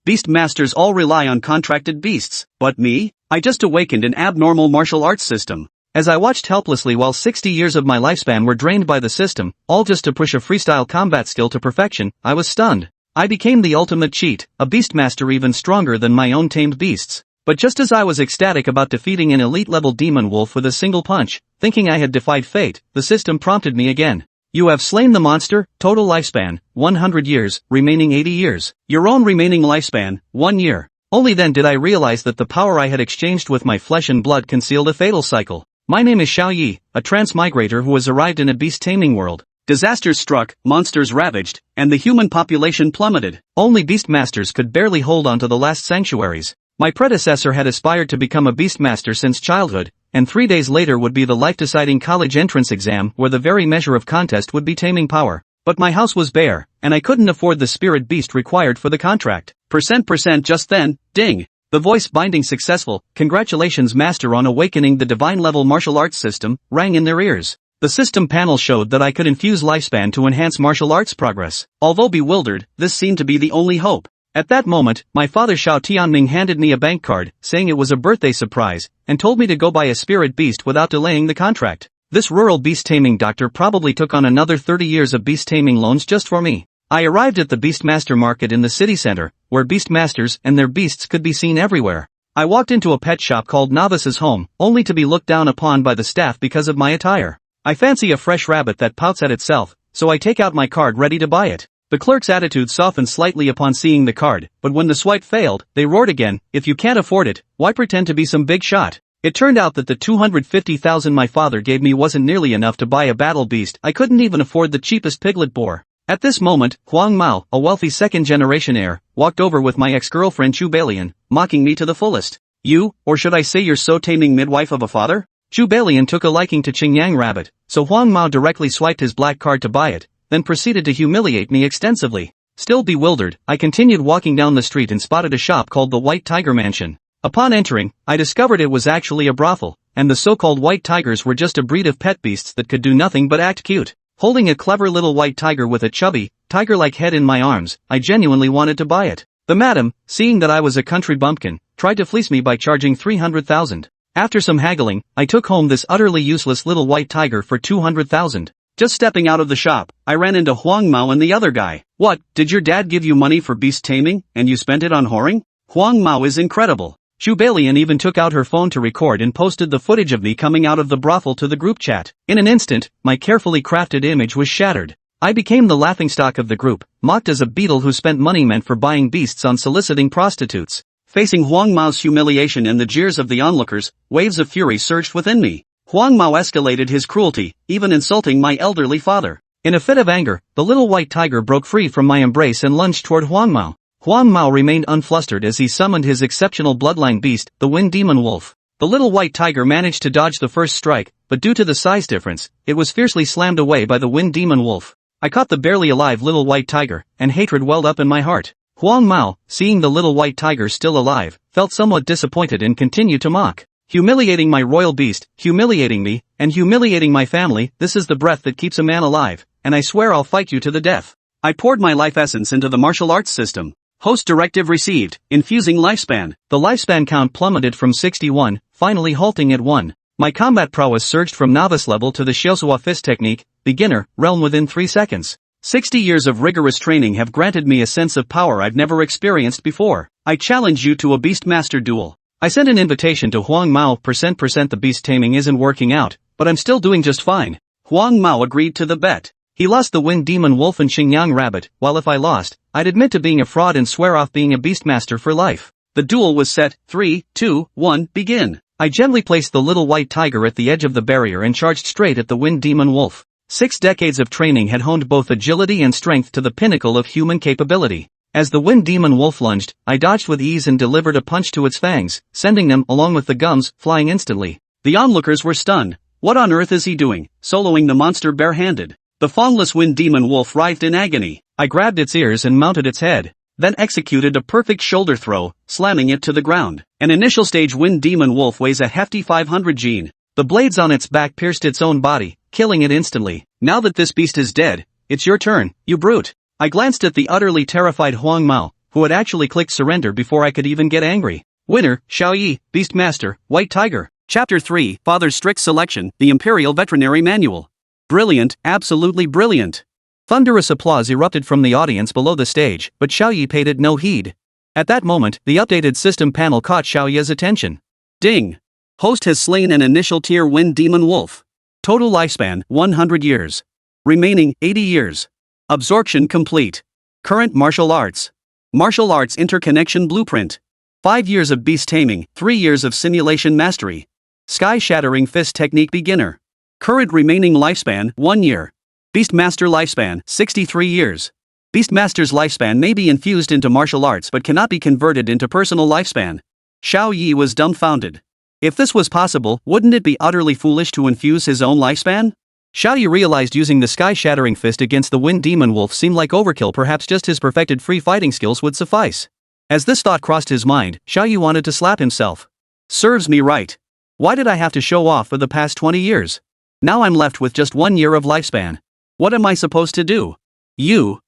Beast masters all rely on contracted beasts, but me? I just awakened an abnormal martial arts system. As I watched helplessly while 60 years of my lifespan were drained by the system, all just to push a freestyle combat skill to perfection, I was stunned. I became the ultimate cheat, a beastmaster even stronger than my own tamed beasts. But just as I was ecstatic about defeating an elite-level demon wolf with a single punch, thinking I had defied fate, the system prompted me again. You have slain the monster, total lifespan, 100 years, remaining 80 years. Your own remaining lifespan, 1 year. Only then did I realize that the power I had exchanged with my flesh and blood concealed a fatal cycle. My name is Xiao Ye, a transmigrator who has arrived in a beast-taming world. Disasters struck, monsters ravaged, and the human population plummeted. Only beastmasters could barely hold on to the last sanctuaries. My predecessor had aspired to become a beastmaster since childhood, and 3 days later would be the life-deciding college entrance exam where the very measure of contest would be taming power. But my house was bare, and I couldn't afford the spirit beast required for the contract. Percent just then, ding! The voice binding successful, congratulations master on awakening the divine-level martial arts system, rang in their ears. The system panel showed that I could infuse lifespan to enhance martial arts progress. Although bewildered, this seemed to be the only hope. At that moment, my father Xiao Tianming handed me a bank card, saying it was a birthday surprise, and told me to go buy a spirit beast without delaying the contract. This rural beast-taming doctor probably took on another 30 years of beast-taming loans just for me. I arrived at the Beastmaster Market in the city center, where beastmasters and their beasts could be seen everywhere. I walked into a pet shop called Novice's Home, only to be looked down upon by the staff because of my attire. I fancy a fresh rabbit that pouts at itself, so I take out my card ready to buy it. The clerk's attitude softened slightly upon seeing the card, but when the swipe failed, they roared again, if you can't afford it, why pretend to be some big shot? It turned out that the 250,000 my father gave me wasn't nearly enough to buy a battle beast. I couldn't even afford the cheapest piglet boar. At this moment, Huang Mao, a wealthy second-generation heir, walked over with my ex-girlfriend Zhu, mocking me to the fullest. You, or should I say you're so taming midwife of a father? Zhu took a liking to Qingyang rabbit, so Huang Mao directly swiped his black card to buy it, then proceeded to humiliate me extensively. Still bewildered, I continued walking down the street and spotted a shop called the White Tiger Mansion. Upon entering, I discovered it was actually a brothel, and the so-called white tigers were just a breed of pet beasts that could do nothing but act cute. Holding a clever little white tiger with a chubby, tiger-like head in my arms, I genuinely wanted to buy it. The madam, seeing that I was a country bumpkin, tried to fleece me by charging 300,000. After some haggling, I took home this utterly useless little white tiger for 200,000. Just stepping out of the shop, I ran into Huang Mao and the other guy. What, did your dad give you money for beast taming, and you spent it on whoring? Huang Mao is incredible. Zhu even took out her phone to record and posted the footage of me coming out of the brothel to the group chat. In an instant, my carefully crafted image was shattered. I became the laughingstock of the group, mocked as a beetle who spent money meant for buying beasts on soliciting prostitutes. Facing Huang Mao's humiliation and the jeers of the onlookers, waves of fury surged within me. Huang Mao escalated his cruelty, even insulting my elderly father. In a fit of anger, the little white tiger broke free from my embrace and lunged toward Huang Mao. Huang Mao remained unflustered as he summoned his exceptional bloodline beast, the Wind Demon Wolf. The little white tiger managed to dodge the first strike, but due to the size difference, it was fiercely slammed away by the Wind Demon Wolf. I caught the barely alive little white tiger, and hatred welled up in my heart. Huang Mao, seeing the little white tiger still alive, felt somewhat disappointed and continued to mock. Humiliating my royal beast, humiliating me, and humiliating my family, this is the breath that keeps a man alive, and I swear I'll fight you to the death. I poured my life essence into the martial arts system. Host directive received, infusing lifespan. The lifespan count plummeted from 61, finally halting at 1. My combat prowess surged from novice level to the Xiao Fist technique, beginner, realm within 3 seconds. 60 years of rigorous training have granted me a sense of power I've never experienced before. I challenge you to a Beastmaster duel. I sent an invitation to Huang Mao. The beast taming isn't working out, but I'm still doing just fine. Huang Mao agreed to the bet. He lost the Wind Demon Wolf and Xingyang Rabbit, while if I lost, I'd admit to being a fraud and swear off being a Beastmaster for life. The duel was set, 3, 2, 1, begin. I gently placed the little white tiger at the edge of the barrier and charged straight at the Wind Demon Wolf. 6 decades of training had honed both agility and strength to the pinnacle of human capability. As the Wind Demon Wolf lunged, I dodged with ease and delivered a punch to its fangs, sending them, along with the gums, flying instantly. The onlookers were stunned. What on earth is he doing, soloing the monster barehanded? The fangless Wind Demon Wolf writhed in agony. I grabbed its ears and mounted its head, then executed a perfect shoulder throw, slamming it to the ground. An initial stage Wind Demon Wolf weighs a hefty 500 gene. The blades on its back pierced its own body, killing it instantly. Now that this beast is dead, it's your turn, you brute. I glanced at the utterly terrified Huang Mao, who had actually clicked surrender before I could even get angry. Winner, Xiao Ye, Beast Master, White Tiger. Chapter 3, Father's Strict Selection, the Imperial Veterinary Manual. Brilliant, absolutely brilliant. Thunderous applause erupted from the audience below the stage, but Xiao Ye paid it no heed. At that moment, the updated system panel caught Xiao Ye's attention. Ding! Host has slain an initial tier wind demon wolf. Total lifespan, 100 years. Remaining, 80 years. Absorption complete. Current martial arts. Martial arts interconnection blueprint. 5 years of beast taming, 3 years of simulation mastery. Sky-Shattering Fist technique beginner. Current remaining lifespan, 1 year. Beastmaster lifespan, 63 years. Beastmaster's lifespan may be infused into martial arts but cannot be converted into personal lifespan. Xiao Ye was dumbfounded. If this was possible, wouldn't it be utterly foolish to infuse his own lifespan? Xiao Ye realized using the Sky-Shattering Fist against the Wind Demon Wolf seemed like overkill. Perhaps just his perfected free fighting skills would suffice. As this thought crossed his mind, Xiao Ye wanted to slap himself. Serves me right. Why did I have to show off for the past 20 years? Now I'm left with just 1 year of lifespan. What am I supposed to do? You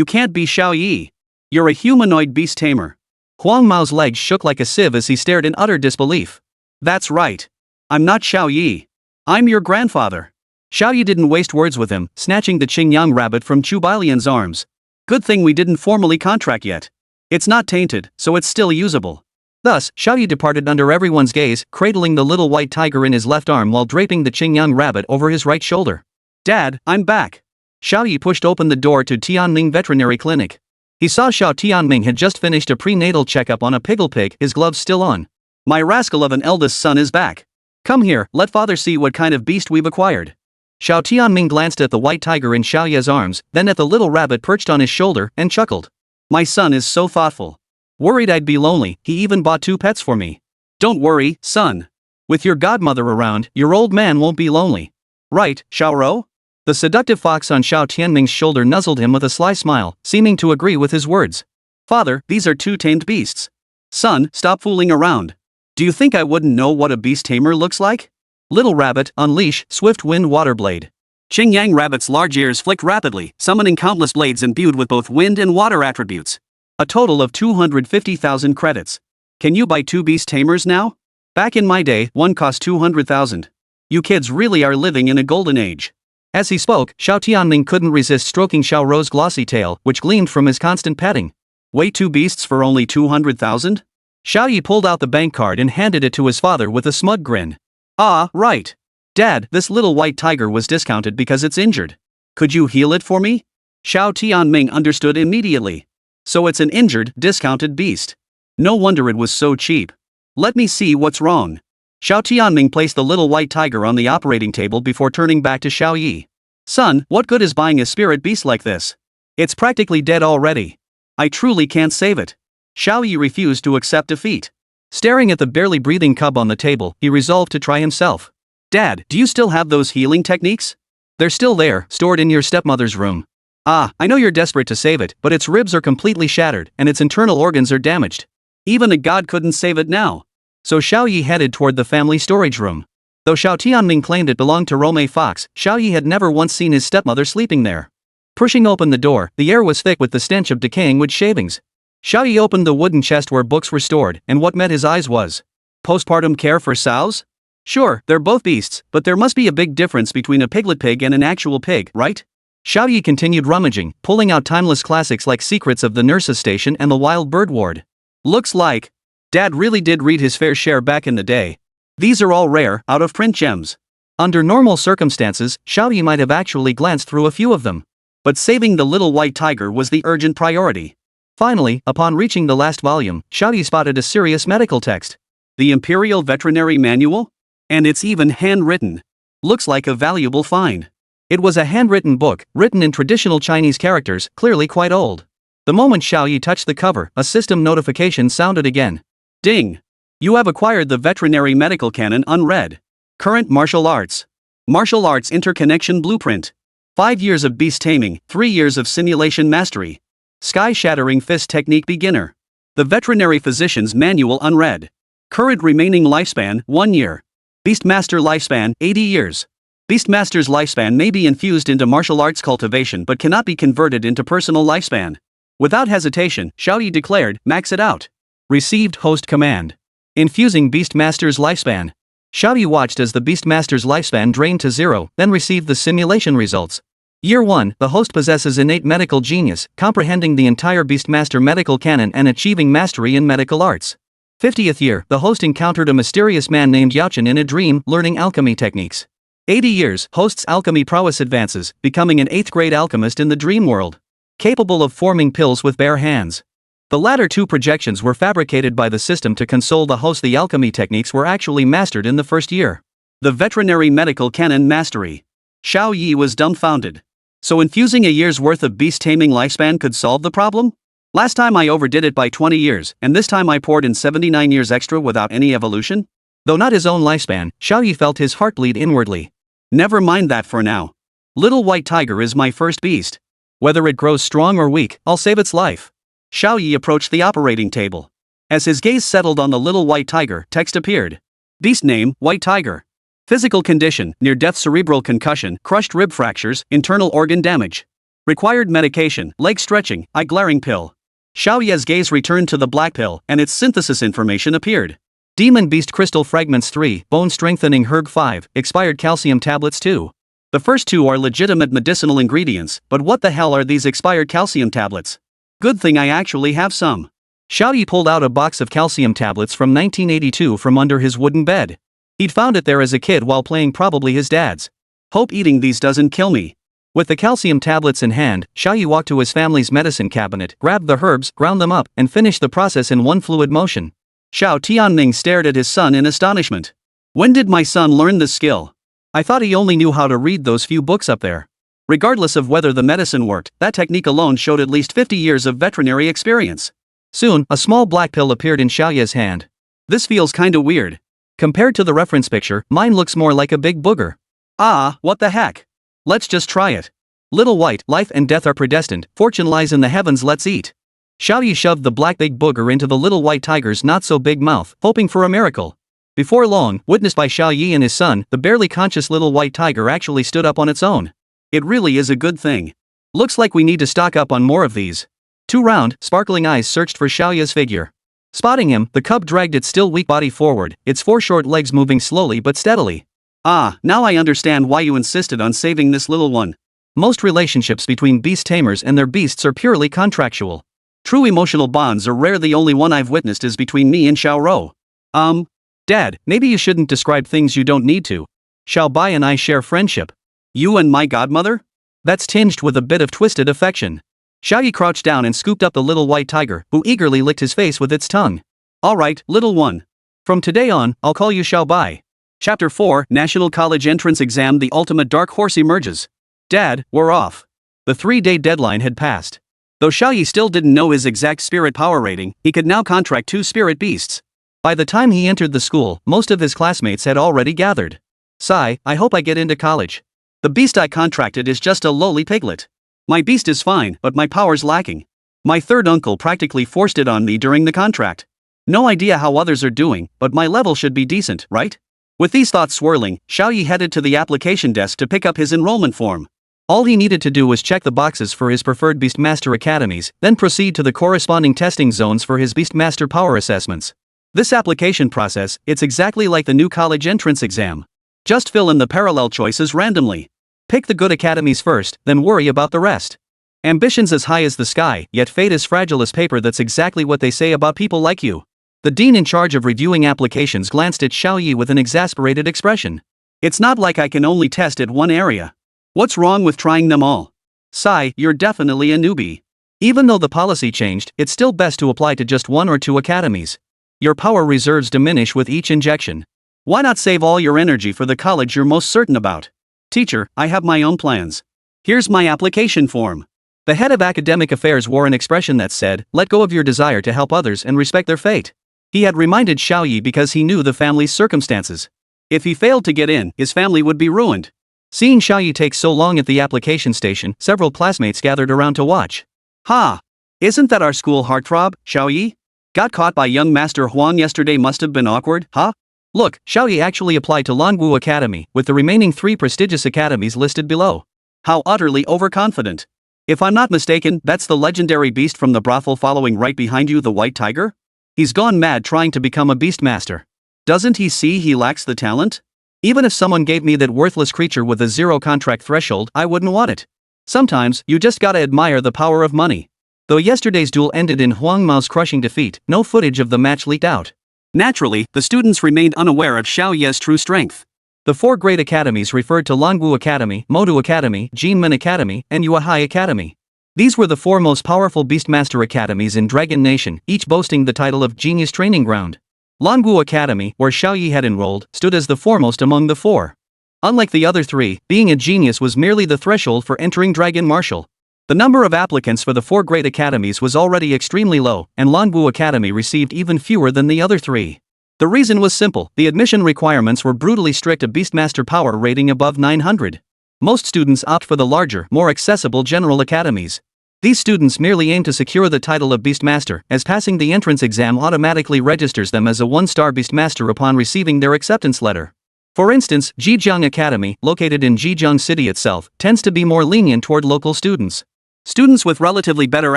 can't be Xiao Ye. You're a humanoid beast tamer. Huang Mao's legs shook like a sieve as he stared in utter disbelief. That's right. I'm not Xiao Ye. I'm your grandfather. Xiao Ye didn't waste words with him, snatching the Qingyang rabbit from Chu Bailian's arms. Good thing we didn't formally contract yet. It's not tainted, so it's still usable. Thus, Xiao Ye departed under everyone's gaze, cradling the little white tiger in his left arm while draping the Qingyang rabbit over his right shoulder. Dad, I'm back. Xiao Ye pushed open the door to Tianming Veterinary Clinic. He saw Xiao Tianming had just finished a prenatal checkup on a piggle pig, his gloves still on. My rascal of an eldest son is back. Come here, let father see what kind of beast we've acquired. Xiao Tianming glanced at the white tiger in Xiao Ye's arms, then at the little rabbit perched on his shoulder, and chuckled. My son is so thoughtful. Worried I'd be lonely, he even bought 2 pets for me. Don't worry, son. With your godmother around, your old man won't be lonely. Right, Xiaoro? The seductive fox on Xiao Tianming's shoulder nuzzled him with a sly smile, seeming to agree with his words. Father, these are 2 tamed beasts. Son, stop fooling around. Do you think I wouldn't know what a beast tamer looks like? Little rabbit, unleash swift wind water blade. Qingyang rabbit's large ears flicked rapidly, summoning countless blades imbued with both wind and water attributes. A total of 250,000 credits. Can you buy 2 beast tamers now? Back in my day, one cost 200,000. You kids really are living in a golden age. As he spoke, Xiao Tianming couldn't resist stroking Xiao Ro's glossy tail, which gleamed from his constant petting. Wait, 2 beasts for only 200,000? Xiao Ye pulled out the bank card and handed it to his father with a smug grin. Ah, right. Dad, this little white tiger was discounted because it's injured. Could you heal it for me? Xiao Tianming understood immediately. So it's an injured, discounted beast. No wonder it was so cheap. Let me see what's wrong. Xiao Tianming placed the little white tiger on the operating table before turning back to Xiao Ye. Son, what good is buying a spirit beast like this? It's practically dead already. I truly can't save it. Xiao Ye refused to accept defeat. Staring at the barely breathing cub on the table, he resolved to try himself. Dad, do you still have those healing techniques? They're still there, stored in your stepmother's room. Ah, I know you're desperate to save it, but its ribs are completely shattered and its internal organs are damaged. Even a god couldn't save it now. So Xiao Ye headed toward the family storage room. Though Xiao Tianming claimed it belonged to Rome Fox, Xiao Ye had never once seen his stepmother sleeping there. Pushing open the door, the air was thick with the stench of decaying wood shavings. Xiao Ye opened the wooden chest where books were stored, and what met his eyes was postpartum care for sows? Sure, they're both beasts, but there must be a big difference between a piglet pig and an actual pig, right? Xiao Ye continued rummaging, pulling out timeless classics like Secrets of the Nurse's Station and The Wild Bird Ward. Looks like Dad really did read his fair share back in the day. These are all rare, out-of-print gems. Under normal circumstances, Xiao Ye might have actually glanced through a few of them. But saving the little white tiger was the urgent priority. Finally, upon reaching the last volume, Xiao Ye spotted a serious medical text. The Imperial Veterinary Manual? And it's even handwritten. Looks like a valuable find. It was a handwritten book, written in traditional Chinese characters, clearly quite old. The moment Xiao Ye touched the cover, a system notification sounded again. Ding! You have acquired the Veterinary Medical Canon unread. Current martial arts. Martial arts interconnection blueprint. 5 years of beast taming, 3 years of simulation mastery. Sky-Shattering Fist technique beginner. The Veterinary Physician's Manual unread. Current remaining lifespan, 1 year. Beastmaster lifespan, 80 years. Beastmaster's lifespan may be infused into martial arts cultivation but cannot be converted into personal lifespan. Without hesitation, Xiao Ye declared, "Max it out." Received host command. Infusing Beastmaster's lifespan. Xiao Ye watched as the Beastmaster's lifespan drained to 0, then received the simulation results. Year 1, the host possesses innate medical genius, comprehending the entire Beastmaster medical canon and achieving mastery in medical arts. 50th year, the host encountered a mysterious man named Yaochen in a dream, learning alchemy techniques. 80 years, host's alchemy prowess advances, becoming an 8th grade alchemist in the dream world. Capable of forming pills with bare hands. The latter two projections were fabricated by the system to console the host. The alchemy techniques were actually mastered in the first year. The veterinary medical canon mastery. Xiao Ye was dumbfounded. So infusing a year's worth of beast-taming lifespan could solve the problem? Last time I overdid it by 20 years, and this time I poured in 79 years extra without any evolution? Though not his own lifespan, Xiao Ye felt his heart bleed inwardly. Never mind that for now. Little White Tiger is my first beast. Whether it grows strong or weak, I'll save its life. Xiao Ye approached the operating table. As his gaze settled on the little white tiger, text appeared. Beast name, White Tiger. Physical condition, near-death cerebral concussion, crushed rib fractures, internal organ damage. Required medication, leg stretching, eye glaring pill. Xiao Ye's gaze returned to the black pill, and its synthesis information appeared. Demon Beast Crystal Fragments 3, Bone Strengthening Herb 5, Expired Calcium Tablets 2. The first two are legitimate medicinal ingredients, but what the hell are these expired calcium tablets? Good thing I actually have some. Xiao Ye pulled out a box of calcium tablets from 1982 from under his wooden bed. He'd found it there as a kid while playing probably his dad's. Hope eating these doesn't kill me. With the calcium tablets in hand, Xiao Ye walked to his family's medicine cabinet, grabbed the herbs, ground them up, and finished the process in one fluid motion. Xiao Tianming stared at his son in astonishment. When did my son learn this skill? I thought he only knew how to read those few books up there. Regardless of whether the medicine worked, that technique alone showed at least 50 years of veterinary experience. Soon, a small black pill appeared in Xiao Ye's hand. This feels kinda weird. Compared to the reference picture, mine looks more like a big booger. Ah, what the heck? Let's just try it. Little White, life and death are predestined, fortune lies in the heavens, let's eat. Xiao Ye shoved the black big booger into the little white tiger's not-so-big mouth, hoping for a miracle. Before long, witnessed by Xiao Ye and his son, the barely conscious little white tiger actually stood up on its own. It really is a good thing. Looks like we need to stock up on more of these. Two round, sparkling eyes searched for Xiao Ye's figure. Spotting him, the cub dragged its still weak body forward, its four short legs moving slowly but steadily. Ah, now I understand why you insisted on saving this little one. Most relationships between beast tamers and their beasts are purely contractual. True emotional bonds are rare. The only one I've witnessed is between me and Xiao Rou. Dad, maybe you shouldn't describe things you don't need to. Xiao Bai and I share friendship. You and my godmother? That's tinged with a bit of twisted affection. Xiao Ye crouched down and scooped up the little white tiger, who eagerly licked his face with its tongue. Alright, little one. From today on, I'll call you Xiao Bai. Chapter 4, National College Entrance Exam. The ultimate dark horse emerges. Dad, we're off. The 3-day deadline had passed. Though Xiao Ye still didn't know his exact spirit power rating, he could now contract 2 spirit beasts. By the time he entered the school, most of his classmates had already gathered. Sigh, I hope I get into college. The beast I contracted is just a lowly piglet. My beast is fine, but my power's lacking. My third uncle practically forced it on me during the contract. No idea how others are doing, but my level should be decent, right? With these thoughts swirling, Xiao Ye headed to the application desk to pick up his enrollment form. All he needed to do was check the boxes for his preferred Beastmaster academies, then proceed to the corresponding testing zones for his Beastmaster power assessments. This application process, it's exactly like the new college entrance exam. Just fill in the parallel choices randomly. Pick the good academies first, then worry about the rest. Ambitions as high as the sky, yet fate as fragile as paper. That's exactly what they say about people like you. The dean in charge of reviewing applications glanced at Xiao Ye with an exasperated expression. It's not like I can only test at one area. What's wrong with trying them all? Sigh, you're definitely a newbie. Even though the policy changed, it's still best to apply to just 1 or 2 academies. Your power reserves diminish with each injection. Why not save all your energy for the college you're most certain about? Teacher, I have my own plans. Here's my application form. The head of academic affairs wore an expression that said, let go of your desire to help others and respect their fate. He had reminded Xiao Ye because he knew the family's circumstances. If he failed to get in, his family would be ruined. Seeing Xiao Ye take so long at the application station, several classmates gathered around to watch. Ha! Isn't that our school heartthrob, Xiao Ye? Got caught by young Master Huang yesterday, must have been awkward, huh? Look, Xiao Ye actually applied to Longwu Academy, with the remaining 3 prestigious academies listed below. How utterly overconfident. If I'm not mistaken, that's the legendary beast from the brothel following right behind you, the white tiger? He's gone mad trying to become a beastmaster. Doesn't he see he lacks the talent? Even if someone gave me that worthless creature with a zero contract threshold, I wouldn't want it. Sometimes, you just gotta admire the power of money. Though yesterday's duel ended in Huang Mao's crushing defeat, no footage of the match leaked out. Naturally, the students remained unaware of Xiao Ye's true strength. The four great academies referred to Longwu Academy, Modu Academy, Jinmen Academy, and Yuehai Academy. These were the four most powerful Beastmaster academies in Dragon Nation, each boasting the title of Genius Training Ground. Longwu Academy, where Xiao Ye had enrolled, stood as the foremost among the four. Unlike the other three, being a genius was merely the threshold for entering Dragon Martial. The number of applicants for the four great academies was already extremely low, and Longwu Academy received even fewer than the other three. The reason was simple: the admission requirements were brutally strict, a Beastmaster power rating above 900. Most students opt for the larger, more accessible general academies. These students merely aim to secure the title of Beastmaster, as passing the entrance exam automatically registers them as a one-star Beastmaster upon receiving their acceptance letter. For instance, Zhejiang Academy, located in Zhejiang City itself, tends to be more lenient toward local students. Students with relatively better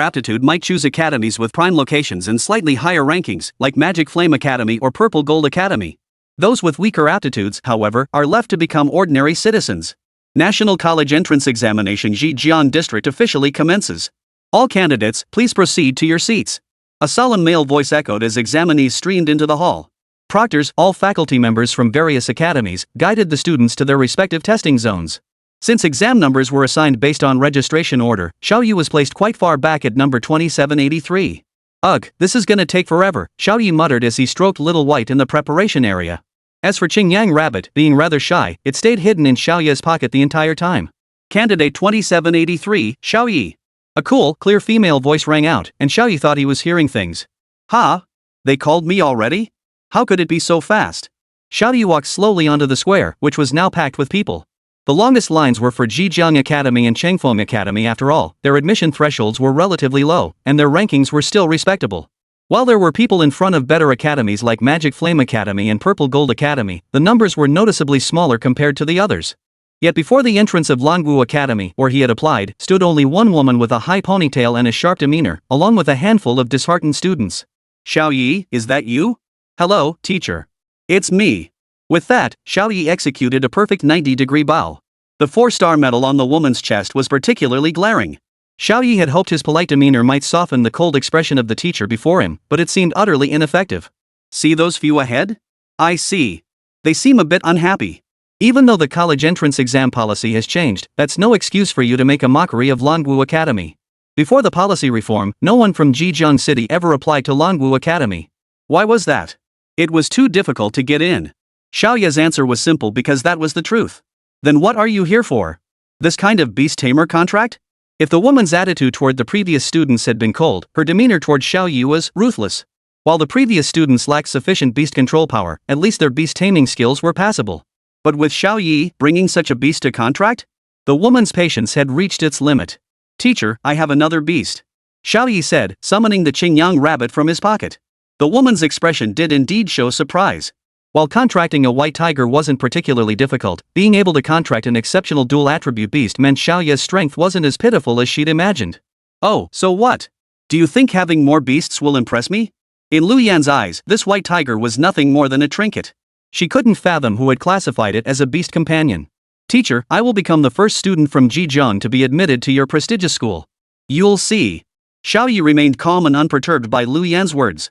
aptitude might choose academies with prime locations and slightly higher rankings, like Magic Flame Academy or Purple Gold Academy. Those with weaker aptitudes, however, are left to become ordinary citizens. National College Entrance Examination Zhejiang District officially commences. All candidates, please proceed to your seats. A solemn male voice echoed as examinees streamed into the hall. Proctors, all faculty members from various academies, guided the students to their respective testing zones. Since exam numbers were assigned based on registration order, Xiao Ye was placed quite far back at number 2783. Ugh, this is gonna take forever, Xiao Ye muttered as he stroked Little White in the preparation area. As for Qingyang Rabbit, being rather shy, it stayed hidden in Xiao Ye's pocket the entire time. Candidate 2783, Xiao Ye. A cool, clear female voice rang out, and Xiao Ye thought he was hearing things. Ha? They called me already? How could it be so fast? Xiao Ye walked slowly onto the square, which was now packed with people. The longest lines were for Zhejiang Academy and Chengfeng Academy. After all, their admission thresholds were relatively low, and their rankings were still respectable. While there were people in front of better academies like Magic Flame Academy and Purple Gold Academy, the numbers were noticeably smaller compared to the others. Yet before the entrance of Longwu Academy, where he had applied, stood only one woman with a high ponytail and a sharp demeanor, along with a handful of disheartened students. Xiao Ye, is that you? Hello, teacher. It's me. With that, Xiao Ye executed a perfect 90-degree bow. The 4-star medal on the woman's chest was particularly glaring. Xiao Ye had hoped his polite demeanor might soften the cold expression of the teacher before him, but it seemed utterly ineffective. See those few ahead? I see. They seem a bit unhappy. Even though the college entrance exam policy has changed, that's no excuse for you to make a mockery of Longwu Academy. Before the policy reform, no one from Zhejiang City ever applied to Longwu Academy. Why was that? It was too difficult to get in. Xiao Ye's answer was simple because that was the truth. Then what are you here for? This kind of beast-tamer contract? If the woman's attitude toward the previous students had been cold, her demeanor toward Xiao Ye was ruthless. While the previous students lacked sufficient beast control power, at least their beast-taming skills were passable. But with Xiao Ye bringing such a beast to contract? The woman's patience had reached its limit. Teacher, I have another beast. Xiao Ye said, summoning the Qingyang Rabbit from his pocket. The woman's expression did indeed show surprise. While contracting a white tiger wasn't particularly difficult, being able to contract an exceptional dual attribute beast meant Xiao Ye's strength wasn't as pitiful as she'd imagined. Oh, so what? Do you think having more beasts will impress me? In Lu Yan's eyes, this white tiger was nothing more than a trinket. She couldn't fathom who had classified it as a beast companion. Teacher, I will become the first student from Zhejiang to be admitted to your prestigious school. You'll see. Xiao Ye remained calm and unperturbed by Lu Yan's words.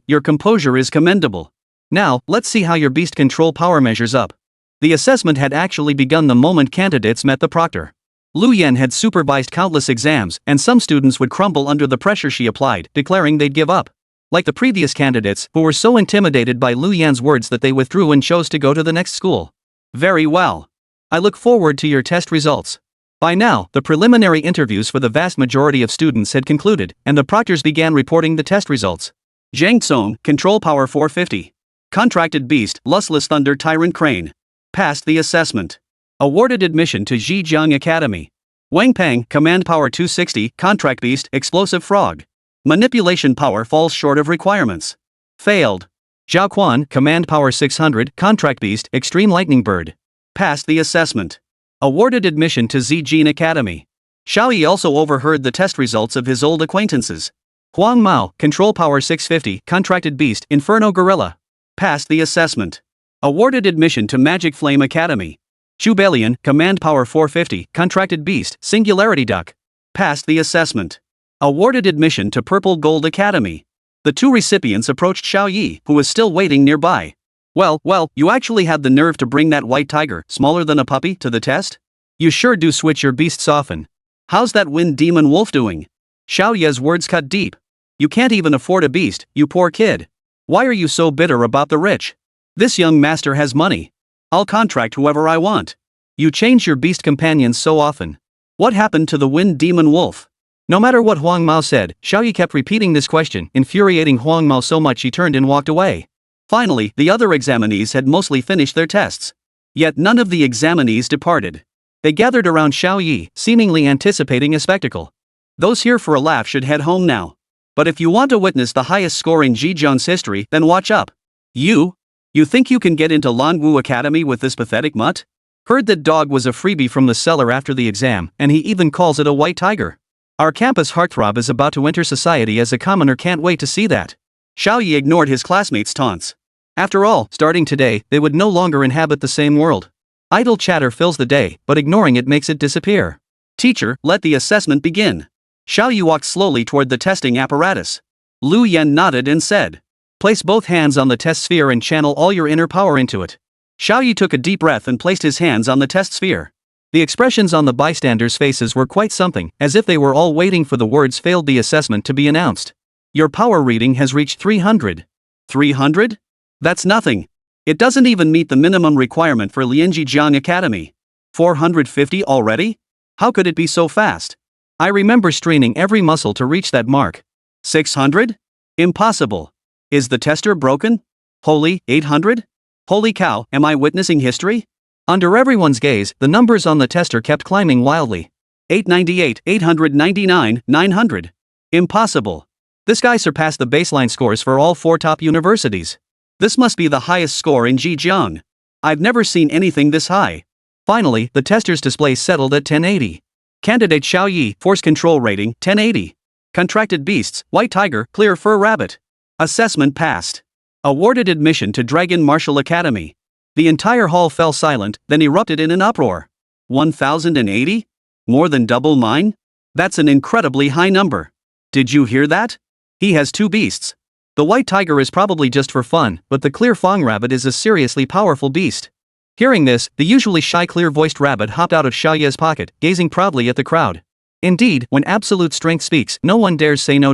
Your composure is commendable. Now, let's see how your beast control power measures up. The assessment had actually begun the moment candidates met the proctor. Lu Yan had supervised countless exams, and some students would crumble under the pressure she applied, declaring they'd give up. Like the previous candidates, who were so intimidated by Lu Yan's words that they withdrew and chose to go to the next school. Very well. I look forward to your test results. By now, the preliminary interviews for the vast majority of students had concluded, and the proctors began reporting the test results. Zhang Tsong, Control Power 450. Contracted Beast, Lustless Thunder Tyrant Crane. Passed the assessment. Awarded admission to Zhejiang Academy. Wang Peng, Command Power 260, Contract Beast, Explosive Frog. Manipulation Power falls short of requirements. Failed. Zhao Quan, Command Power 600, Contract Beast, Extreme Lightning Bird. Passed the assessment. Awarded admission to Zhejiang Academy. Xiao Ye also overheard the test results of his old acquaintances. Huang Mao, Control Power 650, Contracted Beast, Inferno Gorilla. Passed the assessment. Awarded admission to Magic Flame Academy. Chubelian, Command Power 450, Contracted Beast, Singularity Duck. Passed the assessment. Awarded admission to Purple Gold Academy. The two recipients approached Xiao Ye, who was still waiting nearby. Well, you actually had the nerve to bring that white tiger, smaller than a puppy, to the test? You sure do switch your beasts often. How's that wind demon wolf doing? Xiao Ye's words cut deep. You can't even afford a beast, you poor kid. Why are you so bitter about the rich? This young master has money. I'll contract whoever I want. You change your beast companions so often. What happened to the wind demon wolf? No matter what Huang Mao said, Xiao Ye kept repeating this question, infuriating Huang Mao so much he turned and walked away. Finally, the other examinees had mostly finished their tests. Yet none of the examinees departed. They gathered around Xiao Ye, seemingly anticipating a spectacle. Those here for a laugh should head home now. But if you want to witness the highest score in Zhejiang's history, then watch up. You think you can get into Lanwu Academy with this pathetic mutt? Heard that dog was a freebie from the seller after the exam, and he even calls it a white tiger. Our campus heartthrob is about to enter society as a commoner, can't wait to see that. Xiao Ye ignored his classmates' taunts. After all, starting today, they would no longer inhabit the same world. Idle chatter fills the day, but ignoring it makes it disappear. Teacher, let the assessment begin. Xiao Ye walked slowly toward the testing apparatus. Lu Yan nodded and said, place both hands on the test sphere and channel all your inner power into it. Xiao Ye took a deep breath and placed his hands on the test sphere. The expressions on the bystanders' faces were quite something, as if they were all waiting for the words failed the assessment to be announced. Your power reading has reached 300. 300? That's nothing. It doesn't even meet the minimum requirement for Lianjijiang Academy. 450 already? How could it be so fast? I remember straining every muscle to reach that mark. 600? Impossible. Is the tester broken? Holy, 800? Holy cow, am I witnessing history? Under everyone's gaze, the numbers on the tester kept climbing wildly. 898, 899, 900. Impossible. This guy surpassed the baseline scores for all 4 top universities. This must be the highest score in Zhejiang. I've never seen anything this high. Finally, the tester's display settled at 1080. Candidate Xiao Ye, Force Control Rating, 1080. Contracted Beasts, White Tiger, Clear Fur Rabbit. Assessment passed. Awarded admission to Dragon Martial Academy. The entire hall fell silent, then erupted in an uproar. 1080? More than double mine? That's an incredibly high number. Did you hear that? He has 2 beasts. The white tiger is probably just for fun, but the clear fang rabbit is a seriously powerful beast. Hearing this, the usually shy clear-voiced rabbit hopped out of Xiao Ye's pocket, gazing proudly at the crowd. Indeed, when absolute strength speaks, no one dares say no.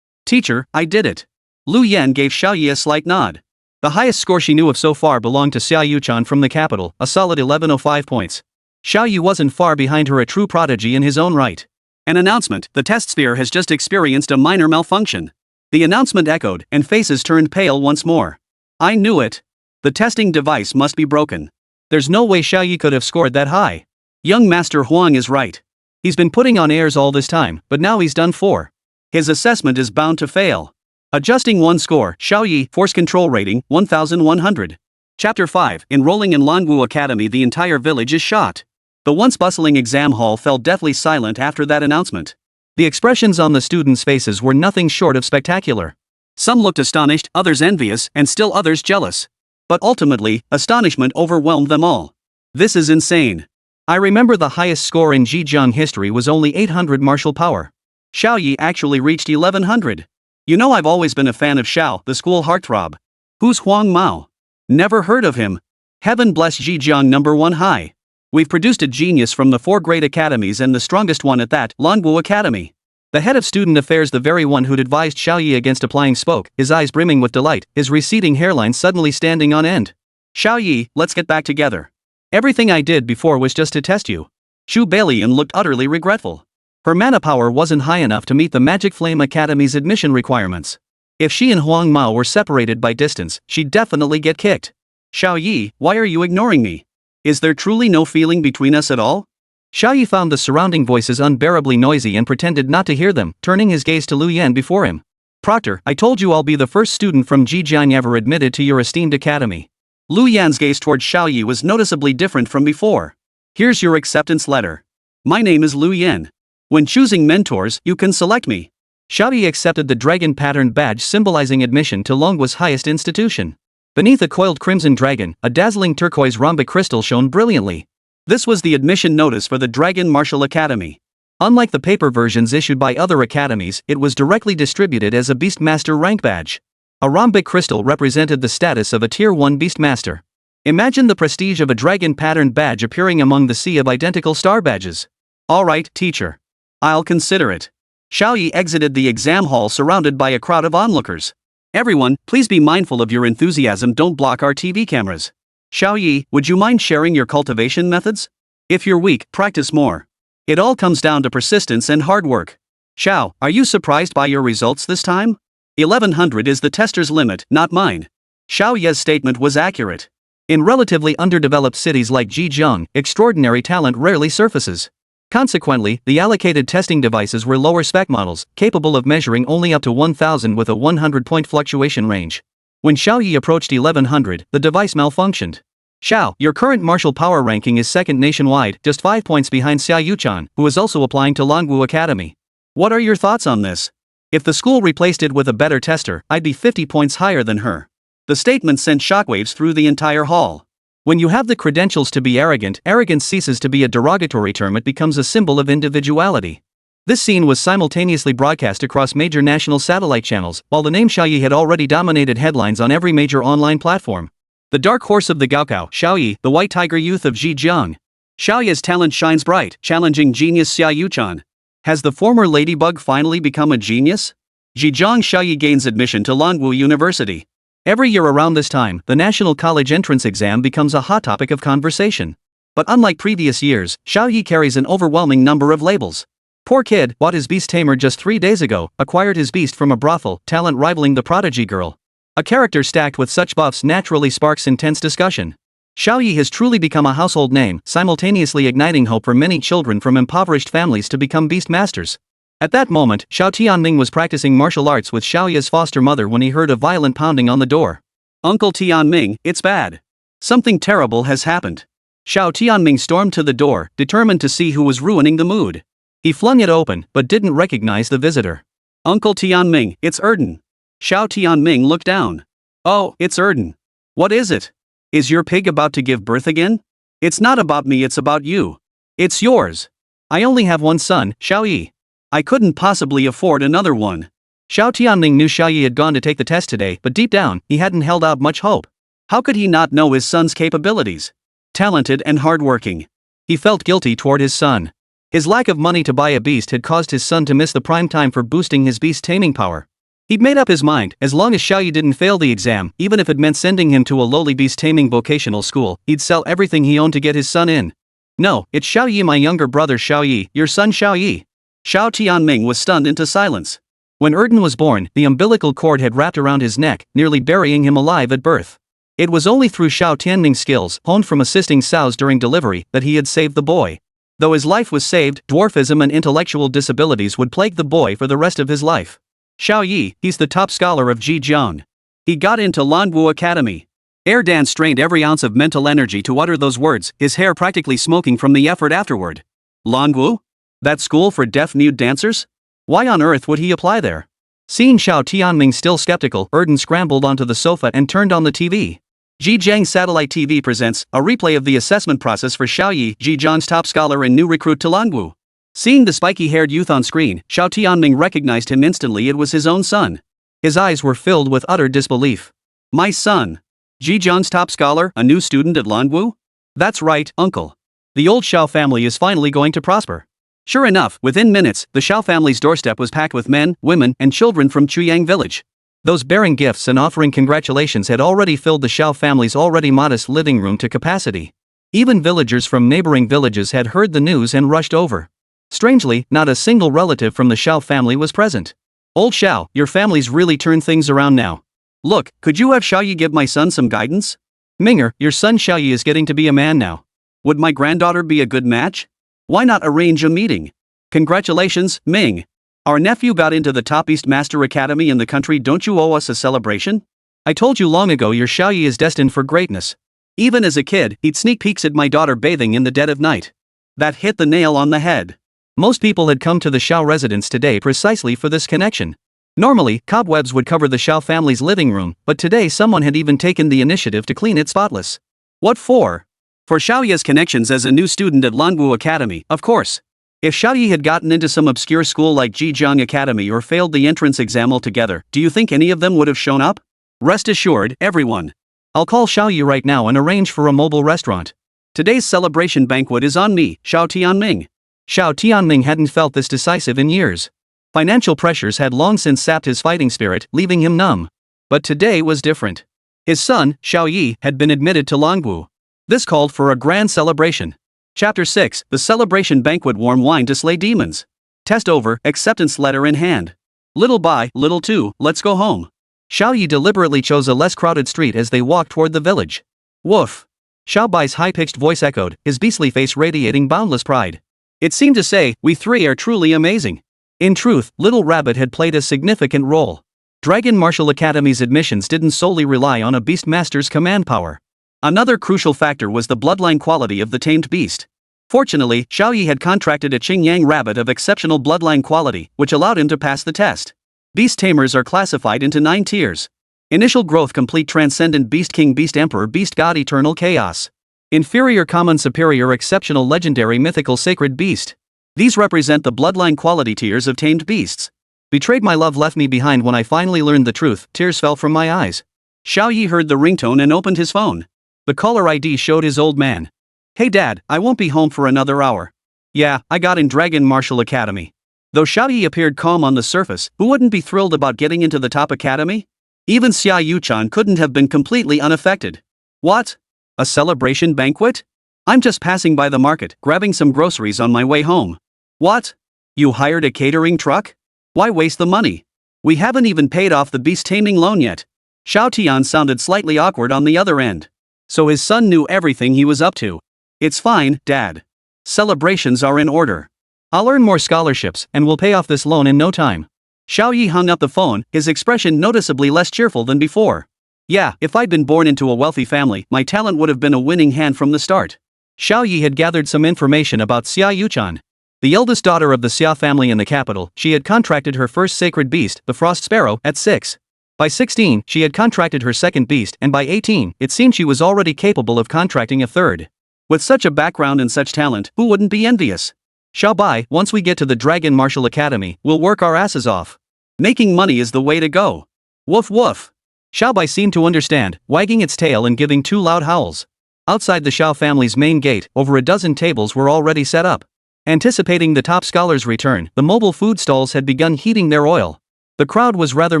Teacher, I did it. Lu Yan gave Xiao Ye a slight nod. The highest score she knew of so far belonged to Xiao Yuchan from the capital, a solid 1105 points. Xiao Ye wasn't far behind her, a true prodigy in his own right. An announcement: the test sphere has just experienced a minor malfunction. The announcement echoed, and faces turned pale once more. I knew it. The testing device must be broken. There's no way Xiao Ye could have scored that high. Young Master Huang is right. He's been putting on airs all this time, but now he's done for. His assessment is bound to fail. Adjusting one score, Xiao Ye, Force Control Rating, 1100. Chapter 5, Enrolling in Lanwu Academy. The entire village is shocked. The once bustling exam hall fell deathly silent after that announcement. The expressions on the students' faces were nothing short of spectacular. Some looked astonished, others envious, and still others jealous. But ultimately, astonishment overwhelmed them all. This is insane. I remember the highest score in Zhejiang history was only 800 martial power. Xiao Ye actually reached 1100. You know, I've always been a fan of Xiao, the school heartthrob. Who's Huang Mao? Never heard of him. Heaven bless Zhejiang #1 high. We've produced a genius from the 4 great academies, and the strongest one at that, Lanwu Academy. The head of student affairs, the very one who'd advised Xiao Ye against applying, spoke, his eyes brimming with delight, his receding hairline suddenly standing on end. Xiao Ye, let's get back together. Everything I did before was just to test you. Shu Beilian looked utterly regretful. Her mana power wasn't high enough to meet the Magic Flame Academy's admission requirements. If she and Huang Mao were separated by distance, she'd definitely get kicked. Xiao Ye, why are you ignoring me? Is there truly no feeling between us at all? Xiao Ye found the surrounding voices unbearably noisy and pretended not to hear them, turning his gaze to Lu Yan before him. Proctor, I told you I'll be the first student from Zhejiang ever admitted to your esteemed academy. Lu Yan's gaze toward Xiao Ye was noticeably different from before. Here's your acceptance letter. My name is Lu Yan. When choosing mentors, you can select me. Xiao Ye accepted the dragon pattern badge symbolizing admission to Longwu's highest institution. Beneath a coiled crimson dragon, a dazzling turquoise rhombic crystal shone brilliantly. This was the admission notice for the Dragon Martial Academy. Unlike the paper versions issued by other academies, it was directly distributed as a Beastmaster rank badge. A rhombic crystal represented the status of a Tier 1 Beastmaster. Imagine the prestige of a dragon pattern badge appearing among the sea of identical star badges. Alright, teacher. I'll consider it. Xiao Ye exited the exam hall surrounded by a crowd of onlookers. Everyone, please be mindful of your enthusiasm, don't block our TV cameras. Xiao Ye, would you mind sharing your cultivation methods? If you're weak, practice more. It all comes down to persistence and hard work. Xiao, are you surprised by your results this time? 1100 is the tester's limit, not mine. Xiao Ye's statement was accurate. In relatively underdeveloped cities like Zhejiang, extraordinary talent rarely surfaces. Consequently, the allocated testing devices were lower spec models, capable of measuring only up to 1000 with a 100-point fluctuation range. When Xiao Ye approached 1100, the device malfunctioned. Xiao, your current martial power ranking is second nationwide, just 5 points behind Xiao Yuchan, who is also applying to Longwu Academy. What are your thoughts on this? If the school replaced it with a better tester, I'd be 50 points higher than her. The statement sent shockwaves through the entire hall. When you have the credentials to be arrogant, arrogance ceases to be a derogatory term, it becomes a symbol of individuality. This scene was simultaneously broadcast across major national satellite channels, while the name Xiao Ye had already dominated headlines on every major online platform. The dark horse of the Gaokao, Xiao Ye, the white tiger youth of Zhejiang. Xiao Ye's talent shines bright, challenging genius Xiao Yuchan. Has the former ladybug finally become a genius? Zhejiang Xiao Ye gains admission to Longwu University. Every year around this time, the National College Entrance Exam becomes a hot topic of conversation. But unlike previous years, Xiao Ye carries an overwhelming number of labels. Poor kid, bought his beast tamer just 3 days ago, acquired his beast from a brothel, talent rivaling the prodigy girl. A character stacked with such buffs naturally sparks intense discussion. Xiao Ye has truly become a household name, simultaneously igniting hope for many children from impoverished families to become beast masters. At that moment, Xiao Tianming was practicing martial arts with Xiao Ye's foster mother when he heard a violent pounding on the door. Uncle Tianming, it's bad. Something terrible has happened. Xiao Tianming stormed to the door, determined to see who was ruining the mood. He flung it open, but didn't recognize the visitor. Uncle Tianming, it's Erden. Xiao Tianming looked down. Oh, it's Erden. What is it? Is your pig about to give birth again? It's not about me, it's about you. It's yours. I only have one son, Xiao Ye. I couldn't possibly afford another one. Xiao Tianming knew Xiao Ye had gone to take the test today, but deep down, he hadn't held out much hope. How could he not know his son's capabilities? Talented and hardworking. He felt guilty toward his son. His lack of money to buy a beast had caused his son to miss the prime time for boosting his beast taming power. He'd made up his mind, as long as Xiao Ye didn't fail the exam, even if it meant sending him to a lowly beast taming vocational school, he'd sell everything he owned to get his son in. No, it's Xiao Ye, my younger brother Xiao Ye, your son Xiao Ye. Xiao Tianming was stunned into silence. When Erden was born, the umbilical cord had wrapped around his neck, nearly burying him alive at birth. It was only through Xiao Tianming's skills, honed from assisting sows during delivery, that he had saved the boy. Though his life was saved, dwarfism and intellectual disabilities would plague the boy for the rest of his life. Xiao Ye, he's the top scholar of Zhejiang. He got into Longwu Academy. Erdan strained every ounce of mental energy to utter those words, his hair practically smoking from the effort afterward. Longwu? That school for deaf-mute dancers? Why on earth would he apply there? Seeing Xiao Tianming still skeptical, Erden scrambled onto the sofa and turned on the TV. Zhejiang Satellite TV presents a replay of the assessment process for Xiao Ye, Zhejiang's top scholar and new recruit to Longwu. Seeing the spiky-haired youth on screen, Xiao Tianming recognized him instantly. It was his own son. His eyes were filled with utter disbelief. My son? Zhejiang's top scholar, a new student at Longwu? That's right, uncle. The old Xiao family is finally going to prosper. Sure enough, within minutes, the Xiao family's doorstep was packed with men, women, and children from Chuyang village. Those bearing gifts and offering congratulations had already filled the Xiao family's already modest living room to capacity. Even villagers from neighboring villages had heard the news and rushed over. Strangely, not a single relative from the Xiao family was present. Old Xiao, your family's really turned things around now. Look, could you have Xiao Ye give my son some guidance? Minger, your son Xiao Ye is getting to be a man now. Would my granddaughter be a good match? Why not arrange a meeting? Congratulations, Ming. Our nephew got into the top Beastmaster Academy in the country. Don't you owe us a celebration? I told you long ago your Xiao Ye is destined for greatness. Even as a kid, he'd sneak peeks at my daughter bathing in the dead of night. That hit the nail on the head. Most people had come to the Xiao residence today precisely for this connection. Normally, cobwebs would cover the Xiao family's living room, but today someone had even taken the initiative to clean it spotless. What for? For Xiao Ye's connections as a new student at Lanwu Academy, of course. If Xiao Ye had gotten into some obscure school like Jijiang Academy or failed the entrance exam altogether, do you think any of them would have shown up? Rest assured, everyone. I'll call Xiao Ye right now and arrange for a mobile restaurant. Today's celebration banquet is on me, Xiao Tianming. Xiao Tianming hadn't felt this decisive in years. Financial pressures had long since sapped his fighting spirit, leaving him numb. But today was different. His son, Xiao Ye, had been admitted to Longwu. This called for a grand celebration. Chapter 6, The Celebration Banquet. Warm wine to slay demons. Test over, acceptance letter in hand. Little by, little too, let's go home. Xiao Ye deliberately chose a less crowded street as they walked toward the village. Woof. Xiao Bai's high-pitched voice echoed, his beastly face radiating boundless pride. It seemed to say, we three are truly amazing. In truth, Little Rabbit had played a significant role. Dragon Martial Academy's admissions didn't solely rely on a beastmaster's command power. Another crucial factor was the bloodline quality of the tamed beast. Fortunately, Xiao Ye had contracted a Qingyang rabbit of exceptional bloodline quality, which allowed him to pass the test. Beast tamers are classified into 9 tiers. Initial growth: complete, transcendent, beast king, beast emperor, beast god, eternal chaos. Inferior, common, superior, exceptional, legendary, mythical, sacred beast. These represent the bloodline quality tiers of tamed beasts. Betrayed, my love left me behind. When I finally learned the truth, tears fell from my eyes. Xiao Ye heard the ringtone and opened his phone. The caller ID showed his old man. Hey dad, I won't be home for another hour. Yeah, I got in Dragon Martial Academy. Though Xiao Ye appeared calm on the surface, who wouldn't be thrilled about getting into the top academy? Even Xia Yuchan couldn't have been completely unaffected. What? A celebration banquet? I'm just passing by the market, grabbing some groceries on my way home. What? You hired a catering truck? Why waste the money? We haven't even paid off the beast-taming loan yet. Xiao Tian sounded slightly awkward on the other end. So his son knew everything he was up to. It's fine, Dad. Celebrations are in order. I'll earn more scholarships and we'll pay off this loan in no time. Xiao Ye hung up the phone, his expression noticeably less cheerful than before. Yeah, if I'd been born into a wealthy family, my talent would have been a winning hand from the start. Xiao Ye had gathered some information about Xia Yuchan. The eldest daughter of the Xia family in the capital, she had contracted her first sacred beast, the frost sparrow, at 6. By 16, she had contracted her second beast, and by 18, it seemed she was already capable of contracting a third. With such a background and such talent, who wouldn't be envious? Xiao Bai, once we get to the Dragon Martial Academy, we'll work our asses off. Making money is the way to go. Woof woof. Xiao Bai seemed to understand, wagging its tail and giving 2 loud howls. Outside the Xiao family's main gate, over a dozen tables were already set up. Anticipating the top scholar's return, the mobile food stalls had begun heating their oil. The crowd was rather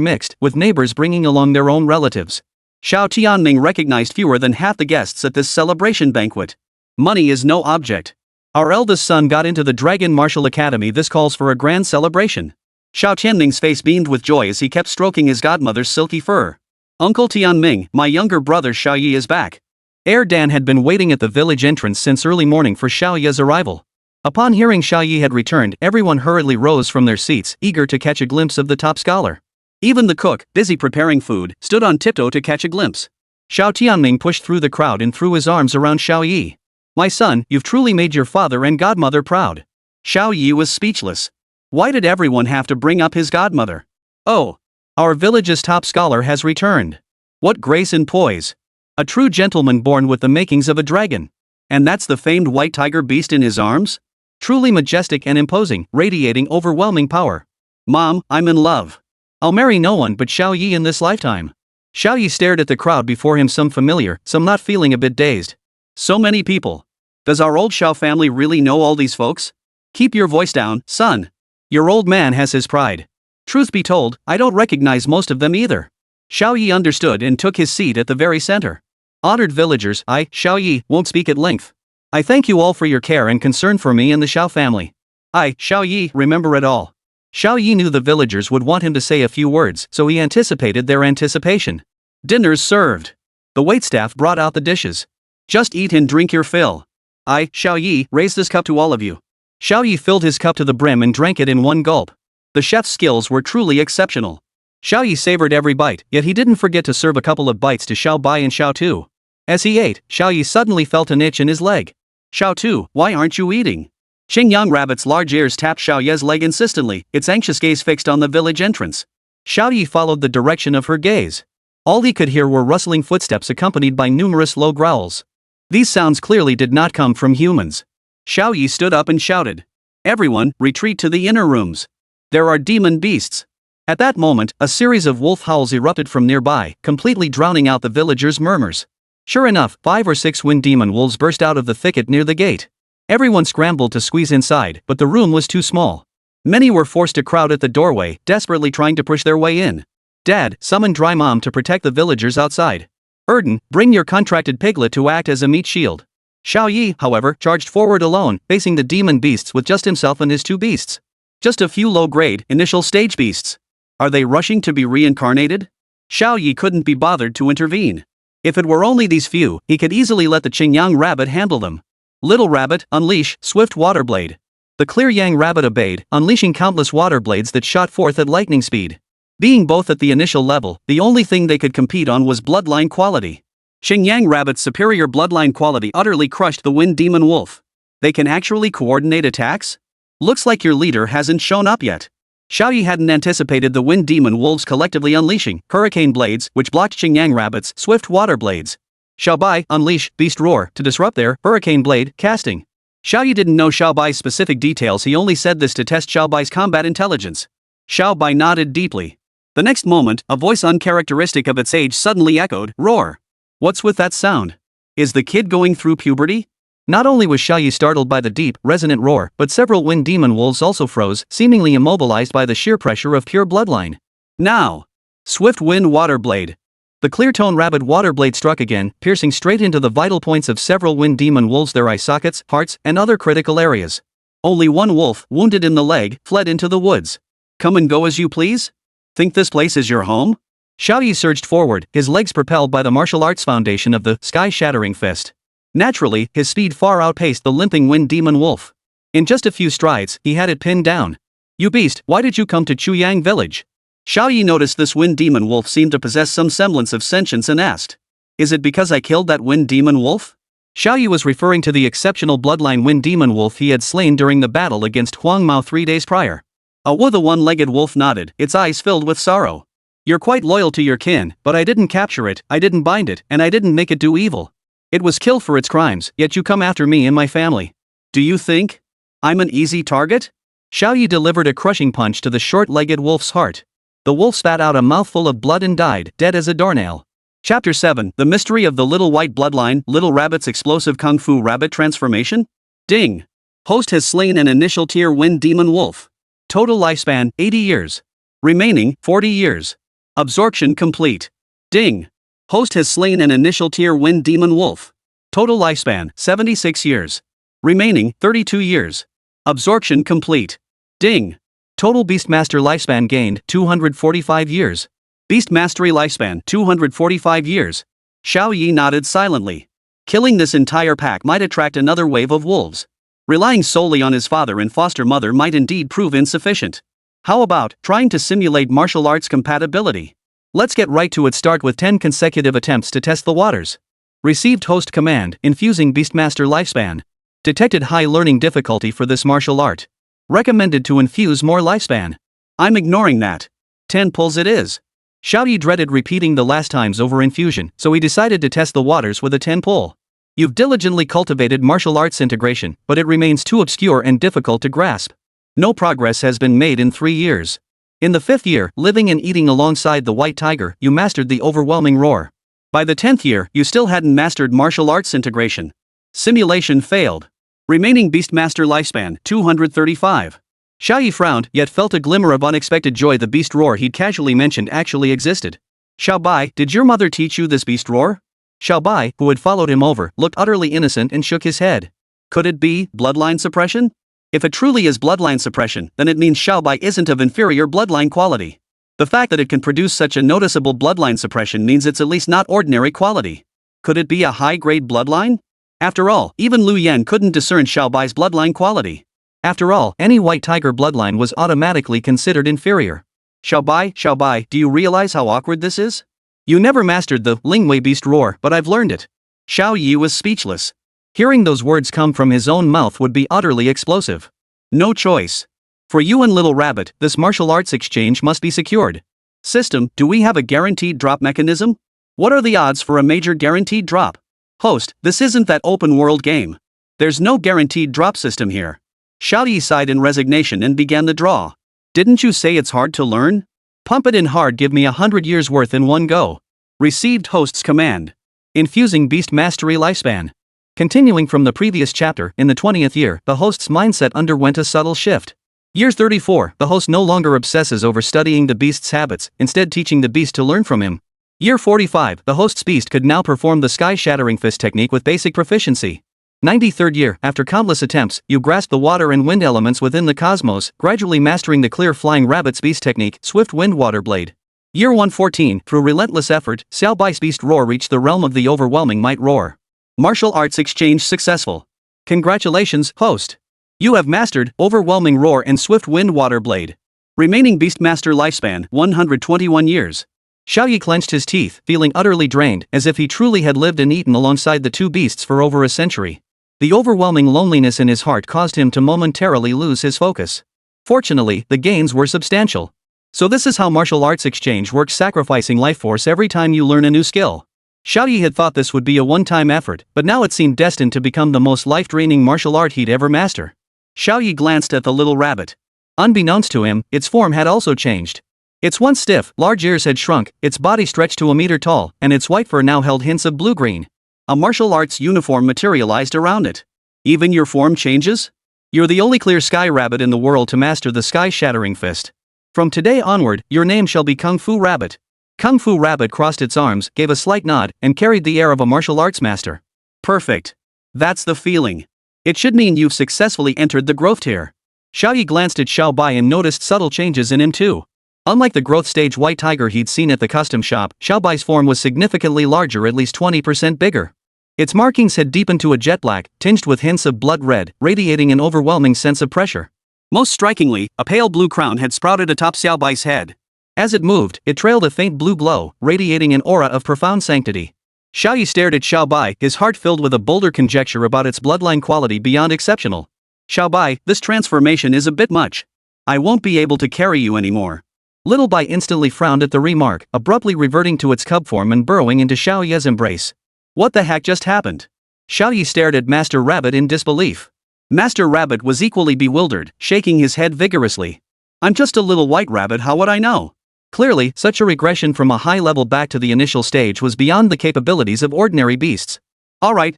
mixed, with neighbors bringing along their own relatives. Xiao Tianming recognized fewer than half the guests at this celebration banquet. Money is no object. Our eldest son got into the Dragon Martial Academy. This calls for a grand celebration. Xiao Tianming's face beamed with joy as he kept stroking his godmother's silky fur. Uncle Tianming, my younger brother Xiao Ye is back. Heir Dan had been waiting at the village entrance since early morning for Xiao Ye's arrival. Upon hearing Xiao Ye had returned, everyone hurriedly rose from their seats, eager to catch a glimpse of the top scholar. Even the cook, busy preparing food, stood on tiptoe to catch a glimpse. Xiao Tianming pushed through the crowd and threw his arms around Xiao Ye. My son, you've truly made your father and godmother proud. Xiao Ye was speechless. Why did everyone have to bring up his godmother? Oh, our village's top scholar has returned. What grace and poise. A true gentleman born with the makings of a dragon. And that's the famed white tiger beast in his arms? Truly majestic and imposing, radiating overwhelming power. Mom, I'm in love. I'll marry no one but Xiao Ye in this lifetime. Xiao Ye stared at the crowd before him, some familiar, some not, feeling a bit dazed. So many people. Does our old Xiao family really know all these folks? Keep your voice down, son. Your old man has his pride. Truth be told, I don't recognize most of them either. Xiao Ye understood and took his seat at the very center. Honored villagers, I, Xiao Ye, won't speak at length. I thank you all for your care and concern for me and the Xiao family. I, Xiao Ye, remember it all. Xiao Ye knew the villagers would want him to say a few words, so he anticipated their anticipation. Dinner's served. The waitstaff brought out the dishes. Just eat and drink your fill. I, Xiao Ye, raise this cup to all of you. Xiao Ye filled his cup to the brim and drank it in one gulp. The chef's skills were truly exceptional. Xiao Ye savored every bite, yet he didn't forget to serve a couple of bites to Xiao Bai and Xiao Tu. As he ate, Xiao Ye suddenly felt an itch in his leg. Xiao Tu, why aren't you eating? Xingyang Rabbit's large ears tapped Xiao Ye's leg insistently, its anxious gaze fixed on the village entrance. Xiao Ye followed the direction of her gaze. All he could hear were rustling footsteps accompanied by numerous low growls. These sounds clearly did not come from humans. Xiao Ye stood up and shouted, "Everyone, retreat to the inner rooms. There are demon beasts." At that moment, a series of wolf howls erupted from nearby, completely drowning out the villagers' murmurs. Sure enough, 5 or 6 wind demon wolves burst out of the thicket near the gate. Everyone scrambled to squeeze inside, but the room was too small. Many were forced to crowd at the doorway, desperately trying to push their way in. Dad, summon Dry Mom to protect the villagers outside. Erden, bring your contracted piglet to act as a meat shield. Xiao Ye, however, charged forward alone, facing the demon beasts with just himself and his 2 beasts. Just a few low-grade, initial stage beasts. Are they rushing to be reincarnated? Xiao Ye couldn't be bothered to intervene. If it were only these few, he could easily let the Xingyang Rabbit handle them. Little Rabbit, unleash swift water blade. The Clear Yang Rabbit obeyed, unleashing countless water blades that shot forth at lightning speed. Being both at the initial level, the only thing they could compete on was bloodline quality. Xingyang Rabbit's superior bloodline quality utterly crushed the Wind Demon Wolf. They can actually coordinate attacks? Looks like your leader hasn't shown up yet. Xiao Ye hadn't anticipated the Wind Demon Wolves collectively unleashing hurricane blades, which blocked Xingyang Rabbit's swift water blades. Xiao Bai, unleash beast roar to disrupt their hurricane blade casting. Xiao Ye didn't know Xiao Bai's specific details, he only said this to test Xiao Bai's combat intelligence. Xiao Bai nodded deeply. The next moment, a voice uncharacteristic of its age suddenly echoed, roar. What's with that sound? Is the kid going through puberty? Not only was Xiao Ye startled by the deep, resonant roar, but several wind demon wolves also froze, seemingly immobilized by the sheer pressure of pure bloodline. Now! Swift wind water blade. The clear-tone rabbit water blade struck again, piercing straight into the vital points of several wind demon wolves, their eye sockets, hearts, and other critical areas. Only one wolf, wounded in the leg, fled into the woods. Come and go as you please? Think this place is your home? Xiao Ye surged forward, his legs propelled by the martial arts foundation of the Sky-Shattering Fist. Naturally, his speed far outpaced the limping wind demon wolf. In just a few strides, he had it pinned down. You beast, why did you come to Chuyang village? Xiao Ye noticed this wind demon wolf seemed to possess some semblance of sentience and asked, "Is it because I killed that wind demon wolf?" Xiao Ye was referring to the exceptional bloodline wind demon wolf he had slain during the battle against Huang Mao 3 days prior. The one-legged wolf nodded, its eyes filled with sorrow. You're quite loyal to your kin, but I didn't capture it, I didn't bind it, and I didn't make it do evil. It was killed for its crimes, yet you come after me and my family. Do you think I'm an easy target? Xiao Ye delivered a crushing punch to the short-legged wolf's heart. The wolf spat out a mouthful of blood and died, dead as a doornail. Chapter 7, The Mystery of the Little White Bloodline, Little Rabbit's Explosive Kung Fu Rabbit Transformation? Ding! Host has slain an initial tier wind demon wolf. Total lifespan, 80 years. Remaining, 40 years. Absorption complete. Ding! Host has slain an initial tier wind demon wolf. Total lifespan, 76 years. Remaining, 32 years. Absorption complete. Ding! Total Beastmaster lifespan gained, 245 years. Beast Mastery lifespan, 245 years. Xiao Ye nodded silently. Killing this entire pack might attract another wave of wolves. Relying solely on his father and foster mother might indeed prove insufficient. How about trying to simulate martial arts compatibility? Let's get right to it. Start with 10 consecutive attempts to test the waters. Received host command, infusing Beastmaster lifespan. Detected high learning difficulty for this martial art. Recommended to infuse more lifespan. I'm ignoring that. 10 pulls it is. Xiao Ye dreaded repeating the last times over infusion, so he decided to test the waters with a 10 pull. You've diligently cultivated martial arts integration, but it remains too obscure and difficult to grasp. No progress has been made in 3 years. In the 5th year, living and eating alongside the white tiger, you mastered the overwhelming roar. By the 10th year, you still hadn't mastered martial arts integration. Simulation failed. Remaining Beastmaster lifespan, 235. Xiao Ye frowned, yet felt a glimmer of unexpected joy. The beast roar he'd casually mentioned actually existed. Xiao Bai, did your mother teach you this beast roar? Xiao Bai, who had followed him over, looked utterly innocent and shook his head. Could it be bloodline suppression? If it truly is bloodline suppression, then it means Xiao Bai isn't of inferior bloodline quality. The fact that it can produce such a noticeable bloodline suppression means it's at least not ordinary quality. Could it be a high-grade bloodline? After all, even Lu Yan couldn't discern Xiao Bai's bloodline quality. After all, any white tiger bloodline was automatically considered inferior. Xiao Bai, do you realize how awkward this is? You never mastered the Lingwei beast roar, but I've learned it. Xiao Ye was speechless. Hearing those words come from his own mouth would be utterly explosive. No choice. For you and Little Rabbit, this martial arts exchange must be secured. System, do we have a guaranteed drop mechanism? What are the odds for a major guaranteed drop? Host, this isn't that open world game. There's no guaranteed drop system here. Xiao Ye sighed in resignation and began the draw. Didn't you say it's hard to learn? Pump it in hard, give me 100 years worth in one go. Received host's command. Infusing beast mastery lifespan. Continuing from the previous chapter, in the 20th year, the host's mindset underwent a subtle shift. Year 34, the host no longer obsesses over studying the beast's habits, instead teaching the beast to learn from him. Year 45, the host's beast could now perform the Sky-Shattering Fist technique with basic proficiency. 93rd year, after countless attempts, you grasp the water and wind elements within the cosmos, gradually mastering the clear flying rabbit's beast technique, Swift Wind Water Blade. Year 114, through relentless effort, Xiao Ye's beast roar reached the realm of the overwhelming might roar. Martial arts exchange successful. Congratulations, host. You have mastered Overwhelming Roar and Swift Wind Water Blade. Remaining Beastmaster lifespan, 121 years. Xiao Ye clenched his teeth, feeling utterly drained, as if he truly had lived and eaten alongside the two beasts for over a century. The overwhelming loneliness in his heart caused him to momentarily lose his focus. Fortunately, the gains were substantial. So this is how martial arts exchange works, sacrificing life force every time you learn a new skill. Xiao Ye had thought this would be a one-time effort, but now it seemed destined to become the most life-draining martial art he'd ever master. Xiao Ye glanced at the little rabbit. Unbeknownst to him, its form had also changed. Its once stiff, large ears had shrunk, its body stretched to a meter tall, and its white fur now held hints of blue-green. A martial arts uniform materialized around it. Even your form changes? You're the only clear sky rabbit in the world to master the Sky-Shattering Fist. From today onward, your name shall be Kung Fu Rabbit. Kung Fu Rabbit crossed its arms, gave a slight nod, and carried the air of a martial arts master. Perfect. That's the feeling. It should mean you've successfully entered the growth tier. Xiao Ye glanced at Xiao Bai and noticed subtle changes in him too. Unlike the growth stage white tiger he'd seen at the custom shop, Xiao Bai's form was significantly larger, at least 20% bigger. Its markings had deepened to a jet black, tinged with hints of blood red, radiating an overwhelming sense of pressure. Most strikingly, a pale blue crown had sprouted atop Xiao Bai's head. As it moved, it trailed a faint blue glow, radiating an aura of profound sanctity. Xiao Ye stared at Xiao Bai, his heart filled with a bolder conjecture about its bloodline quality beyond exceptional. Xiao Bai, this transformation is a bit much. I won't be able to carry you anymore. Little Bai instantly frowned at the remark, abruptly reverting to its cub form and burrowing into Xiao Ye's embrace. What the heck just happened? Xiao Ye stared at Master Rabbit in disbelief. Master Rabbit was equally bewildered, shaking his head vigorously. I'm just a little white rabbit, how would I know? Clearly, such a regression from a high level back to the initial stage was beyond the capabilities of ordinary beasts. Alright,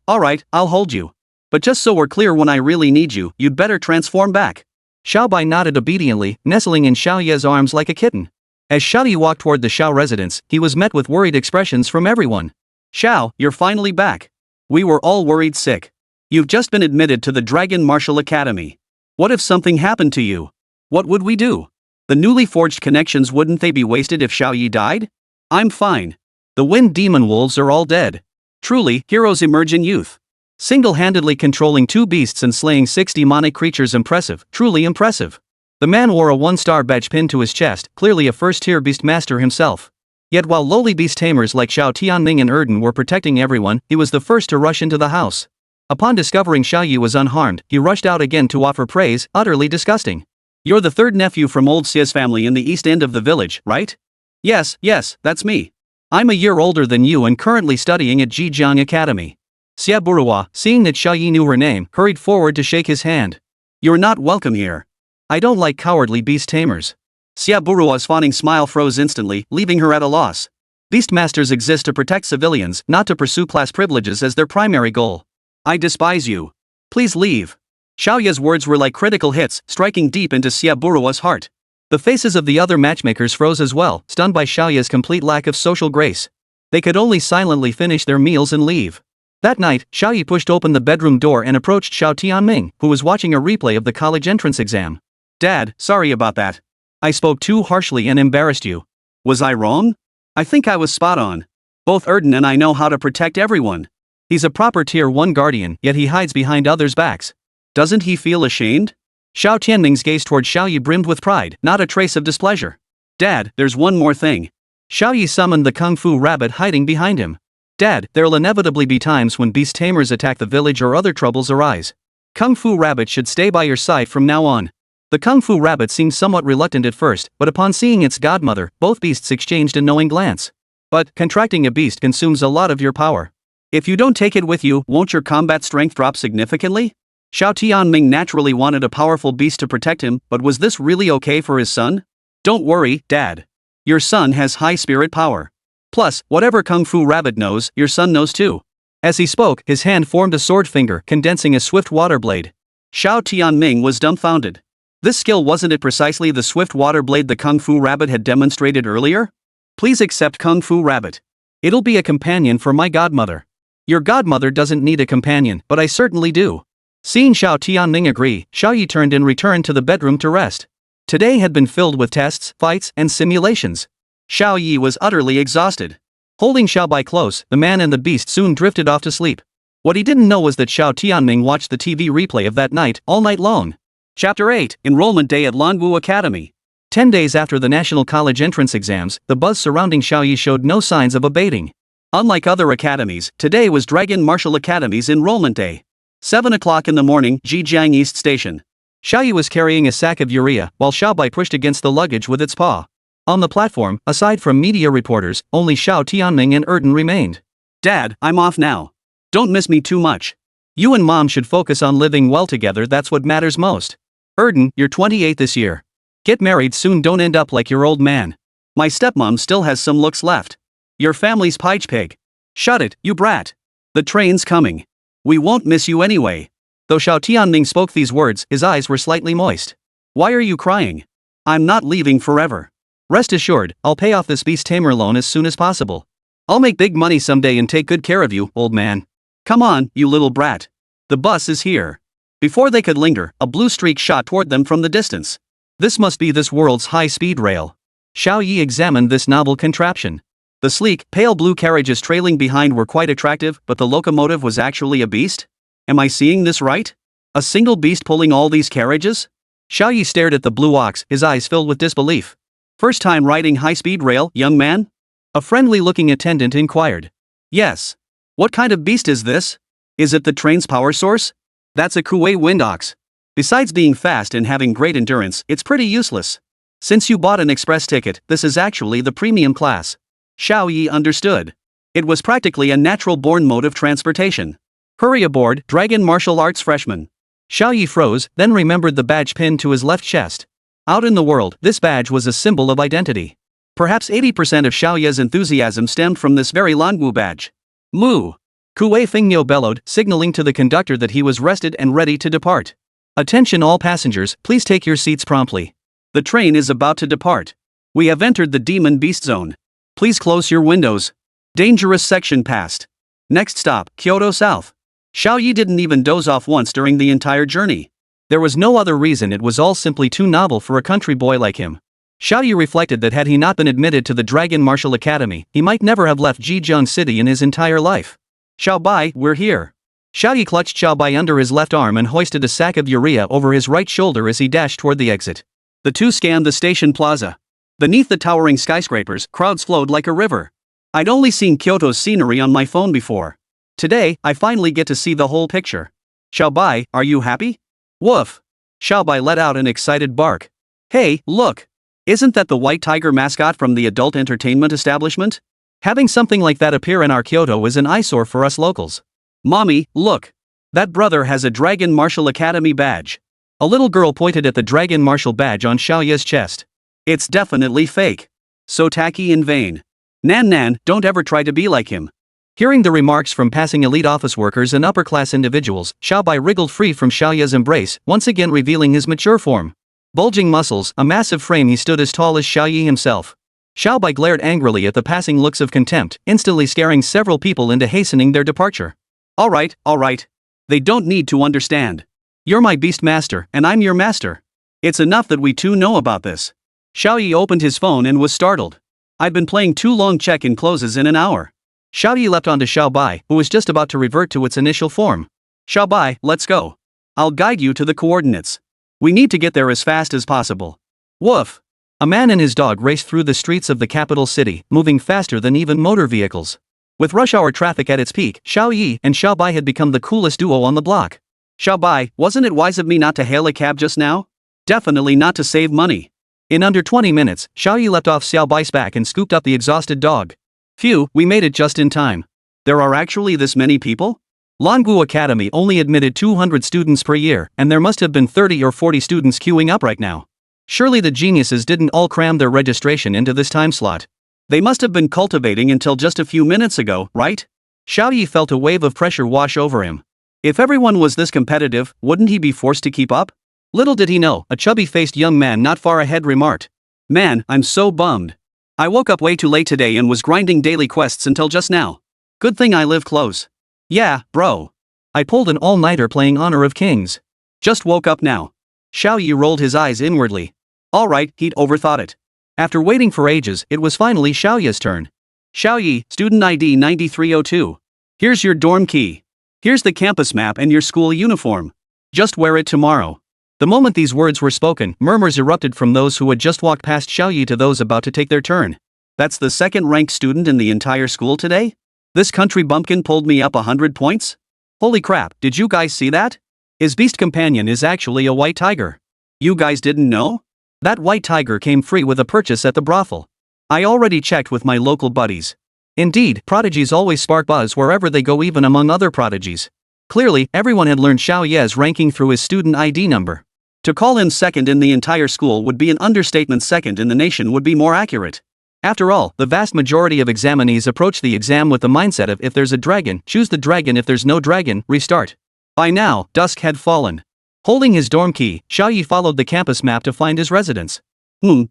I'll hold you. But just so we're clear, when I really need you, you'd better transform back. Xiao Bai nodded obediently, nestling in Xiao Ye's arms like a kitten. As Xiao Ye walked toward the Xiao residence, he was met with worried expressions from everyone. Xiao, you're finally back. We were all worried sick. You've just been admitted to the Dragon Martial Academy. What if something happened to you? What would we do? The newly forged connections, wouldn't they be wasted if Xiao Ye died? I'm fine. The wind demon wolves are all dead. Truly, heroes emerge in youth. Single-handedly controlling two beasts and slaying 6 demonic creatures, impressive, truly impressive. The man wore a 1-star badge pinned to his chest, clearly a first-tier beastmaster himself. Yet while lowly beast tamers like Xiao Tianming and Erden were protecting everyone, he was the first to rush into the house. Upon discovering Xiao Ye was unharmed, he rushed out again to offer praise, utterly disgusting. You're the third nephew from old Xia's family in the east end of the village, right? Yes, that's me. I'm a year older than you and currently studying at Zhejiang Academy. Xia Buruwa, seeing that Xiao Ye knew her name, hurried forward to shake his hand. You're not welcome here. I don't like cowardly beast tamers. Xia Buruwa's fawning smile froze instantly, leaving her at a loss. Beastmasters exist to protect civilians, not to pursue class privileges as their primary goal. I despise you. Please leave. Xiao Ye's words were like critical hits, striking deep into Xia Buruwa's heart. The faces of the other matchmakers froze as well, stunned by Xiao Ye's complete lack of social grace. They could only silently finish their meals and leave. That night, Xiao Ye pushed open the bedroom door and approached Xiao Tianming, who was watching a replay of the college entrance exam. Dad, sorry about that. I spoke too harshly and embarrassed you. Was I wrong? I think I was spot on. Both Erden and I know how to protect everyone. He's a proper Tier 1 guardian, yet he hides behind others' backs. Doesn't he feel ashamed? Xiao Tianming's gaze toward Xiao Ye brimmed with pride, not a trace of displeasure. Dad, there's one more thing. Xiao Ye summoned the Kung Fu Rabbit hiding behind him. Dad, there'll inevitably be times when beast tamers attack the village or other troubles arise. Kung Fu Rabbit should stay by your side from now on. The Kung Fu Rabbit seemed somewhat reluctant at first, but upon seeing its godmother, both beasts exchanged a knowing glance. But, contracting a beast consumes a lot of your power. If you don't take it with you, won't your combat strength drop significantly? Xiao Tianming naturally wanted a powerful beast to protect him, but was this really okay for his son? Don't worry, Dad. Your son has high spirit power. Plus, whatever Kung Fu Rabbit knows, your son knows too. As he spoke, his hand formed a sword finger, condensing a swift water blade. Xiao Tianming was dumbfounded. This skill, wasn't it precisely the swift water blade the Kung Fu Rabbit had demonstrated earlier? Please accept Kung Fu Rabbit. It'll be a companion for my godmother. Your godmother doesn't need a companion, but I certainly do. Seeing Xiao Tianming agree, Xiao Ye turned and returned to the bedroom to rest. Today had been filled with tests, fights, and simulations. Xiao Ye was utterly exhausted. Holding Xiao Bai close, the man and the beast soon drifted off to sleep. What he didn't know was that Xiao Tianming watched the TV replay of that night, all night long. Chapter 8, Enrollment Day at Lanwu Academy. 10 days after the National College entrance exams, the buzz surrounding Xiao Ye showed no signs of abating. Unlike other academies, today was Dragon Martial Academy's enrollment day. 7 o'clock in the morning, Zhejiang East Station. Xiao Ye was carrying a sack of urea, while Xiao Bai pushed against the luggage with its paw. On the platform, aside from media reporters, only Xiao Tianming and Erden remained. Dad, I'm off now. Don't miss me too much. You and Mom should focus on living well together, that's what matters most. Erden, you're 28 this year. Get married soon, don't end up like your old man. My stepmom still has some looks left. Your family's pige pig. Shut it, you brat. The train's coming. We won't miss you anyway. Though Xiao Tianming spoke these words, his eyes were slightly moist. Why are you crying? I'm not leaving forever. Rest assured, I'll pay off this beast tamer loan as soon as possible. I'll make big money someday and take good care of you, old man. Come on, you little brat. The bus is here. Before they could linger, a blue streak shot toward them from the distance. This must be this world's high-speed rail. Xiao Ye examined this novel contraption. The sleek, pale blue carriages trailing behind were quite attractive, but the locomotive was actually a beast? Am I seeing this right? A single beast pulling all these carriages? Xiao Ye stared at the blue ox, his eyes filled with disbelief. First time riding high-speed rail, young man? A friendly-looking attendant inquired. Yes. What kind of beast is this? Is it the train's power source? That's a Kuei wind ox. Besides being fast and having great endurance, it's pretty useless. Since you bought an express ticket, this is actually the premium class. Xiao Ye understood. It was practically a natural-born mode of transportation. Hurry aboard, Dragon Martial Arts freshman. Xiao Ye froze, then remembered the badge pinned to his left chest. Out in the world, this badge was a symbol of identity. Perhaps 80% of Xiao Ye's enthusiasm stemmed from this very Lanwu badge. Moo! Kuei Fingniu bellowed, signaling to the conductor that he was rested and ready to depart. Attention all passengers, please take your seats promptly. The train is about to depart. We have entered the Demon Beast Zone. Please close your windows. Dangerous section passed. Next stop, Kyoto South. Xiao Ye didn't even doze off once during the entire journey. There was no other reason, it was all simply too novel for a country boy like him. Xiao Ye reflected that had he not been admitted to the Dragon Martial Academy, he might never have left Zhejiang City in his entire life. Xiao Bai, we're here. Xiao Ye clutched Xiao Bai under his left arm and hoisted a sack of urea over his right shoulder as he dashed toward the exit. The two scanned the station plaza. Beneath the towering skyscrapers, crowds flowed like a river. I'd only seen Kyoto's scenery on my phone before. Today, I finally get to see the whole picture. Xiao Bai, are you happy? Woof! Xiao Bai let out an excited bark. Hey, look! Isn't that the white tiger mascot from the adult entertainment establishment? Having something like that appear in our Kyoto is an eyesore for us locals. Mommy, look! That brother has a Dragon Martial Academy badge. A little girl pointed at the Dragon Martial badge on Xiao Ye's chest. It's definitely fake. So tacky and vain. Nan, don't ever try to be like him. Hearing the remarks from passing elite office workers and upper-class individuals, Xiao Bai wriggled free from Xiao Ye's embrace, once again revealing his mature form. Bulging muscles, a massive frame, he stood as tall as Xiao Ye himself. Xiao Bai glared angrily at the passing looks of contempt, instantly scaring several people into hastening their departure. All right. They don't need to understand. You're my beast master, and I'm your master. It's enough that we two know about this. Xiao Ye opened his phone and was startled. I've been playing too long, check-in closes in an hour. Xiao Ye leapt onto Xiao Bai, who was just about to revert to its initial form. Xiao Bai, let's go. I'll guide you to the coordinates. We need to get there as fast as possible. Woof! A man and his dog raced through the streets of the capital city, moving faster than even motor vehicles. With rush hour traffic at its peak, Xiao Ye and Xiao Bai had become the coolest duo on the block. Xiao Bai, wasn't it wise of me not to hail a cab just now? Definitely not to save money. In under 20 minutes, Xiao Ye leapt off Xiao Bai's back and scooped up the exhausted dog. Phew, we made it just in time. There are actually this many people? Langu Academy only admitted 200 students per year, and there must have been 30 or 40 students queuing up right now. Surely the geniuses didn't all cram their registration into this time slot. They must have been cultivating until just a few minutes ago, right? Xiao Ye felt a wave of pressure wash over him. If everyone was this competitive, wouldn't he be forced to keep up? Little did he know, a chubby-faced young man not far ahead remarked. Man, I'm so bummed. I woke up way too late today and was grinding daily quests until just now. Good thing I live close. Yeah, bro. I pulled an all-nighter playing Honor of Kings. Just woke up now. Xiao Ye rolled his eyes inwardly. Alright, he'd overthought it. After waiting for ages, it was finally Xiao Ye's turn. Xiao Ye, student ID 9302. Here's your dorm key. Here's the campus map and your school uniform. Just wear it tomorrow. The moment these words were spoken, murmurs erupted from those who had just walked past Xiao Ye to those about to take their turn. That's the second-ranked student in the entire school today? This country bumpkin pulled me up 100 points? Holy crap, did you guys see that? His beast companion is actually a white tiger. You guys didn't know? That white tiger came free with a purchase at the brothel. I already checked with my local buddies. Indeed, prodigies always spark buzz wherever they go, even among other prodigies. Clearly, everyone had learned Xiao Ye's ranking through his student ID number. To call him second in the entire school would be an understatement. Second in the nation would be more accurate. After all, the vast majority of examinees approach the exam with the mindset of if there's a dragon, choose the dragon, if there's no dragon, restart. By now, dusk had fallen. Holding his dorm key, Xiao Ye followed the campus map to find his residence.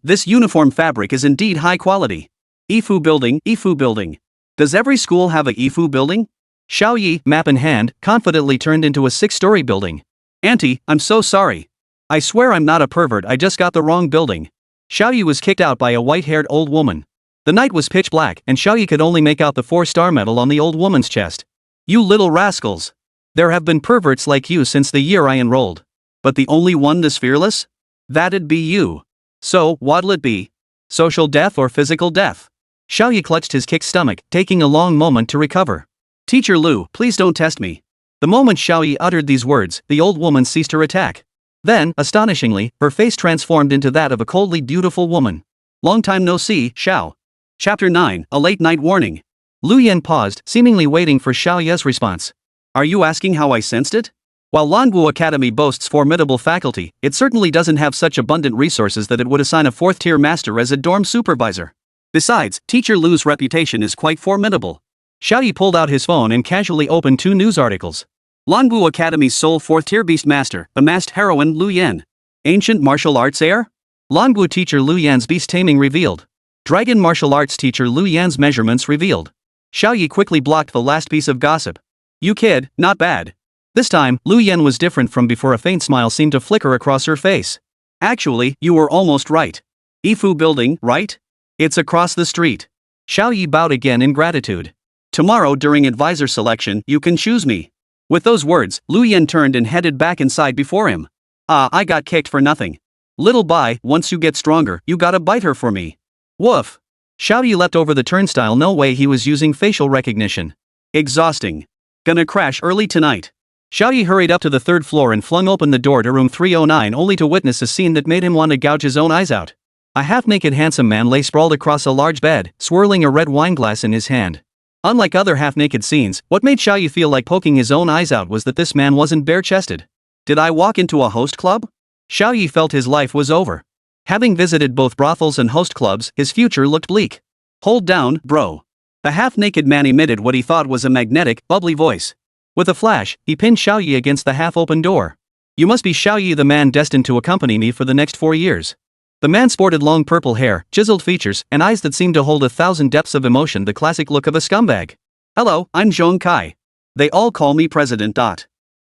This uniform fabric is indeed high quality. Ifu building, Ifu building. Does every school have a Ifu building? Xiao Ye, map in hand, confidently turned into a 6-story building. Auntie, I'm so sorry. I swear I'm not a pervert, I just got the wrong building. Xiao Ye was kicked out by a white-haired old woman. The night was pitch black, and Xiao Ye could only make out the 4-star medal on the old woman's chest. You little rascals. There have been perverts like you since the year I enrolled. But the only one this fearless? That'd be you. So, what'll it be? Social death or physical death? Xiao Ye clutched his kicked stomach, taking a long moment to recover. Teacher Lu, please don't test me. The moment Xiao Ye uttered these words, the old woman ceased her attack. Then, astonishingly, her face transformed into that of a coldly beautiful woman. Long time no see, Xiao. Chapter 9, A Late Night Warning. Lu Yan paused, seemingly waiting for Xiao Ye's response. Are you asking how I sensed it? While Langu Academy boasts formidable faculty, it certainly doesn't have such abundant resources that it would assign a 4th-tier master as a dorm supervisor. Besides, Teacher Lu's reputation is quite formidable. Xiao Ye pulled out his phone and casually opened 2 news articles. Langu Academy's sole 4th-tier beast master, the masked heroine Lu Yan. Ancient martial arts heir? Langu teacher Lu Yan's beast-taming revealed. Dragon martial arts teacher Lu Yan's measurements revealed. Xiao Ye quickly blocked the last piece of gossip. You kid, not bad. This time, Lu Yan was different from before. A faint smile seemed to flicker across her face. Actually, you were almost right. Ifu building, right? It's across the street. Xiao Ye bowed again in gratitude. Tomorrow during advisor selection, you can choose me. With those words, Lu Yan turned and headed back inside before him. I got kicked for nothing. Little Bai, once you get stronger, you gotta bite her for me. Woof. Xiao Ye leapt over the turnstile. No way, he was using facial recognition. Exhausting. Gonna crash early tonight. Xiao Ye hurried up to the 3rd floor and flung open the door to room 309 only to witness a scene that made him want to gouge his own eyes out. A half-naked handsome man lay sprawled across a large bed, swirling a red wine glass in his hand. Unlike other half-naked scenes, what made Xiao Ye feel like poking his own eyes out was that this man wasn't bare-chested. Did I walk into a host club? Xiao Ye felt his life was over. Having visited both brothels and host clubs, his future looked bleak. Hold down, bro. The half-naked man emitted what he thought was a magnetic, bubbly voice. With a flash, he pinned Xiao Ye against the half-open door. You must be Xiao Ye, the man destined to accompany me for the next 4 years. The man sported long purple hair, chiseled features, and eyes that seemed to hold 1,000 depths of emotion, the classic look of a scumbag. Hello, I'm Zhong Kai. They all call me President.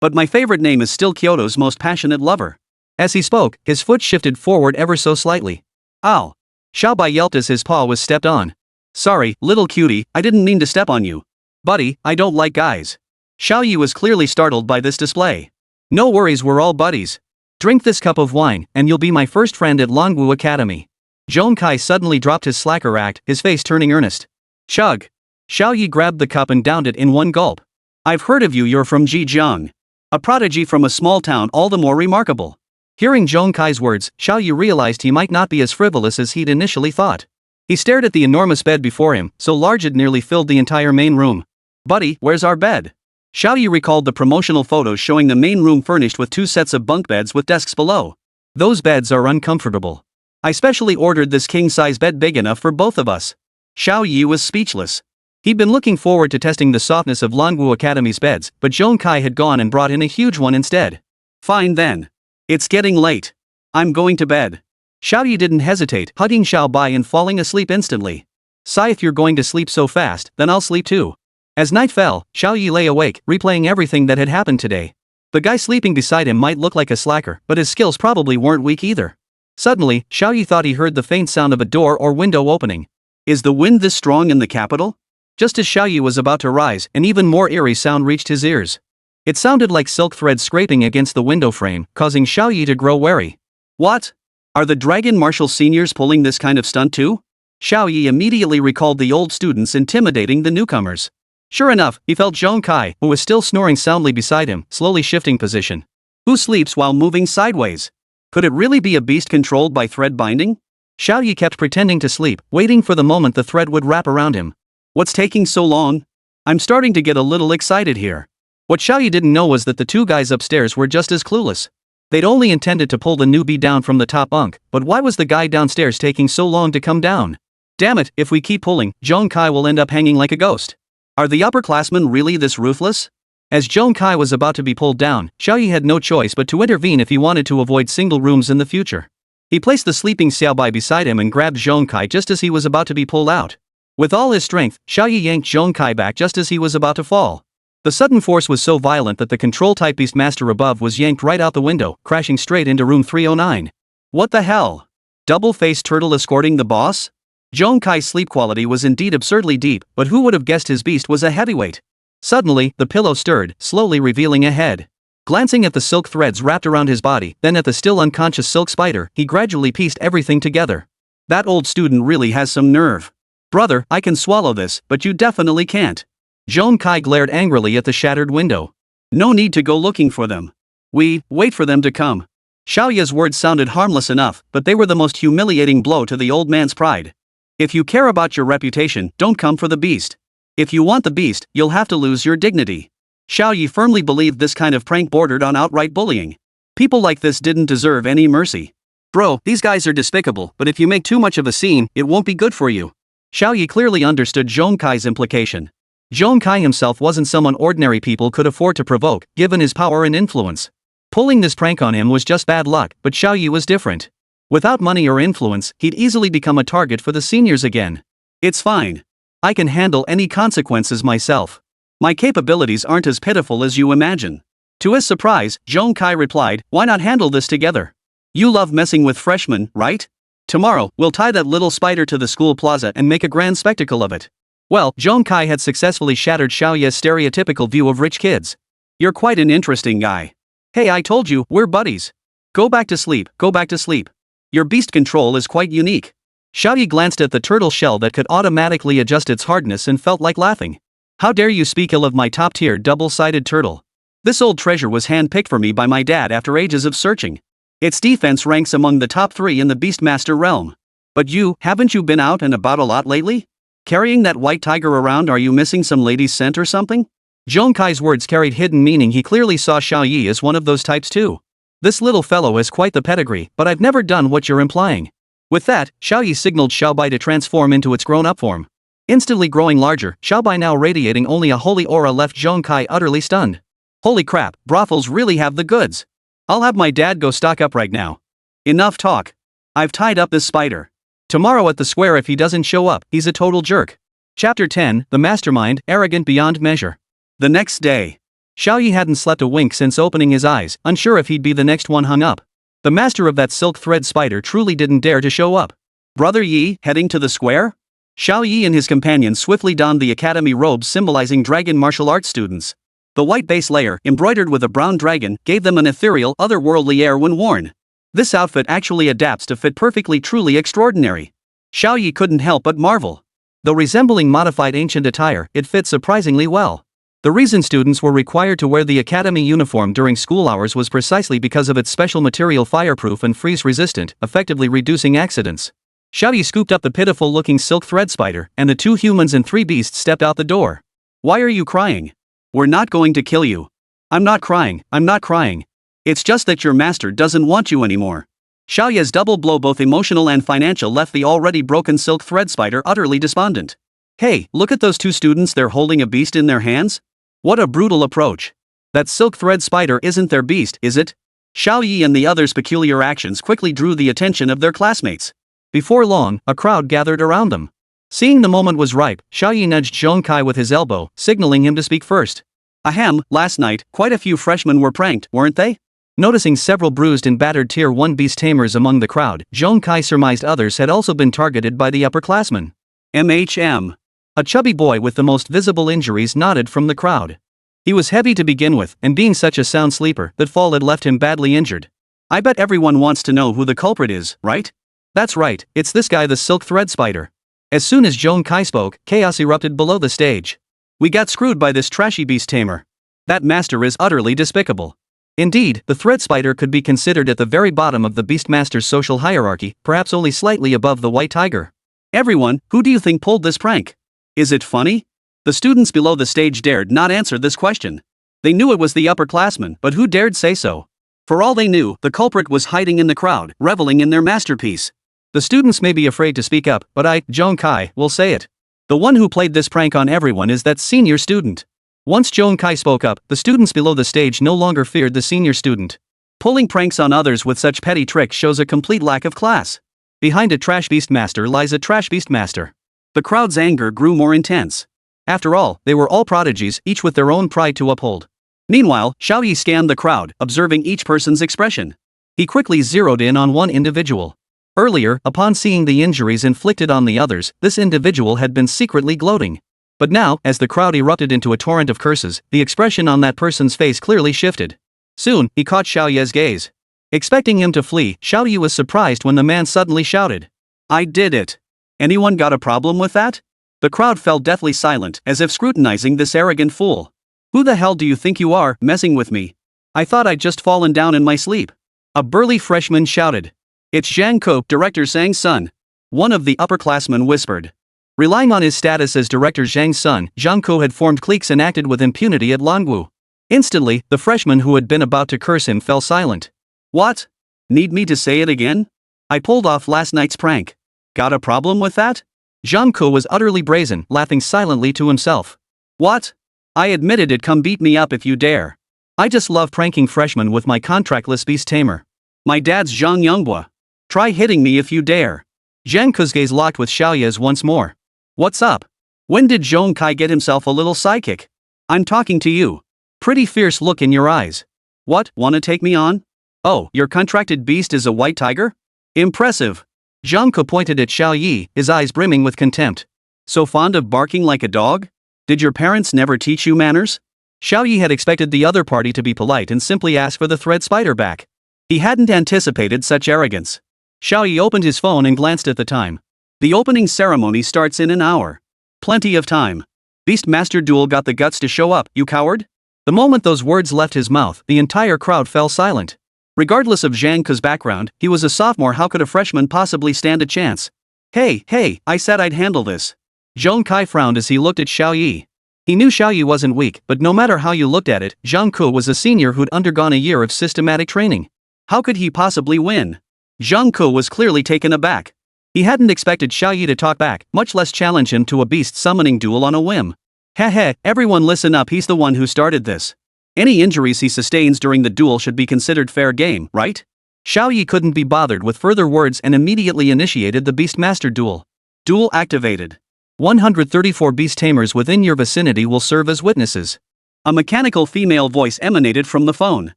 But my favorite name is still Kyoto's most passionate lover. As he spoke, his foot shifted forward ever so slightly. Ow! Xiao Bai yelped as his paw was stepped on. Sorry, little cutie, I didn't mean to step on you. Buddy, I don't like guys. Xiao Ye was clearly startled by this display. No worries, we're all buddies. Drink this cup of wine, and you'll be my first friend at Langu Academy. Zhong Kai suddenly dropped his slacker act, his face turning earnest. Chug. Xiao Ye grabbed the cup and downed it in one gulp. I've heard of you, you're from Zhejiang. A prodigy from a small town, all the more remarkable. Hearing Zhong Kai's words, Xiao Ye realized he might not be as frivolous as he'd initially thought. He stared at the enormous bed before him, so large it nearly filled the entire main room. Buddy, where's our bed? Xiao Ye recalled the promotional photos showing the main room furnished with 2 sets of bunk beds with desks below. Those beds are uncomfortable. I specially ordered this king-size bed big enough for both of us. Xiao Ye was speechless. He'd been looking forward to testing the softness of Languo Academy's beds, but Zhong Kai had gone and brought in a huge one instead. Fine then. It's getting late. I'm going to bed. Xiao Ye didn't hesitate, hugging Xiao Bai and falling asleep instantly. Sigh, if you're going to sleep so fast, then I'll sleep too. As night fell, Xiao Ye lay awake, replaying everything that had happened today. The guy sleeping beside him might look like a slacker, but his skills probably weren't weak either. Suddenly, Xiao Ye thought he heard the faint sound of a door or window opening. Is the wind this strong in the capital? Just as Xiao Ye was about to rise, an even more eerie sound reached his ears. It sounded like silk thread scraping against the window frame, causing Xiao Ye to grow wary. What? Are the Dragon Martial seniors pulling this kind of stunt too? Xiao Ye immediately recalled the old students intimidating the newcomers. Sure enough, he felt Zhong Kai, who was still snoring soundly beside him, slowly shifting position. Who sleeps while moving sideways? Could it really be a beast controlled by thread binding? Xiao Ye kept pretending to sleep, waiting for the moment the thread would wrap around him. What's taking so long? I'm starting to get a little excited here. What Xiao Ye didn't know was that the 2 guys upstairs were just as clueless. They'd only intended to pull the newbie down from the top bunk, but why was the guy downstairs taking so long to come down? Damn it, if we keep pulling, Zhong Kai will end up hanging like a ghost. Are the upperclassmen really this ruthless? As Zhong Kai was about to be pulled down, Xiao Ye had no choice but to intervene if he wanted to avoid single rooms in the future. He placed the sleeping Xiao Bai beside him and grabbed Zhong Kai just as he was about to be pulled out. With all his strength, Xiao Ye yanked Zhong Kai back just as he was about to fall. The sudden force was so violent that the control-type beast master above was yanked right out the window, crashing straight into room 309. What the hell? Double-faced turtle escorting the boss? Zhong Kai's sleep quality was indeed absurdly deep, but who would have guessed his beast was a heavyweight? Suddenly, the pillow stirred, slowly revealing a head. Glancing at the silk threads wrapped around his body, then at the still unconscious silk spider, he gradually pieced everything together. That old student really has some nerve. Brother, I can swallow this, but you definitely can't. Zhong Kai glared angrily at the shattered window. No need to go looking for them. Wait for them to come. Xiao Ye's words sounded harmless enough, but they were the most humiliating blow to the old man's pride. If you care about your reputation, don't come for the beast. If you want the beast, you'll have to lose your dignity. Xiao Ye firmly believed this kind of prank bordered on outright bullying. People like this didn't deserve any mercy. Bro, these guys are despicable, but if you make too much of a scene, it won't be good for you. Xiao Ye clearly understood Zhong Kai's implication. Zhong Kai himself wasn't someone ordinary people could afford to provoke, given his power and influence. Pulling this prank on him was just bad luck, but Xiao Ye was different. Without money or influence, he'd easily become a target for the seniors again. It's fine. I can handle any consequences myself. My capabilities aren't as pitiful as you imagine. To his surprise, Zhong Kai replied, why not handle this together? You love messing with freshmen, right? Tomorrow, we'll tie that little spider to the school plaza and make a grand spectacle of it. Well, Zhong Kai had successfully shattered Xiao Ye's stereotypical view of rich kids. You're quite an interesting guy. Hey, I told you, we're buddies. Go back to sleep, go back to sleep. Your beast control is quite unique. Xiao Ye glanced at the turtle shell that could automatically adjust its hardness and felt like laughing. How dare you speak ill of my top-tier double-sided turtle? This old treasure was hand-picked for me by my dad after ages of searching. Its defense ranks among the top 3 in the Beastmaster realm. But haven't you been out and about a lot lately? Carrying that white tiger around, are you missing some lady's scent or something? Zhong Kai's words carried hidden meaning. He clearly saw Xiao Ye as one of those types too. This little fellow has quite the pedigree, but I've never done what you're implying. With that, Xiao Ye signaled Xiao Bai to transform into its grown-up form. Instantly growing larger, Xiao Bai now radiating only a holy aura left Zhong Kai utterly stunned. Holy crap, brothels really have the goods. I'll have my dad go stock up right now. Enough talk. I've tied up this spider. Tomorrow at the square, if he doesn't show up, he's a total jerk. Chapter 10, The Mastermind, Arrogant Beyond Measure. The next day. Xiao Ye hadn't slept a wink since opening his eyes, unsure if he'd be the next one hung up. The master of that silk thread spider truly didn't dare to show up. Brother Yi, heading to the square? Xiao Ye and his companions swiftly donned the academy robes symbolizing dragon martial arts students. The white base layer, embroidered with a brown dragon, gave them an ethereal, otherworldly air when worn. This outfit actually adapts to fit perfectly, truly extraordinary. Xiao Ye couldn't help but marvel. Though resembling modified ancient attire, it fits surprisingly well. The reason students were required to wear the academy uniform during school hours was precisely because of its special material, fireproof and freeze-resistant, effectively reducing accidents. Xiao Ye scooped up the pitiful-looking silk thread spider, and the 2 humans and 3 beasts stepped out the door. "Why are you crying? We're not going to kill you." I'm not crying. It's just that your master doesn't want you anymore." Xiao Ye's double blow, both emotional and financial, left the already broken silk thread spider utterly despondent. "Hey, look at those 2 students, they're holding a beast in their hands? What a brutal approach. That silk thread spider isn't their beast, is it?" Xiao Ye and the others' peculiar actions quickly drew the attention of their classmates. Before long, a crowd gathered around them. Seeing the moment was ripe, Xiao Ye nudged Zhong Kai with his elbow, signaling him to speak first. "Ahem, last night, quite a few freshmen were pranked, weren't they?" Noticing several bruised and battered Tier 1 beast tamers among the crowd, Zhong Kai surmised others had also been targeted by the upperclassmen. "MHM. A chubby boy with the most visible injuries nodded from the crowd. He was heavy to begin with, and being such a sound sleeper, that fall had left him badly injured. I bet everyone wants to know who the culprit is, right? That's right, it's this guy, the silk thread spider." As soon as Zhong Kai spoke, chaos erupted below the stage. "We got screwed by this trashy beast tamer. That master is utterly despicable." Indeed, the thread spider could be considered at the very bottom of the beastmaster's social hierarchy, perhaps only slightly above the white tiger. "Everyone, who do you think pulled this prank? Is it funny?" The students below the stage dared not answer this question. They knew it was the upperclassmen, but who dared say so? For all they knew, the culprit was hiding in the crowd, reveling in their masterpiece. The students may be afraid to speak up, but I, Zhong Kai, will say it. The one who played this prank on everyone is that senior student. Once Zhong Kai spoke up, the students below the stage no longer feared the senior student. Pulling pranks on others with such petty tricks shows a complete lack of class. Behind a trash beast master lies a trash beast master. The crowd's anger grew more intense. After all, they were all prodigies, each with their own pride to uphold. Meanwhile, Xiao Ye scanned the crowd, observing each person's expression. He quickly zeroed in on one individual. Earlier, upon seeing the injuries inflicted on the others, this individual had been secretly gloating. But now, as the crowd erupted into a torrent of curses, the expression on that person's face clearly shifted. Soon, he caught Xiao Ye's gaze. Expecting him to flee, Xiao Ye was surprised when the man suddenly shouted, "I did it. Anyone got a problem with that?" The crowd fell deathly silent, as if scrutinizing this arrogant fool. "Who the hell do you think you are, messing with me? I thought I'd just fallen down in my sleep." A burly freshman shouted. "It's Zhang Ko, Director Zhang's son." One of the upperclassmen whispered. Relying on his status as Director Zhang's son, Zhang Ko had formed cliques and acted with impunity at Longwu. Instantly, the freshman who had been about to curse him fell silent. "What? Need me to say it again? I pulled off last night's prank. Got a problem with that?" Zhang Ko was utterly brazen, laughing silently to himself. "What? I admitted it, come beat me up if you dare. I just love pranking freshmen with my contractless beast tamer. My dad's Zhang Yonghua. Try hitting me if you dare." Zhang Ko's gaze locked with Xiao Ye's once more. "What's up? When did Zhong Kai get himself a little sidekick? I'm talking to you. Pretty fierce look in your eyes. What, wanna take me on? Oh, your contracted beast is a white tiger? Impressive." Zhang Ko pointed at Xiao Ye, his eyes brimming with contempt. "So fond of barking like a dog? Did your parents never teach you manners?" Xiao Ye had expected the other party to be polite and simply ask for the thread spider back. He hadn't anticipated such arrogance. Xiao Ye opened his phone and glanced at the time. The opening ceremony starts in an hour. Plenty of time. Beastmaster Duel got the guts to show up, you coward? The moment those words left his mouth, the entire crowd fell silent. Regardless of Zhang Ko's background, he was a sophomore, how could a freshman possibly stand a chance? Hey, I said I'd handle this." Zhong Kai frowned as he looked at Xiao Ye. He knew Xiao Ye wasn't weak, but no matter how you looked at it, Zhang Ko was a senior who'd undergone a year of systematic training. How could he possibly win? Zhang Ko was clearly taken aback. He hadn't expected Xiao Ye to talk back, much less challenge him to a beast summoning duel on a whim. Heh, everyone listen up, he's the one who started this. Any injuries he sustains during the duel should be considered fair game, right? Xiao Ye couldn't be bothered with further words and immediately initiated the Beastmaster Duel. Duel activated. 134 beast tamers within your vicinity will serve as witnesses. A mechanical female voice emanated from the phone.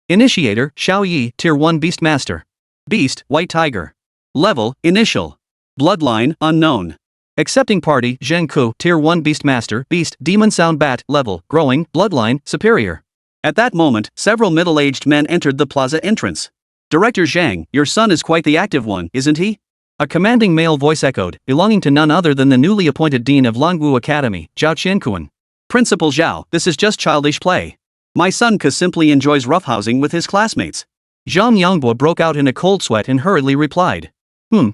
Initiator, Xiao Ye, Tier 1 Beastmaster. Beast, White Tiger. Level, Initial. Bloodline, Unknown. Accepting party, Zheng Ku, Tier 1 Beastmaster, Beast, Demon Sound Bat, Level, Growing, Bloodline, Superior. At that moment, several middle-aged men entered the plaza entrance. "Director Zhang, your son is quite the active one, isn't he? A commanding male voice echoed, belonging to none other than the newly appointed dean of Longwu Academy, Zhao Qiankuan. Principal Zhao, this is just childish play. My son Ke simply enjoys roughhousing with his classmates. Zhang Yongbo broke out in a cold sweat and hurriedly replied.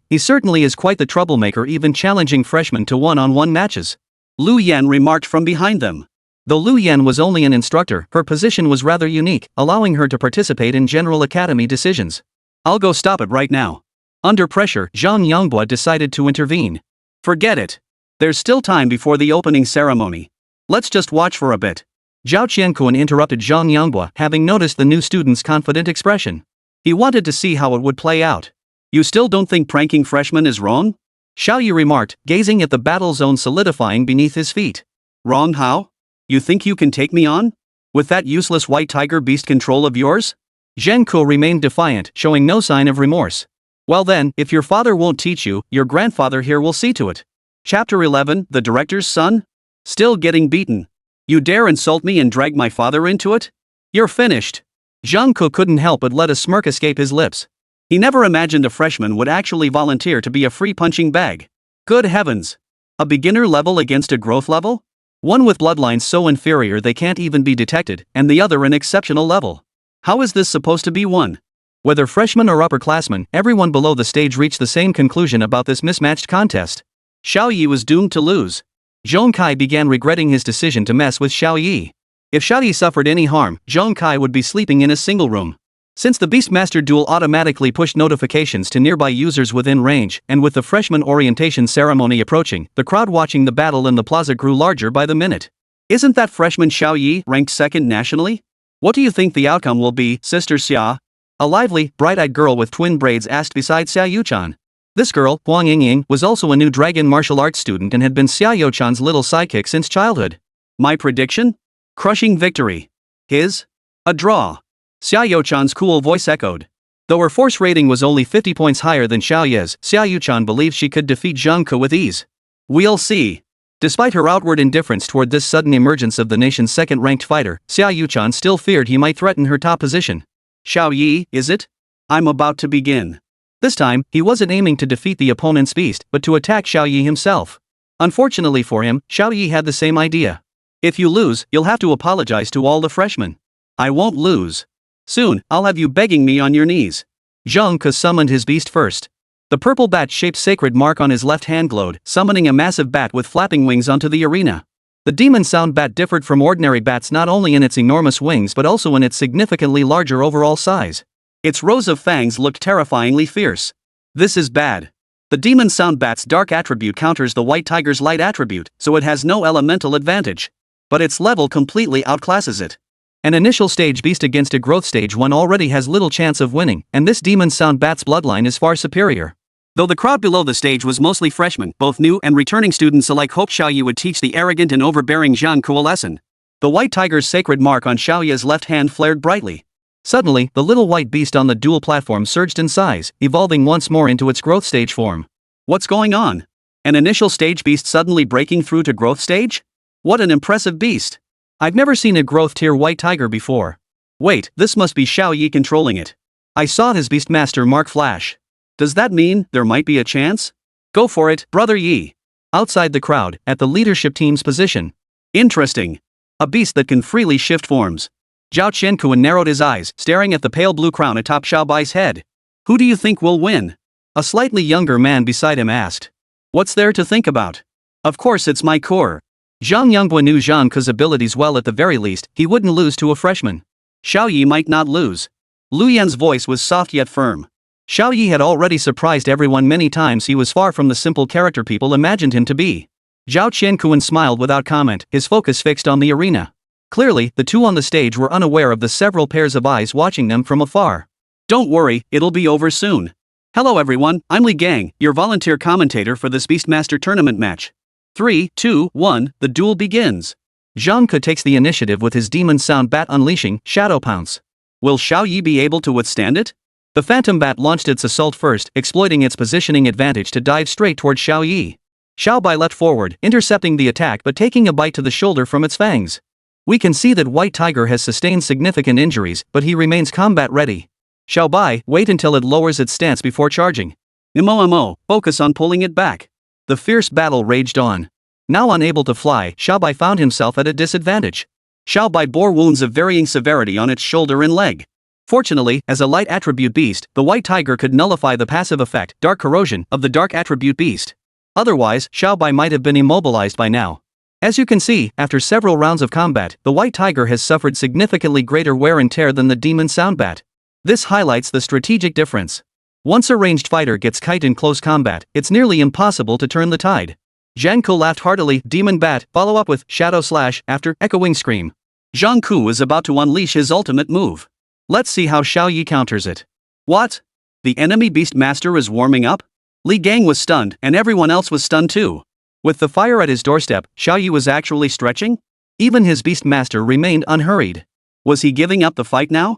He certainly is quite the troublemaker, even challenging freshmen to one-on-one matches. Lu Yan remarked from behind them. Though Lu Yan was only an instructor, her position was rather unique, allowing her to participate in general academy decisions. I'll go stop it right now. Under pressure, Zhang Yongbo decided to intervene. Forget it. There's still time before the opening ceremony. Let's just watch for a bit. Zhao Qiankuan interrupted Zhang Yongbo, having noticed the new student's confident expression. He wanted to see how it would play out. You still don't think pranking freshmen is wrong? Xiao Ye remarked, gazing at the battle zone solidifying beneath his feet. Wrong how? You think you can take me on? With that useless white tiger beast control of yours? Zheng Ke remained defiant, showing no sign of remorse. Well then, if your father won't teach you, your grandfather here will see to it. Chapter 11, The Director's Son? Still getting beaten. You dare insult me and drag my father into it? You're finished. Zhang Ke couldn't help but let a smirk escape his lips. He never imagined a freshman would actually volunteer to be a free punching bag. Good heavens! A beginner level against a growth level? One with bloodlines so inferior they can't even be detected, and the other an exceptional level. How is this supposed to be won? Whether freshmen or upperclassmen, everyone below the stage reached the same conclusion about this mismatched contest. Xiao Ye was doomed to lose. Zhong Kai began regretting his decision to mess with Xiao Ye. If Xiao Ye suffered any harm, Zhong Kai would be sleeping in a single room. Since the Beastmaster duel automatically pushed notifications to nearby users within range, and with the freshman orientation ceremony approaching, the crowd watching the battle in the plaza grew larger by the minute. Isn't that freshman Xiao Ye ranked second nationally? What do you think the outcome will be, Sister Xia? A lively, bright-eyed girl with twin braids asked beside Xia Yuchan. This girl, Huang Yingying, was also a new dragon martial arts student and had been Xia Yuchan's little sidekick since childhood. My prediction? Crushing victory. His? A draw. Xia Yuchan's cool voice echoed. Though her force rating was only 50 points higher than Xiao Ye's, Xia Yuchan believes she could defeat Zhang Ke with ease. We'll see. Despite her outward indifference toward this sudden emergence of the nation's second-ranked fighter, Xia Yuchan still feared he might threaten her top position. Xiao Ye, is it? I'm about to begin. This time, he wasn't aiming to defeat the opponent's beast, but to attack Xiao Ye himself. Unfortunately for him, Xiao Ye had the same idea. If you lose, you'll have to apologize to all the freshmen. I won't lose. Soon, I'll have you begging me on your knees. Zhang Ke summoned his beast first. The purple bat-shaped sacred mark on his left hand glowed, summoning a massive bat with flapping wings onto the arena. The demon sound bat differed from ordinary bats not only in its enormous wings but also in its significantly larger overall size. Its rows of fangs looked terrifyingly fierce. This is bad. The demon sound bat's dark attribute counters the white tiger's light attribute, so it has no elemental advantage. But its level completely outclasses it. An initial stage beast against a growth stage one already has little chance of winning, and this demon sound bat's bloodline is far superior. Though the crowd below the stage was mostly freshmen, both new and returning students alike hoped Xiao Ye would teach the arrogant and overbearing Zhang Ke a lesson. The white tiger's sacred mark on Xiao Ye's left hand flared brightly. Suddenly, the little white beast on the dual platform surged in size, evolving once more into its growth stage form. What's going on? An initial stage beast suddenly breaking through to growth stage? What an impressive beast! I've never seen a growth tier white tiger before. Wait, this must be Xiao Ye controlling it. I saw his beastmaster mark flash. Does that mean there might be a chance? Go for it, Brother Yi. Outside the crowd, at the leadership team's position. Interesting. A beast that can freely shift forms. Zhao Qiankuan narrowed his eyes, staring at the pale blue crown atop Xiao Bai's head. Who do you think will win? A slightly younger man beside him asked. What's there to think about? Of course it's my core. Zhang Yongbo knew Zhang Ke's abilities well. At the very least, he wouldn't lose to a freshman. Xiao Ye might not lose. Lu Yan's voice was soft yet firm. Xiao Ye had already surprised everyone many times. He was far from the simple character people imagined him to be. Zhao Qiankuan smiled without comment, his focus fixed on the arena. Clearly, the two on the stage were unaware of the several pairs of eyes watching them from afar. Don't worry, it'll be over soon. Hello everyone, I'm Li Gang, your volunteer commentator for this Beastmaster tournament match. 3, 2, 1, the duel begins. Zhang Ke takes the initiative with his demon sound bat unleashing Shadow Pounce. Will Xiao Ye be able to withstand it? The phantom bat launched its assault first, exploiting its positioning advantage to dive straight toward Xiao Ye. Xiao Bai leapt forward, intercepting the attack but taking a bite to the shoulder from its fangs. We can see that White Tiger has sustained significant injuries, but he remains combat ready. Xiao Bai, wait until it lowers its stance before charging. Focus on pulling it back. The fierce battle raged on. Now unable to fly, Xiaobai found himself at a disadvantage. Xiaobai bore wounds of varying severity on its shoulder and leg. Fortunately, as a light attribute beast, the white tiger could nullify the passive effect, dark corrosion, of the dark attribute beast. Otherwise, Xiaobai might have been immobilized by now. As you can see, after several rounds of combat, the white tiger has suffered significantly greater wear and tear than the demon soundbat. This highlights the strategic difference. Once a ranged fighter gets kite in close combat, it's nearly impossible to turn the tide. Zhang Ku laughed heartily, demon bat, follow up with shadow slash, after echoing scream. Zhang Ku is about to unleash his ultimate move. Let's see how Xiao Ye counters it. What? The enemy beast master is warming up? Li Gang was stunned, and everyone else was stunned too. With the fire at his doorstep, Xiao Ye was actually stretching? Even his beast master remained unhurried. Was he giving up the fight now?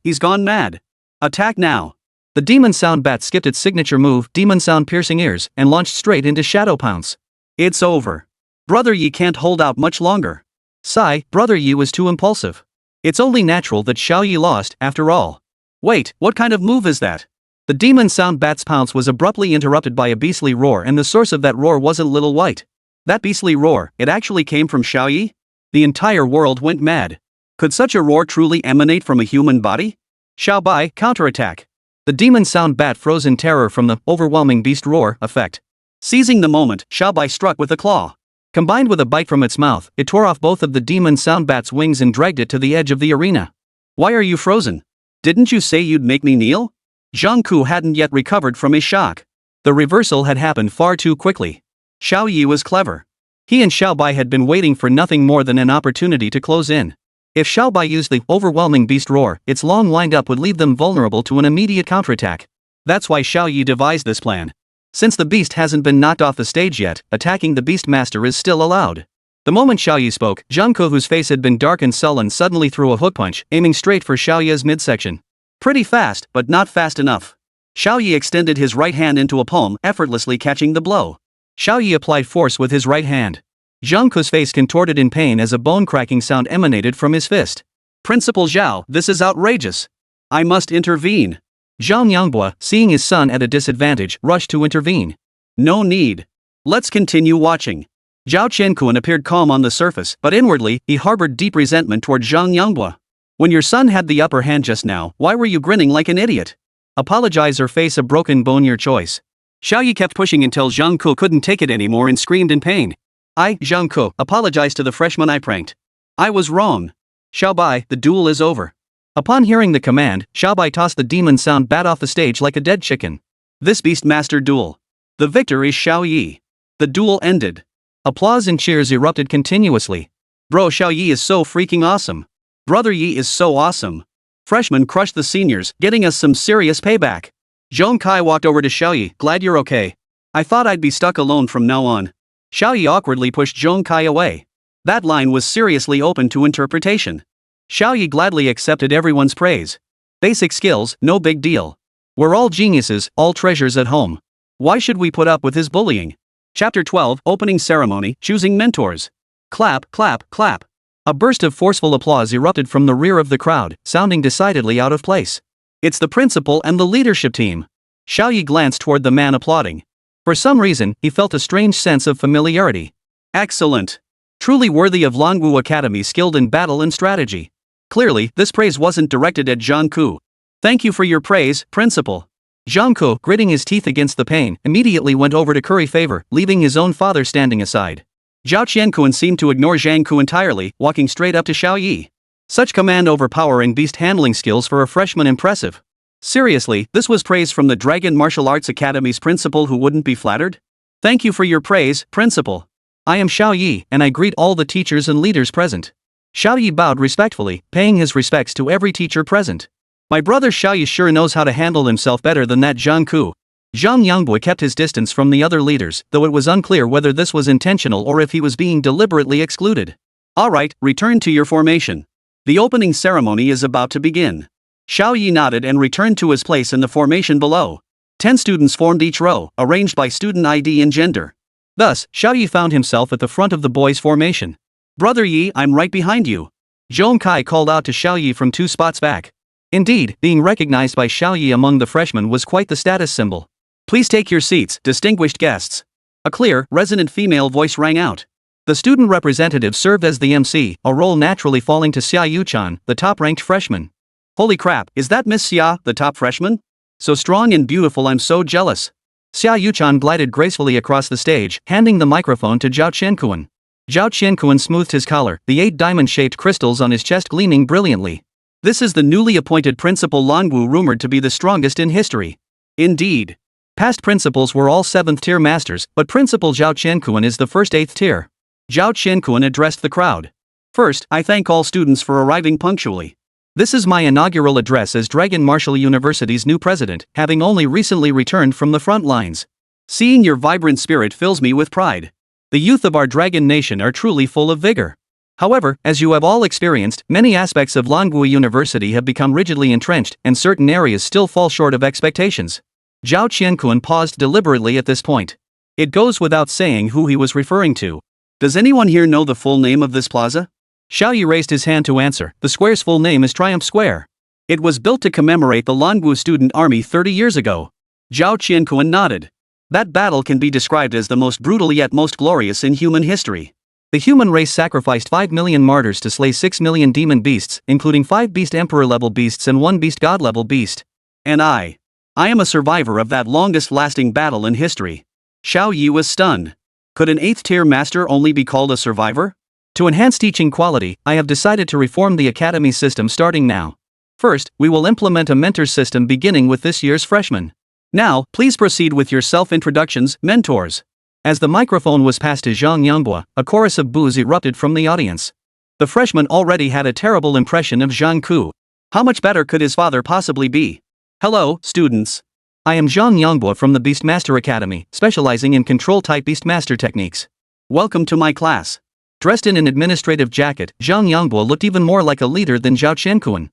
He's gone mad. Attack now. The demon sound bat skipped its signature move, demon sound piercing ears, and launched straight into shadow pounce. It's over. Brother Yi can't hold out much longer. Sigh, Brother Yi was too impulsive. It's only natural that Xiao Ye lost, after all. Wait, what kind of move is that? The demon sound bat's pounce was abruptly interrupted by a beastly roar, and the source of that roar wasn't Little White. That beastly roar, it actually came from Xiao Ye? The entire world went mad. Could such a roar truly emanate from a human body? Xiaobai, counterattack. The demon sound bat froze in terror from the overwhelming beast roar effect. Seizing the moment, Xiaobai struck with a claw. Combined with a bite from its mouth, it tore off both of the demon sound bat's wings and dragged it to the edge of the arena. Why are you frozen? Didn't you say you'd make me kneel? Zhang Ku hadn't yet recovered from his shock. The reversal had happened far too quickly. Xiao Ye was clever. He and Xiaobai had been waiting for nothing more than an opportunity to close in. If Xiaobai used the overwhelming beast roar, its long wind-up would leave them vulnerable to an immediate counterattack. That's why Xiao Ye devised this plan. Since the beast hasn't been knocked off the stage yet, attacking the beast master is still allowed. The moment Xiao Ye spoke, Zhang Ku, whose face had been dark and sullen, suddenly threw a hook punch, aiming straight for Xiao Ye's midsection. Pretty fast, but not fast enough. Xiao Ye extended his right hand into a palm, effortlessly catching the blow. Xiao Ye applied force with his right hand. Zhang Ku's face contorted in pain as a bone-cracking sound emanated from his fist. Principal Zhao, this is outrageous. I must intervene. Zhang Yangbua, seeing his son at a disadvantage, rushed to intervene. No need. Let's continue watching. Zhao Qianquan appeared calm on the surface, but inwardly, he harbored deep resentment toward Zhang Yangbua. When your son had the upper hand just now, why were you grinning like an idiot? Apologize or face a broken bone, your choice. Xiao Ye kept pushing until Zhang Ku couldn't take it anymore and screamed in pain. Zhang Ku, apologize to the freshman I pranked. I was wrong. Xiaobai, the duel is over. Upon hearing the command, Xiaobai tossed the demon sound bat off the stage like a dead chicken. This beastmaster duel. The victor is Xiao Ye. The duel ended. Applause and cheers erupted continuously. Bro, Xiao Ye is so freaking awesome. Brother Yi is so awesome. Freshmen crushed the seniors, getting us some serious payback. Zhong Kai walked over to Xiao Ye, glad you're okay. I thought I'd be stuck alone from now on. Xiao Ye awkwardly pushed Zhong Kai away. That line was seriously open to interpretation. Xiao Ye gladly accepted everyone's praise. Basic skills, no big deal. We're all geniuses, all treasures at home. Why should we put up with his bullying? Chapter 12, Opening Ceremony, Choosing Mentors. Clap, clap, clap. A burst of forceful applause erupted from the rear of the crowd, sounding decidedly out of place. It's the principal and the leadership team. Xiao Ye glanced toward the man applauding. For some reason, he felt a strange sense of familiarity. Excellent. Truly worthy of Longwu Academy, skilled in battle and strategy. Clearly, this praise wasn't directed at Zhang Ku. Thank you for your praise, principal. Zhang Ku, gritting his teeth against the pain, immediately went over to curry favor, leaving his own father standing aside. Zhao Qianquan seemed to ignore Zhang Ku entirely, walking straight up to Xiao Ye. Such command-overpowering beast handling skills for a freshman, impressive. Seriously, this was praise from the Dragon Martial Arts Academy's principal, who wouldn't be flattered? Thank you for your praise, principal. I am Xiao Ye, and I greet all the teachers and leaders present. Xiao Ye bowed respectfully, paying his respects to every teacher present. My brother Xiao Ye sure knows how to handle himself better than that Zhang Ku. Zhang Yangbui kept his distance from the other leaders, though it was unclear whether this was intentional or if he was being deliberately excluded. Alright, return to your formation. The opening ceremony is about to begin. Xiao Ye nodded and returned to his place in the formation below. 10 students formed each row, arranged by student ID and gender. Thus, Xiao Ye found himself at the front of the boys' formation. Brother Yi, I'm right behind you. Zhong Kai called out to Xiao Ye from 2 spots back. Indeed, being recognized by Xiao Ye among the freshmen was quite the status symbol. Please take your seats, distinguished guests. A clear, resonant female voice rang out. The student representative served as the MC, a role naturally falling to Xiao Ye, the top-ranked freshman. Holy crap, is that Miss Xia, the top freshman? So strong and beautiful, I'm so jealous. Xiao Ye glided gracefully across the stage, handing the microphone to Zhao Qiankuan. Zhao Qiankuan smoothed his collar, the 8 diamond-shaped crystals on his chest gleaming brilliantly. This is the newly appointed principal Langwu, rumored to be the strongest in history. Indeed. Past principals were all 7th-tier masters, but Principal Zhao Qiankuan is the first 8th tier. Zhao Qiankuan addressed the crowd. First, I thank all students for arriving punctually. This is my inaugural address as Dragon Martial University's new president, having only recently returned from the front lines. Seeing your vibrant spirit fills me with pride. The youth of our Dragon Nation are truly full of vigor. However, as you have all experienced, many aspects of Langwu University have become rigidly entrenched, and certain areas still fall short of expectations. Zhao Qiankuan paused deliberately at this point. It goes without saying who he was referring to. Does anyone here know the full name of this plaza? Xiao Ye raised his hand to answer. The square's full name is Triumph Square. It was built to commemorate the Langwu student army 30 years ago. Zhao Qiankuan nodded. That battle can be described as the most brutal yet most glorious in human history. The human race sacrificed 5 million martyrs to slay 6 million demon beasts, including 5 beast emperor-level beasts and 1 beast god-level beast. And I am a survivor of that longest-lasting battle in history. Xiao Ye was stunned. Could an 8th-tier master only be called a survivor? To enhance teaching quality, I have decided to reform the academy system starting now. First, we will implement a mentor system beginning with this year's freshmen. Now, please proceed with your self-introductions, mentors. As the microphone was passed to Zhang Yangbua, a chorus of boos erupted from the audience. The freshman already had a terrible impression of Zhang Ku. How much better could his father possibly be? Hello, students. I am Zhang Yangbua from the Beastmaster Academy, specializing in control-type Beastmaster techniques. Welcome to my class. Dressed in an administrative jacket, Zhang Yangbua looked even more like a leader than Zhao Qiankuan.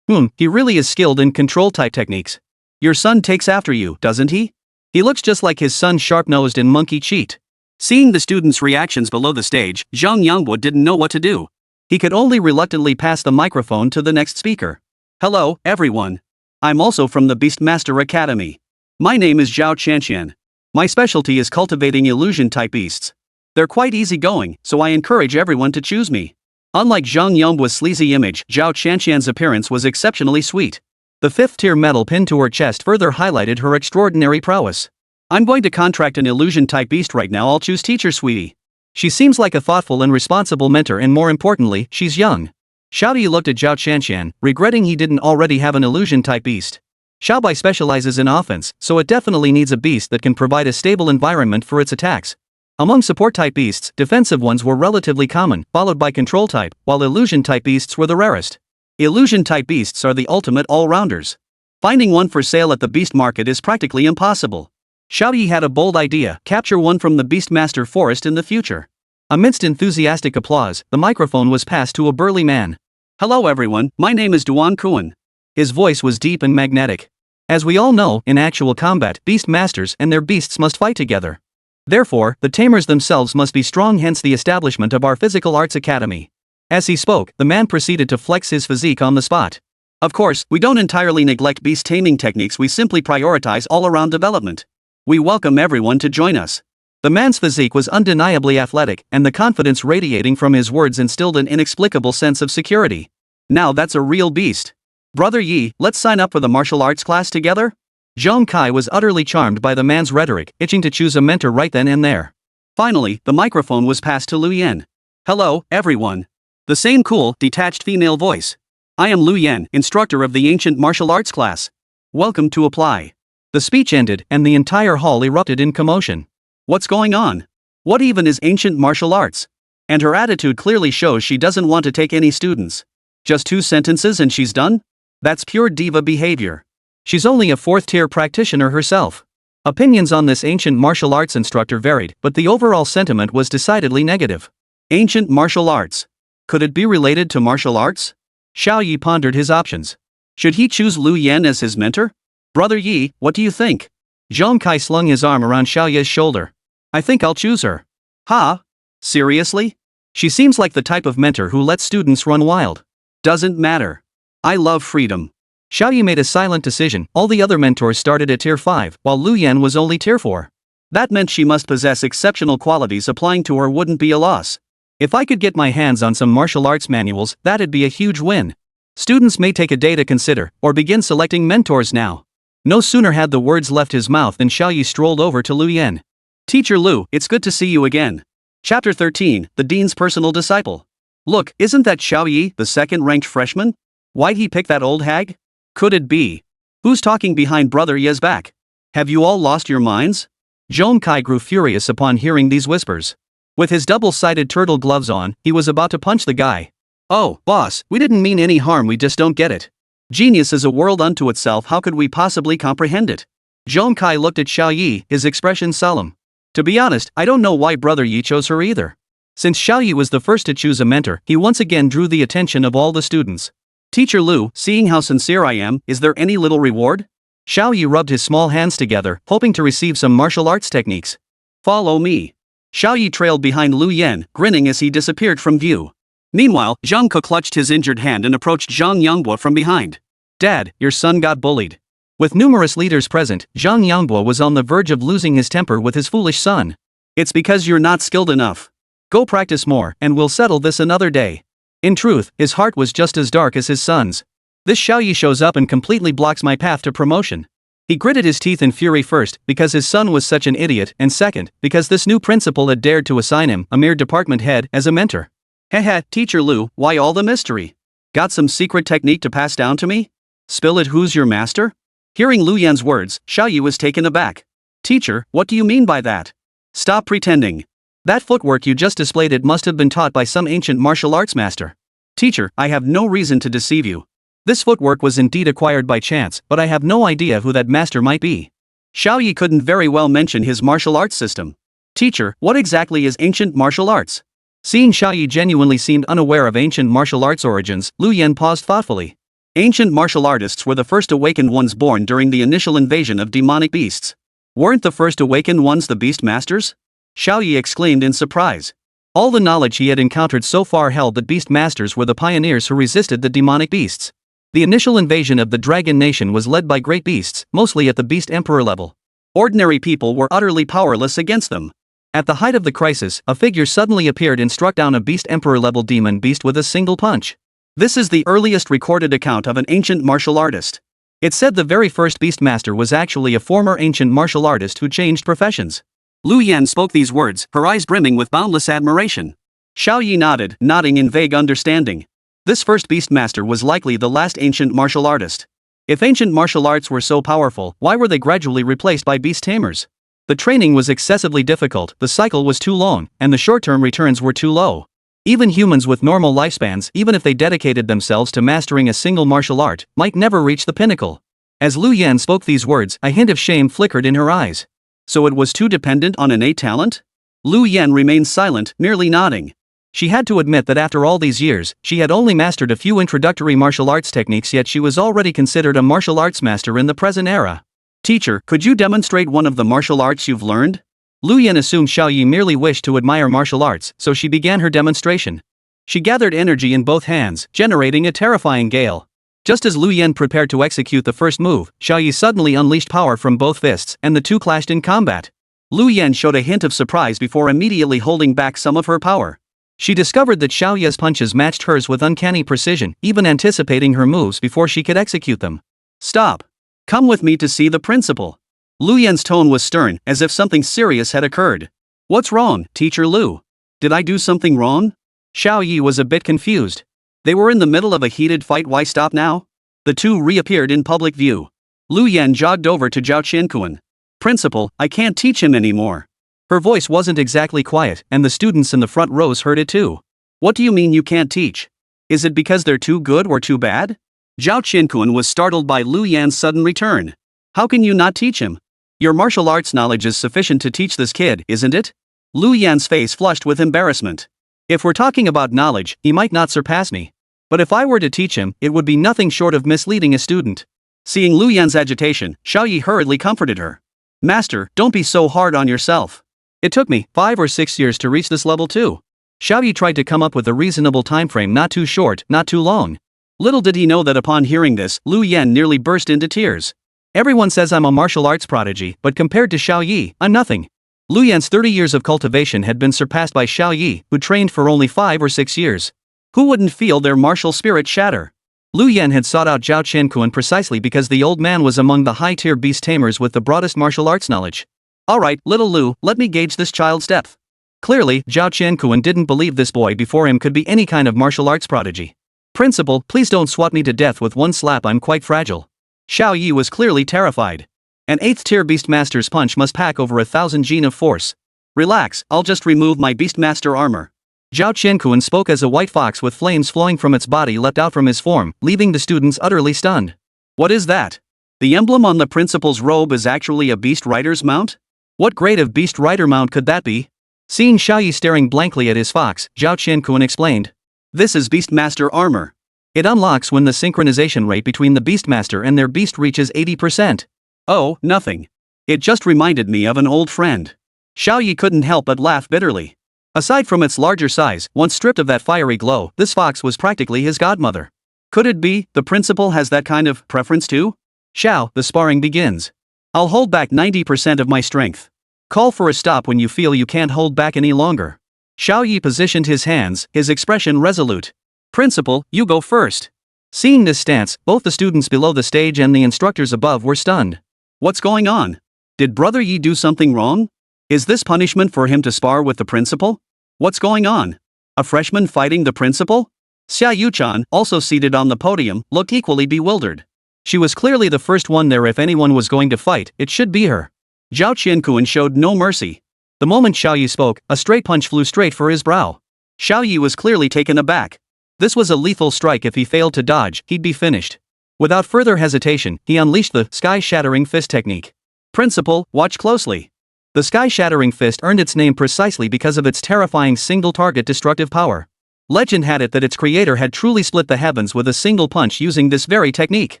He really is skilled in control-type techniques. Your son takes after you, doesn't he? He looks just like his son, sharp-nosed and monkey cheat. Seeing the students' reactions below the stage, Zhang Yangbua didn't know what to do. He could only reluctantly pass the microphone to the next speaker. Hello, everyone. I'm also from the Beastmaster Academy. My name is Zhao Qianqian. My specialty is cultivating illusion-type beasts. They're quite easygoing, so I encourage everyone to choose me. Unlike Zhang Yongbua's sleazy image, Zhao Qianqian's appearance was exceptionally sweet. The 5th-tier medal pinned to her chest further highlighted her extraordinary prowess. I'm going to contract an illusion-type beast right now. I'll choose teacher Sweetie. She seems like a thoughtful and responsible mentor, and more importantly, she's young. Xiao Ye looked at Zhao Qianqian, regretting he didn't already have an illusion-type beast. Xiao Bai specializes in offense, so it definitely needs a beast that can provide a stable environment for its attacks. Among support-type beasts, defensive ones were relatively common, followed by control-type, while illusion-type beasts were the rarest. Illusion-type beasts are the ultimate all-rounders. Finding one for sale at the beast market is practically impossible. Xiao Ye had a bold idea: capture one from the Beastmaster forest in the future. Amidst enthusiastic applause, the microphone was passed to a burly man. Hello everyone, my name is Duan Kuan. His voice was deep and magnetic. As we all know, in actual combat, Beastmasters and their beasts must fight together. Therefore, the tamers themselves must be strong, hence the establishment of our Physical Arts Academy. As he spoke, the man proceeded to flex his physique on the spot. Of course, we don't entirely neglect beast taming techniques, we simply prioritize all-around development. We welcome everyone to join us. The man's physique was undeniably athletic, and the confidence radiating from his words instilled an inexplicable sense of security. Now that's a real beast. Brother Yi, let's sign up for the martial arts class together? Zhong Kai was utterly charmed by the man's rhetoric, itching to choose a mentor right then and there. Finally, the microphone was passed to Lu Yan. Hello, everyone. The same cool, detached female voice. I am Lu Yan, instructor of the ancient martial arts class. Welcome to apply. The speech ended, and the entire hall erupted in commotion. What's going on? What even is ancient martial arts? And her attitude clearly shows she doesn't want to take any students. Just 2 sentences and she's done? That's pure diva behavior. She's only a 4th-tier practitioner herself. Opinions on this ancient martial arts instructor varied, but the overall sentiment was decidedly negative. Ancient martial arts. Could it be related to martial arts? Xiao Ye pondered his options. Should he choose Lu Yan as his mentor? Brother Yi, what do you think? Zhong Kai slung his arm around Xiao Ye's shoulder. I think I'll choose her. Ha? Seriously? She seems like the type of mentor who lets students run wild. Doesn't matter. I love freedom. Xiao Ye made a silent decision. All the other mentors started at tier 5, while Lu Yan was only tier 4. That meant she must possess exceptional qualities. Applying to her wouldn't be a loss. If I could get my hands on some martial arts manuals, that'd be a huge win. Students may take a day to consider, or begin selecting mentors now. No sooner had the words left his mouth than Xiao Ye strolled over to Lu Yan. Teacher Lu, it's good to see you again. Chapter 13, The Dean's Personal Disciple. Look, isn't that Xiao Ye, the second-ranked freshman? Why'd he pick that old hag? Could it be? Who's talking behind Brother Ye's back? Have you all lost your minds? Zhong Kai grew furious upon hearing these whispers. With his double-sided turtle gloves on, he was about to punch the guy. Oh, boss, we didn't mean any harm, we just don't get it. Genius is a world unto itself, how could we possibly comprehend it? Zhong Kai looked at Xiao Ye, his expression solemn. To be honest, I don't know why Brother Ye chose her either. Since Xiao Ye was the first to choose a mentor, he once again drew the attention of all the students. Teacher Lu, seeing how sincere I am, is there any little reward? Xiao Ye rubbed his small hands together, hoping to receive some martial arts techniques. Follow me. Xiao Ye trailed behind Lu Yan, grinning as he disappeared from view. Meanwhile, Zhang Ke clutched his injured hand and approached Zhang Yangbo from behind. Dad, your son got bullied. With numerous leaders present, Zhang Yangbo was on the verge of losing his temper with his foolish son. It's because you're not skilled enough. Go practice more, and we'll settle this another day. In truth, his heart was just as dark as his son's. This Xiao Ye shows up and completely blocks my path to promotion. He gritted his teeth in fury, first, because his son was such an idiot, and second, because this new principal had dared to assign him, a mere department head, as a mentor. Heh, Teacher Lu, why all the mystery? Got some secret technique to pass down to me? Spill it, who's your master? Hearing Lu Yan's words, Xiao Ye was taken aback. Teacher, what do you mean by that? Stop pretending. That footwork you just displayed, it must have been taught by some ancient martial arts master. Teacher, I have no reason to deceive you. This footwork was indeed acquired by chance, but I have no idea who that master might be. Xiao Ye couldn't very well mention his martial arts system. Teacher, what exactly is ancient martial arts? Seeing Xiao Ye genuinely seemed unaware of ancient martial arts origins, Lu Yan paused thoughtfully. Ancient martial artists were the first awakened ones born during the initial invasion of demonic beasts. Weren't the first awakened ones the beast masters? Xiao Ye exclaimed in surprise. All the knowledge he had encountered so far held that beast masters were the pioneers who resisted the demonic beasts. The initial invasion of the dragon nation was led by great beasts, mostly at the beast emperor level. Ordinary people were utterly powerless against them. At the height of the crisis, a figure suddenly appeared and struck down a beast emperor level demon beast with a single punch. This is the earliest recorded account of an ancient martial artist. It said the very first beast master was actually a former ancient martial artist who changed professions. Lu Yan spoke these words, her eyes brimming with boundless admiration. Xiao Ye nodded, nodding in vague understanding. This first beastmaster was likely the last ancient martial artist. If ancient martial arts were so powerful, why were they gradually replaced by beast tamers? The training was excessively difficult, the cycle was too long, and the short-term returns were too low. Even humans with normal lifespans, even if they dedicated themselves to mastering a single martial art, might never reach the pinnacle. As Lu Yan spoke these words, a hint of shame flickered in her eyes. So it was too dependent on innate talent? Lu Yan remained silent, merely nodding. She had to admit that after all these years, she had only mastered a few introductory martial arts techniques, yet she was already considered a martial arts master in the present era. Teacher, could you demonstrate one of the martial arts you've learned? Lu Yan assumed Xiao Ye merely wished to admire martial arts, so she began her demonstration. She gathered energy in both hands, generating a terrifying gale. Just as Lu Yan prepared to execute the first move, Xiao Ye suddenly unleashed power from both fists, and the two clashed in combat. Lu Yan showed a hint of surprise before immediately holding back some of her power. She discovered that Xiao Ye's punches matched hers with uncanny precision, even anticipating her moves before she could execute them. Stop. Come with me to see the principal. Lu Yan's tone was stern, as if something serious had occurred. What's wrong, Teacher Lu? Did I do something wrong? Xiao Ye was a bit confused. They were in the middle of a heated fight, why stop now? The two reappeared in public view. Lu Yan jogged over to Zhao Qiankuan. Principal, I can't teach him anymore. Her voice wasn't exactly quiet, and the students in the front rows heard it too. What do you mean you can't teach? Is it because they're too good or too bad? Zhao Qiankuan was startled by Lu Yan's sudden return. How can you not teach him? Your martial arts knowledge is sufficient to teach this kid, isn't it? Lu Yan's face flushed with embarrassment. If we're talking about knowledge, he might not surpass me. But if I were to teach him, it would be nothing short of misleading a student. Seeing Lu Yan's agitation, Xiao Ye hurriedly comforted her. Master, don't be so hard on yourself. It took me 5 or 6 years to reach this level too. Xiao Ye tried to come up with a reasonable time frame, not too short, not too long. Little did he know that upon hearing this, Lu Yan nearly burst into tears. Everyone says I'm a martial arts prodigy, but compared to Xiao Ye, I'm nothing. Lu Yan's 30 years of cultivation had been surpassed by Xiao Ye, who trained for only 5 or 6 years. Who wouldn't feel their martial spirit shatter? Lu Yan had sought out Zhao Qianquan precisely because the old man was among the high-tier beast tamers with the broadest martial arts knowledge. Alright, little Lu, let me gauge this child's depth. Clearly, Zhao Qianquan didn't believe this boy before him could be any kind of martial arts prodigy. Principal, please don't swat me to death with one slap, I'm quite fragile. Xiao Ye was clearly terrified. An 8th-tier Beastmaster's punch must pack over 1,000 gene of force. Relax, I'll just remove my Beastmaster armor. Zhao Qianquan spoke as a white fox with flames flowing from its body leapt out from his form, leaving the students utterly stunned. What is that? The emblem on the principal's robe is actually a beast rider's mount? What grade of beast rider mount could that be? Seeing Xiao Ye staring blankly at his fox, Zhao Qianquan explained. This is Beastmaster armor. It unlocks when the synchronization rate between the Beastmaster and their beast reaches 80%. Oh, nothing. It just reminded me of an old friend. Xiao Ye couldn't help but laugh bitterly. Aside from its larger size, once stripped of that fiery glow, this fox was practically his godmother. Could it be the principal has that kind of preference too? Xiao, the sparring begins. I'll hold back 90% of my strength. Call for a stop when you feel you can't hold back any longer. Xiao Ye positioned his hands, his expression resolute. Principal, you go first. Seeing this stance, both the students below the stage and the instructors above were stunned. What's going on? Did Brother Yi do something wrong? Is this punishment for him to spar with the principal? What's going on? A freshman fighting the principal? Xia Yuchan, also seated on the podium, looked equally bewildered. She was clearly the first one there. If anyone was going to fight, it should be her. Zhao Qianquan showed no mercy. The moment Xiao Ye spoke, a straight punch flew straight for his brow. Xiao Ye was clearly taken aback. This was a lethal strike. If he failed to dodge, he'd be finished. Without further hesitation, he unleashed the Sky-Shattering Fist technique. Principal, watch closely. The Sky-Shattering Fist earned its name precisely because of its terrifying single-target destructive power. Legend had it that its creator had truly split the heavens with a single punch using this very technique.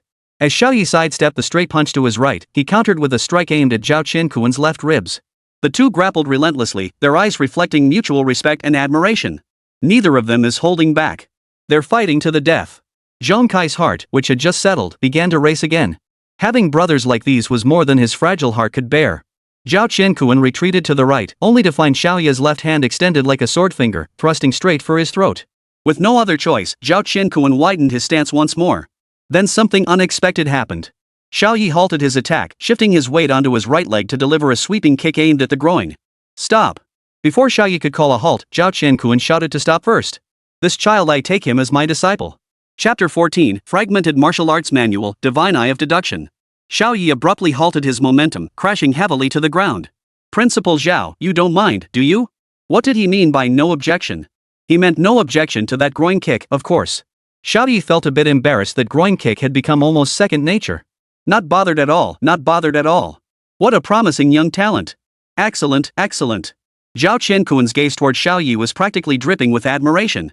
As Xiao Ye sidestepped the straight punch to his right, he countered with a strike aimed at Zhao Qianquan's left ribs. The two grappled relentlessly, their eyes reflecting mutual respect and admiration. Neither of them is holding back. They're fighting to the death. Zhong Kai's heart, which had just settled, began to race again. Having brothers like these was more than his fragile heart could bear. Zhao Qianquan retreated to the right, only to find Xiao Ye's left hand extended like a sword finger, thrusting straight for his throat. With no other choice, Zhao Qianquan widened his stance once more. Then something unexpected happened. Xiao Ye halted his attack, shifting his weight onto his right leg to deliver a sweeping kick aimed at the groin. Stop! Before Xiao Ye could call a halt, Zhao Qianquan shouted to stop first. This child, I take him as my disciple. Chapter 14, Fragmented Martial Arts Manual, Divine Eye of Deduction. Xiao Ye abruptly halted his momentum, crashing heavily to the ground. Principal Zhao, you don't mind, do you? What did he mean by no objection? He meant no objection to that groin kick, of course. Xiao Ye felt a bit embarrassed that groin kick had become almost second nature. Not bothered at all, not bothered at all. What a promising young talent. Excellent, excellent. Zhao Qianquan's gaze toward Xiao Ye was practically dripping with admiration.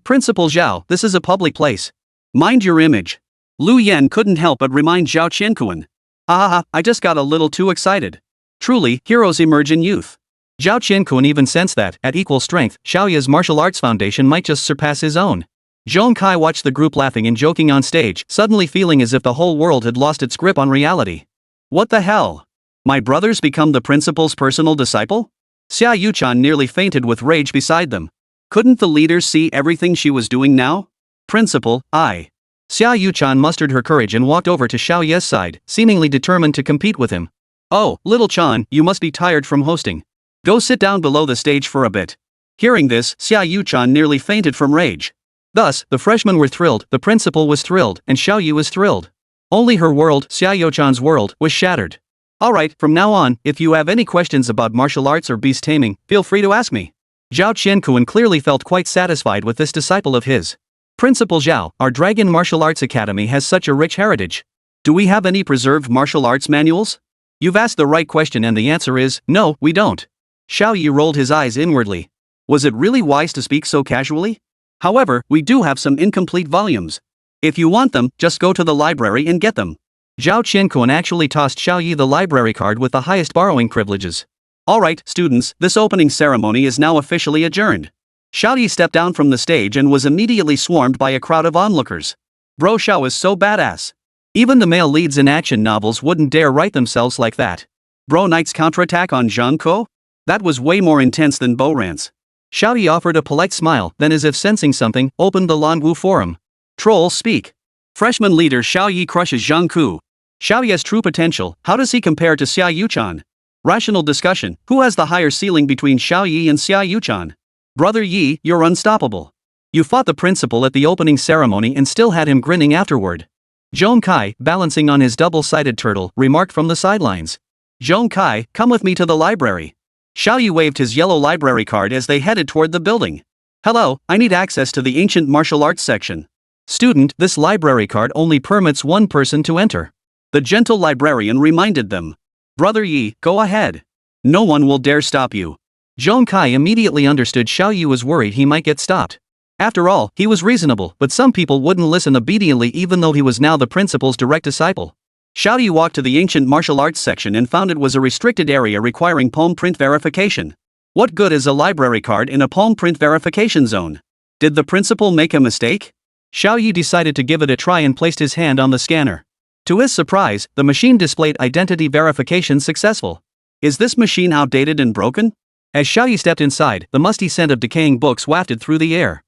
Principal Zhao, this is a public place. Mind your image. Lu Yan couldn't help but remind Zhao Qianquan. I just got a little too excited. Truly, heroes emerge in youth. Zhao Qianquan even sensed that, at equal strength, Xiao Ye's martial arts foundation might just surpass his own. Zhong Kai watched the group laughing and joking on stage, suddenly feeling as if the whole world had lost its grip on reality. What the hell? My brother's become the principal's personal disciple? Xia Yuchan nearly fainted with rage beside them. Couldn't the leaders see everything she was doing now? Principal, I. Xia Yuchan mustered her courage and walked over to Xiao Ye's side, seemingly determined to compete with him. Oh, little Chan, you must be tired from hosting. Go sit down below the stage for a bit. Hearing this, Xia Yuchan nearly fainted from rage. Thus, the freshmen were thrilled, the principal was thrilled, and Xiao Ye was thrilled. Only her world, Xia Yuchan's world, was shattered. Alright, from now on, if you have any questions about martial arts or beast taming, feel free to ask me. Zhao Qianquan clearly felt quite satisfied with this disciple of his. Principal Zhao, our Dragon Martial Arts Academy has such a rich heritage. Do we have any preserved martial arts manuals? You've asked the right question and the answer is, no, we don't. Xiao Ye rolled his eyes inwardly. Was it really wise to speak so casually? However, we do have some incomplete volumes. If you want them, just go to the library and get them. Zhao Qianquan actually tossed Xiao Ye the library card with the highest borrowing privileges. Alright, students, this opening ceremony is now officially adjourned. Xiao Ye stepped down from the stage and was immediately swarmed by a crowd of onlookers. Bro Xiao is so badass. Even the male leads in action novels wouldn't dare write themselves like that. Bro Knight's counterattack on Zhang Ko? That was way more intense than Bo Ran's. Xiao Ye offered a polite smile, then as if sensing something, opened the Lanwu forum. Troll speak. Freshman leader Xiao Ye crushes Zhang Ku. Xiao Ye's true potential, how does he compare to Xia Yuchan? Rational discussion, who has the higher ceiling between Xiao Ye and Xia Yuchan? Brother Yi, you're unstoppable. You fought the principal at the opening ceremony and still had him grinning afterward. Zhong Kai, balancing on his double-sided turtle, remarked from the sidelines. Zhong Kai, come with me to the library. Xiao Ye waved his yellow library card as they headed toward the building. Hello, I need access to the ancient martial arts section. Student, this library card only permits one person to enter. The gentle librarian reminded them. Brother Yi, go ahead. No one will dare stop you. Zhong Kai immediately understood Xiao Ye was worried he might get stopped. After all, he was reasonable, but some people wouldn't listen obediently even though he was now the principal's direct disciple. Xiao Ye walked to the ancient martial arts section and found it was a restricted area requiring palm print verification. What good is a library card in a palm print verification zone? Did the principal make a mistake? Xiao Ye decided to give it a try and placed his hand on the scanner. To his surprise, the machine displayed identity verification successful. Is this machine outdated and broken? As Xiao Ye stepped inside, the musty scent of decaying books wafted through the air.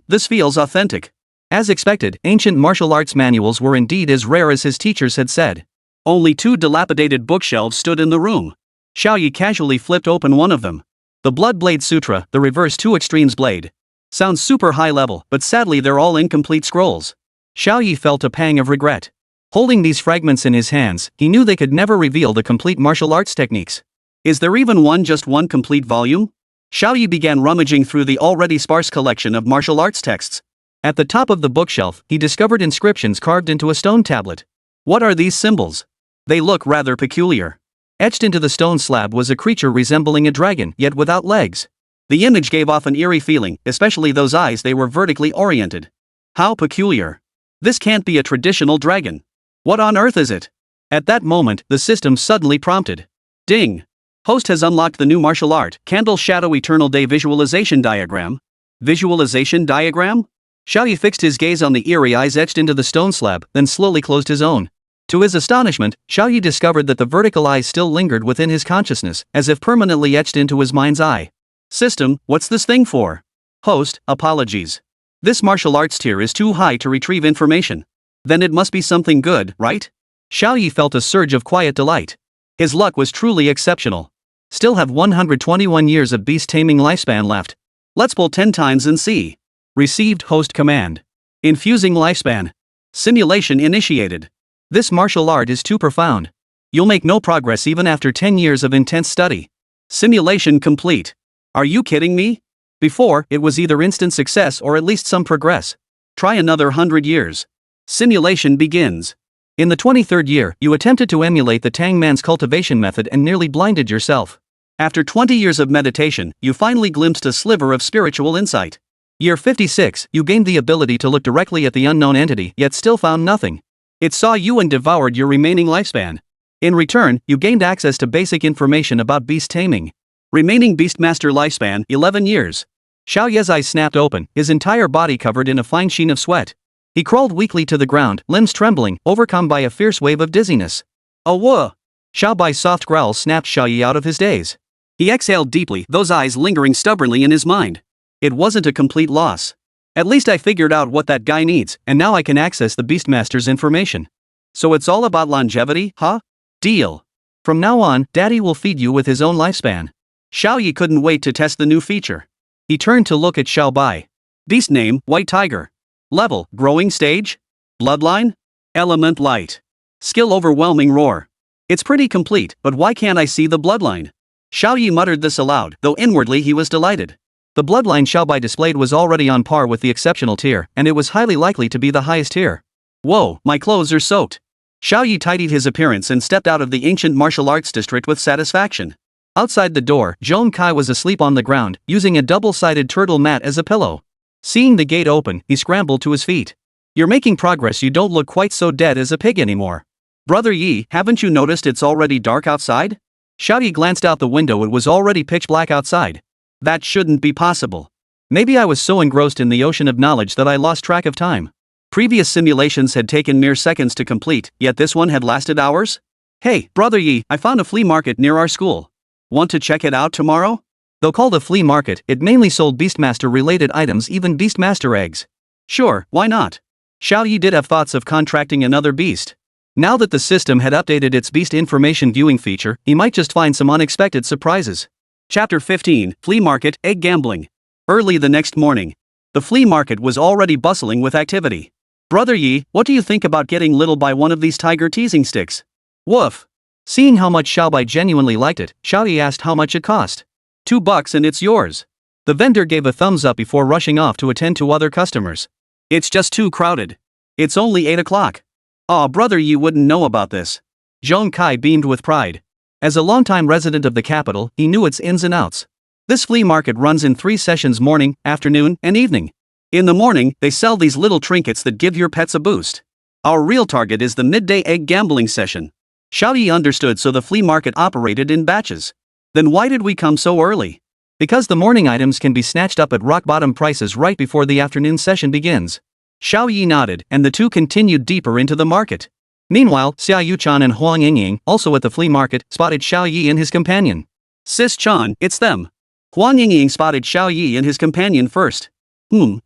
This feels authentic. As expected, ancient martial arts manuals were indeed as rare as his teachers had said. Only 2 dilapidated bookshelves stood in the room. Xiao Ye casually flipped open one of them. The Blood Blade Sutra, the Reverse 2 Extremes Blade. Sounds super high level, but sadly they're all incomplete scrolls. Xiao Ye felt a pang of regret. Holding these fragments in his hands, he knew they could never reveal the complete martial arts techniques. Is there even just one complete volume? Xiao Ye began rummaging through the already sparse collection of martial arts texts. At the top of the bookshelf, he discovered inscriptions carved into a stone tablet. What are these symbols? They look rather peculiar. Etched into the stone slab was a creature resembling a dragon, yet without legs. The image gave off an eerie feeling, especially those eyes. They were vertically oriented. How peculiar. This can't be a traditional dragon. What on earth is it? At that moment, the system suddenly prompted. Ding! Host has unlocked the new martial art, Candle Shadow Eternal Day Visualization Diagram. Visualization diagram? Xiao Ye fixed his gaze on the eerie eyes etched into the stone slab, then slowly closed his own. To his astonishment, Xiao Ye discovered that the vertical eyes still lingered within his consciousness, as if permanently etched into his mind's eye. System, what's this thing for? Host, apologies. This martial arts tier is too high to retrieve information. Then it must be something good, right? Xiao Ye felt a surge of quiet delight. His luck was truly exceptional. Still have 121 years of beast-taming lifespan left. Let's pull 10 times and see. Received host command. Infusing lifespan. Simulation initiated. This martial art is too profound. You'll make no progress even after 10 years of intense study. Simulation complete. Are you kidding me? Before, it was either instant success or at least some progress. Try another 100 years. Simulation begins. In the 23rd year, you attempted to emulate the Tang man's cultivation method and nearly blinded yourself. After 20 years of meditation, you finally glimpsed a sliver of spiritual insight. Year 56, you gained the ability to look directly at the unknown entity, yet still found nothing. It saw you and devoured your remaining lifespan. In return, you gained access to basic information about beast taming. Remaining Beastmaster lifespan, 11 years. Xiao Ye's eyes snapped open, his entire body covered in a fine sheen of sweat. He crawled weakly to the ground, limbs trembling, overcome by a fierce wave of dizziness. Oh, Xiao Bai's soft growl snapped Xiao Ye out of his daze. He exhaled deeply, those eyes lingering stubbornly in his mind. It wasn't a complete loss. At least I figured out what that guy needs, and now I can access the Beastmaster's information. So it's all about longevity, huh? Deal. From now on, Daddy will feed you with his own lifespan. Xiao Ye couldn't wait to test the new feature. He turned to look at Xiao Bai. Beast name, White Tiger. Level, growing stage? Bloodline? Element light. Skill overwhelming roar. It's pretty complete, but why can't I see the bloodline? Xiao Ye muttered this aloud, though inwardly he was delighted. The bloodline Xiao Bai displayed was already on par with the exceptional tier, and it was highly likely to be the highest tier. Whoa, my clothes are soaked. Xiao Ye tidied his appearance and stepped out of the ancient martial arts district with satisfaction. Outside the door, Zhong Kai was asleep on the ground, using a double-sided turtle mat as a pillow. Seeing the gate open, he scrambled to his feet. You're making progress, you don't look quite so dead as a pig anymore. Brother Yi, haven't you noticed it's already dark outside? Xiao Ye glanced out the window, it was already pitch black outside. That shouldn't be possible. Maybe I was so engrossed in the ocean of knowledge that I lost track of time. Previous simulations had taken mere seconds to complete, yet this one had lasted hours? Hey, Brother Ye, I found a flea market near our school. Want to check it out tomorrow? Though called a flea market, it mainly sold Beastmaster-related items, even Beastmaster eggs. Sure, why not? Xiao Ye did have thoughts of contracting another beast. Now that the system had updated its beast information viewing feature, he might just find some unexpected surprises. Chapter 15, Flea Market, Egg Gambling. Early the next morning. The flea market was already bustling with activity. Brother Ye, what do you think about getting little by one of these tiger teasing sticks? Woof. Seeing how much Xiao Bai genuinely liked it, Xiao Ye asked how much it cost. $2 and it's yours. The vendor gave a thumbs up before rushing off to attend to other customers. It's just too crowded. It's only 8 o'clock. Aw, Brother Ye wouldn't know about this. Zhong Kai beamed with pride. As a longtime resident of the capital, he knew its ins and outs. This flea market runs in 3 sessions: morning, afternoon, and evening. In the morning, they sell these little trinkets that give your pets a boost. Our real target is the midday egg gambling session. Xiao Ye understood, so the flea market operated in batches. Then why did we come so early? Because the morning items can be snatched up at rock-bottom prices right before the afternoon session begins. Xiao Ye nodded, and the two continued deeper into the market. Meanwhile, Xia Yuchan and Huang Yingying, also at the flea market, spotted Xiao Ye and his companion. Sis Chan, it's them. Huang Yingying spotted Xiao Ye and his companion first.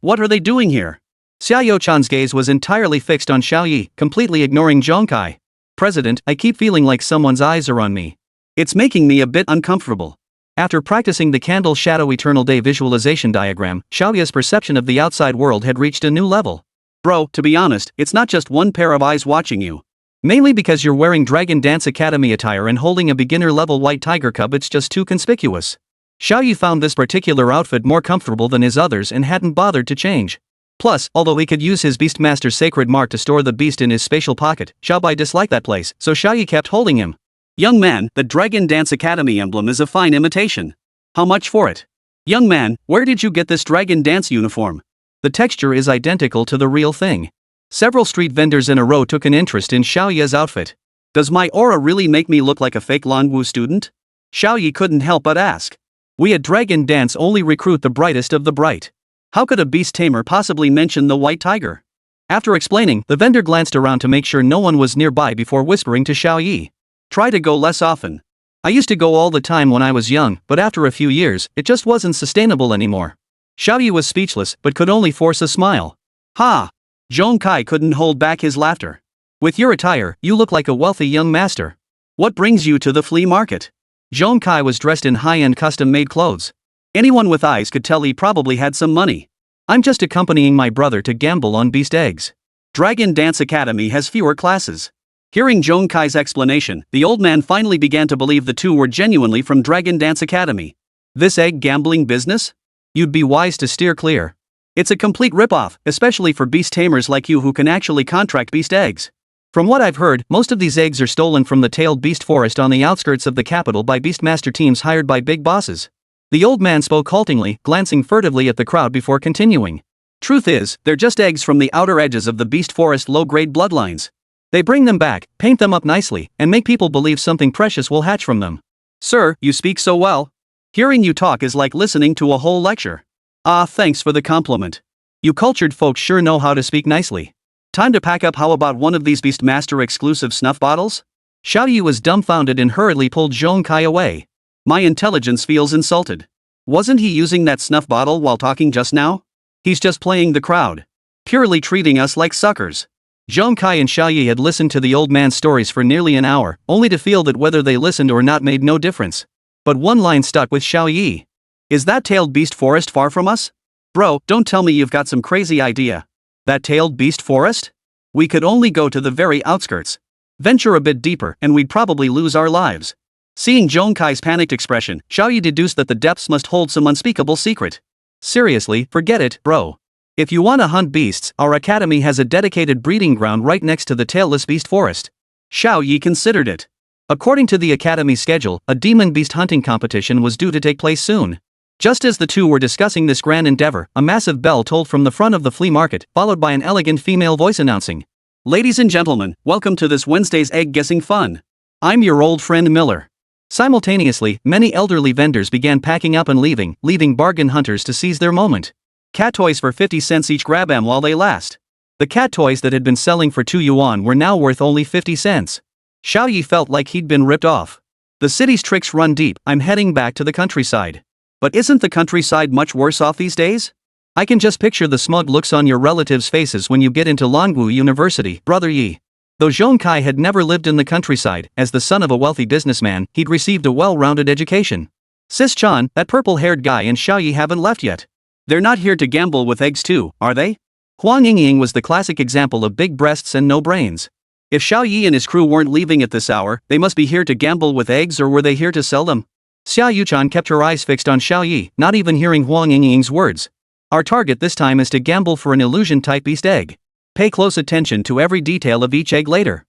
What are they doing here? Xia Yuchan's gaze was entirely fixed on Xiao Ye, completely ignoring Zhong Kai. President, I keep feeling like someone's eyes are on me. It's making me a bit uncomfortable. After practicing the Candle Shadow Eternal Day visualization diagram, Xiao Ye's perception of the outside world had reached a new level. Bro, to be honest, it's not just one pair of eyes watching you. Mainly because you're wearing Dragon Dance Academy attire and holding a beginner-level white tiger cub, it's just too conspicuous. Xiao Ye found this particular outfit more comfortable than his others and hadn't bothered to change. Plus, although he could use his Beastmaster's sacred mark to store the beast in his spatial pocket, Xiao Bai disliked that place, so Xiao Ye kept holding him. Young man, the Dragon Dance Academy emblem is a fine imitation. How much for it? Young man, where did you get this Dragon Dance uniform? The texture is identical to the real thing. Several street vendors in a row took an interest in Xiao Ye's outfit. Does my aura really make me look like a fake Lanwu student? Xiao Ye couldn't help but ask. We at Dragon Dance only recruit the brightest of the bright. How could a beast tamer possibly mention the white tiger? After explaining, the vendor glanced around to make sure no one was nearby before whispering to Xiao Ye. Try to go less often. I used to go all the time when I was young, but after a few years, it just wasn't sustainable anymore. Xiao Ye was speechless, but could only force a smile. Ha! Zhong Kai couldn't hold back his laughter. With your attire, you look like a wealthy young master. What brings you to the flea market? Zhong Kai was dressed in high-end custom-made clothes. Anyone with eyes could tell he probably had some money. I'm just accompanying my brother to gamble on beast eggs. Dragon Dance Academy has fewer classes. Hearing Zhong Kai's explanation, the old man finally began to believe the two were genuinely from Dragon Dance Academy. This egg gambling business? You'd be wise to steer clear. It's a complete ripoff, especially for beast tamers like you who can actually contract beast eggs. From what I've heard, most of these eggs are stolen from the tailed beast forest on the outskirts of the capital by beastmaster teams hired by big bosses. The old man spoke haltingly, glancing furtively at the crowd before continuing. Truth is, they're just eggs from the outer edges of the beast forest low-grade bloodlines. They bring them back, paint them up nicely, and make people believe something precious will hatch from them. Sir, you speak so well. Hearing you talk is like listening to a whole lecture. Ah, thanks for the compliment. You cultured folks sure know how to speak nicely. Time to pack up. How about one of these Beastmaster exclusive snuff bottles? Xiao Ye was dumbfounded and hurriedly pulled Zhong Kai away. My intelligence feels insulted. Wasn't he using that snuff bottle while talking just now? He's just playing the crowd. Purely treating us like suckers. Zhong Kai and Xiao Ye had listened to the old man's stories for nearly an hour, only to feel that whether they listened or not made no difference. But one line stuck with Xiao Ye. Is that tailed beast forest far from us? Bro, don't tell me you've got some crazy idea. That tailed beast forest? We could only go to the very outskirts. Venture a bit deeper and we'd probably lose our lives. Seeing Zhong Kai's panicked expression, Xiao Ye deduced that the depths must hold some unspeakable secret. Seriously, forget it, bro. If you want to hunt beasts, our academy has a dedicated breeding ground right next to the tailless beast forest. Xiao Ye considered it. According to the academy's schedule, a demon beast hunting competition was due to take place soon. Just as the two were discussing this grand endeavor, a massive bell tolled from the front of the flea market, followed by an elegant female voice announcing, "Ladies and gentlemen, welcome to this Wednesday's egg guessing fun. I'm your old friend Miller." Simultaneously, many elderly vendors began packing up and leaving bargain hunters to seize their moment. Cat toys for 50 cents each, grab 'em while they last. The cat toys that had been selling for 2 yuan were now worth only 50 cents. Xiao Ye felt like he'd been ripped off. The city's tricks run deep, I'm heading back to the countryside. But isn't the countryside much worse off these days? I can just picture the smug looks on your relatives' faces when you get into Longwu University, Brother Yi. Though Zhong Kai had never lived in the countryside, as the son of a wealthy businessman, he'd received a well-rounded education. Sis Chan, that purple-haired guy and Xiao Ye haven't left yet. They're not here to gamble with eggs too, are they? Huang Yingying was the classic example of big breasts and no brains. If Xiao Ye and his crew weren't leaving at this hour, they must be here to gamble with eggs, or were they here to sell them? Xiao Yuchan kept her eyes fixed on Xiao Ye, not even hearing Huang Yingying's words. Our target this time is to gamble for an illusion-type beast egg. Pay close attention to every detail of each egg later.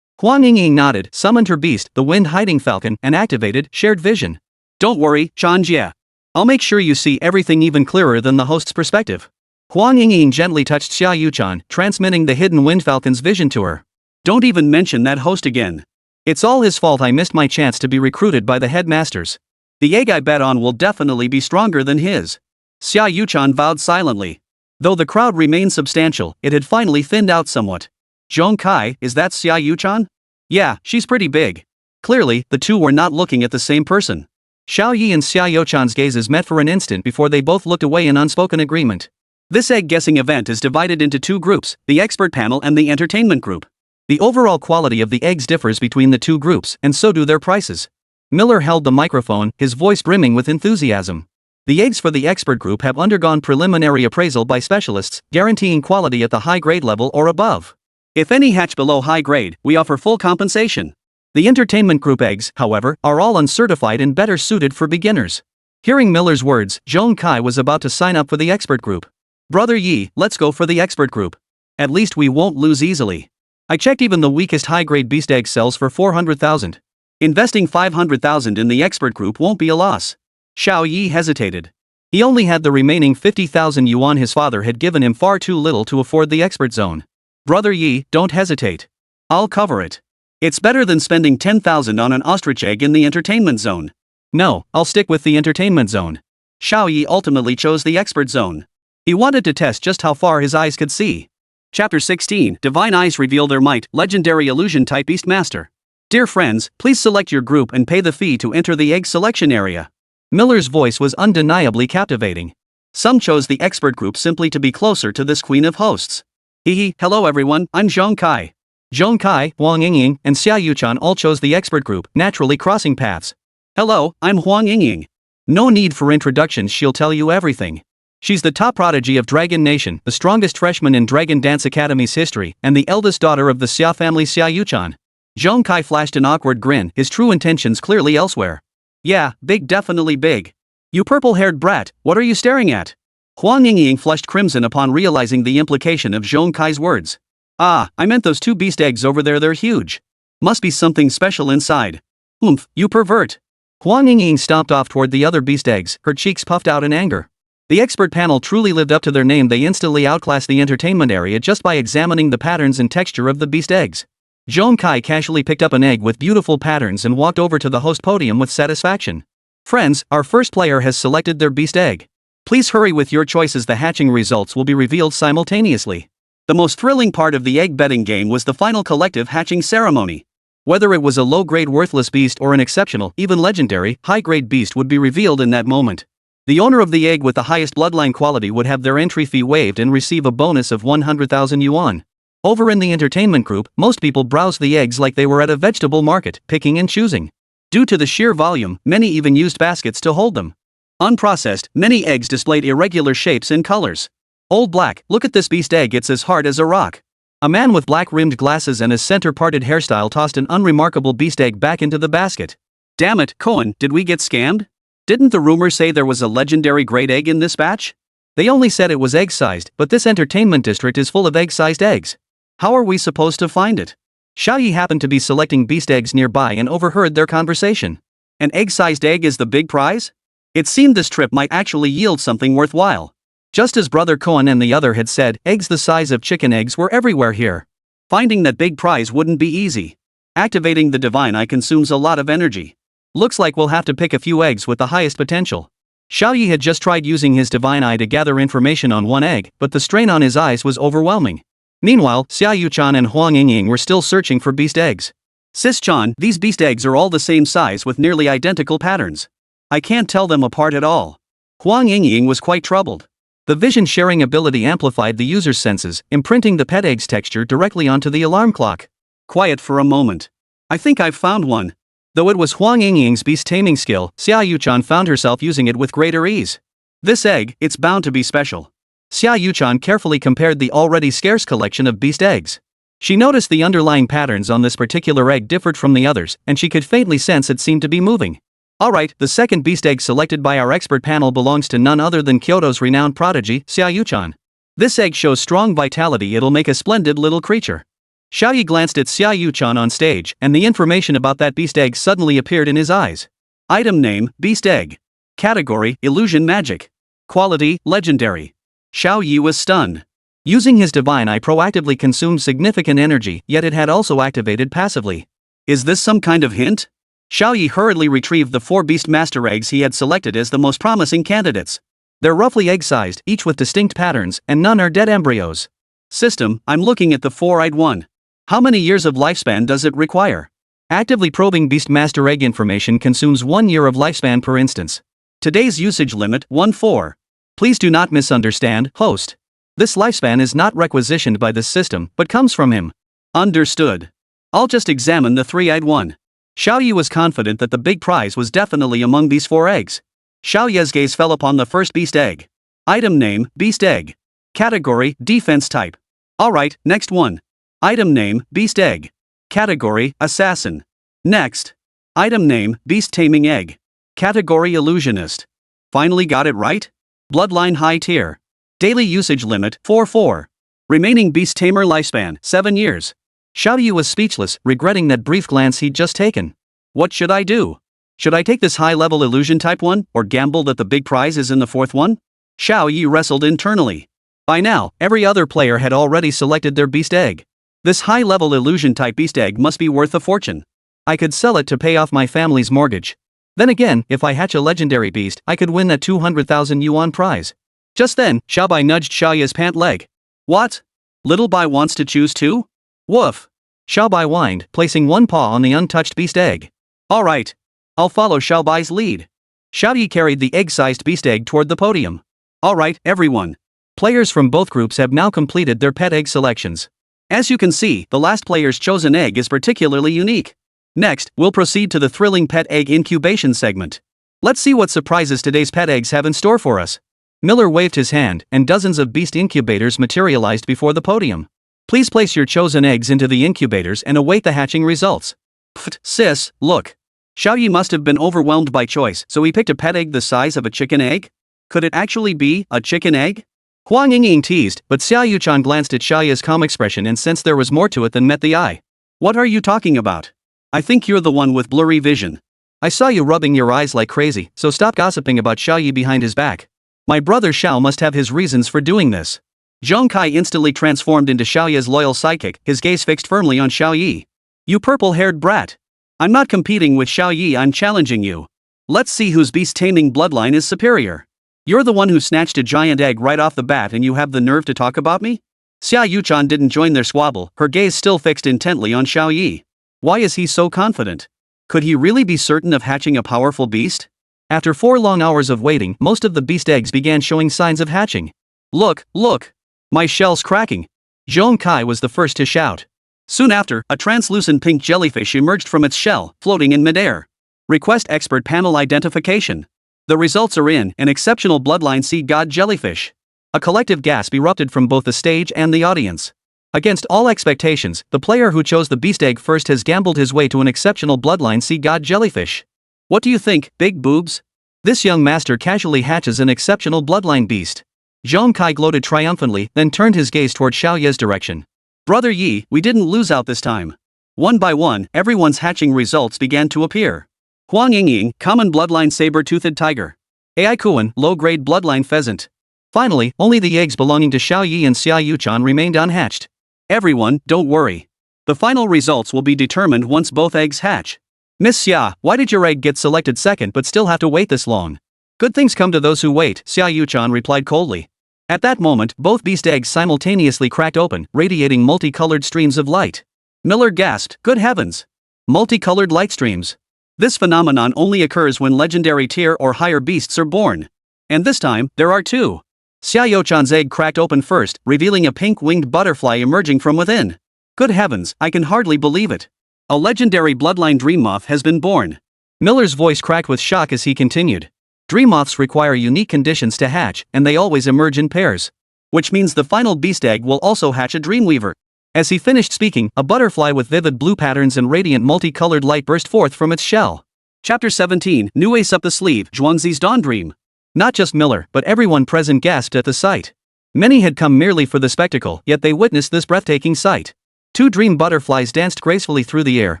Huang Yingying nodded, summoned her beast, the wind-hiding falcon, and activated shared vision. Don't worry, Chan Jie. I'll make sure you see everything even clearer than the host's perspective. Huang Yingying gently touched Xiao Yuchan, transmitting the hidden wind falcon's vision to her. Don't even mention that host again. It's all his fault I missed my chance to be recruited by the headmasters. The egg I bet on will definitely be stronger than his. Xiao Yuchan vowed silently. Though the crowd remained substantial, it had finally thinned out somewhat. Zhong Kai, is that Xiao Yuchan? Yeah, she's pretty big. Clearly, the two were not looking at the same person. Xiao Ye and Xiao Yuchan's gazes met for an instant before they both looked away in unspoken agreement. This egg-guessing event is divided into 2 groups, the expert panel and the entertainment group. The overall quality of the eggs differs between the 2 groups, and so do their prices. Miller held the microphone, his voice brimming with enthusiasm. The eggs for the expert group have undergone preliminary appraisal by specialists, guaranteeing quality at the high-grade level or above. If any hatch below high grade, we offer full compensation. The entertainment group eggs, however, are all uncertified and better suited for beginners. Hearing Miller's words, Zhong Kai was about to sign up for the expert group. Brother Yi, let's go for the expert group. At least we won't lose easily. I checked, even the weakest high-grade beast egg sells for 400,000. Investing 500,000 in the expert group won't be a loss. Xiao Ye hesitated. He only had the remaining 50,000 yuan his father had given him, far too little to afford the expert zone. Brother Yi, don't hesitate. I'll cover it. It's better than spending 10,000 on an ostrich egg in the entertainment zone. No, I'll stick with the entertainment zone. Xiao Ye ultimately chose the expert zone. He wanted to test just how far his eyes could see. Chapter 16, Divine Eyes Reveal Their Might, Legendary Illusion-Type Beast Master. Dear friends, please select your group and pay the fee to enter the egg selection area. Miller's voice was undeniably captivating. Some chose the expert group simply to be closer to this queen of hosts. Hello everyone, I'm Zhong Kai. Zhong Kai, Huang Yingying, and Xiao Yuchan all chose the expert group, naturally crossing paths. Hello, I'm Huang Yingying. No need for introductions, she'll tell you everything. She's the top prodigy of Dragon Nation, the strongest freshman in Dragon Dance Academy's history, and the eldest daughter of the Xia family. Xiao Yuchan. Zhong Kai flashed an awkward grin, his true intentions clearly elsewhere. Yeah, big, definitely big. You purple-haired brat, what are you staring at? Huang Yingying flushed crimson upon realizing the implication of Zhong Kai's words. Ah, I meant those 2 beast eggs over there, they're huge. Must be something special inside. Oomph, you pervert. Huang Yingying stomped off toward the other beast eggs, her cheeks puffed out in anger. The expert panel truly lived up to their name. They instantly outclassed the entertainment area just by examining the patterns and texture of the beast eggs. Zhong Kai casually picked up an egg with beautiful patterns and walked over to the host podium with satisfaction. Friends, our first player has selected their beast egg. Please hurry with your choices, the hatching results will be revealed simultaneously. The most thrilling part of the egg betting game was the final collective hatching ceremony. Whether it was a low-grade worthless beast or an exceptional, even legendary, high-grade beast would be revealed in that moment. The owner of the egg with the highest bloodline quality would have their entry fee waived and receive a bonus of 100,000 yuan. Over in the entertainment group, most people browsed the eggs like they were at a vegetable market, picking and choosing. Due to the sheer volume, many even used baskets to hold them. Unprocessed, many eggs displayed irregular shapes and colors. Old black, look at this beast egg, it's as hard as a rock. A man with black-rimmed glasses and a center-parted hairstyle tossed an unremarkable beast egg back into the basket. Damn it, Cohen, did we get scammed? Didn't the rumor say there was a legendary great egg in this batch? They only said it was egg-sized, but this entertainment district is full of egg-sized eggs. How are we supposed to find it? Xiao Ye happened to be selecting beast eggs nearby and overheard their conversation. An egg-sized egg is the big prize? It seemed this trip might actually yield something worthwhile. Just as Brother Cohen and the other had said, eggs the size of chicken eggs were everywhere here. Finding that big prize wouldn't be easy. Activating the Divine Eye consumes a lot of energy. Looks like we'll have to pick a few eggs with the highest potential. Xiao Ye had just tried using his Divine Eye to gather information on one egg, but the strain on his eyes was overwhelming. Meanwhile, Xiao Ye and Huang Yingying were still searching for beast eggs. Sis-chan, these beast eggs are all the same size with nearly identical patterns. I can't tell them apart at all. Huang Yingying was quite troubled. The vision sharing ability amplified the user's senses, imprinting the pet egg's texture directly onto the alarm clock. Quiet for a moment. I think I've found one. Though it was Huang Yingying's beast-taming skill, Xiao Ye found herself using it with greater ease. This egg, it's bound to be special. Xiao Ye carefully compared the already scarce collection of beast eggs. She noticed the underlying patterns on this particular egg differed from the others, and she could faintly sense it seemed to be moving. Alright, the second beast egg selected by our expert panel belongs to none other than Kyoto's renowned prodigy, Xiao Ye. This egg shows strong vitality, it'll make a splendid little creature. Xiao Ye glanced at Xiao Ye on stage, and the information about that beast egg suddenly appeared in his eyes. Item name, beast egg. Category, illusion magic. Quality, legendary. Xiao Ye was stunned. Using his divine eye proactively consumed significant energy, yet it had also activated passively. Is this some kind of hint? Xiao Ye hurriedly retrieved the 4 beast master eggs he had selected as the most promising candidates. They're roughly egg-sized, each with distinct patterns, and none are dead embryos. System, I'm looking at the 4-eyed one. How many years of lifespan does it require? Actively probing beast master egg information consumes 1 year of lifespan per instance. Today's usage limit, 1-4. Please do not misunderstand, host. This lifespan is not requisitioned by this system, but comes from him. Understood. I'll just examine the 3-eyed one. Xiao Ye was confident that the big prize was definitely among these 4 eggs. Xiao Ye's gaze fell upon the first beast egg. Item name, beast egg. Category, defense type. Alright, next one. Item name, beast egg. Category, assassin. Next. Item name, beast taming egg. Category, illusionist. Finally got it right? Bloodline high tier. Daily usage limit, 4-4. Remaining beast tamer lifespan, 7 years. Xiao Ye was speechless, regretting that brief glance he'd just taken. What should I do? Should I take this high-level illusion type one, or gamble that the big prize is in the 4th one? Xiao Ye wrestled internally. By now, every other player had already selected their beast egg. This high-level illusion type beast egg must be worth a fortune. I could sell it to pay off my family's mortgage. Then again, if I hatch a legendary beast, I could win that 200,000 yuan prize. Just then, Xiao Bai nudged Xiao Ye's pant leg. What? Little Bai wants to choose too? Woof. Xiao Bai whined, placing one paw on the untouched beast egg. Alright. I'll follow Xiao Bai's lead. Xiao Ye carried the egg-sized beast egg toward the podium. Alright, everyone. Players from both groups have now completed their pet egg selections. As you can see, the last player's chosen egg is particularly unique. Next, we'll proceed to the thrilling pet egg incubation segment. Let's see what surprises today's pet eggs have in store for us. Miller waved his hand, and dozens of beast incubators materialized before the podium. Please place your chosen eggs into the incubators and await the hatching results. Pfft, sis, look. Xiao Ye must have been overwhelmed by choice, so he picked a pet egg the size of a chicken egg? Could it actually be a chicken egg? Huang Yingying teased, but Xiao Ye glanced at Xiao Ye's calm expression and sensed there was more to it than met the eye. What are you talking about? I think you're the one with blurry vision. I saw you rubbing your eyes like crazy, so stop gossiping about Xiao Ye behind his back. My brother Xiao must have his reasons for doing this. Zhong Kai instantly transformed into Xiao Ye's loyal sidekick, his gaze fixed firmly on Xiao Ye. You purple-haired brat. I'm not competing with Xiao Ye, I'm challenging you. Let's see whose beast-taming bloodline is superior. You're the one who snatched a giant egg right off the bat and you have the nerve to talk about me? Xiao Ye didn't join their squabble, her gaze still fixed intently on Xiao Ye. Why is he so confident? Could he really be certain of hatching a powerful beast? After 4 long hours of waiting, most of the beast eggs began showing signs of hatching. Look, look! My shell's cracking! Zhong Kai was the first to shout. Soon after, a translucent pink jellyfish emerged from its shell, floating in midair. Request expert panel identification. The results are in, an exceptional bloodline sea god jellyfish. A collective gasp erupted from both the stage and the audience. Against all expectations, the player who chose the beast egg first has gambled his way to an exceptional bloodline sea god jellyfish. What do you think, big boobs? This young master casually hatches an exceptional bloodline beast. Zhong Kai gloated triumphantly, then turned his gaze toward Xiao Ye's direction. Brother Yi, we didn't lose out this time. One by one, everyone's hatching results began to appear. Huang Yingying, common bloodline saber-toothed tiger. Ai Kuan, low-grade bloodline pheasant. Finally, only the eggs belonging to Xiao Ye and Xiao Ye remained unhatched. Everyone, don't worry. The final results will be determined once both eggs hatch. Miss Xia, why did your egg get selected second but still have to wait this long? Good things come to those who wait, Xiao Ye replied coldly. At that moment, both beast eggs simultaneously cracked open, radiating multicolored streams of light. Miller gasped, "Good heavens! Multicolored light streams. This phenomenon only occurs when legendary tier or higher beasts are born. And this time, there are two." Xiao Ye-chan's egg cracked open first, revealing a pink-winged butterfly emerging from within. "Good heavens, I can hardly believe it. A legendary bloodline dream moth has been born." Miller's voice cracked with shock as he continued. Dream moths require unique conditions to hatch, and they always emerge in pairs. Which means the final beast egg will also hatch a dreamweaver. As he finished speaking, a butterfly with vivid blue patterns and radiant multicolored light burst forth from its shell. Chapter 17, New Ace Up the Sleeve, Zhuangzi's Dawn Dream. Not just Miller, but everyone present gasped at the sight. Many had come merely for the spectacle, yet they witnessed this breathtaking sight. Two dream butterflies danced gracefully through the air,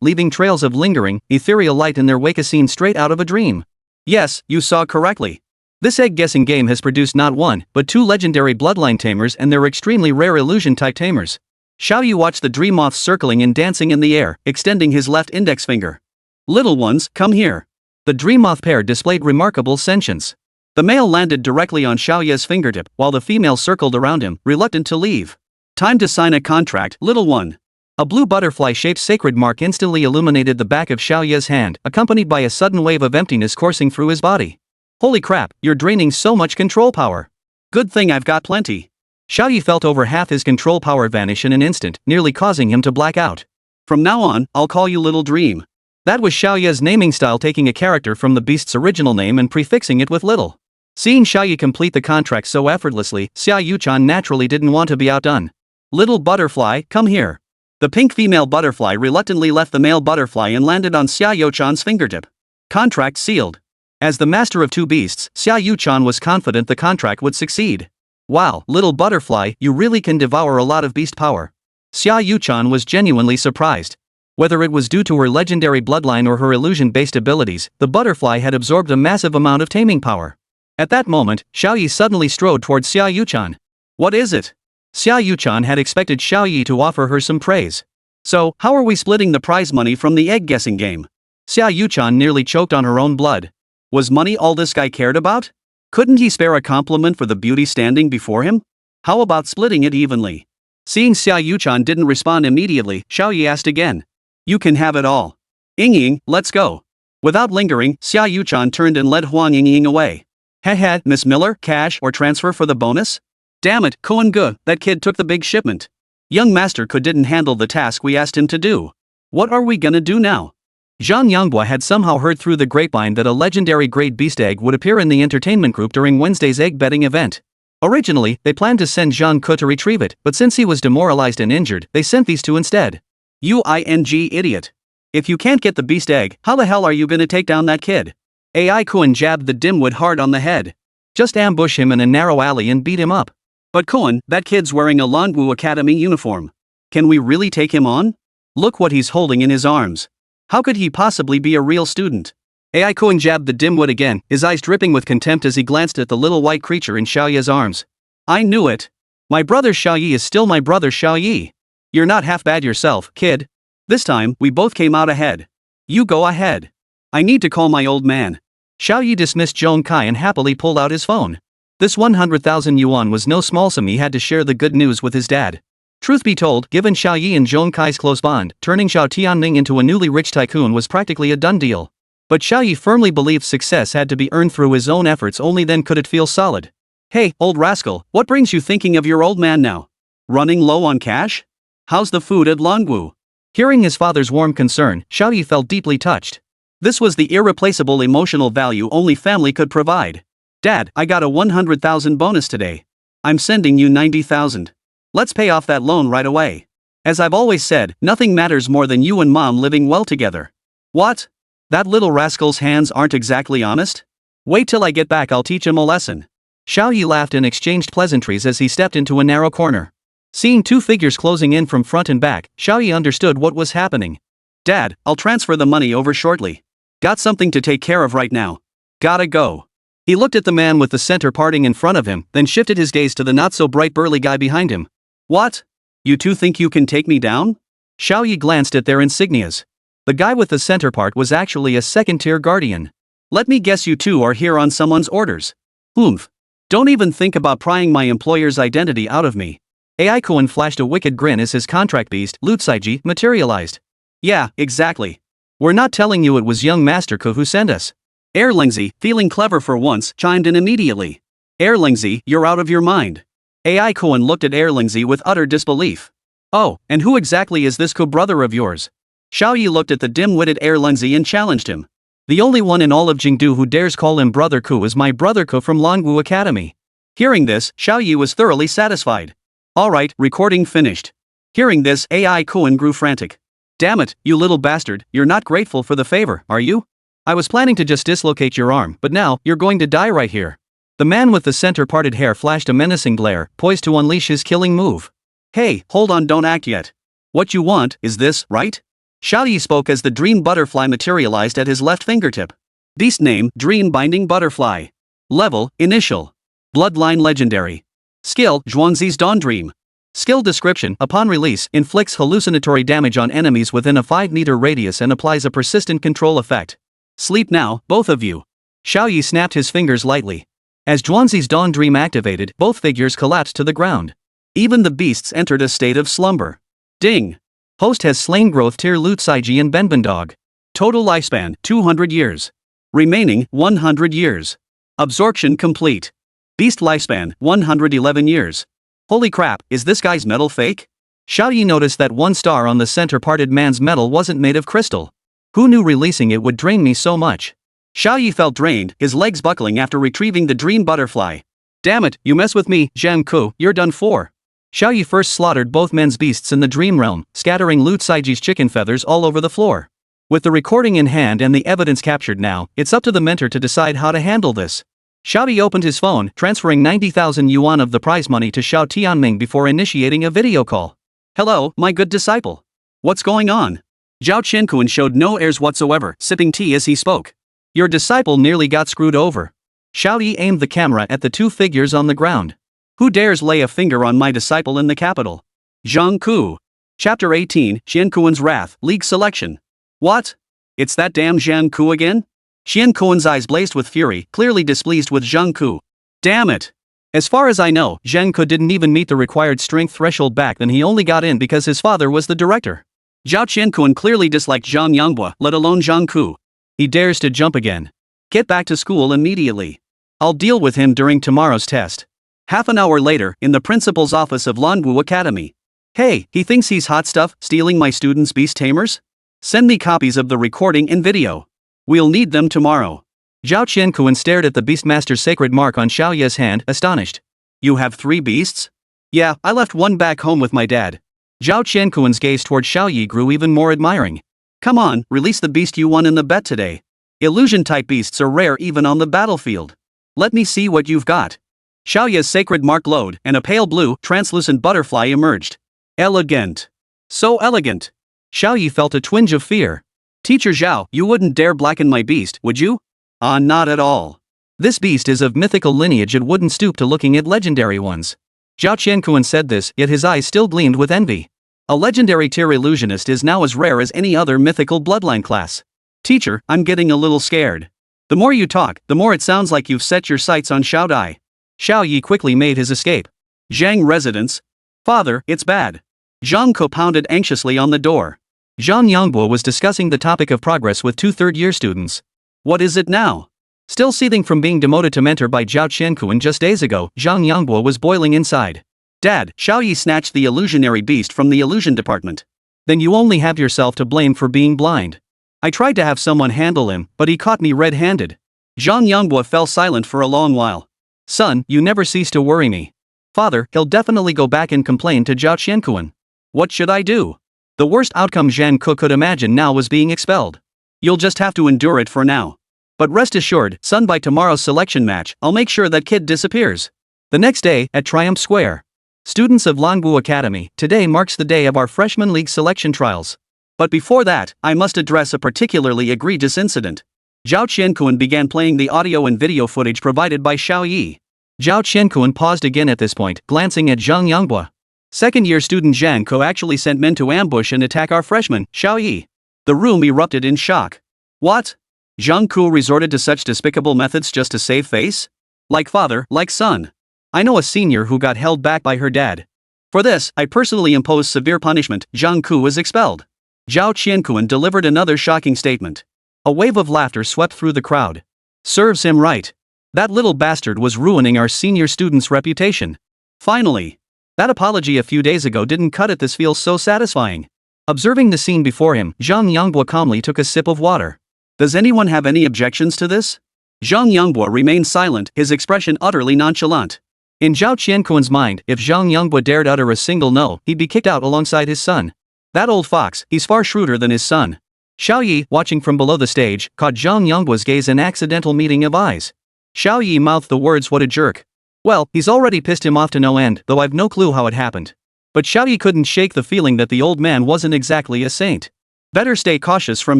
leaving trails of lingering, ethereal light in their wake, a scene straight out of a dream. Yes, you saw correctly. This egg-guessing game has produced not one, but two legendary bloodline tamers and their extremely rare illusion-type tamers. Xiao Ye watched the dream moths circling and dancing in the air, extending his left index finger. "Little ones, come here." The dream moth pair displayed remarkable sentience. The male landed directly on Xiao Ye's fingertip, while the female circled around him, reluctant to leave. "Time to sign a contract, little one." A blue butterfly-shaped sacred mark instantly illuminated the back of Xiao Ye's hand, accompanied by a sudden wave of emptiness coursing through his body. "Holy crap, you're draining so much control power. Good thing I've got plenty." Xiao Ye felt over half his control power vanish in an instant, nearly causing him to black out. "From now on, I'll call you Little Dream." That was Xiao Ye's naming style, taking a character from the beast's original name and prefixing it with little. Seeing Xiao Ye complete the contract so effortlessly, Xiao Ye-chan naturally didn't want to be outdone. "Little butterfly, come here." The pink female butterfly reluctantly left the male butterfly and landed on Xiao Ye-chan's fingertip. Contract sealed. As the master of two beasts, Xiao Ye-chan was confident the contract would succeed. "Wow, little butterfly, you really can devour a lot of beast power." Xiao Ye-chan was genuinely surprised. Whether it was due to her legendary bloodline or her illusion-based abilities, the butterfly had absorbed a massive amount of taming power. At that moment, Xiao Ye suddenly strode towards Xiao Ye-chan. "What is it?" Xiao Ye-chan had expected Xiao Ye to offer her some praise. "So, how are we splitting the prize money from the egg-guessing game?" Xiao Ye-chan nearly choked on her own blood. Was money all this guy cared about? Couldn't he spare a compliment for the beauty standing before him? How about splitting it evenly? Seeing Xiao Ye-chan didn't respond immediately, Xiao Ye asked again. "You can have it all. Ying, let's go." Without lingering, Xiao Ye-chan turned and led Huang Ying away. "Heh, Miss Miller, cash or transfer for the bonus?" "Damn it, Koen-gu, that kid took the big shipment. Young Master Ko didn't handle the task we asked him to do. What are we gonna do now?" Zhang Yonghua had somehow heard through the grapevine that a legendary great beast egg would appear in the entertainment group during Wednesday's egg betting event. Originally, they planned to send Zhang Ke to retrieve it, but since he was demoralized and injured, they sent these two instead. "You idiot. If you can't get the beast egg, how the hell are you gonna take down that kid?" AI Koen jabbed the dimwit hard on the head. "Just ambush him in a narrow alley and beat him up." "But Koen, that kid's wearing a Longwu Academy uniform. Can we really take him on? Look what he's holding in his arms. How could he possibly be a real student?" AI Koen jabbed the dimwit again, his eyes dripping with contempt as he glanced at the little white creature in Xiao Ye's arms. "I knew it. My brother Xiao Ye is still my brother Xiao Ye. You're not half bad yourself, kid. This time, we both came out ahead. You go ahead. I need to call my old man." Xiao Ye dismissed Zhong Kai and happily pulled out his phone. This 100,000 yuan was no small sum. He had to share the good news with his dad. Truth be told, given Xiao Ye and Zhong Kai's close bond, turning Xiao Tianming into a newly rich tycoon was practically a done deal. But Xiao Ye firmly believed success had to be earned through his own efforts, only then could it feel solid. "Hey, old rascal, what brings you thinking of your old man now? Running low on cash? How's the food at Longwu?" Hearing his father's warm concern, Xiao Ye felt deeply touched. This was the irreplaceable emotional value only family could provide. "Dad, I got a 100,000 bonus today. I'm sending you 90,000. Let's pay off that loan right away. As I've always said, nothing matters more than you and Mom living well together." "What? That little rascal's hands aren't exactly honest? Wait till I get back, I'll teach him a lesson." Xiao Ye laughed and exchanged pleasantries as he stepped into a narrow corner. Seeing two figures closing in from front and back, Xiao Ye understood what was happening. "Dad, I'll transfer the money over shortly. Got something to take care of right now. Gotta go." He looked at the man with the center parting in front of him, then shifted his gaze to the not-so-bright burly guy behind him. "What? You two think you can take me down?" Xiao Ye glanced at their insignias. The guy with the center part was actually a second-tier guardian. "Let me guess, you two are here on someone's orders." "Oomph. Don't even think about prying my employer's identity out of me. AI Koen flashed a wicked grin as his contract beast, Lutsai materialized. Yeah, exactly. We're not telling you it was young Master Ko who sent us. Erlingzi, feeling clever for once, chimed in immediately. Erlingzi, you're out of your mind. AI Koen looked at Erlingzi with utter disbelief. Oh, and who exactly is this co-brother of yours? Xiao Ye looked at the dim-witted Erlingzi and challenged him. The only one in all of Jingdu who dares call him Brother Ko is my brother Ko from Longwu Academy. Hearing this, Xiao Ye was thoroughly satisfied. Alright, recording finished. Hearing this, AI Koen grew frantic. Damn it, you little bastard, you're not grateful for the favor, are you? I was planning to just dislocate your arm, but now, you're going to die right here. The man with the center-parted hair flashed a menacing glare, poised to unleash his killing move. Hey, hold on, don't act yet. What you want, is this, right? Xiao Ye spoke as the dream butterfly materialized at his left fingertip. Beast name, Dream Binding Butterfly. Level, Initial. Bloodline Legendary. Skill, Zhuangzi's Dawn Dream. Skill description, upon release, inflicts hallucinatory damage on enemies within a 5-meter radius and applies a persistent control effect. Sleep now, both of you. Xiao Ye snapped his fingers lightly. As Zhuangzi's Dawn Dream activated, both figures collapsed to the ground. Even the beasts entered a state of slumber. Ding! Host has slain growth tier Lutsai and Benbendog. Total lifespan, 200 years. Remaining, 100 years. Absorption complete. Beast lifespan, 111 years. Holy crap, is this guy's metal fake? Xiao Ye noticed that one star on the center-parted man's metal wasn't made of crystal. Who knew releasing it would drain me so much? Xiao Ye felt drained, his legs buckling after retrieving the dream butterfly. Damn it, you mess with me, Zhang Ku, you're done for. Xiao Ye first slaughtered both men's beasts in the dream realm, scattering Lutsaiji's chicken feathers all over the floor. With the recording in hand and the evidence captured now, it's up to the mentor to decide how to handle this. Xiao Ye opened his phone, transferring 90,000 yuan of the prize money to Xiao Tianming before initiating a video call. Hello, my good disciple. What's going on? Zhao Qiankuan showed no airs whatsoever, sipping tea as he spoke. Your disciple nearly got screwed over. Xiao Ye aimed the camera at the two figures on the ground. Who dares lay a finger on my disciple in the capital? Zhang Ku. Chapter 18, Qiankuan's Wrath, League Selection. What? It's that damn Zhang Ku again? Qiankuan's eyes blazed with fury, clearly displeased with Zhang Ku. Damn it! As far as I know, Zhang Ku didn't even meet the required strength threshold back then. He only got in because his father was the director. Zhao Qiankuan clearly disliked Zhang Yanghua, let alone Zhang Ku. He dares to jump again. Get back to school immediately. I'll deal with him during tomorrow's test. Half an hour later, in the principal's office of Longwu Academy. Hey, he thinks he's hot stuff, stealing my students' beast tamers? Send me copies of the recording and video. We'll need them tomorrow. Zhao Qiankuan stared at the Beastmaster's sacred mark on Xiao Ye's hand, astonished. You have 3 beasts? Yeah, I left one back home with my dad. Zhao Qiankuan's gaze toward Xiao Ye grew even more admiring. Come on, release the beast you won in the bet today. Illusion-type beasts are rare even on the battlefield. Let me see what you've got. Xiao Ye's sacred mark glowed, and a pale blue, translucent butterfly emerged. Elegant. So elegant. Xiao Ye felt a twinge of fear. Teacher Zhao, you wouldn't dare blacken my beast, would you? Not at all. This beast is of mythical lineage and wouldn't stoop to looking at legendary ones. Zhao Qiankuan said this, yet his eyes still gleamed with envy. A legendary tier illusionist is now as rare as any other mythical bloodline class. Teacher, I'm getting a little scared. The more you talk, the more it sounds like you've set your sights on Xiao Dai. Xiao Ye quickly made his escape. Zhang residence. Father, it's bad. Zhang Ko pounded anxiously on the door. Zhang Yangbo was discussing the topic of progress with 2 third-year students. What is it now? Still seething from being demoted to mentor by Zhao Qiankuan just days ago, Zhang Yangbo was boiling inside. Dad, Xiao Ye snatched the illusionary beast from the illusion department. Then you only have yourself to blame for being blind. I tried to have someone handle him, but he caught me red-handed. Zhang Yangbo fell silent for a long while. Son, you never cease to worry me. Father, he'll definitely go back and complain to Zhao Qiankuan. What should I do? The worst outcome Zhang Ku could imagine now was being expelled. You'll just have to endure it for now. But rest assured, son, by tomorrow's selection match, I'll make sure that kid disappears. The next day, at Triumph Square. Students of Longwu Academy, today marks the day of our freshman league selection trials. But before that, I must address a particularly egregious incident. Zhao Qiankuan began playing the audio and video footage provided by Xiao Ye. Zhao Qiankuan paused again at this point, glancing at Zhang Yanghua. Second-year student Zhang Ko actually sent men to ambush and attack our freshman, Xiao Ye. The room erupted in shock. What? Zhang Ku resorted to such despicable methods just to save face? Like father, like son. I know a senior who got held back by her dad. For this, I personally impose severe punishment. Zhang Ku was expelled. Zhao Qiankuan delivered another shocking statement. A wave of laughter swept through the crowd. Serves him right. That little bastard was ruining our senior student's reputation. Finally. That apology a few days ago didn't cut it. This feels so satisfying. Observing the scene before him, Zhang Yongbua calmly took a sip of water. Does anyone have any objections to this? Zhang Yongbua remained silent, his expression utterly nonchalant. In Zhao Qiankuan's mind, if Zhang Yongbua dared utter a single no, he'd be kicked out alongside his son. That old fox, he's far shrewder than his son. Xiao Ye, watching from below the stage, caught Zhang Yongbua's gaze, an accidental meeting of eyes. Xiao Ye mouthed the words, "What a jerk." Well, he's already pissed him off to no end, though I've no clue how it happened. But Xiao Ye couldn't shake the feeling that the old man wasn't exactly a saint. Better stay cautious from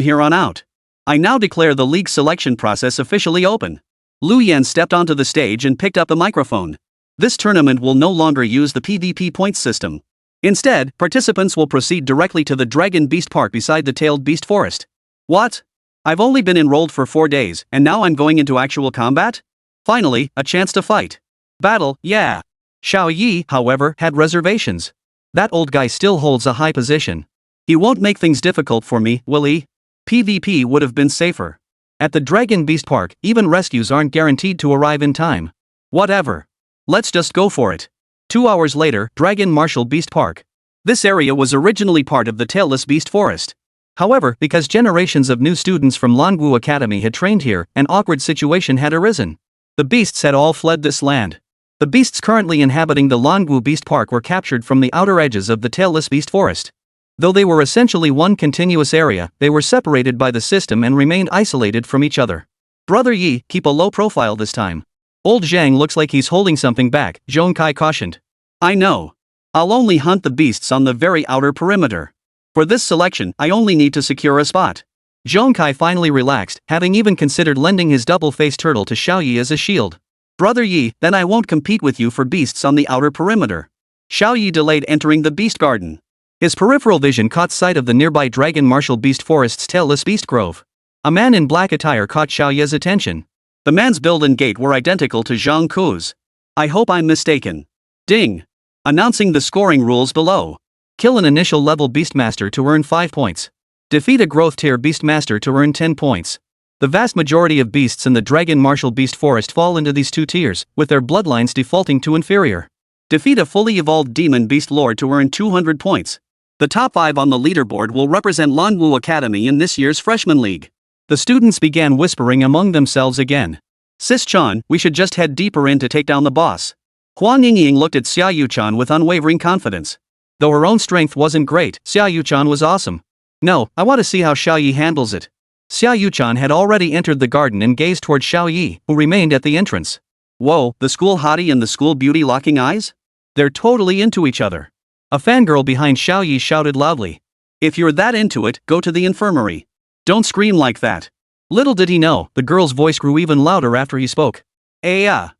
here on out. I now declare the league selection process officially open. Lu Yan stepped onto the stage and picked up the microphone. This tournament will no longer use the PvP points system. Instead, participants will proceed directly to the Dragon Beast Park beside the Tailed Beast Forest. What? I've only been enrolled for 4 days, and now I'm going into actual combat? Finally, a chance to fight. Battle, yeah. Xiao Ye, however, had reservations. That old guy still holds a high position. He won't make things difficult for me, will he? PvP would have been safer. At the Dragon Beast Park, even rescues aren't guaranteed to arrive in time. Whatever. Let's just go for it. 2 hours later, Dragon Martial Beast Park. This area was originally part of the Tailless Beast Forest. However, because generations of new students from Langu Academy had trained here, an awkward situation had arisen. The beasts had all fled this land. The beasts currently inhabiting the Langu Beast Park were captured from the outer edges of the Tailless Beast Forest. Though they were essentially one continuous area, they were separated by the system and remained isolated from each other. Brother Yi, keep a low profile this time. Old Zhang looks like he's holding something back, Zhong Kai cautioned. I know. I'll only hunt the beasts on the very outer perimeter. For this selection, I only need to secure a spot. Zhong Kai finally relaxed, having even considered lending his double-faced turtle to Xiao Ye as a shield. Brother Yi, then I won't compete with you for beasts on the outer perimeter. Xiao Ye delayed entering the beast garden. His peripheral vision caught sight of the nearby Dragon Martial Beast Forest's tailless beast grove. A man in black attire caught Xiao Ye's attention. The man's build and gait were identical to Zhang Ku's. I hope I'm mistaken. Ding. Announcing the scoring rules below. Kill an initial level Beastmaster to earn 5 points. Defeat a growth tier Beastmaster to earn 10 points. The vast majority of beasts in the Dragon Martial Beast Forest fall into these 2 tiers, with their bloodlines defaulting to inferior. Defeat a fully evolved Demon Beast Lord to earn 200 points. The top 5 on the leaderboard will represent Lanwu Academy in this year's Freshman League. The students began whispering among themselves again. Sis-chan, we should just head deeper in to take down the boss. Huang Yingying looked at Xia Yu-chan with unwavering confidence. Though her own strength wasn't great, Xia Yu-chan was awesome. No, I want to see how Xiao Ye handles it. Xia Yu-chan had already entered the garden and gazed toward Xiao Ye, who remained at the entrance. Whoa, the school hottie and the school beauty locking eyes? They're totally into each other. A fangirl behind Xiao Ye shouted loudly. If you're that into it, go to the infirmary. Don't scream like that. Little did he know, the girl's voice grew even louder after he spoke. The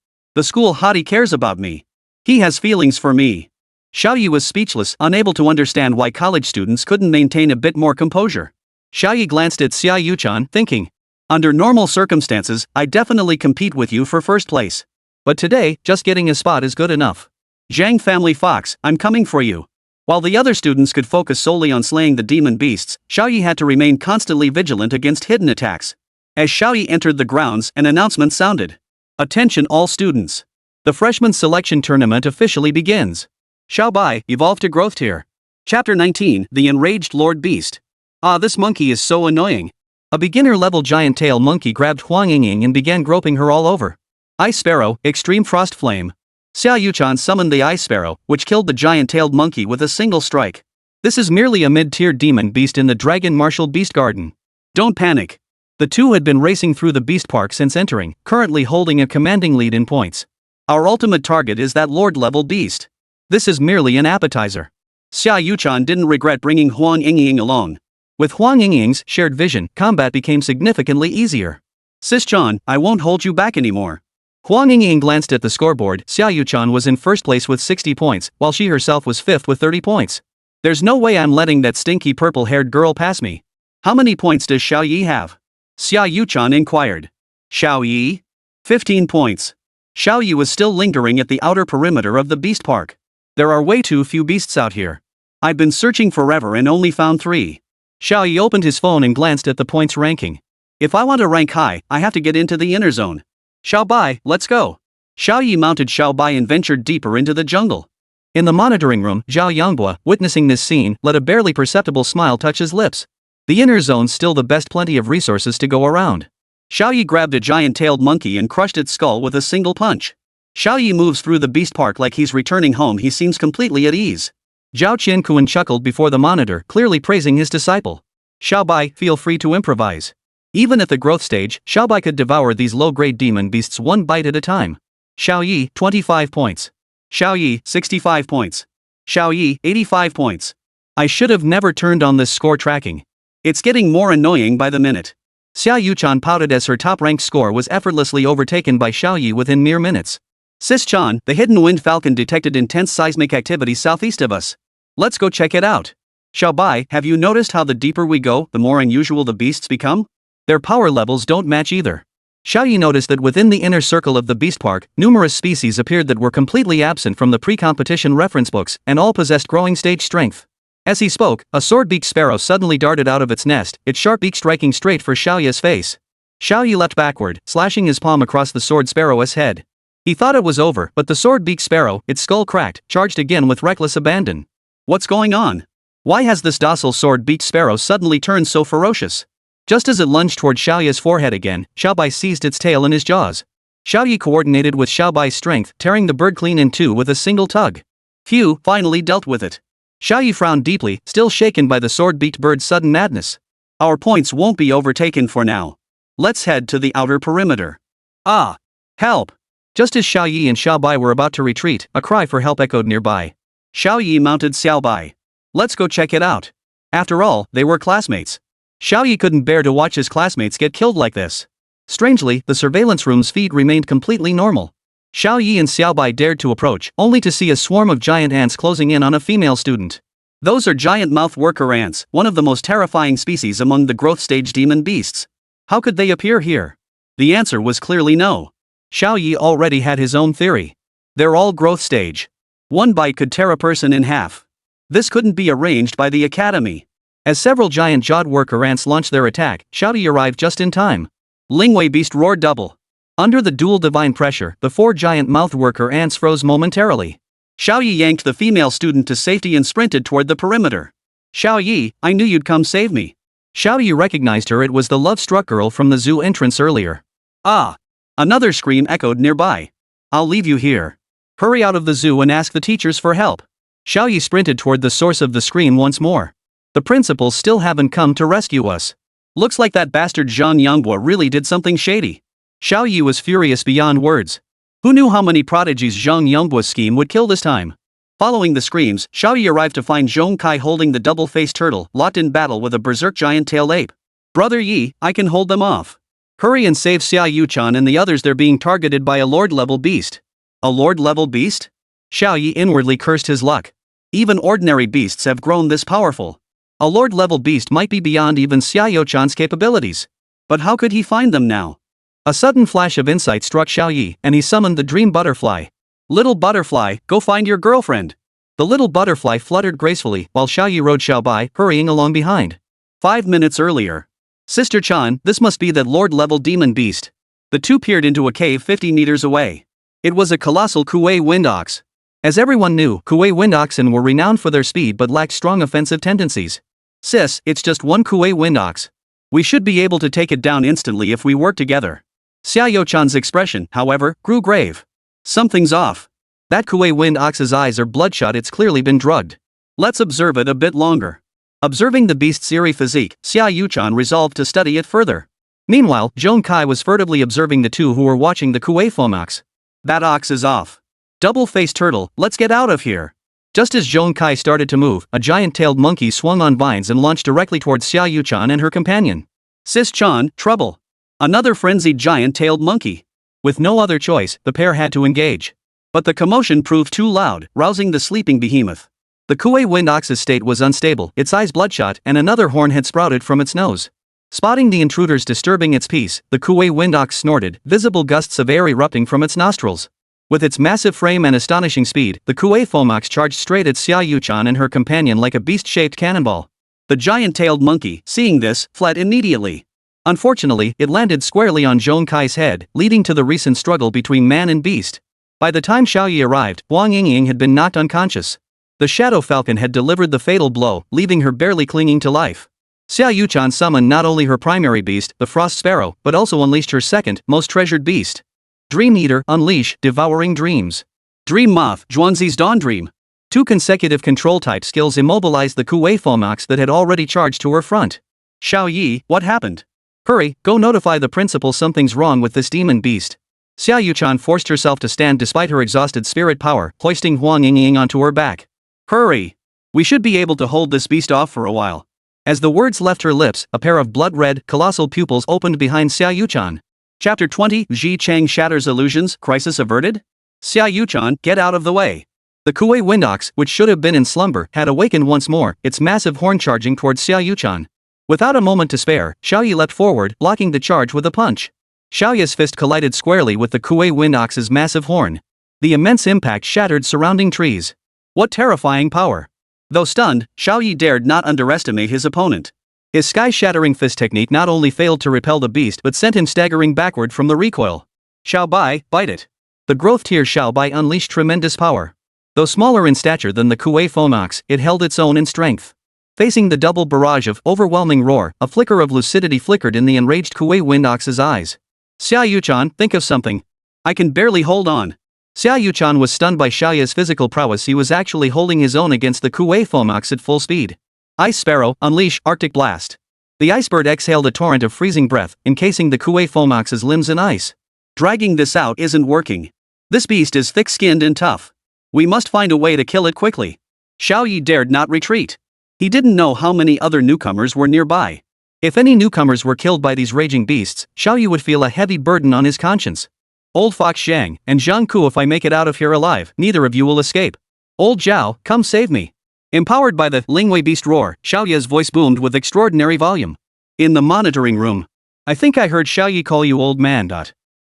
school hottie cares about me. He has feelings for me. Xiao Ye was speechless, unable to understand why college students couldn't maintain a bit more composure. Xiao Ye glanced at Xia Yu-chan, thinking. Under normal circumstances, I'd definitely compete with you for first place. But today, just getting a spot is good enough. Zhang family fox, I'm coming for you. While the other students could focus solely on slaying the demon beasts, Xiao Ye had to remain constantly vigilant against hidden attacks. As Xiao Ye entered the grounds, an announcement sounded. Attention all students. The freshman selection tournament officially begins. Xiao Bai, evolve to growth tier. Chapter 19, The Enraged Lord Beast. Ah, this monkey is so annoying. A beginner-level giant tail monkey grabbed Huang Yingying and began groping her all over. Ice Sparrow, Extreme Frost Flame. Xia Yu-chan summoned the Ice Sparrow, which killed the giant-tailed monkey with a single strike. This is merely a mid-tier demon beast in the Dragon Martial Beast Garden. Don't panic. The two had been racing through the Beast Park since entering, currently holding a commanding lead in points. Our ultimate target is that Lord-level beast. This is merely an appetizer. Xia Yu-chan didn't regret bringing Huang Yingying along. With Huang Yingying's shared vision, combat became significantly easier. Sis-chan, I won't hold you back anymore. Huang Yingying glanced at the scoreboard. Xia Yu-chan was in first place with 60 points, while she herself was fifth with 30 points. There's no way I'm letting that stinky purple-haired girl pass me. How many points does Xiao Ye have? Xia Yu-chan inquired. Xiao Ye? 15 points. Xiao Ye was still lingering at the outer perimeter of the beast park. There are way too few beasts out here. I've been searching forever and only found 3. Xiao Ye opened his phone and glanced at the points ranking. If I want to rank high, I have to get into the inner zone. Xiao Bai, let's go. Xiao Ye mounted Xiao Bai and ventured deeper into the jungle. In the monitoring room, Zhao Yangbua, witnessing this scene, let a barely perceptible smile touch his lips. The inner zone's still the best, plenty of resources to go around. Xiao Ye grabbed a giant-tailed monkey and crushed its skull with a single punch. Xiao Ye moves through the beast park like he's returning home. He seems completely at ease. Zhao Qiankuan chuckled before the monitor, clearly praising his disciple. Xiao Bai, feel free to improvise. Even at the growth stage, Xiao Bai could devour these low-grade demon beasts one bite at a time. Xiao Ye, 25 points. Xiao Ye, 65 points. Xiao Ye, 85 points. I should have never turned on this score tracking. It's getting more annoying by the minute. Xia Yuchan pouted as her top-ranked score was effortlessly overtaken by Xiao Ye within mere minutes. Sis Chan, the hidden wind falcon detected intense seismic activity southeast of us. Let's go check it out. Xiao Bai, have you noticed how the deeper we go, the more unusual the beasts become? Their power levels don't match either. Xiao Ye noticed that within the inner circle of the beast park, numerous species appeared that were completely absent from the pre-competition reference books, and all possessed growing stage strength. As he spoke, a sword-beaked sparrow suddenly darted out of its nest, its sharp beak striking straight for Xiao Ye's face. Xiao Ye leapt backward, slashing his palm across the sword sparrow's head. He thought it was over, but the sword-beaked sparrow, its skull cracked, charged again with reckless abandon. What's going on? Why has this docile sword-beaked sparrow suddenly turned so ferocious? Just as it lunged toward Xiao Ye's forehead again, Xiao Bai seized its tail in his jaws. Xiao Ye coordinated with Xiao Bai's strength, tearing the bird clean in two with a single tug. Phew, finally dealt with it. Xiao Ye frowned deeply, still shaken by the sword-beaked bird's sudden madness. Our points won't be overtaken for now. Let's head to the outer perimeter. Ah! Help! Just as Xiao Ye and Xiao Bai were about to retreat, a cry for help echoed nearby. Xiao Ye mounted Xiao Bai. Let's go check it out. After all, they were classmates. Xiao Ye couldn't bear to watch his classmates get killed like this. Strangely, the surveillance room's feed remained completely normal. Xiao Ye and Xiao Bai dared to approach, only to see a swarm of giant ants closing in on a female student. Those are giant mouth worker ants, one of the most terrifying species among the growth stage demon beasts. How could they appear here? The answer was clearly no. Xiao Ye already had his own theory. They're all growth stage. One bite could tear a person in half. This couldn't be arranged by the academy. As several giant-jawed worker ants launched their attack, Xiao Ye arrived just in time. Lingwei beast roared double. Under the dual divine pressure, the 4 giant mouth worker ants froze momentarily. Xiao Ye yanked the female student to safety and sprinted toward the perimeter. Xiao Ye, I knew you'd come save me. Xiao Ye recognized her. It was the love-struck girl from the zoo entrance earlier. Ah! Another scream echoed nearby. I'll leave you here. Hurry out of the zoo and ask the teachers for help. Xiao Ye sprinted toward the source of the scream once more. The principals still haven't come to rescue us. Looks like that bastard Zhang Yangbua really did something shady. Xiao Ye was furious beyond words. Who knew how many prodigies Zhang Yangbua's scheme would kill this time? Following the screams, Xiao Ye arrived to find Zhong Kai holding the double-faced turtle, locked in battle with a berserk giant-tailed ape. Brother Yi, I can hold them off. Hurry and save Xia Yuchan and the others. They're being targeted by a lord-level beast. A lord-level beast? Xiao Ye inwardly cursed his luck. Even ordinary beasts have grown this powerful. A lord-level beast might be beyond even Xia Yuchan's capabilities. But how could he find them now? A sudden flash of insight struck Xiao Ye, and he summoned the dream butterfly. Little butterfly, go find your girlfriend. The little butterfly fluttered gracefully, while Xiao Ye rode Xiao Bai, hurrying along behind. 5 minutes earlier. Sister Chan, this must be that lord-level demon beast. The two peered into a cave 50 meters away. It was a colossal Kuei wind ox. As everyone knew, Kuei wind oxen were renowned for their speed but lacked strong offensive tendencies. Sis, it's just one Kuei wind ox. We should be able to take it down instantly if we work together. Xia Yuchan's expression, however, grew grave. Something's off. That Kuei wind ox's eyes are bloodshot. It's clearly been drugged. Let's observe it a bit longer. Observing the beast's eerie physique, Xia Yuchan resolved to study it further. Meanwhile, Zhong Kai was furtively observing the two who were watching the Kuei foam ox. That ox is off. Double-faced turtle, let's get out of here. Just as Zhong Kai started to move, a giant-tailed monkey swung on vines and launched directly towards Xia Yuchan and her companion. Sis Chan, trouble. Another frenzied giant-tailed monkey. With no other choice, the pair had to engage. But the commotion proved too loud, rousing the sleeping behemoth. The Kuei wind ox's state was unstable, its eyes bloodshot, and another horn had sprouted from its nose. Spotting the intruders disturbing its peace, the Kuei wind ox snorted, visible gusts of air erupting from its nostrils. With its massive frame and astonishing speed, the Kuei fomox charged straight at Xiao Ye and her companion like a beast-shaped cannonball. The giant-tailed monkey, seeing this, fled immediately. Unfortunately, it landed squarely on Zhong Kai's head, leading to the recent struggle between man and beast. By the time Xiao Ye arrived, Wang Yingying had been knocked unconscious. The Shadow Falcon had delivered the fatal blow, leaving her barely clinging to life. Xiao Ye summoned not only her primary beast, the Frost Sparrow, but also unleashed her second, most treasured beast. Dream Eater, unleash, devouring dreams. Dream Moth, Zhuangzi's Dawn Dream. 2 consecutive control-type skills immobilized the Kuei fomox that had already charged to her front. Xiao Ye, what happened? Hurry, go notify the principal something's wrong with this demon beast. Xiao Ye forced herself to stand despite her exhausted spirit power, hoisting Huang Yingying onto her back. Hurry! We should be able to hold this beast off for a while. As the words left her lips, a pair of blood-red, colossal pupils opened behind Xiao Ye. Chapter 20, Ji Chang shatters illusions, crisis averted? Xiao Ye, get out of the way. The Kuei windox, which should have been in slumber, had awakened once more, its massive horn charging towards Xiao Ye. Without a moment to spare, Xiao Ye leapt forward, blocking the charge with a punch. Xiao Ye's fist collided squarely with the Kuei windox's massive horn. The immense impact shattered surrounding trees. What terrifying power! Though stunned, Xiao Ye dared not underestimate his opponent. His Sky-Shattering Fist technique not only failed to repel the beast but sent him staggering backward from the recoil. Xiao Bai, bite it. The growth tier Xiao Bai unleashed tremendous power. Though smaller in stature than the Kuei fomox, it held its own in strength. Facing the double barrage of overwhelming roar, a flicker of lucidity flickered in the enraged Kuei windox's eyes. Xiao Ye, think of something. I can barely hold on. Xiao Ye was stunned by Xiao Ye's physical prowess. He was actually holding his own against the Kuei fomox at full speed. Ice Sparrow, unleash, Arctic Blast. The icebird exhaled a torrent of freezing breath, encasing the Kuei fomox's limbs in ice. Dragging this out isn't working. This beast is thick-skinned and tough. We must find a way to kill it quickly. Xiao Ye dared not retreat. He didn't know how many other newcomers were nearby. If any newcomers were killed by these raging beasts, Xiao Ye would feel a heavy burden on his conscience. Old Fox Zhang and Zhang Ku, if I make it out of here alive, neither of you will escape. Old Zhao, come save me. Empowered by the Lingwei beast roar, Xiao Ye's voice boomed with extraordinary volume. In the monitoring room. I think I heard Xiao Ye call you old man.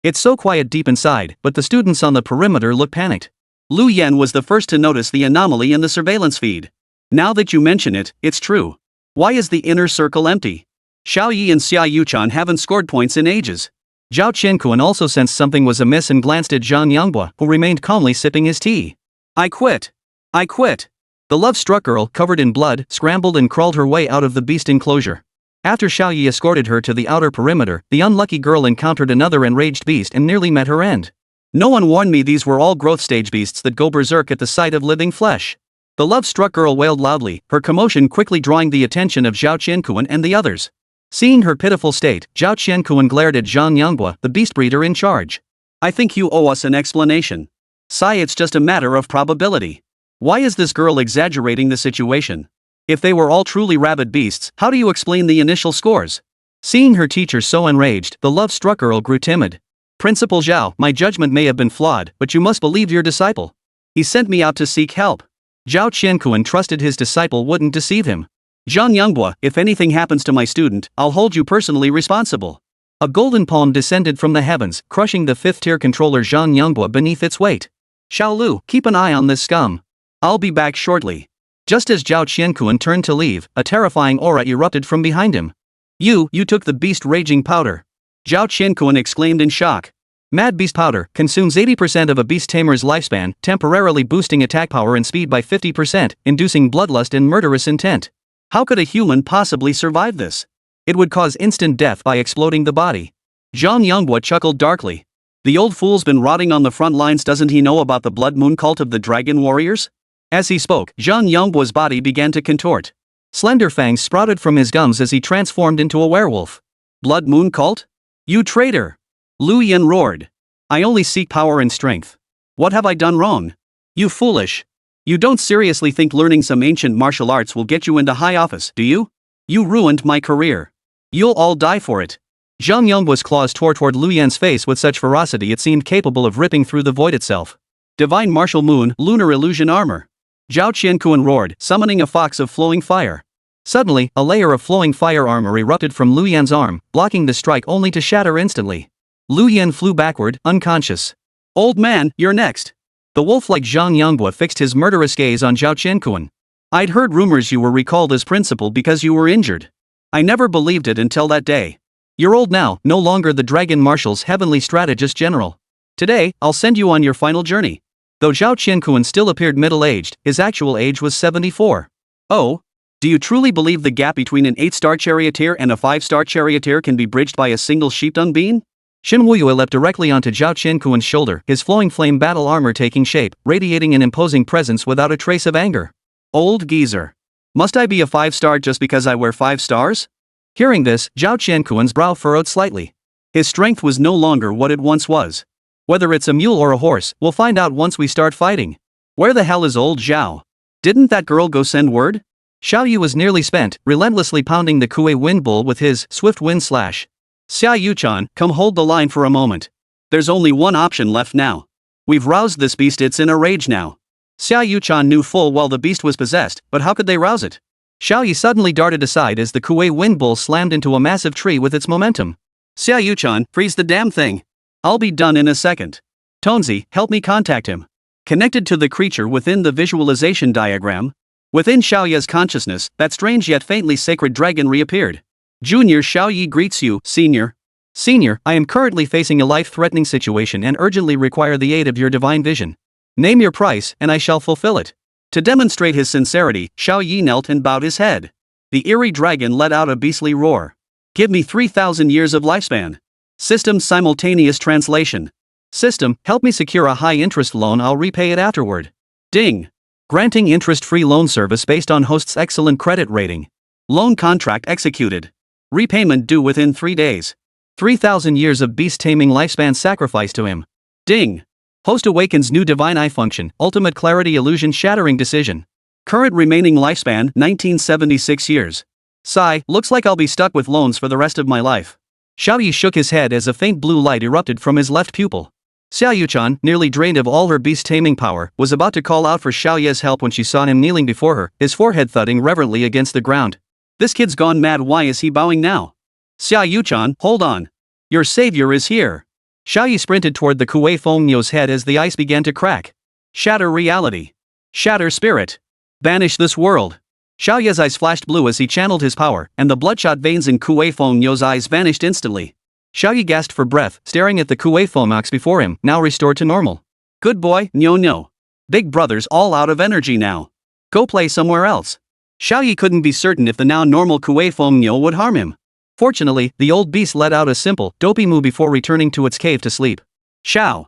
It's so quiet deep inside, but the students on the perimeter look panicked. Lu Yan was the first to notice the anomaly in the surveillance feed. Now that you mention it, it's true. Why is the inner circle empty? Xiao Ye and Xiao Ye haven't scored points in ages. Zhao Qianquan also sensed something was amiss and glanced at Zhang Yangbua, who remained calmly sipping his tea. I quit. I quit. The love-struck girl, covered in blood, scrambled and crawled her way out of the beast enclosure. After Xiao Ye escorted her to the outer perimeter, the unlucky girl encountered another enraged beast and nearly met her end. No one warned me these were all growth stage beasts that go berserk at the sight of living flesh. The love-struck girl wailed loudly, her commotion quickly drawing the attention of Zhao Qianquan and the others. Seeing her pitiful state, Zhao Qianquan glared at Zhang Yangbua, the beast breeder in charge. I think you owe us an explanation. Sai, it's just a matter of probability. Why is this girl exaggerating the situation? If they were all truly rabid beasts, how do you explain the initial scores? Seeing her teacher so enraged, the love-struck girl grew timid. Principal Zhao, my judgment may have been flawed, but you must believe your disciple. He sent me out to seek help. Zhao Qianquan trusted his disciple wouldn't deceive him. Zhang Yangbua, if anything happens to my student, I'll hold you personally responsible. A golden palm descended from the heavens, crushing the 5th-tier controller Zhang Yangbua beneath its weight. Xiao Lu, keep an eye on this scum. I'll be back shortly. Just as Zhao Qianquan turned to leave, a terrifying aura erupted from behind him. You took the beast raging powder. Zhao Qianquan exclaimed in shock. Mad Beast Powder consumes 80% of a beast tamer's lifespan, temporarily boosting attack power and speed by 50%, inducing bloodlust and murderous intent. How could a human possibly survive this? It would cause instant death by exploding the body. Zhang Yangbua chuckled darkly. The old fool's been rotting on the front lines. Doesn't he know about the blood moon cult of the dragon warriors? As he spoke, Zhang Yangbua's body began to contort. Slender fangs sprouted from his gums as he transformed into a werewolf. Blood moon cult? You traitor! Lu Yan roared. I only seek power and strength. What have I done wrong? You foolish. You don't seriously think learning some ancient martial arts will get you into high office, do you? You ruined my career. You'll all die for it. Zhang Yangbua's claws tore toward Lu Yan's face with such ferocity it seemed capable of ripping through the void itself. Divine Martial Moon, Lunar Illusion Armor. Zhao Qianquan roared, summoning a fox of flowing fire. Suddenly, a layer of flowing fire armor erupted from Lu Yan's arm, blocking the strike only to shatter instantly. Lu Yan flew backward, unconscious. Old man, you're next. The wolf-like Zhang Yonghua fixed his murderous gaze on Zhao Qianquan. I'd heard rumors you were recalled as principal because you were injured. I never believed it until that day. You're old now, no longer the Dragon Marshal's heavenly strategist general. Today, I'll send you on your final journey. Though Zhao Qianquan still appeared middle-aged, his actual age was 74. Oh? Do you truly believe the gap between an 8-star charioteer and a 5-star charioteer can be bridged by a single sheepdung bean? Shen Wuyue leapt directly onto Zhao Qianquan's shoulder, his flowing flame battle armor taking shape, radiating an imposing presence without a trace of anger. Old geezer. Must I be a 5-star just because I wear 5 stars? Hearing this, Zhao Qianquan's brow furrowed slightly. His strength was no longer what it once was. Whether it's a mule or a horse, we'll find out once we start fighting. Where the hell is old Zhao? Didn't that girl go send word? Xiao Ye was nearly spent, relentlessly pounding the Kuei wind bull with his swift wind slash. Xiao Ye-chan, come hold the line for a moment. There's only one option left now. We've roused this beast, it's in a rage now. Xiao Ye-chan knew full well the beast was possessed, but how could they rouse it? Xiao Ye suddenly darted aside as the Kuei wind bull slammed into a massive tree with its momentum. Xiao Ye-chan, freeze the damn thing. I'll be done in a second. Tonzi, help me contact him. Connected to the creature within the visualization diagram. Within Xiao Ye's consciousness, that strange yet faintly sacred dragon reappeared. Junior Xiao Ye greets you, Senior. Senior, I am currently facing a life-threatening situation and urgently require the aid of your divine vision. Name your price, and I shall fulfill it. To demonstrate his sincerity, Xiao Ye knelt and bowed his head. The eerie dragon let out a beastly roar. Give me 3,000 years of lifespan. System simultaneous translation. System, help me secure a high-interest loan, I'll repay it afterward. Ding. Granting interest-free loan service based on host's excellent credit rating. Loan contract executed. Repayment due within 3 days. 3,000 years of beast-taming lifespan sacrificed to him. Ding. Host awakens new divine eye function, ultimate clarity illusion shattering decision. Current remaining lifespan, 1976 years. Sigh, looks like I'll be stuck with loans for the rest of my life. Xiao Ye shook his head as a faint blue light erupted from his left pupil. Xiao Ye-chan, nearly drained of all her beast-taming power, was about to call out for Xiao Ye's help when she saw him kneeling before her, his forehead thudding reverently against the ground. This kid's gone mad, why is he bowing now? Xiao Ye-chan, hold on. Your savior is here. Xiao Ye sprinted toward the Kuei Fengniu's head as the ice began to crack. Shatter reality. Shatter spirit. Banish this world. Xiao Ye's eyes flashed blue as he channeled his power, and the bloodshot veins in Kuei Fengniu's eyes vanished instantly. Xiao Ye gasped for breath, staring at the Kuei Fomox before him, now restored to normal. Good boy, no. Big brother's all out of energy now. Go play somewhere else. Xiao Ye couldn't be certain if the now normal Kuei Fengniu would harm him. Fortunately, the old beast let out a simple, dopey moo before returning to its cave to sleep. Xiao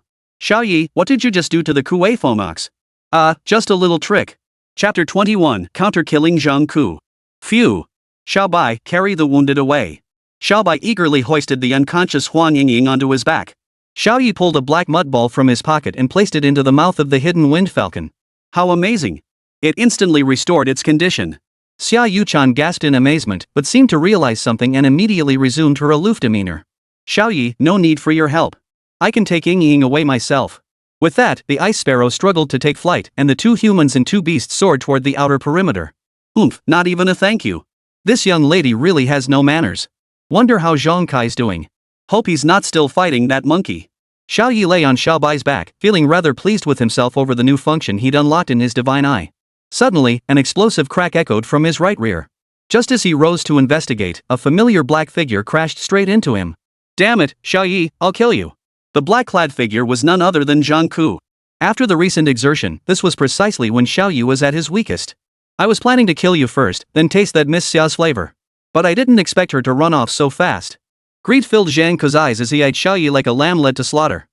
Ye, what did you just do to the Kuei Fomox? Just a little trick. Chapter 21, Counter-Killing Zhang Ku. Phew. Xiao Bai, carry the wounded away. Xiao Bai eagerly hoisted the unconscious Huang Yingying onto his back. Xiao Ye pulled a black mud ball from his pocket and placed it into the mouth of the hidden wind falcon. How amazing! It instantly restored its condition. Xiao Ye-chan gasped in amazement, but seemed to realize something and immediately resumed her aloof demeanor. Xiao Ye, no need for your help. I can take Yingying away myself. With that, the ice sparrow struggled to take flight, and the 2 humans and 2 beasts soared toward the outer perimeter. Oomph, not even a thank you. This young lady really has no manners. Wonder how Zhang Kai's doing. Hope he's not still fighting that monkey. Xiao Ye lay on Xiao Bai's back, feeling rather pleased with himself over the new function he'd unlocked in his divine eye. Suddenly, an explosive crack echoed from his right rear. Just as he rose to investigate, a familiar black figure crashed straight into him. Damn it, Xiao Ye, I'll kill you. The black-clad figure was none other than Zhang Ku. After the recent exertion, this was precisely when Xiao Ye was at his weakest. I was planning to kill you first, then taste that Miss Xiao's flavor. But I didn't expect her to run off so fast. Greed filled Zhang Ku's eyes as he eyed Xiao Ye like a lamb led to slaughter.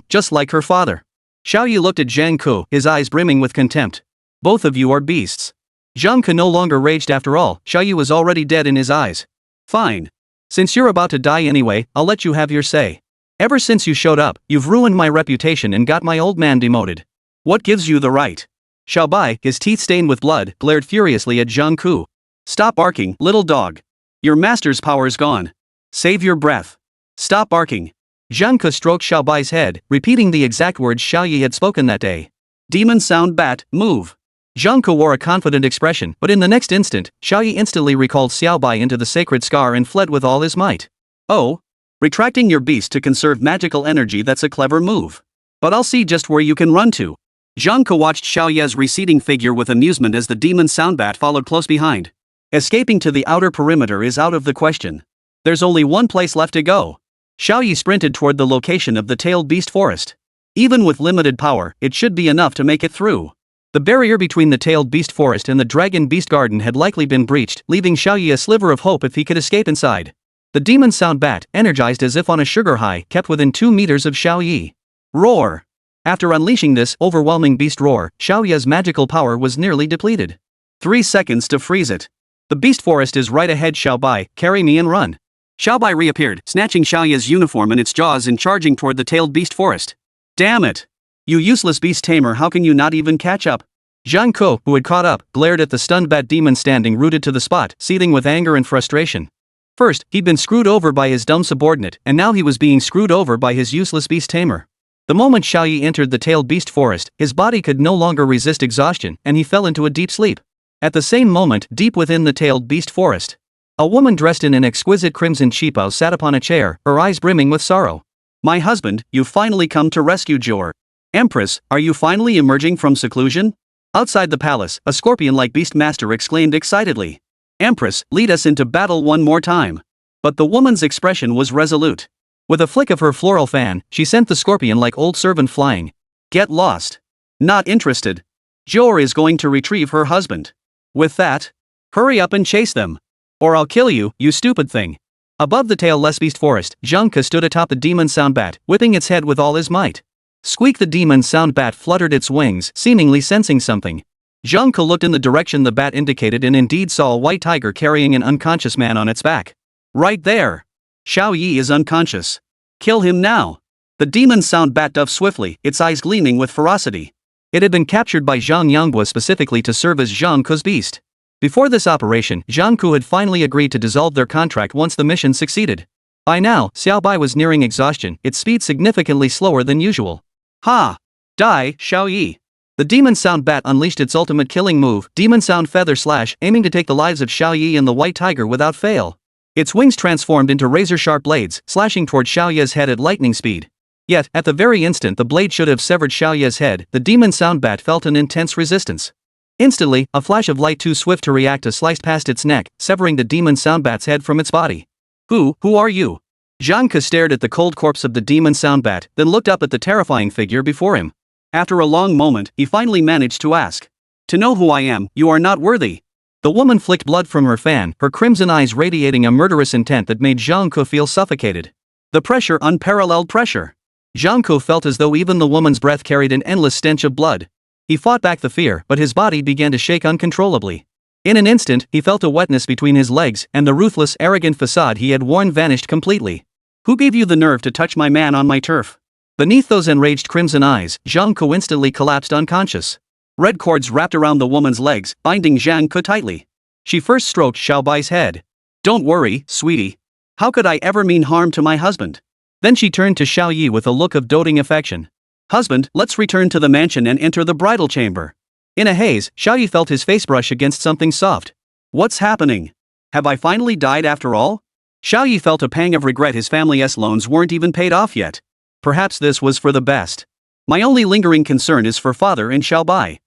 Just like her father. Xiao Ye looked at Zhang Ku, his eyes brimming with contempt. Both of you are beasts. Zhang Ku no longer raged after all, Xiao Ye was already dead in his eyes. Fine. Since you're about to die anyway, I'll let you have your say. Ever since you showed up, you've ruined my reputation and got my old man demoted. What gives you the right? Xiao Bai, his teeth stained with blood, glared furiously at Zhang Ku. Stop barking, little dog. Your master's power's gone. Save your breath. Stop barking. Zhang Ku stroked Xiao Bai's head, repeating the exact words Xiao Ye had spoken that day. Demon sound bat, move. Zhang Ke wore a confident expression, but in the next instant, Xiao Ye instantly recalled Xiao Ye into the sacred scar and fled with all his might. Oh? Retracting your beast to conserve magical energy, that's a clever move. But I'll see just where you can run to. Zhang Ke watched Xiao Ye's receding figure with amusement as the demon soundbat followed close behind. Escaping to the outer perimeter is out of the question. There's only one place left to go. Xiao Ye sprinted toward the location of the tailed beast forest. Even with limited power, it should be enough to make it through. The barrier between the tailed beast forest and the dragon beast garden had likely been breached, leaving Xiao Ye a sliver of hope if he could escape inside. The demon sound bat, energized as if on a sugar high, kept within 2 meters of Xiao Ye. Roar! After unleashing this overwhelming beast roar, Xiao Ye's magical power was nearly depleted. 3 seconds to freeze it. The beast forest is right ahead, Xiao Bai, carry me and run. Xiao Bai reappeared, snatching Xiao Ye's uniform in its jaws and charging toward the tailed beast forest. Damn it! You useless beast tamer, how can you not even catch up? Zhang Ke, who had caught up, glared at the stunned bat demon standing rooted to the spot, seething with anger and frustration. First, he'd been screwed over by his dumb subordinate, and now he was being screwed over by his useless beast tamer. The moment Xiao Ye entered the tailed beast forest, his body could no longer resist exhaustion, and he fell into a deep sleep. At the same moment, deep within the tailed beast forest, a woman dressed in an exquisite crimson cheapao sat upon a chair, her eyes brimming with sorrow. My husband, you've finally come to rescue Jor. Empress, are you finally emerging from seclusion? Outside the palace, a scorpion-like beast master exclaimed excitedly. Empress, lead us into battle one more time. But the woman's expression was resolute. With a flick of her floral fan, she sent the scorpion-like old servant flying. Get lost. Not interested. Jor is going to retrieve her husband. With that, hurry up and chase them. Or I'll kill you, you stupid thing. Above the tailless beast forest, Zhang Ke stood atop the demon soundbat, whipping its head with all his might. Squeak! The demon soundbat fluttered its wings, seemingly sensing something. Zhang Ke looked in the direction the bat indicated and indeed saw a white tiger carrying an unconscious man on its back. Right there! Xiao Ye is unconscious. Kill him now! The demon soundbat dove swiftly, its eyes gleaming with ferocity. It had been captured by Zhang Yanghua specifically to serve as Zhang Ke's beast. Before this operation, Zhang Ke had finally agreed to dissolve their contract once the mission succeeded. By now, Xiao Bai was nearing exhaustion, its speed significantly slower than usual. Ha! Die, Xiao Ye! The demon sound bat unleashed its ultimate killing move, demon sound feather slash, aiming to take the lives of Xiao Ye and the white tiger without fail. Its wings transformed into razor-sharp blades, slashing toward Xiao Ye's head at lightning speed. Yet, at the very instant the blade should have severed Xiao Ye's head, the demon sound bat felt an intense resistance. Instantly, a flash of light too swift to react sliced past its neck, severing the demon soundbat's head from its body. Who are you? Zhang Ke stared at the cold corpse of the demon soundbat, then looked up at the terrifying figure before him. After a long moment, he finally managed to ask. To know who I am, you are not worthy. The woman flicked blood from her fan, her crimson eyes radiating a murderous intent that made Zhang Ke feel suffocated. The pressure, unparalleled pressure. Zhang Ke felt as though even the woman's breath carried an endless stench of blood. He fought back the fear, but his body began to shake uncontrollably. In an instant, he felt a wetness between his legs, and the ruthless, arrogant facade he had worn vanished completely. Who gave you the nerve to touch my man on my turf? Beneath those enraged crimson eyes, Zhang Ke instantly collapsed unconscious. Red cords wrapped around the woman's legs, binding Zhang Ke tightly. She first stroked Xiao Bai's head. Don't worry, sweetie. How could I ever mean harm to my husband? Then she turned to Xiao Ye with a look of doting affection. Husband, let's return to the mansion and enter the bridal chamber. In a haze, Xiao Ye felt his face brush against something soft. What's happening? Have I finally died after all? Xiao Ye felt a pang of regret. His family's loans weren't even paid off yet. Perhaps this was for the best. My only lingering concern is for father and Xiao Bai.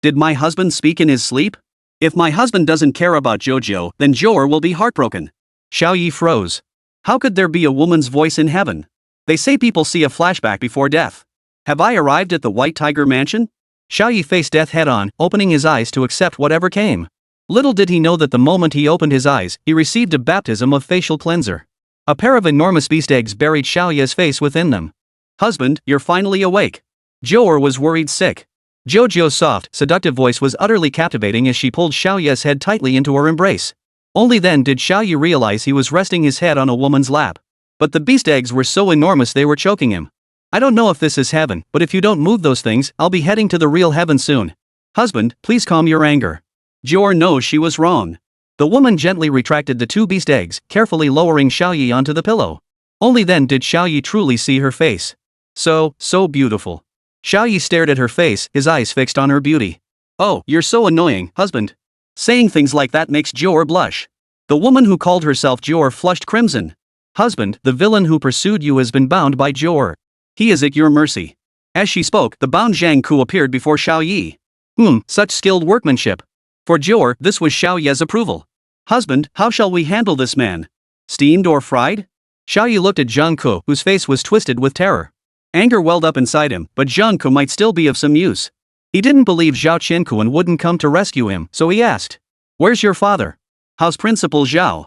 Did my husband speak in his sleep? If my husband doesn't care about Jojo, then Jor will be heartbroken. Xiao Ye froze. How could there be a woman's voice in heaven? They say people see a flashback before death. Have I arrived at the White Tiger Mansion? Xiao Ye faced death head-on, opening his eyes to accept whatever came. Little did he know that the moment he opened his eyes, he received a baptism of facial cleanser. A pair of enormous beast eggs buried Xiao Ye's face within them. Husband, you're finally awake. Jor was worried sick. Jojo's soft, seductive voice was utterly captivating as she pulled Xiao Ye's head tightly into her embrace. Only then did Xiao Ye realize he was resting his head on a woman's lap. But the beast eggs were so enormous they were choking him. I don't know if this is heaven, but if you don't move those things, I'll be heading to the real heaven soon. Husband, please calm your anger. Jor knows she was wrong. The woman gently retracted the 2 beast eggs, carefully lowering Xiao Ye onto the pillow. Only then did Xiao Ye truly see her face. So beautiful. Xiao Ye stared at her face, his eyes fixed on her beauty. Oh, you're so annoying, husband. Saying things like that makes Jor blush. The woman who called herself Jor flushed crimson. Husband, the villain who pursued you has been bound by Jor. He is at your mercy. As she spoke, the bound Zhang Ku appeared before Xiao Ye. Such skilled workmanship. For Jor, this was Xiao Ye's approval. Husband, how shall we handle this man? Steamed or fried? Xiao Ye looked at Zhang Ku, whose face was twisted with terror. Anger welled up inside him, but Zhang Ku might still be of some use. He didn't believe Zhao Qinkuan wouldn't come to rescue him, so he asked. Where's your father? How's Principal Zhao?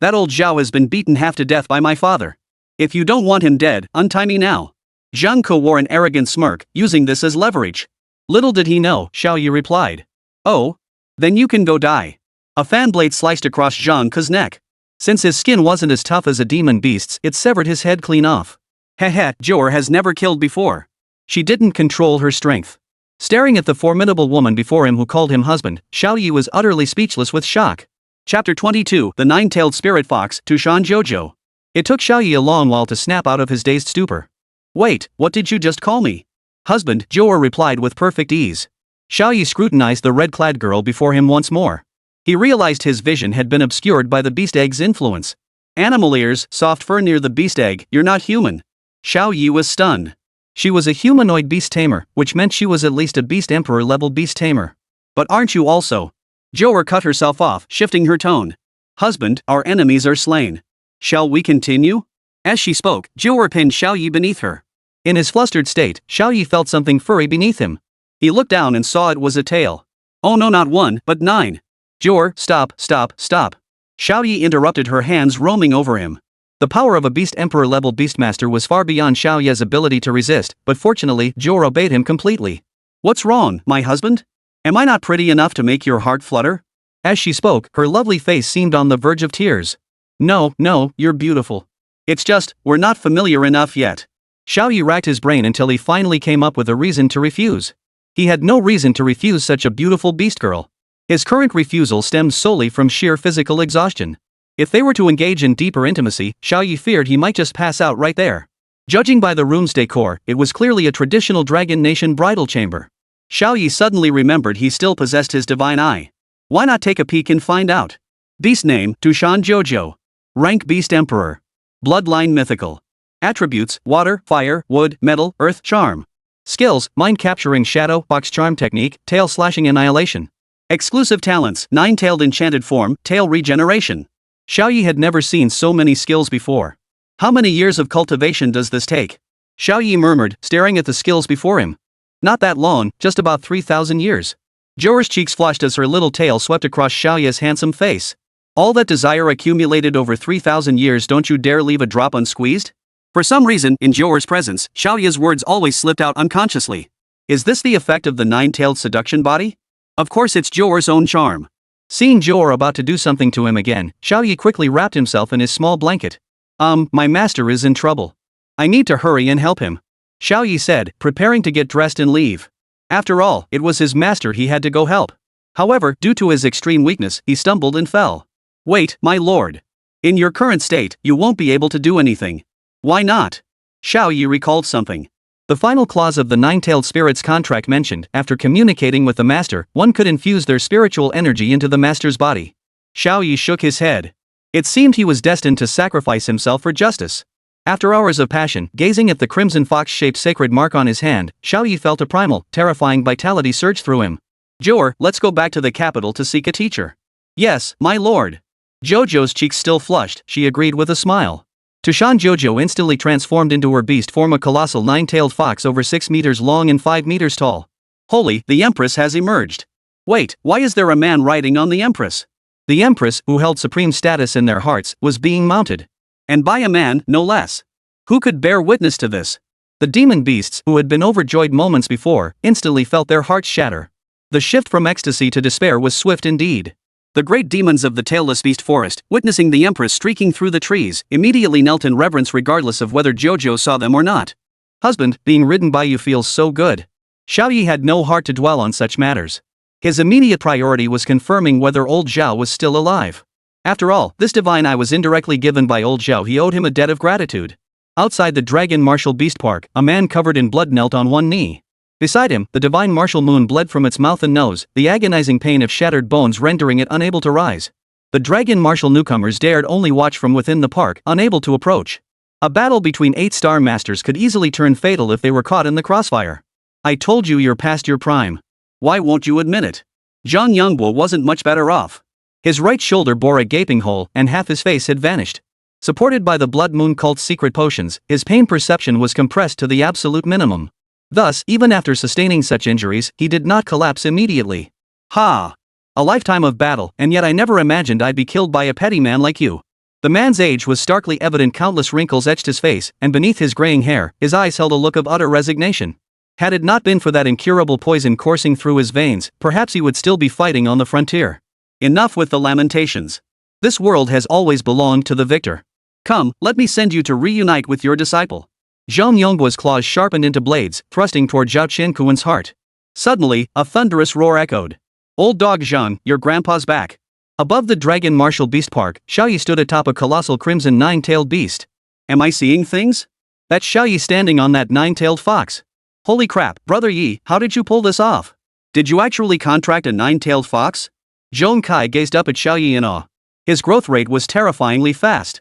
That old Zhao has been beaten half to death by my father. If you don't want him dead, untie me now. Zhang Ku wore an arrogant smirk, using this as leverage. Little did he know, Xiao Ye replied. Oh? Then you can go die. A fan blade sliced across Zhang Ku's neck. Since his skin wasn't as tough as a demon beast's, it severed his head clean off. Heh, Jor has never killed before. She didn't control her strength. Staring at the formidable woman before him who called him husband, Xiao Ye was utterly speechless with shock. Chapter 22, The Nine-Tailed Spirit Fox, Tushan Jojo. It took Xiao Ye a long while to snap out of his dazed stupor. Wait, what did you just call me? Husband, Jor replied with perfect ease. Xiao Ye scrutinized the red-clad girl before him once more. He realized his vision had been obscured by the beast egg's influence. Animal ears, soft fur near the beast egg, you're not human. Xiao Ye was stunned. She was a humanoid beast tamer, which meant she was at least a beast emperor level beast tamer. But aren't you also? Jor cut herself off, shifting her tone. Husband, our enemies are slain. Shall we continue? As she spoke, Jor pinned Xiao Ye beneath her. In his flustered state, Xiao Ye felt something furry beneath him. He looked down and saw it was a tail. Oh no, not one, but 9. Jor, stop. Xiao Ye interrupted, her hands roaming over him. The power of a beast emperor level beastmaster was far beyond Xiao Ye's ability to resist, but fortunately, Jor obeyed him completely. What's wrong, my husband? Am I not pretty enough to make your heart flutter? As she spoke, her lovely face seemed on the verge of tears. No, you're beautiful. It's just, we're not familiar enough yet. Xiao Ye racked his brain until he finally came up with a reason to refuse. He had no reason to refuse such a beautiful beast girl. His current refusal stemmed solely from sheer physical exhaustion. If they were to engage in deeper intimacy, Xiao Ye feared he might just pass out right there. Judging by the room's decor, it was clearly a traditional Dragon Nation bridal chamber. Xiao Ye suddenly remembered he still possessed his divine eye. Why not take a peek and find out? Beast name, Tushan Jojo. Rank Beast Emperor. Bloodline mythical. Attributes, water, fire, wood, metal, earth, charm. Skills, mind capturing shadow, box charm technique, tail slashing annihilation. Exclusive talents, 9-tailed enchanted form, tail regeneration. Xiao Ye had never seen so many skills before. How many years of cultivation does this take? Xiao Ye murmured, staring at the skills before him. Not that long, just about 3,000 years. Jor's cheeks flushed as her little tail swept across Xiao Ye's handsome face. All that desire accumulated over 3,000 years, don't you dare leave a drop unsqueezed? For some reason, in Jor's presence, Xiao Ye's words always slipped out unconsciously. Is this the effect of the 9-tailed seduction body? Of course it's Jor's own charm. Seeing Jor about to do something to him again, Xiao Ye quickly wrapped himself in his small blanket. My master is in trouble. I need to hurry and help him. Xiao Ye said, preparing to get dressed and leave. After all, it was his master he had to go help. However, due to his extreme weakness, he stumbled and fell. Wait, my lord. In your current state, you won't be able to do anything. Why not? Xiao Ye recalled something. The final clause of the 9-tailed spirit's contract mentioned, after communicating with the master, one could infuse their spiritual energy into the master's body. Xiao Ye shook his head. It seemed he was destined to sacrifice himself for justice. After hours of passion, gazing at the crimson fox-shaped sacred mark on his hand, Xiao Ye felt a primal, terrifying vitality surge through him. Jor, let's go back to the capital to seek a teacher. Yes, my lord. Jojo's cheeks still flushed, she agreed with a smile. Tushan Jojo instantly transformed into her beast form, a colossal 9-tailed fox over 6 meters long and 5 meters tall. Holy, the Empress has emerged. Wait, why is there a man riding on the Empress? The Empress, who held supreme status in their hearts, was being mounted. And by a man, no less. Who could bear witness to this? The demon beasts, who had been overjoyed moments before, instantly felt their hearts shatter. The shift from ecstasy to despair was swift indeed. The great demons of the tailless beast forest, witnessing the Empress streaking through the trees, immediately knelt in reverence regardless of whether Jojo saw them or not. Husband, being ridden by you feels so good. Xiao Ye had no heart to dwell on such matters. His immediate priority was confirming whether old Zhao was still alive. After all, this divine eye was indirectly given by old Zhao. He owed him a debt of gratitude. Outside the Dragon Martial Beast Park, a man covered in blood knelt on one knee. Beside him, the divine martial moon bled from its mouth and nose, the agonizing pain of shattered bones rendering it unable to rise. The dragon martial newcomers dared only watch from within the park, unable to approach. A battle between 8-star masters could easily turn fatal if they were caught in the crossfire. I told you you're past your prime. Why won't you admit it? Zhang Yongbo wasn't much better off. His right shoulder bore a gaping hole, and half his face had vanished. Supported by the Blood Moon cult's secret potions, his pain perception was compressed to the absolute minimum. Thus, even after sustaining such injuries, he did not collapse immediately. Ha! A lifetime of battle, and yet I never imagined I'd be killed by a petty man like you. The man's age was starkly evident. Countless wrinkles etched his face, and beneath his graying hair, his eyes held a look of utter resignation. Had it not been for that incurable poison coursing through his veins, perhaps he would still be fighting on the frontier. Enough with the lamentations. This world has always belonged to the victor. Come, let me send you to reunite with your disciple. Zhang Yongbo's claws sharpened into blades, thrusting toward Zhao Qiankuan's heart. Suddenly, a thunderous roar echoed. Old dog Zhang, your grandpa's back. Above the dragon martial beast park, Xiao Ye stood atop a colossal crimson nine-tailed beast. Am I seeing things? That's Xiao Ye standing on that nine-tailed fox. Holy crap, Brother Yi, how did you pull this off? Did you actually contract a nine-tailed fox? Zhong Kai gazed up at Xiao Ye in awe. His growth rate was terrifyingly fast.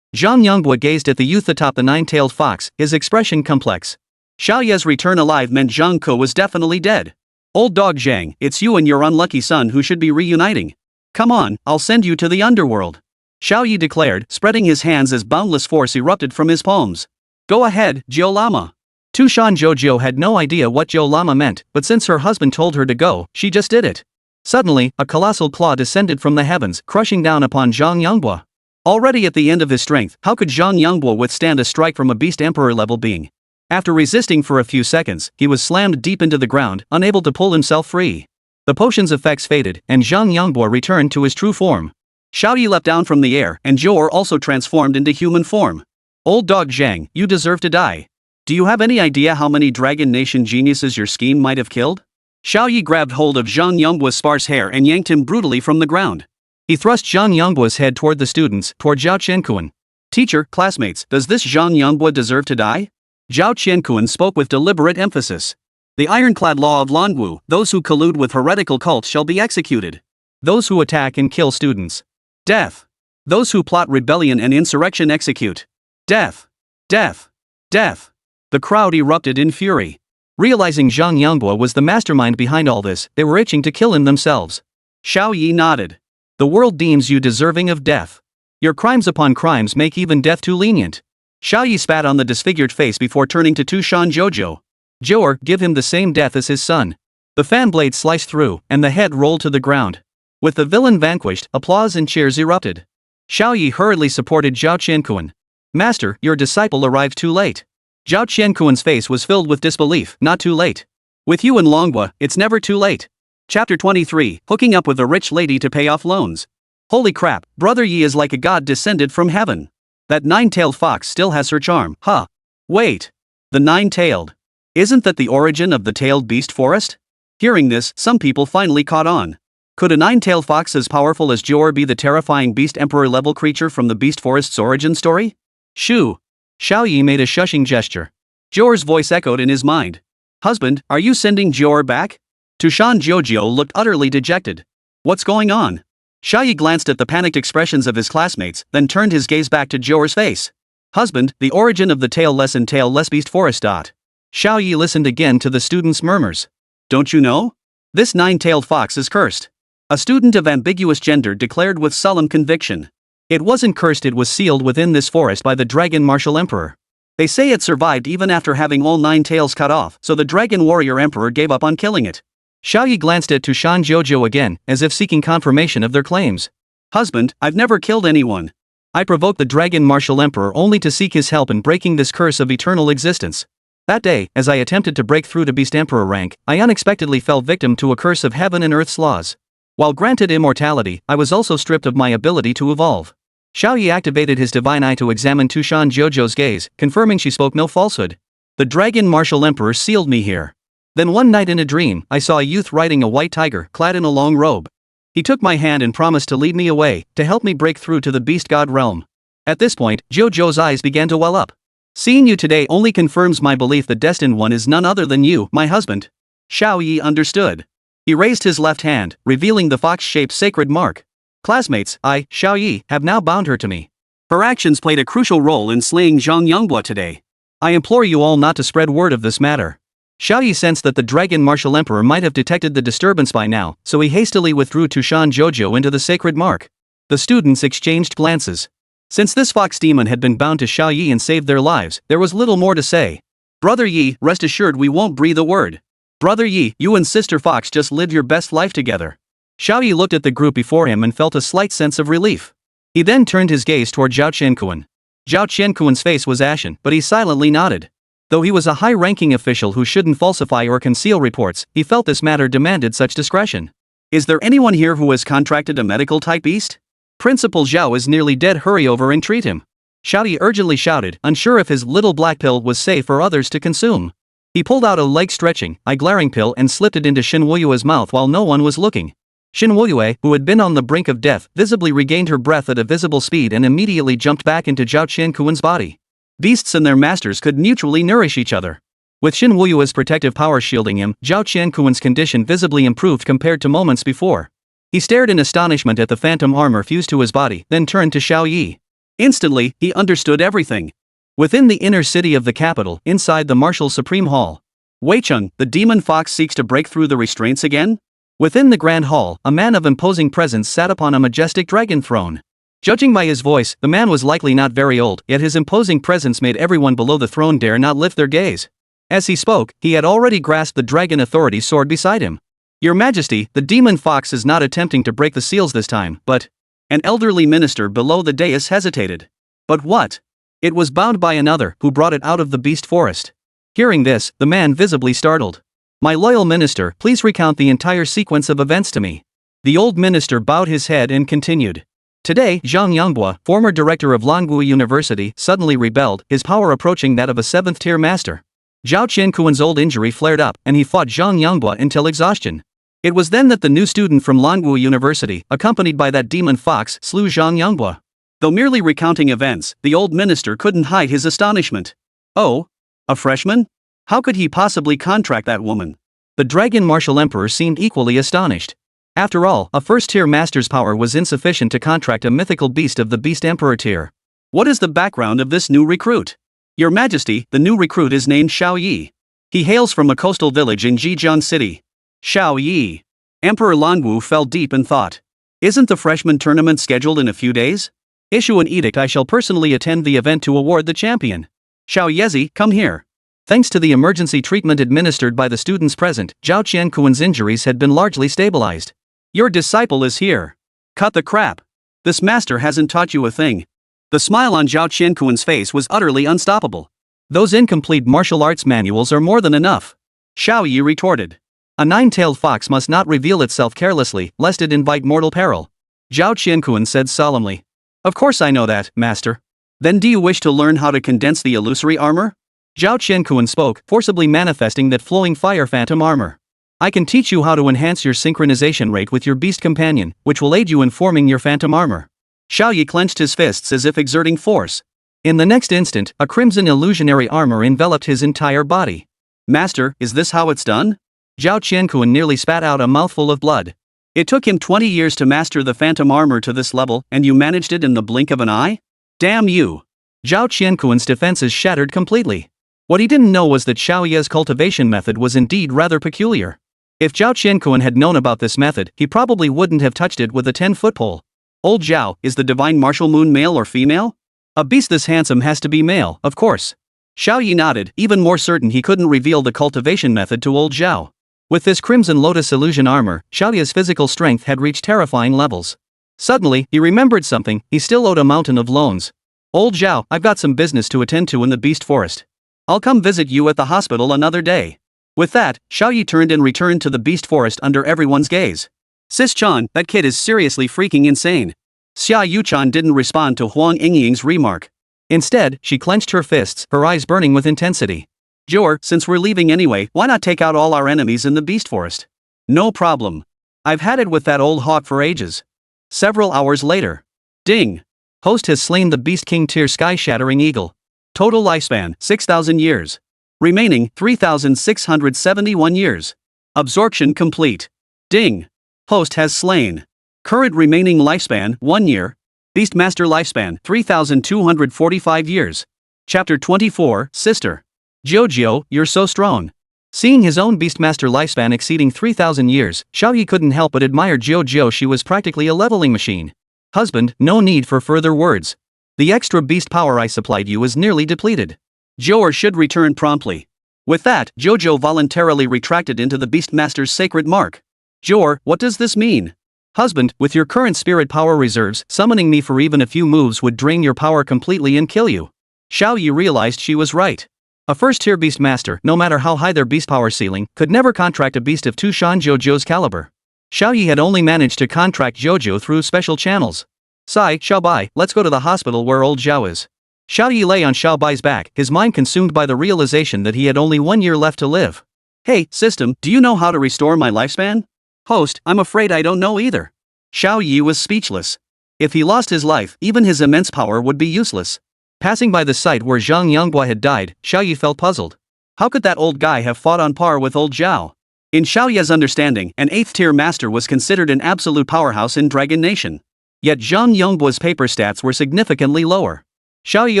Zhang Yongbo gazed at the youth atop the nine-tailed fox, his expression complex. Xiao Ye's return alive meant Zhang Ke was definitely dead. Old dog Zhang, it's you and your unlucky son who should be reuniting. Come on, I'll send you to the underworld. Xiao Ye declared, spreading his hands as boundless force erupted from his palms. Go ahead, Jiu Lama. Tushan Jojo had no idea what Jiu Lama meant, but since her husband told her to go, she just did it. Suddenly, a colossal claw descended from the heavens, crushing down upon Zhang Yongbo. Already at the end of his strength, how could Zhang Yongbo withstand a strike from a beast emperor-level being? After resisting for a few seconds, he was slammed deep into the ground, unable to pull himself free. The potion's effects faded, and Zhang Yongbo returned to his true form. Xiao Ye leapt down from the air, and Zhou also transformed into human form. Old dog Zhang, you deserve to die. Do you have any idea how many Dragon Nation geniuses your scheme might have killed? Xiao Ye grabbed hold of Zhang Yongbo's sparse hair and yanked him brutally from the ground. He thrust Zhang Yongbo's head toward the students, toward Zhao Qiankuan. Teacher, classmates, does this Zhang Yongbo deserve to die? Zhao Qiankuan spoke with deliberate emphasis. The ironclad law of Langu, those who collude with heretical cults shall be executed. Those who attack and kill students. Death. Those who plot rebellion and insurrection execute. Death. Death. Death. The crowd erupted in fury. Realizing Zhang Yongbo was the mastermind behind all this, they were itching to kill him themselves. Xiao Ye nodded. The world deems you deserving of death. Your crimes upon crimes make even death too lenient. Xiao Ye spat on the disfigured face before turning to Tushan Jojo. Joer, give him the same death as his son. The fan blade sliced through, and the head rolled to the ground. With the villain vanquished, applause and cheers erupted. Xiao Ye hurriedly supported Zhao Qiankuan. Master, your disciple arrived too late. Zhao Qiankuan's face was filled with disbelief. Not too late. With you in Longhua, it's never too late. Chapter 23, hooking up with a rich lady to pay off loans. Holy crap, Brother Yi is like a god descended from heaven. That nine-tailed fox still has her charm, huh? Wait. The nine-tailed. Isn't that the origin of the tailed beast forest? Hearing this, some people finally caught on. Could a nine-tailed fox as powerful as Joer be the terrifying beast emperor-level creature from the beast forest's origin story? Shoo! Xiao Ye made a shushing gesture. Joer's voice echoed in his mind. Husband, are you sending Joer back? Tushan Jojo looked utterly dejected. What's going on? Xiao Ye glanced at the panicked expressions of his classmates, then turned his gaze back to Joer's face. Husband, the origin of the tailless beast forest. Xiao Ye listened again to the students' murmurs. Don't you know? This nine-tailed fox is cursed. A student of ambiguous gender declared with solemn conviction. It wasn't cursed, it was sealed within this forest by the Dragon Martial Emperor. They say it survived even after having all 9 tails cut off, so the Dragon Warrior Emperor gave up on killing it. Xiao Ye glanced at Tushan Jojo again, as if seeking confirmation of their claims. Husband, I've never killed anyone. I provoked the Dragon Martial Emperor only to seek his help in breaking this curse of eternal existence. That day, as I attempted to break through to Beast Emperor rank, I unexpectedly fell victim to a curse of heaven and earth's laws. While granted immortality, I was also stripped of my ability to evolve. Xiao Ye activated his divine eye to examine Tushan Jojo's gaze, confirming she spoke no falsehood. The Dragon Martial Emperor sealed me here. Then one night in a dream, I saw a youth riding a white tiger, clad in a long robe. He took my hand and promised to lead me away, to help me break through to the beast god realm. At this point, Jojo's eyes began to well up. Seeing you today only confirms my belief the destined one is none other than you, my husband. Xiao Ye understood. He raised his left hand, revealing the fox-shaped sacred mark. Classmates, I, Xiao Ye, have now bound her to me. Her actions played a crucial role in slaying Zhang Yongbua today. I implore you all not to spread word of this matter. Xiao Ye sensed that the Dragon Martial Emperor might have detected the disturbance by now, so he hastily withdrew Tushan Jojo into the sacred mark. The students exchanged glances. Since this fox demon had been bound to Xiao Ye and saved their lives, there was little more to say. Brother Yi, rest assured we won't breathe a word. Brother Yi, you and Sister Fox just lived your best life together. Xiao Ye looked at the group before him and felt a slight sense of relief. He then turned his gaze toward Zhao Qiankuan. Zhao Qiankuan's face was ashen, but he silently nodded. Though he was a high-ranking official who shouldn't falsify or conceal reports, he felt this matter demanded such discretion. Is there anyone here who has contracted a medical-type beast? Principal Zhao is nearly dead, hurry over and treat him. Xiao Ye urgently shouted, unsure if his little black pill was safe for others to consume. He pulled out a leg-stretching, eye-glaring pill and slipped it into Xin Wuyue's mouth while no one was looking. Xin Wuyue, who had been on the brink of death, visibly regained her breath at a visible speed and immediately jumped back into Zhao Qiankuan's body. Beasts and their masters could mutually nourish each other. With Xin Wuyue's protective power shielding him, Zhao Qiankuan's condition visibly improved compared to moments before. He stared in astonishment at the phantom armor fused to his body, then turned to Xiao Ye. Instantly, he understood everything. Within the inner city of the capital, inside the Martial Supreme Hall, Weicheng, the demon fox, seeks to break through the restraints again? Within the Grand Hall, a man of imposing presence sat upon a majestic dragon throne. Judging by his voice, the man was likely not very old, yet his imposing presence made everyone below the throne dare not lift their gaze. As he spoke, he had already grasped the dragon authority sword beside him. Your Majesty, the demon fox is not attempting to break the seals this time, but... An elderly minister below the dais hesitated. But what? It was bound by another, who brought it out of the beast forest. Hearing this, the man visibly startled. My loyal minister, please recount the entire sequence of events to me. The old minister bowed his head and continued. Today, Zhang Yongbua, former director of Langwu University, suddenly rebelled, his power approaching that of a 7th-tier master. Zhao Qiankuan's old injury flared up, and he fought Zhang Yongbua until exhaustion. It was then that the new student from Langwu University, accompanied by that demon fox, slew Zhang Yongbua. Though merely recounting events, the old minister couldn't hide his astonishment. Oh? A freshman? How could he possibly contract that woman? The Dragon Martial Emperor seemed equally astonished. After all, a 1st-tier master's power was insufficient to contract a mythical beast of the Beast Emperor tier. What is the background of this new recruit? Your Majesty, the new recruit is named Xiao Ye. He hails from a coastal village in Jijian City. Xiao Ye. Emperor Lanwu fell deep in thought. Isn't the freshman tournament scheduled in a few days? Issue an edict. I shall personally attend the event to award the champion. Xiao Ye, come here. Thanks to the emergency treatment administered by the students present, Zhao Qiankuan's injuries had been largely stabilized. Your disciple is here. Cut the crap. This master hasn't taught you a thing. The smile on Zhao Qiankuan's face was utterly unstoppable. Those incomplete martial arts manuals are more than enough. Xiao Ye retorted. A 9-tailed fox must not reveal itself carelessly, lest it invite mortal peril. Zhao Qiankuan said solemnly. Of course I know that, master. Then do you wish to learn how to condense the illusory armor? Zhao Qiankuan spoke, forcibly manifesting that flowing fire phantom armor. I can teach you how to enhance your synchronization rate with your beast companion, which will aid you in forming your phantom armor. Xiao Ye clenched his fists as if exerting force. In the next instant, a crimson illusionary armor enveloped his entire body. Master, is this how it's done? Zhao Qiankuan nearly spat out a mouthful of blood. It took him 20 years to master the phantom armor to this level, and you managed it in the blink of an eye? Damn you! Zhao Qiankuan's defenses shattered completely. What he didn't know was that Xiao Ye's cultivation method was indeed rather peculiar. If Zhao Qiankuan had known about this method, he probably wouldn't have touched it with a 10-foot pole. Old Zhao, is the divine martial moon male or female? A beast this handsome has to be male, of course. Xiao Ye nodded, even more certain he couldn't reveal the cultivation method to old Zhao. With this Crimson Lotus illusion armor, Xiao Ye's physical strength had reached terrifying levels. Suddenly, he remembered something. He still owed a mountain of loans. Old Zhao, I've got some business to attend to in the beast forest. I'll come visit you at the hospital another day. With that, Xiao Ye turned and returned to the beast forest under everyone's gaze. Sis-chan, that kid is seriously freaking insane. Xia Yu-chan didn't respond to Huang Yingying's remark. Instead, she clenched her fists, her eyes burning with intensity. Jor, since we're leaving anyway, why not take out all our enemies in the beast forest? No problem. I've had it with that old hawk for ages. Several hours later. Ding. Host has slain the Beast King tier Sky-Shattering Eagle. Total lifespan, 6,000 years. Remaining, 3,671 years. Absorption complete. Ding. Host has slain. Current remaining lifespan 1 year. Beastmaster lifespan 3,245 years. Chapter 24, Sister. Jojo, you're so strong. Seeing his own Beastmaster lifespan exceeding 3,000 years, Xiao Ye couldn't help but admire Jojo. She was practically a leveling machine. Husband, no need for further words. The extra beast power I supplied you is nearly depleted. Joer should return promptly. With that, Jojo voluntarily retracted into the Beastmaster's sacred mark. Joer, what does this mean? Husband, with your current spirit power reserves, summoning me for even a few moves would drain your power completely and kill you. Xiao Ye realized she was right. A first-tier Beastmaster, no matter how high their beast power ceiling, could never contract a beast of Tushan Jojo's caliber. Xiao Ye had only managed to contract Jojo through special channels. Sai, Xiaobai, let's go to the hospital where old Xiao is. Xiao Ye lay on Xiaobai's back, his mind consumed by the realization that he had only 1 year left to live. Hey, system, do you know how to restore my lifespan? Host, I'm afraid I don't know either. Xiao Ye was speechless. If he lost his life, even his immense power would be useless. Passing by the site where Zhang Yongbua had died, Xiao Ye felt puzzled. How could that old guy have fought on par with old Zhao? In Xiao Ye's understanding, an 8th-tier master was considered an absolute powerhouse in Dragon Nation. Yet Zhang Yongbua's paper stats were significantly lower. Xiao Ye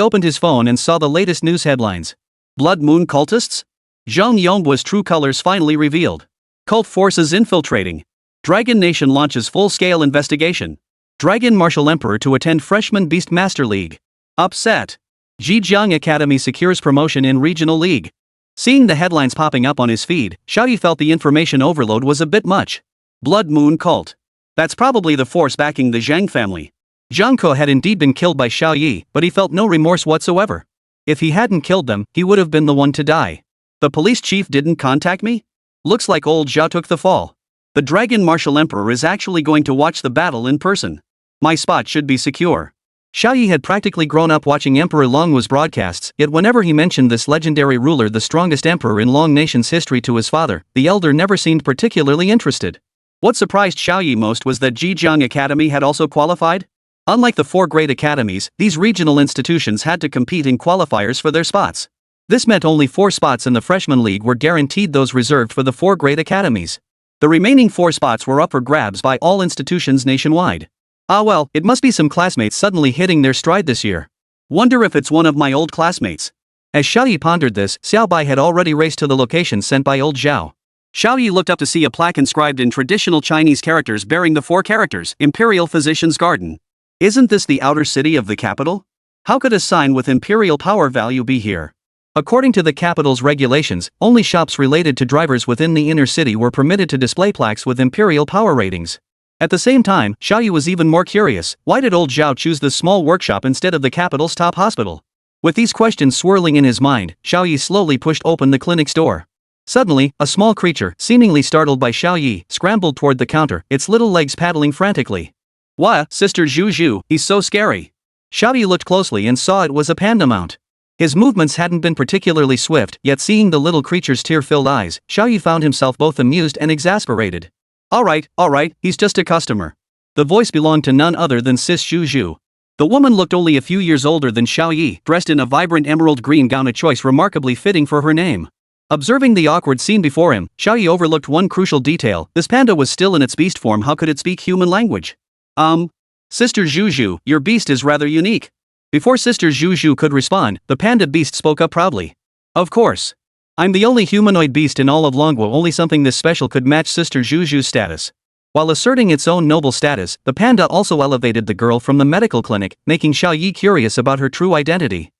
opened his phone and saw the latest news headlines. Blood Moon cultists? Zhang Yongbua's true colors finally revealed. Cult forces infiltrating. Dragon Nation launches full-scale investigation. Dragon Martial Emperor to attend Freshman Beast Master League. Upset. Zhejiang Academy secures promotion in Regional League. Seeing the headlines popping up on his feed, Xiao Ye felt the information overload was a bit much. Blood Moon cult. That's probably the force backing the Zhang family. Zhang Ke had indeed been killed by Xiao Ye, but he felt no remorse whatsoever. If he hadn't killed them, he would have been the one to die. The police chief didn't contact me? Looks like old Zhao took the fall. The Dragon Martial Emperor is actually going to watch the battle in person. My spot should be secure. Xiao Ye had practically grown up watching Emperor Longwu's broadcasts, yet whenever he mentioned this legendary ruler, the strongest emperor in Long Nation's history, to his father, the elder never seemed particularly interested. What surprised Xiao Ye most was that Zhejiang Academy had also qualified. Unlike the 4 great academies, these regional institutions had to compete in qualifiers for their spots. This meant only 4 spots in the Freshman League were guaranteed, those reserved for the 4 great academies. The remaining 4 spots were up for grabs by all institutions nationwide. Ah well, it must be some classmates suddenly hitting their stride this year. Wonder if it's one of my old classmates. As Xiao Ye pondered this, Xiaobai had already raced to the location sent by old Zhao. Xiao Ye looked up to see a plaque inscribed in traditional Chinese characters bearing the 4 characters, Imperial Physician's Garden. Isn't this the outer city of the capital? How could a sign with imperial power value be here? According to the capital's regulations, only shops related to drivers within the inner city were permitted to display plaques with imperial power ratings. At the same time, Xiao Ye was even more curious. Why did old Zhao choose this small workshop instead of the capital's top hospital? With these questions swirling in his mind, Xiao Ye slowly pushed open the clinic's door. Suddenly, a small creature, seemingly startled by Xiao Ye, scrambled toward the counter, its little legs paddling frantically. Wah, Sister Zhu, he's so scary. Xiao Ye looked closely and saw it was a panda mount. His movements hadn't been particularly swift, yet seeing the little creature's tear-filled eyes, Xiao Ye found himself both amused and exasperated. Alright, he's just a customer. The voice belonged to none other than Sis Zhu. The woman looked only a few years older than Xiao Ye, dressed in a vibrant emerald green gown, a choice remarkably fitting for her name. Observing the awkward scene before him, Xiao Ye overlooked one crucial detail. This panda was still in its beast form. How could it speak human language? Sister Zhu, your beast is rather unique. Before Sister Zhu could respond, the panda beast spoke up proudly. Of course. I'm the only humanoid beast in all of Longwu. Only something this special could match Sister Zhu's status. While asserting its own noble status, the panda also elevated the girl from the medical clinic, making Xiao Ye curious about her true identity.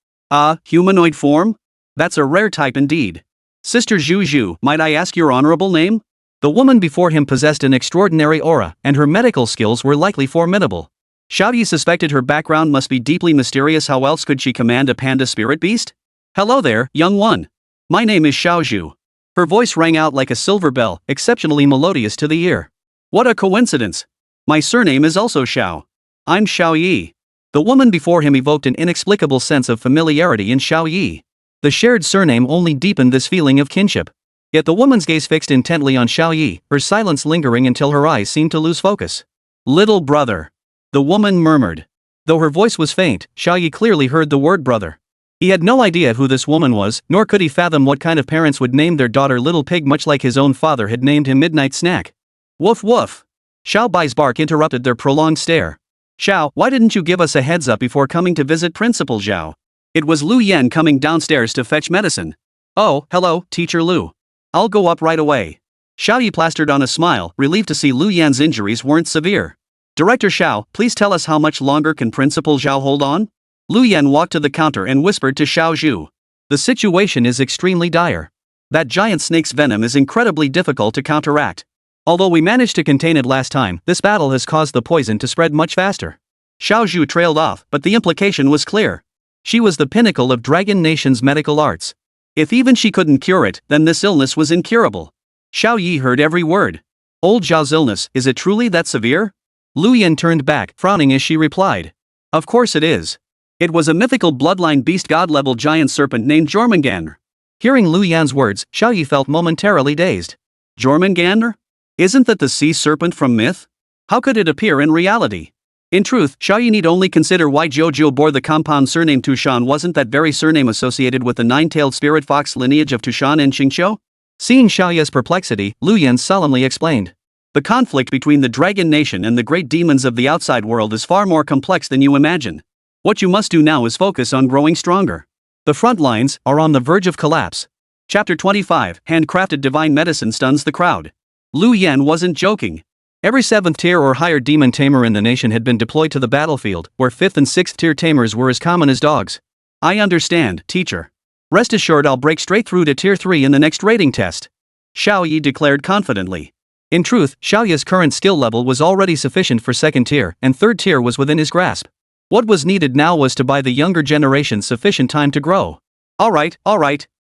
Humanoid form? That's a rare type indeed. Sister Zhu, might I ask your honorable name? The woman before him possessed an extraordinary aura, and her medical skills were likely formidable. Xiao Ye suspected her background must be deeply mysterious. How else could she command a panda spirit beast? Hello there, young one. My name is Xiao Zhu. Her voice rang out like a silver bell, exceptionally melodious to the ear. What a coincidence. My surname is also Xiao. I'm Xiao Ye. The woman before him evoked an inexplicable sense of familiarity in Xiao Ye. The shared surname only deepened this feeling of kinship. Yet the woman's gaze fixed intently on Xiao Ye, her silence lingering until her eyes seemed to lose focus. Little brother. The woman murmured. Though her voice was faint, Xiao Ye clearly heard the word brother. He had no idea who this woman was, nor could he fathom what kind of parents would name their daughter Little Pig much like his own father had named him Midnight Snack. Woof woof. Xiao Bai's bark interrupted their prolonged stare. Xiao, why didn't you give us a heads up before coming to visit Principal Xiao? It was Lu Yan coming downstairs to fetch medicine. Oh, hello, Teacher Lu. I'll go up right away. Xiao Ye plastered on a smile, relieved to see Lu Yan's injuries weren't severe. Director Xiao, please tell us how much longer can Principal Xiao hold on? Lu Yan walked to the counter and whispered to Xiao Zhu. The situation is extremely dire. That giant snake's venom is incredibly difficult to counteract. Although we managed to contain it last time, this battle has caused the poison to spread much faster. Xiao Zhu trailed off, but the implication was clear. She was the pinnacle of Dragon Nation's medical arts. If even she couldn't cure it, then this illness was incurable. Xiao Ye heard every word. Old Zhao's illness, is it truly that severe? Lu Yan turned back, frowning as she replied. Of course it is. It was a mythical bloodline beast god-level giant serpent named Jormungandr. Hearing Lu Yan's words, Xiao Ye felt momentarily dazed. Jormungandr? Isn't that the sea serpent from myth? How could it appear in reality? In truth, Xiao Ye need only consider why Jojo bore the compound surname Tushan. Wasn't that very surname associated with the nine-tailed spirit fox lineage of Tushan and Xingqiu? Seeing Xiao Ye's perplexity, Lu Yan solemnly explained. The conflict between the Dragon Nation and the great demons of the outside world is far more complex than you imagine. What you must do now is focus on growing stronger. The front lines are on the verge of collapse. Chapter 25, Handcrafted Divine Medicine stuns the crowd. Lu Yan wasn't joking. Every 7th tier or higher demon tamer in the nation had been deployed to the battlefield, where 5th and 6th tier tamers were as common as dogs. I understand, teacher. Rest assured I'll break straight through to tier 3 in the next rating test. Xiao Ye declared confidently. In truth, Xiao Ye's current skill level was already sufficient for 2nd tier, and 3rd tier was within his grasp. What was needed now was to buy the younger generation sufficient time to grow. Alright.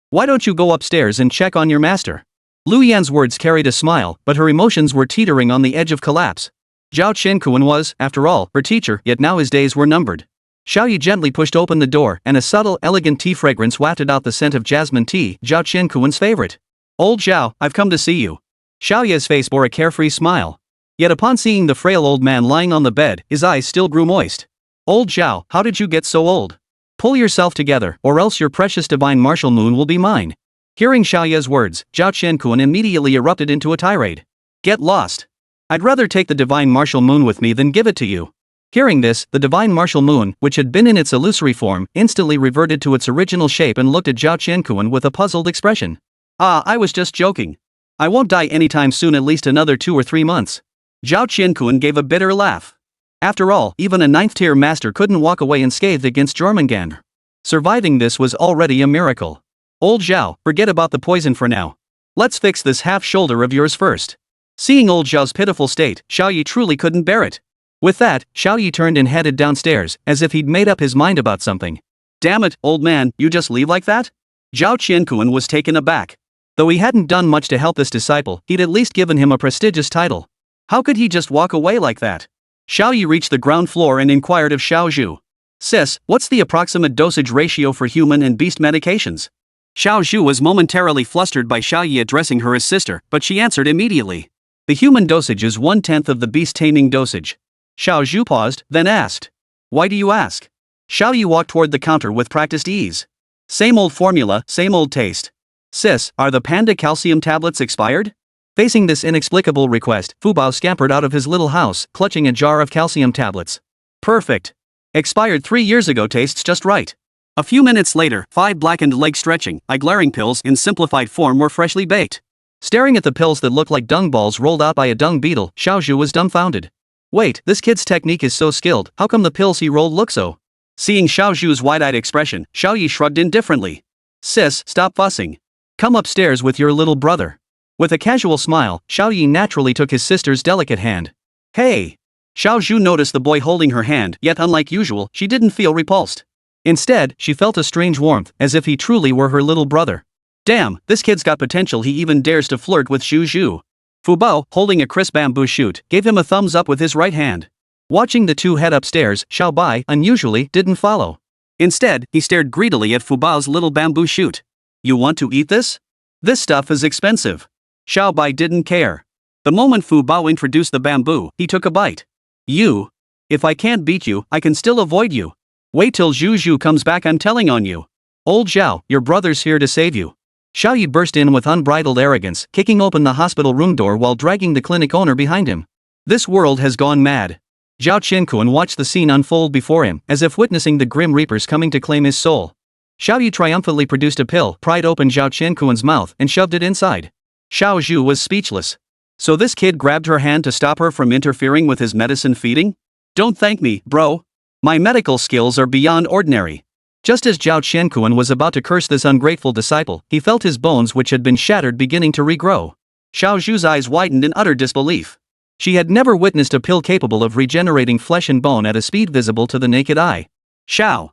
Why don't you go upstairs and check on your master? Lu Yan's words carried a smile, but her emotions were teetering on the edge of collapse. Zhao Qiankuan was, after all, her teacher, yet now his days were numbered. Xiao Ye gently pushed open the door, and a subtle, elegant tea fragrance wafted out the scent of jasmine tea, Zhao Qiankuan's favorite. Old Zhao, I've come to see you. Xiao Ye's face bore a carefree smile. Yet upon seeing the frail old man lying on the bed, his eyes still grew moist. Old Zhao, how did you get so old? Pull yourself together, or else your precious divine martial moon will be mine. Hearing Xiao Ye's words, Zhao Qiankuan immediately erupted into a tirade. Get lost. I'd rather take the divine martial moon with me than give it to you. Hearing this, the divine martial moon, which had been in its illusory form, instantly reverted to its original shape and looked at Zhao Qiankuan with a puzzled expression. Ah, I was just joking. I won't die anytime soon, at least another 2 or 3 months. Zhao Qiankuan gave a bitter laugh. After all, even a 9th tier master couldn't walk away unscathed against Jormungandr. Surviving this was already a miracle. Old Zhao, forget about the poison for now. Let's fix this half shoulder of yours first. Seeing old Zhao's pitiful state, Xiao Ye truly couldn't bear it. With that, Xiao Ye turned and headed downstairs, as if he'd made up his mind about something. Damn it, old man, you just leave like that? Zhao Qiankuan was taken aback. Though he hadn't done much to help this disciple, he'd at least given him a prestigious title. How could he just walk away like that? Xiao Ye reached the ground floor and inquired of Xiao Zhu. Sis, what's the approximate dosage ratio for human and beast medications? Xiao Zhu was momentarily flustered by Xiao Ye addressing her as sister, but she answered immediately. The human dosage is 1/10 of the beast-taming dosage. Xiao Zhu paused, then asked. Why do you ask? Xiao Ye walked toward the counter with practiced ease. Same old formula, same old taste. Sis, are the panda calcium tablets expired? Facing this inexplicable request, Fu Bao scampered out of his little house, clutching a jar of calcium tablets. Perfect. Expired 3 years ago, tastes just right. A few minutes later, 5 blackened leg-stretching, eye-glaring pills in simplified form were freshly baked. Staring at the pills that looked like dung balls rolled out by a dung beetle, Xiao Zhu was dumbfounded. Wait, this kid's technique is so skilled, how come the pills he rolled look so? Seeing Xiao Zhu's wide-eyed expression, Xiao Ye shrugged indifferently. Sis, stop fussing. Come upstairs with your little brother. With a casual smile, Xiao Ye naturally took his sister's delicate hand. Hey! Xiao Zhu noticed the boy holding her hand, yet unlike usual, she didn't feel repulsed. Instead, she felt a strange warmth, as if he truly were her little brother. Damn, this kid's got potential, he even dares to flirt with Xu Zhu. Fu Bao, holding a crisp bamboo shoot, gave him a thumbs up with his right hand. Watching the two head upstairs, Xiao Bai, unusually, didn't follow. Instead, he stared greedily at Fu Bao's little bamboo shoot. You want to eat this? This stuff is expensive. Xiao Bai didn't care. The moment Fu Bao introduced the bamboo, he took a bite. You? If I can't beat you, I can still avoid you. Wait till Zhu Zhu comes back, I'm telling on you. Old Xiao, your brother's here to save you. Xiao Ye burst in with unbridled arrogance, kicking open the hospital room door while dragging the clinic owner behind him. This world has gone mad. Zhao Qianquan watched the scene unfold before him, as if witnessing the grim reapers coming to claim his soul. Xiao Ye triumphantly produced a pill, pried open Zhao Qianquan's mouth, and shoved it inside. Xiao Zhu was speechless. So this kid grabbed her hand to stop her from interfering with his medicine feeding? Don't thank me, bro. My medical skills are beyond ordinary. Just as Zhao Qianquan was about to curse this ungrateful disciple, he felt his bones which had been shattered beginning to regrow. Xiao Zhu's eyes widened in utter disbelief. She had never witnessed a pill capable of regenerating flesh and bone at a speed visible to the naked eye. Xiao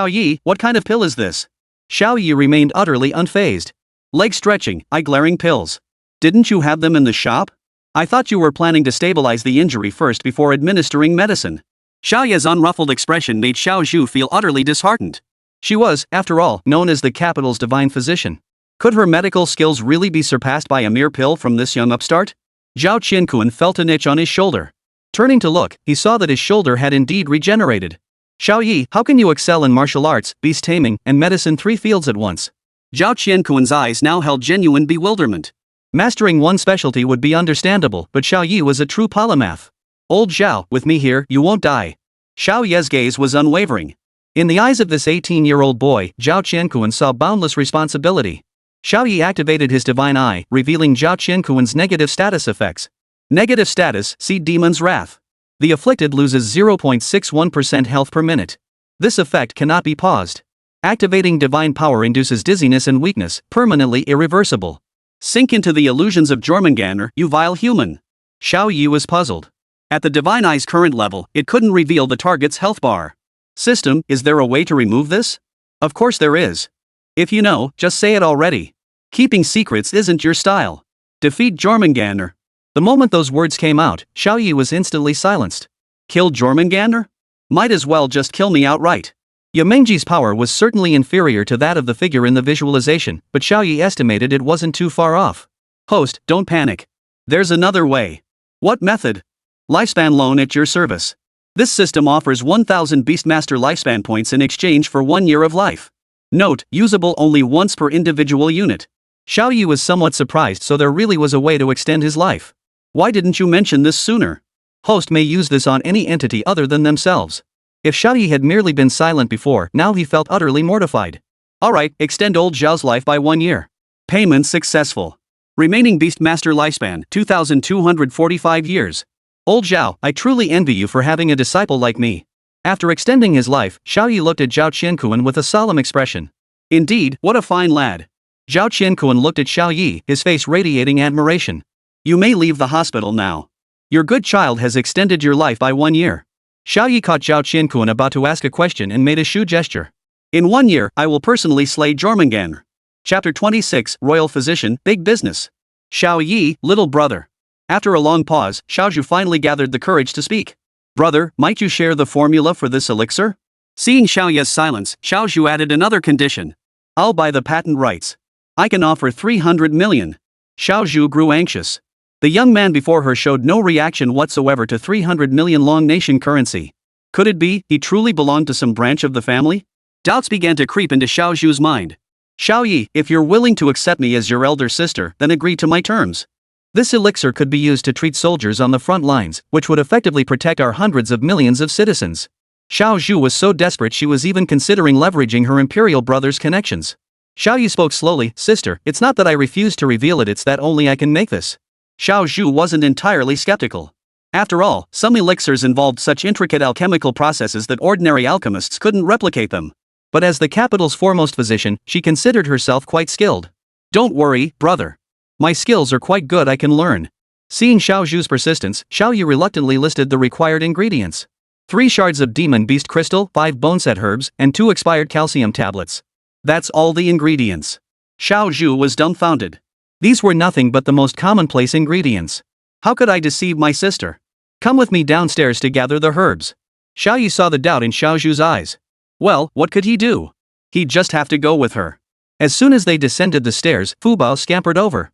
Ye, what kind of pill is this? Xiao Ye remained utterly unfazed. Leg stretching, eye glaring pills. Didn't you have them in the shop? I thought you were planning to stabilize the injury first before administering medicine. Xiao Ye's unruffled expression made Xiao Zhu feel utterly disheartened. She was, after all, known as the capital's divine physician. Could her medical skills really be surpassed by a mere pill from this young upstart? Zhao Qianquan felt an itch on his shoulder. Turning to look, he saw that his shoulder had indeed regenerated. Xiao Ye, how can you excel in martial arts, beast taming, and medicine, 3 fields at once? Zhao Qianquan's eyes now held genuine bewilderment. Mastering one specialty would be understandable, but Xiao Ye was a true polymath. Old Xiao, with me here, you won't die. Xiao Ye's gaze was unwavering. In the eyes of this 18-year-old boy, Zhao Qianquan saw boundless responsibility. Xiao Ye activated his divine eye, revealing Zhao Qianquan's negative status effects. Negative status, see Demon's Wrath. The afflicted loses 0.61% health per minute. This effect cannot be paused. Activating divine power induces dizziness and weakness, permanently irreversible. Sink into the illusions of Jormungandr, you vile human. Xiao Ye was puzzled. At the divine eye's current level, it couldn't reveal the target's health bar. System, is there a way to remove this? Of course there is. If you know, just say it already. Keeping secrets isn't your style. Defeat Jormungandr. The moment those words came out, Xiao Ye was instantly silenced. Kill Jormungandr? Might as well just kill me outright. Yamengji's power was certainly inferior to that of the figure in the visualization, but Xiao Ye estimated it wasn't too far off. Host, don't panic. There's another way. What method? Lifespan loan at your service. This system offers 1,000 Beastmaster lifespan points in exchange for 1 year of life. Note, usable only once per individual unit. Xiao Ye was somewhat surprised, so there really was a way to extend his life. Why didn't you mention this sooner? Host may use this on any entity other than themselves. If Xiao Ye had merely been silent before, now he felt utterly mortified. Alright, extend old Zhao's life by 1 year. Payment successful. Remaining Beastmaster lifespan, 2,245 years. Old Zhao, I truly envy you for having a disciple like me. After extending his life, Xiao Ye looked at Zhao Qianquan with a solemn expression. Indeed, what a fine lad. Zhao Qianquan looked at Xiao Ye, his face radiating admiration. You may leave the hospital now. Your good child has extended your life by 1 year. Xiao Ye caught Zhao Qianquan about to ask a question and made a shoe gesture. In 1 year, I will personally slay Jormungandr. Chapter 26, Royal Physician, Big Business. Xiao Ye, little brother. After a long pause, Xiao Zhu finally gathered the courage to speak. Brother, might you share the formula for this elixir? Seeing Xiao Ye's silence, Xiao Zhu added another condition. I'll buy the patent rights. I can offer 300 million. Xiao Zhu grew anxious. The young man before her showed no reaction whatsoever to 300 million long nation currency. Could it be he truly belonged to some branch of the family? Doubts began to creep into Xiao Zhu's mind. Xiao Ye, if you're willing to accept me as your elder sister, then agree to my terms. This elixir could be used to treat soldiers on the front lines, which would effectively protect our hundreds of millions of citizens. Xiao Zhu was so desperate she was even considering leveraging her imperial brother's connections. Xiao Ye spoke slowly, sister, it's not that I refuse to reveal it, it's that only I can make this. Xiao Zhu wasn't entirely skeptical. After all, some elixirs involved such intricate alchemical processes that ordinary alchemists couldn't replicate them. But as the capital's foremost physician, she considered herself quite skilled. Don't worry, brother. My skills are quite good, I can learn. Seeing Xiao Zhu's persistence, Xiao Ye reluctantly listed the required ingredients. 3 shards of demon beast crystal, 5 bone set herbs, and 2 expired calcium tablets. That's all the ingredients. Xiao Zhu was dumbfounded. These were nothing but the most commonplace ingredients. How could I deceive my sister? Come with me downstairs to gather the herbs. Xiao Ye saw the doubt in Xiao Zhu's eyes. Well, what could he do? He'd just have to go with her. As soon as they descended the stairs, Fu Bao scampered over.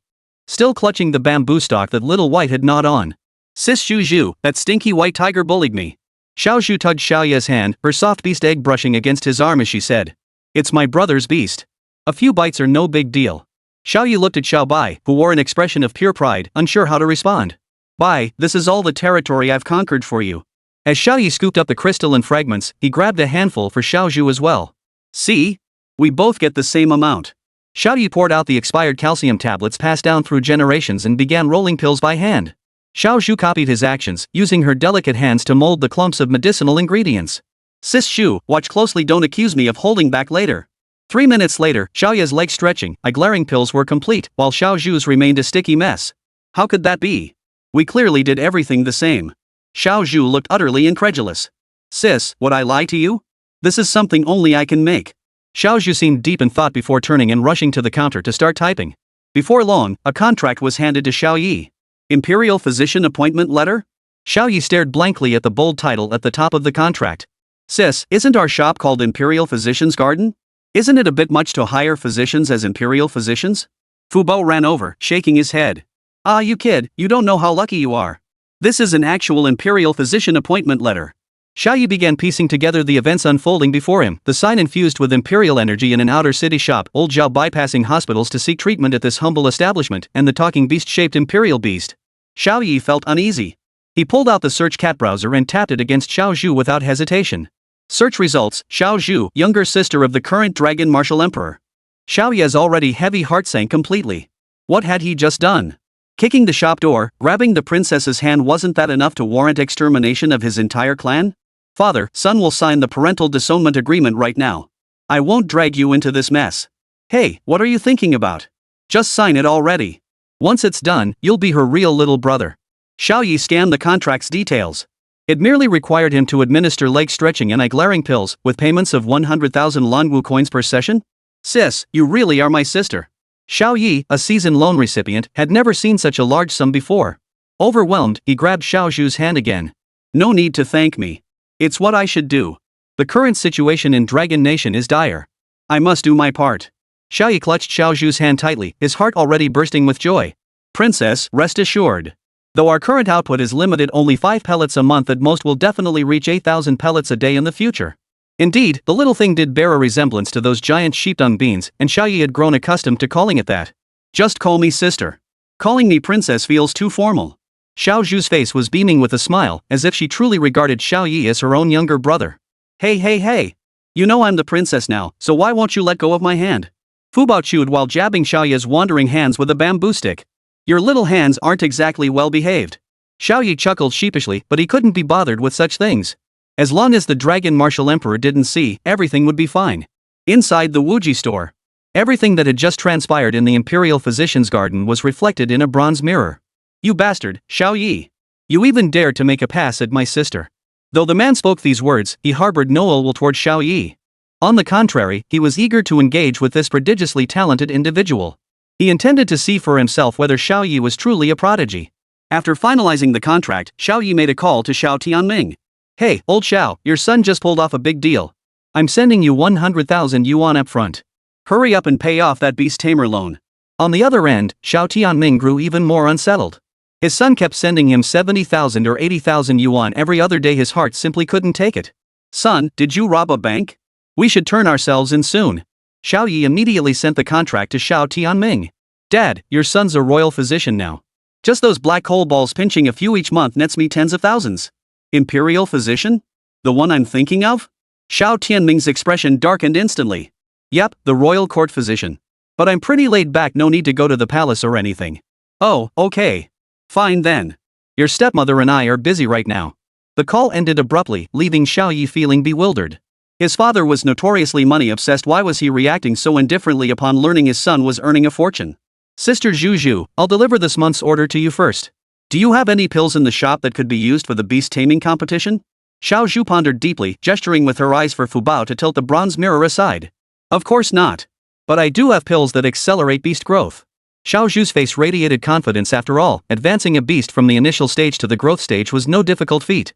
Still clutching the bamboo stalk that Little White had gnawed on. Sis Zhu Zhu, that stinky white tiger bullied me. Xiao Zhu tugged Xiao Ye's hand, her soft beast egg brushing against his arm as she said. It's my brother's beast. A few bites are no big deal. Xiao Ye looked at Xiao Bai, who wore an expression of pure pride, unsure how to respond. Bai, this is all the territory I've conquered for you. As Xiao Ye scooped up the crystalline fragments, he grabbed a handful for Xiao Zhu as well. See? We both get the same amount. Xiao Ye poured out the expired calcium tablets passed down through generations and began rolling pills by hand. Xiao Zhu copied his actions, using her delicate hands to mold the clumps of medicinal ingredients. Sis Shu, watch closely, don't accuse me of holding back later. 3 minutes later, Xiao Ye's leg stretching, glaring pills were complete, while Xiao Zhu's remained a sticky mess. How could that be? We clearly did everything the same. Xiao Zhu looked utterly incredulous. Sis, would I lie to you? This is something only I can make. Xiao Zhu seemed deep in thought before turning and rushing to the counter to start typing. Before long, a contract was handed to Xiao Ye. Imperial Physician Appointment Letter? Xiao Ye stared blankly at the bold title at the top of the contract. Sis, isn't our shop called Imperial Physician's Garden? Isn't it a bit much to hire physicians as imperial physicians? Fu Bao ran over, shaking his head. Ah, you kid, you don't know how lucky you are. This is an actual Imperial Physician Appointment Letter. Xiao Ye began piecing together the events unfolding before him, the sign infused with imperial energy in an outer city shop, old Zhao bypassing hospitals to seek treatment at this humble establishment, and the talking beast-shaped imperial beast. Xiao Ye felt uneasy. He pulled out the search cat browser and tapped it against Xiao Zhu without hesitation. Search results, Xiao Zhu, younger sister of the current dragon martial emperor. Xiao Ye's already heavy heart sank completely. What had he just done? Kicking the shop door, grabbing the princess's hand, wasn't that enough to warrant extermination of his entire clan? Father, son will sign the parental disownment agreement right now. I won't drag you into this mess. Hey, what are you thinking about? Just sign it already. Once it's done, you'll be her real little brother. Xiao Ye scanned the contract's details. It merely required him to administer leg stretching and eye-glaring pills, with payments of 100,000 Lanwu coins per session? Sis, you really are my sister. Xiao Ye, a seasoned loan recipient, had never seen such a large sum before. Overwhelmed, he grabbed Xiao Zhu's hand again. No need to thank me. It's what I should do. The current situation in Dragon Nation is dire. I must do my part. Xiao Ye clutched Xiao Zhu's hand tightly, his heart already bursting with joy. Princess, rest assured. Though our current output is limited, only 5 pellets a month at most, will definitely reach 8,000 pellets a day in the future. Indeed, the little thing did bear a resemblance to those giant sheepdung beans, and Xiao Ye had grown accustomed to calling it that. Just call me sister. Calling me princess feels too formal. Xiao Zhu's face was beaming with a smile, as if she truly regarded Xiao Ye as her own younger brother. Hey. You know I'm the princess now, so why won't you let go of my hand? Fu Bao chewed while jabbing Xiao Ye's wandering hands with a bamboo stick. Your little hands aren't exactly well behaved. Xiao Ye chuckled sheepishly, but he couldn't be bothered with such things. As long as the Dragon Martial Emperor didn't see, everything would be fine. Inside the Wuji store, everything that had just transpired in the Imperial Physician's Garden was reflected in a bronze mirror. You bastard, Xiao Ye. You even dared to make a pass at my sister. Though the man spoke these words, he harbored no ill will toward Xiao Ye. On the contrary, he was eager to engage with this prodigiously talented individual. He intended to see for himself whether Xiao Ye was truly a prodigy. After finalizing the contract, Xiao Ye made a call to Xiao Tianming. Hey, old Xiao, your son just pulled off a big deal. I'm sending you 100,000 yuan up front. Hurry up and pay off that beast tamer loan. On the other end, Xiao Tianming grew even more unsettled. His son kept sending him 70,000 or 80,000 yuan every other day. His heart simply couldn't take it. Son, did you rob a bank? We should turn ourselves in soon. Xiao Ye immediately sent the contract to Xiao Tianming. Dad, your son's a royal physician now. Just those black hole balls pinching a few each month nets me tens of thousands. Imperial physician? The one I'm thinking of? Xiao Tianming's expression darkened instantly. Yep, the royal court physician. But I'm pretty laid back, no need to go to the palace or anything. Oh, okay. Fine then. Your stepmother and I are busy right now. The call ended abruptly, leaving Xiao Ye feeling bewildered. His father was notoriously money-obsessed. Why was he reacting so indifferently upon learning his son was earning a fortune? Sister Zhu, I'll deliver this month's order to you first. Do you have any pills in the shop that could be used for the beast-taming competition? Xiao Zhu pondered deeply, gesturing with her eyes for Fu Bao to tilt the bronze mirror aside. Of course not. But I do have pills that accelerate beast growth. Xiao Zhu's face radiated confidence. After all, advancing a beast from the initial stage to the growth stage was no difficult feat.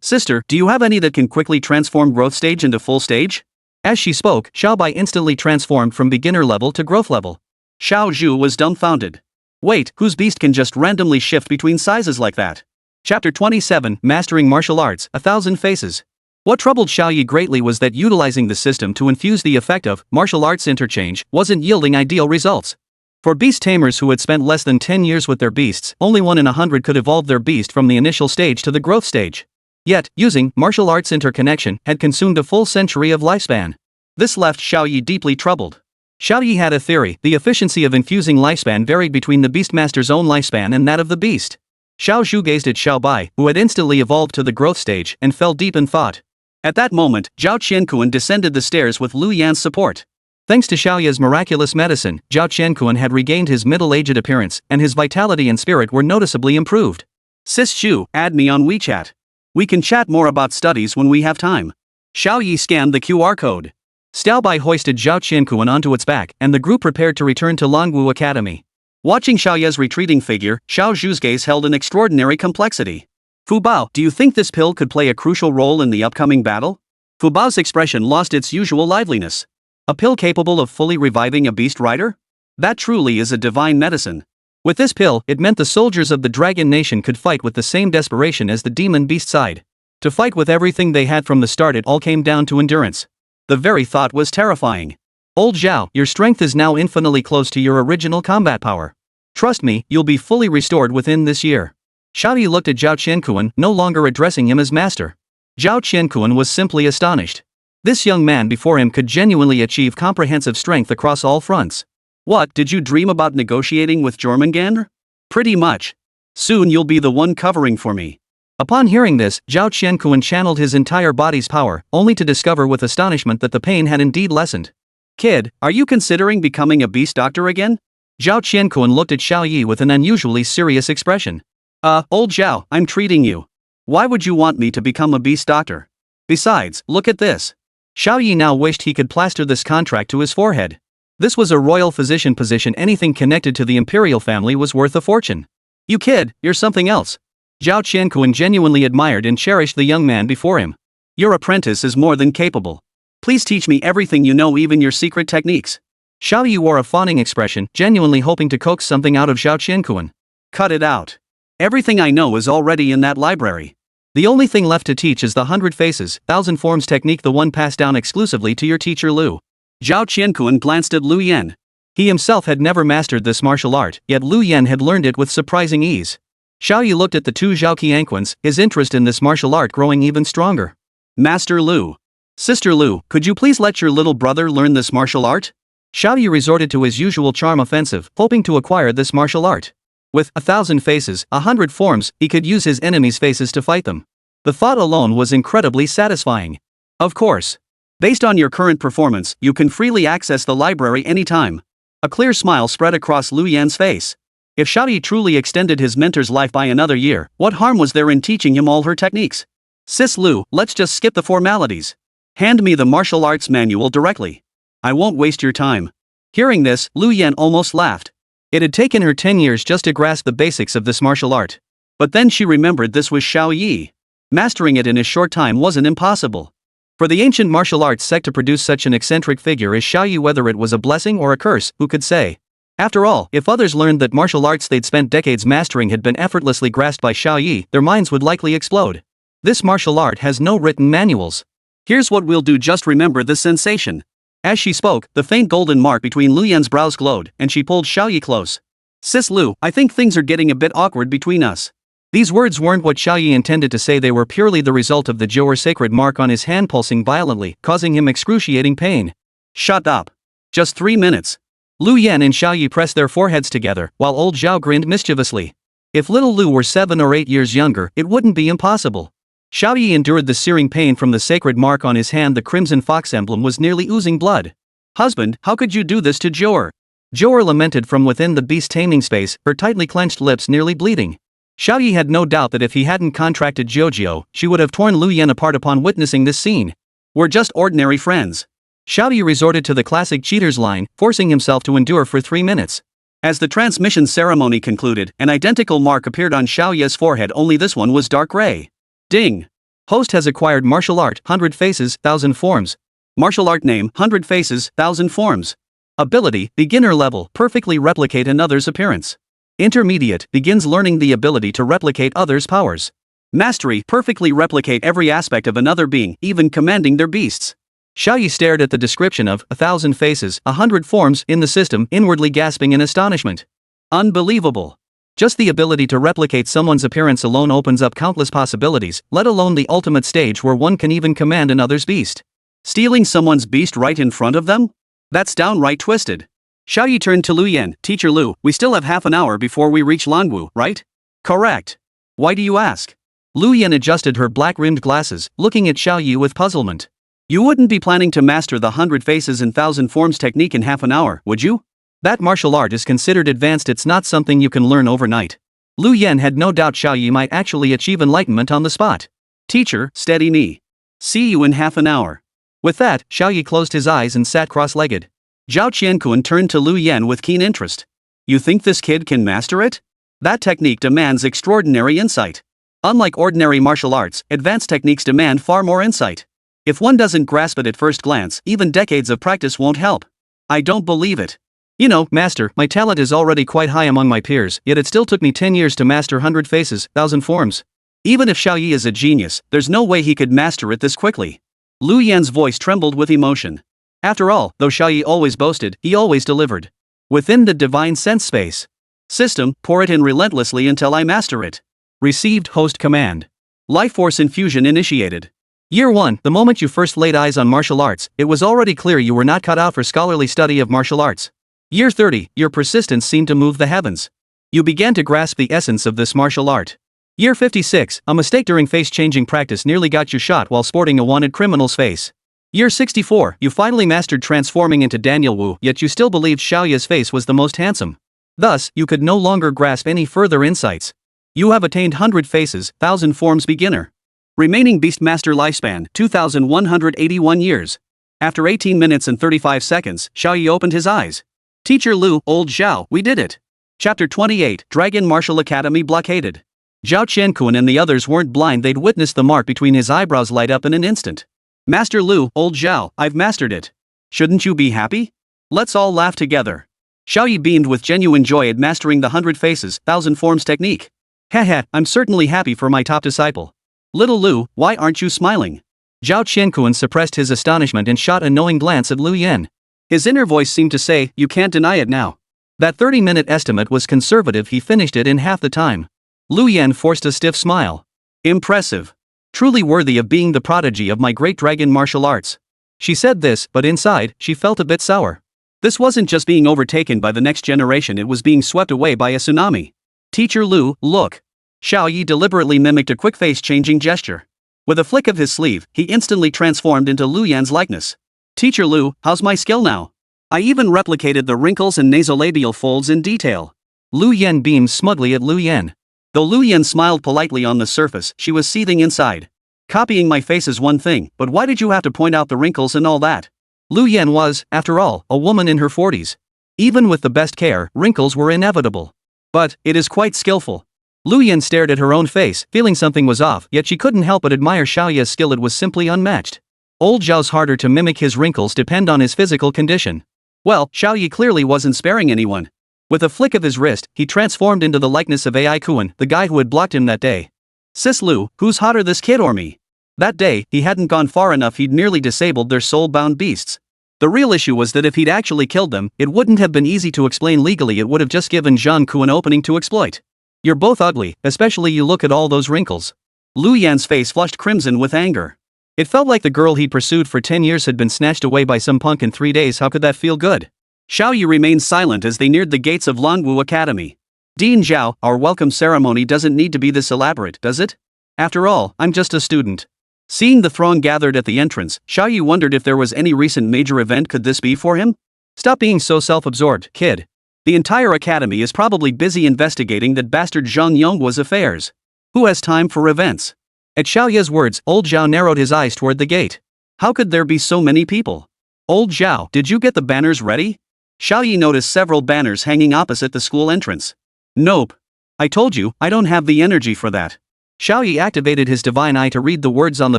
Sister, do you have any that can quickly transform growth stage into full stage? As she spoke, Xiao Bai instantly transformed from beginner level to growth level. Xiao Zhu was dumbfounded. Wait, whose beast can just randomly shift between sizes like that? Chapter 27, Mastering Martial Arts, 1,000 Faces. What troubled Xiao Ye greatly was that utilizing the system to infuse the effect of martial arts interchange wasn't yielding ideal results. For beast tamers who had spent less than 10 years with their beasts, only 1 in 100 could evolve their beast from the initial stage to the growth stage. Yet, using martial arts interconnection had consumed a full century of lifespan. This left Xiao Ye deeply troubled. Xiao Ye had a theory: the efficiency of infusing lifespan varied between the Beastmaster's own lifespan and that of the beast. Xiao Zhu gazed at Xiao Bai, who had instantly evolved to the growth stage, and fell deep in thought. At that moment, Zhao Qiankuan descended the stairs with Lu Yan's support. Thanks to Xiao Ye's miraculous medicine, Zhao Qiankuan had regained his middle-aged appearance, and his vitality and spirit were noticeably improved. Sis Shu, add me on WeChat. We can chat more about studies when we have time. Xiao Ye scanned the QR code. Xiao Bai hoisted Zhao Qiankuan onto its back, and the group prepared to return to Longwu Academy. Watching Xiao Ye's retreating figure, Xiao Zhu's gaze held an extraordinary complexity. Fu Bao, do you think this pill could play a crucial role in the upcoming battle? Fu Bao's expression lost its usual liveliness. A pill capable of fully reviving a beast rider? That truly is a divine medicine. With this pill, it meant the soldiers of the Dragon Nation could fight with the same desperation as the demon beast side. To fight with everything they had from the start. It all came down to endurance. The very thought was terrifying. Old Zhao, your strength is now infinitely close to your original combat power. Trust me, you'll be fully restored within this year. Xiao Ye looked at Zhao Qiankuan, no longer addressing him as master. Zhao Qiankuan was simply astonished. This young man before him could genuinely achieve comprehensive strength across all fronts. What, did you dream about negotiating with Jormungandr? Pretty much. Soon you'll be the one covering for me. Upon hearing this, Zhao Qiankuan channeled his entire body's power, only to discover with astonishment that the pain had indeed lessened. Kid, are you considering becoming a beast doctor again? Zhao Qiankuan looked at Xiao Ye with an unusually serious expression. Old Zhao, I'm treating you. Why would you want me to become a beast doctor? Besides, look at this. Xiao Ye now wished he could plaster this contract to his forehead. This was a royal physician position. Anything connected to the imperial family was worth a fortune. You kid, you're something else. Zhao Qiankuan genuinely admired and cherished the young man before him. Your apprentice is more than capable. Please teach me everything you know, even your secret techniques. Xiao Ye wore a fawning expression, genuinely hoping to coax something out of Zhao Qiankuan. Cut it out. Everything I know is already in that library. The only thing left to teach is the 100 faces, 1,000 forms technique, the one passed down exclusively to your teacher Lu. Zhao Qiankuan glanced at Lu Yan. He himself had never mastered this martial art, yet Lu Yan had learned it with surprising ease. Xiao Ye looked at the two Zhao Qiankuans, his interest in this martial art growing even stronger. Master Lu. Sister Lu, could you please let your little brother learn this martial art? Xiao Ye resorted to his usual charm offensive, hoping to acquire this martial art. With 1,000 faces, 100 forms, he could use his enemies' faces to fight them. The thought alone was incredibly satisfying. Of course. Based on your current performance, you can freely access the library anytime. A clear smile spread across Lu Yan's face. If Xiao Ye truly extended his mentor's life by another year, what harm was there in teaching him all her techniques? Sis Lu, let's just skip the formalities. Hand me the martial arts manual directly. I won't waste your time. Hearing this, Lu Yan almost laughed. It had taken her 10 years just to grasp the basics of this martial art. But then she remembered this was Xiao Ye. Mastering it in a short time wasn't impossible. For the ancient martial arts sect to produce such an eccentric figure as Xiao Ye, whether it was a blessing or a curse, who could say? After all, if others learned that martial arts they'd spent decades mastering had been effortlessly grasped by Xiao Ye, their minds would likely explode. This martial art has no written manuals. Here's what we'll do, just remember this sensation. As she spoke, the faint golden mark between Lu Yan's brows glowed, and she pulled Xiao Ye close. Sis Lu, I think things are getting a bit awkward between us. These words weren't what Xiao Ye intended to say. They were purely the result of the Joer sacred mark on his hand pulsing violently, causing him excruciating pain. Shut up. Just 3 minutes. Lu Yan and Xiao Ye pressed their foreheads together, while old Zhao grinned mischievously. If little Lu were 7 or 8 years younger, it wouldn't be impossible. Xiao Ye endured the searing pain from the sacred mark on his hand. The crimson fox emblem was nearly oozing blood. Husband, how could you do this to Joer? Joer lamented from within the beast-taming space, her tightly clenched lips nearly bleeding. Xiao Ye had no doubt that if he hadn't contracted Jiujiu, she would have torn Lu Yan apart upon witnessing this scene. We're just ordinary friends. Xiao Ye resorted to the classic cheater's line, forcing himself to endure for 3 minutes. As the transmission ceremony concluded, an identical mark appeared on Xiao Ye's forehead, only this one was dark gray. Ding! Host has acquired martial art, 100 faces, 1,000 forms. Martial art name, 100 faces, 1,000 forms. Ability, beginner level, perfectly replicate another's appearance. Intermediate, begins learning the ability to replicate others' powers. Mastery, perfectly replicate every aspect of another being, even commanding their beasts. Xiao Ye stared at the description of 1,000 faces, 100 forms in the system, inwardly gasping in astonishment. Unbelievable. Just the ability to replicate someone's appearance alone opens up countless possibilities, let alone the ultimate stage where one can even command another's beast. Stealing someone's beast right in front of them? That's downright twisted. Xiao Ye turned to Lu Yan. Teacher Lu, we still have half an hour before we reach Lanwu, right? Correct. Why do you ask? Lu Yan adjusted her black-rimmed glasses, looking at Xiao Ye with puzzlement. You wouldn't be planning to master the 100 faces and 1,000 forms technique in half an hour, would you? That martial art is considered advanced, it's not something you can learn overnight. Lu Yan had no doubt Xiao Ye might actually achieve enlightenment on the spot. Teacher, steady knee. See you in half an hour. With that, Xiao Ye closed his eyes and sat cross-legged. Zhao Qianquan turned to Lu Yan with keen interest. You think this kid can master it? That technique demands extraordinary insight. Unlike ordinary martial arts, advanced techniques demand far more insight. If one doesn't grasp it at first glance, even decades of practice won't help. I don't believe it. You know, master, my talent is already quite high among my peers, yet it still took me 10 years to master 100 faces, 1,000 forms. Even if Xiao Ye is a genius, there's no way he could master it this quickly. Lu Yan's voice trembled with emotion. After all, though Xiao Ye always boasted, he always delivered. Within the divine sense space. System, pour it in relentlessly until I master it. Received host command. Life force infusion initiated. Year 1, the moment you first laid eyes on martial arts, it was already clear you were not cut out for scholarly study of martial arts. Year 30, your persistence seemed to move the heavens. You began to grasp the essence of this martial art. Year 56, a mistake during face-changing practice nearly got you shot while sporting a wanted criminal's face. Year 64, you finally mastered transforming into Daniel Wu, yet you still believed Xiao Ye's face was the most handsome. Thus, you could no longer grasp any further insights. You have attained 100 faces, 1,000 forms beginner. Remaining Beastmaster lifespan, 2,181 years. After 18 minutes and 35 seconds, Xiao Ye opened his eyes. Teacher Lu, old Zhao, we did it. Chapter 28, Dragon Martial Academy blockaded. Zhao Qianquan and the others weren't blind, they'd witnessed the mark between his eyebrows light up in an instant. Master Lu, old Zhao, I've mastered it. Shouldn't you be happy? Let's all laugh together. Xiao Ye beamed with genuine joy at mastering the 100 faces, 1,000 forms technique. Heh, I'm certainly happy for my top disciple. Little Lu, why aren't you smiling? Zhao Qianquan suppressed his astonishment and shot a knowing glance at Lu Yan. His inner voice seemed to say, you can't deny it now. That 30-minute estimate was conservative, he finished it in half the time. Lu Yan forced a stiff smile. Impressive. Truly worthy of being the prodigy of my great dragon martial arts. She said this, but inside, she felt a bit sour. This wasn't just being overtaken by the next generation, it was being swept away by a tsunami. Teacher Lu, look. Xiao Ye deliberately mimicked a quick face-changing gesture. With a flick of his sleeve, he instantly transformed into Lu Yan's likeness. Teacher Lu, how's my skill now? I even replicated the wrinkles and nasolabial folds in detail. Lu Yan beamed smugly at Lu Yan. Though Lu Yan smiled politely on the surface, she was seething inside. Copying my face is one thing, but why did you have to point out the wrinkles and all that? Lu Yan was, after all, a woman in her 40s. Even with the best care, wrinkles were inevitable. But, it is quite skillful. Lu Yan stared at her own face, feeling something was off, yet she couldn't help but admire Xiao Ye's skill, it was simply unmatched. Old Zhao's harder to mimic, his wrinkles depend on his physical condition. Well, Xiao Ye clearly wasn't sparing anyone. With a flick of his wrist, he transformed into the likeness of Ai Kuan, the guy who had blocked him that day. Sis Lu, who's hotter, this kid or me? That day, he hadn't gone far enough, he'd nearly disabled their soul-bound beasts. The real issue was that if he'd actually killed them, it wouldn't have been easy to explain legally, it would have just given Zhang Ku an opening to exploit. You're both ugly, especially you look at all those wrinkles. Lu Yan's face flushed crimson with anger. It felt like the girl he'd pursued for 10 years had been snatched away by some punk in 3 days. How could that feel good? Xiao Ye remained silent as they neared the gates of Lanwu Academy. Dean Zhao, our welcome ceremony doesn't need to be this elaborate, does it? After all, I'm just a student. Seeing the throng gathered at the entrance, Xiao Ye wondered if there was any recent major event. Could this be for him? Stop being so self-absorbed, kid. The entire academy is probably busy investigating that bastard Zhang Yonghua's affairs. Who has time for events? At Xiao Ye's words, old Zhao narrowed his eyes toward the gate. How could there be so many people? Old Zhao, did you get the banners ready? Xiao Ye noticed several banners hanging opposite the school entrance. Nope. I told you, I don't have the energy for that. Xiao Ye activated his divine eye to read the words on the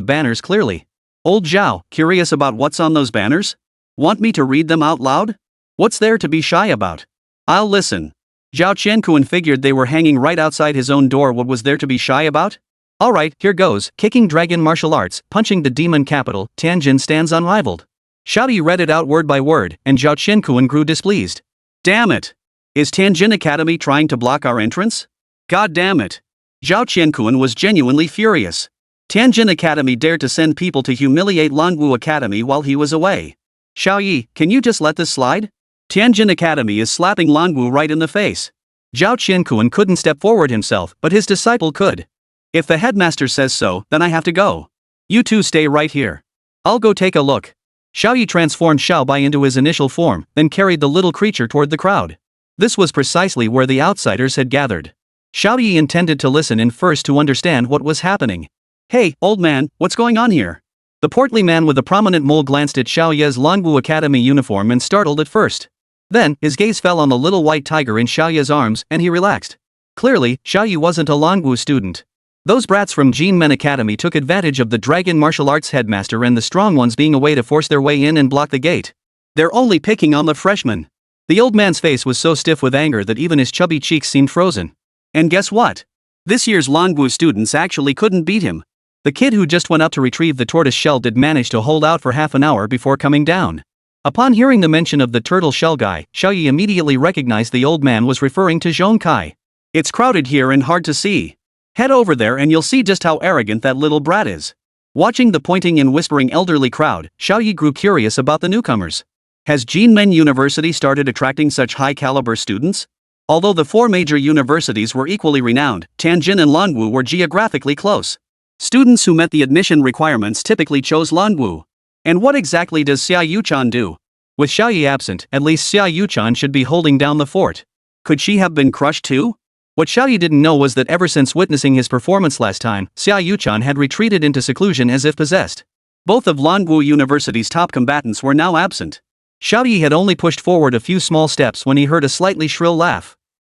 banners clearly. Old Zhao, curious about what's on those banners? Want me to read them out loud? What's there to be shy about? I'll listen. Zhao Qianquan figured they were hanging right outside his own door. What was there to be shy about? Alright, here goes, kicking dragon martial arts, punching the demon capital, Tianjin stands unrivaled. Xiao Ye read it out word by word, and Zhao Qiankuan grew displeased. Damn it! Is Tianjin Academy trying to block our entrance? God damn it! Zhao Qiankuan was genuinely furious. Tianjin Academy dared to send people to humiliate Longwu Academy while he was away. Xiao Ye, can you just let this slide? Tianjin Academy is slapping Longwu right in the face. Zhao Qiankuan couldn't step forward himself, but his disciple could. If the headmaster says so, then I have to go. You two stay right here. I'll go take a look. Xiao Ye transformed Xiao Bai into his initial form, then carried the little creature toward the crowd. This was precisely where the outsiders had gathered. Xiao Ye intended to listen in first to understand what was happening. Hey, old man, what's going on here? The portly man with the prominent mole glanced at Xiao Ye's Longwu Academy uniform and startled at first. Then, his gaze fell on the little white tiger in Xiao Ye's arms, and he relaxed. Clearly, Xiao Ye wasn't a Longwu student. Those brats from Jin Men Academy took advantage of the dragon martial arts headmaster and the strong ones being away to force their way in and block the gate. They're only picking on the freshmen. The old man's face was so stiff with anger that even his chubby cheeks seemed frozen. And guess what? This year's Longwu students actually couldn't beat him. The kid who just went up to retrieve the tortoise shell did manage to hold out for half an hour before coming down. Upon hearing the mention of the turtle shell guy, Xiao Ye immediately recognized the old man was referring to Zhong Kai. It's crowded here and hard to see. Head over there and you'll see just how arrogant that little brat is. Watching the pointing and whispering elderly crowd, Xiao Ye grew curious about the newcomers. Has Jinmen University started attracting such high-caliber students? Although the four major universities were equally renowned, Tianjin and Longwu were geographically close. Students who met the admission requirements typically chose Longwu. And what exactly does Xiao Yuchan do? With Xiao Ye absent, at least Xiao Yuchan should be holding down the fort. Could she have been crushed too? What Xiao Ye didn't know was that ever since witnessing his performance last time, Xiao Yuchan had retreated into seclusion as if possessed. Both of Longwu University's top combatants were now absent. Xiao Ye had only pushed forward a few small steps when he heard a slightly shrill laugh.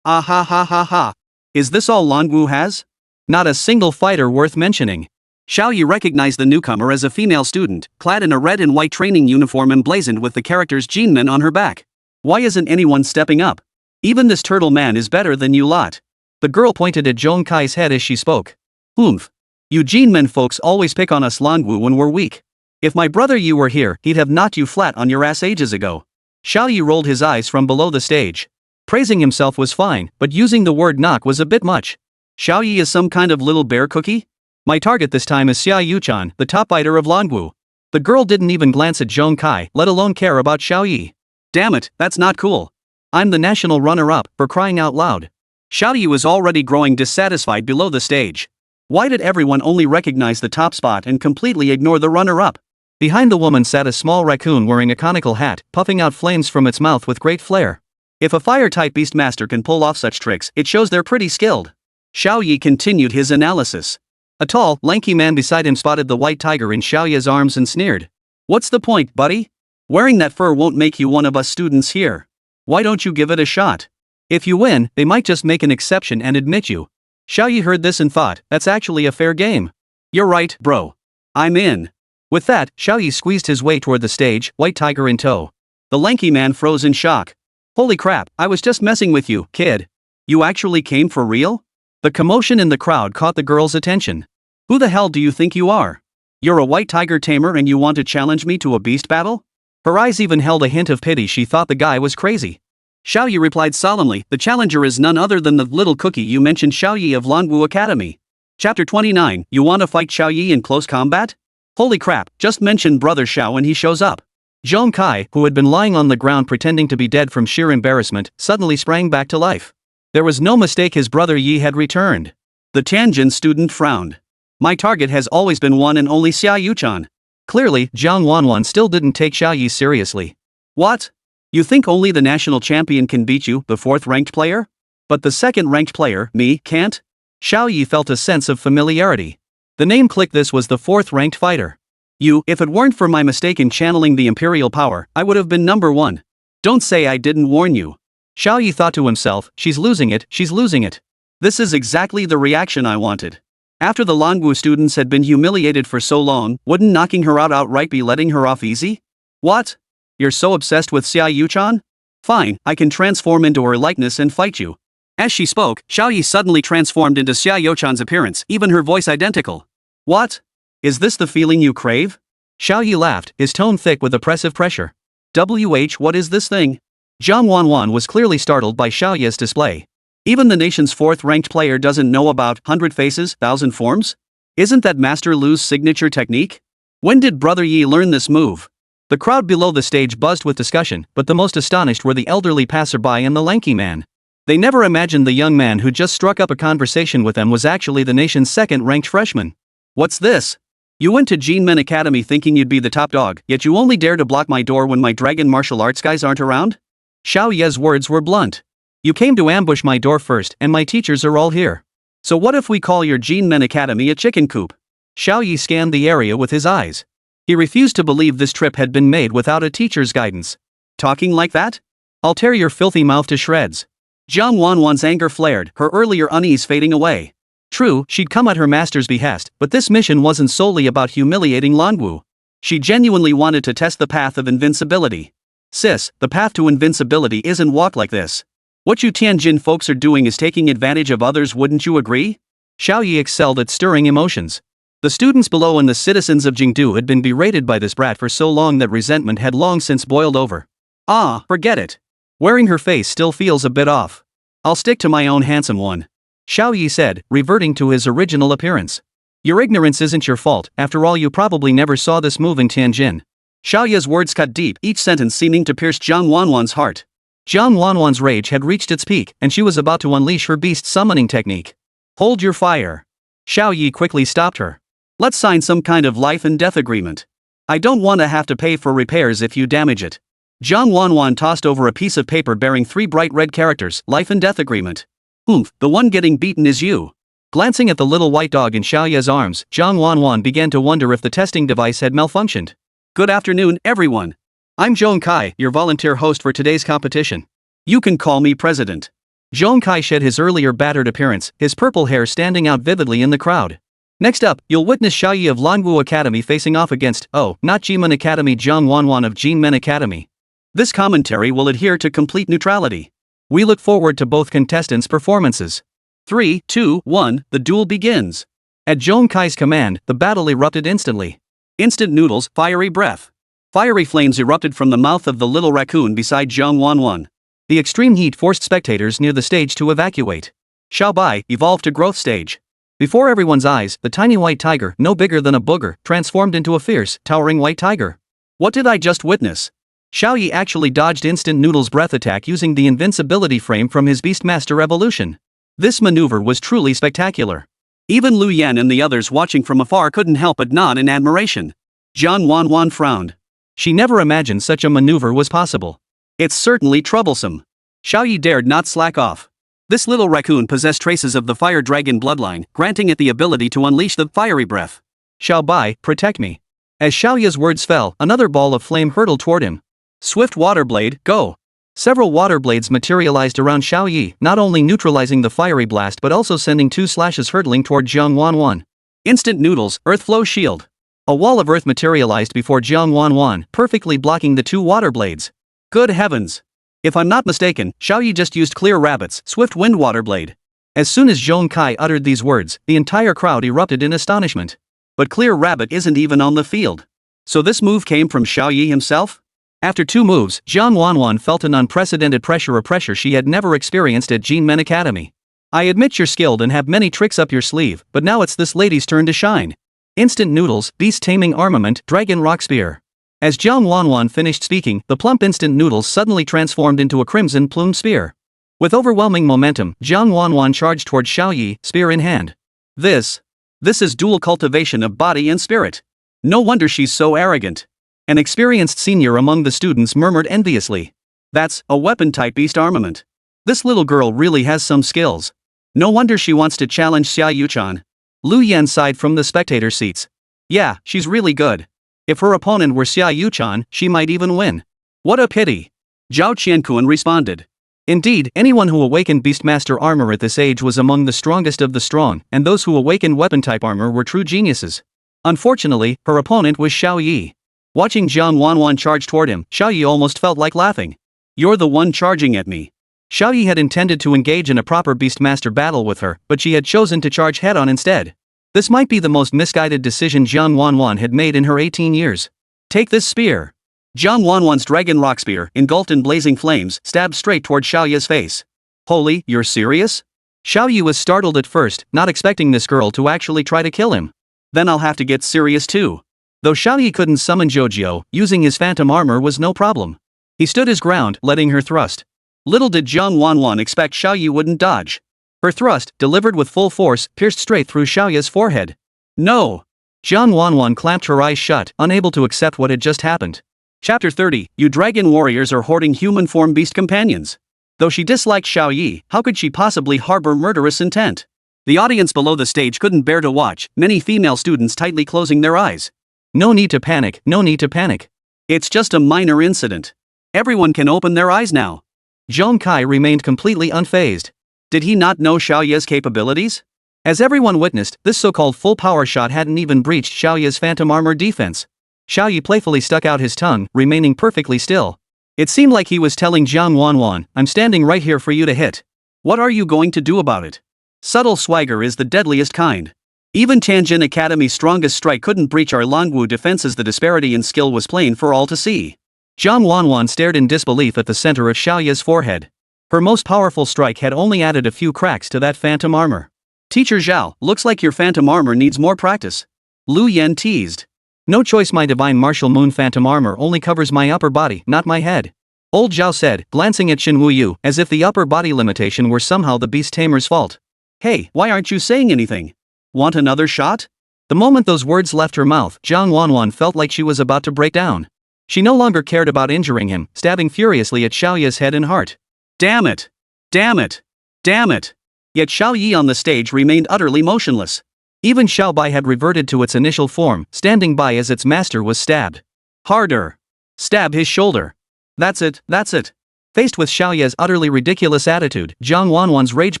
Ah ha ha ha ha. Is this all Longwu has? Not a single fighter worth mentioning. Xiao Ye recognized the newcomer as a female student, clad in a red and white training uniform emblazoned with the characters Jinmen on her back. Why isn't anyone stepping up? Even this turtle man is better than you lot. The girl pointed at Zhong Kai's head as she spoke. Oomph. You Jinmen folks always pick on us Longwu when we're weak. If my brother Yu were here, he'd have knocked you flat on your ass ages ago. Xiao Ye rolled his eyes from below the stage. Praising himself was fine, but using the word knock was a bit much. Xiao Ye is some kind of little bear cookie? My target this time is Xiao Yuchan, the top fighter of Longwu. The girl didn't even glance at Zhong Kai, let alone care about Xiao Ye. Damn it, that's not cool. I'm the national runner-up, for crying out loud. Xiao Ye was already growing dissatisfied below the stage. Why did everyone only recognize the top spot and completely ignore the runner-up? Behind the woman sat a small raccoon wearing a conical hat, puffing out flames from its mouth with great flair. If a fire-type beast master can pull off such tricks, it shows they're pretty skilled. Xiao Ye continued his analysis. A tall, lanky man beside him spotted the white tiger in Xiao Ye's arms and sneered. What's the point, buddy? Wearing that fur won't make you one of us students here. Why don't you give it a shot? If you win, they might just make an exception and admit you. Xiao Ye heard this and thought, that's actually a fair game. You're right, bro. I'm in. With that, Xiao Ye squeezed his way toward the stage, white tiger in tow. The lanky man froze in shock. Holy crap, I was just messing with you, kid. You actually came for real? The commotion in the crowd caught the girl's attention. Who the hell do you think you are? You're a white tiger tamer and you want to challenge me to a beast battle? Her eyes even held a hint of pity. She thought the guy was crazy. Xiao Ye replied solemnly, the challenger is none other than the little cookie you mentioned, Xiao Ye of Longwu Academy. Chapter 29, you wanna fight Xiao Ye in close combat? Holy crap, just mention brother Xiao and he shows up. Zhong Kai, who had been lying on the ground pretending to be dead from sheer embarrassment, suddenly sprang back to life. There was no mistake, his brother Yi had returned. The Tianjin student frowned. My target has always been one and only Xiao Yuchan. Clearly, Jiang Wanwan still didn't take Xiao Ye seriously. What? You think only the national champion can beat you, the fourth-ranked player? But the second-ranked player, me, can't? Xiao Ye felt a sense of familiarity. The name clicked. This was the fourth-ranked fighter. If it weren't for my mistake in channeling the imperial power, I would have been number one. Don't say I didn't warn you. Xiao Ye thought to himself, she's losing it, she's losing it. This is exactly the reaction I wanted. After the Longwu students had been humiliated for so long, wouldn't knocking her out outright be letting her off easy? What? You're so obsessed with Xiao Yuchan? Fine, I can transform into her likeness and fight you. As she spoke, Xiao Ye suddenly transformed into Xiao Ye-chan's appearance, even her voice identical. What? Is this the feeling you crave? Xiao Ye laughed, his tone thick with oppressive pressure. What is this thing? Zhang Wanwan was clearly startled by Xiao Ye's display. Even the nation's fourth-ranked player doesn't know about 100 faces, 1,000 forms? Isn't that Master Lu's signature technique? When did Brother Yi learn this move? The crowd below the stage buzzed with discussion, but the most astonished were the elderly passerby and the lanky man. They never imagined the young man who just struck up a conversation with them was actually the nation's second-ranked freshman. What's this? You went to Jin Men Academy thinking you'd be the top dog, yet you only dare to block my door when my dragon martial arts guys aren't around? Xiao Ye's words were blunt. You came to ambush my door first, and my teachers are all here. So what if we call your Jin Men Academy a chicken coop? Xiao Ye scanned the area with his eyes. He refused to believe this trip had been made without a teacher's guidance. Talking like that? I'll tear your filthy mouth to shreds. Zhang Wanwan's anger flared, her earlier unease fading away. True, she'd come at her master's behest, but this mission wasn't solely about humiliating Lanwu. She genuinely wanted to test the path of invincibility. Sis, the path to invincibility isn't walked like this. What you Tianjin folks are doing is taking advantage of others, wouldn't you agree? Xiao Ye excelled at stirring emotions. The students below and the citizens of Jingdu had been berated by this brat for so long that resentment had long since boiled over. Ah, forget it. Wearing her face still feels a bit off. I'll stick to my own handsome one. Xiao Ye said, reverting to his original appearance. Your ignorance isn't your fault, after all you probably never saw this move in Tianjin. Xiao Ye's words cut deep, each sentence seeming to pierce Zhang Wanwan's heart. Zhang Wanwan's rage had reached its peak, and she was about to unleash her beast summoning technique. Hold your fire. Xiao Ye quickly stopped her. Let's sign some kind of life and death agreement. I don't want to have to pay for repairs if you damage it. Zhang Wanwan tossed over a piece of paper bearing 3 bright red characters, life and death agreement. The one getting beaten is you. Glancing at the little white dog in Xiao Ye's arms, Zhang Wanwan began to wonder if the testing device had malfunctioned. Good afternoon, everyone. I'm Zhong Kai, your volunteer host for today's competition. You can call me President. Zhong Kai shed his earlier battered appearance, his purple hair standing out vividly in the crowd. Next up, you'll witness Xiao Ye of Lanwu Academy facing off against, not Jimen Academy, Zhang Wanwan of Jin Men Academy. This commentary will adhere to complete neutrality. We look forward to both contestants' performances. 3, 2, 1, the duel begins. At Zhong Kai's command, the battle erupted instantly. Instant noodles, fiery breath. Fiery flames erupted from the mouth of the little raccoon beside Zhang Wanwan. The extreme heat forced spectators near the stage to evacuate. Xiao Bai evolved to growth stage. Before everyone's eyes, the tiny white tiger, no bigger than a booger, transformed into a fierce, towering white tiger. What did I just witness? Xiao Ye actually dodged Instant Noodle's breath attack using the invincibility frame from his Beastmaster evolution. This maneuver was truly spectacular. Even Lu Yan and the others watching from afar couldn't help but nod in admiration. Zhang Wanwan frowned. She never imagined such a maneuver was possible. It's certainly troublesome. Xiao Ye dared not slack off. This little raccoon possessed traces of the fire dragon bloodline, granting it the ability to unleash the fiery breath. Xiao Bai, protect me. As Xiao Ye's words fell, another ball of flame hurtled toward him. Swift water blade, go! Several water blades materialized around Xiao Ye, not only neutralizing the fiery blast but also sending 2 slashes hurtling toward Zhang Wanwan. Instant noodles, earth flow shield. A wall of earth materialized before Zhang Wanwan, perfectly blocking the 2 water blades. Good heavens! If I'm not mistaken, Xiao Ye just used Clear Rabbit's Swift Wind Water Blade. As soon as Zhong Kai uttered these words, the entire crowd erupted in astonishment. But Clear Rabbit isn't even on the field. So this move came from Xiao Ye himself? After 2 moves, Zhang Wanwan felt an unprecedented pressure, a pressure she had never experienced at Jin Men Academy. I admit you're skilled and have many tricks up your sleeve, but now it's this lady's turn to shine. Instant noodles, beast-taming armament, dragon rock spear. As Zhang Wanwan finished speaking, the plump instant noodles suddenly transformed into a crimson plumed spear. With overwhelming momentum, Zhang Wanwan charged toward Xiao Ye, spear in hand. This is dual cultivation of body and spirit. No wonder she's so arrogant. An experienced senior among the students murmured enviously. That's a weapon-type beast armament. This little girl really has some skills. No wonder she wants to challenge Xiao Ye-chan. Lu Yan sighed from the spectator seats. Yeah, she's really good. If her opponent were Xiao Ye-chan, she might even win. What a pity. Zhao Qiankuan responded. Indeed, anyone who awakened Beastmaster armor at this age was among the strongest of the strong, and those who awakened weapon-type armor were true geniuses. Unfortunately, her opponent was Xiao Ye. Watching Zhang Wanwan charge toward him, Xiao Ye almost felt like laughing. You're the one charging at me. Xiao Ye had intended to engage in a proper Beastmaster battle with her, but she had chosen to charge head-on instead. This might be the most misguided decision Jiang Wanwan had made in her 18 years. Take this spear. Jiang Wanwan's dragon rock spear, engulfed in blazing flames, stabbed straight toward Xiao Ye's face. Holy, you're serious? Xiao Ye was startled at first, not expecting this girl to actually try to kill him. Then I'll have to get serious too. Though Xiao Ye couldn't summon Jojo, using his phantom armor was no problem. He stood his ground, letting her thrust. Little did Jiang Wanwan expect Xiao Ye wouldn't dodge. Her thrust, delivered with full force, pierced straight through Xiao Ye's forehead. No! Jiang Wanwan clamped her eyes shut, unable to accept what had just happened. Chapter 30, You dragon warriors are hoarding human form beast companions. Though she disliked Xiao Ye, how could she possibly harbor murderous intent? The audience below the stage couldn't bear to watch, many female students tightly closing their eyes. No need to panic, no need to panic. It's just a minor incident. Everyone can open their eyes now. Zhong Kai remained completely unfazed. Did he not know Xiao Ye's capabilities? As everyone witnessed, this so-called full power shot hadn't even breached Xiao Ye's phantom armor defense. Xiao Ye playfully stuck out his tongue, remaining perfectly still. It seemed like he was telling Jiang Wanwan, I'm standing right here for you to hit. What are you going to do about it? Subtle swagger is the deadliest kind. Even Tianjin Academy's strongest strike couldn't breach our Longwu defenses. The disparity in skill was plain for all to see. Jiang Wanwan stared in disbelief at the center of Xiao Ye's forehead. Her most powerful strike had only added a few cracks to that phantom armor. Teacher Zhao, looks like your phantom armor needs more practice. Lu Yan teased. No choice, my divine martial moon phantom armor only covers my upper body, not my head. Old Zhao said, glancing at Shen Wuyu, as if the upper body limitation were somehow the beast tamer's fault. Hey, why aren't you saying anything? Want another shot? The moment those words left her mouth, Jiang Wanwan felt like she was about to break down. She no longer cared about injuring him, stabbing furiously at Xiao Ye's head and heart. Damn it! Damn it! Damn it! Yet Xiao Ye on the stage remained utterly motionless. Even Xiao Bai had reverted to its initial form, standing by as its master was stabbed. Harder! Stab his shoulder! That's it, that's it! Faced with Xiao Ye's utterly ridiculous attitude, Jiang Wanwan's rage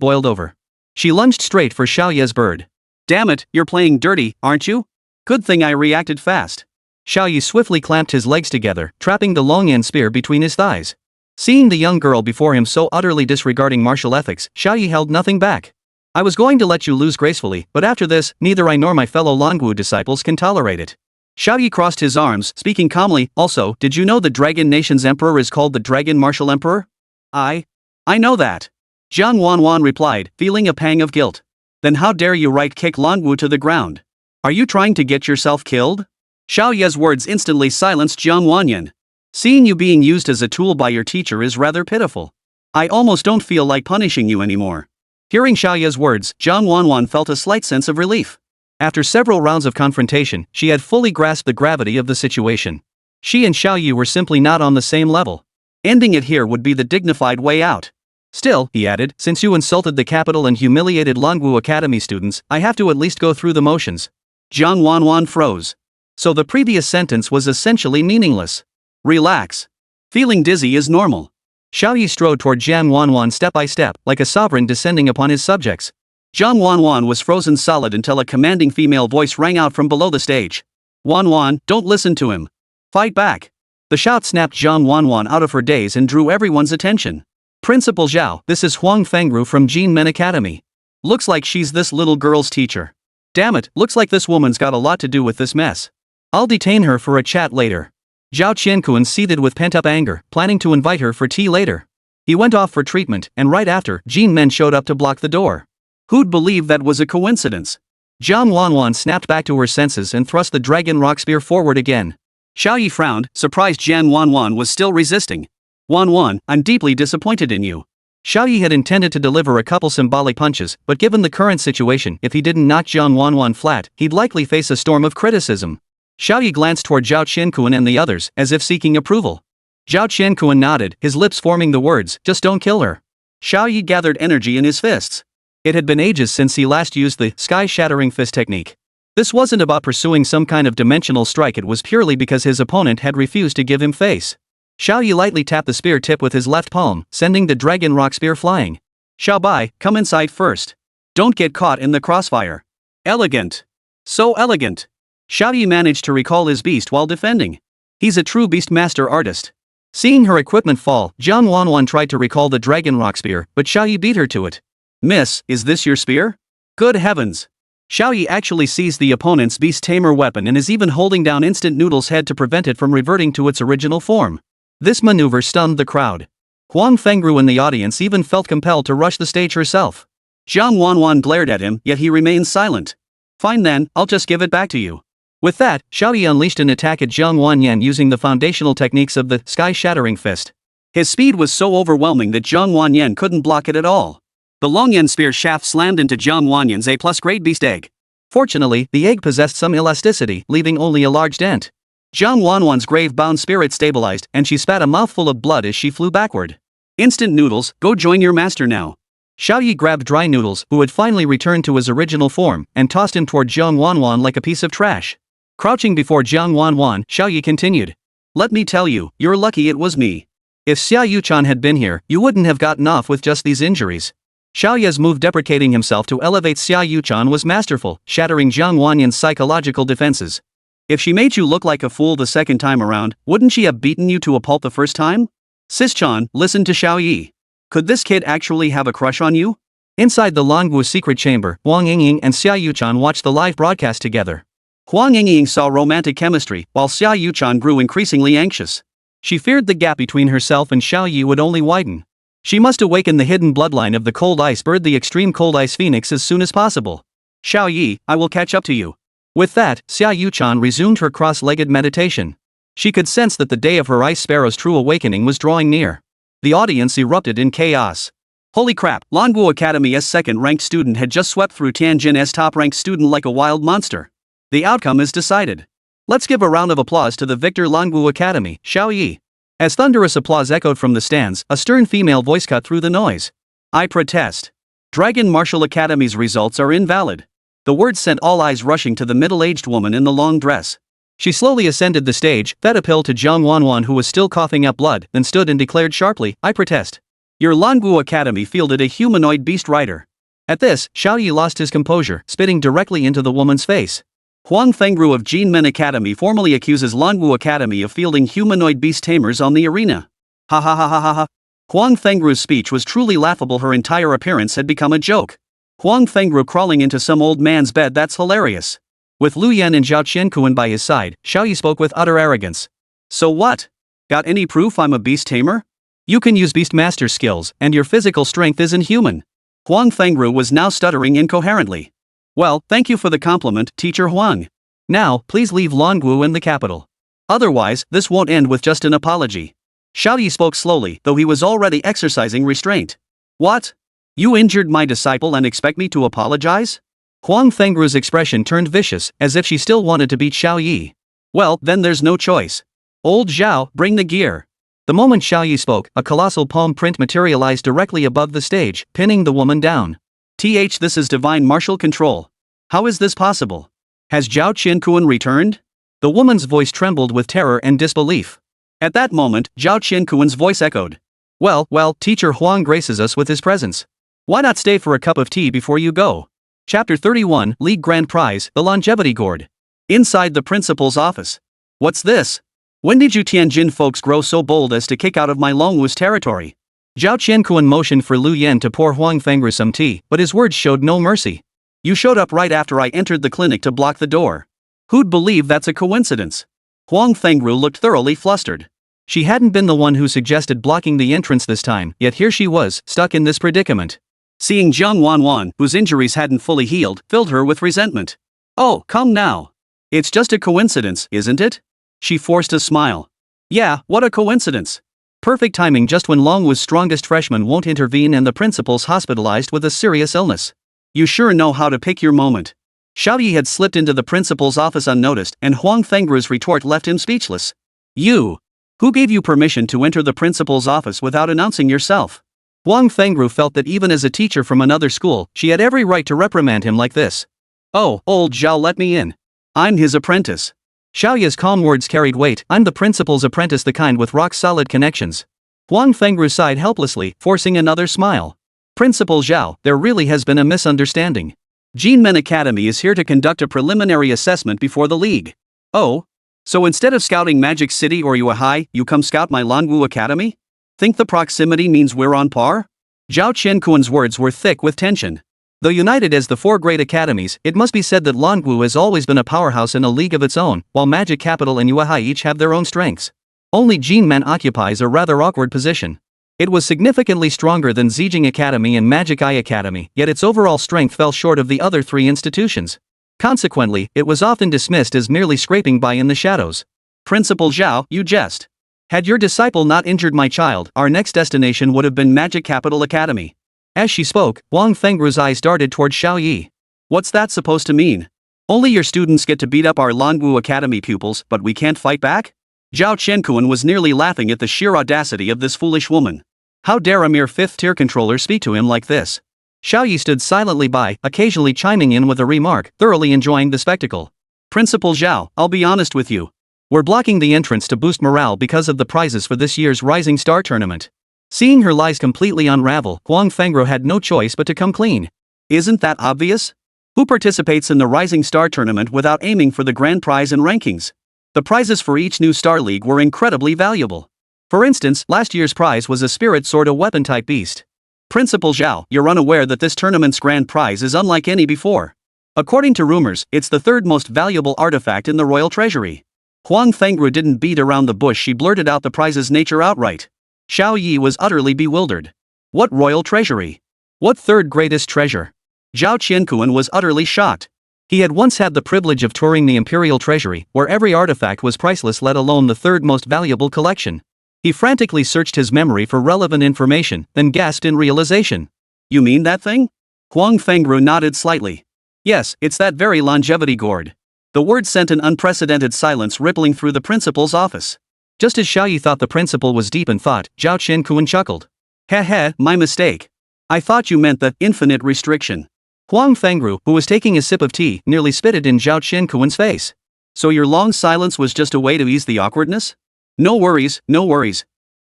boiled over. She lunged straight for Xiao Ye's bird. Damn it, you're playing dirty, aren't you? Good thing I reacted fast. Xiao Ye swiftly clamped his legs together, trapping the Longyan spear between his thighs. Seeing the young girl before him so utterly disregarding martial ethics, Xiao Ye held nothing back. I was going to let you lose gracefully, but after this, neither I nor my fellow Longwu disciples can tolerate it. Xiao Ye crossed his arms, speaking calmly. Also, did you know the Dragon Nation's emperor is called the Dragon Martial Emperor? I know that. Jiang Wanwan replied, feeling a pang of guilt. Then how dare you right-kick Longwu to the ground? Are you trying to get yourself killed? Xiao Ye's words instantly silenced Jiang Wanyan. Seeing you being used as a tool by your teacher is rather pitiful. I almost don't feel like punishing you anymore. Hearing Xiao Ye's words, Jiang Wanwan felt a slight sense of relief. After several rounds of confrontation, she had fully grasped the gravity of the situation. She and Xiao Ye were simply not on the same level. Ending it here would be the dignified way out. Still, he added, since you insulted the capital and humiliated Longwu Academy students, I have to at least go through the motions. Jiang Wanwan froze. So the previous sentence was essentially meaningless. Relax. Feeling dizzy is normal. Xiao Ye strode toward Jiang Wanwan step by step, like a sovereign descending upon his subjects. Jiang Wanwan was frozen solid until a commanding female voice rang out from below the stage. Wanwan, don't listen to him. Fight back. The shout snapped Jiang Wanwan out of her daze and drew everyone's attention. Principal Zhao, this is Huang Fengru from Jin Men Academy. Looks like she's this little girl's teacher. Damn it, looks like this woman's got a lot to do with this mess. I'll detain her for a chat later. Zhao Qiankuan seethed with pent-up anger, planning to invite her for tea later. He went off for treatment, and right after, Jin Men showed up to block the door. Who'd believe that was a coincidence? Jiang Wanwan snapped back to her senses and thrust the dragon rock spear forward again. Xiao Ye frowned, surprised Jiang Wanwan was still resisting. Wanwan, I'm deeply disappointed in you. Xiao Ye had intended to deliver a couple symbolic punches, but given the current situation, if he didn't knock Jiang Wanwan flat, he'd likely face a storm of criticism. Xiao Ye glanced toward Zhao Qiankuan and the others, as if seeking approval. Zhao Qiankuan nodded, his lips forming the words, just don't kill her. Xiao Ye gathered energy in his fists. It had been ages since he last used the Sky-Shattering Fist technique. This wasn't about pursuing some kind of dimensional strike, it was purely because his opponent had refused to give him face. Xiao Ye lightly tapped the spear tip with his left palm, sending the dragon rock spear flying. Xiao Bai, come inside first. Don't get caught in the crossfire. Elegant. So elegant. Xiao Ye managed to recall his beast while defending. He's a true beastmaster artist. Seeing her equipment fall, Jiang Wanwan tried to recall the dragon rock spear, but Xiao Ye beat her to it. Miss, is this your spear? Good heavens! Xiao Ye actually seized the opponent's beast-tamer weapon and is even holding down Instant Noodle's head to prevent it from reverting to its original form. This maneuver stunned the crowd. Huang Fengru in the audience even felt compelled to rush the stage herself. Jiang Wanwan glared at him, yet he remained silent. Fine then, I'll just give it back to you. With that, Xiao Ye unleashed an attack at Jiang Wanyan using the foundational techniques of the Sky-Shattering Fist. His speed was so overwhelming that Jiang Wanyan couldn't block it at all. The Longyan spear shaft slammed into Jiang Wanyan's A+ grade beast egg. Fortunately, the egg possessed some elasticity, leaving only a large dent. Jiang Wanwan's grave-bound spirit stabilized, and she spat a mouthful of blood as she flew backward. Instant Noodles, go join your master now. Xiao Ye grabbed Dry Noodles, who had finally returned to his original form, and tossed him toward Jiang Wanwan like a piece of trash. Crouching before Jiang Wanwan, Xiao Ye continued. Let me tell you, you're lucky it was me. If Xiao Yuchan had been here, you wouldn't have gotten off with just these injuries. Xiao Ye's move deprecating himself to elevate Xiao Yuchan was masterful, shattering Jiang Wanyan's psychological defenses. If she made you look like a fool the second time around, wouldn't she have beaten you to a pulp the first time? Sis-chan, listen to Xiao Ye. Could this kid actually have a crush on you? Inside the Longwu secret chamber, Huang Yingying and Xiao Yuchan watched the live broadcast together. Huang Yingying saw romantic chemistry, while Xiao Yuchan grew increasingly anxious. She feared the gap between herself and Xiao Ye would only widen. She must awaken the hidden bloodline of the Cold Ice Bird, the Extreme Cold Ice Phoenix, as soon as possible. Xiao Ye, I will catch up to you. With that, Xiao Yuchan resumed her cross-legged meditation. She could sense that the day of her Ice Sparrow's true awakening was drawing near. The audience erupted in chaos. Holy crap, Longwu Academy's second-ranked student had just swept through Tianjin's top-ranked student like a wild monster. The outcome is decided. Let's give a round of applause to the victor Longwu Academy, Xiao Ye. As thunderous applause echoed from the stands, a stern female voice cut through the noise. I protest. Dragon Martial Academy's results are invalid. The words sent all eyes rushing to the middle-aged woman in the long dress. She slowly ascended the stage, fed a pill to Jiang Wanwan, who was still coughing up blood, then stood and declared sharply, I protest. Your Longwu Academy fielded a humanoid beast rider. At this, Xiao Ye lost his composure, spitting directly into the woman's face. Huang Fengru of Jinmen Academy formally accuses Longwu Academy of fielding humanoid beast tamers on the arena. Ha ha ha ha ha ha. Huang Fengru's speech was truly laughable. Her entire appearance had become a joke. Huang Fengru crawling into some old man's bed, that's hilarious. With Lu Yan and Zhao Qiankuan by his side, Xiao Ye spoke with utter arrogance. So what? Got any proof I'm a beast tamer? You can use beastmaster skills, and your physical strength isn't human. Huang Fengru was now stuttering incoherently. Well, thank you for the compliment, Teacher Huang. Now, please leave Longwu in the capital. Otherwise, this won't end with just an apology. Xiao Ye spoke slowly, though he was already exercising restraint. What? You injured my disciple and expect me to apologize? Huang Fengru's expression turned vicious, as if she still wanted to beat Xiao Ye. Well, then there's no choice. Old Zhao, bring the gear. The moment Xiao Ye spoke, a colossal palm print materialized directly above the stage, pinning the woman down. This is divine martial control. How is this possible? Has Zhao Qiankuan returned? The woman's voice trembled with terror and disbelief. At that moment, Zhao Qiankuan's voice echoed. Well, Teacher Huang graces us with his presence. Why not stay for a cup of tea before you go? Chapter 31, League Grand Prize, the Longevity Gourd. Inside the principal's office. What's this? When did you Tianjin folks grow so bold as to kick out of my Longwu's territory? Zhao Qiankuan motioned for Lu Yan to pour Huang Fengru some tea, but his words showed no mercy. You showed up right after I entered the clinic to block the door. Who'd believe that's a coincidence? Huang Fengru looked thoroughly flustered. She hadn't been the one who suggested blocking the entrance this time, yet here she was, stuck in this predicament. Seeing Jiang Wanwan, whose injuries hadn't fully healed, filled her with resentment. Oh, come now. It's just a coincidence, isn't it? She forced a smile. Yeah, what a coincidence. Perfect timing just when Longwu's strongest freshman won't intervene and the principal's hospitalized with a serious illness. You sure know how to pick your moment. Xiao Ye had slipped into the principal's office unnoticed, and Huang Fengru's retort left him speechless. You! Who gave you permission to enter the principal's office without announcing yourself? Huang Fengru felt that even as a teacher from another school, she had every right to reprimand him like this. Oh, old Zhao, let me in. I'm his apprentice. Xiao Ye's calm words carried weight. I'm the principal's apprentice, the kind with rock-solid connections. Huang Fengru sighed helplessly, forcing another smile. Principal Zhao, there really has been a misunderstanding. Jinmen Academy is here to conduct a preliminary assessment before the league. Oh? So instead of scouting Magic City or Yuehai, you come scout my Lanwu Academy? Think the proximity means we're on par? Zhao Qianquan's words were thick with tension. Though united as the four great academies, it must be said that Lanwu has always been a powerhouse in a league of its own, while Magic Capital and Yuehai each have their own strengths. Only Jinmen occupies a rather awkward position. It was significantly stronger than Zijing Academy and Magic Eye Academy, yet its overall strength fell short of the other three institutions. Consequently, it was often dismissed as merely scraping by in the shadows. Principal Zhao, you jest. Had your disciple not injured my child, our next destination would have been Magic Capital Academy. As she spoke, Wang Fengru's eyes darted toward Xiao Ye. What's that supposed to mean? Only your students get to beat up our Lanwu Academy pupils, but we can't fight back? Zhao Qianquan was nearly laughing at the sheer audacity of this foolish woman. How dare a mere fifth-tier controller speak to him like this? Xiao Ye stood silently by, occasionally chiming in with a remark, thoroughly enjoying the spectacle. Principal Zhao, I'll be honest with you. We're blocking the entrance to boost morale because of the prizes for this year's Rising Star tournament. Seeing her lies completely unravel, Huang Fengru had no choice but to come clean. Isn't that obvious? Who participates in the Rising Star tournament without aiming for the grand prize and rankings? The prizes for each new Star League were incredibly valuable. For instance, last year's prize was a spirit sword, a weapon-type beast. Principal Zhao, you're unaware that this tournament's grand prize is unlike any before. According to rumors, it's the third most valuable artifact in the royal treasury. Huang Fengru didn't beat around the bush, she blurted out the prize's nature outright. Xiao Ye was utterly bewildered. What royal treasury? What third greatest treasure? Zhao Qianquan was utterly shocked. He had once had the privilege of touring the imperial treasury, where every artifact was priceless, let alone the third most valuable collection. He frantically searched his memory for relevant information, then gasped in realization. You mean that thing? Huang Fengru nodded slightly. Yes, it's that very longevity gourd. The word sent an unprecedented silence rippling through the principal's office. Just as Xiao Ye thought the principal was deep in thought, Zhao Qianquan chuckled. Heh, my mistake. I thought you meant the infinite restriction. Huang Fengru, who was taking a sip of tea, nearly spit it in Zhao Qianquan's face. So your long silence was just a way to ease the awkwardness? No worries.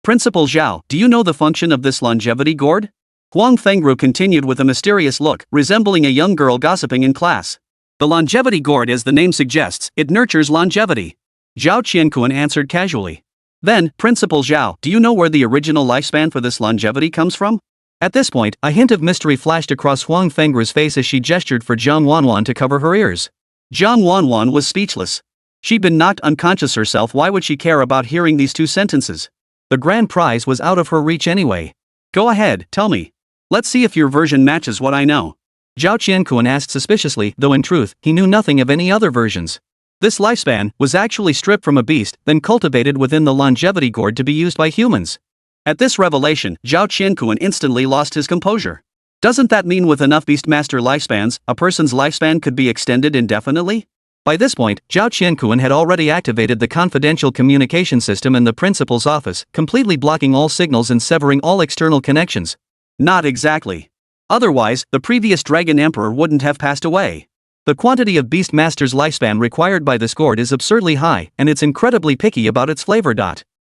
Principal Zhao, do you know the function of this longevity gourd? Huang Fengru continued with a mysterious look, resembling a young girl gossiping in class. The longevity gourd, as the name suggests, it nurtures longevity. Zhao Qianquan answered casually. Then, Principal Zhao, do you know where the original lifespan for this longevity comes from? At this point, a hint of mystery flashed across Huang Fengru's face as she gestured for Jiang Wanwan to cover her ears. Jiang Wanwan was speechless. She'd been knocked unconscious herself. Why would she care about hearing these two sentences? The grand prize was out of her reach anyway. Go ahead, tell me. Let's see if your version matches what I know. Zhao Qianquan asked suspiciously, though in truth, he knew nothing of any other versions. This lifespan was actually stripped from a beast, then cultivated within the longevity gourd to be used by humans. At this revelation, Zhao Qianquan instantly lost his composure. Doesn't that mean with enough beastmaster lifespans, a person's lifespan could be extended indefinitely? By this point, Zhao Qianquan had already activated the confidential communication system in the principal's office, completely blocking all signals and severing all external connections. Not exactly. Otherwise, the previous Dragon Emperor wouldn't have passed away. The quantity of Beastmaster's lifespan required by this gourd is absurdly high, and it's incredibly picky about its flavor.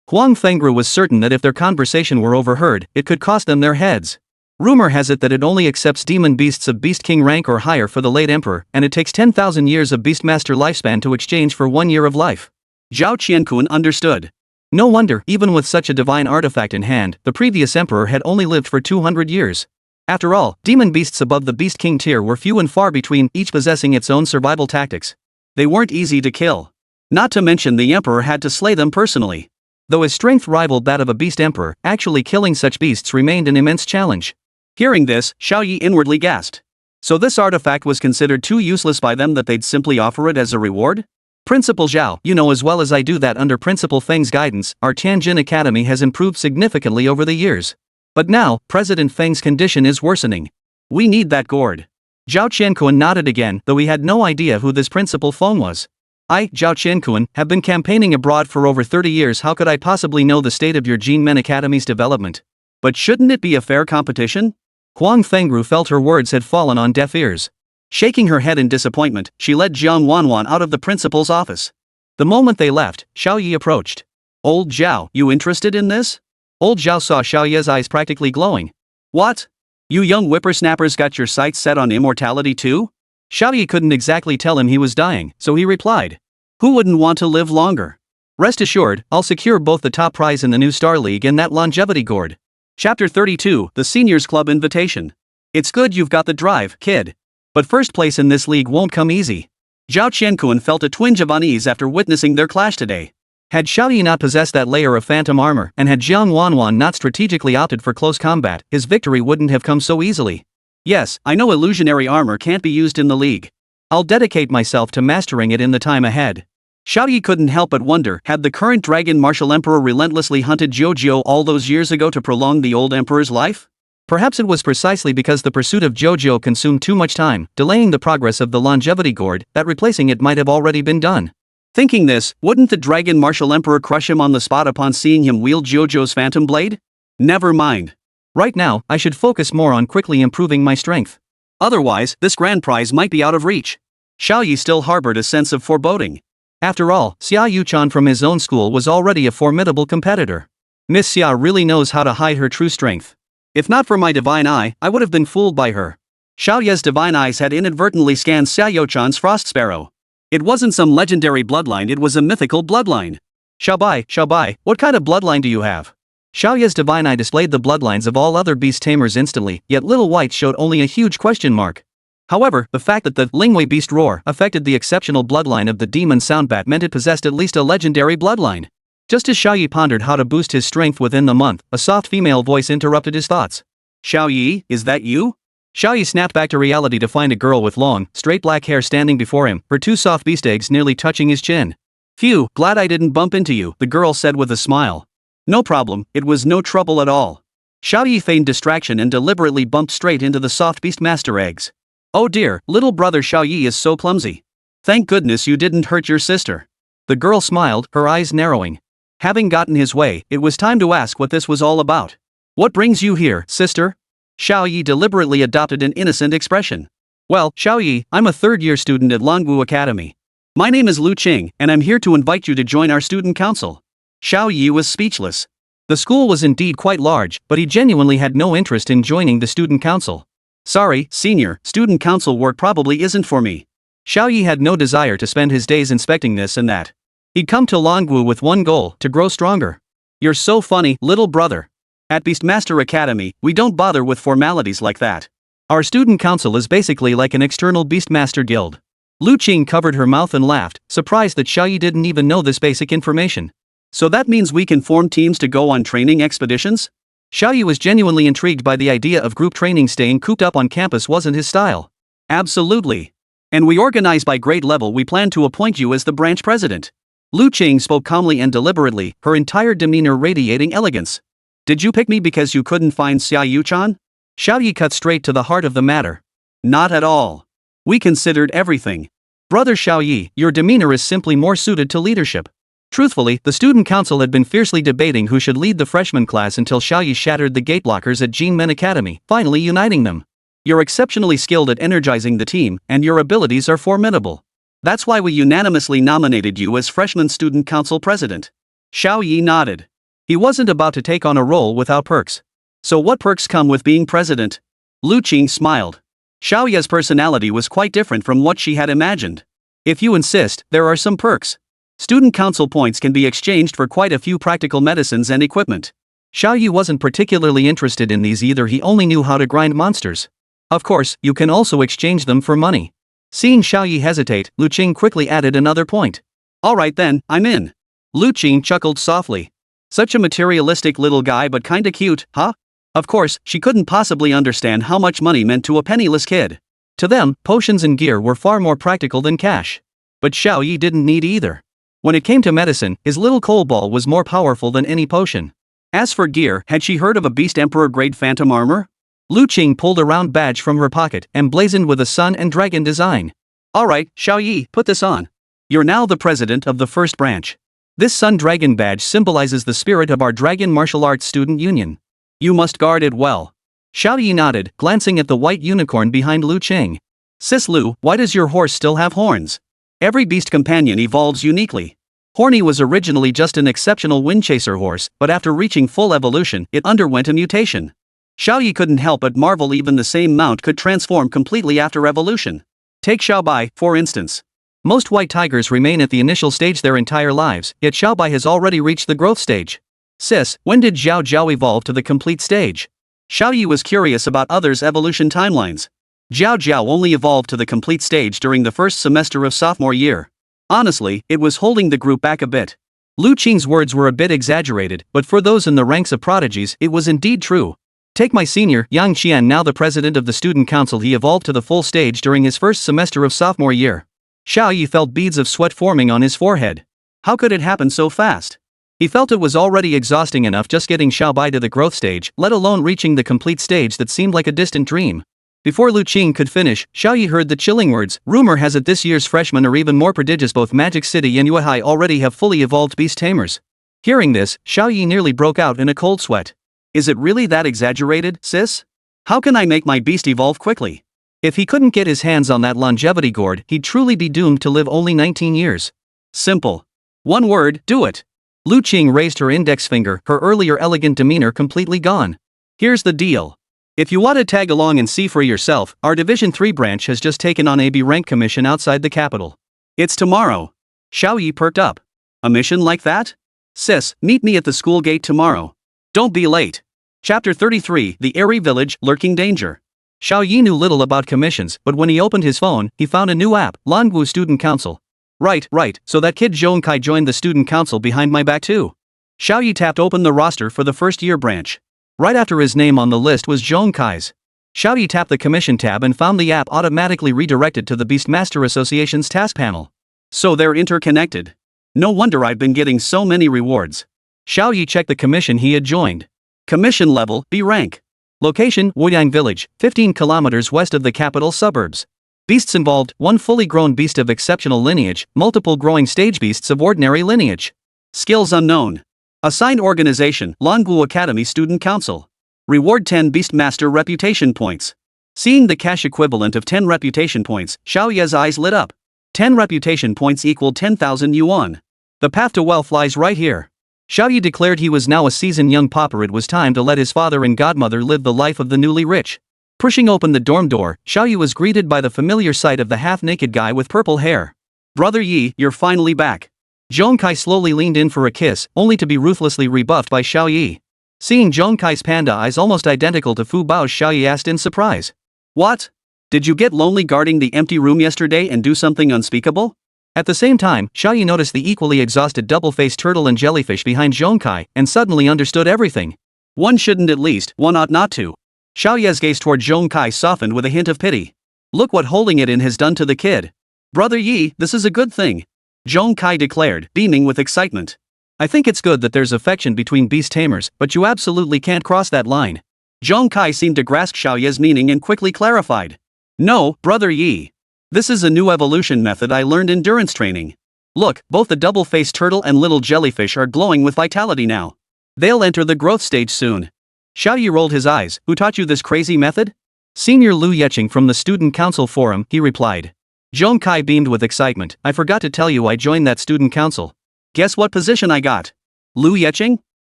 Huang Fengru was certain that if their conversation were overheard, it could cost them their heads. Rumor has it that it only accepts demon beasts of Beast King rank or higher for the late Emperor, and it takes 10,000 years of Beastmaster lifespan to exchange for 1 year of life. Zhao Qianquan understood. No wonder, even with such a divine artifact in hand, the previous Emperor had only lived for 200 years. After all, demon beasts above the Beast King tier were few and far between, each possessing its own survival tactics. They weren't easy to kill. Not to mention the Emperor had to slay them personally. Though his strength rivaled that of a Beast Emperor, actually killing such beasts remained an immense challenge. Hearing this, Xiao Ye inwardly gasped. So this artifact was considered too useless by them that they'd simply offer it as a reward? Principal Zhao, you know as well as I do that under Principal Feng's guidance, our Tianjin Academy has improved significantly over the years. But now, President Feng's condition is worsening. We need that gourd. Zhao Qianquan nodded again, though he had no idea who this Principal Feng was. I, Zhao Qianquan, have been campaigning abroad for over 30 years. How could I possibly know the state of your Jinmen Academy's development? But shouldn't it be a fair competition? Huang Fengru felt her words had fallen on deaf ears. Shaking her head in disappointment, she led Jiang Wanwan out of the principal's office. The moment they left, Xiao Ye approached. Old Zhao, you interested in this? Old Zhao saw Xiao Ye's eyes practically glowing. What? You young whippersnappers got your sights set on immortality too? Xiao Ye couldn't exactly tell him he was dying, so he replied. Who wouldn't want to live longer? Rest assured, I'll secure both the top prize in the new Star League and that longevity gourd. Chapter 32, The Seniors Club Invitation. It's good you've got the drive, kid. But first place in this league won't come easy. Zhao Qiankun felt a twinge of unease after witnessing their clash today. Had Xiao Ye not possessed that layer of phantom armor and had Jiang Wanwan not strategically opted for close combat, his victory wouldn't have come so easily. Yes, I know illusionary armor can't be used in the league. I'll dedicate myself to mastering it in the time ahead. Xiao Ye couldn't help but wonder, had the current dragon martial emperor relentlessly hunted Jojo all those years ago to prolong the old emperor's life? Perhaps it was precisely because the pursuit of Jojo consumed too much time, delaying the progress of the longevity gourd, that replacing it might have already been done. Thinking this, wouldn't the dragon martial emperor crush him on the spot upon seeing him wield Jojo's phantom blade? Never mind. Right now, I should focus more on quickly improving my strength. Otherwise, this grand prize might be out of reach. Xiao Ye still harbored a sense of foreboding. After all, Xia Yuchan from his own school was already a formidable competitor. Miss Xia really knows how to hide her true strength. If not for my divine eye, I would have been fooled by her. Xiao Ye's divine eyes had inadvertently scanned Xia Yuchan's frost sparrow. It wasn't some legendary bloodline, it was a mythical bloodline. Xiao Bai, what kind of bloodline do you have? Xiao Ye's divine eye displayed the bloodlines of all other beast tamers instantly, yet Little White showed only a huge question mark. However, the fact that the Lingwei beast roar affected the exceptional bloodline of the demon Soundbat meant it possessed at least a legendary bloodline. Just as Xiao Ye pondered how to boost his strength within the month, a soft female voice interrupted his thoughts. Xiao Ye, is that you? Xiao Ye snapped back to reality to find a girl with long, straight black hair standing before him, her two soft beast eggs nearly touching his chin. Phew, glad I didn't bump into you, the girl said with a smile. No problem, it was no trouble at all. Xiao Ye feigned distraction and deliberately bumped straight into the soft beast master eggs. Oh dear, little brother Xiao Ye is so clumsy. Thank goodness you didn't hurt your sister. The girl smiled, her eyes narrowing. Having gotten his way, it was time to ask what this was all about. What brings you here, sister? Xiao Ye deliberately adopted an innocent expression. Well, Xiao Ye, I'm a third-year student at Longwu Academy. My name is Lu Qing, and I'm here to invite you to join our student council. Xiao Ye was speechless. The school was indeed quite large, but he genuinely had no interest in joining the student council. Sorry, senior, student council work probably isn't for me. Xiao Ye had no desire to spend his days inspecting this and that. He'd come to Longwu with one goal, to grow stronger. You're so funny, little brother. At Beastmaster Academy, we don't bother with formalities like that. Our student council is basically like an external Beastmaster guild. Lu Qing covered her mouth and laughed, surprised that Xiao Ye didn't even know this basic information. So that means we can form teams to go on training expeditions? Xiao Ye was genuinely intrigued by the idea of group training. Staying cooped up on campus wasn't his style. Absolutely. And we organize by grade level. We plan to appoint you as the branch president. Lu Qing spoke calmly and deliberately, her entire demeanor radiating elegance. Did you pick me because you couldn't find Xia Yuchan? Xiao Ye cut straight to the heart of the matter. Not at all. We considered everything. Brother Xiao Ye, your demeanor is simply more suited to leadership. Truthfully, the student council had been fiercely debating who should lead the freshman class until Xiao Ye shattered the gate blockers at Jinmen Academy, finally uniting them. You're exceptionally skilled at energizing the team, and your abilities are formidable. That's why we unanimously nominated you as freshman student council president. Xiao Ye nodded. He wasn't about to take on a role without perks. So what perks come with being president? Lu Qing smiled. Xiao Ye's personality was quite different from what she had imagined. If you insist, there are some perks. Student council points can be exchanged for quite a few practical medicines and equipment. Xiao Ye wasn't particularly interested in these either, he only knew how to grind monsters. Of course, you can also exchange them for money. Seeing Xiao Ye hesitate, Lu Qing quickly added another point. Alright then, I'm in. Lu Qing chuckled softly. Such a materialistic little guy but kinda cute, huh? Of course, she couldn't possibly understand how much money meant to a penniless kid. To them, potions and gear were far more practical than cash. But Xiao Ye didn't need either. When it came to medicine, his little coal ball was more powerful than any potion. As for gear, had she heard of a Beast Emperor grade phantom armor? Lu Qing pulled a round badge from her pocket, emblazoned with a sun and dragon design. Alright, Xiao Ye, put this on. You're now the president of the first branch. This Sun Dragon badge symbolizes the spirit of our Dragon Martial Arts Student Union. You must guard it well. Xiao Ye nodded, glancing at the white unicorn behind Lu Qing. Sis Lu, why does your horse still have horns? Every beast companion evolves uniquely. Horny was originally just an exceptional wind chaser horse, but after reaching full evolution, it underwent a mutation. Xiao Ye couldn't help but marvel even the same mount could transform completely after evolution. Take Xiao Bai, for instance. Most white tigers remain at the initial stage their entire lives, yet Xiao Bai has already reached the growth stage. Sis, when did Xiao Zhao evolve to the complete stage? Xiao Ye was curious about others' evolution timelines. Xiao Zhao only evolved to the complete stage during the first semester of sophomore year. Honestly, it was holding the group back a bit. Lu Qing's words were a bit exaggerated, but for those in the ranks of prodigies, it was indeed true. Take my senior, Yang Qian, now the president of the student council. He evolved to the full stage during his first semester of sophomore year. Xiao Ye felt beads of sweat forming on his forehead. How could it happen so fast? He felt it was already exhausting enough just getting Xiao Bai to the growth stage, let alone reaching the complete stage that seemed like a distant dream. Before Lu Qing could finish, Xiao Ye heard the chilling words, "Rumor has it this year's freshmen are even more prodigious. Both Magic City and Yuehai already have fully evolved beast tamers." Hearing this, Xiao Ye nearly broke out in a cold sweat. Is it really that exaggerated, sis? How can I make my beast evolve quickly? If he couldn't get his hands on that longevity gourd, he'd truly be doomed to live only 19 years. Simple. One word, do it. Lu Qing raised her index finger, her earlier elegant demeanor completely gone. Here's the deal. If you want to tag along and see for yourself, our Division 3 branch has just taken on a B rank commission outside the capital. It's tomorrow. Xiao Ye perked up. A mission like that? Sis, meet me at the school gate tomorrow. Don't be late. Chapter 33, The Airy Village, Lurking Danger. Xiao Ye knew little about commissions, but when he opened his phone, he found a new app, Langu Student Council. Right, so that kid Zhong Kai joined the student council behind my back too. Xiao Ye tapped open the roster for the first year branch. Right after his name on the list was Zhong Kai's. Xiao Ye tapped the commission tab and found the app automatically redirected to the Beastmaster Association's task panel. So they're interconnected. No wonder I've been getting so many rewards. Xiao Ye checked the commission he had joined. Commission level, B rank. Location, Woyang Village, 15 kilometers west of the capital suburbs. Beasts involved, one fully grown beast of exceptional lineage, multiple growing stage beasts of ordinary lineage. Skills unknown. Assigned organization, Langu Academy Student Council. Reward 10 Beastmaster reputation points. Seeing the cash equivalent of 10 reputation points, Xiao Ye's eyes lit up. 10 reputation points equaled 10,000 yuan. The path to wealth lies right here. Xiao Ye declared he was now a seasoned young pauper. It was time to let his father and godmother live the life of the newly rich. Pushing open the dorm door, Xiao Ye was greeted by the familiar sight of the half-naked guy with purple hair. Brother Yi, you're finally back. Zhong Kai slowly leaned in for a kiss, only to be ruthlessly rebuffed by Xiao Ye. Seeing Zhong Kai's panda eyes almost identical to Fu Bao's, Xiao Ye asked in surprise. What? Did you get lonely guarding the empty room yesterday and do something unspeakable? At the same time, Xiao Ye noticed the equally exhausted double-faced turtle and jellyfish behind Zhong Kai, and suddenly understood everything. One shouldn't, at least, one ought not to. Xiao Ye's gaze toward Zhong Kai softened with a hint of pity. Look what holding it in has done to the kid. Brother Yi, this is a good thing. Zhong Kai declared, beaming with excitement. I think it's good that there's affection between beast tamers, but you absolutely can't cross that line. Zhong Kai seemed to grasp Xiao Ye's meaning and quickly clarified. No, Brother Yi. This is a new evolution method I learned endurance training. Look, both the double-faced turtle and little jellyfish are glowing with vitality now. They'll enter the growth stage soon. Xiao Ye rolled his eyes. Who taught you this crazy method? Senior Lu Yeching from the Student Council Forum, he replied. Zhong Kai beamed with excitement. I forgot to tell you I joined that student council. Guess what position I got? Lu Yeching?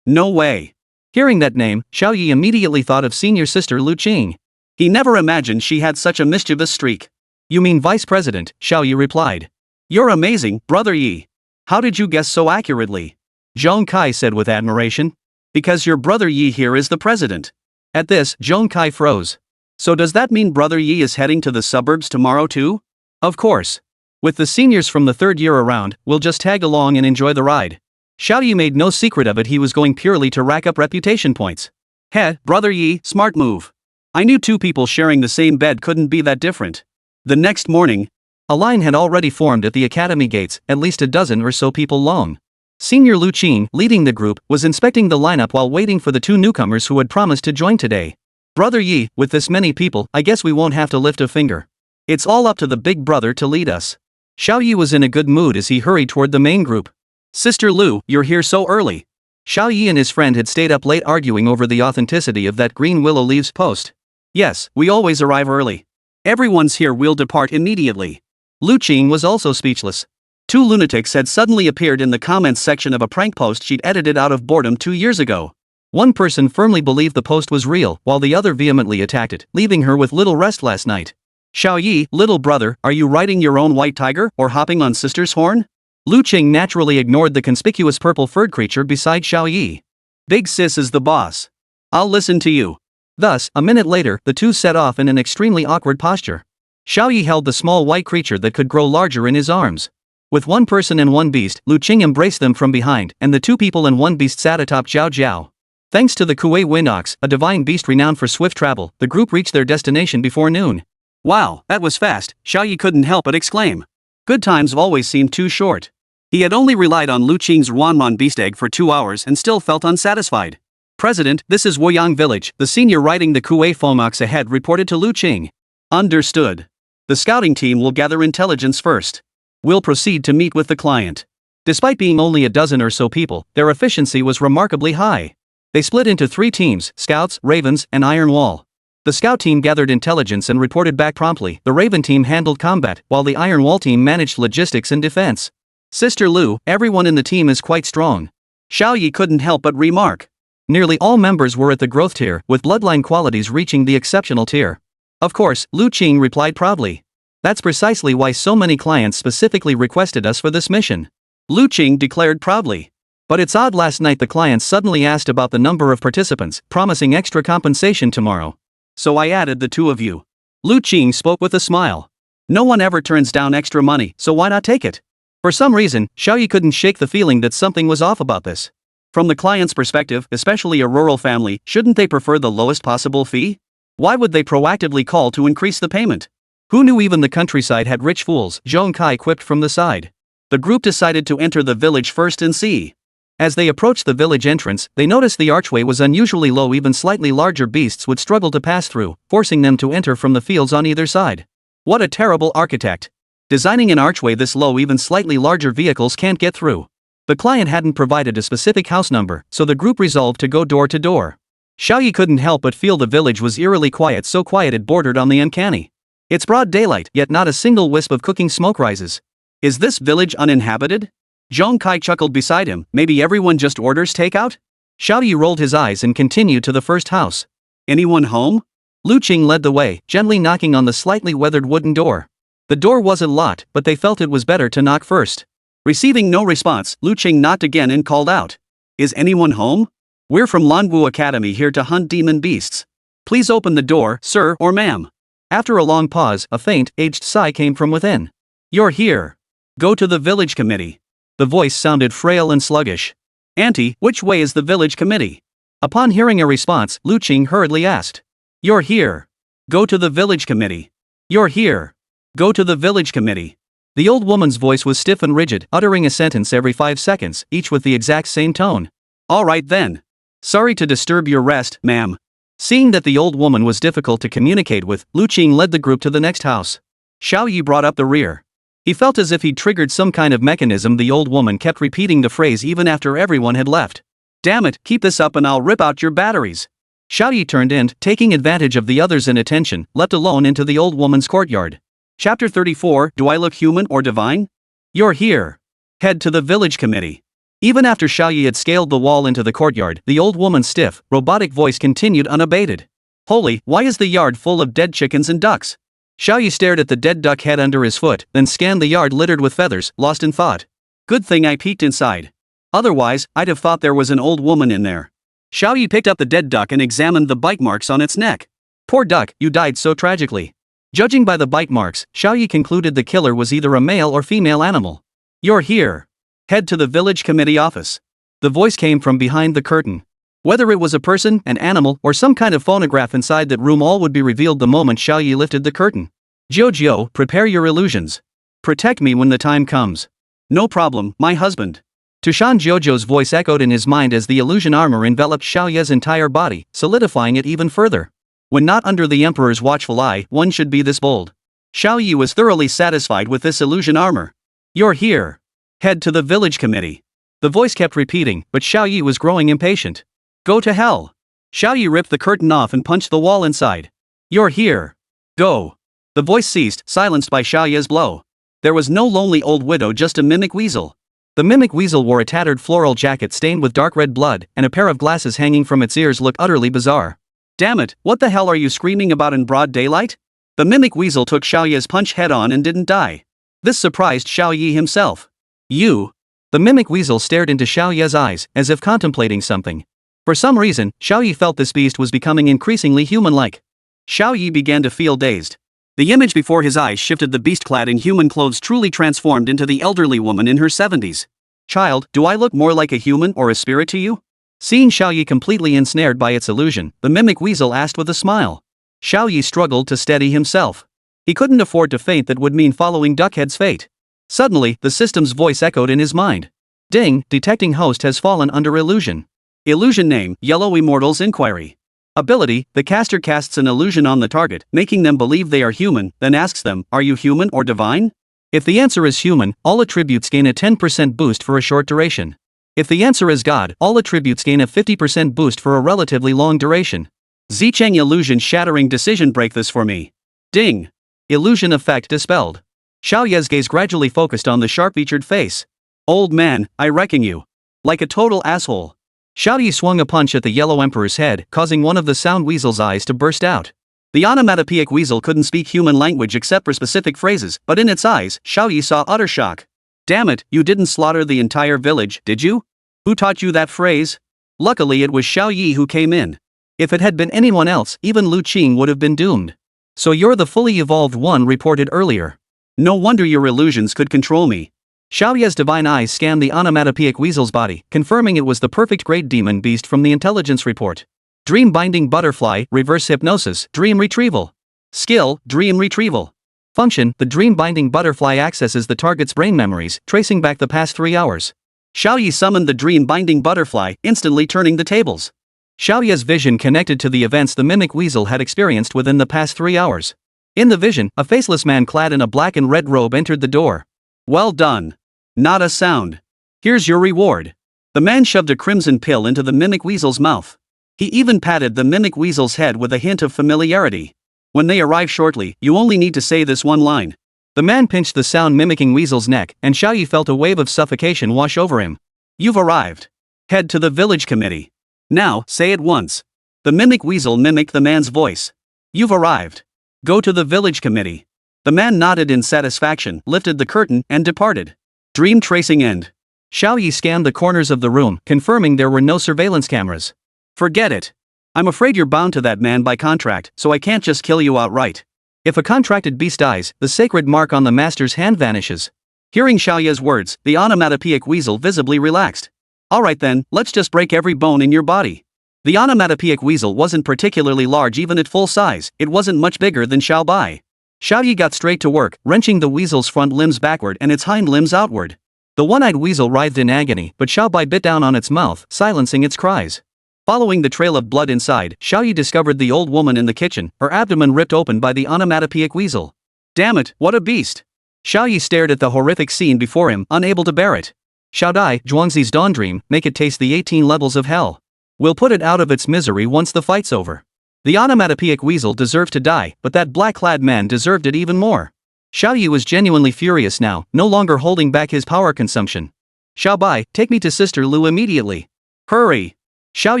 No way. Hearing that name, Xiao Ye immediately thought of senior sister Lu Qing. He never imagined she had such a mischievous streak. You mean vice president, Xiao Ye replied. You're amazing, Brother Yi. How did you guess so accurately? Zhong Kai said with admiration. Because your Brother Yi here is the president. At this, Zhong Kai froze. So does that mean Brother Yi is heading to the suburbs tomorrow too? Of course. With the seniors from the third year around, we'll just tag along and enjoy the ride. Xiao Ye made no secret of it. He was going purely to rack up reputation points. Heh, Brother Yi, smart move. I knew two people sharing the same bed couldn't be that different. The next morning, a line had already formed at the academy gates, at least a dozen or so people long. Senior Lu Qing, leading the group, was inspecting the lineup while waiting for the two newcomers who had promised to join today. Brother Yi, with this many people, I guess we won't have to lift a finger. It's all up to the big brother to lead us. Xiao Ye was in a good mood as he hurried toward the main group. Sister Lu, you're here so early. Xiao Ye and his friend had stayed up late arguing over the authenticity of that green willow leaves post. Yes, we always arrive early. Everyone's here, we'll depart immediately. Lu Qing was also speechless. Two lunatics had suddenly appeared in the comments section of a prank post she'd edited out of boredom 2 years ago. One person firmly believed the post was real, while the other vehemently attacked it, leaving her with little rest last night. Xiao Ye, little brother, are you riding your own white tiger or hopping on sister's horn? Lu Qing naturally ignored the conspicuous purple-furred creature beside Xiao Ye. Big sis is the boss. I'll listen to you. Thus, a minute later, the two set off in an extremely awkward posture. Xiao Ye held the small white creature that could grow larger in his arms. With one person and one beast, Lu Qing embraced them from behind, and the two people and one beast sat atop Jiao Jiao. Thanks to the Kuei Wind Ox, a divine beast renowned for swift travel, the group reached their destination before noon. Wow, that was fast, Xiao Ye couldn't help but exclaim. Good times always seemed too short. He had only relied on Lu Qing's Ruanman beast egg for 2 hours and still felt unsatisfied. President, this is Woyang Village, the senior riding the Kuei Foam Ox ahead reported to Lu Qing. Understood. The scouting team will gather intelligence first. We'll proceed to meet with the client. Despite being only a dozen or so people, their efficiency was remarkably high. They split into 3 teams, Scouts, Ravens, and Iron Wall. The Scout team gathered intelligence and reported back promptly. The Raven team handled combat, while the Iron Wall team managed logistics and defense. Sister Lu, everyone in the team is quite strong. Xiao Ye couldn't help but remark. Nearly all members were at the growth tier, with bloodline qualities reaching the exceptional tier. Of course, Lu Qing replied proudly. That's precisely why so many clients specifically requested us for this mission. Lu Qing declared proudly. But it's odd, last night the clients suddenly asked about the number of participants, promising extra compensation tomorrow. So I added the 2 of you. Lu Qing spoke with a smile. No one ever turns down extra money, so why not take it? For some reason, Xiao Ye couldn't shake the feeling that something was off about this. From the client's perspective, especially a rural family, shouldn't they prefer the lowest possible fee? Why would they proactively call to increase the payment? Who knew even the countryside had rich fools? Zhong Kai quipped from the side. The group decided to enter the village first and see. As they approached the village entrance, they noticed the archway was unusually low. Even slightly larger beasts would struggle to pass through, forcing them to enter from the fields on either side. What a terrible architect! Designing an archway this low, even slightly larger vehicles can't get through. The client hadn't provided a specific house number, so the group resolved to go door to door. Xiao Ye couldn't help but feel the village was eerily quiet, so quiet it bordered on the uncanny. It's broad daylight, yet not a single wisp of cooking smoke rises. Is this village uninhabited? Zhong Kai chuckled beside him. Maybe everyone just orders takeout? Xiao Ye rolled his eyes and continued to the first house. Anyone home? Lu Qing led the way, gently knocking on the slightly weathered wooden door. The door wasn't locked, but they felt it was better to knock first. Receiving no response, Lu Qing knocked again and called out. Is anyone home? We're from Lanwu Academy, here to hunt demon beasts. Please open the door, sir or ma'am. After a long pause, a faint, aged sigh came from within. You're here. Go to the village committee. The voice sounded frail and sluggish. Auntie, which way is the village committee? Upon hearing a response, Lu Qing hurriedly asked. You're here. Go to the village committee. You're here. Go to the village committee. The old woman's voice was stiff and rigid, uttering a sentence every 5 seconds, each with the exact same tone. All right then. Sorry to disturb your rest, ma'am. Seeing that the old woman was difficult to communicate with, Lu Qing led the group to the next house. Xiao Ye brought up the rear. He felt as if he'd triggered some kind of mechanism. The old woman kept repeating the phrase even after everyone had left. Damn it, keep this up and I'll rip out your batteries. Xiao Ye turned and, taking advantage of the others' inattention, leapt alone into the old woman's courtyard. Chapter 34, Do I Look Human or Divine? You're here. Head to the village committee. Even after Xiao Ye had scaled the wall into the courtyard, the old woman's stiff, robotic voice continued unabated. Holy, why is the yard full of dead chickens and ducks? Xiao Ye stared at the dead duck head under his foot, then scanned the yard littered with feathers, lost in thought. Good thing I peeked inside. Otherwise, I'd have thought there was an old woman in there. Xiao Ye picked up the dead duck and examined the bite marks on its neck. Poor duck, you died so tragically. Judging by the bite marks, Xiao Ye concluded the killer was either a male or female animal. You're here. Head to the village committee office. The voice came from behind the curtain. Whether it was a person, an animal, or some kind of phonograph inside that room, all would be revealed the moment Xiao Ye lifted the curtain. Jiao, prepare your illusions. Protect me when the time comes. No problem, my husband. Tushan Jiao's voice echoed in his mind as the illusion armor enveloped Xiao Ye's entire body, solidifying it even further. When not under the Emperor's watchful eye, one should be this bold. Xiao Ye was thoroughly satisfied with this illusion armor. You're here. Head to the village committee. The voice kept repeating, but Xiao Ye was growing impatient. Go to hell. Xiao Ye ripped the curtain off and punched the wall inside. You're here. Go. The voice ceased, silenced by Xiao Ye's blow. There was no lonely old widow, just a mimic weasel. The mimic weasel wore a tattered floral jacket stained with dark red blood, and a pair of glasses hanging from its ears looked utterly bizarre. Damn it, what the hell are you screaming about in broad daylight? The mimic weasel took Xiao Ye's punch head-on and didn't die. This surprised Xiao Ye himself. You? The mimic weasel stared into Xiao Ye's eyes, as if contemplating something. For some reason, Xiao Ye felt this beast was becoming increasingly human-like. Xiao Ye began to feel dazed. The image before his eyes shifted. The beast clad in human clothes truly transformed into the elderly woman in her 70s. Child, do I look more like a human or a spirit to you? Seeing Xiao Ye completely ensnared by its illusion, the mimic weasel asked with a smile. Xiao Ye struggled to steady himself. He couldn't afford to faint. That would mean following Duckhead's fate. Suddenly, the system's voice echoed in his mind. Ding, detecting host has fallen under illusion. Illusion name, Yellow Immortal's Inquiry. Ability, the caster casts an illusion on the target, making them believe they are human, then asks them, are you human or divine? If the answer is human, all attributes gain a 10% boost for a short duration. If the answer is God, all attributes gain a 50% boost for a relatively long duration. Zicheng illusion shattering decision. Break this for me. Ding. Illusion effect dispelled. Xiao Ye's gaze gradually focused on the sharp-featured face. Old man, I reckon you. Like a total asshole. Xiao Ye swung a punch at the Yellow Emperor's head, causing one of the sound weasel's eyes to burst out. The onomatopoeic weasel couldn't speak human language except for specific phrases, but in its eyes, Xiao Ye saw utter shock. Damn it, you didn't slaughter the entire village, did you? Who taught you that phrase? Luckily it was Xiao Ye who came in. If it had been anyone else, even Lu Qing would have been doomed. So you're the fully evolved one reported earlier. No wonder your illusions could control me. Xiao Ye's divine eyes scanned the onomatopoeic weasel's body, confirming it was the perfect great demon beast from the intelligence report. Dream binding butterfly, reverse hypnosis, dream retrieval. Skill, dream retrieval. Function, the dream binding butterfly accesses the target's brain memories, tracing back the past 3 hours. Xiao Ye summoned the dream binding butterfly, instantly turning the tables. Xiao Ye's vision connected to the events the mimic weasel had experienced within the past 3 hours. In the vision, a faceless man clad in a black and red robe entered the door. Well done. Not a sound. Here's your reward. The man shoved a crimson pill into the mimic weasel's mouth. He even patted the mimic weasel's head with a hint of familiarity. When they arrive shortly, you only need to say this one line. The man pinched the sound mimicking weasel's neck, and Xiao Ye felt a wave of suffocation wash over him. You've arrived. Head to the village committee. Now, say it once. The mimic weasel mimicked the man's voice. You've arrived. Go to the village committee. The man nodded in satisfaction, lifted the curtain, and departed. Dream tracing end. Xiao Ye scanned the corners of the room, confirming there were no surveillance cameras. Forget it. I'm afraid you're bound to that man by contract, so I can't just kill you outright. If a contracted beast dies, the sacred mark on the master's hand vanishes. Hearing Xiao Ye's words, the onomatopoeic weasel visibly relaxed. Alright then, let's just break every bone in your body. The onomatopoeic weasel wasn't particularly large even at full size, it wasn't much bigger than Xiao Bai. Xiao Ye got straight to work, wrenching the weasel's front limbs backward and its hind limbs outward. The one-eyed weasel writhed in agony, but Xiao Bai bit down on its mouth, silencing its cries. Following the trail of blood inside, Xiao Ye discovered the old woman in the kitchen, her abdomen ripped open by the onomatopoeic weasel. Damn it, what a beast! Xiao Ye stared at the horrific scene before him, unable to bear it. Xiao Dai, Zhuangzi's dawn dream, make it taste the 18 levels of hell. We'll put it out of its misery once the fight's over. The onomatopoeic weasel deserved to die, but that black-clad man deserved it even more. Xiao Ye was genuinely furious now, no longer holding back his power consumption. Xiao Bai, take me to Sister Lu immediately. Hurry! Xiao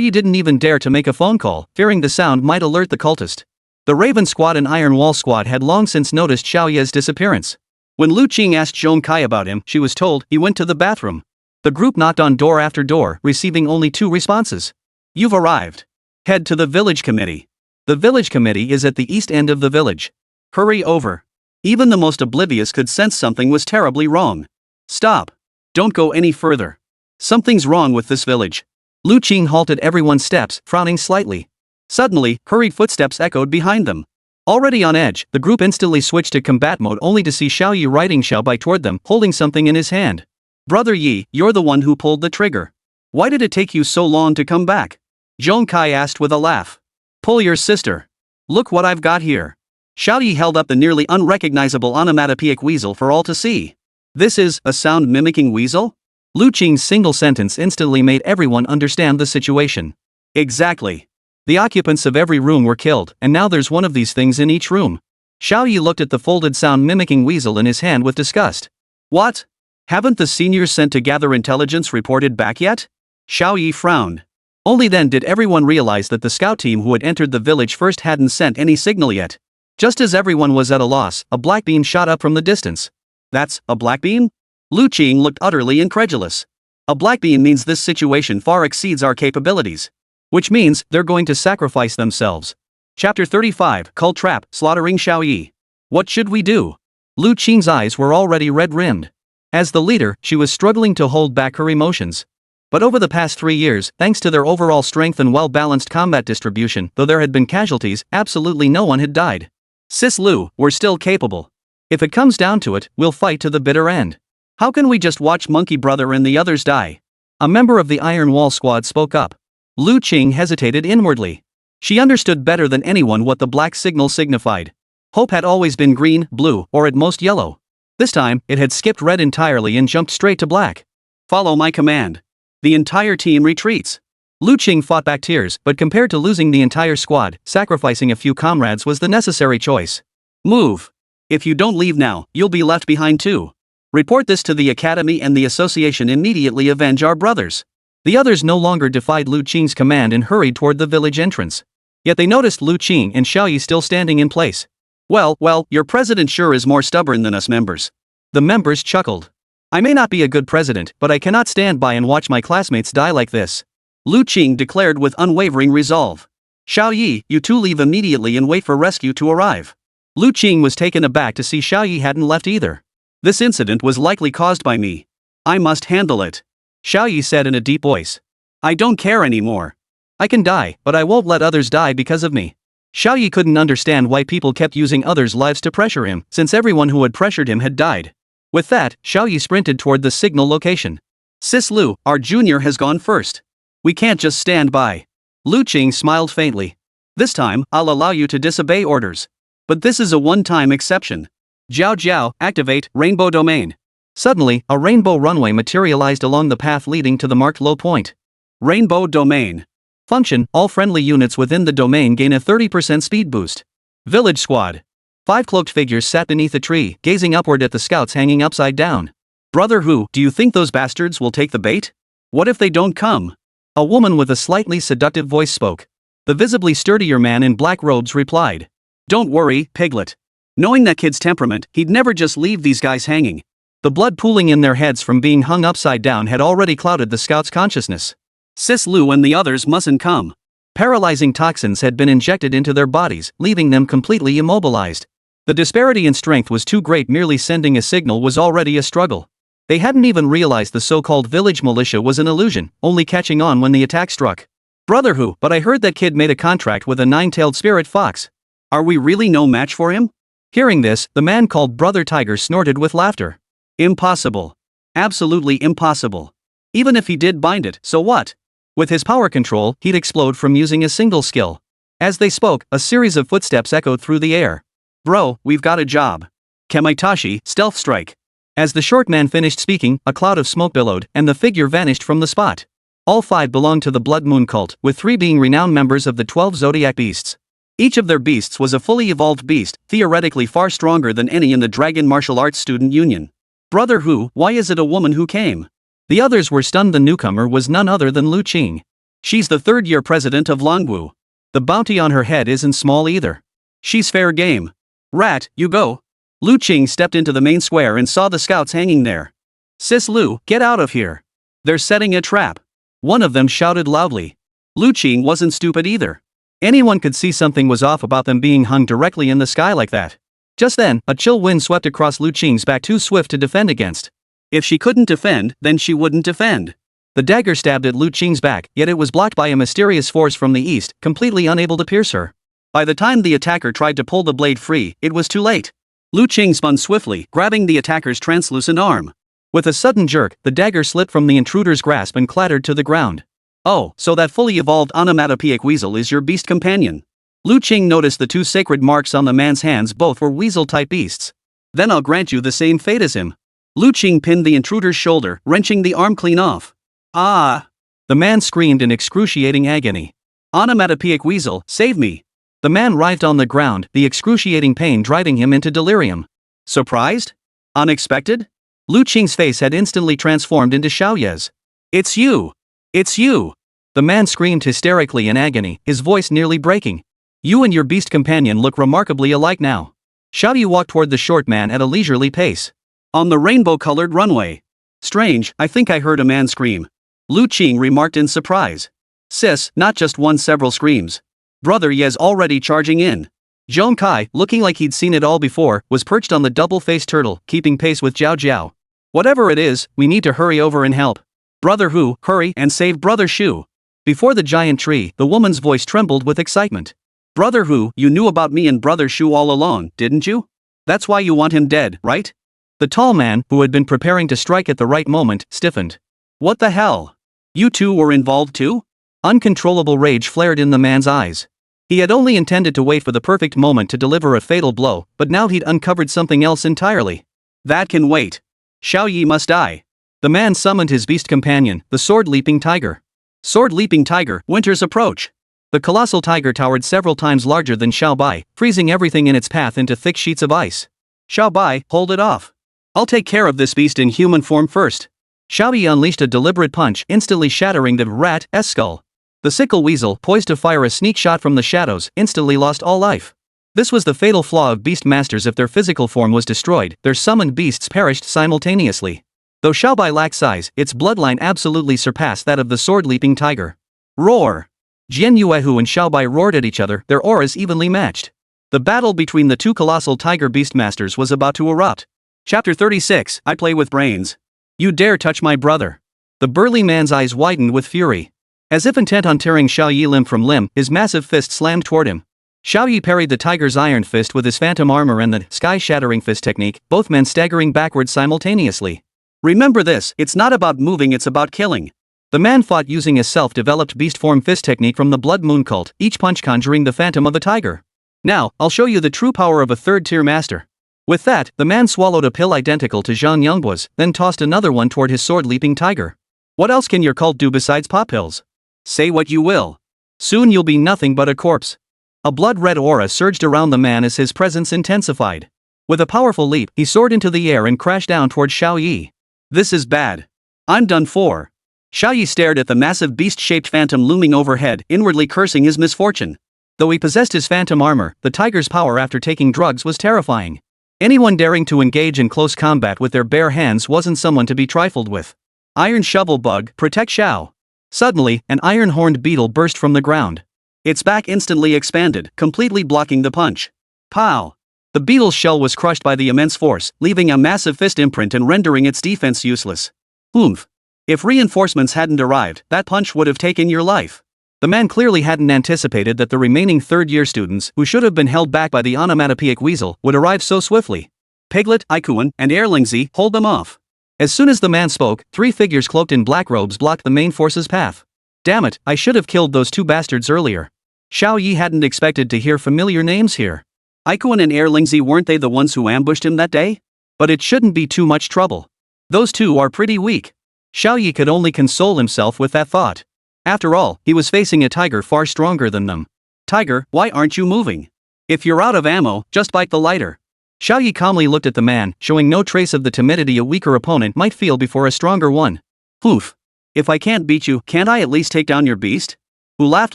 Ye didn't even dare to make a phone call, fearing the sound might alert the cultist. The Raven Squad and Iron Wall Squad had long since noticed Xiao Ye's disappearance. When Lu Qing asked Zhong Kai about him, she was told he went to the bathroom. The group knocked on door after door, receiving only 2 responses. You've arrived. Head to the village committee. The village committee is at the east end of the village. Hurry over. Even the most oblivious could sense something was terribly wrong. Stop. Don't go any further. Something's wrong with this village. Lu Qing halted everyone's steps, frowning slightly. Suddenly, hurried footsteps echoed behind them. Already on edge, the group instantly switched to combat mode only to see Xiao Ye riding Xiao Bai toward them, holding something in his hand. Brother Yi, you're the one who pulled the trigger. Why did it take you so long to come back? Zhong Kai asked with a laugh. Pull your sister. Look what I've got here. Xiao Ye held up the nearly unrecognizable onomatopoeic weasel for all to see. This is a sound mimicking weasel? Lu Qing's single sentence instantly made everyone understand the situation. Exactly. The occupants of every room were killed, and now there's one of these things in each room. Xiao Ye looked at the folded sound mimicking weasel in his hand with disgust. What? Haven't the seniors sent to gather intelligence reported back yet? Xiao Ye frowned. Only then did everyone realize that the scout team who had entered the village first hadn't sent any signal yet. Just as everyone was at a loss, a black beam shot up from the distance. That's a black beam? Lu Qing looked utterly incredulous. A black beam means this situation far exceeds our capabilities. Which means, they're going to sacrifice themselves. Chapter 35, Cull Trap, Slaughtering Xiao Ye. What should we do? Lu Qing's eyes were already red-rimmed. As the leader, she was struggling to hold back her emotions. But over the past 3 years, thanks to their overall strength and well-balanced combat distribution, though there had been casualties, absolutely no one had died. Sis Lu, we're still capable. If it comes down to it, we'll fight to the bitter end. How can we just watch Monkey Brother and the others die? A member of the Iron Wall squad spoke up. Lu Qing hesitated inwardly. She understood better than anyone what the black signal signified. Hope had always been green, blue, or at most yellow. This time, it had skipped red entirely and jumped straight to black. Follow my command. The entire team retreats. Lu Qing fought back tears, but compared to losing the entire squad, sacrificing a few comrades was the necessary choice. Move. If you don't leave now, you'll be left behind too. Report this to the Academy and the Association immediately. Avenge our brothers. The others no longer defied Lu Qing's command and hurried toward the village entrance. Yet they noticed Lu Qing and Xiao Ye still standing in place. Well, your president sure is more stubborn than us members. The members chuckled. I may not be a good president, but I cannot stand by and watch my classmates die like this. Lu Qing declared with unwavering resolve. Xiao Ye, you two leave immediately and wait for rescue to arrive. Lu Qing was taken aback to see Xiao Ye hadn't left either. This incident was likely caused by me. I must handle it. Xiao Ye said in a deep voice. I don't care anymore. I can die, but I won't let others die because of me. Xiao Ye couldn't understand why people kept using others' lives to pressure him, since everyone who had pressured him had died. With that, Xiao Ye sprinted toward the signal location. Sis Lu, our junior has gone first. We can't just stand by. Lu Qing smiled faintly. This time, I'll allow you to disobey orders. But this is a one-time exception. Jiao Jiao, activate Rainbow Domain. Suddenly, a rainbow runway materialized along the path leading to the marked low point. Rainbow Domain. Function, all friendly units within the domain gain a 30% speed boost. Village Squad. 5 cloaked figures sat beneath a tree, gazing upward at the scouts hanging upside down. Brother Hu, do you think those bastards will take the bait? What if they don't come? A woman with a slightly seductive voice spoke. The visibly sturdier man in black robes replied. Don't worry, Piglet. Knowing that kid's temperament, he'd never just leave these guys hanging. The blood pooling in their heads from being hung upside down had already clouded the scouts' consciousness. Sis Lu and the others mustn't come. Paralyzing toxins had been injected into their bodies, leaving them completely immobilized. The disparity in strength was too great. Merely sending a signal was already a struggle. They hadn't even realized the so-called village militia was an illusion, only catching on when the attack struck. Brother Hu, but I heard that kid made a contract with a 9-tailed spirit fox. Are we really no match for him? Hearing this, the man called Brother Tiger snorted with laughter. Impossible. Absolutely impossible. Even if he did bind it, so what? With his power control, he'd explode from using a single skill. As they spoke, a series of footsteps echoed through the air. Bro, we've got a job. Kamaitachi, stealth strike. As the short man finished speaking, a cloud of smoke billowed, and the figure vanished from the spot. All 5 belonged to the Blood Moon cult, with 3 being renowned members of the 12 zodiac beasts. Each of their beasts was a fully evolved beast, theoretically far stronger than any in the Dragon Martial Arts Student Union. Brother Hu, why is it a woman who came? The others were stunned. The newcomer was none other than Lu Qing. She's the 3rd-year president of Longwu. The bounty on her head isn't small either. She's fair game. Rat, you go. Lu Qing stepped into the main square and saw the scouts hanging there. Sis Lu, get out of here. They're setting a trap. One of them shouted loudly. Lu Qing wasn't stupid either. Anyone could see something was off about them being hung directly in the sky like that. Just then, a chill wind swept across Lu Qing's back, too swift to defend against. If she couldn't defend, then she wouldn't defend. The dagger stabbed at Lu Qing's back, yet it was blocked by a mysterious force from the east, completely unable to pierce her. By the time the attacker tried to pull the blade free, it was too late. Lu Qing spun swiftly, grabbing the attacker's translucent arm. With a sudden jerk, the dagger slipped from the intruder's grasp and clattered to the ground. Oh, so that fully evolved onomatopoeic weasel is your beast companion. Lu Qing noticed the 2 sacred marks on the man's hands. Both were weasel-type beasts. Then I'll grant you the same fate as him. Lu Qing pinned the intruder's shoulder, wrenching the arm clean off. Ah! The man screamed in excruciating agony. Onomatopoeic weasel, save me! The man writhed on the ground, the excruciating pain driving him into delirium. Surprised? Unexpected? Lu Qing's face had instantly transformed into Xiao Ye's. It's you! It's you! The man screamed hysterically in agony, his voice nearly breaking. You and your beast companion look remarkably alike now. Xiao Ye walked toward the short man at a leisurely pace. On the rainbow-colored runway. Strange, I think I heard a man scream. Lu Qing remarked in surprise. Sis, not just one, several screams. Brother Ye's already charging in. Zhong Kai, looking like he'd seen it all before, was perched on the double-faced turtle, keeping pace with Zhao Jiao. Whatever it is, we need to hurry over and help. Brother Hu, hurry and save Brother Shu. Before the giant tree, the woman's voice trembled with excitement. Brother Hu, you knew about me and Brother Shu all along, didn't you? That's why you want him dead, right? The tall man, who had been preparing to strike at the right moment, stiffened. What the hell? You two were involved too? Uncontrollable rage flared in the man's eyes. He had only intended to wait for the perfect moment to deliver a fatal blow, but now he'd uncovered something else entirely. That can wait. Xiao Ye must die. The man summoned his beast companion, the sword-leaping tiger. Sword-leaping tiger, winter's approach. The colossal tiger towered several times larger than Xiao Bai, freezing everything in its path into thick sheets of ice. Xiao Bai, hold it off. I'll take care of this beast in human form first. Xiao Ye unleashed a deliberate punch, instantly shattering the rat's skull. The sickle weasel, poised to fire a sneak shot from the shadows, instantly lost all life. This was the fatal flaw of beast masters: if their physical form was destroyed, their summoned beasts perished simultaneously. Though Xiao Bai lacked size, its bloodline absolutely surpassed that of the sword-leaping tiger. Roar! Jian Yuehu and Xiao Bai roared at each other, their auras evenly matched. The battle between the two colossal tiger beast masters was about to erupt. Chapter 36, I play with brains. You dare touch my brother. The burly man's eyes widened with fury. As if intent on tearing Xiao Ye limb from limb, his massive fist slammed toward him. Xiao Ye parried the tiger's iron fist with his phantom armor and the Sky-Shattering Fist technique, both men staggering backwards simultaneously. Remember this, it's not about moving, it's about killing. The man fought using a self-developed beast form fist technique from the Blood Moon cult, each punch conjuring the phantom of the tiger. Now, I'll show you the true power of a third-tier master. With that, the man swallowed a pill identical to Zhang Yongbo's, then tossed another one toward his sword-leaping tiger. What else can your cult do besides pop pills? Say what you will. Soon you'll be nothing but a corpse. A blood-red aura surged around the man as his presence intensified. With a powerful leap, he soared into the air and crashed down toward Xiao Ye. This is bad. I'm done for. Xiao Ye stared at the massive beast-shaped phantom looming overhead, inwardly cursing his misfortune. Though he possessed his phantom armor, the tiger's power after taking drugs was terrifying. Anyone daring to engage in close combat with their bare hands wasn't someone to be trifled with. Iron shovel bug, protect Xiao. Suddenly, an iron-horned beetle burst from the ground. Its back instantly expanded, completely blocking the punch. Pow! The beetle's shell was crushed by the immense force, leaving a massive fist imprint and rendering its defense useless. Oomph! If reinforcements hadn't arrived, that punch would have taken your life. The man clearly hadn't anticipated that the remaining third-year students, who should have been held back by the onomatopoeic weasel, would arrive so swiftly. Piglet, Ikuan, and Erlingzi, hold them off. As soon as the man spoke, three figures cloaked in black robes blocked the main force's path. Damn it, I should have killed those two bastards earlier. Xiao Ye hadn't expected to hear familiar names here. Ikuan and Erlingzi, weren't they the ones who ambushed him that day? But it shouldn't be too much trouble. Those two are pretty weak. Xiao Ye could only console himself with that thought. After all, he was facing a tiger far stronger than them. Tiger, why aren't you moving? If you're out of ammo, just bite the lighter. Xiao Ye calmly looked at the man, showing no trace of the timidity a weaker opponent might feel before a stronger one. Oof. If I can't beat you, can't I at least take down your beast? Hu laughed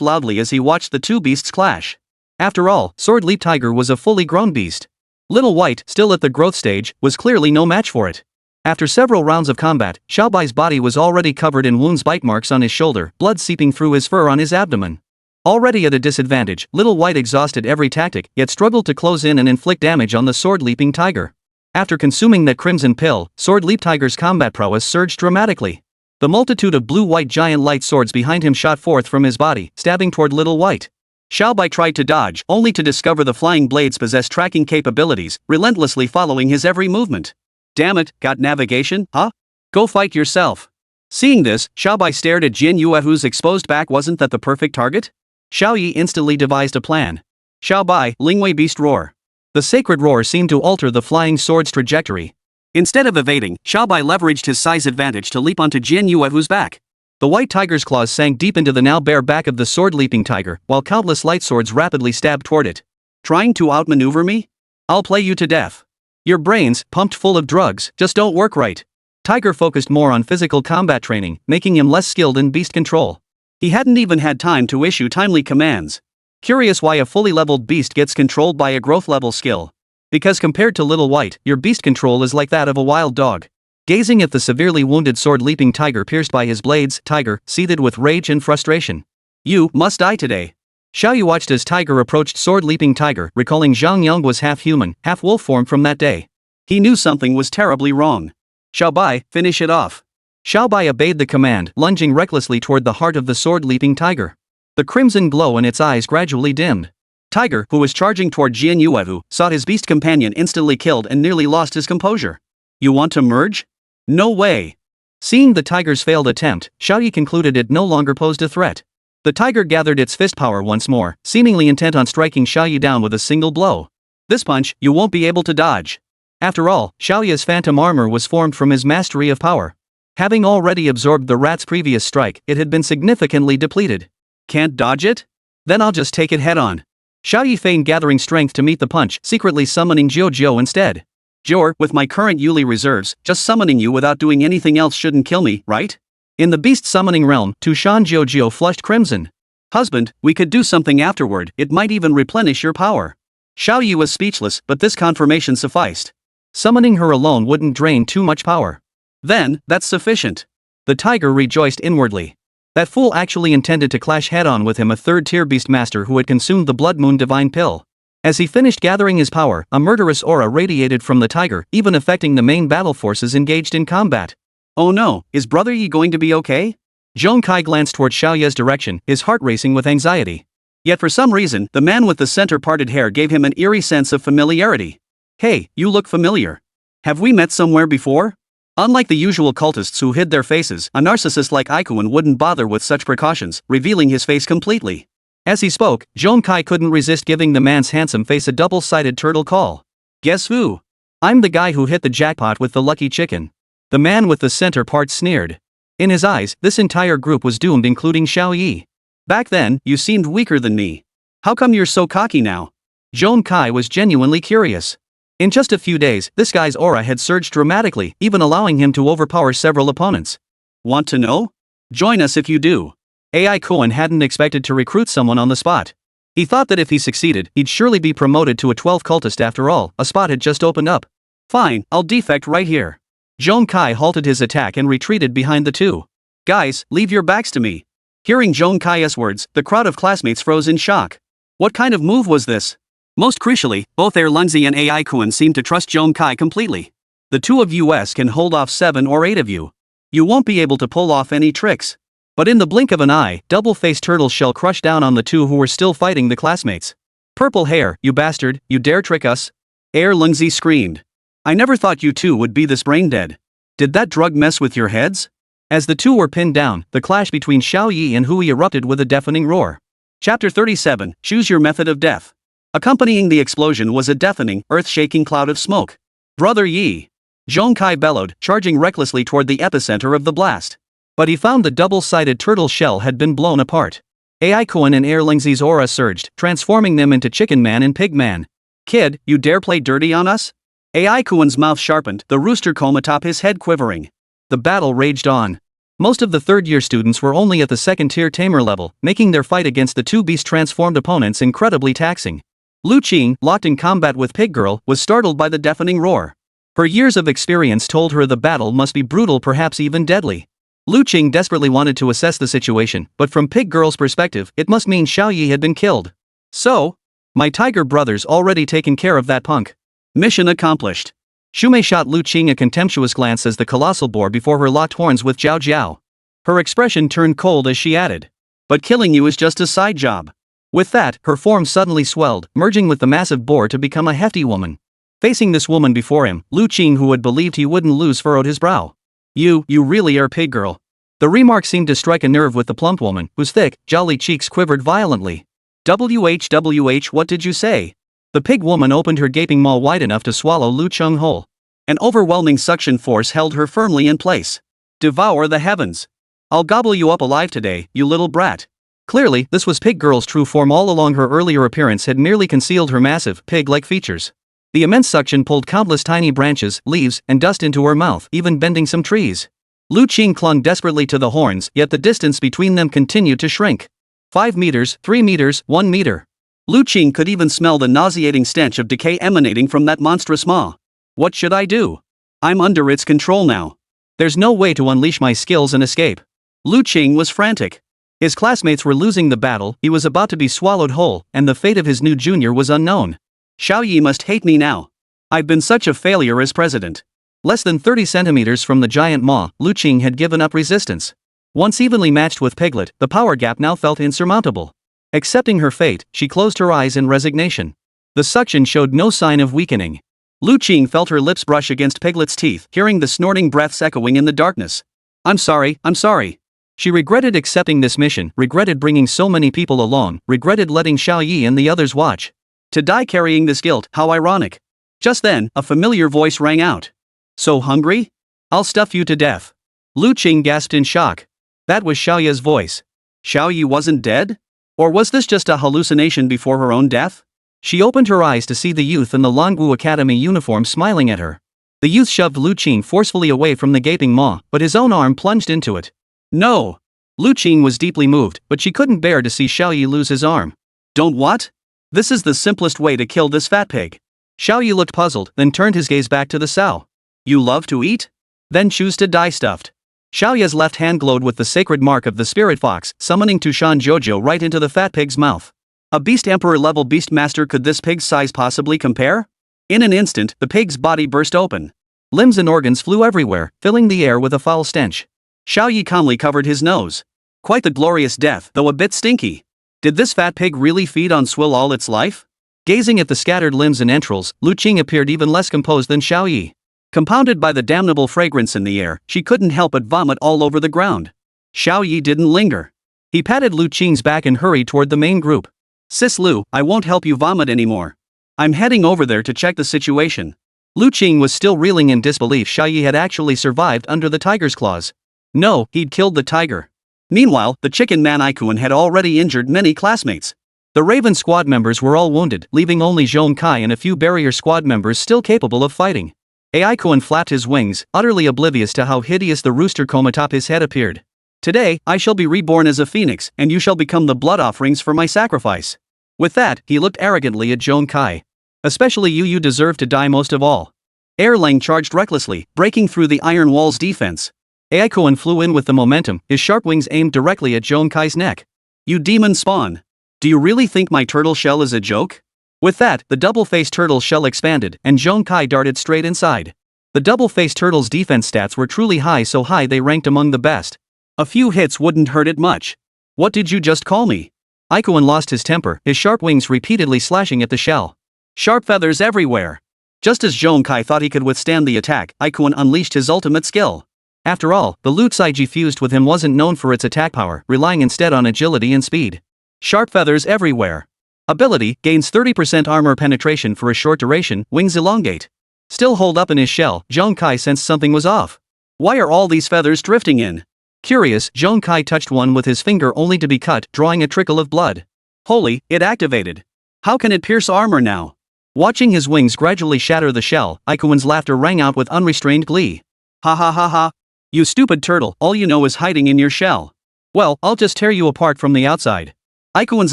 loudly as he watched the two beasts clash. After all, Sword Leap Tiger was a fully grown beast. Little White, still at the growth stage, was clearly no match for it. After several rounds of combat, Xiao Bai's body was already covered in wounds, bite marks on his shoulder, blood seeping through his fur on his abdomen. Already at a disadvantage, Little White exhausted every tactic, yet struggled to close in and inflict damage on the sword-leaping tiger. After consuming that crimson pill, Sword Leap Tiger's combat prowess surged dramatically. The multitude of blue-white giant light swords behind him shot forth from his body, stabbing toward Little White. Xiao Bai tried to dodge, only to discover the flying blades possessed tracking capabilities, relentlessly following his every movement. Damn it, got navigation, huh? Go fight yourself. Seeing this, Xiao Bai stared at Jin Yuehu's exposed back. Wasn't that the perfect target? Xiao Ye instantly devised a plan. Xiao Bai, Lingwei Beast Roar. The sacred roar seemed to alter the flying sword's trajectory. Instead of evading, Xiao Bai leveraged his size advantage to leap onto Jin Yuehu's back. The white tiger's claws sank deep into the now bare back of the sword-leaping tiger, while countless light swords rapidly stabbed toward it. Trying to outmaneuver me? I'll play you to death. Your brains, pumped full of drugs, just don't work right. Tiger focused more on physical combat training, making him less skilled in beast control. He hadn't even had time to issue timely commands. Curious why a fully leveled beast gets controlled by a growth level skill. Because compared to Little White, your beast control is like that of a wild dog. Gazing at the severely wounded sword-leaping tiger pierced by his blades, Tiger seethed with rage and frustration. You must die today. Xiao Ye watched as Tiger approached sword-leaping Tiger, recalling Zhang Yang was half human, half wolf form from that day. He knew something was terribly wrong. Xiao Bai, finish it off. Xiao Bai obeyed the command, lunging recklessly toward the heart of the sword-leaping tiger. The crimson glow in its eyes gradually dimmed. Tiger, who was charging toward Jian Yuehu, saw his beast companion instantly killed and nearly lost his composure. You want to merge? No way. Seeing the tiger's failed attempt, Xiao Ye concluded it no longer posed a threat. The tiger gathered its fist power once more, seemingly intent on striking Xiao Ye down with a single blow. This punch, you won't be able to dodge. After all, Xiao Ye's phantom armor was formed from his mastery of power. Having already absorbed the rat's previous strike, it had been significantly depleted. Can't dodge it? Then I'll just take it head on. Xiao Ye feigned gathering strength to meet the punch, secretly summoning Jiao instead. Jiao, with my current Yuli reserves, just summoning you without doing anything else shouldn't kill me, right? In the beast summoning realm, Tushan Jiao flushed crimson. Husband, we could do something afterward, it might even replenish your power. Xiao Ye was speechless, but this confirmation sufficed. Summoning her alone wouldn't drain too much power. Then, that's sufficient. The tiger rejoiced inwardly. That fool actually intended to clash head-on with him, a third-tier beast master who had consumed the Blood Moon Divine Pill. As he finished gathering his power, a murderous aura radiated from the tiger, even affecting the main battle forces engaged in combat. Oh no, is Brother Yi going to be okay? Zhong Kai glanced toward Xiao Ye's direction, his heart racing with anxiety. Yet for some reason, the man with the center-parted hair gave him an eerie sense of familiarity. Hey, you look familiar. Have we met somewhere before? Unlike the usual cultists who hid their faces, a narcissist like Ikuan wouldn't bother with such precautions, revealing his face completely. As he spoke, Zhong Kai couldn't resist giving the man's handsome face a double-sided turtle call. Guess who? I'm the guy who hit the jackpot with the lucky chicken. The man with the center part sneered. In his eyes, this entire group was doomed, including Xiao Ye. Back then, you seemed weaker than me. How come you're so cocky now? Zhong Kai was genuinely curious. In just a few days, this guy's aura had surged dramatically, even allowing him to overpower several opponents. Want to know? Join us if you do. AI Koan hadn't expected to recruit someone on the spot. He thought that if he succeeded, he'd surely be promoted to a 12th cultist after all, a spot had just opened up. Fine, I'll defect right here. Zhong Kai halted his attack and retreated behind the two. Guys, leave your backs to me. Hearing Zhong Kai's words, the crowd of classmates froze in shock. What kind of move was this? Most crucially, both Lungzi and AI Kuan seemed to trust Zhong Kai completely. The two of us can hold off 7 or 8 of you. You won't be able to pull off any tricks. But in the blink of an eye, double-faced turtle shell crushed down on the two who were still fighting the classmates. Purple hair, you bastard, you dare trick us? Lungzi screamed. I never thought you two would be this brain-dead. Did that drug mess with your heads? As the two were pinned down, the clash between Xiao Ye and Hui erupted with a deafening roar. Chapter 37, Choose Your Method of Death. Accompanying the explosion was a deafening, earth-shaking cloud of smoke. Brother Yi! Zhong Kai bellowed, charging recklessly toward the epicenter of the blast. But he found the double-sided turtle shell had been blown apart. AI Koan and Lungzi's aura surged, transforming them into Chicken Man and Pig Man. Kid, you dare play dirty on us? AI Koan's mouth sharpened, the rooster comb atop his head quivering. The battle raged on. Most of the third-year students were only at the second-tier tamer level, making their fight against the two beast-transformed opponents incredibly taxing. Lu Qing, locked in combat with Pig Girl, was startled by the deafening roar. Her years of experience told her the battle must be brutal, perhaps even deadly. Lu Qing desperately wanted to assess the situation, but from Pig Girl's perspective, it must mean Xiao Ye had been killed. So? My tiger brother's already taken care of that punk. Mission accomplished. Shumei shot Lu Qing a contemptuous glance as the colossal bore before her locked horns with Zhao Jiao. Her expression turned cold as she added. But killing you is just a side job. With that, her form suddenly swelled, merging with the massive boar to become a hefty woman. Facing this woman before him, Lu Qing, who had believed he wouldn't lose, furrowed his brow. You really are Pig Girl. The remark seemed to strike a nerve with the plump woman, whose thick, jolly cheeks quivered violently. WH, what did you say? The pig woman opened her gaping maw wide enough to swallow Lu Qing whole. An overwhelming suction force held her firmly in place. Devour the heavens. I'll gobble you up alive today, you little brat. Clearly, this was Pig Girl's true form. All along, her earlier appearance had merely concealed her massive, pig-like features. The immense suction pulled countless tiny branches, leaves, and dust into her mouth, even bending some trees. Lu Qing clung desperately to the horns, yet the distance between them continued to shrink. 5 meters, 3 meters, 1 meter. Lu Qing could even smell the nauseating stench of decay emanating from that monstrous maw. What should I do? I'm under its control now. There's no way to unleash my skills and escape. Lu Qing was frantic. His classmates were losing the battle, he was about to be swallowed whole, and the fate of his new junior was unknown. Xiao Ye must hate me now. I've been such a failure as president. Less than 30 centimeters from the giant maw, Lu Qing had given up resistance. Once evenly matched with Piglet, the power gap now felt insurmountable. Accepting her fate, she closed her eyes in resignation. The suction showed no sign of weakening. Lu Qing felt her lips brush against Piglet's teeth, hearing the snorting breaths echoing in the darkness. I'm sorry. She regretted accepting this mission, regretted bringing so many people along, regretted letting Xiao Ye and the others watch. To die carrying this guilt, how ironic. Just then, a familiar voice rang out. So hungry? I'll stuff you to death. Lu Qing gasped in shock. That was Xiao Ye's voice. Xiao Ye wasn't dead? Or was this just a hallucination before her own death? She opened her eyes to see the youth in the Longwu Academy uniform smiling at her. The youth shoved Lu Qing forcefully away from the gaping maw, but his own arm plunged into it. No! Lu Qing was deeply moved, but she couldn't bear to see Xiao Ye lose his arm. Don't what? This is the simplest way to kill this fat pig. Xiao Ye looked puzzled, then turned his gaze back to the sow. You love to eat? Then choose to die stuffed. Xiao Ye's left hand glowed with the sacred mark of the spirit fox, summoning Tushan Jojo right into the fat pig's mouth. A beast emperor level beast master, could this pig's size possibly compare? In an instant, the pig's body burst open. Limbs and organs flew everywhere, filling the air with a foul stench. Xiao Ye calmly covered his nose. Quite the glorious death, though a bit stinky. Did this fat pig really feed on swill all its life? Gazing at the scattered limbs and entrails, Lu Qing appeared even less composed than Xiao Ye. Compounded by the damnable fragrance in the air, she couldn't help but vomit all over the ground. Xiao Ye didn't linger. He patted Lu Qing's back and hurried toward the main group. Sis Lu, I won't help you vomit anymore. I'm heading over there to check the situation. Lu Qing was still reeling in disbelief Xiao Ye had actually survived under the tiger's claws. No, he'd killed the tiger. Meanwhile, the chicken man Ikuan had already injured many classmates. The Raven squad members were all wounded, leaving only Zhong Kai and a few barrier squad members still capable of fighting. Ikuan flapped his wings, utterly oblivious to how hideous the rooster comb atop his head appeared. Today, I shall be reborn as a phoenix, and you shall become the blood offerings for my sacrifice. With that, he looked arrogantly at Zhong Kai. Especially you deserve to die most of all. Erlang charged recklessly, breaking through the iron wall's defense. Ikuan flew in with the momentum, his sharp wings aimed directly at Zhong Kai's neck. You demon spawn! Do you really think my turtle shell is a joke? With that, the double-faced turtle shell expanded, and Zhong Kai darted straight inside. The double-faced turtle's defense stats were truly high, so high they ranked among the best. A few hits wouldn't hurt it much. What did you just call me? Ikuan lost his temper, his sharp wings repeatedly slashing at the shell. Sharp feathers everywhere. Just as Zhong Kai thought he could withstand the attack, Ikuan unleashed his ultimate skill. After all, the Lu Caiji fused with him wasn't known for its attack power, relying instead on agility and speed. Sharp feathers everywhere. Ability, gains 30% armor penetration for a short duration, wings elongate. Still holed up in his shell, Zhong Kai sensed something was off. Why are all these feathers drifting in? Curious, Zhong Kai touched one with his finger only to be cut, drawing a trickle of blood. Holy, it activated. How can it pierce armor now? Watching his wings gradually shatter the shell, Ikuan's laughter rang out with unrestrained glee. Ha ha ha ha. You stupid turtle, all you know is hiding in your shell. Well, I'll just tear you apart from the outside. Ikuan's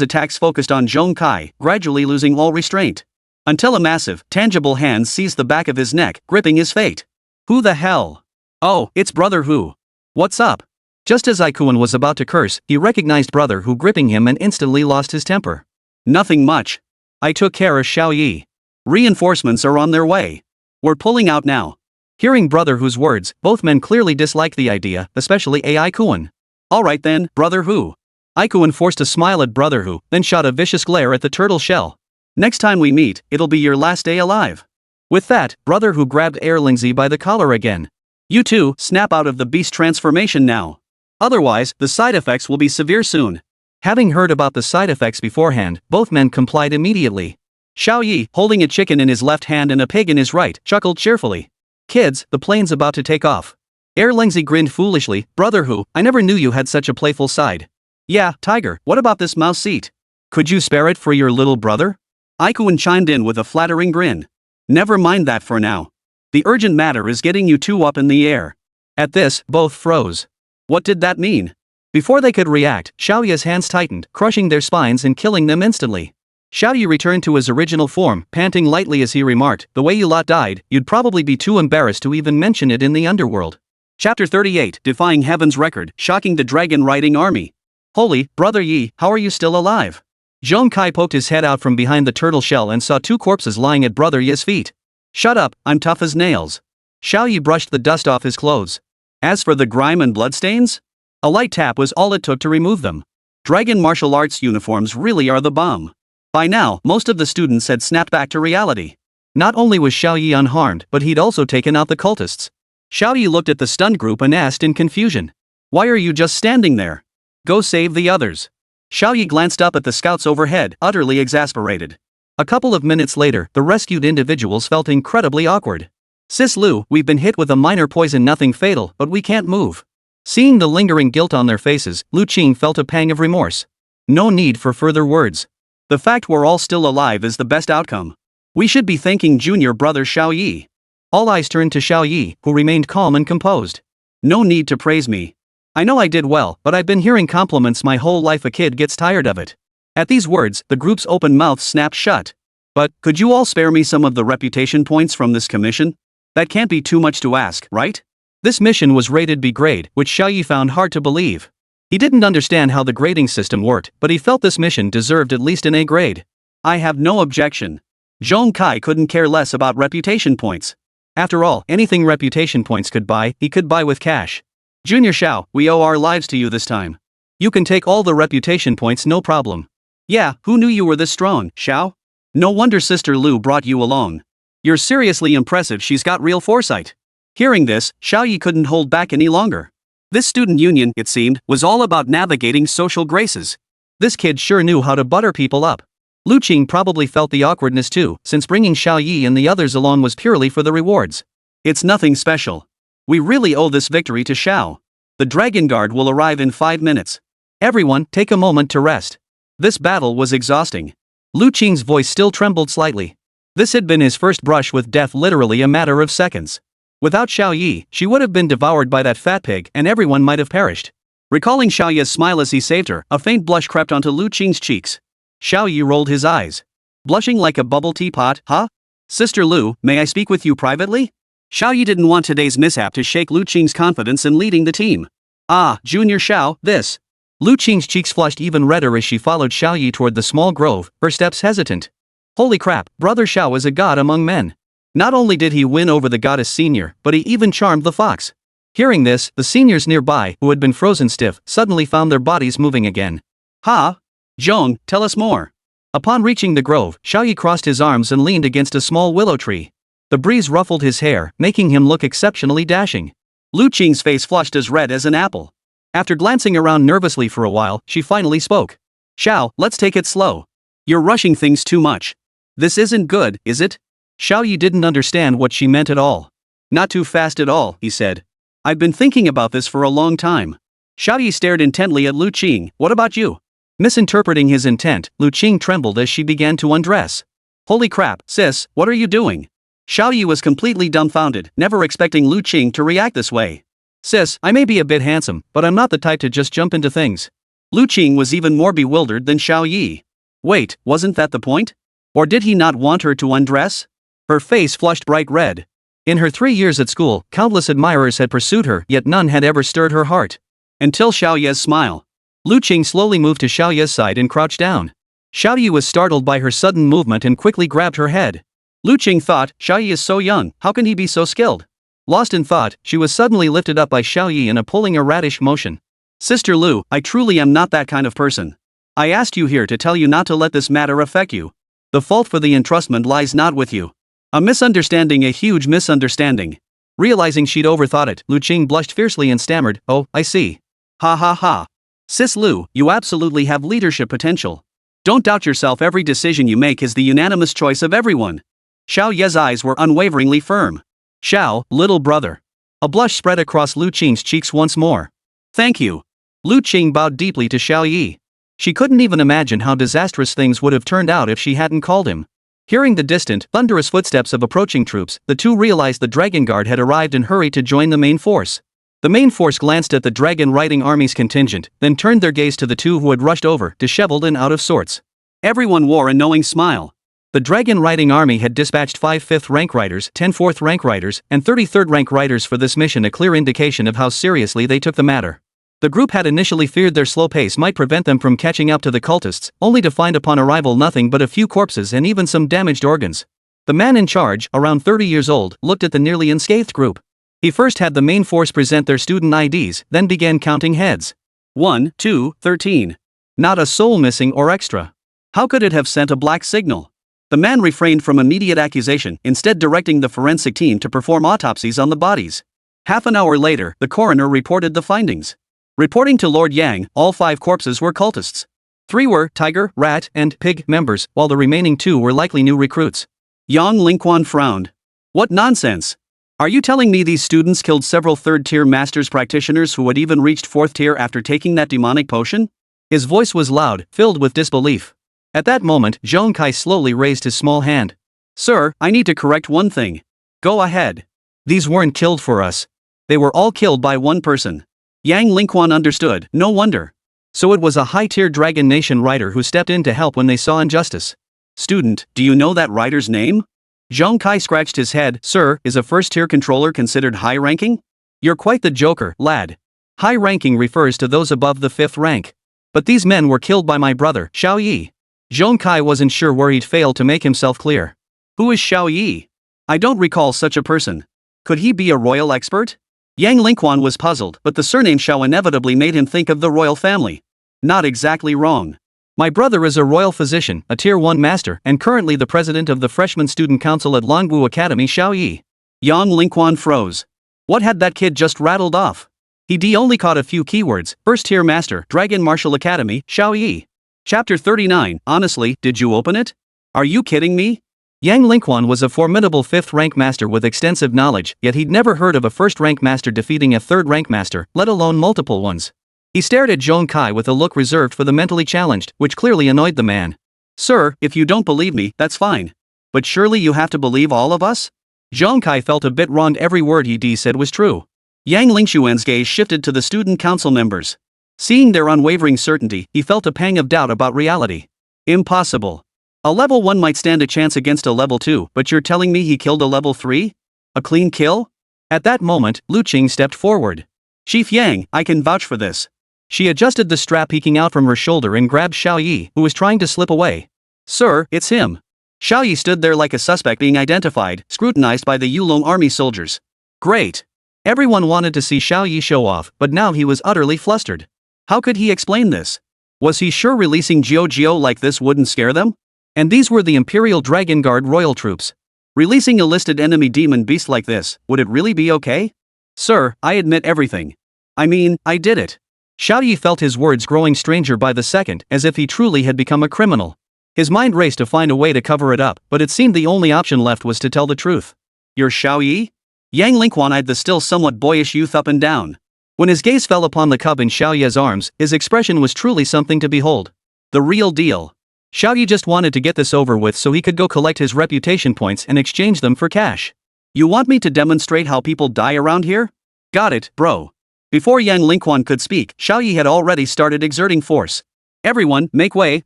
attacks focused on Zhong Kai, gradually losing all restraint. Until a massive, tangible hand seized the back of his neck, gripping his fate. Who the hell? Oh, it's Brother Hu. What's up? Just as Ikuan was about to curse, he recognized Brother Hu gripping him and instantly lost his temper. Nothing much. I took care of Xiao Ye. Reinforcements are on their way. We're pulling out now. Hearing Brother Hu's words, both men clearly disliked the idea, especially Ikuan. Alright then, Brother Hu. Ikuan forced a smile at Brother Hu, then shot a vicious glare at the turtle shell. Next time we meet, it'll be your last day alive. With that, Brother Hu grabbed Erlingzi by the collar again. You two, snap out of the beast transformation now. Otherwise, the side effects will be severe soon. Having heard about the side effects beforehand, both men complied immediately. Xiao Ye, holding a chicken in his left hand and a pig in his right, chuckled cheerfully. Kids, the plane's about to take off. Erlingzi grinned foolishly. Brother Hu, I never knew you had such a playful side. Yeah, Tiger, what about this mouse seat? Could you spare it for your little brother? Ikuan chimed in with a flattering grin. Never mind that for now. The urgent matter is getting you two up in the air. At this, both froze. What did that mean? Before they could react, Xiao Ye's hands tightened, crushing their spines and killing them instantly. Xiao Ye returned to his original form, panting lightly as he remarked, "The way you lot died, you'd probably be too embarrassed to even mention it in the underworld." Chapter 38, Defying Heaven's Record, Shocking the Dragon Riding Army. Holy, Brother Yi, how are you still alive? Zhong Kai poked his head out from behind the turtle shell and saw 2 corpses lying at Brother Yi's feet. "Shut up, I'm tough as nails." Xiao Ye brushed the dust off his clothes. As for the grime and bloodstains? A light tap was all it took to remove them. Dragon martial arts uniforms really are the bomb. By now, most of the students had snapped back to reality. Not only was Xiao Ye unharmed, but he'd also taken out the cultists. Xiao Ye looked at the stunned group and asked in confusion, "Why are you just standing there? Go save the others." Xiao Ye glanced up at the scouts overhead, utterly exasperated. A couple of minutes later, the rescued individuals felt incredibly awkward. "Sis Lu, we've been hit with a minor poison, nothing fatal, but we can't move." Seeing the lingering guilt on their faces, Lu Qing felt a pang of remorse. No need for further words. The fact we're all still alive is the best outcome. We should be thanking junior brother Xiao Ye. All eyes turned to Xiao Ye, who remained calm and composed. "No need to praise me. I know I did well, but I've been hearing compliments my whole life. A kid gets tired of it." At these words, the group's open mouths snapped shut. "But, could you all spare me some of the reputation points from this commission? That can't be too much to ask, right?" This mission was rated B grade, which Xiao Ye found hard to believe. He didn't understand how the grading system worked, but he felt this mission deserved at least an A grade. "I have no objection." Zhong Kai couldn't care less about reputation points. After all, anything reputation points could buy, he could buy with cash. "Junior Xiao, we owe our lives to you this time. You can take all the reputation points, no problem." "Yeah, who knew you were this strong, Xiao? No wonder Sister Lu brought you along. You're seriously impressive, she's got real foresight." Hearing this, Xiao Ye couldn't hold back any longer. This student union, it seemed, was all about navigating social graces. This kid sure knew how to butter people up. Lu Qing probably felt the awkwardness too, since bringing Xiao Ye and the others along was purely for the rewards. "It's nothing special. We really owe this victory to Xiao. The Dragon Guard will arrive in 5 minutes. Everyone, take a moment to rest." This battle was exhausting. Lu Qing's voice still trembled slightly. This had been his first brush with death, literally a matter of seconds. Without Xiao Ye, she would have been devoured by that fat pig and everyone might have perished. Recalling Xiao Ye's smile as he saved her, a faint blush crept onto Lu Qing's cheeks. Xiao Ye rolled his eyes. "Blushing like a bubble teapot, huh? Sister Lu, may I speak with you privately?" Xiao Ye didn't want today's mishap to shake Lu Qing's confidence in leading the team. "Ah, Junior Xiao, this." Lu Qing's cheeks flushed even redder as she followed Xiao Ye toward the small grove, her steps hesitant. Holy crap, Brother Xiao is a god among men. Not only did he win over the goddess senior, but he even charmed the fox. Hearing this, the seniors nearby, who had been frozen stiff, suddenly found their bodies moving again. "Ha? Zhong, tell us more." Upon reaching the grove, Xiao Ye crossed his arms and leaned against a small willow tree. The breeze ruffled his hair, making him look exceptionally dashing. Lu Qing's face flushed as red as an apple. After glancing around nervously for a while, she finally spoke. "Xiao, let's take it slow. You're rushing things too much. This isn't good, is it?" Xiao Ye didn't understand what she meant at all. "Not too fast at all," he said. "I've been thinking about this for a long time." Xiao Ye stared intently at Lu Qing. "What about you?" Misinterpreting his intent, Lu Qing trembled as she began to undress. "Holy crap, sis, what are you doing?" Xiao Ye was completely dumbfounded, never expecting Lu Qing to react this way. "Sis, I may be a bit handsome, but I'm not the type to just jump into things." Lu Qing was even more bewildered than Xiao Ye. Wait, wasn't that the point? Or did he not want her to undress? Her face flushed bright red. In her 3 years at school, countless admirers had pursued her, yet none had ever stirred her heart. Until Xiao Ye's smile. Lu Qing slowly moved to Xiao Ye's side and crouched down. Xiao Ye was startled by her sudden movement and quickly grabbed her head. Lu Qing thought, Xiao Ye is so young, how can he be so skilled? Lost in thought, she was suddenly lifted up by Xiao Ye in a pulling erratic motion. "Sister Lu, I truly am not that kind of person. I asked you here to tell you not to let this matter affect you. The fault for the entrustment lies not with you. A misunderstanding, a huge misunderstanding." Realizing she'd overthought it, Lu Qing blushed fiercely and stammered, "Oh, I see. Ha ha ha. Sis Lu, you absolutely have leadership potential. Don't doubt yourself, every decision you make is the unanimous choice of everyone." Xiao Ye's eyes were unwaveringly firm. "Xiao, little brother." A blush spread across Lu Qing's cheeks once more. "Thank you." Lu Qing bowed deeply to Xiao Ye. She couldn't even imagine how disastrous things would have turned out if she hadn't called him. Hearing the distant, thunderous footsteps of approaching troops, the two realized the Dragon Guard had arrived and hurried to join the main force. The main force glanced at the dragon riding army's contingent, then turned their gaze to the two who had rushed over, disheveled and out of sorts. Everyone wore a knowing smile. The dragon riding army had dispatched 5 5th rank riders, 10 4th rank riders, and 33rd rank riders for this mission, a clear indication of how seriously they took the matter. The group had initially feared their slow pace might prevent them from catching up to the cultists, only to find upon arrival nothing but a few corpses and even some damaged organs. The man in charge, around 30 years old, looked at the nearly unscathed group. He first had the main force present their student IDs, then began counting heads. 1, 2, 13. Not a soul missing or extra. How could it have sent a black signal? The man refrained from immediate accusation, instead directing the forensic team to perform autopsies on the bodies. Half an hour later, the coroner reported the findings. Reporting to Lord Yang, all 5 corpses were cultists. 3 were tiger, rat, and pig members, while the remaining 2 were likely new recruits. Yang Lingquan frowned. What nonsense! Are you telling me these students killed several third-tier masters practitioners who had even reached 4th tier after taking that demonic potion? His voice was loud, filled with disbelief. At that moment, Zhong Kai slowly raised his small hand. Sir, I need to correct one thing. Go ahead. These weren't killed for us. They were all killed by one person. Yang Lingquan understood, no wonder. So it was a high-tier Dragon Nation rider who stepped in to help when they saw injustice. Student, do you know that rider's name? Zhong Kai scratched his head. Sir, is a first-tier controller considered high-ranking? You're quite the joker, lad. High-ranking refers to those above the 5th rank. But these men were killed by my brother, Xiao Ye. Zhong Kai wasn't sure where he'd failed to make himself clear. Who is Xiao Ye? I don't recall such a person. Could he be a royal expert? Yang Lingquan was puzzled, but the surname Xiao inevitably made him think of the royal family. Not exactly wrong. My brother is a royal physician, a tier 1 master, and currently the president of the freshman student council at Longwu Academy. Xiao Ye. Yang Lingquan froze. What had that kid just rattled off? He only caught a few keywords: first tier master, Dragon Martial Academy, Xiao Ye. Chapter 39, honestly, did you open it? Are you kidding me? Yang Lingquan was a formidable 5th rank master with extensive knowledge, yet he'd never heard of a 1st rank master defeating a 3rd rank master, let alone multiple ones. He stared at Zhong Kai with a look reserved for the mentally challenged, which clearly annoyed the man. Sir, if you don't believe me, that's fine. But surely you have to believe all of us? Zhong Kai felt a bit wronged. Every word he said was true. Yang Lingxuan's gaze shifted to the student council members. Seeing their unwavering certainty, he felt a pang of doubt about reality. Impossible. A level 1 might stand a chance against a level 2, but you're telling me he killed a level 3? A clean kill? At that moment, Lu Qing stepped forward. Chief Yang, I can vouch for this. She adjusted the strap peeking out from her shoulder and grabbed Xiao Ye, who was trying to slip away. Sir, it's him. Xiao Ye stood there like a suspect being identified, scrutinized by the Yulong army soldiers. Great. Everyone wanted to see Xiao Ye show off, but now he was utterly flustered. How could he explain this? Was he sure releasing Jiao like this wouldn't scare them? And these were the Imperial Dragon Guard royal troops. Releasing a listed enemy demon beast like this, would it really be okay? Sir, I admit everything. I mean, I did it. Xiao Ye felt his words growing stranger by the second, as if he truly had become a criminal. His mind raced to find a way to cover it up, but it seemed the only option left was to tell the truth. You're Xiao Ye? Yang Lingquan eyed the still somewhat boyish youth up and down. When his gaze fell upon the cub in Xiao Ye's arms, his expression was truly something to behold. The real deal. Xiao Ye just wanted to get this over with so he could go collect his reputation points and exchange them for cash. You want me to demonstrate how people die around here? Got it, bro. Before Yang Lingquan could speak, Xiao Ye had already started exerting force. Everyone, make way,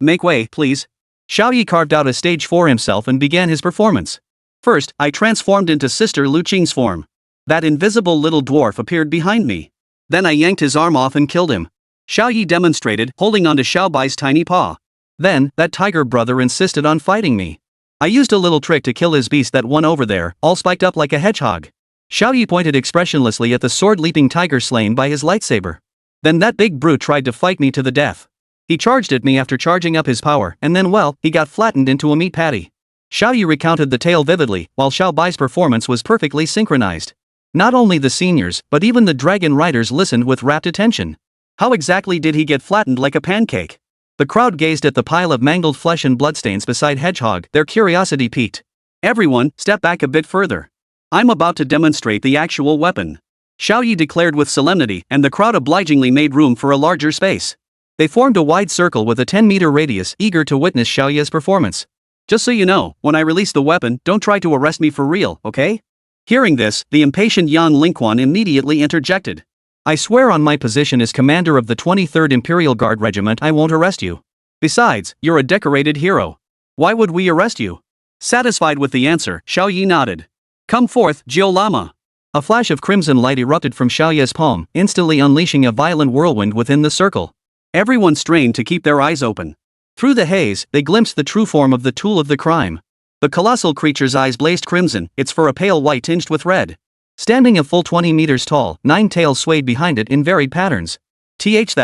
please. Xiao Ye carved out a stage for himself and began his performance. First, I transformed into Sister Lu Qing's form. That invisible little dwarf appeared behind me. Then I yanked his arm off and killed him. Xiao Ye demonstrated, holding onto Xiao Bai's tiny paw. Then, that tiger brother insisted on fighting me. I used a little trick to kill his beast, that one over there, all spiked up like a hedgehog. Xiao Ye pointed expressionlessly at the sword-leaping tiger slain by his lightsaber. Then that big brute tried to fight me to the death. He charged at me after charging up his power, and then well, he got flattened into a meat patty. Xiao Ye recounted the tale vividly, while Xiao Bai's performance was perfectly synchronized. Not only the seniors, but even the dragon riders listened with rapt attention. How exactly did he get flattened like a pancake? The crowd gazed at the pile of mangled flesh and bloodstains beside Hedgehog, their curiosity piqued. Everyone, step back a bit further. I'm about to demonstrate the actual weapon. Xiao Ye declared with solemnity, and the crowd obligingly made room for a larger space. They formed a wide circle with a 10-meter radius, eager to witness Xiao Ye's performance. Just so you know, when I release the weapon, don't try to arrest me for real, okay? Hearing this, the impatient Yang Lingquan immediately interjected. I swear on my position as commander of the 23rd Imperial Guard Regiment I won't arrest you. Besides, you're a decorated hero. Why would we arrest you? Satisfied with the answer, Xiao Ye nodded. Come forth, Jiu Lama. A flash of crimson light erupted from Xiao Ye's palm, instantly unleashing a violent whirlwind within the circle. Everyone strained to keep their eyes open. Through the haze, they glimpsed the true form of the tool of the crime. The colossal creature's eyes blazed crimson, its fur a pale white tinged with red. Standing a full 20 meters tall, 9 tails swayed behind it in varied patterns. That's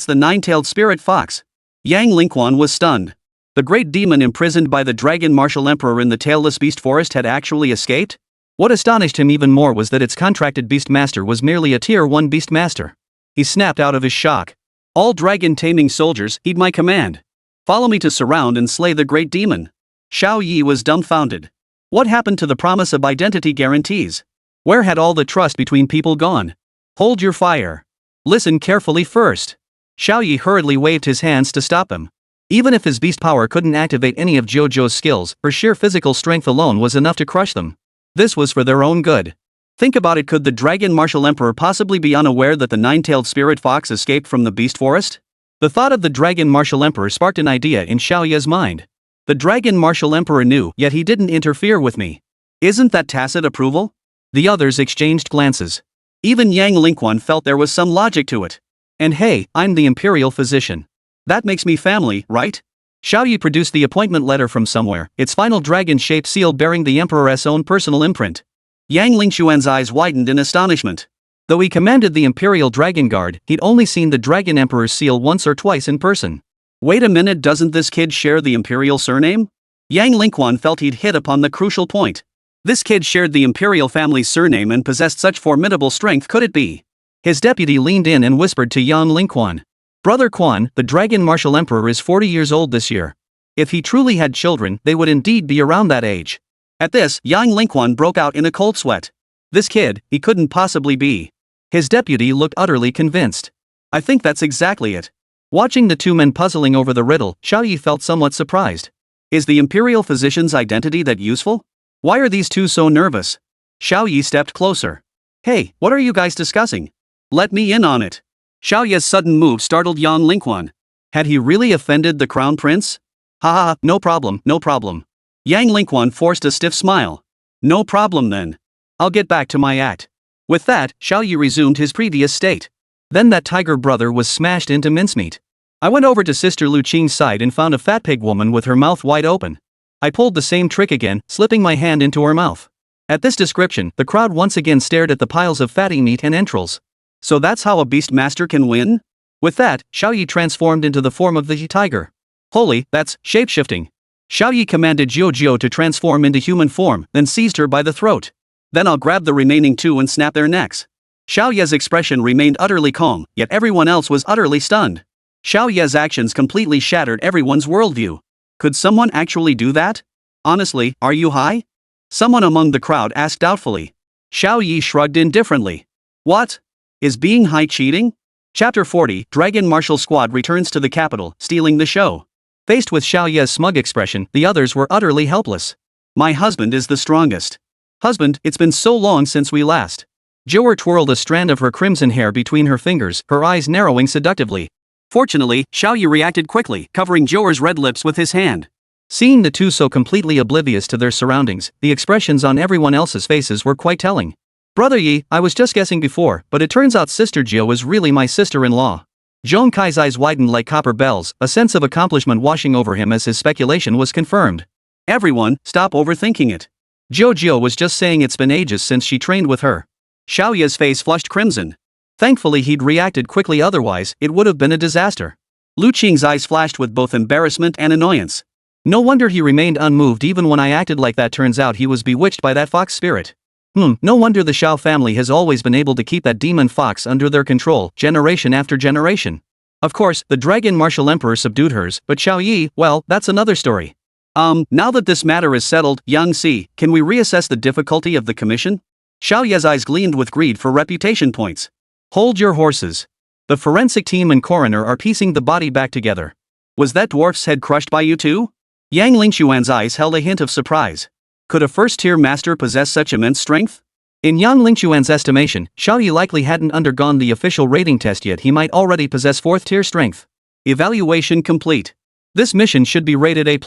the 9-tailed spirit fox. Yang Lingquan was stunned. The great demon imprisoned by the dragon martial emperor in the tailless beast forest had actually escaped? What astonished him even more was that its contracted beast master was merely a tier 1 beast master. He snapped out of his shock. All dragon taming soldiers, heed my command. Follow me to surround and slay the great demon. Xiao Ye was dumbfounded. What happened to the promise of identity guarantees? Where had all the trust between people gone? Hold your fire. Listen carefully first. Xiao Ye hurriedly waved his hands to stop him. Even if his beast power couldn't activate any of Jojo's skills, her sheer physical strength alone was enough to crush them. This was for their own good. Think about it, could the dragon martial emperor possibly be unaware that the 9-tailed spirit fox escaped from the beast forest? The thought of the dragon martial emperor sparked an idea in Xiao Ye's mind. The dragon martial emperor knew, yet he didn't interfere with me. Isn't that tacit approval? The others exchanged glances. Even Yang Lingquan felt there was some logic to it. And hey, I'm the imperial physician. That makes me family, right? Xiao Ye produced the appointment letter from somewhere, its final dragon-shaped seal bearing the emperor's own personal imprint. Yang Lingquan's eyes widened in astonishment. Though he commanded the Imperial Dragon Guard, he'd only seen the Dragon Emperor's seal once or twice in person. Wait a minute, doesn't this kid share the Imperial surname? Yang Lingquan felt he'd hit upon the crucial point. This kid shared the Imperial family's surname and possessed such formidable strength, could it be? His deputy leaned in and whispered to Yang Lingquan. Brother Quan, the Dragon Martial Emperor is 40 years old this year. If he truly had children, they would indeed be around that age. At this, Yang Lingquan broke out in a cold sweat. This kid, he couldn't possibly be. His deputy looked utterly convinced. I think that's exactly it. Watching the two men puzzling over the riddle, Xiao Ye felt somewhat surprised. Is the Imperial physician's identity that useful? Why are these two so nervous? Xiao Ye stepped closer. Hey, what are you guys discussing? Let me in on it. Xiao Ye's sudden move startled Yang Lingquan. Had he really offended the crown prince? Ha, no problem, no problem. Yang Lingquan forced a stiff smile. No problem then. I'll get back to my act. With that, Xiao Ye resumed his previous state. Then that tiger brother was smashed into mincemeat. I went over to Sister Lu Qing's side and found a fat pig woman with her mouth wide open. I pulled the same trick again, slipping my hand into her mouth. At this description, the crowd once again stared at the piles of fatty meat and entrails. So that's how a beast master can win? With that, Xiao Ye transformed into the form of the tiger. Holy, that's shapeshifting. Xiao Ye commanded Jiu to transform into human form, then seized her by the throat. Then I'll grab the remaining two and snap their necks. Xiao Ye's expression remained utterly calm, yet everyone else was utterly stunned. Xiao Ye's actions completely shattered everyone's worldview. Could someone actually do that? Honestly, are you high? Someone among the crowd asked doubtfully. Xiao Ye shrugged indifferently. What? Is being high cheating? Chapter 40, Dragon Martial Squad returns to the capital, stealing the show. Faced with Xiao Ye's smug expression, the others were utterly helpless. My husband is the strongest. Husband, it's been so long since we last. Jiu twirled a strand of her crimson hair between her fingers, her eyes narrowing seductively. Fortunately, Xiao Ye reacted quickly, covering Jiu's red lips with his hand. Seeing the two so completely oblivious to their surroundings, the expressions on everyone else's faces were quite telling. Brother Yi, I was just guessing before, but it turns out Sister Jiu is really my sister-in-law. Zhong Kai's eyes widened like copper bells, a sense of accomplishment washing over him as his speculation was confirmed. Everyone, stop overthinking it. Jiu was just saying it's been ages since she trained with her. Xiao Ye's face flushed crimson. Thankfully he'd reacted quickly, otherwise it would have been a disaster. Lu Qing's eyes flashed with both embarrassment and annoyance. No wonder he remained unmoved even when I acted like that. Turns out he was bewitched by that fox spirit. No wonder the Xiao family has always been able to keep that demon fox under their control, generation after generation. Of course, the Dragon Martial Emperor subdued hers, but Xiao Ye, well, that's another story. Now that this matter is settled, Yang Si, can we reassess the difficulty of the commission? Xiao Ye's eyes gleamed with greed for reputation points. Hold your horses. The forensic team and coroner are piecing the body back together. Was that dwarf's head crushed by you too? Yang Lingquan's eyes held a hint of surprise. Could a first-tier master possess such immense strength? In Yang Lingquan's estimation, Xiao Ye likely hadn't undergone the official rating test yet. He might already possess 4th-tier strength. Evaluation complete. This mission should be rated A+.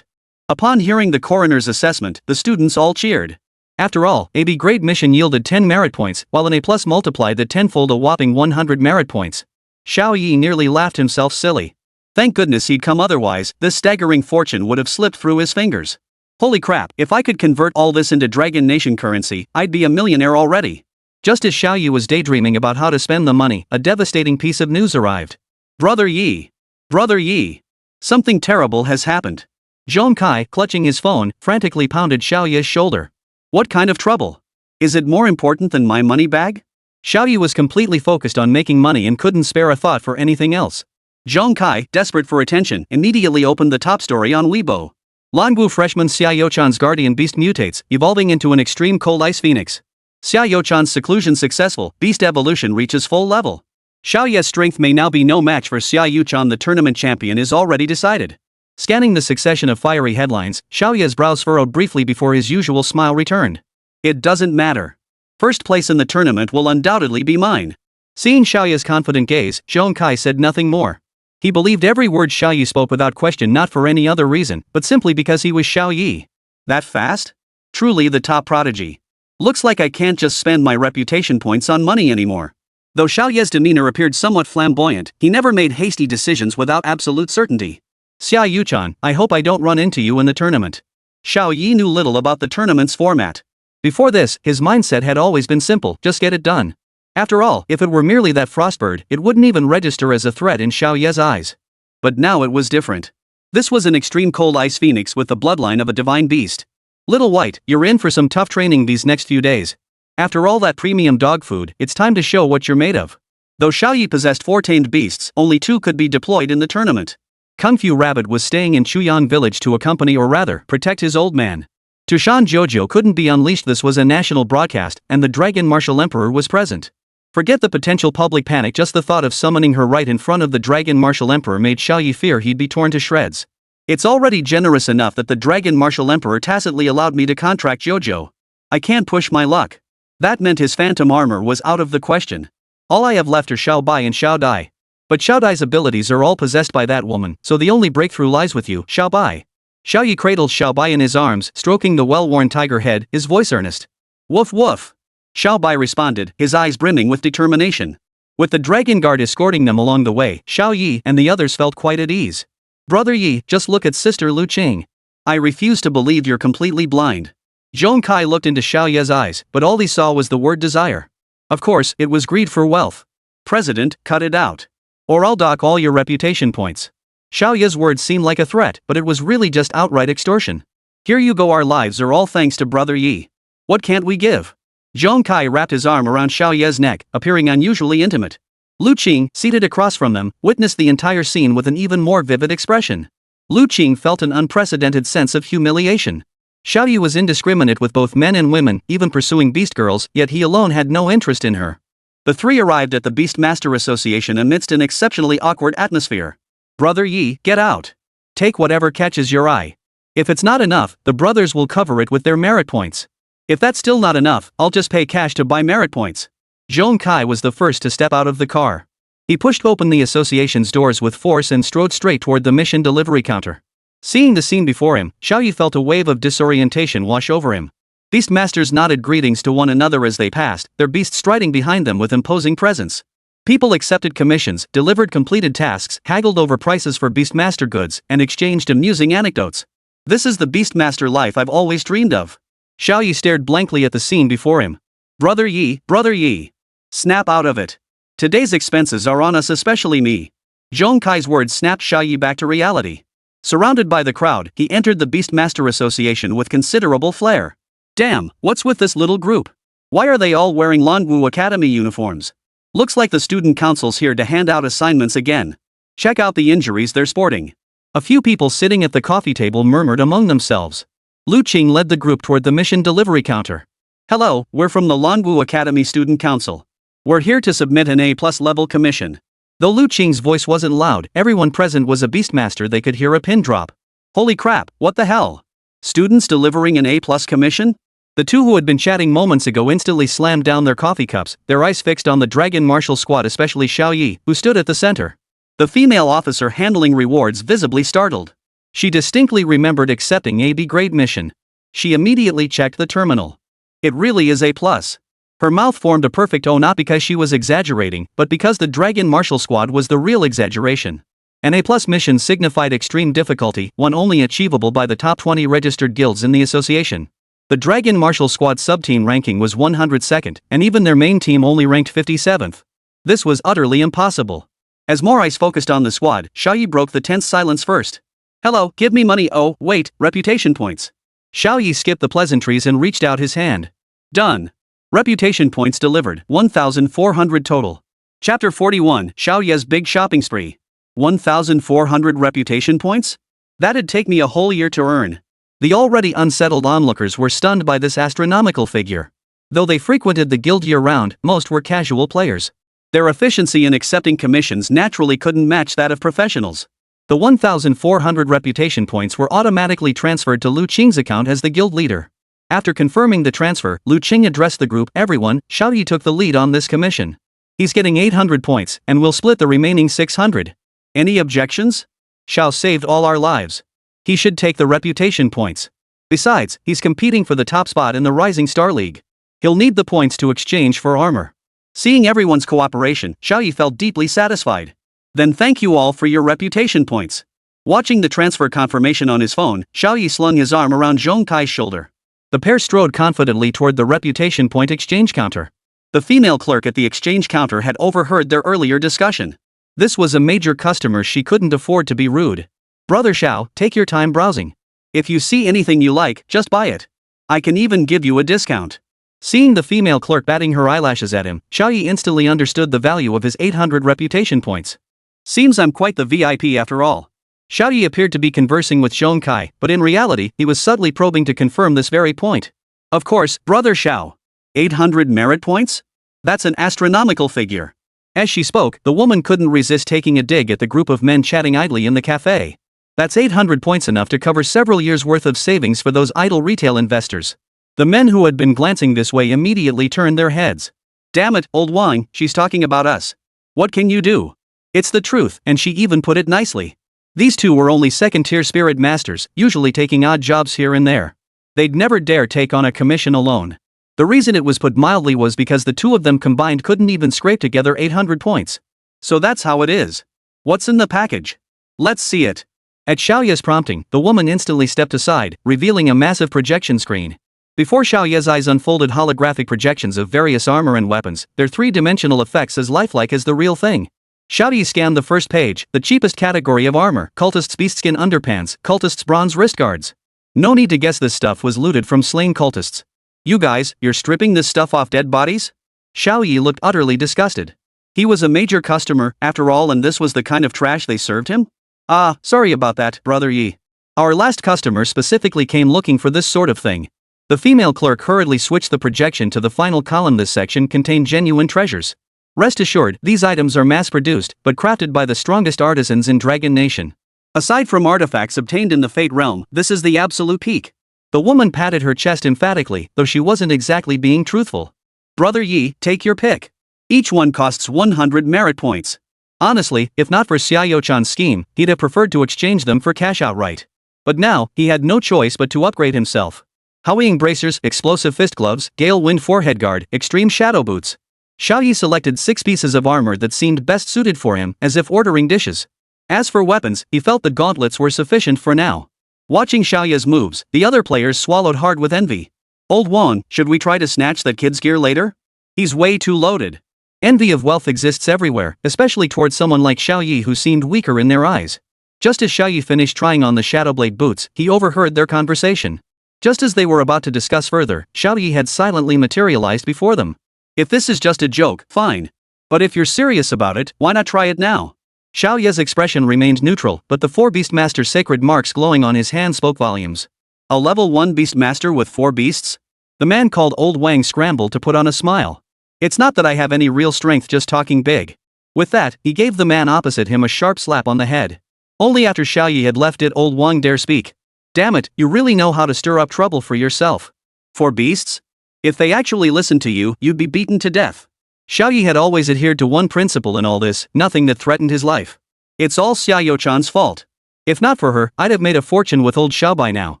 Upon hearing the coroner's assessment, the students all cheered. After all, a B grade mission yielded 10 merit points, while an A+ multiplied that tenfold, a whopping 100 merit points. Xiao Ye nearly laughed himself silly. Thank goodness he'd come, otherwise, this staggering fortune would have slipped through his fingers. Holy crap, if I could convert all this into Dragon Nation currency, I'd be a millionaire already. Just as Xiao Ye was daydreaming about how to spend the money, a devastating piece of news arrived. Brother Yi! Brother Yi! Something terrible has happened. Zhong Kai, clutching his phone, frantically pounded Xiao Ye's shoulder. What kind of trouble? Is it more important than my money bag? Xiao Ye was completely focused on making money and couldn't spare a thought for anything else. Zhong Kai, desperate for attention, immediately opened the top story on Weibo. Langu freshman Xiao Ye-chan's guardian beast mutates, evolving into an extreme cold ice phoenix. Xiao Ye-chan's seclusion successful, beast evolution reaches full level. Xiao Ye's strength may now be no match for Xiao Ye-chan, the tournament champion is already decided. Scanning the succession of fiery headlines, Xiao Ye's brows furrowed briefly before his usual smile returned. It doesn't matter. First place in the tournament will undoubtedly be mine. Seeing Xiao Ye's confident gaze, Zhong Kai said nothing more. He believed every word Xiao Ye spoke without question, not for any other reason, but simply because he was Xiao Ye. That fast? Truly the top prodigy. Looks like I can't just spend my reputation points on money anymore. Though Xiao Ye's demeanor appeared somewhat flamboyant, he never made hasty decisions without absolute certainty. Xiao Ye-chan, I hope I don't run into you in the tournament. Xiao Ye knew little about the tournament's format. Before this, his mindset had always been simple, just get it done. After all, if it were merely that frostbird, it wouldn't even register as a threat in Xiao Ye's eyes. But now it was different. This was an extreme cold ice phoenix with the bloodline of a divine beast. Little White, you're in for some tough training these next few days. After all that premium dog food, it's time to show what you're made of. Though Xiao Ye possessed 4 tamed beasts, only 2 could be deployed in the tournament. Kung Fu Rabbit was staying in Chuyan village to accompany, or rather, protect his old man. Tushan Jojo couldn't be unleashed. This was a national broadcast, and the Dragon Martial Emperor was present. Forget the potential public panic, just the thought of summoning her right in front of the Dragon Martial Emperor made Xiao Ye fear he'd be torn to shreds. It's already generous enough that the Dragon Martial Emperor tacitly allowed me to contract Jojo. I can't push my luck. That meant his phantom armor was out of the question. All I have left are Xiao Bai and Xiao Dai. But Xiao Dai's abilities are all possessed by that woman, so the only breakthrough lies with you, Xiao Bai. Xiao Ye cradles Xiao Bai in his arms, stroking the well-worn tiger head, his voice earnest. Woof woof. Xiao Bai responded, his eyes brimming with determination. With the Dragon Guard escorting them along the way, Xiao Ye and the others felt quite at ease. Brother Yi, just look at Sister Lu Qing. I refuse to believe you're completely blind. Zhong Kai looked into Xiao Ye's eyes, but all he saw was the word desire. Of course, it was greed for wealth. President, cut it out. Or I'll dock all your reputation points. Xiao Ye's words seemed like a threat, but it was really just outright extortion. Here you go, our lives are all thanks to Brother Yi. What can't we give? Zhong Kai wrapped his arm around Xiao Ye's neck, appearing unusually intimate. Lu Qing, seated across from them, witnessed the entire scene with an even more vivid expression. Lu Qing felt an unprecedented sense of humiliation. Xiao Ye was indiscriminate with both men and women, even pursuing beast girls, yet he alone had no interest in her. The three arrived at the Beastmaster Association amidst an exceptionally awkward atmosphere. Brother Yi, get out. Take whatever catches your eye. If it's not enough, the brothers will cover it with their merit points. If that's still not enough, I'll just pay cash to buy merit points. Zhong Kai was the first to step out of the car. He pushed open the association's doors with force and strode straight toward the mission delivery counter. Seeing the scene before him, Xiao Ye felt a wave of disorientation wash over him. Beastmasters nodded greetings to one another as they passed, their beasts striding behind them with imposing presence. People accepted commissions, delivered completed tasks, haggled over prices for Beastmaster goods, and exchanged amusing anecdotes. This is the Beastmaster life I've always dreamed of. Xiao Ye stared blankly at the scene before him. Brother Yi. Snap out of it. Today's expenses are on us, especially me. Zhong Kai's words snapped Xiao Ye back to reality. Surrounded by the crowd, he entered the Beastmaster Association with considerable flair. Damn, what's with this little group? Why are they all wearing Langu Academy uniforms? Looks like the student council's here to hand out assignments again. Check out the injuries they're sporting. A few people sitting at the coffee table murmured among themselves. Lu Qing led the group toward the mission delivery counter. Hello, we're from the Langu Academy Student Council. We're here to submit an A+ level commission. Though Lu Qing's voice wasn't loud, everyone present was a Beastmaster. They could hear a pin drop. Holy crap, what the hell? Students delivering an A+ commission? The two who had been chatting moments ago instantly slammed down their coffee cups, their eyes fixed on the Dragon Martial Squad, especially Xiao Ye, who stood at the center. The female officer handling rewards visibly startled. She distinctly remembered accepting a B-grade mission. She immediately checked the terminal. It really is A+. Her mouth formed a perfect O, not because she was exaggerating, but because the Dragon Martial Squad was the real exaggeration. An A+ mission signified extreme difficulty, one only achievable by the top 20 registered guilds in the association. The Dragon Martial Squad subteam ranking was 102nd, and even their main team only ranked 57th. This was utterly impossible. As more eyes focused on the squad, Xiao Ye broke the tense silence first. "Hello, give me money. Oh, wait, reputation points." Xiao Ye skipped the pleasantries and reached out his hand. Done. Reputation points delivered, 1,400 total. Chapter 41, Xiao Ye's Big Shopping Spree. 1,400 reputation points? That'd take me a whole year to earn. The already unsettled onlookers were stunned by this astronomical figure. Though they frequented the guild year-round, most were casual players. Their efficiency in accepting commissions naturally couldn't match that of professionals. The 1,400 reputation points were automatically transferred to Lu Qing's account as the guild leader. After confirming the transfer, Lu Qing addressed the group. "Everyone, Xiao Ye took the lead on this commission. He's getting 800 points, and we'll split the remaining 600. Any objections? Xiao saved all our lives. He should take the reputation points. Besides, he's competing for the top spot in the Rising Star League. He'll need the points to exchange for armor." Seeing everyone's cooperation, Xiao Ye felt deeply satisfied. "Then thank you all for your reputation points." Watching the transfer confirmation on his phone, Xiao Ye slung his arm around Zhong Kai's shoulder. The pair strode confidently toward the reputation point exchange counter. The female clerk at the exchange counter had overheard their earlier discussion. This was a major customer, she couldn't afford to be rude. "Brother Xiao, take your time browsing. If you see anything you like, just buy it. I can even give you a discount." Seeing the female clerk batting her eyelashes at him, Xiao Ye instantly understood the value of his 800 reputation points. "Seems I'm quite the VIP after all." Xiao Ye appeared to be conversing with Zhong Kai, but in reality, he was subtly probing to confirm this very point. "Of course, Brother Xiao. 800 merit points? That's an astronomical figure." As she spoke, the woman couldn't resist taking a dig at the group of men chatting idly in the cafe. "That's 800 points, enough to cover several years' worth of savings for those idle retail investors." The men who had been glancing this way immediately turned their heads. "Damn it, old Wang, she's talking about us. What can you do?" It's the truth, and she even put it nicely. These two were only second-tier spirit masters, usually taking odd jobs here and there. They'd never dare take on a commission alone. The reason it was put mildly was because the two of them combined couldn't even scrape together 800 points. So that's how it is. What's in the package? Let's see it. At Xiao Ye's prompting, the woman instantly stepped aside, revealing a massive projection screen. Before Xiao Ye's eyes unfolded holographic projections of various armor and weapons, their three-dimensional effects as lifelike as the real thing. Xiao Ye scanned the first page, the cheapest category of armor, cultists' beastskin underpants, cultists' bronze wrist guards. No need to guess this stuff was looted from slain cultists. "You guys, you're stripping this stuff off dead bodies?" Xiao Ye looked utterly disgusted. He was a major customer, after all, and this was the kind of trash they served him? "Ah, sorry about that, Brother Yi. Our last customer specifically came looking for this sort of thing." The female clerk hurriedly switched the projection to the final column. "This section contained genuine treasures. Rest assured, these items are mass-produced, but crafted by the strongest artisans in Dragon Nation. Aside from artifacts obtained in the Fate Realm, this is the absolute peak." The woman patted her chest emphatically, though she wasn't exactly being truthful. "Brother Yi, take your pick. Each one costs 100 merit points." Honestly, if not for Xiaoyochan's scheme, he'd have preferred to exchange them for cash outright. But now, he had no choice but to upgrade himself. Howling bracers, explosive fist gloves, gale wind forehead guard, extreme shadow boots. Xiao Ye selected 6 pieces of armor that seemed best suited for him, as if ordering dishes. As for weapons, he felt the gauntlets were sufficient for now. Watching Xiao Ye's moves, the other players swallowed hard with envy. "Old Wan, should we try to snatch that kid's gear later? He's way too loaded." Envy of wealth exists everywhere, especially towards someone like Xiao Ye who seemed weaker in their eyes. Just as Xiao Ye finished trying on the Shadowblade boots, he overheard their conversation. Just as they were about to discuss further, Xiao Ye had silently materialized before them. "If this is just a joke, fine. But if you're serious about it, why not try it now?" Xiao Ye's expression remained neutral, but the 4 Beastmaster sacred marks glowing on his hand spoke volumes. "A level 1 Beastmaster with 4 beasts?" The man called Old Wang scrambled to put on a smile. "It's not that I have any real strength, just talking big." With that, he gave the man opposite him a sharp slap on the head. Only after Xiao Ye had left did Old Wang dare speak. "Damn it, you really know how to stir up trouble for yourself. 4 beasts? If they actually listened to you, you'd be beaten to death." Xiao Ye had always adhered to one principle in all this: nothing that threatened his life. It's all Xiao-Chan's fault. If not for her, I'd have made a fortune with old Xiao by now.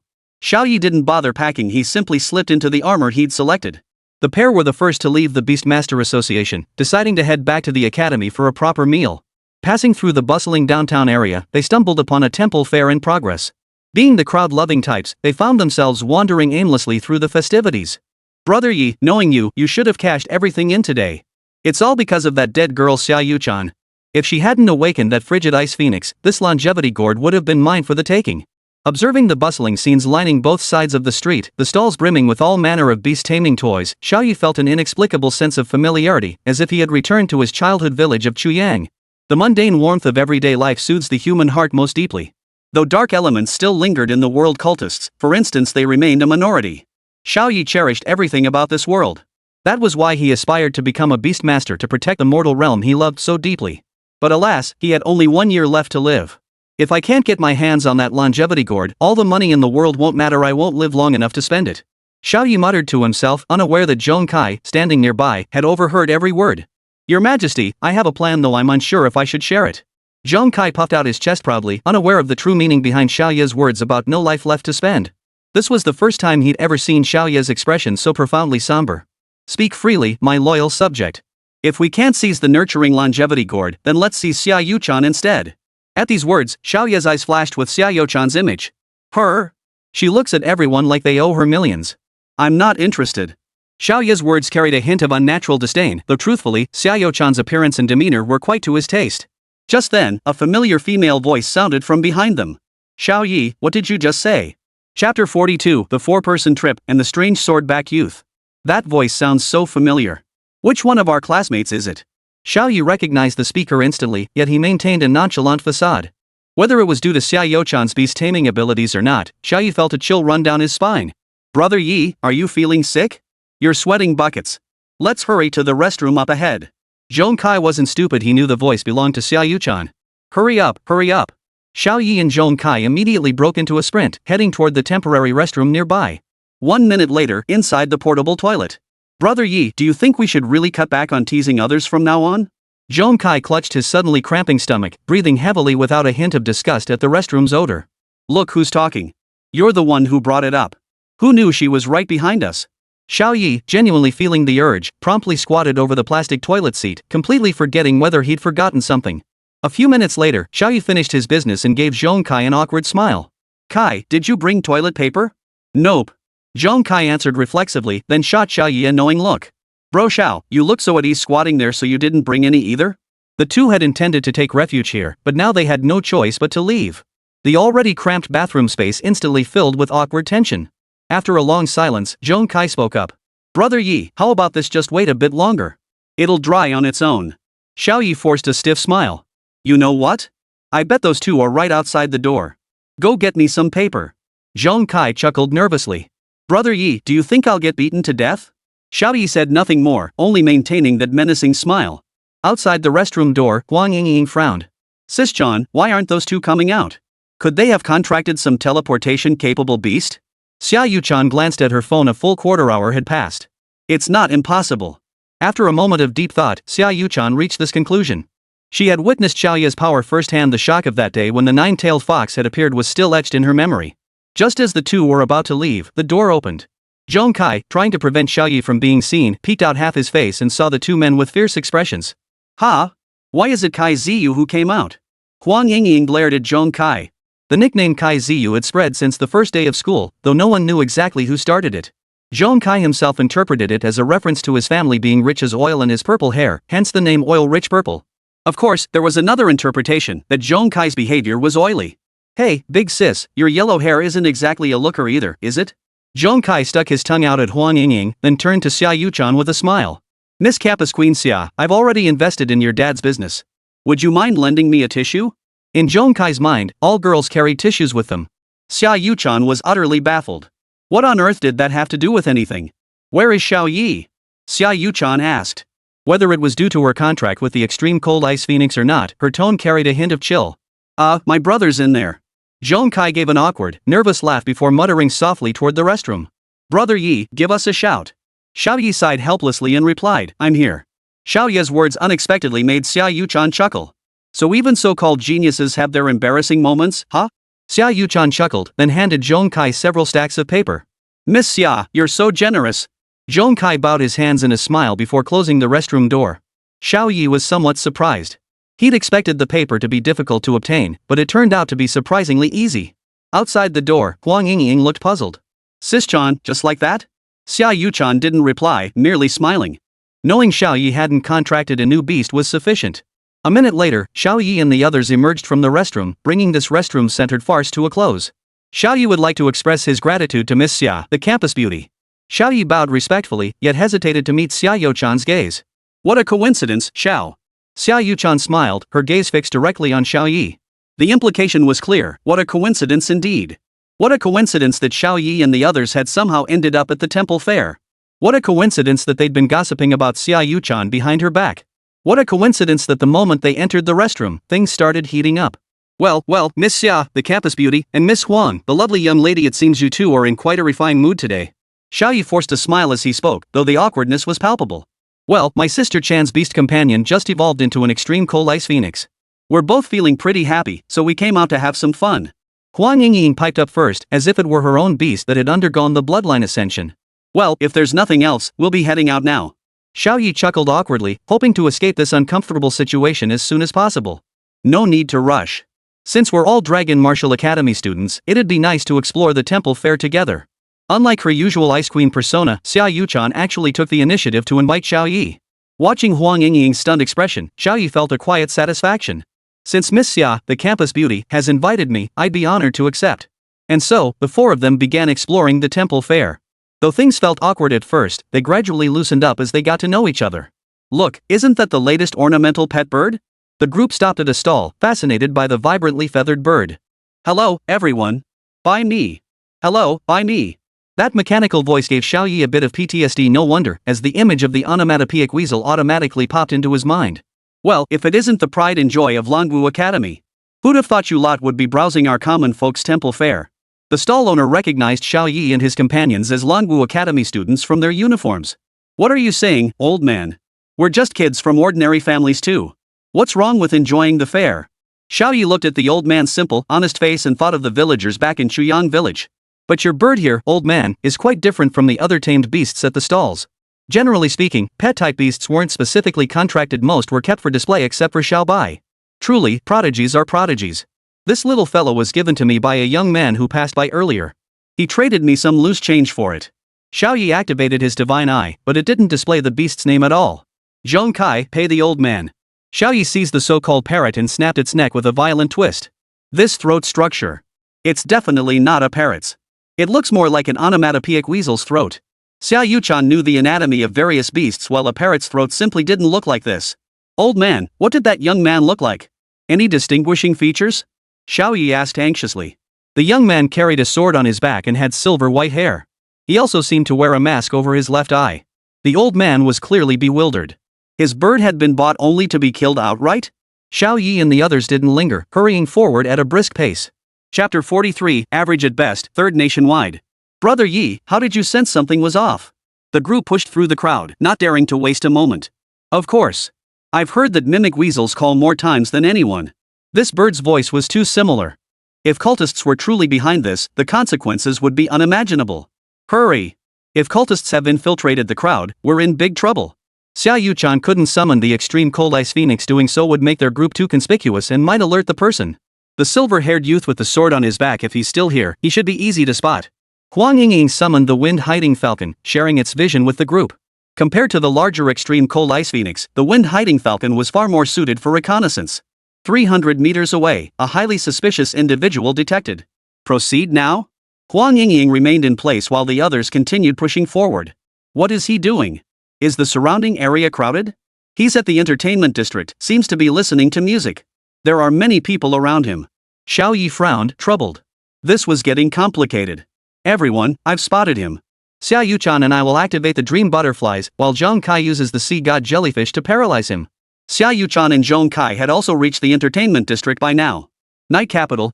Xiao Ye didn't bother packing, he simply slipped into the armor he'd selected. The pair were the first to leave the Beastmaster Association, deciding to head back to the academy for a proper meal. Passing through the bustling downtown area, they stumbled upon a temple fair in progress. Being the crowd-loving types, they found themselves wandering aimlessly through the festivities. Brother Yi, knowing you should have cashed everything in today. It's all because of that dead girl Xiao-Chan. If she hadn't awakened that frigid ice phoenix, this longevity gourd would have been mine for the taking. Observing the bustling scenes lining both sides of the street, the stalls brimming with all manner of beast-taming toys, Xiao Ye felt an inexplicable sense of familiarity, as if he had returned to his childhood village of Chuyang. The mundane warmth of everyday life soothes the human heart most deeply. Though dark elements still lingered in the world cultists, for instance, they remained a minority. Xiao Ye cherished everything about this world. That was why he aspired to become a beastmaster to protect the mortal realm he loved so deeply. But alas, he had only 1 year left to live. If I can't get my hands on that longevity gourd, all the money in the world won't matter, I won't live long enough to spend it. Xiao Ye muttered to himself, unaware that Zhong Kai, standing nearby, had overheard every word. Your Majesty, I have a plan, though I'm unsure if I should share it. Zhong Kai puffed out his chest proudly, unaware of the true meaning behind Xiao Ye's words about no life left to spend. This was the first time he'd ever seen Xiao Ye's expression so profoundly somber. Speak freely, my loyal subject. If we can't seize the nurturing longevity gourd, then let's seize Xiao-Chan instead. At these words, Xiao Ye's eyes flashed with Xiao-Chan's image. Her? She looks at everyone like they owe her millions. I'm not interested. Xiao Ye's words carried a hint of unnatural disdain, though truthfully, Xiao-Chan's appearance and demeanor were quite to his taste. Just then, a familiar female voice sounded from behind them. Xiao Ye, what did you just say? Chapter 42, The Four-Person Trip and the Strange Swordback Youth. That voice sounds so familiar. Which one of our classmates is it? Xiao Ye recognized the speaker instantly, yet he maintained a nonchalant facade. Whether it was due to Xiao-Chan's beast-taming abilities or not, Xiao Ye felt a chill run down his spine. Brother Yi, are you feeling sick? You're sweating buckets. Let's hurry to the restroom up ahead. Zhong Kai wasn't stupid, he knew the voice belonged to Xiao-Chan. Hurry up, hurry up. Xiao Ye and Zhong Kai immediately broke into a sprint, heading toward the temporary restroom nearby. 1 minute later, inside the portable toilet. Brother Yi, do you think we should really cut back on teasing others from now on? Zhong Kai clutched his suddenly cramping stomach, breathing heavily without a hint of disgust at the restroom's odor. Look who's talking. You're the one who brought it up. Who knew she was right behind us? Xiao Ye, genuinely feeling the urge, promptly squatted over the plastic toilet seat, completely forgetting whether he'd forgotten something. A few minutes later, Xiao Ye finished his business and gave Zhong Kai an awkward smile. Kai, did you bring toilet paper? Nope. Zhong Kai answered reflexively, then shot Xiao Ye a knowing look. Bro Xiao, you look so at ease squatting there, so you didn't bring any either? The two had intended to take refuge here, but now they had no choice but to leave. The already cramped bathroom space instantly filled with awkward tension. After a long silence, Zhong Kai spoke up. Brother Yi, how about this, just wait a bit longer? It'll dry on its own. Xiao Ye forced a stiff smile. You know what? I bet those two are right outside the door. Go get me some paper. Zhong Kai chuckled nervously. Brother Yi, do you think I'll get beaten to death? Xiao Ye said nothing more, only maintaining that menacing smile. Outside the restroom door, Huang Yingying frowned. Sis-chan, why aren't those two coming out? Could they have contracted some teleportation-capable beast? Xiao-Chan glanced at her phone. A full quarter hour had passed. It's not impossible. After a moment of deep thought, Xiao-Chan reached this conclusion. She had witnessed Xiao Ye's power firsthand. The shock of that day when the nine-tailed fox had appeared was still etched in her memory. Just as the two were about to leave, the door opened. Zhong Kai, trying to prevent Xiao Ye from being seen, peeked out half his face and saw the two men with fierce expressions. Ha! Why is it Kai Ziyu who came out? Huang Yingying glared at Zhong Kai. The nickname Kai Ziyu had spread since the first day of school, though no one knew exactly who started it. Zhong Kai himself interpreted it as a reference to his family being rich as oil and his purple hair, hence the name Oil-Rich Purple. Of course, there was another interpretation, that Zhong Kai's behavior was oily. Hey, big sis, your yellow hair isn't exactly a looker either, is it? Zhong Kai stuck his tongue out at Huang Yingying, then turned to Xiao-Chan with a smile. Miss Kappa's Queen Xia, I've already invested in your dad's business. Would you mind lending me a tissue? In Zhong Kai's mind, all girls carried tissues with them. Xiao-Chan was utterly baffled. What on earth did that have to do with anything? Where is Xiao Ye? Xiao-Chan asked. Whether it was due to her contract with the extreme cold ice phoenix or not, her tone carried a hint of chill. My brother's in there. Zhong Kai gave an awkward, nervous laugh before muttering softly toward the restroom. Brother Yi, give us a shout. Xiao Ye sighed helplessly and replied, I'm here. Xiao Ye's words unexpectedly made Xiao-Chan chuckle. So even so-called geniuses have their embarrassing moments, huh? Xiao Ye chuckled, then handed Zhong Kai several stacks of paper. Miss Xia, you're so generous. Zhong Kai bowed his hands in a smile before closing the restroom door. Xiao Ye was somewhat surprised. He'd expected the paper to be difficult to obtain, but it turned out to be surprisingly easy. Outside the door, Huang Yingying looked puzzled. Sis-chan, just like that? Xiao Ye didn't reply, merely smiling. Knowing Xiao Ye hadn't contracted a new beast was sufficient. A minute later, Xiao Ye and the others emerged from the restroom, bringing this restroom-centered farce to a close. Xiao Ye would like to express his gratitude to Miss Xia, the campus beauty. Xiao Ye bowed respectfully, yet hesitated to meet Xiao Ye-chan's gaze. What a coincidence, Xiao. Xiao Ye smiled, her gaze fixed directly on Xiao Ye. The implication was clear, what a coincidence indeed. What a coincidence that Xiao Ye and the others had somehow ended up at the temple fair. What a coincidence that they'd been gossiping about Xiao Ye behind her back. What a coincidence that the moment they entered the restroom, things started heating up. Well, Miss Xia, the campus beauty, and Miss Huang, the lovely young lady, it seems you two are in quite a refined mood today. Xiao Ye forced a smile as he spoke, though the awkwardness was palpable. Well, my sister Chan's beast companion just evolved into an extreme cold ice phoenix. We're both feeling pretty happy, so we came out to have some fun. Huang Yingying piped up first, as if it were her own beast that had undergone the bloodline ascension. Well, if there's nothing else, we'll be heading out now. Xiao Ye chuckled awkwardly, hoping to escape this uncomfortable situation as soon as possible. No need to rush. Since we're all Dragon Martial Academy students, it'd be nice to explore the temple fair together. Unlike her usual Ice Queen persona, Xiao Ye actually took the initiative to invite Xiao Ye. Watching Huang Yingying's stunned expression, Xiao Ye felt a quiet satisfaction. Since Miss Xia, the campus beauty, has invited me, I'd be honored to accept. And so, the four of them began exploring the temple fair. Though things felt awkward at first, they gradually loosened up as they got to know each other. Look, isn't that the latest ornamental pet bird? The group stopped at a stall, fascinated by the vibrantly feathered bird. Hello, everyone. Buy me. Hello, buy me. That mechanical voice gave Xiao Ye a bit of PTSD, no wonder, as the image of the onomatopoeic weasel automatically popped into his mind. Well, if it isn't the pride and joy of Longwu Academy. Who'd have thought you lot would be browsing our common folks temple fair? The stall owner recognized Xiao Ye and his companions as Longwu Academy students from their uniforms. What are you saying, old man? We're just kids from ordinary families too. What's wrong with enjoying the fair? Xiao Ye looked at the old man's simple, honest face and thought of the villagers back in Chuyang village. But your bird here, old man, is quite different from the other tamed beasts at the stalls. Generally speaking, pet-type beasts weren't specifically contracted, most were kept for display except for Xiao Bai. Truly, prodigies are prodigies. This little fellow was given to me by a young man who passed by earlier. He traded me some loose change for it. Xiao Ye activated his divine eye, but it didn't display the beast's name at all. Zhong Kai, pay the old man. Xiao Ye seized the so-called parrot and snapped its neck with a violent twist. This throat structure. It's definitely not a parrot's. It looks more like an onomatopoeic weasel's throat. Xiao Ye knew the anatomy of various beasts, while a parrot's throat simply didn't look like this. Old man, what did that young man look like? Any distinguishing features? Xiao Ye asked anxiously. The young man carried a sword on his back and had silver white hair. He also seemed to wear a mask over his left eye. The old man was clearly bewildered. His bird had been bought only to be killed outright? Xiao Ye and the others didn't linger, hurrying forward at a brisk pace. Chapter 43, Average at Best, 3rd Nationwide. Brother Yi, how did you sense something was off? The group pushed through the crowd, not daring to waste a moment. Of course. I've heard that mimic weasels call more times than anyone. This bird's voice was too similar. If cultists were truly behind this, the consequences would be unimaginable. Hurry! If cultists have infiltrated the crowd, we're in big trouble. Xiao Ye couldn't summon the extreme cold ice phoenix. Doing so would make their group too conspicuous and might alert the person. The silver-haired youth with the sword on his back, if he's still here, he should be easy to spot. Huang Yingying summoned the wind-hiding falcon, sharing its vision with the group. Compared to the larger extreme cold ice phoenix, the wind-hiding falcon was far more suited for reconnaissance. 300 meters away, a highly suspicious individual detected. Proceed now? Huang Yingying remained in place while the others continued pushing forward. What is he doing? Is the surrounding area crowded? He's at the entertainment district, seems to be listening to music. There are many people around him. Xiao Ye frowned, troubled. This was getting complicated. Everyone, I've spotted him. Xiao Ye and I will activate the dream butterflies, while Zhong Kai uses the sea god jellyfish to paralyze him. Xiao Ye and Zhong Kai had also reached the entertainment district by now. Night capital,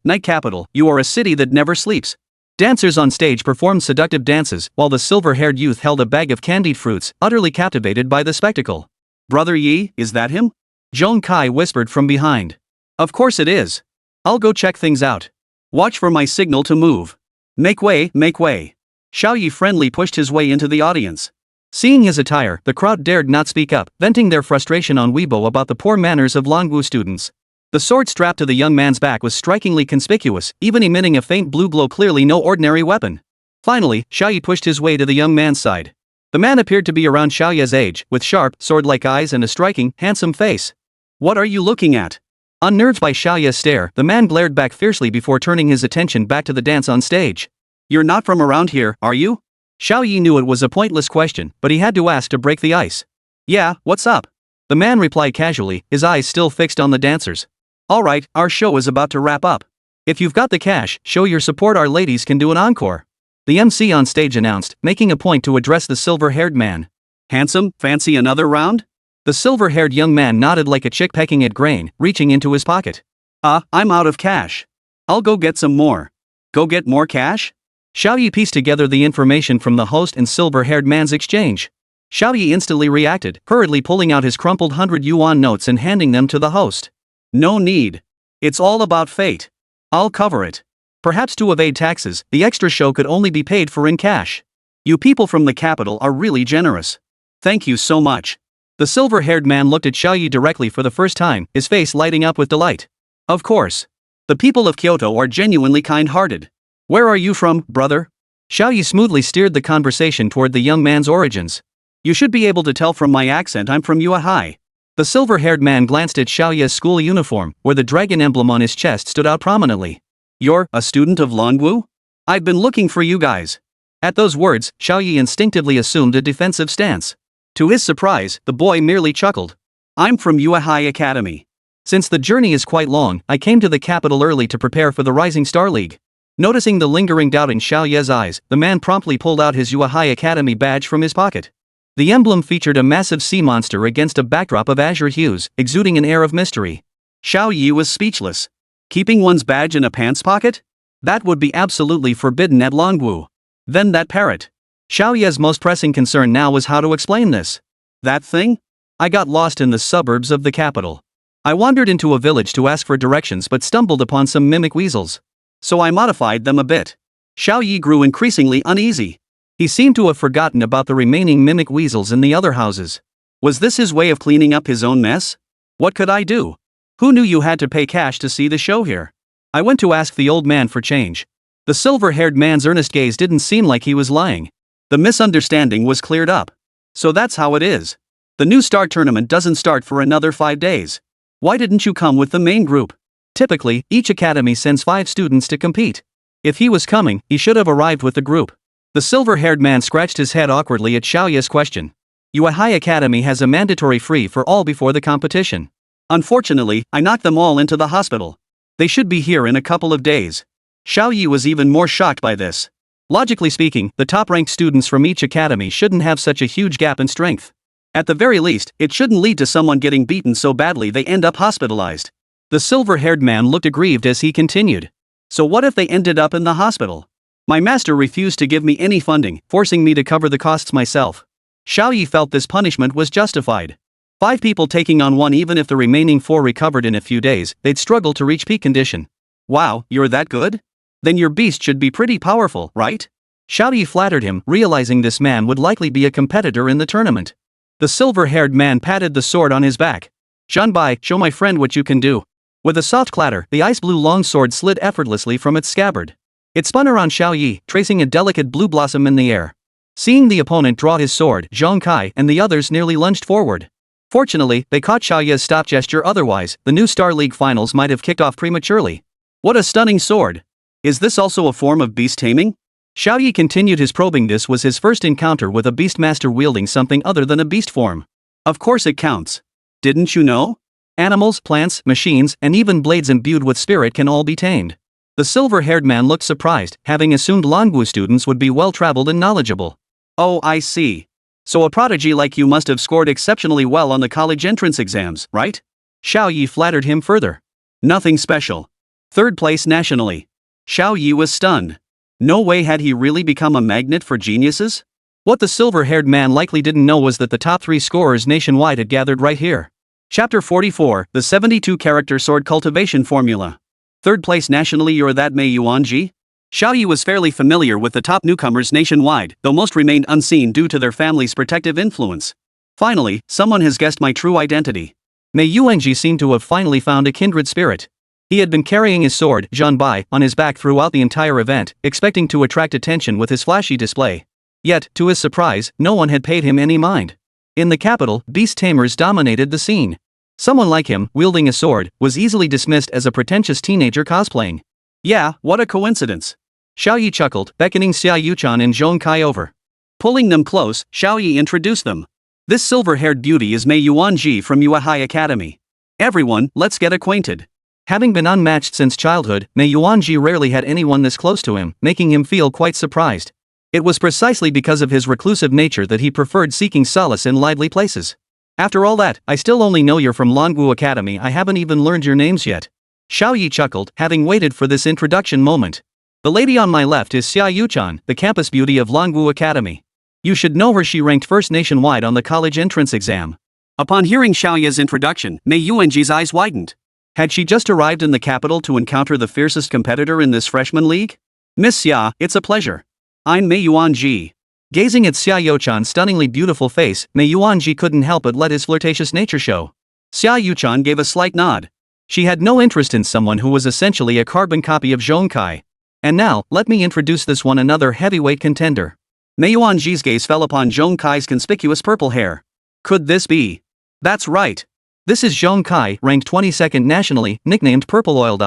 you are a city that never sleeps. Dancers on stage performed seductive dances, while the silver-haired youth held a bag of candied fruits, utterly captivated by the spectacle. Brother Yi, is that him? Zhong Kai whispered from behind. Of course it is. I'll go check things out. Watch for my signal to move. Make way, make way. Xiao Ye friendly pushed his way into the audience. Seeing his attire, the crowd dared not speak up, venting their frustration on Weibo about the poor manners of Longwu students. The sword strapped to the young man's back was strikingly conspicuous, even emitting a faint blue glow, clearly no ordinary weapon. Finally, Xiao Ye pushed his way to the young man's side. The man appeared to be around Xiao Ye's age, with sharp, sword-like eyes and a striking, handsome face. What are you looking at? Unnerved by Xiao Ye's stare, the man glared back fiercely before turning his attention back to the dance on stage. You're not from around here, are you? Xiao Ye knew it was a pointless question, but he had to ask to break the ice. Yeah, what's up? The man replied casually, his eyes still fixed on the dancers. Alright, our show is about to wrap up. If you've got the cash, show your support, our ladies can do an encore. The MC on stage announced, making a point to address the silver-haired man. Handsome, fancy another round? The silver-haired young man nodded like a chick pecking at grain, reaching into his pocket. I'm out of cash. I'll go get some more. Go get more cash? Xiao Ye pieced together the information from the host and silver-haired man's exchange. Xiao Ye instantly reacted, hurriedly pulling out his crumpled 100 yuan notes and handing them to the host. No need. It's all about fate. I'll cover it. Perhaps to evade taxes, the extra show could only be paid for in cash. You people from the capital are really generous. Thank you so much. The silver-haired man looked at Xiao Ye directly for the first time, his face lighting up with delight. Of course. The people of Kyoto are genuinely kind-hearted. Where are you from, brother? Xiao Ye smoothly steered the conversation toward the young man's origins. You should be able to tell from my accent I'm from Yuehai. The silver-haired man glanced at Xiao Ye's school uniform, where the dragon emblem on his chest stood out prominently. You're a student of Longwu? I've been looking for you guys. At those words, Xiao Ye instinctively assumed a defensive stance. To his surprise, the boy merely chuckled. I'm from Yuehai Academy. Since the journey is quite long, I came to the capital early to prepare for the Rising Star League. Noticing the lingering doubt in Xiao Ye's eyes, the man promptly pulled out his Yuehai Academy badge from his pocket. The emblem featured a massive sea monster against a backdrop of azure hues, exuding an air of mystery. Xiao Ye was speechless. Keeping one's badge in a pants pocket? That would be absolutely forbidden at Longwu. Then that parrot. Xiao Ye's most pressing concern now was how to explain this. That thing? I got lost in the suburbs of the capital. I wandered into a village to ask for directions but stumbled upon some mimic weasels. So I modified them a bit. Xiao Ye grew increasingly uneasy. He seemed to have forgotten about the remaining mimic weasels in the other houses. Was this his way of cleaning up his own mess? What could I do? Who knew you had to pay cash to see the show here? I went to ask the old man for change. The silver-haired man's earnest gaze didn't seem like he was lying. The misunderstanding was cleared up. So that's how it is. The new star tournament doesn't start for another 5 days. Why didn't you come with the main group? Typically, each academy sends 5 students to compete. If he was coming, he should have arrived with the group. The silver-haired man scratched his head awkwardly at Xiao Ye's question. Yuehai Academy has a mandatory free for all before the competition. Unfortunately, I knocked them all into the hospital. They should be here in a couple of days. Xiao Ye was even more shocked by this. Logically speaking, the top-ranked students from each academy shouldn't have such a huge gap in strength. At the very least, it shouldn't lead to someone getting beaten so badly they end up hospitalized. The silver-haired man looked aggrieved as he continued. So what if they ended up in the hospital? My master refused to give me any funding, forcing me to cover the costs myself. Xiao Ye felt this punishment was justified. 5 people taking on one, even if the remaining 4 recovered in a few days, they'd struggle to reach peak condition. Wow, you're that good? Then your beast should be pretty powerful, right? Xiao Ye flattered him, realizing this man would likely be a competitor in the tournament. The silver-haired man patted the sword on his back. Zhanbai, show my friend what you can do. With a soft clatter, the ice-blue longsword slid effortlessly from its scabbard. It spun around Xiao Ye, tracing a delicate blue blossom in the air. Seeing the opponent draw his sword, Zhang Kai and the others nearly lunged forward. Fortunately, they caught Xiao Ye's stop gesture, otherwise, the new Star League finals might have kicked off prematurely. What a stunning sword! Is this also a form of beast-taming? Xiao Ye continued his probing. This was his first encounter with a beastmaster wielding something other than a beast form. Of course it counts. Didn't you know? Animals, plants, machines, and even blades imbued with spirit can all be tamed. The silver-haired man looked surprised, having assumed Longwu students would be well-traveled and knowledgeable. Oh, I see. So a prodigy like you must have scored exceptionally well on the college entrance exams, right? Xiao Ye flattered him further. Nothing special. 3rd place nationally. Xiao Ye was stunned. No way had he really become a magnet for geniuses? What the silver-haired man likely didn't know was that the top 3 scorers nationwide had gathered right here. Chapter 44, The 72-Character Sword Cultivation Formula. Third place nationally. You're that Mei Yuanji? Xiao Ye was fairly familiar with the top newcomers nationwide, though most remained unseen due to their family's protective influence. Finally, someone has guessed my true identity. Mei Yuanji seemed to have finally found a kindred spirit. He had been carrying his sword, Zhanbai, on his back throughout the entire event, expecting to attract attention with his flashy display. Yet, to his surprise, no one had paid him any mind. In the capital, beast tamers dominated the scene. Someone like him, wielding a sword, was easily dismissed as a pretentious teenager cosplaying. Yeah, what a coincidence. Xiao Ye chuckled, beckoning Xiao Yuchan and Zhong Kai over. Pulling them close, Xiao Ye introduced them. This silver-haired beauty is Mei Yuanji from Yuehai Academy. Everyone, let's get acquainted. Having been unmatched since childhood, Mei Yuanji rarely had anyone this close to him, making him feel quite surprised. It was precisely because of his reclusive nature that he preferred seeking solace in lively places. After all that, I still only know you're from Longwu Academy. I haven't even learned your names yet. Xiao Ye chuckled, having waited for this introduction moment. The lady on my left is Xia Yuchan, the campus beauty of Longwu Academy. You should know her. She ranked first nationwide on the college entrance exam. Upon hearing Xiao Ye's introduction, Mei Yuanji's eyes widened. Had she just arrived in the capital to encounter the fiercest competitor in this freshman league? Miss Xia, it's a pleasure. I'm Mei Yuanji. Gazing at Xia Yuchan's stunningly beautiful face, Mei Yuanji couldn't help but let his flirtatious nature show. Xia Yuchan gave a slight nod. She had no interest in someone who was essentially a carbon copy of Zhong Kai. And now, let me introduce this one, another heavyweight contender. Mei Yuanji's gaze fell upon Zhong Kai's conspicuous purple hair. Could this be? That's right. This is Zhong Kai, ranked 22nd nationally, nicknamed Purple Oil.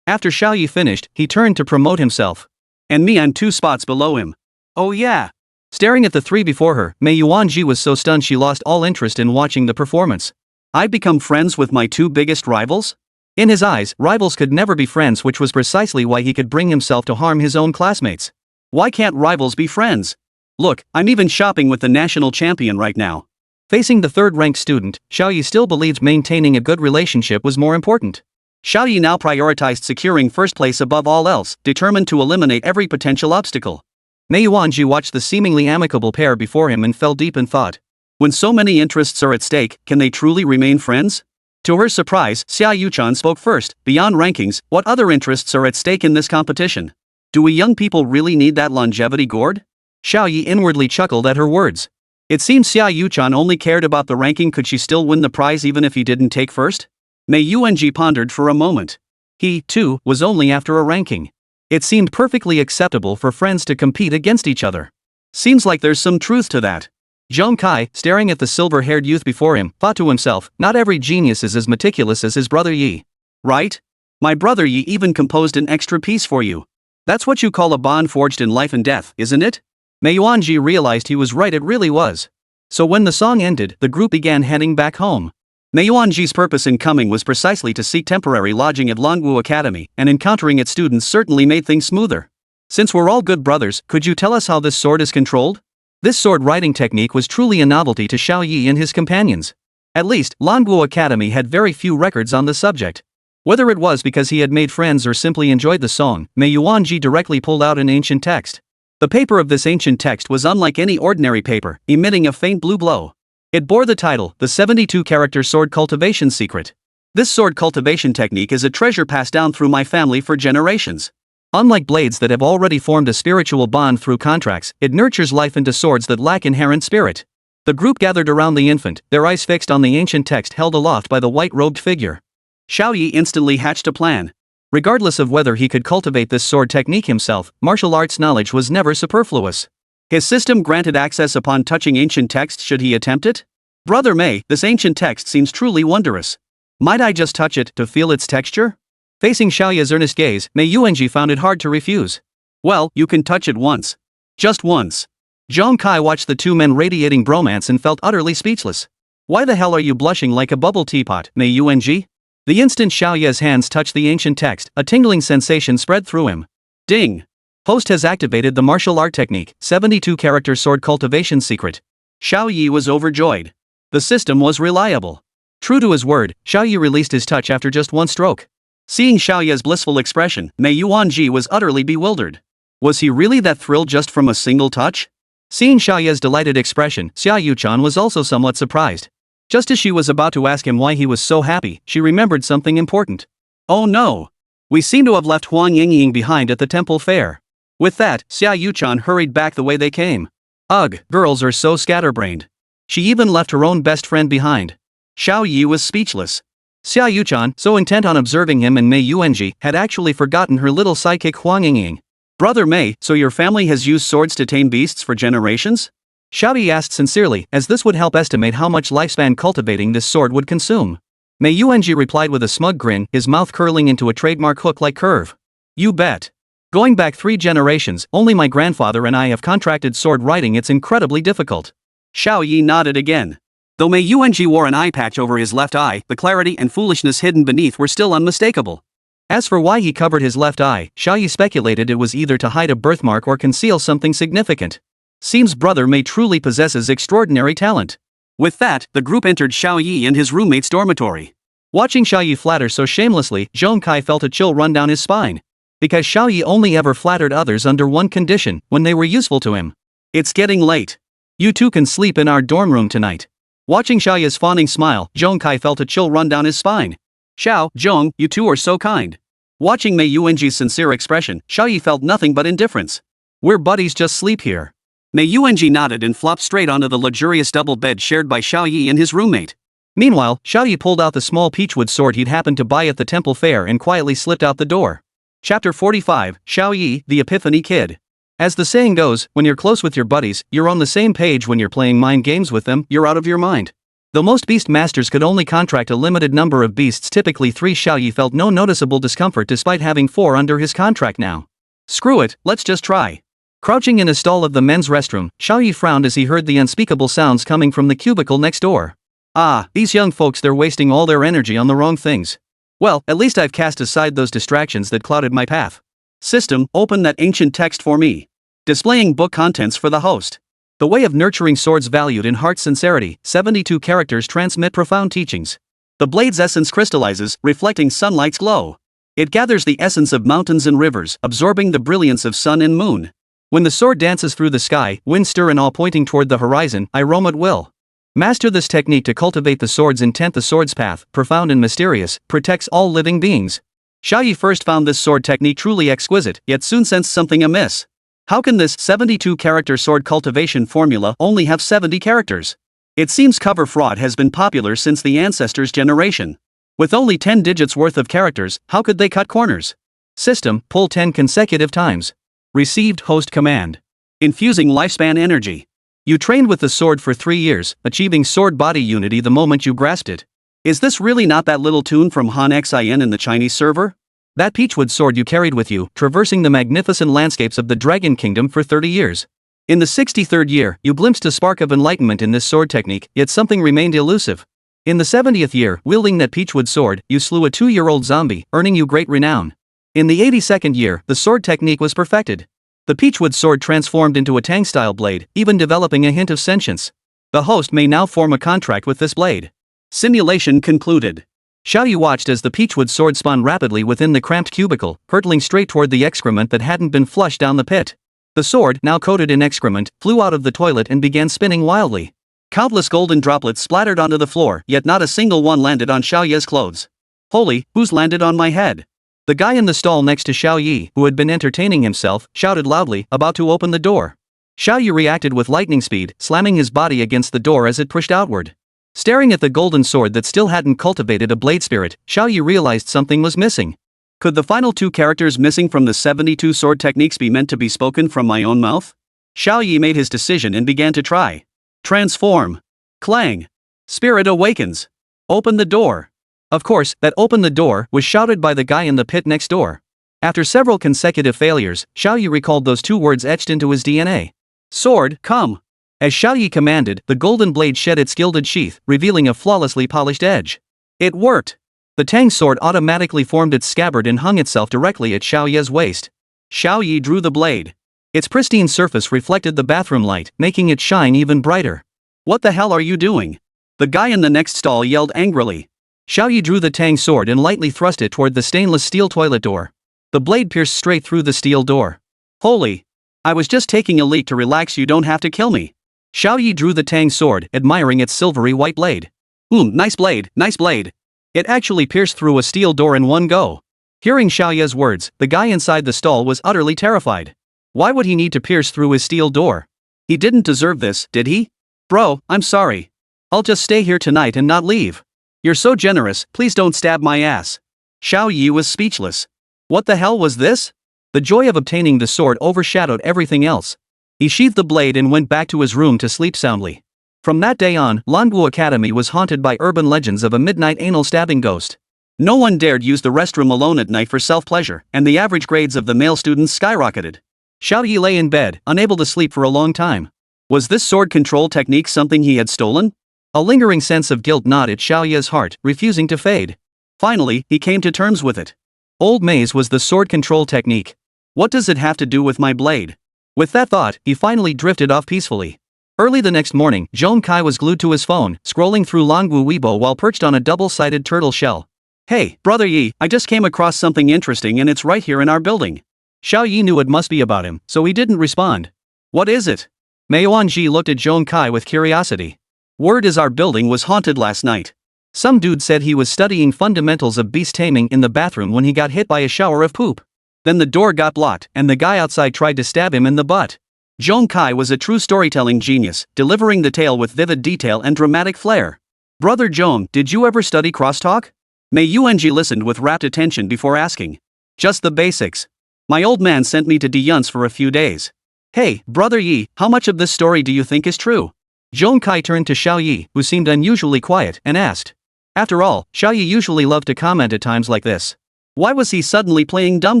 After Xiao Ye finished, he turned to promote himself. And me, I'm 2 spots below him. Oh yeah. Staring at the 3 before her, Mei Yuanji was so stunned she lost all interest in watching the performance. I'd become friends with my 2 biggest rivals? In his eyes, rivals could never be friends, which was precisely why he could bring himself to harm his own classmates. Why can't rivals be friends? Look, I'm even shopping with the national champion right now. Facing the 3rd-ranked student, Xiao Ye still believed maintaining a good relationship was more important. Xiao Ye now prioritized securing first place above all else, determined to eliminate every potential obstacle. Mei Yuanji watched the seemingly amicable pair before him and fell deep in thought. When so many interests are at stake, can they truly remain friends? To her surprise, Xia Yuchan spoke first. Beyond rankings, what other interests are at stake in this competition? Do we young people really need that longevity gourd? Xiao Ye inwardly chuckled at her words. It seems Xia Yuchan only cared about the ranking. Could she still win the prize even if he didn't take first? Mei Yuanji pondered for a moment. He, too, was only after a ranking. It seemed perfectly acceptable for friends to compete against each other. Seems like there's some truth to that. Zhong Kai, staring at the silver-haired youth before him, thought to himself, not every genius is as meticulous as his brother Yi. Right? My brother Yi even composed an extra piece for you. That's what you call a bond forged in life and death, isn't it? Mei Yuanji realized he was right, it really was. So when the song ended, the group began heading back home. Mei Yuanji's purpose in coming was precisely to seek temporary lodging at Longwu Academy, and encountering its students certainly made things smoother. Since we're all good brothers, could you tell us how this sword is controlled? This sword riding technique was truly a novelty to Xiao Ye and his companions. At least, Longwu Academy had very few records on the subject. Whether it was because he had made friends or simply enjoyed the song, Mei Yuanji directly pulled out an ancient text. The paper of this ancient text was unlike any ordinary paper, emitting a faint blue glow. It bore the title, The 72-Character Sword Cultivation Secret. This sword cultivation technique is a treasure passed down through my family for generations. Unlike blades that have already formed a spiritual bond through contracts, it nurtures life into swords that lack inherent spirit. The group gathered around the infant, their eyes fixed on the ancient text held aloft by the white-robed figure. Xiao Ye instantly hatched a plan. Regardless of whether he could cultivate this sword technique himself, martial arts knowledge was never superfluous. His system granted access upon touching ancient text should he attempt it? Brother Mei, this ancient text seems truly wondrous. Might I just touch it to feel its texture? Facing Xiao Ye's earnest gaze, Mei Yuanji found it hard to refuse. Well, you can touch it once. Just once. Zhong Kai watched the 2 men radiating bromance and felt utterly speechless. Why the hell are you blushing like a bubble teapot, Mei Yuanji? The instant Xiao Ye's hands touched the ancient text, a tingling sensation spread through him. Ding! Host has activated the martial art technique, 72-Character Sword Cultivation Secret. Xiao Ye was overjoyed. The system was reliable. True to his word, Xiao Ye released his touch after just 1 stroke. Seeing Xiao Ye's blissful expression, Mei Yuanji was utterly bewildered. Was he really that thrilled just from a single touch? Seeing Xiao Ye's delighted expression, Xia Yuchan was also somewhat surprised. Just as she was about to ask him why he was so happy, she remembered something important. Oh no! We seem to have left Huang Yingying behind at the temple fair. With that, Xiao Yuchan hurried back the way they came. Ugh, girls are so scatterbrained. She even left her own best friend behind. Xiao Ye was speechless. Xiao Yuchan, so intent on observing him and Mei Yuanji, had actually forgotten her little sidekick Huang Yingying. Brother Mei, so your family has used swords to tame beasts for generations? Xiao Ye asked sincerely, as this would help estimate how much lifespan cultivating this sword would consume. Mei Yuanji replied with a smug grin, his mouth curling into a trademark hook-like curve. You bet. Going back 3 generations, only my grandfather and I have contracted sword riding. It's incredibly difficult. Xiao Ye nodded again. Though Mei Yuanji wore an eye patch over his left eye, the clarity and foolishness hidden beneath were still unmistakable. As for why he covered his left eye, Xiao Ye speculated it was either to hide a birthmark or conceal something significant. Seems brother Mei truly possesses extraordinary talent. With that, the group entered Xiao Ye and his roommate's dormitory. Watching Xiao Ye flatter so shamelessly, Zhong Kai felt a chill run down his spine. Because Xiao Ye only ever flattered others under one condition, when they were useful to him. It's getting late. You two can sleep in our dorm room tonight. Watching Xiao Ye's fawning smile, Zhong Kai felt a chill run down his spine. Xiao, Zhong, you two are so kind. Watching Mei Yuanji's sincere expression, Xiao Ye felt nothing but indifference. We're buddies, just sleep here. Mei Yuanji nodded and flopped straight onto the luxurious double bed shared by Xiao Ye and his roommate. Meanwhile, Xiao Ye pulled out the small peachwood sword he'd happened to buy at the temple fair and quietly slipped out the door. Chapter 45, Xiao Ye, the Epiphany Kid. As the saying goes, when you're close with your buddies, you're on the same page. When you're playing mind games with them, you're out of your mind. Though most beast masters could only contract a limited number of beasts, typically 3, Xiao Ye felt no noticeable discomfort despite having 4 under his contract now. Screw it, let's just try. Crouching in a stall of the men's restroom, Xiao Ye frowned as he heard the unspeakable sounds coming from the cubicle next door. Ah, these young folks, they're wasting all their energy on the wrong things. Well, at least I've cast aside those distractions that clouded my path. System, open that ancient text for me. Displaying book contents for the host. The way of nurturing swords valued in heart sincerity, 72 characters transmit profound teachings. The blade's essence crystallizes, reflecting sunlight's glow. It gathers the essence of mountains and rivers, absorbing the brilliance of sun and moon. When the sword dances through the sky, wind stir and all pointing toward the horizon, I roam at will. Master this technique to cultivate the sword's intent. The sword's path, profound and mysterious, protects all living beings. Xiao Ye first found this sword technique truly exquisite, yet soon sensed something amiss. How can this 72-character sword cultivation formula only have 70 characters? It seems cover fraud has been popular since the ancestors' generation. With only 10 digits worth of characters, how could they cut corners? System, pull 10 consecutive times. Received host command. Infusing lifespan energy. You trained with the sword for 3 years, achieving sword body unity the moment you grasped it. Is this really not that little tune from Han Xin in the Chinese server? That peachwood sword you carried with you, traversing the magnificent landscapes of the Dragon Kingdom for 30 years. In the 63rd year, you glimpsed a spark of enlightenment in this sword technique, yet something remained elusive. In the 70th year, wielding that peachwood sword, you slew a 2-year-old zombie, earning you great renown. In the 82nd year, the sword technique was perfected. The peachwood sword transformed into a Tang-style blade, even developing a hint of sentience. The host may now form a contract with this blade. Simulation concluded. Xiao Ye watched as the peachwood sword spun rapidly within the cramped cubicle, hurtling straight toward the excrement that hadn't been flushed down the pit. The sword, now coated in excrement, flew out of the toilet and began spinning wildly. Countless golden droplets splattered onto the floor, yet not a single one landed on Xiao Ye's clothes. Holy, who's landed on my head? The guy in the stall next to Xiao Ye, who had been entertaining himself, shouted loudly, about to open the door. Xiao Ye reacted with lightning speed, slamming his body against the door as it pushed outward. Staring at the golden sword that still hadn't cultivated a blade spirit, Xiao Ye realized something was missing. Could the final 2 characters missing from the 72 sword techniques be meant to be spoken from my own mouth? Xiao Ye made his decision and began to try. Transform. Clang. Spirit awakens. Open the door. Of course, that "open the door" was shouted by the guy in the pit next door. After several consecutive failures, Xiao Ye recalled those 2 words etched into his DNA. Sword, come. As Xiao Ye commanded, the golden blade shed its gilded sheath, revealing a flawlessly polished edge. It worked. The Tang sword automatically formed its scabbard and hung itself directly at Xiao Ye's waist. Xiao Ye drew the blade. Its pristine surface reflected the bathroom light, making it shine even brighter. What the hell are you doing? The guy in the next stall yelled angrily. Xiao Ye drew the Tang sword and lightly thrust it toward the stainless steel toilet door. The blade pierced straight through the steel door. Holy! I was just taking a leak to relax, you don't have to kill me. Xiao Ye drew the Tang sword, admiring its silvery white blade. Nice blade, nice blade. It actually pierced through a steel door in one go. Hearing Xiao Ye's words, the guy inside the stall was utterly terrified. Why would he need to pierce through his steel door? He didn't deserve this, did he? Bro, I'm sorry. I'll just stay here tonight and not leave. You're so generous, please don't stab my ass. Xiao Ye was speechless. What the hell was this? The joy of obtaining the sword overshadowed everything else. He sheathed the blade and went back to his room to sleep soundly. From that day on, Lanbu Academy was haunted by urban legends of a midnight anal stabbing ghost. No one dared use the restroom alone at night for self-pleasure, and the average grades of the male students skyrocketed. Xiao Ye lay in bed, unable to sleep for a long time. Was this sword control technique something he had stolen? A lingering sense of guilt gnawed at Xiao Ye's heart, refusing to fade. Finally, he came to terms with it. Old Maze was the sword control technique. What does it have to do with my blade? With that thought, he finally drifted off peacefully. Early the next morning, Zhong Kai was glued to his phone, scrolling through Longwu Weibo while perched on a double-sided turtle shell. Hey, Brother Yi, I just came across something interesting and it's right here in our building. Xiao Yi knew it must be about him, so he didn't respond. What is it? Mei Yuanji looked at Zhong Kai with curiosity. Word is our building was haunted last night. Some dude said he was studying fundamentals of beast-taming in the bathroom when he got hit by a shower of poop. Then the door got blocked and the guy outside tried to stab him in the butt. Zhong Kai was a true storytelling genius, delivering the tale with vivid detail and dramatic flair. Brother Zhong, did you ever study crosstalk? Mei Yuanji listened with rapt attention before asking. Just the basics. My old man sent me to Diyun's for a few days. Hey, Brother Yi, how much of this story do you think is true? Zhong Kai turned to Xiao Ye, who seemed unusually quiet, and asked. After all, Xiao Ye usually loved to comment at times like this. Why was he suddenly playing dumb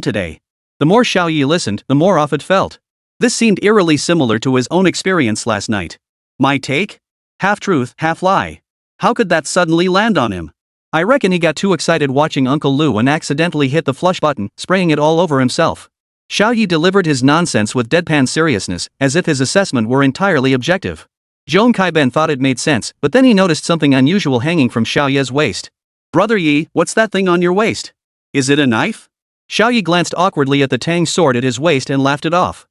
today? The more Xiao Ye listened, the more off it felt. This seemed eerily similar to his own experience last night. My take? Half truth, half lie. How could that suddenly land on him? I reckon he got too excited watching Uncle Lu and accidentally hit the flush button, spraying it all over himself. Xiao Ye delivered his nonsense with deadpan seriousness, as if his assessment were entirely objective. Zhong Kai-ben thought it made sense, but then he noticed something unusual hanging from Xiao Ye's waist. Brother Yi, what's that thing on your waist? Is it a knife? Xiao Ye glanced awkwardly at the Tang sword at his waist and laughed it off.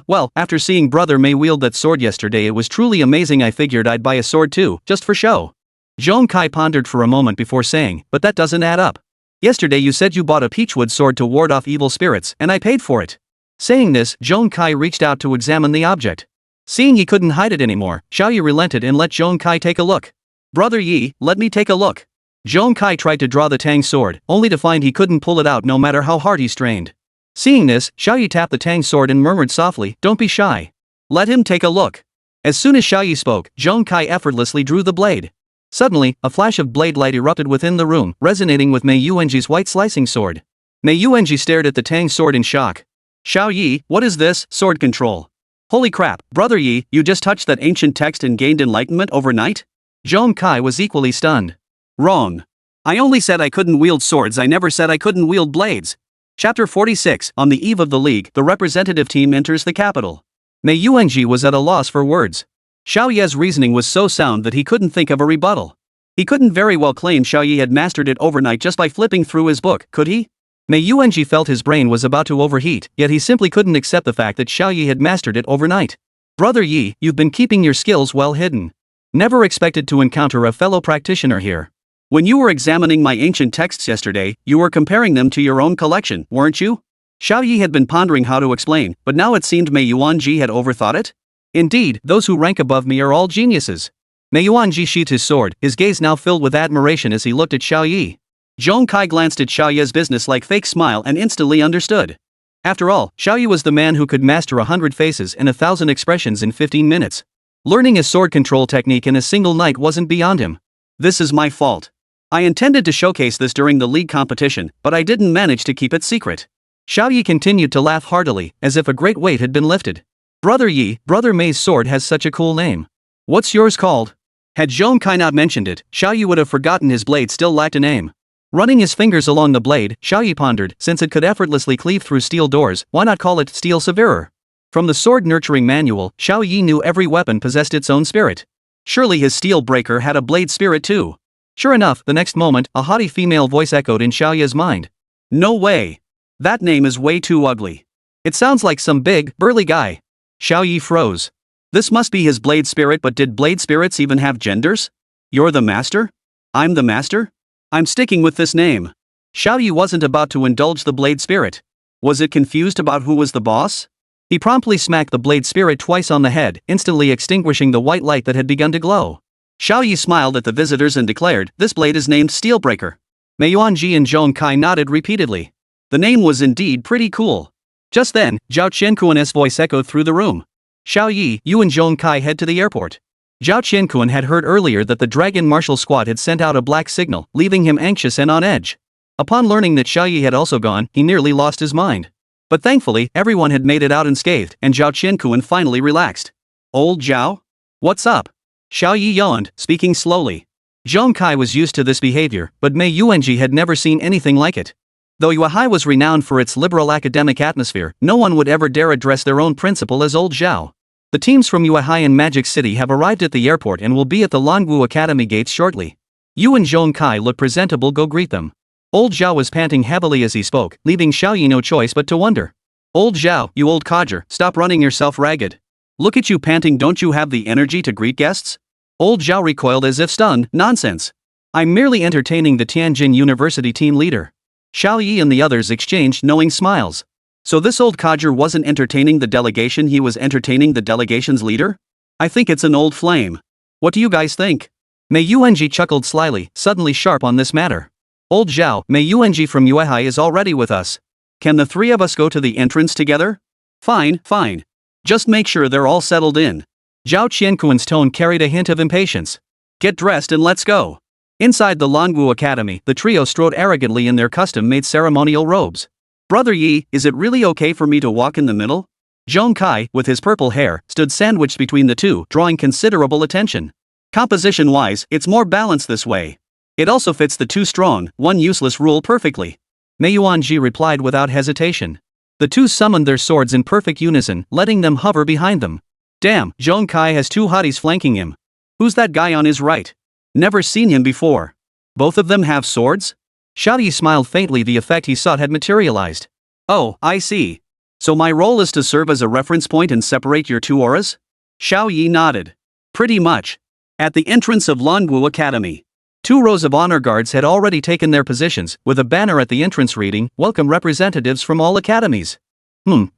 Well, after seeing Brother Mei wield that sword yesterday it was truly amazing. I figured I'd buy a sword too, just for show. Zhong Kai pondered for a moment before saying, but that doesn't add up. Yesterday you said you bought a peachwood sword to ward off evil spirits, and I paid for it. Saying this, Zhong Kai reached out to examine the object. Seeing he couldn't hide it anymore, Xiao Ye relented and let Zhong Kai take a look. Brother Yi, let me take a look. Zhong Kai tried to draw the Tang sword, only to find he couldn't pull it out no matter how hard he strained. Seeing this, Xiao Ye tapped the Tang sword and murmured softly, don't be shy. Let him take a look. As soon as Xiao Ye spoke, Zhong Kai effortlessly drew the blade. Suddenly, a flash of blade light erupted within the room, resonating with Mei Yuanji's white slicing sword. Mei Yuanji stared at the Tang sword in shock. Xiao Ye, what is this, sword control? Holy crap, Brother Yi, you just touched that ancient text and gained enlightenment overnight? Zhong Kai was equally stunned. Wrong. I only said I couldn't wield swords, I never said I couldn't wield blades. Chapter 46, On the eve of the League, the representative team enters the capital. Mei Yuanji was at a loss for words. Xiao Ye's reasoning was so sound that he couldn't think of a rebuttal. He couldn't very well claim Xiao Ye had mastered it overnight just by flipping through his book, could he? Mei Yuanji felt his brain was about to overheat, yet he simply couldn't accept the fact that Xiao Ye had mastered it overnight. Brother Yi, you've been keeping your skills well hidden. Never expected to encounter a fellow practitioner here. When you were examining my ancient texts yesterday, you were comparing them to your own collection, weren't you? Xiao Ye had been pondering how to explain, but now it seemed Mei Yuanji had overthought it. Indeed, those who rank above me are all geniuses. Mei Yuanji sheathed his sword, his gaze now filled with admiration as he looked at Xiao Ye. Zhong Kai glanced at Xiao Ye's business-like fake smile and instantly understood. After all, Xiao Ye was the man who could master 100 faces and 1,000 expressions in 15 minutes. Learning his sword control technique in a single night wasn't beyond him. This is my fault. I intended to showcase this during the league competition, but I didn't manage to keep it secret. Xiao Ye continued to laugh heartily, as if a great weight had been lifted. Brother Yi, Brother Mei's sword has such a cool name. What's yours called? Had Zhong Kai not mentioned it, Xiao Ye would have forgotten his blade still lacked a name. Running his fingers along the blade, Xiao Ye pondered, since it could effortlessly cleave through steel doors, why not call it Steel Severer? From the sword nurturing manual, Xiao Ye knew every weapon possessed its own spirit. Surely his steel breaker had a blade spirit too. Sure enough, the next moment, a haughty female voice echoed in Xiao Ye's mind. No way. That name is way too ugly. It sounds like some big, burly guy. Xiao Ye froze. This must be his blade spirit, but did blade spirits even have genders? You're the master? I'm the master? I'm sticking with this name. Xiao Ye wasn't about to indulge the blade spirit. Was it confused about who was the boss? He promptly smacked the blade spirit twice on the head, instantly extinguishing the white light that had begun to glow. Xiao Ye smiled at the visitors and declared, "This blade is named Steelbreaker." Mei Yuanji and Zhong Kai nodded repeatedly. The name was indeed pretty cool. Just then, Zhao Qianquan's voice echoed through the room. "Xiao Ye, you and Zhong Kai head to the airport." Zhao Qianquan had heard earlier that the Dragon Martial Squad had sent out a black signal, leaving him anxious and on edge. Upon learning that Xiao Ye had also gone, he nearly lost his mind. But thankfully, everyone had made it out unscathed, and Zhao Qianquan finally relaxed. "Old Zhao? What's up?" Xiao Ye yawned, speaking slowly. Zhong Kai was used to this behavior, but Mei Yuanji had never seen anything like it. Though Yuehai was renowned for its liberal academic atmosphere, no one would ever dare address their own principal as Old Zhao. The teams from Yuehai and Magic City have arrived at the airport and will be at the Longwu Academy gates shortly. You and Zhong Kai look presentable, go greet them. Old Zhao was panting heavily as he spoke, leaving Xiao Ye no choice but to wonder. "Old Zhao, you old codger, stop running yourself ragged. Look at you panting, don't you have the energy to greet guests?" Old Zhao recoiled as if stunned. "Nonsense. I'm merely entertaining the Tianjin University team leader." Xiao Ye and the others exchanged knowing smiles. So this old codger wasn't entertaining the delegation, he was entertaining the delegation's leader? I think it's an old flame. What do you guys think? Mei Yuanji chuckled slyly, suddenly sharp on this matter. "Old Zhao, Mei Yuanji from Yuehai is already with us. Can the three of us go to the entrance together?" Fine. Just make sure they're all settled in." Zhao Qianquan's tone carried a hint of impatience. "Get dressed and let's go." Inside the Longwu Academy, the trio strode arrogantly in their custom-made ceremonial robes. "Brother Yi, is it really okay for me to walk in the middle?" Zhong Kai, with his purple hair, stood sandwiched between the two, drawing considerable attention. Composition-wise, it's more balanced this way. It also fits the two strong, one useless rule perfectly. Mei Yuanji replied without hesitation. The two summoned their swords in perfect unison, letting them hover behind them. Damn, Zhong Kai has two hotties flanking him. Who's that guy on his right? Never seen him before. Both of them have swords? Xiao Ye smiled faintly, the effect he sought had materialized. Oh, I see. So my role is to serve as a reference point and separate your two auras? Xiao Ye nodded. Pretty much. At the entrance of Longwu Academy, 2 rows of honor guards had already taken their positions, with a banner at the entrance reading, "Welcome representatives from all academies."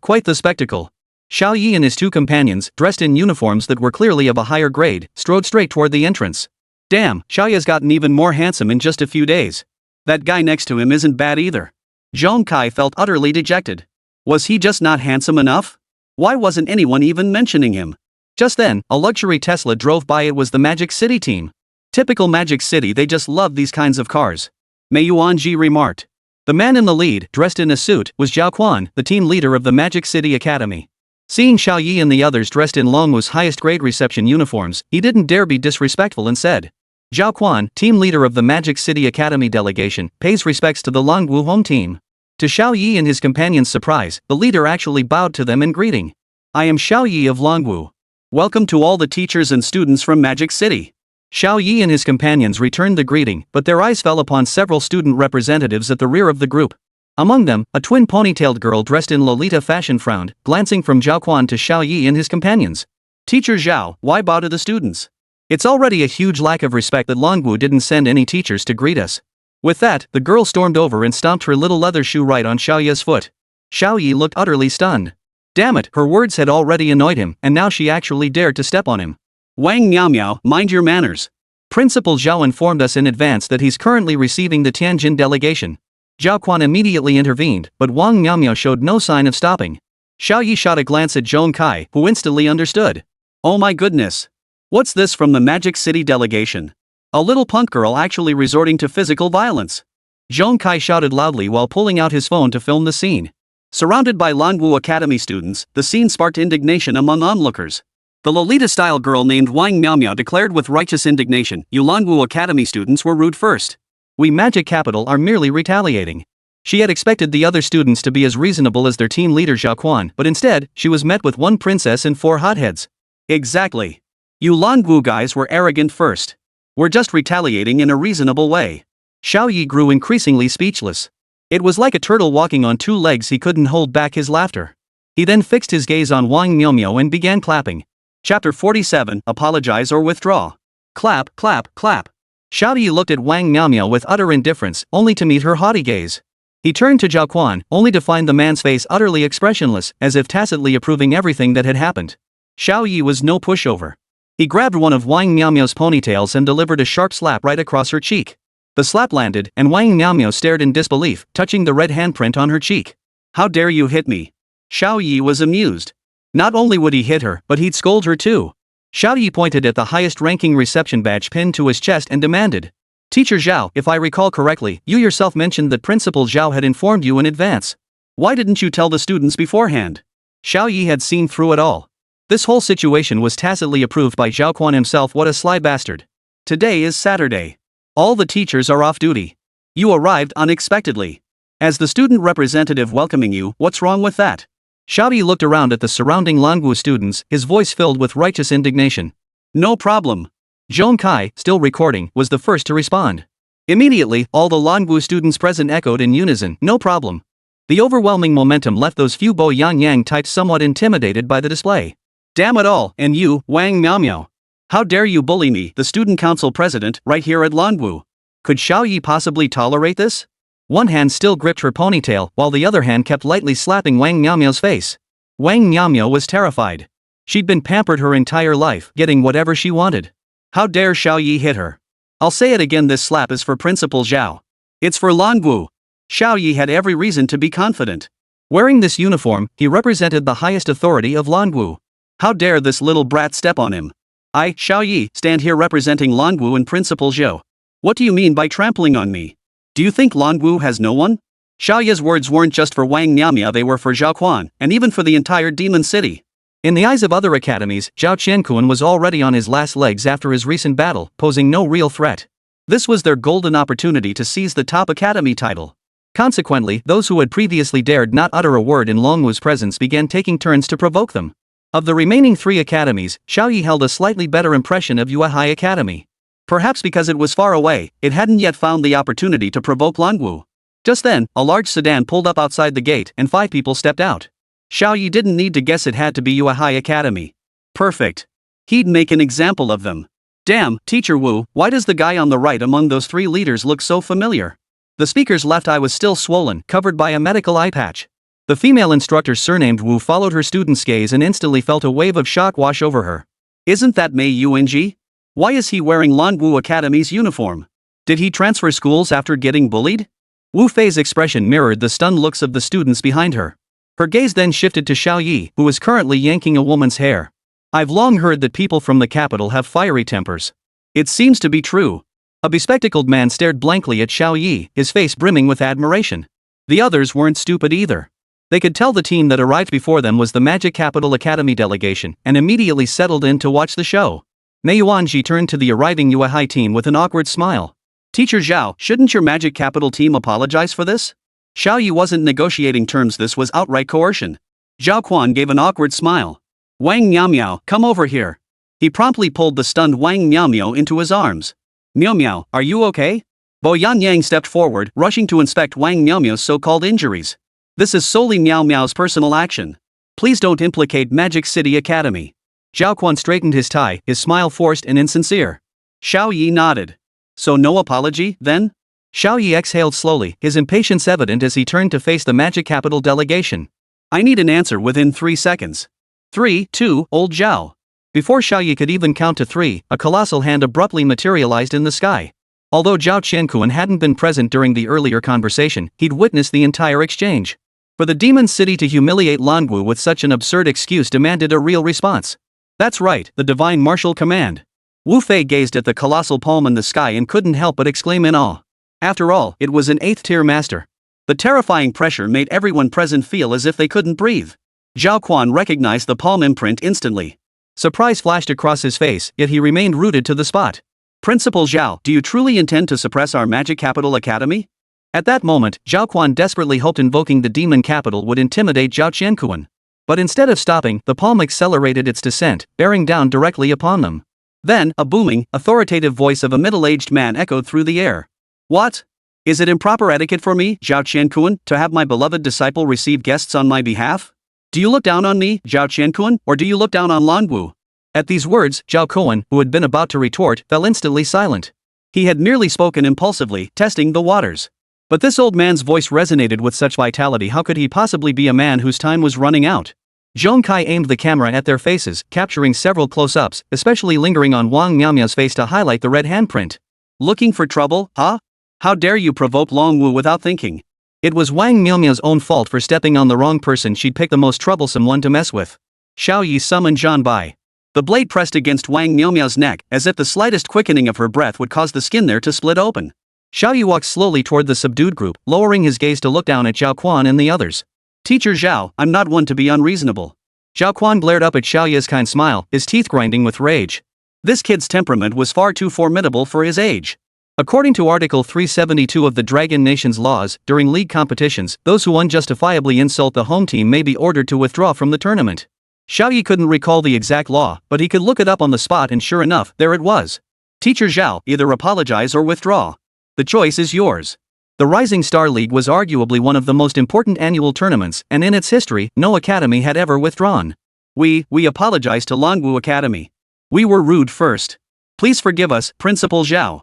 Quite the spectacle. Xiao Ye and his 2 companions, dressed in uniforms that were clearly of a higher grade, strode straight toward the entrance. Damn, Xiao Ye's gotten even more handsome in just a few days. That guy next to him isn't bad either. Zhong Kai felt utterly dejected. Was he just not handsome enough? Why wasn't anyone even mentioning him? Just then, a luxury Tesla drove by. It was the Magic City team. Typical Magic City, they just love these kinds of cars. Mei Yuanji remarked. The man in the lead, dressed in a suit, was Zhao Quan, the team leader of the Magic City Academy. Seeing Xiao Ye and the others dressed in Longwu's highest grade reception uniforms, he didn't dare be disrespectful and said, "Zhao Quan, team leader of the Magic City Academy delegation, pays respects to the Longwu home team." To Xiao Ye and his companions' surprise, the leader actually bowed to them in greeting. "I am Xiao Ye of Longwu. Welcome to all the teachers and students from Magic City." Xiao Ye and his companions returned the greeting, but their eyes fell upon several student representatives at the rear of the group. Among them, a twin ponytailed girl dressed in Lolita fashion frowned, glancing from Zhao Quan to Xiao Ye and his companions. "Teacher Zhao, why bow to the students? It's already a huge lack of respect that Longwu didn't send any teachers to greet us." With that, the girl stormed over and stomped her little leather shoe right on Xiao Ye's foot. Xiao Ye looked utterly stunned. Damn it, her words had already annoyed him, and now she actually dared to step on him. "Wang Miao Miao, mind your manners. Principal Zhao informed us in advance that he's currently receiving the Tianjin delegation." Zhao Quan immediately intervened, but Wang Miao Miao showed no sign of stopping. Xiao Ye shot a glance at Zhong Kai, who instantly understood. Oh my goodness. What's this from the Magic City delegation? A little punk girl actually resorting to physical violence. Zhong Kai shouted loudly while pulling out his phone to film the scene. Surrounded by Longwu Academy students, the scene sparked indignation among onlookers. The Lolita-style girl named Wang Miao Miao declared with righteous indignation, "You Longwu Academy students were rude first. We Magic Capital are merely retaliating." She had expected the other students to be as reasonable as their team leader Zhao Quan, but instead, she was met with 1 princess and 4 hotheads. Exactly. You Longwu guys were arrogant first. We're just retaliating in a reasonable way. Xiao Ye grew increasingly speechless. It was like a turtle walking on 2 legs, he couldn't hold back his laughter. He then fixed his gaze on Wang Miao Miao and began clapping. Chapter 47, Apologize or Withdraw. Clap, clap, clap. Xiao Ye looked at Wang Miaomiao with utter indifference, only to meet her haughty gaze. He turned to Zhao Quan, only to find the man's face utterly expressionless, as if tacitly approving everything that had happened. Xiao Ye was no pushover. He grabbed one of Wang Miaomiao's ponytails and delivered a sharp slap right across her cheek. The slap landed, and Wang Miaomiao stared in disbelief, touching the red handprint on her cheek. How dare you hit me? Xiao Ye was amused. Not only would he hit her, but he'd scold her too. Xiao Ye pointed at the highest-ranking reception badge pinned to his chest and demanded, "Teacher Zhao, if I recall correctly, you yourself mentioned that Principal Zhao had informed you in advance. Why didn't you tell the students beforehand?" Xiao Ye had seen through it all. This whole situation was tacitly approved by Zhao Quan himself. What a sly bastard. Today is Saturday. All the teachers are off duty. You arrived unexpectedly. As the student representative welcoming you, what's wrong with that? Xiao Ye looked around at the surrounding Languo students, his voice filled with righteous indignation. No problem. Zhong Kai, still recording, was the first to respond. Immediately, all the Languo students present echoed in unison, no problem. The overwhelming momentum left those few Bo Yang Yang types somewhat intimidated by the display. Damn it all, and you, Wang Miaomiao. How dare you bully me, the student council president, right here at Languo? Could Xiao Ye possibly tolerate this? One hand still gripped her ponytail, while the other hand kept lightly slapping Wang Miaomiao's face. Wang Miaomiao was terrified. She'd been pampered her entire life, getting whatever she wanted. How dare Xiao Ye hit her? I'll say it again, this slap is for Principal Zhao. It's for Languo. Xiao Ye had every reason to be confident. Wearing this uniform, he represented the highest authority of Languo. How dare this little brat step on him? I, Xiao Ye, stand here representing Languo and Principal Zhao. What do you mean by trampling on me? Do you think Languo has no one? Xiao Ye's words weren't just for Wang Miaomiao, they were for Zhao Quan, and even for the entire Demon City. In the eyes of other academies, Zhao Qianquan was already on his last legs after his recent battle, posing no real threat. This was their golden opportunity to seize the top academy title. Consequently, those who had previously dared not utter a word in Longwu's presence began taking turns to provoke them. Of the remaining 3 academies, Xiao Ye held a slightly better impression of Yue High Academy. Perhaps because it was far away, it hadn't yet found the opportunity to provoke Languo. Just then, a large sedan pulled up outside the gate and 5 people stepped out. Xiao Ye didn't need to guess it had to be Yue High Academy. Perfect. He'd make an example of them. Damn, Teacher Wu, why does the guy on the right among those 3 leaders look so familiar? The speaker's left eye was still swollen, covered by a medical eye patch. The female instructor surnamed Wu followed her student's gaze and instantly felt a wave of shock wash over her. Isn't that Mei Yuanji? Why is he wearing Languo Academy's uniform? Did he transfer schools after getting bullied? Wu Fei's expression mirrored the stunned looks of the students behind her. Her gaze then shifted to Xiao Ye, who was currently yanking a woman's hair. I've long heard that people from the capital have fiery tempers. It seems to be true. A bespectacled man stared blankly at Xiao Ye, his face brimming with admiration. The others weren't stupid either. They could tell the team that arrived before them was the Magic Capital Academy delegation, and immediately settled in to watch the show. Mei Yuanji turned to the arriving Yue High team with an awkward smile. Teacher Zhao, shouldn't your Magic Capital team apologize for this? Xiao Ye wasn't negotiating terms, this was outright coercion. Zhao Quan gave an awkward smile. Wang Miaomiao, come over here. He promptly pulled the stunned Wang Miaomiao into his arms. Miaomiao, are you okay? Bo Yan Yang stepped forward, rushing to inspect Wang Miaomiao's so-called injuries. This is solely Miao Miao's personal action. Please don't implicate Magic City Academy. Zhao Quan straightened his tie, his smile forced and insincere. Xiao Ye nodded. So no apology, then? Xiao Ye exhaled slowly, his impatience evident as he turned to face the Magic Capital delegation. I need an answer within 3 seconds. 3, 2, old Zhao. Before Xiao Ye could even count to 3, a colossal hand abruptly materialized in the sky. Although Zhao Qianquan hadn't been present during the earlier conversation, he'd witnessed the entire exchange. For the Demon City to humiliate Languo with such an absurd excuse demanded a real response. That's right, the divine martial command. Wu Fei gazed at the colossal palm in the sky and couldn't help but exclaim in awe. After all, it was an 8th-tier master. The terrifying pressure made everyone present feel as if they couldn't breathe. Zhao Quan recognized the palm imprint instantly. Surprise flashed across his face, yet he remained rooted to the spot. Principal Zhao, do you truly intend to suppress our Magic Capital Academy? At that moment, Zhao Quan desperately hoped invoking the demon capital would intimidate Zhao Qianquan. But instead of stopping, the palm accelerated its descent, bearing down directly upon them. Then, a booming, authoritative voice of a middle-aged man echoed through the air. What? Is it improper etiquette for me, Zhao Qianquan, to have my beloved disciple receive guests on my behalf? Do you look down on me, Zhao Qianquan, or do you look down on Languo? At these words, Zhao Koan, who had been about to retort, fell instantly silent. He had merely spoken impulsively, testing the waters. But this old man's voice resonated with such vitality. How could he possibly be a man whose time was running out? Zhong Kai aimed the camera at their faces, capturing several close-ups, especially lingering on Wang Miaomiao's face to highlight the red handprint. Looking for trouble, huh? How dare you provoke Long Wu without thinking? It was Wang Miaomiao's own fault for stepping on the wrong person. She'd picked the most troublesome one to mess with. Xiao Ye summoned Zhan Bai. The blade pressed against Wang Miaomiao's neck, as if the slightest quickening of her breath would cause the skin there to split open. Xiao Ye walked slowly toward the subdued group, lowering his gaze to look down at Zhao Quan and the others. Teacher Zhao, I'm not one to be unreasonable. Zhao Quan glared up at Xiao Ye's kind smile, his teeth grinding with rage. This kid's temperament was far too formidable for his age. According to Article 372 of the Dragon Nation's laws, during league competitions, those who unjustifiably insult the home team may be ordered to withdraw from the tournament. Xiao Ye couldn't recall the exact law, but he could look it up on the spot, and sure enough, there it was. Teacher Zhao, either apologize or withdraw. The choice is yours. The Rising Star League was arguably one of the most important annual tournaments, and in its history, no academy had ever withdrawn. We apologize to Longwu Academy. We were rude first. Please forgive us, Principal Zhao.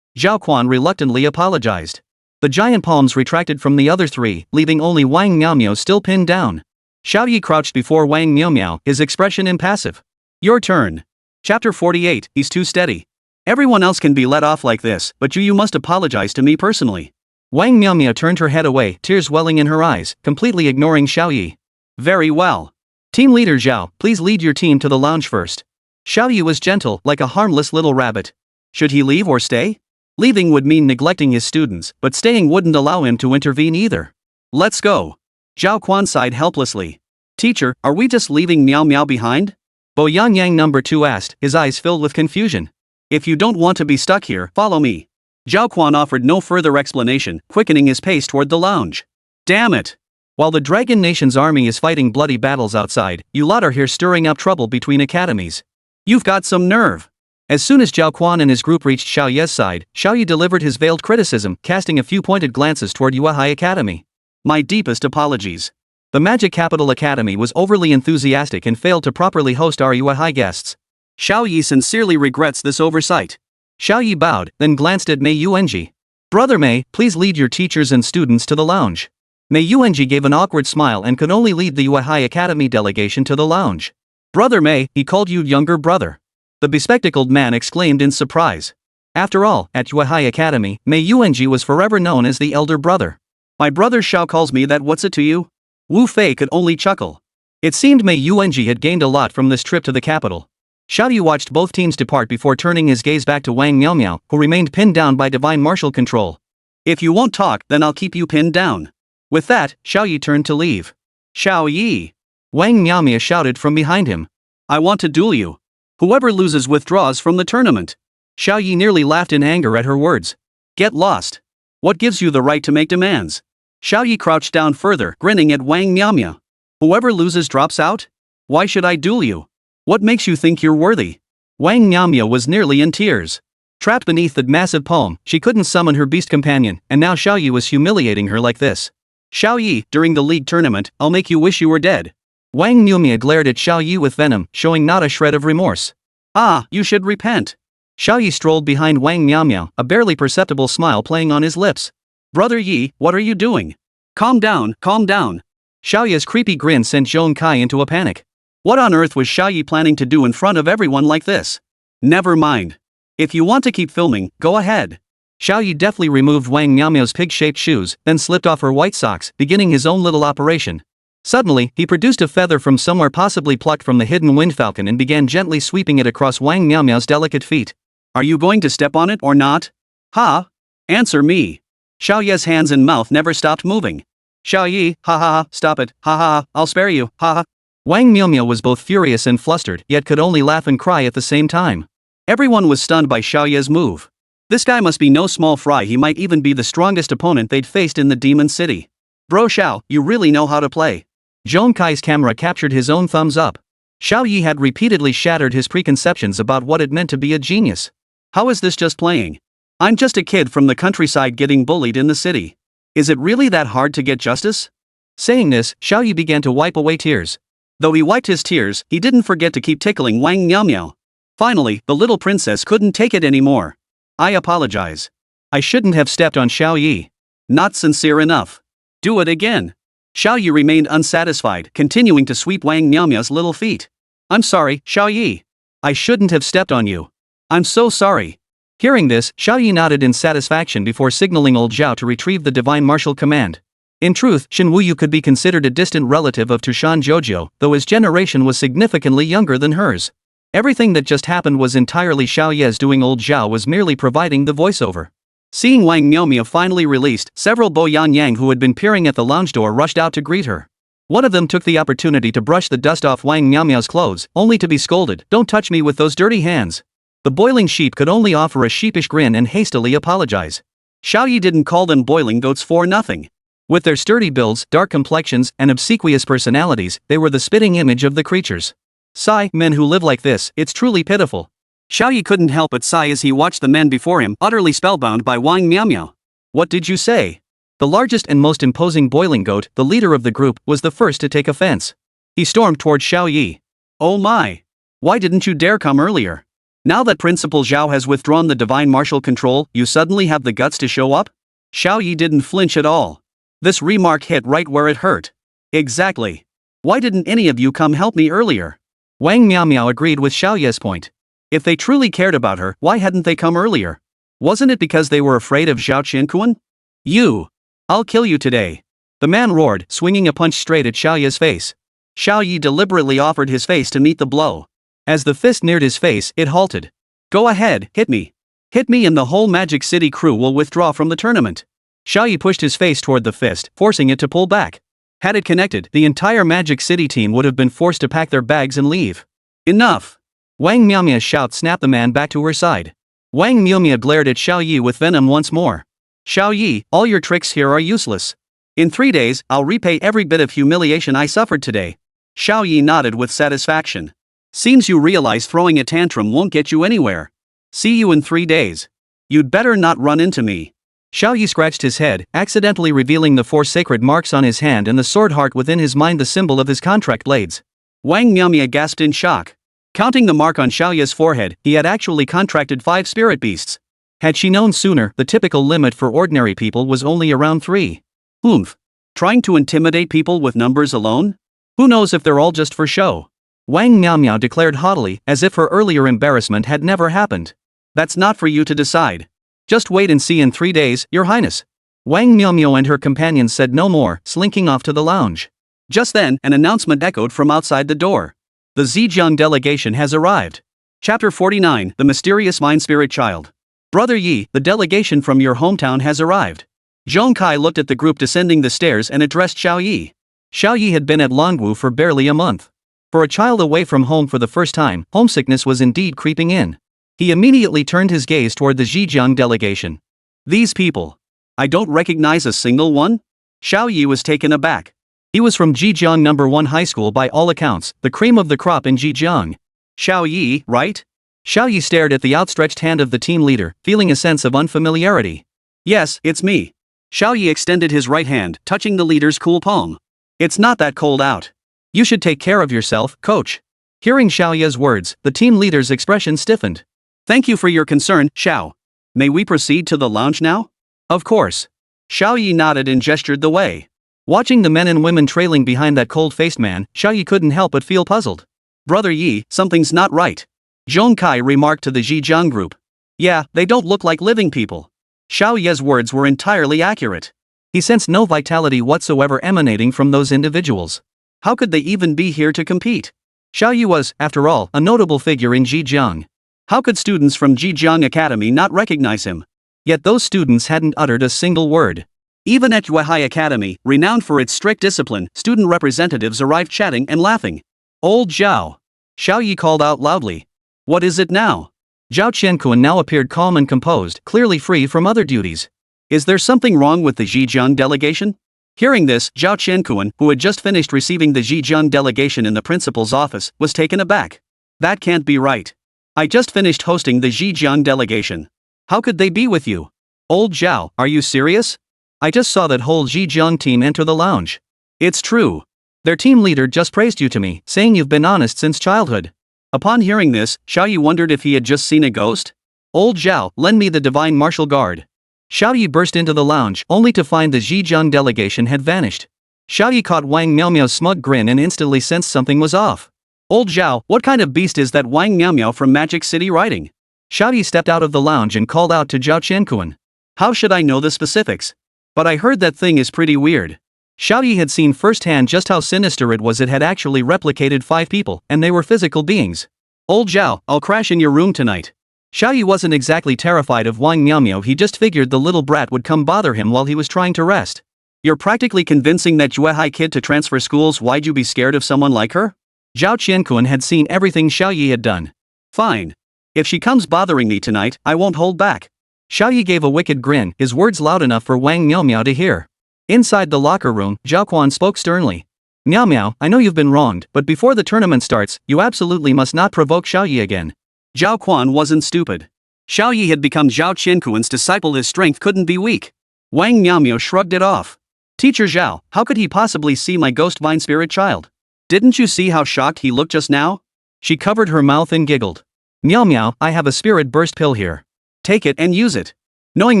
Zhao Quan reluctantly apologized. The giant palms retracted from the other three, leaving only Wang Miaomiao still pinned down. Xiao Ye crouched before Wang Miaomiao, his expression impassive. Your turn. Chapter 48, he's too steady. Everyone else can be let off like this, but you must apologize to me personally. Wang Miaomiao turned her head away, tears welling in her eyes, completely ignoring Xiao Ye. Very well. Team leader Zhao, please lead your team to the lounge first. Xiao Ye was gentle, like a harmless little rabbit. Should he leave or stay? Leaving would mean neglecting his students, but staying wouldn't allow him to intervene either. Let's go. Zhao Quan sighed helplessly. Teacher, are we just leaving Miao Miao behind? Bo Yang Yang number 2 asked, his eyes filled with confusion. If you don't want to be stuck here, follow me. Zhao Quan offered no further explanation, quickening his pace toward the lounge. Damn it! While the Dragon Nation's army is fighting bloody battles outside, you lot are here stirring up trouble between academies. You've got some nerve. As soon as Zhao Quan and his group reached Xiao Ye's side, Xiao Ye delivered his veiled criticism, casting a few pointed glances toward Yuehai Academy. My deepest apologies. The Magic Capital Academy was overly enthusiastic and failed to properly host our Yuehai guests. Xiao Ye sincerely regrets this oversight. Xiao Ye bowed, then glanced at Mei Yuanji. Brother Mei, please lead your teachers and students to the lounge. Mei Yuanji gave an awkward smile and could only lead the Yuehai Academy delegation to the lounge. Brother Mei, he called you younger brother. The bespectacled man exclaimed in surprise. After all, at Yuehai Academy, Mei Yuanji was forever known as the elder brother. My brother Xiao calls me that. What's it to you? Wu Fei could only chuckle. It seemed Mei Yuanji had gained a lot from this trip to the capital. Xiao Ye watched both teams depart before turning his gaze back to Wang Miaomiao, who remained pinned down by divine martial control. If you won't talk, then I'll keep you pinned down. With that, Xiao Ye turned to leave. Xiao Ye! Wang Miaomiao shouted from behind him. I want to duel you. Whoever loses withdraws from the tournament. Xiao Ye nearly laughed in anger at her words. Get lost. What gives you the right to make demands? Xiao Ye crouched down further, grinning at Wang Miaomiao. Whoever loses drops out? Why should I duel you? What makes you think you're worthy? Wang Miaomiao was nearly in tears. Trapped beneath the massive palm, she couldn't summon her beast companion, and now Xiao Ye was humiliating her like this. Xiao Ye, during the league tournament, I'll make you wish you were dead. Wang Miaomiao glared at Xiao Ye with venom, showing not a shred of remorse. Ah, you should repent. Xiao Ye strolled behind Wang Miaomiao, a barely perceptible smile playing on his lips. Brother Ye, what are you doing? Calm down, calm down. Xiao Ye's creepy grin sent Zhong Kai into a panic. What on earth was Xiao Ye planning to do in front of everyone like this? Never mind. If you want to keep filming, go ahead. Xiao Ye deftly removed Wang Miaomiao's pig-shaped shoes, then slipped off her white socks, beginning his own little operation. Suddenly, he produced a feather from somewhere possibly plucked from the hidden wind falcon and began gently sweeping it across Wang Miaomiao's delicate feet. Are you going to step on it or not? Ha? Answer me. Xiao Ye's hands and mouth never stopped moving. Xiao Ye, ha ha ha, stop it, ha ha ha, I'll spare you, ha ha. Wang Miaomiao was both furious and flustered, yet could only laugh and cry at the same time. Everyone was stunned by Xiao Ye's move. This guy must be no small fry. He might even be the strongest opponent they'd faced in the Demon City. Bro Xiao, you really know how to play. Zhong Kai's camera captured his own thumbs up. Xiao Ye had repeatedly shattered his preconceptions about what it meant to be a genius. How is this just playing? I'm just a kid from the countryside getting bullied in the city. Is it really that hard to get justice? Saying this, Xiao Ye began to wipe away tears. Though he wiped his tears, he didn't forget to keep tickling Wang Miao. Finally, the little princess couldn't take it anymore. I apologize. I shouldn't have stepped on Xiao Ye. Not sincere enough. Do it again. Xiao Ye remained unsatisfied, continuing to sweep Wang Miao's little feet. I'm sorry, Xiao Ye. I shouldn't have stepped on you. I'm so sorry. Hearing this, Xiao Ye nodded in satisfaction before signaling old Zhao to retrieve the divine martial command. In truth, Shen Wuyu could be considered a distant relative of Tushan Jojo, though his generation was significantly younger than hers. Everything that just happened was entirely Xiao Ye's doing. Old Zhao was merely providing the voiceover. Seeing Wang Miao finally released, several Bo Yan Yang who had been peering at the lounge door rushed out to greet her. One of them took the opportunity to brush the dust off Wang Miao's clothes, only to be scolded, "Don't touch me with those dirty hands." The boiling sheep could only offer a sheepish grin and hastily apologize. Xiao Ye didn't call them boiling goats for nothing. With their sturdy builds, dark complexions, and obsequious personalities, they were the spitting image of the creatures. Sigh, men who live like this, it's truly pitiful. Xiao Ye couldn't help but sigh as he watched the men before him, utterly spellbound by Wang Miao. What did you say? The largest and most imposing boiling goat, the leader of the group, was the first to take offense. He stormed toward Xiao Ye. Oh my! Why didn't you dare come earlier? Now that Principal Zhao has withdrawn the divine martial control, you suddenly have the guts to show up? Xiao Ye didn't flinch at all. This remark hit right where it hurt. Exactly. Why didn't any of you come help me earlier? Wang Miao agreed with Xiao Ye's point. If they truly cared about her, why hadn't they come earlier? Wasn't it because they were afraid of Zhao Qiankuan? You! I'll kill you today. The man roared, swinging a punch straight at Xiao Ye's face. Xiao Ye deliberately offered his face to meet the blow. As the fist neared his face, it halted. Go ahead, hit me. Hit me and the whole Magic City crew will withdraw from the tournament. Xiao Ye pushed his face toward the fist, forcing it to pull back. Had it connected, the entire Magic City team would have been forced to pack their bags and leave. Enough! Wang Miao's shout snapped the man back to her side. Wang Miao glared at Xiao Ye with venom once more. Xiao Ye, all your tricks here are useless. In 3 days, I'll repay every bit of humiliation I suffered today. Xiao Ye nodded with satisfaction. Seems you realize throwing a tantrum won't get you anywhere. See you in 3 days. You'd better not run into me. Xiao Ye scratched his head, accidentally revealing the 4 sacred marks on his hand and the sword heart within his mind, the symbol of his contract blades. Wang Miao gasped in shock. Counting the mark on Xiao Ye's forehead, he had actually contracted 5 spirit beasts. Had she known sooner, the typical limit for ordinary people was only around 3. Oomph. Trying to intimidate people with numbers alone? Who knows if they're all just for show? Wang Miao declared haughtily, as if her earlier embarrassment had never happened. That's not for you to decide. Just wait and see in 3 days, Your Highness. Wang Miao and her companions said no more, slinking off to the lounge. Just then, an announcement echoed from outside the door. The Zhejiang delegation has arrived. Chapter 49, The Mysterious Mind Spirit Child. Brother Yi, the delegation from your hometown has arrived. Zhong Kai looked at the group descending the stairs and addressed Xiao Ye. Xiao Ye had been at Longwu for barely a month. For a child away from home for the first time, homesickness was indeed creeping in. He immediately turned his gaze toward the Zhejiang delegation. These people. I don't recognize a single one? Xiao Ye was taken aback. He was from Zhejiang No. 1 High School by all accounts, the cream of the crop in Zhejiang. Xiao Ye, right? Xiao Ye stared at the outstretched hand of the team leader, feeling a sense of unfamiliarity. Yes, it's me. Xiao Ye extended his right hand, touching the leader's cool palm. It's not that cold out. You should take care of yourself, coach. Hearing Xiao Ye's words, the team leader's expression stiffened. Thank you for your concern, Xiao. May we proceed to the lounge now? Of course. Xiao Ye nodded and gestured the way. Watching the men and women trailing behind that cold-faced man, Xiao Ye couldn't help but feel puzzled. Brother Yi, something's not right. Zhong Kai remarked to the Zhejiang group. Yeah, they don't look like living people. Xiao Ye's words were entirely accurate. He sensed no vitality whatsoever emanating from those individuals. How could they even be here to compete? Xiao Ye was, after all, a notable figure in Zhejiang. How could students from Zhejiang Academy not recognize him? Yet those students hadn't uttered a single word. Even at Yuehai Academy, renowned for its strict discipline, student representatives arrived chatting and laughing. Old Zhao. Xiao Ye called out loudly. What is it now? Zhao Qiankuan now appeared calm and composed, clearly free from other duties. Is there something wrong with the Zhejiang delegation? Hearing this, Zhao Qiankuan, who had just finished receiving the Zhejiang delegation in the principal's office, was taken aback. That can't be right. I just finished hosting the Zhejiang delegation. How could they be with you? Old Zhao, are you serious? I just saw that whole Zhejiang team enter the lounge. It's true. Their team leader just praised you to me, saying you've been honest since childhood. Upon hearing this, Xiao Ye wondered if he had just seen a ghost. Old Zhao, lend me the divine martial guard. Xiao Ye burst into the lounge, only to find the Zhejiang delegation had vanished. Xiao Ye caught Wang Miaomiao's smug grin and instantly sensed something was off. Old Zhao, what kind of beast is that Wang Miaomiao from Magic City riding? Xiao Ye stepped out of the lounge and called out to Zhao Qianquan. How should I know the specifics? But I heard that thing is pretty weird. Xiao Ye had seen firsthand just how sinister it was. It had actually replicated 5 people, and they were physical beings. Old Zhao, I'll crash in your room tonight. Xiao Ye wasn't exactly terrified of Wang Miaomiao, he just figured the little brat would come bother him while he was trying to rest. You're practically convincing that Juehai kid to transfer schools. Why'd you be scared of someone like her? Zhao Qianquan had seen everything Xiao Ye had done. Fine. If she comes bothering me tonight, I won't hold back. Xiao Ye gave a wicked grin, his words loud enough for Wang Miaomiao to hear. Inside the locker room, Zhao Quan spoke sternly. Miao, I know you've been wronged, but before the tournament starts, you absolutely must not provoke Xiao Ye again. Zhao Quan wasn't stupid. Xiao Ye had become Zhao Qianquan's disciple, his strength couldn't be weak. Wang Miaomiao shrugged it off. Teacher Zhao, how could he possibly see my ghost vine spirit child? Didn't you see how shocked he looked just now? She covered her mouth and giggled. Miao, I have a spirit burst pill here. Take it and use it. Knowing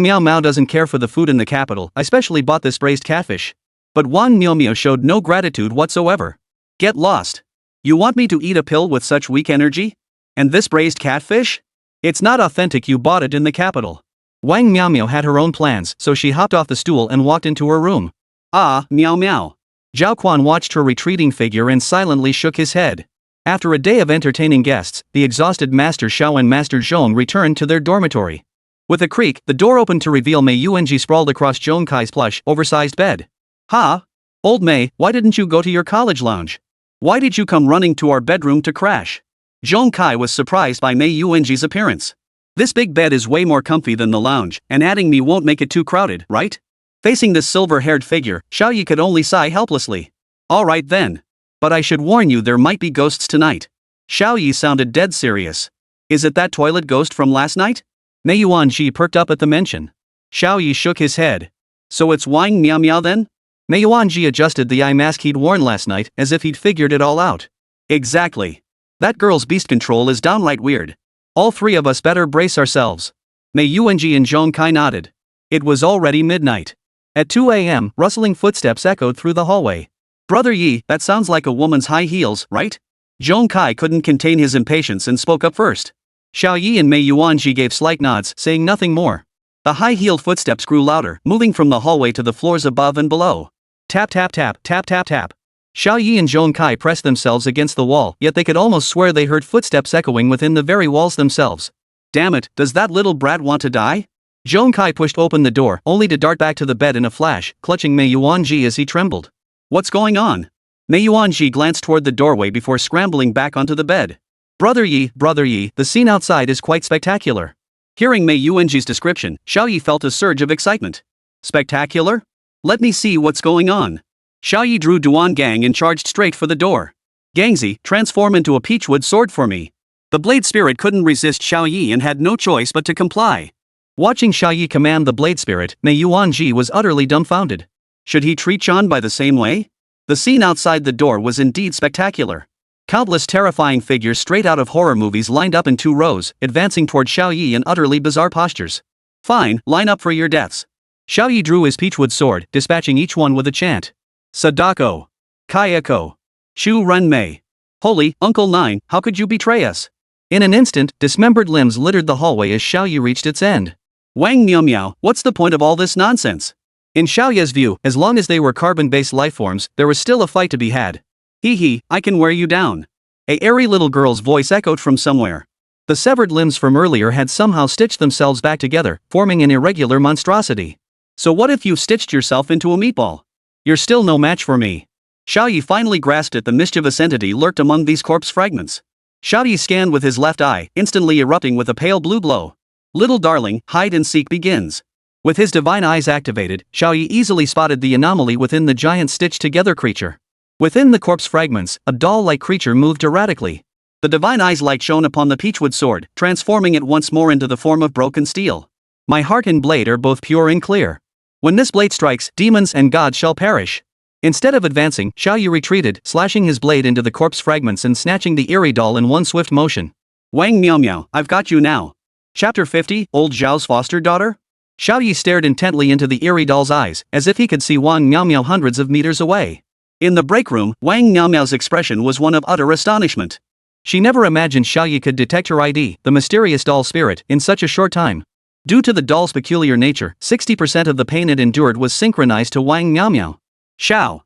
Miao doesn't care for the food in the capital, I specially bought this braised catfish. But Wang Miaomiao showed no gratitude whatsoever. Get lost. You want me to eat a pill with such weak energy? And this braised catfish? It's not authentic, you bought it in the capital. Wang Miaomiao had her own plans, so she hopped off the stool and walked into her room. Ah, Miao. Zhao Quan watched her retreating figure and silently shook his head. After a day of entertaining guests, the exhausted Master Xiao and Master Zhong returned to their dormitory. With a creak, the door opened to reveal Mei Yuanji sprawled across Zhong Kai's plush, oversized bed. Ha! Old Mei, why didn't you go to your college lounge? Why did you come running to our bedroom to crash? Zhong Kai was surprised by Mei Yuanji's appearance. This big bed is way more comfy than the lounge, and adding me won't make it too crowded, right? Facing this silver-haired figure, Xiao Ye could only sigh helplessly. Alright then. But I should warn you, there might be ghosts tonight. Xiao Ye sounded dead serious. Is it that toilet ghost from last night? Mei Yuanji perked up at the mention. Xiao Ye shook his head. So it's Wang Miao then? Mei Yuanji adjusted the eye mask he'd worn last night, as if he'd figured it all out. Exactly. That girl's beast control is downright weird. All 3 of us better brace ourselves. Mei Yuanji and Zhong Kai nodded. It was already midnight. At 2 a.m., rustling footsteps echoed through the hallway. Brother Yi, that sounds like a woman's high heels, right? Zhong Kai couldn't contain his impatience and spoke up first. Xiao Ye and Mei Yuanji gave slight nods, saying nothing more. The high-heeled footsteps grew louder, moving from the hallway to the floors above and below. Tap tap tap, tap tap tap. Xiao Ye and Zhong Kai pressed themselves against the wall, yet they could almost swear they heard footsteps echoing within the very walls themselves. Damn it, does that little brat want to die? Zhong Kai pushed open the door, only to dart back to the bed in a flash, clutching Mei Yuanji as he trembled. What's going on? Mei Yuanji glanced toward the doorway before scrambling back onto the bed. Brother Yi, the scene outside is quite spectacular. Hearing Mei Yuanji's description, Xiao Ye felt a surge of excitement. Spectacular? Let me see what's going on. Xiao Ye drew Duan Gang and charged straight for the door. Gangzi, transform into a peachwood sword for me. The blade spirit couldn't resist Xiao Ye and had no choice but to comply. Watching Xiao Ye command the blade spirit, Mei Yuanji was utterly dumbfounded. Should he treat Chan by the same way? The scene outside the door was indeed spectacular. Countless terrifying figures straight out of horror movies lined up in 2 rows, advancing toward Xiao Ye in utterly bizarre postures. Fine, line up for your deaths. Xiao Ye drew his peachwood sword, dispatching each one with a chant. Sadako. Kayako. Shu Ren Mei. Holy, Uncle Nine, how could you betray us? In an instant, dismembered limbs littered the hallway as Xiao Ye reached its end. Wang Miao, what's the point of all this nonsense? In Xiao Ye's view, as long as they were carbon-based lifeforms, there was still a fight to be had. Hee, I can wear you down. A airy little girl's voice echoed from somewhere. The severed limbs from earlier had somehow stitched themselves back together, forming an irregular monstrosity. So what if you've stitched yourself into a meatball? You're still no match for me. Xiao Ye finally grasped at the mischievous entity lurked among these corpse fragments. Xiao Ye scanned with his left eye, instantly erupting with a pale blue glow. Little darling, hide and seek begins. With his divine eyes activated, Xiao Ye easily spotted the anomaly within the giant stitched-together creature. Within the corpse fragments, a doll-like creature moved erratically. The divine eyes light shone upon the peachwood sword, transforming it once more into the form of broken steel. My heart and blade are both pure and clear. When this blade strikes, demons and gods shall perish. Instead of advancing, Xiao Ye retreated, slashing his blade into the corpse fragments and snatching the eerie doll in one swift motion. Wang Miao Miao, I've got you now. Chapter 50, Old Zhao's foster daughter? Xiao Ye stared intently into the eerie doll's eyes, as if he could see Wang Miao Miao hundreds of meters away. In the break room, Wang Miao Miao's expression was one of utter astonishment. She never imagined Xiao Ye could detect her ID, the mysterious doll spirit, in such a short time. Due to the doll's peculiar nature, 60% of the pain it endured was synchronized to Wang Miao Miao. Xiao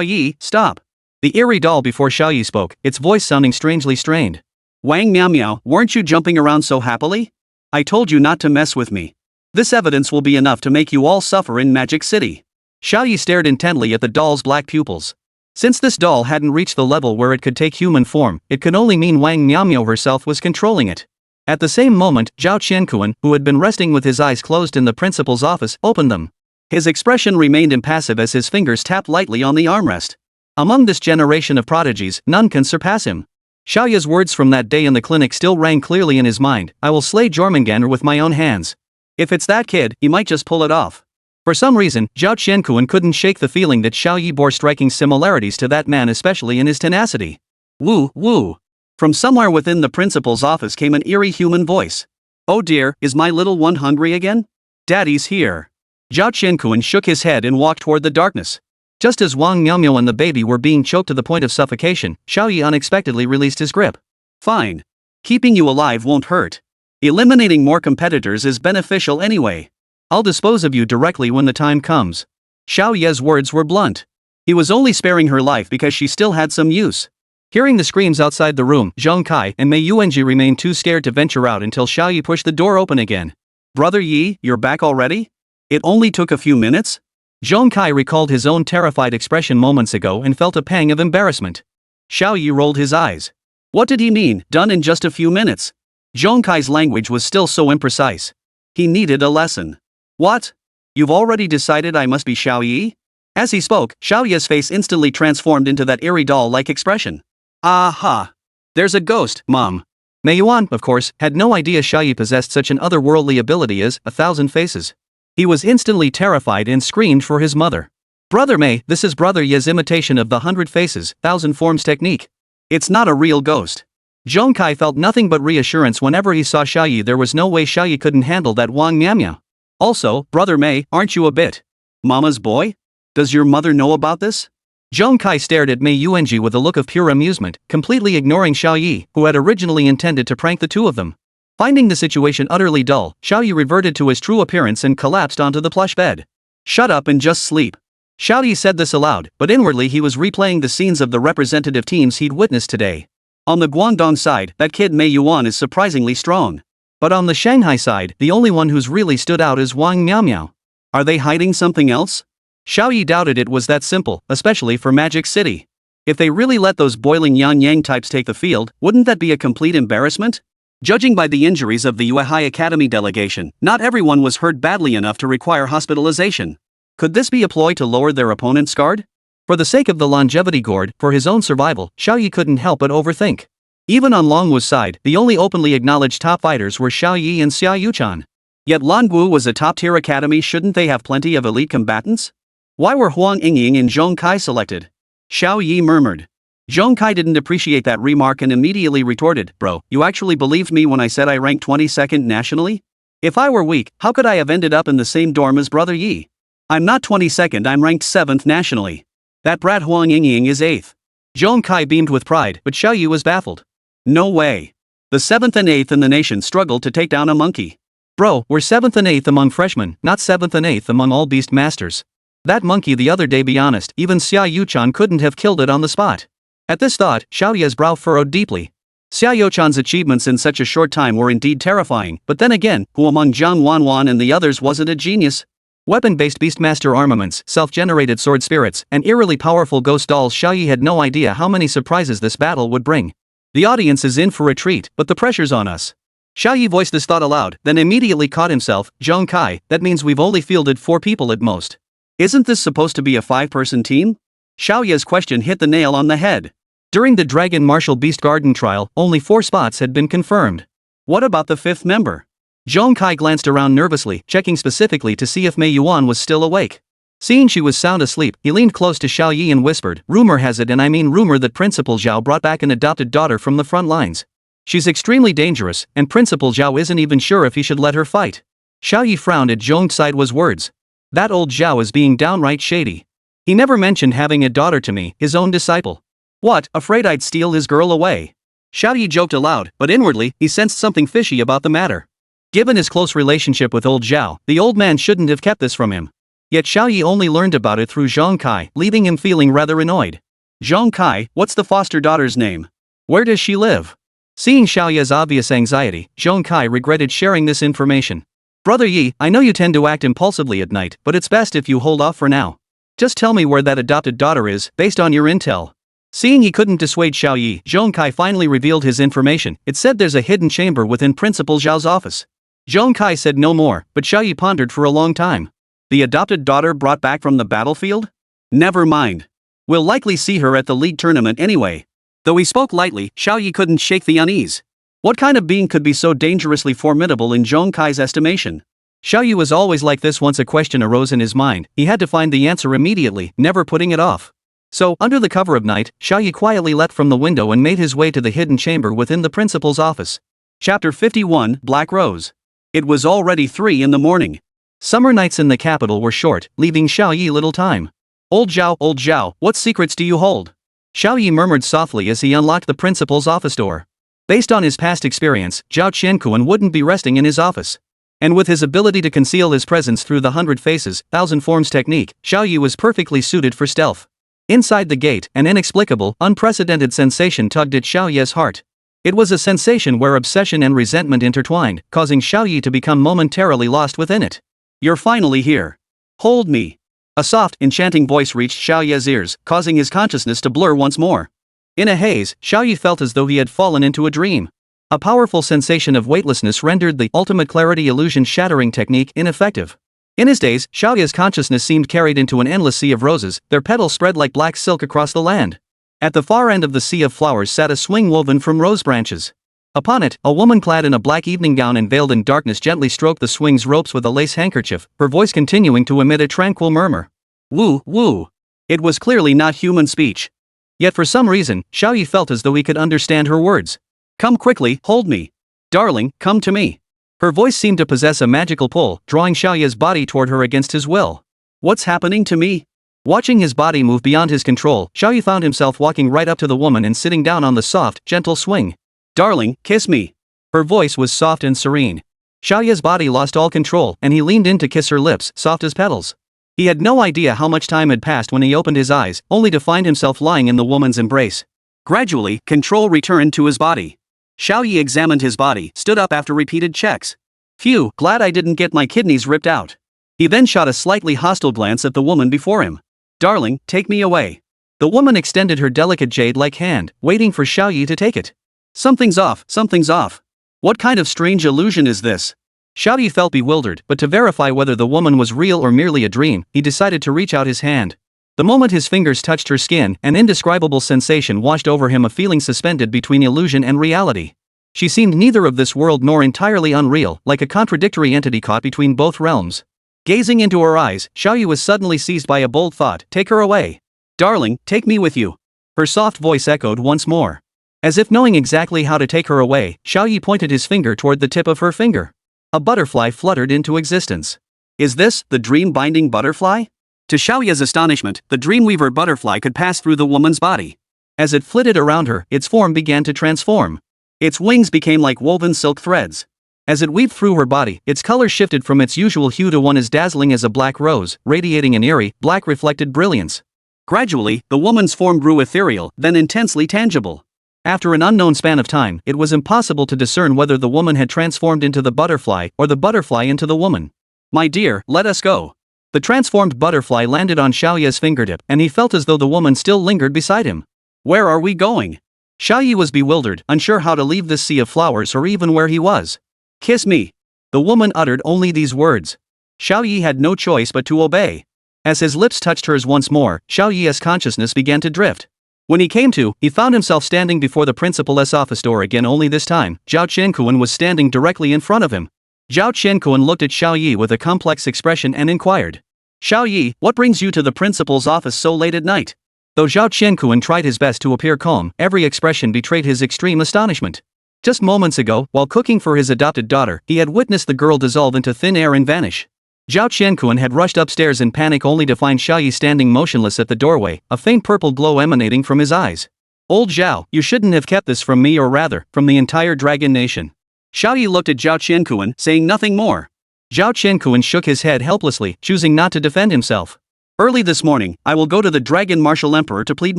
Ye, stop. The eerie doll before Xiao Ye spoke, its voice sounding strangely strained. Wang Miao Miao, weren't you jumping around so happily? I told you not to mess with me. This evidence will be enough to make you all suffer in Magic City. Xiao Ye stared intently at the doll's black pupils. Since this doll hadn't reached the level where it could take human form, it could only mean Wang Miao Miao herself was controlling it. At the same moment, Zhao Qiankuan, who had been resting with his eyes closed in the principal's office, opened them. His expression remained impassive as his fingers tapped lightly on the armrest. Among this generation of prodigies, none can surpass him. Xiao Ye's words from that day in the clinic still rang clearly in his mind, I will slay Jormungandr with my own hands. If it's that kid, he might just pull it off. For some reason, Zhao Qiankuan couldn't shake the feeling that Xiao Ye bore striking similarities to that man, especially in his tenacity. Woo. From somewhere within the principal's office came an eerie human voice. Oh dear, is my little one hungry again? Daddy's here. Zhao Qiankuan shook his head and walked toward the darkness. Just as Wang Miao Miao and the baby were being choked to the point of suffocation, Xiao Ye unexpectedly released his grip. Fine. Keeping you alive won't hurt. Eliminating more competitors is beneficial anyway. I'll dispose of you directly when the time comes. Xiao Ye's words were blunt. He was only sparing her life because she still had some use. Hearing the screams outside the room, Zhong Kai and Mei Yuanji remained too scared to venture out until Xiao Ye pushed the door open again. Brother Yi, you're back already? It only took a few minutes? Zhong Kai recalled his own terrified expression moments ago and felt a pang of embarrassment. Xiao Ye rolled his eyes. What did he mean, done in just a few minutes? Zhong Kai's language was still so imprecise. He needed a lesson. What? You've already decided I must be Xiao Ye? As he spoke, Xiao Ye's face instantly transformed into that eerie doll-like expression. Aha! There's a ghost, Mom. Mei Yuan, of course, had no idea Xiao Ye possessed such an otherworldly ability as 1,000 faces. He was instantly terrified and screamed for his mother. Brother Mei, this is Brother Ye's imitation of the 100 faces, 1,000 forms technique. It's not a real ghost. Zhong Kai felt nothing but reassurance whenever he saw Xiao Ye. There was no way Xiao Ye couldn't handle that Wang Miao Miao. Also, Brother Mei, aren't you a bit Mama's boy? Does your mother know about this? Zhong Kai stared at Mei Yuanji with a look of pure amusement, completely ignoring Xiao Ye, who had originally intended to prank the two of them. Finding the situation utterly dull, Xiao Ye reverted to his true appearance and collapsed onto the plush bed. Shut up and just sleep. Xiao Ye said this aloud, but inwardly he was replaying the scenes of the representative teams he'd witnessed today. On the Guangdong side, that kid Mei Yuan is surprisingly strong. But on the Shanghai side, the only one who's really stood out is Wang Miao Miao. Are they hiding something else? Xiao Ye doubted it was that simple, especially for Magic City. If they really let those boiling Yang types take the field, wouldn't that be a complete embarrassment? Judging by the injuries of the Yuehai Academy delegation, not everyone was hurt badly enough to require hospitalization. Could this be a ploy to lower their opponent's guard? For the sake of the longevity gourd, for his own survival, Xiao Ye couldn't help but overthink. Even on Longwu's side, the only openly acknowledged top fighters were Xiao Ye and Xia Yuchan. Yet Longwu was a top-tier academy. Shouldn't they have plenty of elite combatants? Why were Huang Yingying and Zhong Kai selected? Xiao Ye murmured. Zhong Kai didn't appreciate that remark and immediately retorted, Bro, you actually believed me when I said I ranked 22nd nationally? If I were weak, how could I have ended up in the same dorm as Brother Yi? I'm not 22nd, I'm ranked 7th nationally. That brat Huang Yingying is 8th. Zhong Kai beamed with pride, but Xiao Ye was baffled. No way. The 7th and 8th in the nation struggled to take down a monkey. Bro, we're 7th and 8th among freshmen, not 7th and 8th among all beast masters. That monkey the other day, be honest, even Xia Yuchan couldn't have killed it on the spot. At this thought, Xiao Ye's brow furrowed deeply. Xia Yuchan's achievements in such a short time were indeed terrifying, but then again, who among Zhang Wanwan and the others wasn't a genius? Weapon-based beastmaster armaments, self-generated sword spirits, and eerily powerful ghost dolls. Xiao Ye had no idea how many surprises this battle would bring. The audience is in for a treat, but the pressure's on us. Xiao Ye voiced this thought aloud, then immediately caught himself. Zhong Kai, that means we've only fielded 4 people at most. Isn't this supposed to be a 5-person team? Xiao Ye's question hit the nail on the head. During the Dragon Martial Beast Garden trial, only 4 spots had been confirmed. What about the 5th member? Zhong Kai glanced around nervously, checking specifically to see if Mei Yuan was still awake. Seeing she was sound asleep, he leaned close to Xiao Ye and whispered, "Rumor has it, and I mean rumor, that Principal Xiao brought back an adopted daughter from the front lines. She's extremely dangerous, and Principal Xiao isn't even sure if he should let her fight." Xiao Ye frowned at Zhong Sai's words. That old Xiao is being downright shady. He never mentioned having a daughter to me, his own disciple. What, afraid I'd steal his girl away? Xiao Ye joked aloud, but inwardly, he sensed something fishy about the matter. Given his close relationship with old Xiao, the old man shouldn't have kept this from him. Yet Xiao Ye only learned about it through Zhong Kai, leaving him feeling rather annoyed. Zhong Kai, what's the foster daughter's name? Where does she live? Seeing Xiao Ye's obvious anxiety, Zhong Kai regretted sharing this information. Brother Yi, I know you tend to act impulsively at night, but it's best if you hold off for now. Just tell me where that adopted daughter is, based on your intel. Seeing he couldn't dissuade Xiao Ye, Zhong Kai finally revealed his information. It said there's a hidden chamber within Principal Zhao's office. Zhong Kai said no more, but Xiao Ye pondered for a long time. The adopted daughter brought back from the battlefield? Never mind. We'll likely see her at the league tournament anyway. Though he spoke lightly, Xiao Ye couldn't shake the unease. What kind of being could be so dangerously formidable in Zhong Kai's estimation? Xiao Ye was always like this. Once a question arose in his mind, he had to find the answer immediately, never putting it off. So, under the cover of night, Xiao Ye quietly leapt from the window and made his way to the hidden chamber within the principal's office. Chapter 51, Black Rose. It was already 3 in the morning. Summer nights in the capital were short, leaving Xiao Ye little time. Old Zhao, what secrets do you hold? Xiao Ye murmured softly as he unlocked the principal's office door. Based on his past experience, Zhao Qiankuan wouldn't be resting in his office. And with his ability to conceal his presence through the 100 faces, 1,000 forms technique, Xiao Ye was perfectly suited for stealth. Inside the gate, an inexplicable, unprecedented sensation tugged at Xiao Ye's heart. It was a sensation where obsession and resentment intertwined, causing Xiao Ye to become momentarily lost within it. You're finally here. Hold me. A soft, enchanting voice reached Xiao Ye's ears, causing his consciousness to blur once more. In a haze, Xiao Ye felt as though he had fallen into a dream. A powerful sensation of weightlessness rendered the ultimate clarity illusion shattering technique ineffective. In his days, Xiao Ye's consciousness seemed carried into an endless sea of roses, their petals spread like black silk across the land. At the far end of the sea of flowers sat a swing woven from rose branches. Upon it, a woman clad in a black evening gown and veiled in darkness gently stroked the swing's ropes with a lace handkerchief, her voice continuing to emit a tranquil murmur. Woo, woo. It was clearly not human speech. Yet for some reason, Xiao Ye felt as though he could understand her words. Come quickly, hold me. Darling, come to me. Her voice seemed to possess a magical pull, drawing Xiao Ye's body toward her against his will. What's happening to me? Watching his body move beyond his control, Xiao Ye found himself walking right up to the woman and sitting down on the soft, gentle swing. Darling, kiss me. Her voice was soft and serene. Xiao Ye's body lost all control, and he leaned in to kiss her lips, soft as petals. He had no idea how much time had passed when he opened his eyes, only to find himself lying in the woman's embrace. Gradually, control returned to his body. Xiao Ye examined his body, stood up after repeated checks. Phew, glad I didn't get my kidneys ripped out. He then shot a slightly hostile glance at the woman before him. Darling, take me away. The woman extended her delicate jade-like hand, waiting for Xiao Ye to take it. Something's off, something's off. What kind of strange illusion is this? Xiao Ye felt bewildered, but to verify whether the woman was real or merely a dream, he decided to reach out his hand. The moment his fingers touched her skin, an indescribable sensation washed over him, a feeling suspended between illusion and reality. She seemed neither of this world nor entirely unreal, like a contradictory entity caught between both realms. Gazing into her eyes, Xiao Ye was suddenly seized by a bold thought. Take her away. Darling, take me with you. Her soft voice echoed once more. As if knowing exactly how to take her away, Xiao Ye pointed his finger toward the tip of her finger. A butterfly fluttered into existence. Is this the dream-binding butterfly? To Xiao Ye's astonishment, the dreamweaver butterfly could pass through the woman's body. As it flitted around her, its form began to transform. Its wings became like woven silk threads. As it weaved through her body, its color shifted from its usual hue to one as dazzling as a black rose, radiating an eerie, black reflected brilliance. Gradually, the woman's form grew ethereal, then intensely tangible. After an unknown span of time, it was impossible to discern whether the woman had transformed into the butterfly or the butterfly into the woman. My dear, let us go. The transformed butterfly landed on Xiao Ye's fingertip, and he felt as though the woman still lingered beside him. Where are we going? Xiao Ye was bewildered, unsure how to leave this sea of flowers or even where he was. Kiss me. The woman uttered only these words. Xiao Ye had no choice but to obey. As his lips touched hers once more, Xiao Ye's consciousness began to drift. When he came to, he found himself standing before the principal's office door again, only this time, Zhao Qiankuan was standing directly in front of him. Zhao Qiankuan looked at Xiao Ye with a complex expression and inquired. Xiao Ye, what brings you to the principal's office so late at night? Though Zhao Qiankuan tried his best to appear calm, every expression betrayed his extreme astonishment. Just moments ago, while cooking for his adopted daughter, he had witnessed the girl dissolve into thin air and vanish. Zhao Qiankuan had rushed upstairs in panic only to find Xiao Ye standing motionless at the doorway, a faint purple glow emanating from his eyes. Old Zhao, you shouldn't have kept this from me, or rather, from the entire dragon nation. Xiao Ye looked at Zhao Qiankuan, saying nothing more. Zhao Qiankuan shook his head helplessly, choosing not to defend himself. Early this morning, I will go to the Dragon Martial Emperor to plead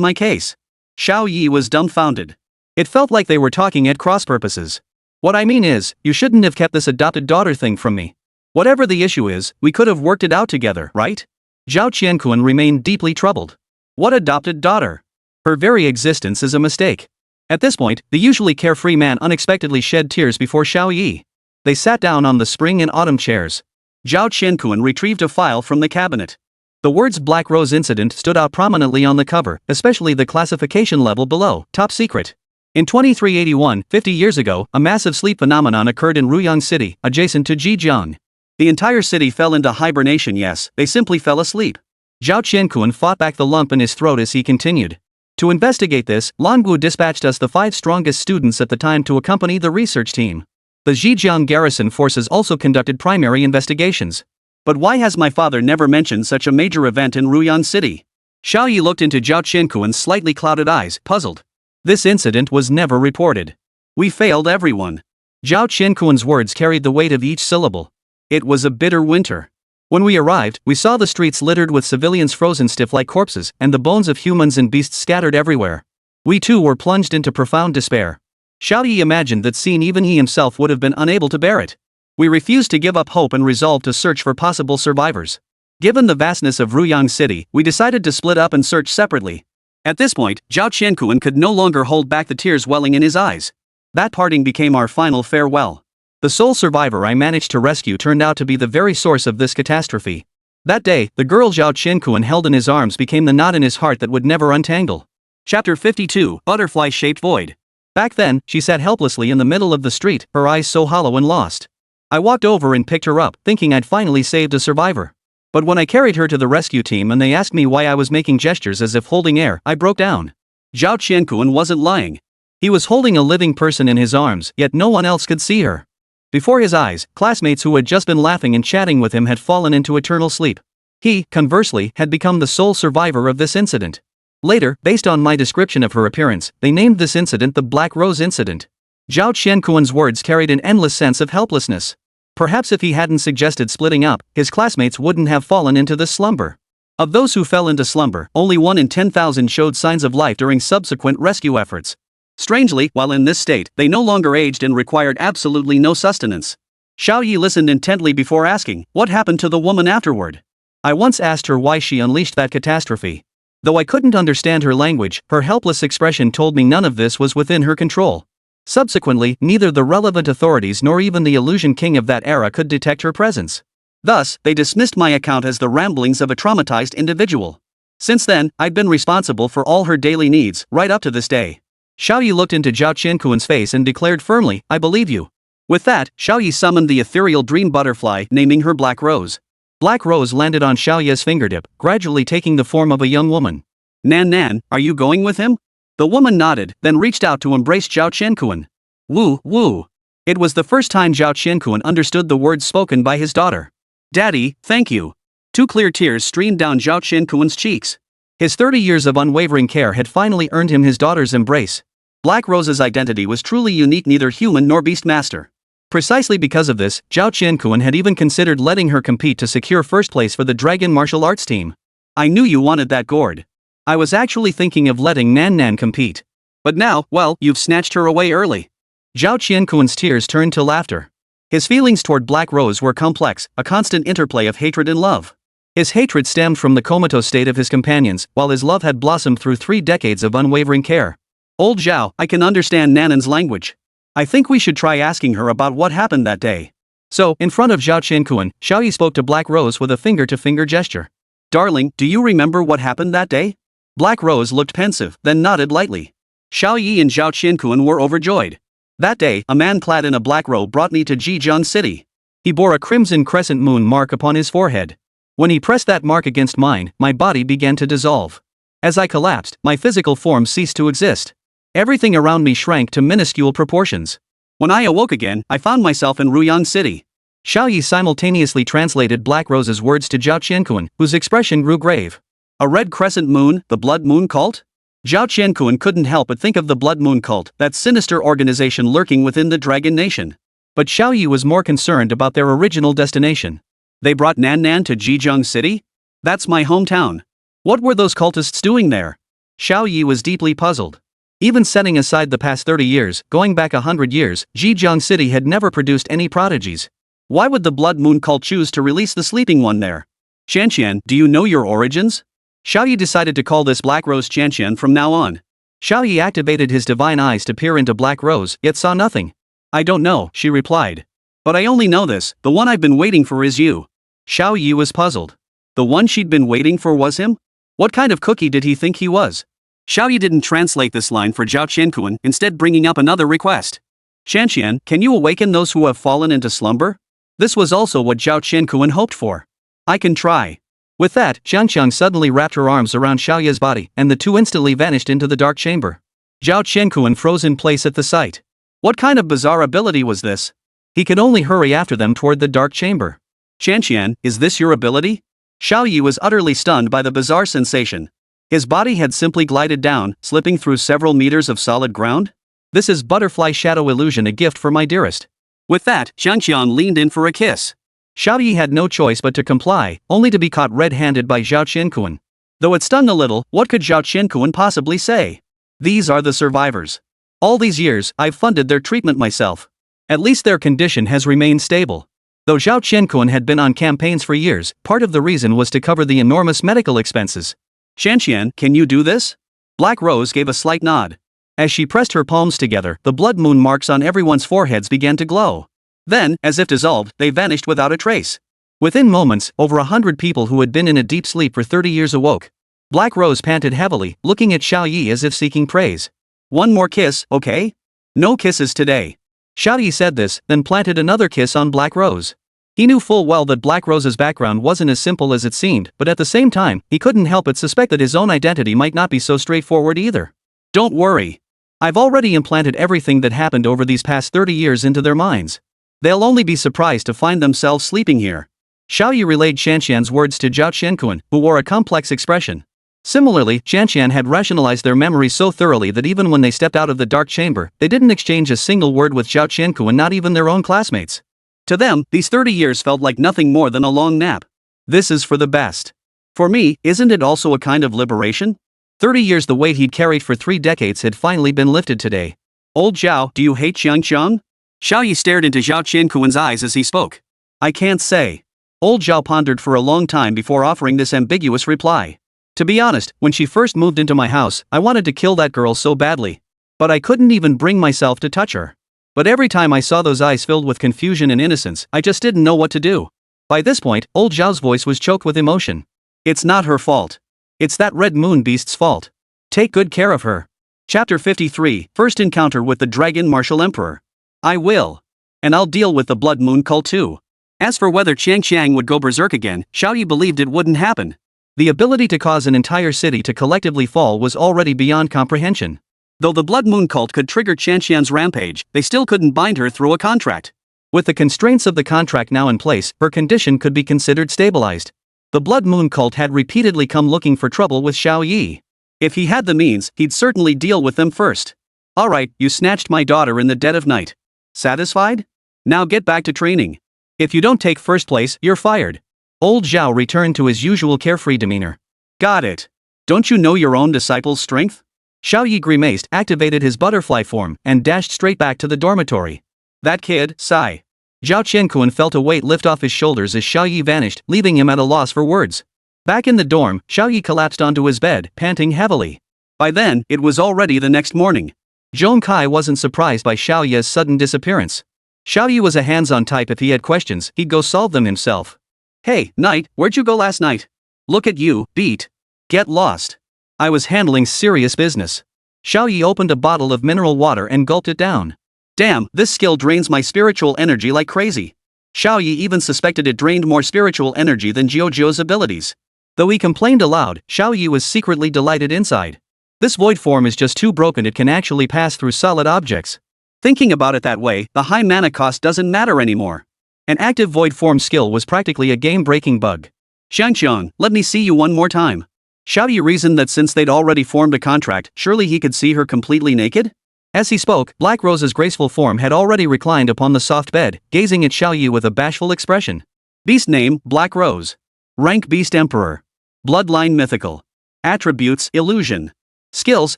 my case. Xiao Ye was dumbfounded. It felt like they were talking at cross purposes. What I mean is, you shouldn't have kept this adopted daughter thing from me. Whatever the issue is, we could have worked it out together, right? Zhao Qiankuan remained deeply troubled. What adopted daughter? Her very existence is a mistake. At this point, the usually carefree man unexpectedly shed tears before Xiao Ye. They sat down on the spring and autumn chairs. Zhao Qiankuan retrieved a file from the cabinet. The words Black Rose Incident stood out prominently on the cover, especially the classification level below, top secret. In 2381, 50 years ago, a massive sleep phenomenon occurred in Ruyang City, adjacent to Zhejiang. The entire city fell into hibernation. Yes, they simply fell asleep. Zhao Qiankuan fought back the lump in his throat as he continued. To investigate this, Langu dispatched us the 5 strongest students at the time to accompany the research team. The Zhejiang garrison forces also conducted primary investigations. But why has my father never mentioned such a major event in Ruyang City? Xiao Ye looked into Zhao Qiankuan's slightly clouded eyes, puzzled. This incident was never reported. We failed everyone. Zhao Qiankuan's words carried the weight of each syllable. It was a bitter winter. When we arrived, we saw the streets littered with civilians frozen stiff like corpses, and the bones of humans and beasts scattered everywhere. We too were plunged into profound despair. Xiao Ye imagined that scene even he himself would have been unable to bear it. We refused to give up hope and resolved to search for possible survivors. Given the vastness of Ruyang City, we decided to split up and search separately. At this point, Zhao Qiankuan could no longer hold back the tears welling in his eyes. That parting became our final farewell. The sole survivor I managed to rescue turned out to be the very source of this catastrophe. That day, the girl Zhao Qiankuan held in his arms became the knot in his heart that would never untangle. Chapter 52, Butterfly-Shaped Void. Back then, she sat helplessly in the middle of the street, her eyes so hollow and lost. I walked over and picked her up, thinking I'd finally saved a survivor. But when I carried her to the rescue team and they asked me why I was making gestures as if holding air, I broke down. Zhao Qiankuan wasn't lying. He was holding a living person in his arms, yet no one else could see her. Before his eyes, classmates who had just been laughing and chatting with him had fallen into eternal sleep. He, conversely, had become the sole survivor of this incident. Later, based on my description of her appearance, they named this incident the Black Rose Incident. Zhao Qiankuan's words carried an endless sense of helplessness. Perhaps if he hadn't suggested splitting up, his classmates wouldn't have fallen into this slumber. Of those who fell into slumber, only 1 in 10,000 showed signs of life during subsequent rescue efforts. Strangely, while in this state, they no longer aged and required absolutely no sustenance. Xiao Ye listened intently before asking, what happened to the woman afterward? I once asked her why she unleashed that catastrophe. Though I couldn't understand her language, her helpless expression told me none of this was within her control. Subsequently, neither the relevant authorities nor even the illusion king of that era could detect her presence. Thus, they dismissed my account as the ramblings of a traumatized individual. Since then, I'd been responsible for all her daily needs, right up to this day. Xiao Ye looked into Zhao Qiankuan's face and declared firmly, I believe you. With that, Xiao Ye summoned the ethereal dream butterfly, naming her Black Rose. Black Rose landed on Xiao Ye's fingertip, gradually taking the form of a young woman. Nan, are you going with him? The woman nodded, then reached out to embrace Zhao Qiankuan. Woo. It was the first time Zhao Qiankuan understood the words spoken by his daughter. Daddy, thank you. 2 clear tears streamed down Zhao Qiankuan's cheeks. His 30 years of unwavering care had finally earned him his daughter's embrace. Black Rose's identity was truly unique, neither human nor beast master. Precisely because of this, Zhao Qiankuan had even considered letting her compete to secure first place for the Dragon Martial Arts team. I knew you wanted that gourd. I was actually thinking of letting Nan compete. But now, well, you've snatched her away early. Zhao Qiankuan's tears turned to laughter. His feelings toward Black Rose were complex, a constant interplay of hatred and love. His hatred stemmed from the comatose state of his companions, while his love had blossomed through 3 decades of unwavering care. Old Zhao, I can understand Nanan's language. I think we should try asking her about what happened that day. So, in front of Zhao Qiankuan, Xiao Ye spoke to Black Rose with a finger-to-finger gesture. Darling, do you remember what happened that day? Black Rose looked pensive, then nodded lightly. Xiao Ye and Zhao Qiankuan were overjoyed. That day, a man clad in a black robe brought me to Zhejiang City. He bore a crimson crescent moon mark upon his forehead. When he pressed that mark against mine, my body began to dissolve. As I collapsed, my physical form ceased to exist. Everything around me shrank to minuscule proportions. When I awoke again, I found myself in Ruyang City. Xiao Ye simultaneously translated Black Rose's words to Zhao Qiankuan, whose expression grew grave. A red crescent moon, the Blood Moon cult? Zhao Qiankuan couldn't help but think of the Blood Moon cult, that sinister organization lurking within the Dragon Nation. But Xiao Ye was more concerned about their original destination. They brought Nan Nan to Zhejiang City? That's my hometown. What were those cultists doing there? Xiao Ye was deeply puzzled. Even setting aside the past 30 years, going back 100 years, Zhejiang City had never produced any prodigies. Why would the Blood Moon cult choose to release the sleeping one there? Qianqian, do you know your origins? Xiao Ye decided to call this Black Rose Qianqian from now on. Xiao Ye activated his divine eyes to peer into Black Rose, yet saw nothing. I don't know, she replied. But I only know this, the one I've been waiting for is you. Xiao Ye was puzzled. The one she'd been waiting for was him? What kind of cookie did he think he was? Xiao Ye didn't translate this line for Zhao Qiankuan, instead bringing up another request. Qianqian, can you awaken those who have fallen into slumber? This was also what Zhao Qiankuan hoped for. I can try. With that, Qianqiang suddenly wrapped her arms around Xiao Ye's body, and the two instantly vanished into the dark chamber. Zhao Qiankuan froze in place at the sight. What kind of bizarre ability was this? He could only hurry after them toward the dark chamber. Qianqian, is this your ability? Xiao Ye was utterly stunned by the bizarre sensation. His body had simply glided down, slipping through several meters of solid ground? This is butterfly shadow illusion, a gift for my dearest. With that, Qianqian leaned in for a kiss. Xiao Ye had no choice but to comply, only to be caught red-handed by Zhao Qiankuan. Though it stung a little, what could Zhao Qiankuan possibly say? These are the survivors. All these years, I've funded their treatment myself. At least their condition has remained stable. Though Zhao Qiankuan had been on campaigns for years, part of the reason was to cover the enormous medical expenses. Qianqian, can you do this? Black Rose gave a slight nod. As she pressed her palms together, the blood moon marks on everyone's foreheads began to glow. Then, as if dissolved, they vanished without a trace. Within moments, over 100 people who had been in a deep sleep for 30 years awoke. Black Rose panted heavily, looking at Xiao Ye as if seeking praise. One more kiss, okay? No kisses today. Xiao Ye said this, then planted another kiss on Black Rose. He knew full well that Black Rose's background wasn't as simple as it seemed, but at the same time, he couldn't help but suspect that his own identity might not be so straightforward either. Don't worry. I've already implanted everything that happened over these past 30 years into their minds. They'll only be surprised to find themselves sleeping here. Xiao Ye relayed Qianqian's words to Zhao Qiankuan, who wore a complex expression. Similarly, Qianqian had rationalized their memories so thoroughly that even when they stepped out of the dark chamber, they didn't exchange a single word with Zhao Qiankuan, not even their own classmates. To them, these 30 years felt like nothing more than a long nap. This is for the best. For me, isn't it also a kind of liberation? 30 years, the weight he'd carried for 3 decades, had finally been lifted today. Old Zhao, do you hate Qianqiang? Xiao Ye stared into Zhao Qiankuan's eyes as he spoke. I can't say. Old Zhao pondered for a long time before offering this ambiguous reply. To be honest, when she first moved into my house, I wanted to kill that girl so badly. But I couldn't even bring myself to touch her. But every time I saw those eyes filled with confusion and innocence, I just didn't know what to do. By this point, old Zhao's voice was choked with emotion. It's not her fault. It's that red moon beast's fault. Take good care of her. Chapter 53, First Encounter with the Dragon Martial Emperor. I will. And I'll deal with the Blood Moon cult too. As for whether Qianqiang would go berserk again, Xiao Ye believed it wouldn't happen. The ability to cause an entire city to collectively fall was already beyond comprehension. Though the Blood Moon cult could trigger Qianqian's rampage, they still couldn't bind her through a contract. With the constraints of the contract now in place, her condition could be considered stabilized. The Blood Moon cult had repeatedly come looking for trouble with Xiao Ye. If he had the means, he'd certainly deal with them first. Alright, you snatched my daughter in the dead of night. Satisfied? Now get back to training. If you don't take first place, you're fired. Old Zhao returned to his usual carefree demeanor. Got it. Don't you know your own disciple's strength? Xiao Ye grimaced, activated his butterfly form, and dashed straight back to the dormitory. That kid, sigh. Zhao Qiankuan felt a weight lift off his shoulders as Xiao Ye vanished, leaving him at a loss for words. Back in the dorm, Xiao Ye collapsed onto his bed, panting heavily. By then, it was already the next morning. Zhong Kai wasn't surprised by Xiao Ye's sudden disappearance. Xiao Ye was a hands-on type. If he had questions, he'd go solve them himself. Hey, Knight, where'd you go last night? Look at you, beat. Get lost. I was handling serious business. Xiao Ye opened a bottle of mineral water and gulped it down. Damn, this skill drains my spiritual energy like crazy. Xiao Ye even suspected it drained more spiritual energy than Jiu's abilities. Though he complained aloud, Xiao Ye was secretly delighted inside. This void form is just too broken it can actually pass through solid objects. Thinking about it that way, the high mana cost doesn't matter anymore. An active void form skill was practically a game-breaking bug. Xiangqiang, let me see you one more time. Xiao Ye reasoned that since they'd already formed a contract, surely he could see her completely naked? As he spoke, Black Rose's graceful form had already reclined upon the soft bed, gazing at Xiao Ye with a bashful expression. Beast name, Black Rose. Rank Beast Emperor. Bloodline mythical. Attributes, illusion. Skills,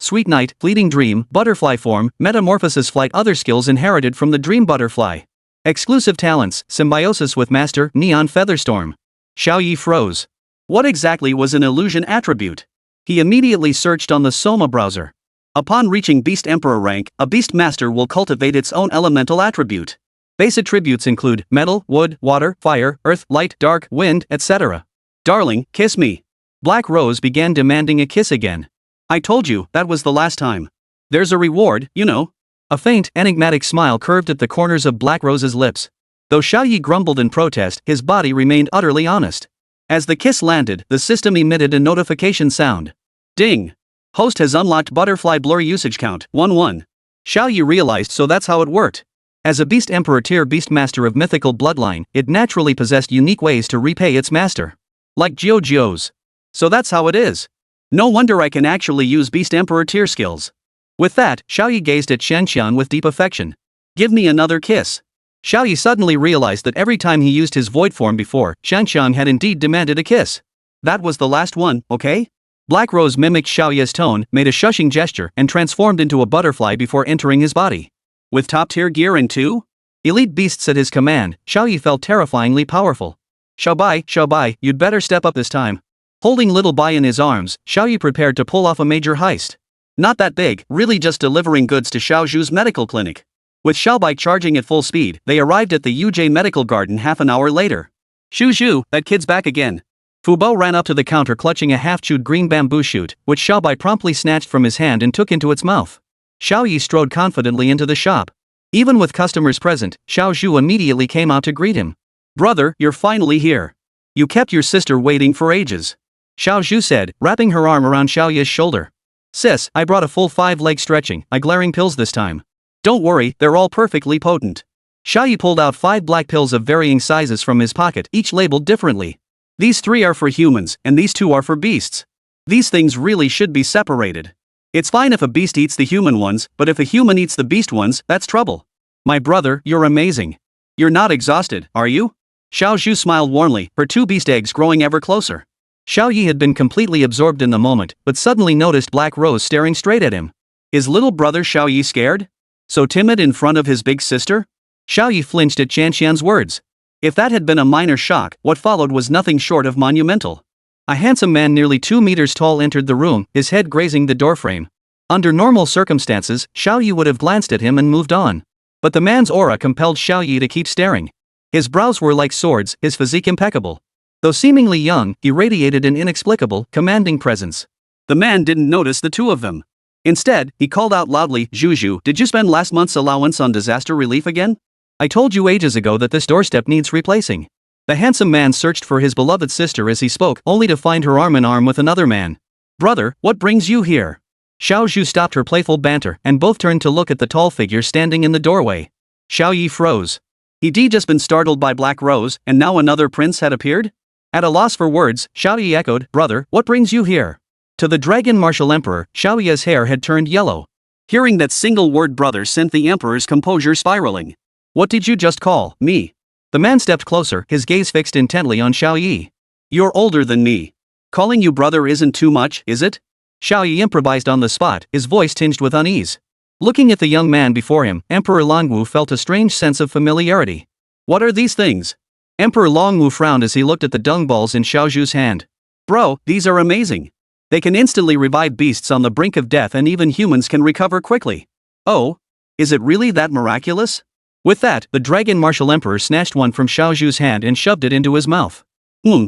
Sweet Night, Fleeting Dream, Butterfly Form, Metamorphosis Flight. Other skills inherited from the Dream Butterfly. Exclusive talents, Symbiosis with Master, Neon Featherstorm. Xiao Ye froze. What exactly was an illusion attribute? He immediately searched on the Soma browser. Upon reaching Beast Emperor rank, a Beast Master will cultivate its own elemental attribute. Base attributes include metal, wood, water, fire, earth, light, dark, wind, etc. Darling, kiss me. Black Rose began demanding a kiss again. I told you, that was the last time. There's a reward, you know. A faint, enigmatic smile curved at the corners of Black Rose's lips. Though Xiao Ye grumbled in protest, his body remained utterly honest. As the kiss landed, the system emitted a notification sound. Ding! Host has unlocked Butterfly Blur usage count, 1-1. Xiao Ye realized so that's how it worked. As a Beast Emperor tier Beast Master of mythical bloodline, it naturally possessed unique ways to repay its master. Like Jiu's. So that's how it is. No wonder I can actually use Beast Emperor tier skills. With that, Xiao Ye gazed at Xiangqiang with deep affection. Give me another kiss. Xiao Ye suddenly realized that every time he used his void form before, Xiangqiang had indeed demanded a kiss. That was the last one, okay? Black Rose mimicked Xiao Ye's tone, made a shushing gesture, and transformed into a butterfly before entering his body. With top-tier gear and 2 elite beasts at his command, Xiao Ye felt terrifyingly powerful. Xiao Bai, you'd better step up this time. Holding little Bai in his arms, Xiao Ye prepared to pull off a major heist. Not that big, really just delivering goods to Xiao Zhu's medical clinic. With Xiao Bai charging at full speed, they arrived at the UJ Medical Garden half an hour later. Zhu, that kid's back again. Fu Bo ran up to the counter clutching a half-chewed green bamboo shoot, which Xiao Bai promptly snatched from his hand and took into its mouth. Xiao Ye strode confidently into the shop. Even with customers present, Xiao Zhu immediately came out to greet him. Brother, you're finally here. You kept your sister waiting for ages. Xiao Zhu said, wrapping her arm around Xiao Ye's shoulder. Sis, I brought a full 5-leg stretching, glaring pills this time. Don't worry, they're all perfectly potent. Xiao Ye pulled out 5 black pills of varying sizes from his pocket, each labeled differently. These 3 are for humans, and these 2 are for beasts. These things really should be separated. It's fine if a beast eats the human ones, but if a human eats the beast ones, that's trouble. My brother, you're amazing. You're not exhausted, are you? Xiao Zhu smiled warmly, her 2 beast eggs growing ever closer. Xiao Ye had been completely absorbed in the moment, but suddenly noticed Black Rose staring straight at him. Is little brother Xiao Ye scared? So timid in front of his big sister? Xiao Ye flinched at Xiangqiang's words. If that had been a minor shock, what followed was nothing short of monumental. A handsome man nearly 2 meters tall entered the room, his head grazing the doorframe. Under normal circumstances, Xiao Ye would have glanced at him and moved on. But the man's aura compelled Xiao Ye to keep staring. His brows were like swords, his physique impeccable. Though seemingly young, he radiated an inexplicable, commanding presence. The man didn't notice the 2 of them. Instead, he called out loudly, Zhu, did you spend last month's allowance on disaster relief again? I told you ages ago that this doorstep needs replacing. The handsome man searched for his beloved sister as he spoke, only to find her arm in arm with another man. Brother, what brings you here? Xiao Zhu stopped her playful banter, and both turned to look at the tall figure standing in the doorway. Xiao Ye froze. He'd just been startled by Black Rose, and now another prince had appeared? At a loss for words, Xiao Ye echoed, Brother, what brings you here? To the Dragon Martial Emperor, Xiao Ye's hair had turned yellow. Hearing that single word brother sent the Emperor's composure spiraling. What did you just call me? The man stepped closer, his gaze fixed intently on Xiao Ye. You're older than me. Calling you brother isn't too much, is it? Xiao Ye improvised on the spot, his voice tinged with unease. Looking at the young man before him, Emperor Longwu felt a strange sense of familiarity. What are these things? Emperor Longwu frowned as he looked at the dung balls in Xiao Zhu's hand. Bro, these are amazing. They can instantly revive beasts on the brink of death and even humans can recover quickly. Oh? Is it really that miraculous? With that, the Dragon Martial Emperor snatched one from Xiao Zhu's hand and shoved it into his mouth.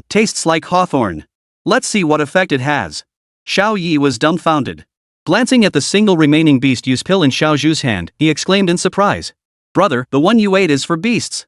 Tastes like hawthorn. Let's see what effect it has. Xiao Ye was dumbfounded. Glancing at the single remaining beast use pill in Xiao Zhu's hand, he exclaimed in surprise. Brother, the one you ate is for beasts.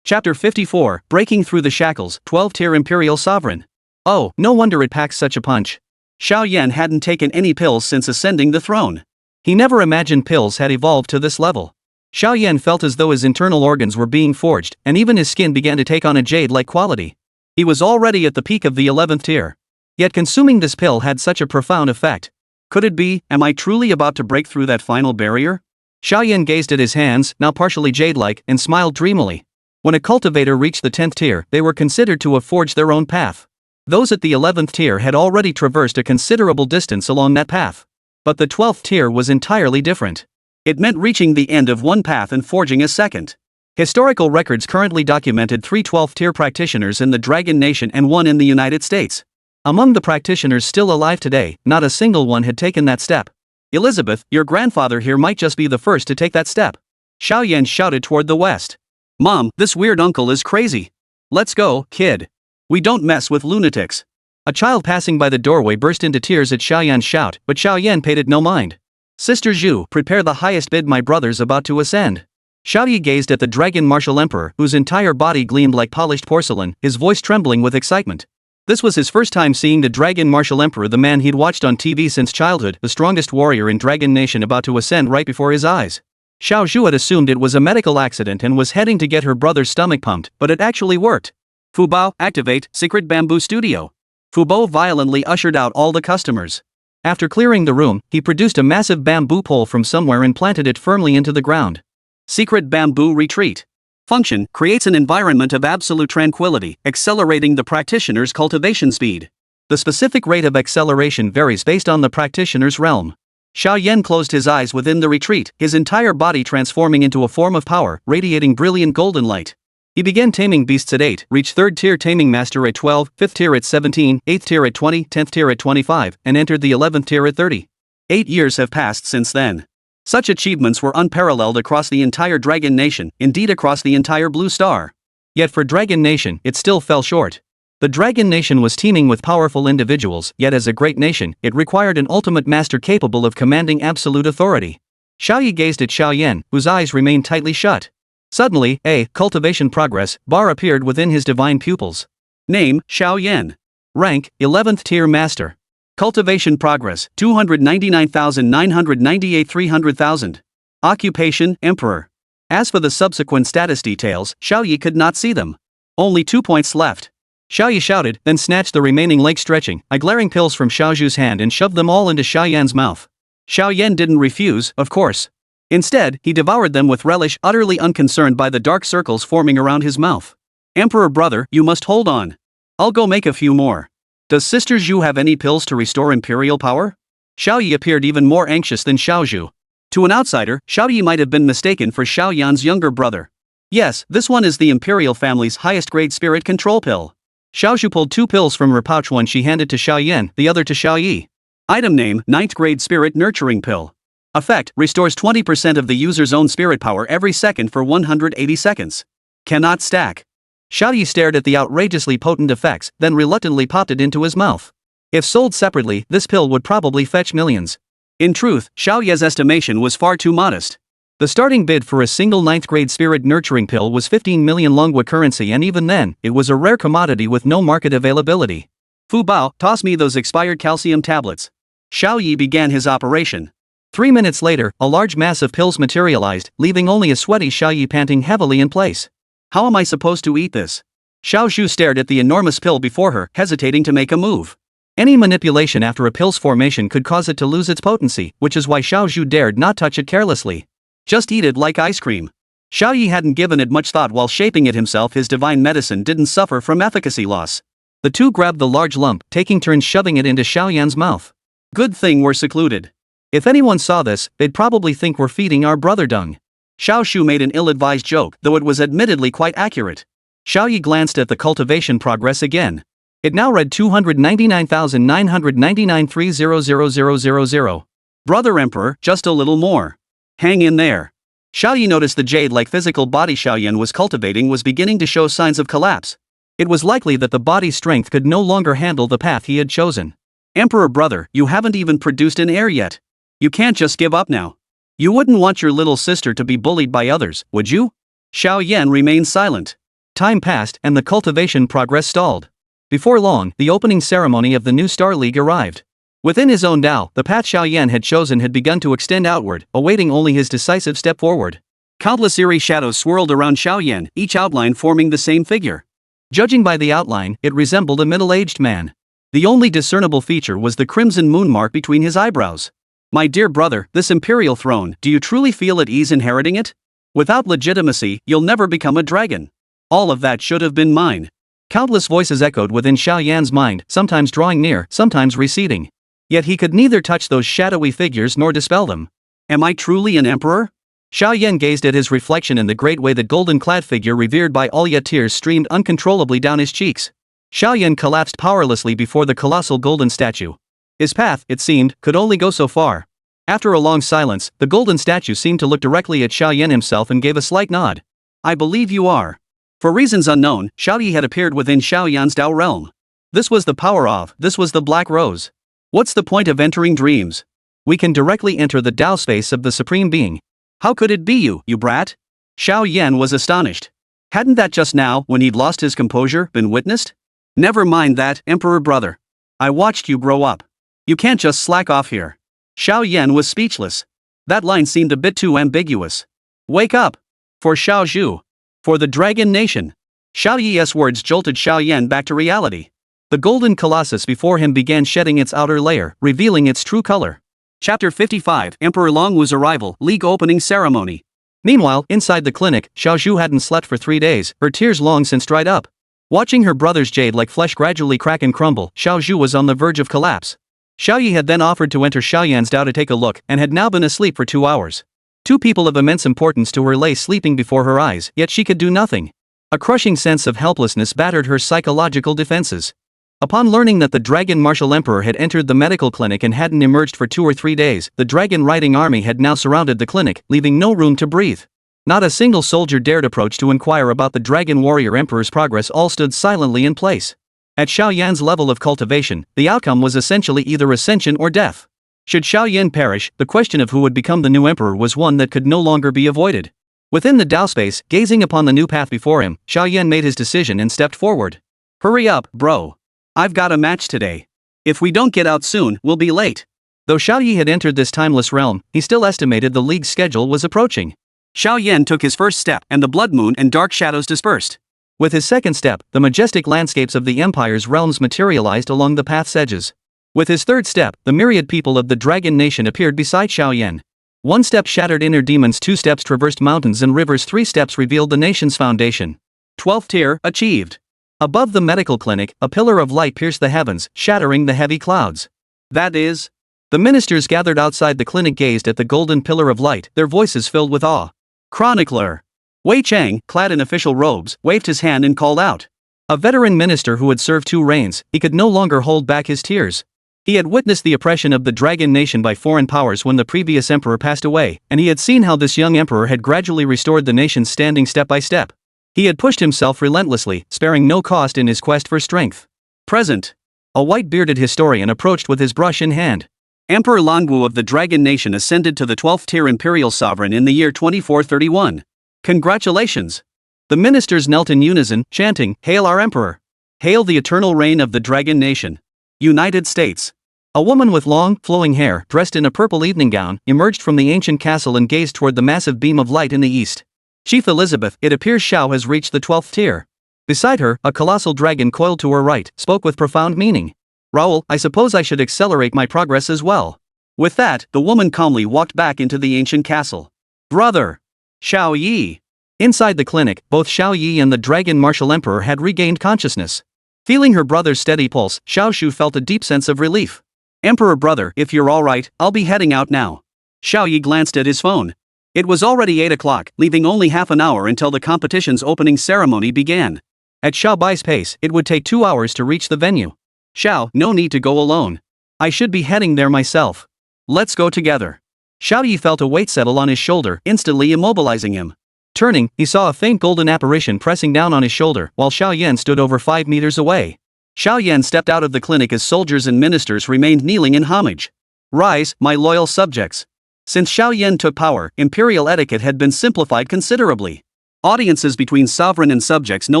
Chapter 54, Breaking Through the Shackles, 12th-tier Imperial Sovereign. Oh, no wonder it packs such a punch. Xiao Ye hadn't taken any pills since ascending the throne. He never imagined pills had evolved to this level. Xiao Ye felt as though his internal organs were being forged, and even his skin began to take on a jade-like quality. He was already at the peak of the 11th tier. Yet consuming this pill had such a profound effect. Could it be, am I truly about to break through that final barrier? Xiao Ye gazed at his hands, now partially jade-like, and smiled dreamily. When a cultivator reached the 10th tier, they were considered to have forged their own path. Those at the 11th tier had already traversed a considerable distance along that path. But the 12th tier was entirely different. It meant reaching the end of one path and forging a second. Historical records currently documented 3 12th tier practitioners in the Dragon Nation and 1 in the United States. Among the practitioners still alive today, not a single one had taken that step. Elizabeth, your grandfather here might just be the first to take that step. Xiao Ye shouted toward the west. Mom, this weird uncle is crazy. Let's go, kid. We don't mess with lunatics. A child passing by the doorway burst into tears at Xiao Ye's shout, but Xiao Ye paid it no mind. Sister Zhu, prepare the highest bid, my brother's about to ascend. Xiao Ye gazed at the Dragon Martial Emperor, whose entire body gleamed like polished porcelain, his voice trembling with excitement. This was his first time seeing the Dragon Martial Emperor, the man he'd watched on TV since childhood, the strongest warrior in Dragon Nation, about to ascend right before his eyes. Xiao Zhu had assumed it was a medical accident and was heading to get her brother's stomach pumped, but it actually worked. Fu Bao, activate Secret Bamboo Studio. Fu Bao violently ushered out all the customers. After clearing the room, he produced a massive bamboo pole from somewhere and planted it firmly into the ground. Secret Bamboo Retreat. Function, creates an environment of absolute tranquility, accelerating the practitioner's cultivation speed. The specific rate of acceleration varies based on the practitioner's realm. Xiao Ye closed his eyes within the retreat, his entire body transforming into a form of power, radiating brilliant golden light. He began taming beasts at 8, reached 3rd tier taming master at 12, 5th tier at 17, 8th tier at 20, 10th tier at 25, and entered the 11th tier at 30. 8 years have passed since then. Such achievements were unparalleled across the entire Dragon Nation, indeed across the entire Blue Star. Yet for Dragon Nation, it still fell short. The Dragon Nation was teeming with powerful individuals, yet as a great nation, it required an ultimate master capable of commanding absolute authority. Xiao Ye gazed at Xiao Ye, whose eyes remained tightly shut. Suddenly, a cultivation progress bar appeared within his divine pupils. Name, Xiao Ye. Rank, 11th tier master. Cultivation progress, 299,998 300,000. Occupation, Emperor. As for the subsequent status details, Xiao Ye could not see them. Only 2 points left. Xiao Ye shouted, then snatched the remaining leg-stretching, glaring pills from Xiao Zhu's hand and shoved them all into Xiao Ye's mouth. Xiao Ye didn't refuse, of course. Instead, he devoured them with relish, utterly unconcerned by the dark circles forming around his mouth. Emperor brother, you must hold on. I'll go make a few more. Does Sister Zhu have any pills to restore imperial power? Xiao Ye appeared even more anxious than Xiao Zhu. To an outsider, Xiao Ye might have been mistaken for Xiao Yan's younger brother. Yes, this one is the imperial family's highest grade spirit control pill. Xiao Zhu pulled 2 pills from her pouch, one she handed to Xiao Ye, the other to Xiao Ye. Item name, 9th grade spirit nurturing pill. Effect, restores 20% of the user's own spirit power every second for 180 seconds. Cannot stack. Xiao Ye stared at the outrageously potent effects, then reluctantly popped it into his mouth. If sold separately, this pill would probably fetch millions. In truth, Xiao Ye's estimation was far too modest. The starting bid for a single 9th grade spirit nurturing pill was 15 million Longwa currency, and even then, it was a rare commodity with no market availability. Fu Bao, toss me those expired calcium tablets. Xiao Ye began his operation. 3 minutes later, a large mass of pills materialized, leaving only a sweaty Xiao Ye panting heavily in place. How am I supposed to eat this? Xiao Zhu stared at the enormous pill before her, hesitating to make a move. Any manipulation after a pill's formation could cause it to lose its potency, which is why Xiao Zhu dared not touch it carelessly. Just eat it like ice cream. Xiao Ye hadn't given it much thought while shaping it himself. His divine medicine didn't suffer from efficacy loss. The two grabbed the large lump, taking turns shoving it into Xiao Yan's mouth. Good thing we're secluded. If anyone saw this, they'd probably think we're feeding our brother dung. Xiao Zhu made an ill-advised joke, though it was admittedly quite accurate. Xiao Ye glanced at the cultivation progress again. It now read 299,999 300,000. Brother Emperor, just a little more. Hang in there. Xiao Ye noticed the jade-like physical body Xiao Yan was cultivating was beginning to show signs of collapse. It was likely that the body's strength could no longer handle the path he had chosen. Emperor brother, you haven't even produced an heir yet. You can't just give up now. You wouldn't want your little sister to be bullied by others, would you? Xiao Yan remained silent. Time passed and the cultivation progress stalled. Before long, the opening ceremony of the new Star League arrived. Within his own Dao, the path Xiao Ye had chosen had begun to extend outward, awaiting only his decisive step forward. Countless eerie shadows swirled around Xiao Ye, each outline forming the same figure. Judging by the outline, it resembled a middle-aged man. The only discernible feature was the crimson moon mark between his eyebrows. My dear brother, this imperial throne, do you truly feel at ease inheriting it? Without legitimacy, you'll never become a dragon. All of that should have been mine. Countless voices echoed within Xiao Yan's mind, sometimes drawing near, sometimes receding. Yet he could neither touch those shadowy figures nor dispel them. Am I truly an emperor? Xiao Yan gazed at his reflection in the great way the golden-clad figure revered by all, yet tears streamed uncontrollably down his cheeks. Xiao Yan collapsed powerlessly before the colossal golden statue. His path, it seemed, could only go so far. After a long silence, the golden statue seemed to look directly at Xiao Yan himself and gave a slight nod. I believe you are. For reasons unknown, Xiao Ye had appeared within Xiao Yan's Dao realm. This was the power of, this was the Black Rose. What's the point of entering dreams? We can directly enter the Dao space of the Supreme Being. How could it be you, you brat? Xiao Yan was astonished. Hadn't that just now, when he'd lost his composure, been witnessed? Never mind that, Emperor brother. I watched you grow up. You can't just slack off here. Xiao Yan was speechless. That line seemed a bit too ambiguous. Wake up! For Xiao Zhu. For the Dragon Nation. Xiao Ye's words jolted Xiao Yan back to reality. The golden colossus before him began shedding its outer layer, revealing its true color. Chapter 55, Emperor Longwu's Arrival, League Opening Ceremony. Meanwhile, inside the clinic, Xiao Zhu hadn't slept for 3 days, her tears long since dried up. Watching her brother's jade-like flesh gradually crack and crumble, Xiao Zhu was on the verge of collapse. Xiao Ye had then offered to enter Xiao Yan's Dao to take a look, and had now been asleep for 2 hours. 2 people of immense importance to her lay sleeping before her eyes, yet she could do nothing. A crushing sense of helplessness battered her psychological defenses. Upon learning that the Dragon Martial Emperor had entered the medical clinic and hadn't emerged for 2 or 3 days, the dragon riding army had now surrounded the clinic, leaving no room to breathe. Not a single soldier dared approach to inquire about the Dragon Warrior Emperor's progress. All stood silently in place. At Xiao Yan's level of cultivation, the outcome was essentially either ascension or death. Should Xiao Yan perish, the question of who would become the new emperor was one that could no longer be avoided. Within the Dao space, gazing upon the new path before him, Xiao Yan made his decision and stepped forward. Hurry up, bro. I've got a match today. If we don't get out soon, we'll be late. Though Xiao Ye had entered this timeless realm, he still estimated the league's schedule was approaching. Xiao Yan took his first step, and the blood moon and dark shadows dispersed. With his second step, the majestic landscapes of the Empire's realms materialized along the path's edges. With his third step, the myriad people of the Dragon Nation appeared beside Xiao Yan. 1 step shattered inner demons, 2 steps traversed mountains and rivers, 3 steps revealed the nation's foundation. 12th tier, achieved. Above the medical clinic, a pillar of light pierced the heavens, shattering the heavy clouds. That is... The ministers gathered outside the clinic gazed at the golden pillar of light, their voices filled with awe. Chronicler Wei Chang, clad in official robes, waved his hand and called out. A veteran minister who had served 2 reigns, he could no longer hold back his tears. He had witnessed the oppression of the Dragon Nation by foreign powers when the previous emperor passed away, and he had seen how this young emperor had gradually restored the nation's standing step by step. He had pushed himself relentlessly, sparing no cost in his quest for strength. Present. A white-bearded historian approached with his brush in hand. Emperor Longwu of the Dragon Nation ascended to the 12th tier imperial sovereign in the year 2431. Congratulations! The ministers knelt in unison, chanting, Hail our emperor! Hail the eternal reign of the Dragon Nation! United States! A woman with long, flowing hair, dressed in a purple evening gown, emerged from the ancient castle and gazed toward the massive beam of light in the east. Chief Elizabeth, it appears Xiao has reached the 12th tier. Beside her, a colossal dragon coiled to her right, spoke with profound meaning. Raoul, I suppose I should accelerate my progress as well. With that, the woman calmly walked back into the ancient castle. Brother! Xiao Ye! Inside the clinic, both Xiao Ye and the Dragon Martial Emperor had regained consciousness. Feeling her brother's steady pulse, Xiao Shu felt a deep sense of relief. Emperor brother, if you're alright, I'll be heading out now. Xiao Ye glanced at his phone. It was already 8 o'clock, leaving only half an hour until the competition's opening ceremony began. At Xiao Bai's pace, it would take 2 hours to reach the venue. Xiao, no need to go alone. I should be heading there myself. Let's go together. Xiao Ye felt a weight settle on his shoulder, instantly immobilizing him. Turning, he saw a faint golden apparition pressing down on his shoulder, while Xiao Yan stood over 5 meters away. Xiao Yan stepped out of the clinic as soldiers and ministers remained kneeling in homage. Rise, my loyal subjects. Since Xiao Yan took power, imperial etiquette had been simplified considerably. Audiences between sovereign and subjects no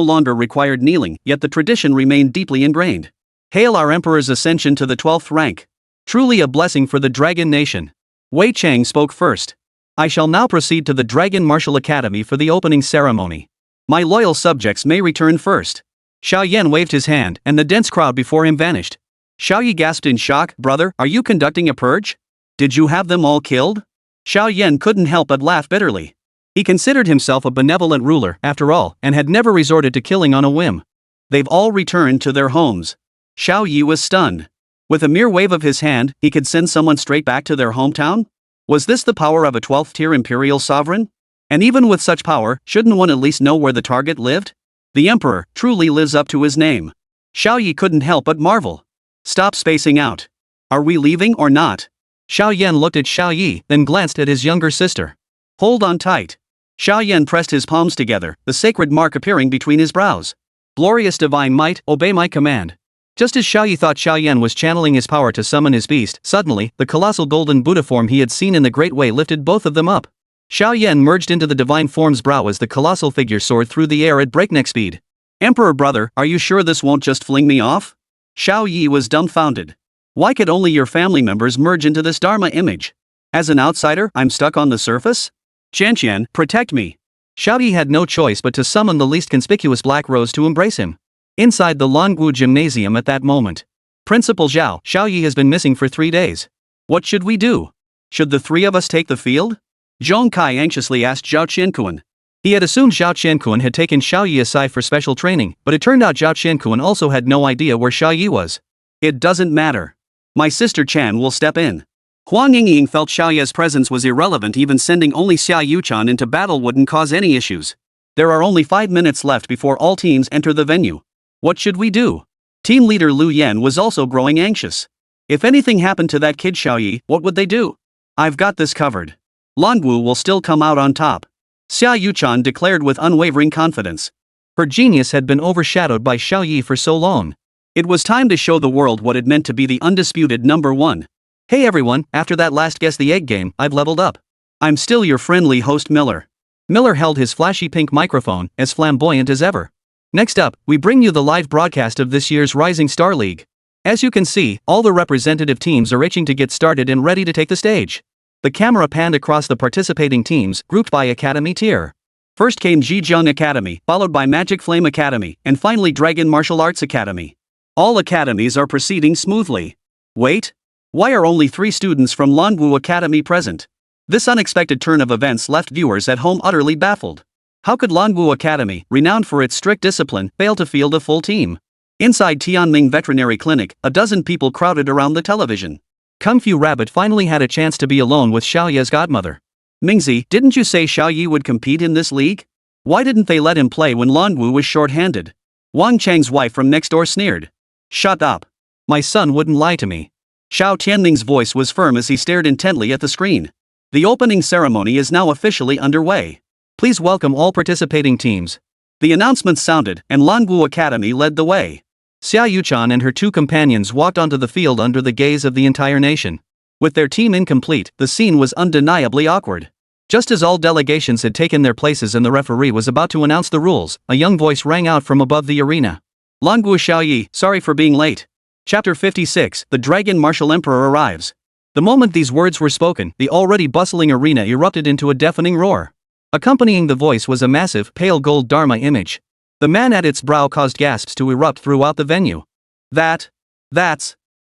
longer required kneeling, yet the tradition remained deeply ingrained. Hail our emperor's ascension to the 12th rank. Truly a blessing for the Dragon Nation. Wei Chang spoke first. I shall now proceed to the Dragon Martial Academy for the opening ceremony. My loyal subjects may return first. Xiao Ye waved his hand, and the dense crowd before him vanished. Xiao Ye gasped in shock. Brother, are you conducting a purge? Did you have them all killed? Xiao Ye couldn't help but laugh bitterly. He considered himself a benevolent ruler, after all, and had never resorted to killing on a whim. They've all returned to their homes. Xiao Ye was stunned. With a mere wave of his hand, he could send someone straight back to their hometown? Was this the power of a 12th-tier imperial sovereign? And even with such power, shouldn't one at least know where the target lived? The emperor truly lives up to his name. Xiao Ye couldn't help but marvel. Stop spacing out. Are we leaving or not? Xiao Ye looked at Xiao Ye, then glanced at his younger sister. Hold on tight. Xiao Ye pressed his palms together, the sacred mark appearing between his brows. Glorious divine might, obey my command. Just as Xiao Ye thought Xiao Ye was channeling his power to summon his beast, suddenly, the colossal golden Buddha form he had seen in the Great Way lifted both of them up. Xiao Ye merged into the divine form's brow as the colossal figure soared through the air at breakneck speed. Emperor brother, are you sure this won't just fling me off? Xiao Ye was dumbfounded. Why could only your family members merge into this Dharma image? As an outsider, I'm stuck on the surface? Qianqian, protect me. Xiao Ye had no choice but to summon the least conspicuous black rose to embrace him. Inside the Longwu gymnasium at that moment. Principal Xiao Ye has been missing for 3 days. What should we do? Should the 3 of us take the field? Zhong Kai anxiously asked Zhao Qiankuan. He had assumed Zhao Qiankuan had taken Xiao Ye aside for special training, but it turned out Zhao Qiankuan also had no idea where Xiao Ye was. It doesn't matter. My sister Chan will step in. Huang Yingying felt Xiao Ye's presence was irrelevant. Even sending only Xia Yuchan into battle wouldn't cause any issues. There are only 5 minutes left before all teams enter the venue. What should we do? Team leader Lu Yan was also growing anxious. If anything happened to that kid Xiao Ye, what would they do? I've got this covered. Longwu will still come out on top. Xia Yuchan declared with unwavering confidence. Her genius had been overshadowed by Xiao Ye for so long. It was time to show the world what it meant to be the undisputed number 1. Hey everyone, after that last Guess the Egg game, I've leveled up. I'm still your friendly host Miller. Miller held his flashy pink microphone, as flamboyant as ever. Next up, we bring you the live broadcast of this year's Rising Star League. As you can see, all the representative teams are itching to get started and ready to take the stage. The camera panned across the participating teams, grouped by academy tier. First came Zhejiang Academy, followed by Magic Flame Academy, and finally Dragon Martial Arts Academy. All academies are proceeding smoothly. Wait? Why are only 3 students from Longwu Academy present? This unexpected turn of events left viewers at home utterly baffled. How could Longwu Academy, renowned for its strict discipline, fail to field a full team? Inside Taming Veterinary Clinic, a dozen people crowded around the television. Kung Fu Rabbit finally had a chance to be alone with Xiao Ye's godmother. Mingzi, didn't you say Xiao Ye would compete in this league? Why didn't they let him play when Longwu was short-handed? Wang Chang's wife from next door sneered. Shut up. My son wouldn't lie to me. Xiao Tianming's voice was firm as he stared intently at the screen. The opening ceremony is now officially underway. Please welcome all participating teams. The announcement sounded, and Longwu Academy led the way. Xia Yuchan and her 2 companions walked onto the field under the gaze of the entire nation. With their team incomplete, the scene was undeniably awkward. Just as all delegations had taken their places and the referee was about to announce the rules, a young voice rang out from above the arena. Longwu Xiao Ye, sorry for being late. Chapter 56, The Dragon Martial Emperor arrives. The moment these words were spoken, the already bustling arena erupted into a deafening roar. Accompanying the voice was a massive, pale gold Dharma image. The man at its brow caused gasps to erupt throughout the venue. That's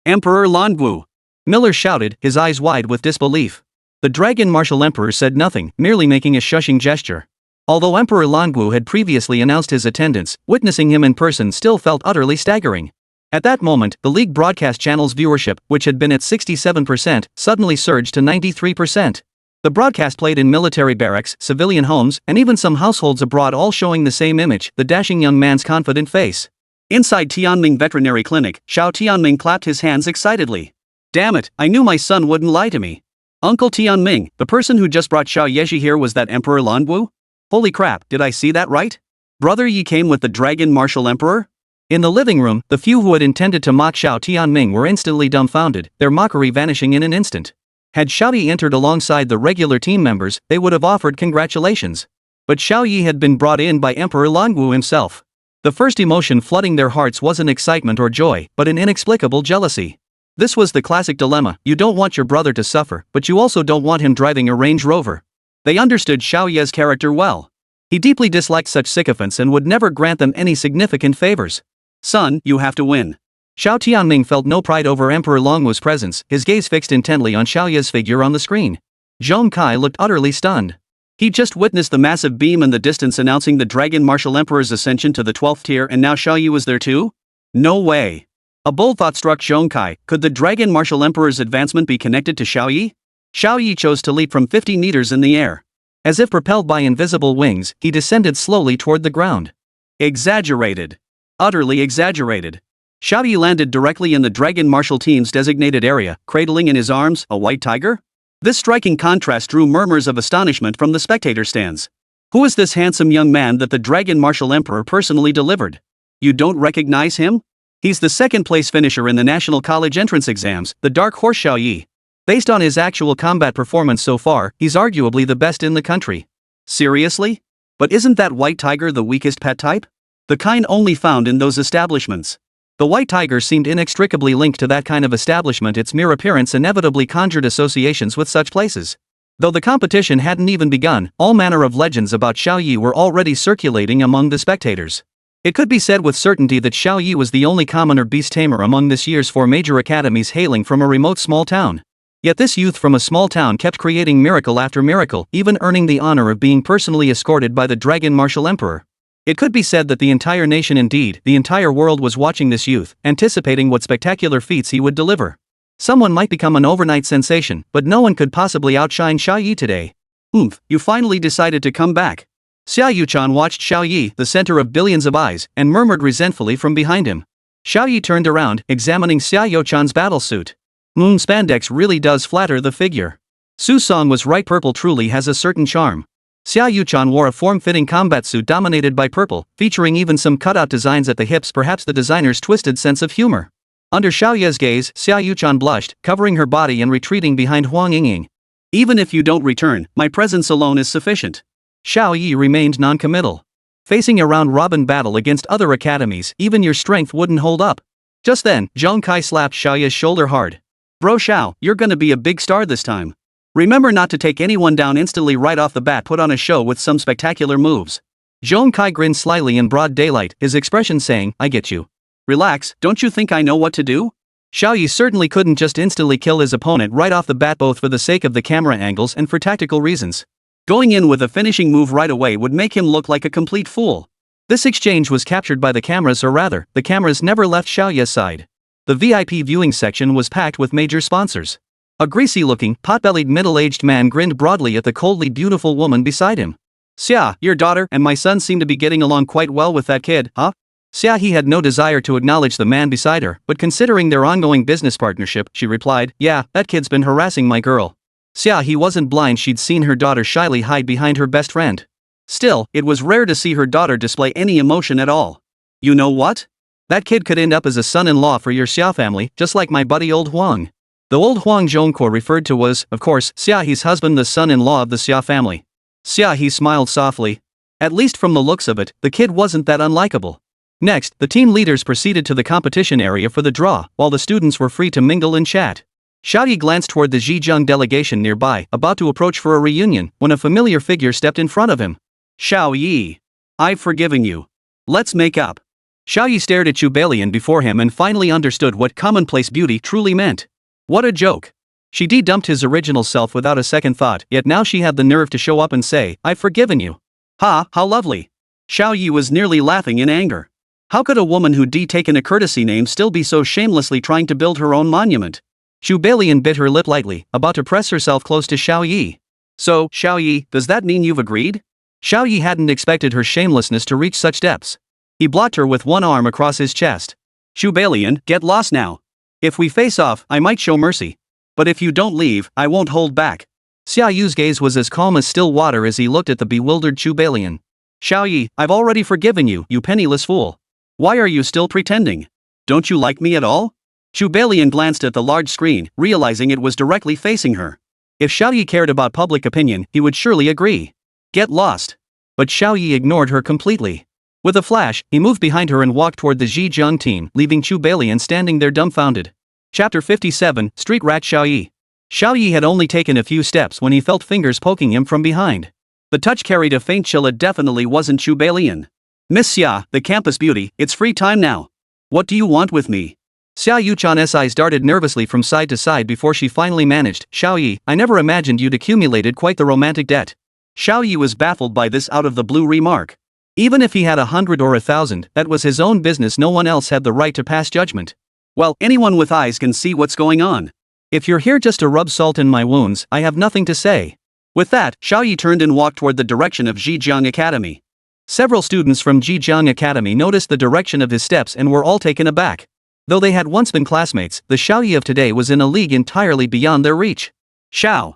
Emperor Longwu. Miller shouted, his eyes wide with disbelief. The Dragon Martial Emperor said nothing, merely making a shushing gesture. Although Emperor Longwu had previously announced his attendance, witnessing him in person still felt utterly staggering. At that moment, the league broadcast channel's viewership, which had been at 67%, suddenly surged to 93%. The broadcast played in military barracks, civilian homes, and even some households abroad, all showing the same image, the dashing young man's confident face. Inside Tianming Veterinary Clinic, Xiao Tianming clapped his hands excitedly. Damn it, I knew my son wouldn't lie to me. Uncle Tianming, the person who just brought Xiao Ye here was that Emperor Longwu? Holy crap, did I see that right? Brother Yi came with the Dragon Martial Emperor? In the living room, the few who had intended to mock Xiao Tianming were instantly dumbfounded, their mockery vanishing in an instant. Had Xiao Ye entered alongside the regular team members, they would have offered congratulations. But Xiao Ye had been brought in by Emperor Longwu himself. The first emotion flooding their hearts wasn't excitement or joy, but an inexplicable jealousy. This was the classic dilemma: you don't want your brother to suffer, but you also don't want him driving a Range Rover. They understood Xiao Ye's character well. He deeply disliked such sycophants and would never grant them any significant favors. Son, you have to win. Xiao Tianming felt no pride over Emperor Longwu's presence, his gaze fixed intently on Xiao Ye's figure on the screen. Zhong Kai looked utterly stunned. He'd just witnessed the massive beam in the distance announcing the Dragon Martial Emperor's ascension to the 12th tier, and now Xiao Ye was there too? No way. A bold thought struck Zhong Kai: could the Dragon Martial Emperor's advancement be connected to Xiao Ye? Xiao Ye chose to leap from 50 meters in the air. As if propelled by invisible wings, he descended slowly toward the ground. Exaggerated. Utterly exaggerated. Xiao Ye landed directly in the Dragon Martial team's designated area, cradling in his arms a white tiger. This striking contrast drew murmurs of astonishment from the spectator stands. Who is this handsome young man that the Dragon Martial Emperor personally delivered? You don't recognize him? He's the second-place finisher in the National College entrance exams, the Dark Horse Xiao Ye. Based on his actual combat performance so far, he's arguably the best in the country. Seriously? But isn't that white tiger the weakest pet type? The kind only found in those establishments. The white tiger seemed inextricably linked to that kind of establishment. Its mere appearance inevitably conjured associations with such places. Though the competition hadn't even begun, all manner of legends about Xiao Ye were already circulating among the spectators. It could be said with certainty that Xiao Ye was the only commoner beast tamer among this year's 4 major academies, hailing from a remote small town. Yet this youth from a small town kept creating miracle after miracle, even earning the honor of being personally escorted by the Dragon Martial Emperor. It could be said that the entire nation, indeed, the entire world, was watching this youth, anticipating what spectacular feats he would deliver. Someone might become an overnight sensation, but no one could possibly outshine Xiao Ye today. Oomph, you finally decided to come back. Xiao Yuchan watched Xiao Ye, the center of billions of eyes, and murmured resentfully from behind him. Xiao Ye turned around, examining Xiao Yuchan's battlesuit. Spandex really does flatter the figure. Su's song was right. Purple truly has a certain charm. Xiao Yuchan wore a form-fitting combat suit dominated by purple, featuring even some cutout designs at the hips, perhaps the designer's twisted sense of humor. Under Xiao Ye's gaze, Xiao Yuchan blushed, covering her body and retreating behind Huang Yingying. Even if you don't return, my presence alone is sufficient. Xiao Ye remained non-committal. Facing a round-robin battle against other academies, even your strength wouldn't hold up. Just then, Zhong Kai slapped Xiao Ye's shoulder hard. Bro Xiao, you're gonna be a big star this time. Remember not to take anyone down instantly right off the bat. Put on a show with some spectacular moves. Zhong Kai grinned slyly in broad daylight, his expression saying, I get you. Relax, don't you think I know what to do? Xiao Ye certainly couldn't just instantly kill his opponent right off the bat, both for the sake of the camera angles and for tactical reasons. Going in with a finishing move right away would make him look like a complete fool. This exchange was captured by the cameras, or rather, the cameras never left Xiao Ye's side. The VIP viewing section was packed with major sponsors. A greasy-looking, pot-bellied middle-aged man grinned broadly at the coldly beautiful woman beside him. Xia, your daughter and my son seem to be getting along quite well with that kid, huh? Xia He had no desire to acknowledge the man beside her, but considering their ongoing business partnership, she replied, yeah, that kid's been harassing my girl. Xia He wasn't blind. She'd seen her daughter shyly hide behind her best friend. Still, it was rare to see her daughter display any emotion at all. You know what? That kid could end up as a son-in-law for your Xiao family, just like my buddy old Huang. The old Huang Zhongguo referred to was, of course, Xia He's husband, the son-in-law of the Xia family. Xia He smiled softly. At least from the looks of it, the kid wasn't that unlikable. Next, the team leaders proceeded to the competition area for the draw, while the students were free to mingle and chat. Xiao Ye glanced toward the Zhejiang delegation nearby, about to approach for a reunion, when a familiar figure stepped in front of him. Xiao Ye. I've forgiven you. Let's make up. Xiao Ye stared at Chubalian before him and finally understood what commonplace beauty truly meant. What a joke. She de-dumped his original self without a second thought, yet now she had the nerve to show up and say, I've forgiven you. Ha, how lovely. Xiao Ye was nearly laughing in anger. How could a woman who'd taken a courtesy name still be so shamelessly trying to build her own monument? Chubalian bit her lip lightly, about to press herself close to Xiao Ye. So, Xiao Ye, does that mean you've agreed? Xiao Ye hadn't expected her shamelessness to reach such depths. He blocked her with one arm across his chest. Chubalian, get lost now. If we face off, I might show mercy. But if you don't leave, I won't hold back. Xiao Yu's gaze was as calm as still water as he looked at the bewildered Chubalian. Xiao Ye, I've already forgiven you, you penniless fool. Why are you still pretending? Don't you like me at all? Chubalian glanced at the large screen, realizing it was directly facing her. If Xiao Ye cared about public opinion, he would surely agree. Get lost. But Xiao Ye ignored her completely. With a flash, he moved behind her and walked toward the Zhejiang team, leaving Chu Balian standing there dumbfounded. Chapter 57, Street Rat Xiao Ye. Xiao Ye had only taken a few steps when he felt fingers poking him from behind. The touch carried a faint chill. It definitely wasn't Chu Balian. Miss Xia, the campus beauty, it's free time now. What do you want with me? Xia Yuchan's eyes darted nervously from side to side before she finally managed. Xiao Ye, I never imagined you'd accumulated quite the romantic debt. Xiao Ye was baffled by this out-of-the-blue remark. Even if he had 100 or 1,000, that was his own business. No one else had the right to pass judgment. Well, anyone with eyes can see what's going on. If you're here just to rub salt in my wounds, I have nothing to say. With that, Xiao Ye turned and walked toward the direction of Zhejiang Academy. Several students from Zhejiang Academy noticed the direction of his steps and were all taken aback. Though they had once been classmates, the Xiao Ye of today was in a league entirely beyond their reach. Xiao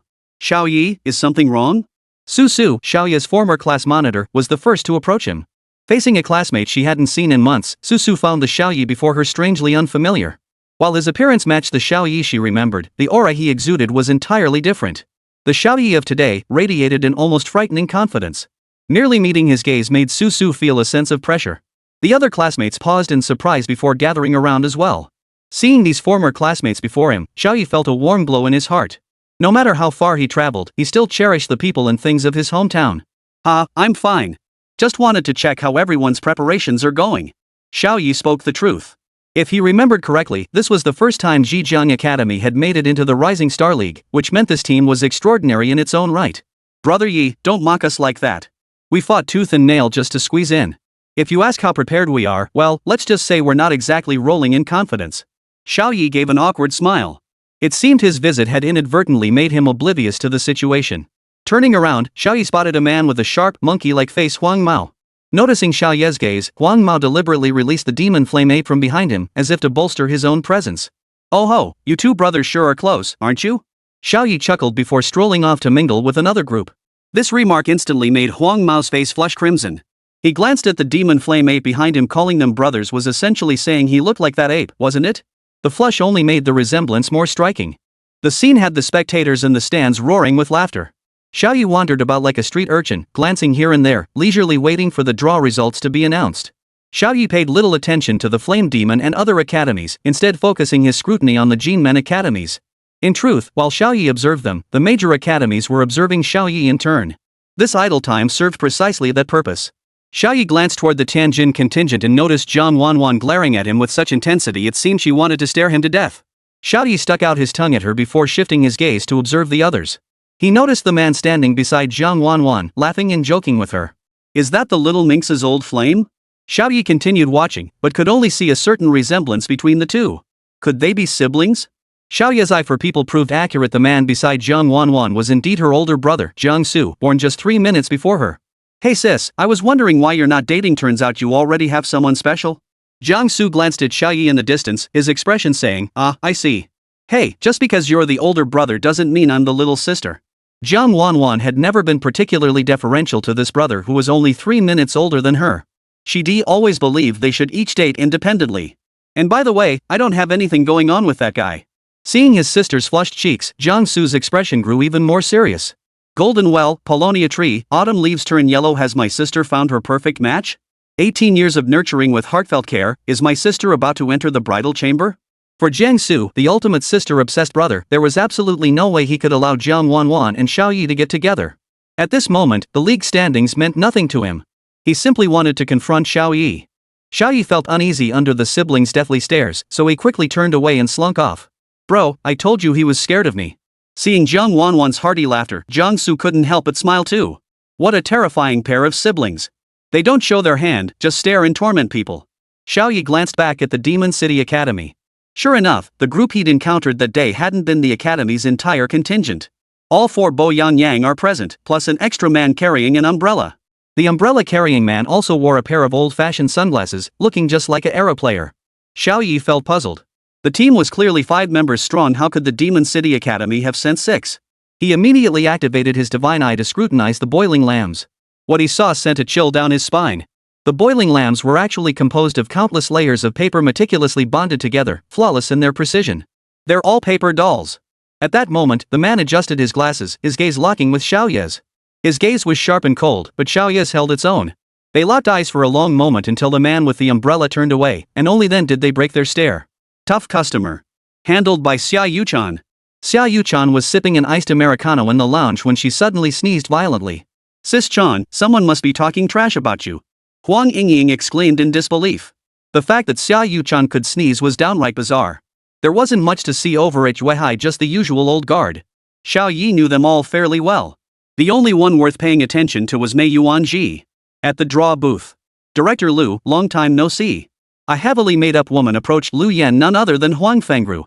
Ye, is something wrong? Su, Xiao Ye's former class monitor, was the first to approach him. Facing a classmate she hadn't seen in months, Su found the Xiao Ye before her strangely unfamiliar. While his appearance matched the Xiao Ye she remembered, the aura he exuded was entirely different. The Xiao Ye of today radiated an almost frightening confidence. Merely meeting his gaze made Su feel a sense of pressure. The other classmates paused in surprise before gathering around as well. Seeing these former classmates before him, Xiao Ye felt a warm glow in his heart. No matter how far he traveled, he still cherished the people and things of his hometown. I'm fine. Just wanted to check how everyone's preparations are going. Xiao Ye spoke the truth. If he remembered correctly, this was the first time Zhejiang Academy had made it into the Rising Star League, which meant this team was extraordinary in its own right. Brother Ye, don't mock us like that. We fought tooth and nail just to squeeze in. If you ask how prepared we are, well, let's just say we're not exactly rolling in confidence. Xiao Ye gave an awkward smile. It seemed his visit had inadvertently made him oblivious to the situation. Turning around, Xiao Ye spotted a man with a sharp, monkey-like face. Huang Mao. Noticing Xiao Ye's gaze, Huang Mao deliberately released the demon flame ape from behind him, as if to bolster his own presence. Oh ho, you two brothers sure are close, aren't you? Xiao Ye chuckled before strolling off to mingle with another group. This remark instantly made Huang Mao's face flush crimson. He glanced at the demon flame ape behind him. Calling them brothers was essentially saying he looked like that ape, wasn't it? The flush only made the resemblance more striking. The scene had the spectators in the stands roaring with laughter. Xiao Ye wandered about like a street urchin, glancing here and there, leisurely waiting for the draw results to be announced. Xiao Ye paid little attention to the Flame Demon and other academies, instead focusing his scrutiny on the Gene Men academies. In truth, while Xiao Ye observed them, the major academies were observing Xiao Ye in turn. This idle time served precisely that purpose. Xiao Ye glanced toward the Tianjin contingent and noticed Zhang Wanwan glaring at him with such intensity it seemed she wanted to stare him to death. Xiao Ye stuck out his tongue at her before shifting his gaze to observe the others. He noticed the man standing beside Zhang Wanwan, laughing and joking with her. Is that the little minx's old flame? Xiao Ye continued watching, but could only see a certain resemblance between the two. Could they be siblings? Xiao Ye's eye for people proved accurate. The man beside Zhang Wanwan was indeed her older brother, Jiang Su, born just 3 minutes before her. Hey sis, I was wondering why you're not dating. Turns out you already have someone special? Jiang Su glanced at Xiao Ye in the distance, his expression saying, I see. Hey, just because you're the older brother doesn't mean I'm the little sister. Zhang Wanwan had never been particularly deferential to this brother who was only 3 minutes older than her. She always believed they should each date independently. And by the way, I don't have anything going on with that guy. Seeing his sister's flushed cheeks, Jiang Su's expression grew even more serious. Golden well, Paulownia tree, autumn leaves turn yellow. Has my sister found her perfect match? 18 years of nurturing with heartfelt care, is my sister about to enter the bridal chamber? For Jiang Su, the ultimate sister-obsessed brother, there was absolutely no way he could allow Zhang Wanwan and Xiao Ye to get together. At this moment, the league standings meant nothing to him. He simply wanted to confront Xiao Ye. Xiao Ye felt uneasy under the siblings' deathly stares, so he quickly turned away and slunk off. Bro, I told you he was scared of me. Seeing Zhang Wanwan's hearty laughter, Jiang Su couldn't help but smile too. What a terrifying pair of siblings. They don't show their hand, just stare and torment people. Xiao Ye glanced back at the Demon City Academy. Sure enough, the group he'd encountered that day hadn't been the academy's entire contingent. All 4 Bo Yang are present, plus an extra man carrying an umbrella. The umbrella-carrying man also wore a pair of old-fashioned sunglasses, looking just like a Arrow player. Xiao Ye felt puzzled. The team was clearly 5 members strong. How could the Demon City Academy have sent 6? He immediately activated his divine eye to scrutinize the boiling lambs. What he saw sent a chill down his spine. The boiling lambs were actually composed of countless layers of paper meticulously bonded together, flawless in their precision. They're all paper dolls. At that moment, the man adjusted his glasses, his gaze locking with Xiao Ye's. His gaze was sharp and cold, but Xiao Ye's held its own. They locked eyes for a long moment until the man with the umbrella turned away, and only then did they break their stare. Tough customer. Handled by Xiao Ye-chan. Xiao Ye-chan was sipping an iced Americano in the lounge when she suddenly sneezed violently. Sis-chan, someone must be talking trash about you. Huang Yingying exclaimed in disbelief. The fact that Xiao Ye-chan could sneeze was downright bizarre. There wasn't much to see over at Weihai, just the usual old guard. Xiao Ye knew them all fairly well. The only one worth paying attention to was Mei Yuanji. At the draw booth. Director Lu, long time no see. A heavily made-up woman approached Lu Yan, none other than Huang Fengru.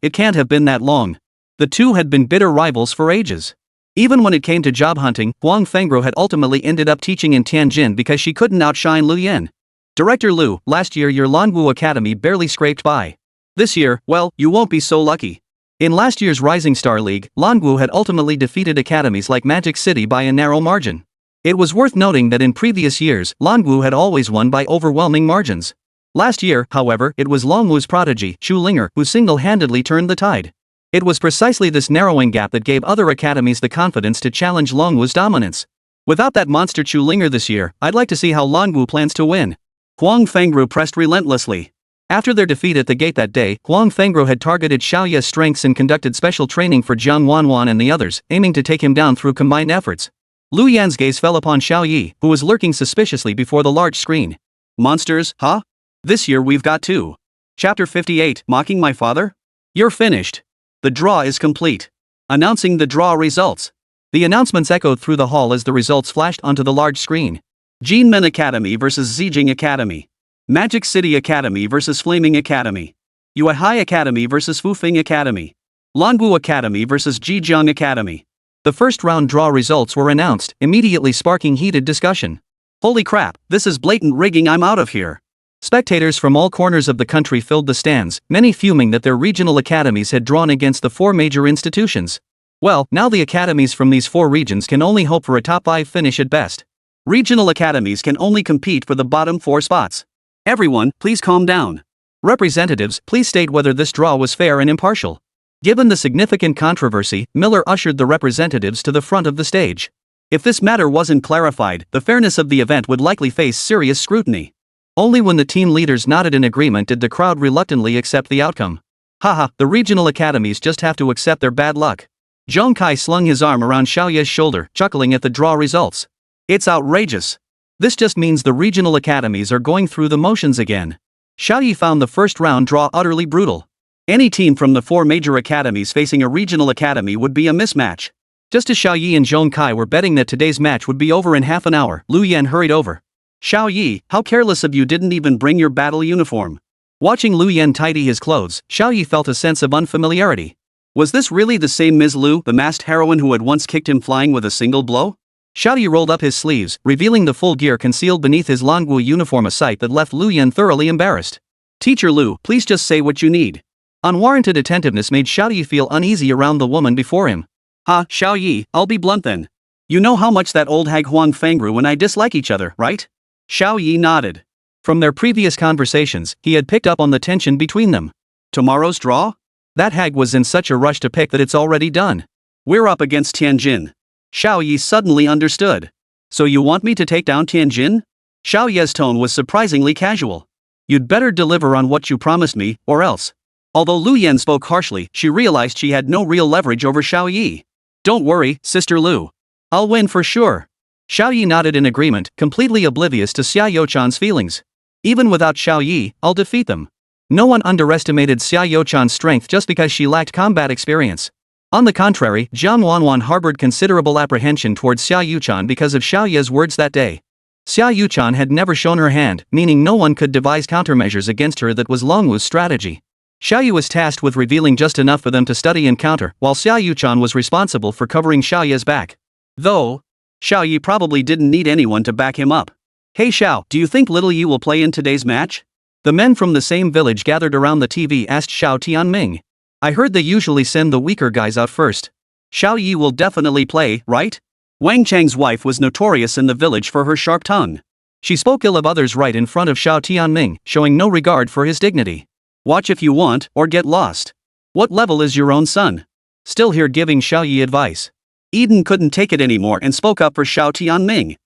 It can't have been that long. The two had been bitter rivals for ages. Even when it came to job hunting, Huang Fengru had ultimately ended up teaching in Tianjin because she couldn't outshine Lu Yan. Director Lu, last year your Lanwu Academy barely scraped by. This year, well, you won't be so lucky. In last year's Rising Star League, Lanwu had ultimately defeated academies like Magic City by a narrow margin. It was worth noting that in previous years, Lanwu had always won by overwhelming margins. Last year, however, it was Longwu's prodigy, Chu Linger, who single-handedly turned the tide. It was precisely this narrowing gap that gave other academies the confidence to challenge Longwu's dominance. Without that monster Chu Linger this year, I'd like to see how Longwu plans to win. Huang Fengru pressed relentlessly. After their defeat at the gate that day, Huang Fengru had targeted Xiao Ye's strengths and conducted special training for Jiang Wanwan and the others, aiming to take him down through combined efforts. Lu Yan's gaze fell upon Xiao Ye, who was lurking suspiciously before the large screen. Monsters, huh? This year we've got two. Chapter 58, Mocking My Father? You're finished. The draw is complete. Announcing the draw results. The announcements echoed through the hall as the results flashed onto the large screen. Jinmen Academy vs Zijing Academy. Magic City Academy vs Flaming Academy. Yuehai Academy vs Fufing Academy. Lanwu Academy vs Jijiang Academy. The first round draw results were announced, immediately sparking heated discussion. Holy crap, this is blatant rigging, I'm out of here. Spectators from all corners of the country filled the stands, many fuming that their regional academies had drawn against the four major institutions. Well, now the academies from these four regions can only hope for a top 5 finish at best. Regional academies can only compete for the bottom 4 spots. Everyone, please calm down. Representatives, please state whether this draw was fair and impartial. Given the significant controversy, Miller ushered the representatives to the front of the stage. If this matter wasn't clarified, the fairness of the event would likely face serious scrutiny. Only when the team leaders nodded in agreement did the crowd reluctantly accept the outcome. Haha, the regional academies just have to accept their bad luck. Zhong Kai slung his arm around Xiao Ye's shoulder, chuckling at the draw results. It's outrageous. This just means the regional academies are going through the motions again. Xiao Ye found the first round draw utterly brutal. Any team from the 4 major academies facing a regional academy would be a mismatch. Just as Xiao Ye and Zhong Kai were betting that today's match would be over in half an hour, Lu Yan hurried over. Xiao Ye, how careless of you, didn't even bring your battle uniform. Watching Lu Yan tidy his clothes, Xiao Ye felt a sense of unfamiliarity. Was this really the same Ms. Lu, the masked heroine who had once kicked him flying with a single blow? Xiao Ye rolled up his sleeves, revealing the full gear concealed beneath his Lanwu uniform, a sight that left Lu Yan thoroughly embarrassed. Teacher Lu, please just say what you need. Unwarranted attentiveness made Xiao Ye feel uneasy around the woman before him. Xiao Ye, I'll be blunt then. You know how much that old hag Huang Fengru and I dislike each other, right? Xiao Ye nodded. From their previous conversations, he had picked up on the tension between them. Tomorrow's draw? That hag was in such a rush to pick that it's already done. We're up against Tianjin. Xiao Ye suddenly understood. So you want me to take down Tianjin? Xiao Ye's tone was surprisingly casual. You'd better deliver on what you promised me, or else. Although Lu Yan spoke harshly, she realized she had no real leverage over Xiao Ye. Don't worry, Sister Lu. I'll win for sure. Xiao Ye nodded in agreement, completely oblivious to Xiao Yo-chan's feelings. Even without Xiao Ye, I'll defeat them. No one underestimated Xiao Yo-chan's strength just because she lacked combat experience. On the contrary, Jiang Wanwan harbored considerable apprehension towards Xiao Yu-chan because of Xiao Ye's words that day. Xiao Yu-chan had never shown her hand, meaning no one could devise countermeasures against her that was Longwu's strategy. Xiao Ye was tasked with revealing just enough for them to study and counter, while Xiao Yu-chan was responsible for covering Xiao Ye's back. Though, Xiao Ye probably didn't need anyone to back him up. Hey Xiao, do you think little Yi will play in today's match? The men from the same village gathered around the TV asked Xiao Tianming. I heard they usually send the weaker guys out first. Xiao Ye will definitely play, right? Wang Chang's wife was notorious in the village for her sharp tongue. She spoke ill of others right in front of Xiao Tianming, showing no regard for his dignity. Watch if you want, or get lost. What level is your own son? Still here giving Xiao Ye advice. Eden couldn't take it anymore and spoke up for Xiao Tianming.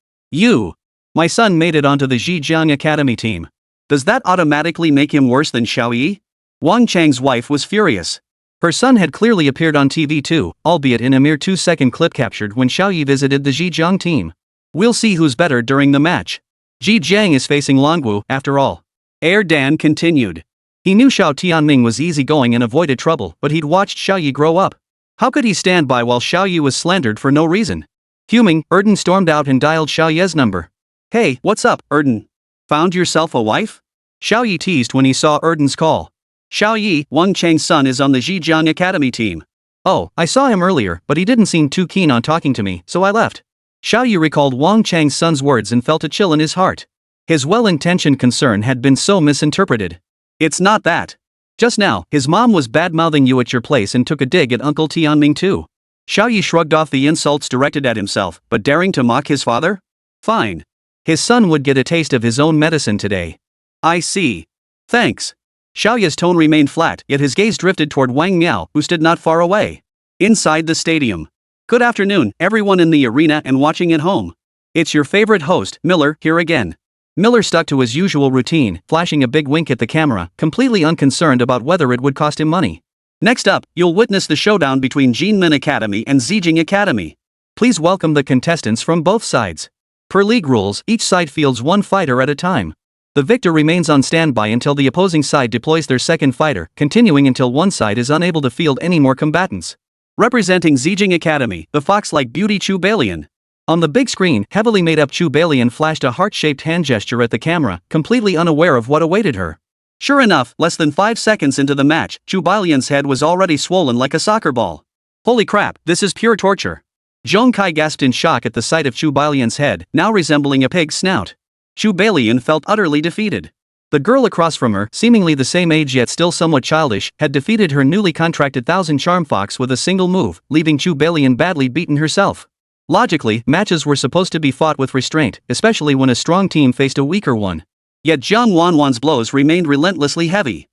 My son made it onto the Zhejiang Academy team. Does that automatically make him worse than Xiao Ye? Wang Chang's wife was furious. Her son had clearly appeared on TV too, albeit in a mere 2-second clip captured when Xiao Ye visited the Zhejiang team. We'll see who's better during the match. Zhejiang is facing Longwu, after all. Dan continued. He knew Xiao Tianming was easygoing and avoided trouble, but he'd watched Xiao Ye grow up. How could he stand by while Xiao Ye was slandered for no reason? Fuming, Erden stormed out and dialed Xiao Ye's number. Hey, what's up, Erden? Found yourself a wife? Xiao Ye teased when he saw Erden's call. Xiao Ye, Wang Chang's son, is on the Zhejiang Academy team. Oh, I saw him earlier, but he didn't seem too keen on talking to me, so I left. Xiao Ye recalled Wang Chang's son's words and felt a chill in his heart. His well-intentioned concern had been so misinterpreted. It's not that. Just now, his mom was bad-mouthing you at your place and took a dig at Uncle Tianming too. Xiao Ye shrugged off the insults directed at himself, but daring to mock his father? Fine. His son would get a taste of his own medicine today. I see. Thanks. Xiao Ye's tone remained flat, yet his gaze drifted toward Wang Miao, who stood not far away. Inside the stadium. Good afternoon, everyone in the arena and watching at home. It's your favorite host, Miller, here again. Miller stuck to his usual routine, flashing a big wink at the camera, completely unconcerned about whether it would cost him money. Next up, you'll witness the showdown between Jinmin Academy and Zhejiang Academy. Please welcome the contestants from both sides. Per league rules, each side fields one fighter at a time. The victor remains on standby until the opposing side deploys their second fighter, continuing until one side is unable to field any more combatants. Representing Zhejiang Academy, the fox-like beauty Chu Balian. On the big screen, heavily made up Chu Balian flashed a heart-shaped hand gesture at the camera, completely unaware of what awaited her. Sure enough, less than 5 seconds into the match, Chu Balian's head was already swollen like a soccer ball. Holy crap, this is pure torture. Zhong Kai gasped in shock at the sight of Chu Balian's head, now resembling a pig's snout. Chu Balian felt utterly defeated. The girl across from her, seemingly the same age yet still somewhat childish, had defeated her newly contracted 1000 charm fox with a single move, leaving Chu Balian badly beaten herself. Logically, matches were supposed to be fought with restraint, especially when a strong team faced a weaker one. Yet Jiang Wanwan's blows remained relentlessly heavy.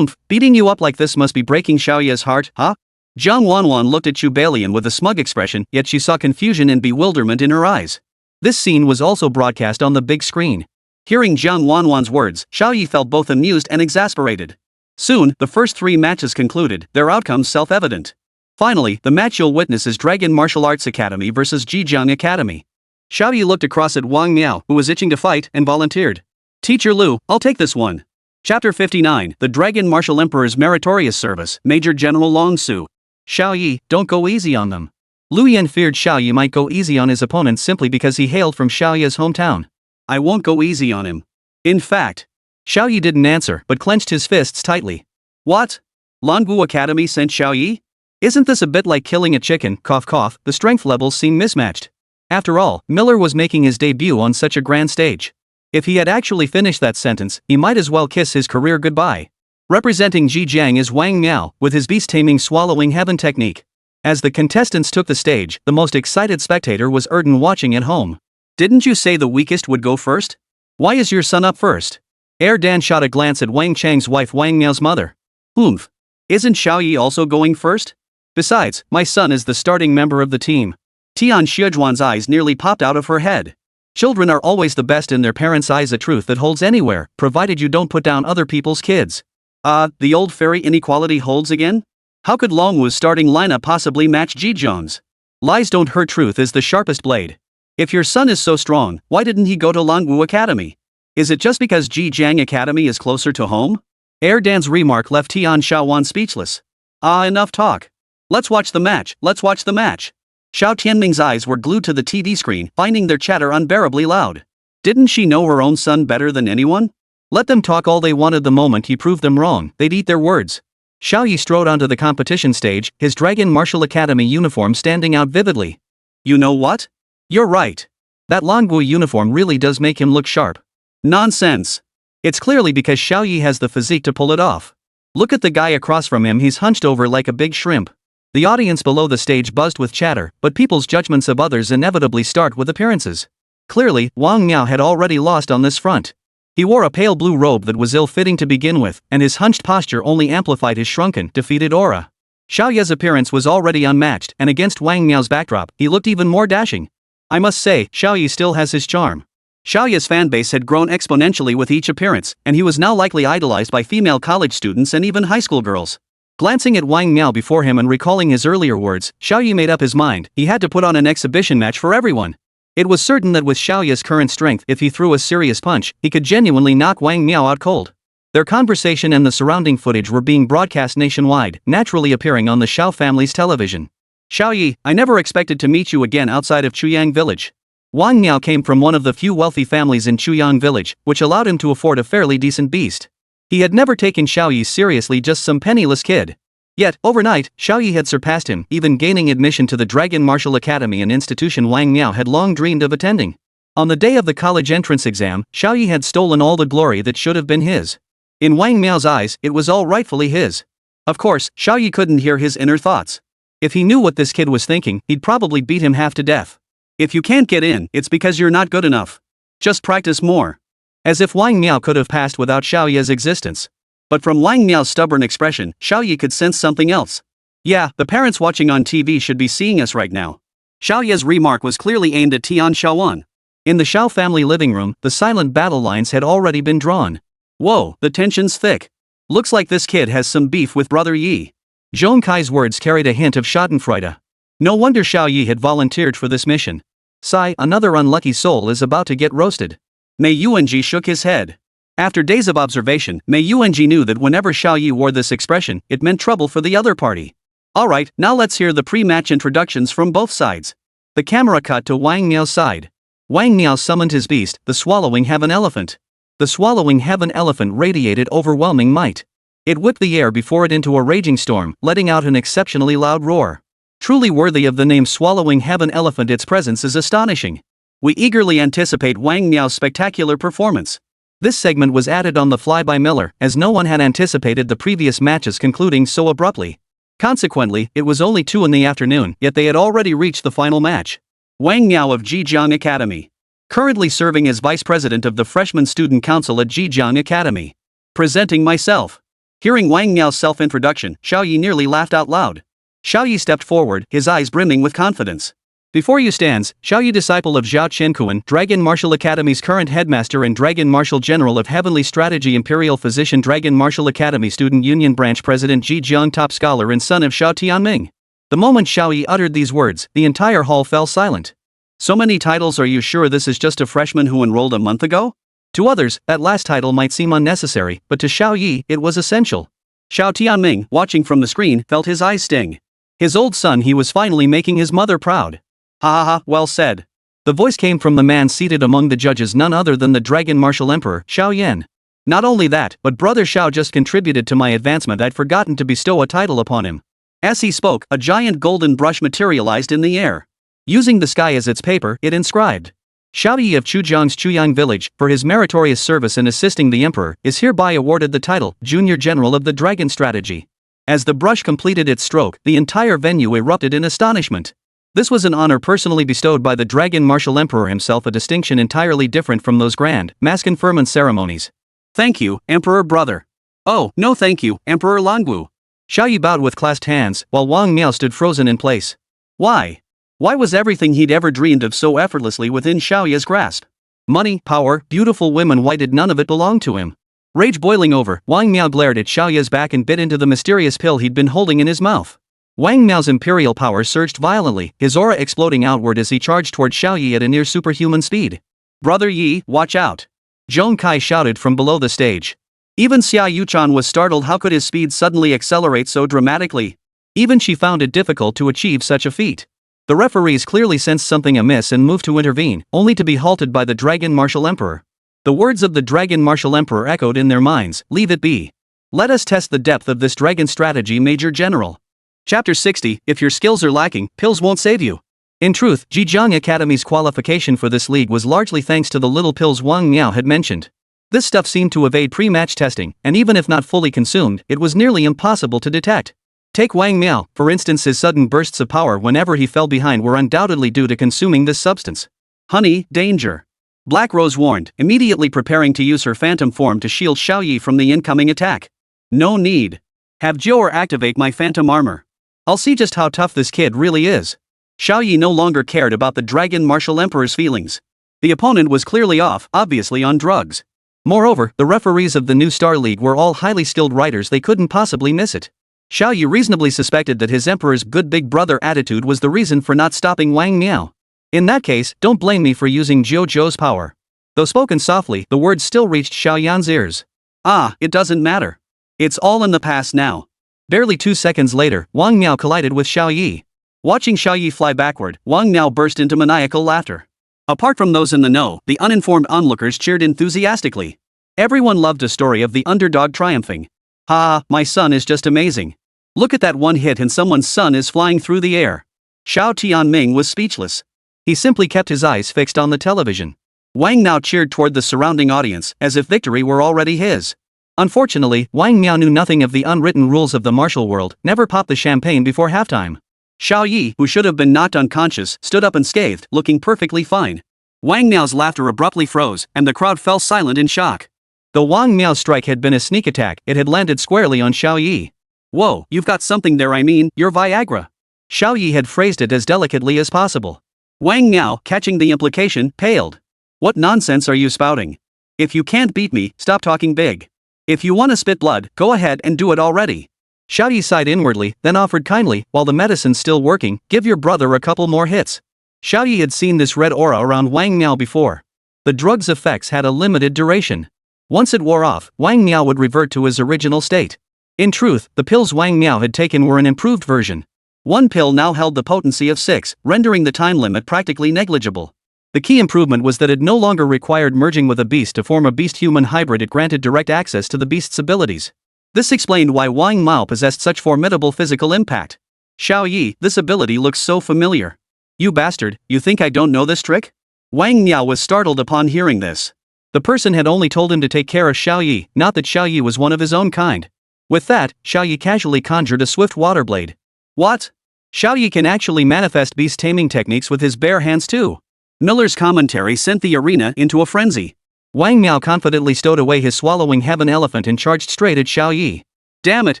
Beating you up like this must be breaking Xiao Ye's heart, huh? Jiang Wanwan looked at Chu Balian with a smug expression, yet she saw confusion and bewilderment in her eyes. This scene was also broadcast on the big screen. Hearing Jiang Wanwan's words, Xiao Ye felt both amused and exasperated. Soon, the first 3 matches concluded, their outcomes self-evident. Finally, the match you'll witness is Dragon Martial Arts Academy vs Zhejiang Academy. Xiao Ye looked across at Wang Miao, who was itching to fight, and volunteered. Teacher Lu, I'll take this one. Chapter 59, The Dragon Martial Emperor's Meritorious Service, Major General Long Su. Xiao Ye, don't go easy on them. Lu Yan feared Xiao Ye might go easy on his opponent simply because he hailed from Xiao Ye's hometown. I won't go easy on him. In fact. Xiao Ye didn't answer, but clenched his fists tightly. What? Longwu Academy sent Xiao Ye? Isn't this a bit like killing a chicken, cough cough, the strength levels seem mismatched. After all, Miller was making his debut on such a grand stage. If he had actually finished that sentence, he might as well kiss his career goodbye. Representing Zhejiang is Wang Miao, with his beast-taming swallowing heaven technique. As the contestants took the stage, the most excited spectator was Erden watching at home. Didn't you say the weakest would go first? Why is your son up first? Dan shot a glance at Wang Chang's wife Wang Miao's mother. Isn't Xiao Ye also going first? Besides, my son is the starting member of the team. Tian Xiaozhuan's eyes nearly popped out of her head. Children are always the best in their parents' eyes, a truth that holds anywhere, provided you don't put down other people's kids. The old fairy inequality holds again? How could Longwu's starting lineup possibly match Zhejiang's? Lies don't hurt, truth is the sharpest blade. If your son is so strong, why didn't he go to Longwu Academy? Is it just because Zhejiang Academy is closer to home? Dan's remark left Tian Xiaowan speechless. Enough talk. Let's watch the match, Xiao Tianming's eyes were glued to the TV screen, finding their chatter unbearably loud. Didn't she know her own son better than anyone? Let them talk all they wanted. The moment he proved them wrong, they'd eat their words. Xiao Ye strode onto the competition stage, his Dragon Martial Academy uniform standing out vividly. You know what? You're right. That Longwu uniform really does make him look sharp. Nonsense. It's clearly because Xiao Ye has the physique to pull it off. Look at the guy across from him, he's hunched over like a big shrimp. The audience below the stage buzzed with chatter, but people's judgments of others inevitably start with appearances. Clearly, Wang Miao had already lost on this front. He wore a pale blue robe that was ill-fitting to begin with, and his hunched posture only amplified his shrunken, defeated aura. Xiao Ye's appearance was already unmatched, and against Wang Miao's backdrop, he looked even more dashing. I must say, Xiao Ye still has his charm. Xiao Ye's fanbase had grown exponentially with each appearance, and he was now likely idolized by female college students and even high school girls. Glancing at Wang Miao before him and recalling his earlier words, Xiao Ye made up his mind. He had to put on an exhibition match for everyone. It was certain that with Xiao Ye's current strength, if he threw a serious punch, he could genuinely knock Wang Miao out cold. Their conversation and the surrounding footage were being broadcast nationwide, naturally appearing on the Xiao family's television. Xiao Ye, I never expected to meet you again outside of Chuyang village. Wang Miao came from one of the few wealthy families in Chuyang village, which allowed him to afford a fairly decent beast. He had never taken Xiao Ye seriously, just some penniless kid. Yet, overnight, Xiao Ye had surpassed him, even gaining admission to the Dragon Martial Academy, an institution Wang Miao had long dreamed of attending. On the day of the college entrance exam, Xiao Ye had stolen all the glory that should have been his. In Wang Miao's eyes, it was all rightfully his. Of course, Xiao Ye couldn't hear his inner thoughts. If he knew what this kid was thinking, he'd probably beat him half to death. If you can't get in, it's because you're not good enough. Just practice more. As if Wang Miao could have passed without Xiao Ye's existence. But from Wang Miao's stubborn expression, Xiao Ye could sense something else. Yeah, the parents watching on TV should be seeing us right now. Xiao Ye's remark was clearly aimed at Tian Xiaowan. In the Xiao family living room, the silent battle lines had already been drawn. Whoa, the tension's thick. Looks like this kid has some beef with brother Yi. Zhong Kai's words carried a hint of schadenfreude. No wonder Xiao Ye had volunteered for this mission. Sigh, another unlucky soul is about to get roasted. Mei Yuanji shook his head. After days of observation, Mei Yuanji knew that whenever Xiao Ye wore this expression, it meant trouble for the other party. Alright, now let's hear the pre-match introductions from both sides. The camera cut to Wang Miao's side. Wang Miao summoned his beast, the Swallowing Heaven Elephant. The Swallowing Heaven Elephant radiated overwhelming might. It whipped the air before it into a raging storm, letting out an exceptionally loud roar. Truly worthy of the name Swallowing Heaven Elephant, its presence is astonishing. We eagerly anticipate Wang Miao's spectacular performance. This segment was added on the fly by Miller, as no one had anticipated the previous matches concluding so abruptly. Consequently, it was only 2 in the afternoon, yet they had already reached the final match. Wang Miao of Zhejiang Academy. Currently serving as vice president of the Freshman Student Council at Zhejiang Academy. Presenting myself. Hearing Wang Miao's self-introduction, Xiao Ye nearly laughed out loud. Xiao Ye stepped forward, his eyes brimming with confidence. Before you stands, Xiao Ye, disciple of Zhao Chenkuan, Dragon Martial Academy's current headmaster and Dragon Martial General of Heavenly Strategy, Imperial Physician, Dragon Martial Academy Student Union Branch President, Zhejiang top scholar and son of Xiao Tianming. The moment Xiao Ye uttered these words, the entire hall fell silent. So many titles, are you sure this is just a freshman who enrolled a month ago? To others, that last title might seem unnecessary, but to Xiao Ye, it was essential. Xiao Tianming, watching from the screen, felt his eyes sting. His old son, he was finally making his mother proud. Ha ha ha, well said. The voice came from the man seated among the judges, none other than the Dragon Martial Emperor, Xiao Yan. Not only that, but brother Xiao just contributed to my advancement. I'd forgotten to bestow a title upon him. As he spoke, a giant golden brush materialized in the air. Using the sky as its paper, it inscribed, Xiao Ye of Chujiang's Chuyang village, for his meritorious service in assisting the emperor, is hereby awarded the title, Junior General of the Dragon Strategy. As the brush completed its stroke, the entire venue erupted in astonishment. This was an honor personally bestowed by the Dragon Martial Emperor himself, a distinction entirely different from those grand, mass conferment ceremonies. Thank you, Emperor brother. Oh, no thank you, Emperor Langwu. Xiao Ye bowed with clasped hands, while Wang Miao stood frozen in place. Why? Why was everything he'd ever dreamed of so effortlessly within Xiao Ye's grasp? Money, power, beautiful women, why did none of it belong to him? Rage boiling over, Wang Miao glared at Xiao Ye's back and bit into the mysterious pill he'd been holding in his mouth. Wang Miao's imperial power surged violently, his aura exploding outward as he charged toward Xiao Ye at a near superhuman speed. Brother Yi, watch out! Zhong Kai shouted from below the stage. Even Xia Yuchan was startled. How could his speed suddenly accelerate so dramatically? Even she found it difficult to achieve such a feat. The referees clearly sensed something amiss and moved to intervene, only to be halted by the Dragon Martial Emperor. The words of the Dragon Martial Emperor echoed in their minds, leave it be. Let us test the depth of this dragon strategy, Major General. Chapter 60, if your skills are lacking, pills won't save you. In truth, Zhejiang Academy's qualification for this league was largely thanks to the little pills Wang Miao had mentioned. This stuff seemed to evade pre-match testing, and even if not fully consumed, it was nearly impossible to detect. Take Wang Miao, for instance, his sudden bursts of power whenever he fell behind were undoubtedly due to consuming this substance. Honey, danger. Black Rose warned, immediately preparing to use her phantom form to shield Xiao Ye from the incoming attack. No need. Have Jior activate my phantom armor. I'll see just how tough this kid really is. Xiao Ye no longer cared about the dragon martial emperor's feelings. The opponent was clearly off, obviously on drugs. Moreover, the referees of the new Star League were all highly skilled writers, they couldn't possibly miss it. Xiao Ye reasonably suspected that his emperor's good big brother attitude was the reason for not stopping Wang Miao. In that case, don't blame me for using Zhou's power. Though spoken softly, the words still reached Xiao Yan's ears. Ah, it doesn't matter. It's all in the past now. Barely 2 seconds later, Wang Miao collided with Xiao Ye. Watching Xiao Ye fly backward, Wang Miao burst into maniacal laughter. Apart from those in the know, the uninformed onlookers cheered enthusiastically. Everyone loved a story of the underdog triumphing. Ha, my son is just amazing. Look at that one hit and someone's son is flying through the air. Xiao Tianming was speechless. He simply kept his eyes fixed on the television. Wang Miao cheered toward the surrounding audience, as if victory were already his. Unfortunately, Wang Miao knew nothing of the unwritten rules of the martial world, never popped the champagne before halftime. Xiao Ye, who should have been knocked unconscious, stood up unscathed, looking perfectly fine. Wang Miao's laughter abruptly froze, and the crowd fell silent in shock. Though Wang Miao's strike had been a sneak attack, it had landed squarely on Xiao Ye. Whoa, you've got something there, I mean, you're Viagra. Xiao Ye had phrased it as delicately as possible. Wang Miao, catching the implication, paled. What nonsense are you spouting? If you can't beat me, stop talking big. If you want to spit blood, go ahead and do it already. Xiao Ye sighed inwardly, then offered kindly, while the medicine's still working, give your brother a couple more hits. Xiao Ye had seen this red aura around Wang Miao before. The drug's effects had a limited duration. Once it wore off, Wang Miao would revert to his original state. In truth, the pills Wang Miao had taken were an improved version. One pill now held the potency of 6, rendering the time limit practically negligible. The key improvement was that it no longer required merging with a beast to form a beast-human hybrid, it granted direct access to the beast's abilities. This explained why Wang Miao possessed such formidable physical impact. Xiao Ye, this ability looks so familiar. You bastard, you think I don't know this trick? Wang Miao was startled upon hearing this. The person had only told him to take care of Xiao Ye, not that Xiao Ye was one of his own kind. With that, Xiao Ye casually conjured a swift water blade. What? Xiao Ye can actually manifest beast-taming techniques with his bare hands too. Miller's commentary sent the arena into a frenzy. Wang Miao confidently stowed away his swallowing heaven elephant and charged straight at Xiao Ye. Damn it,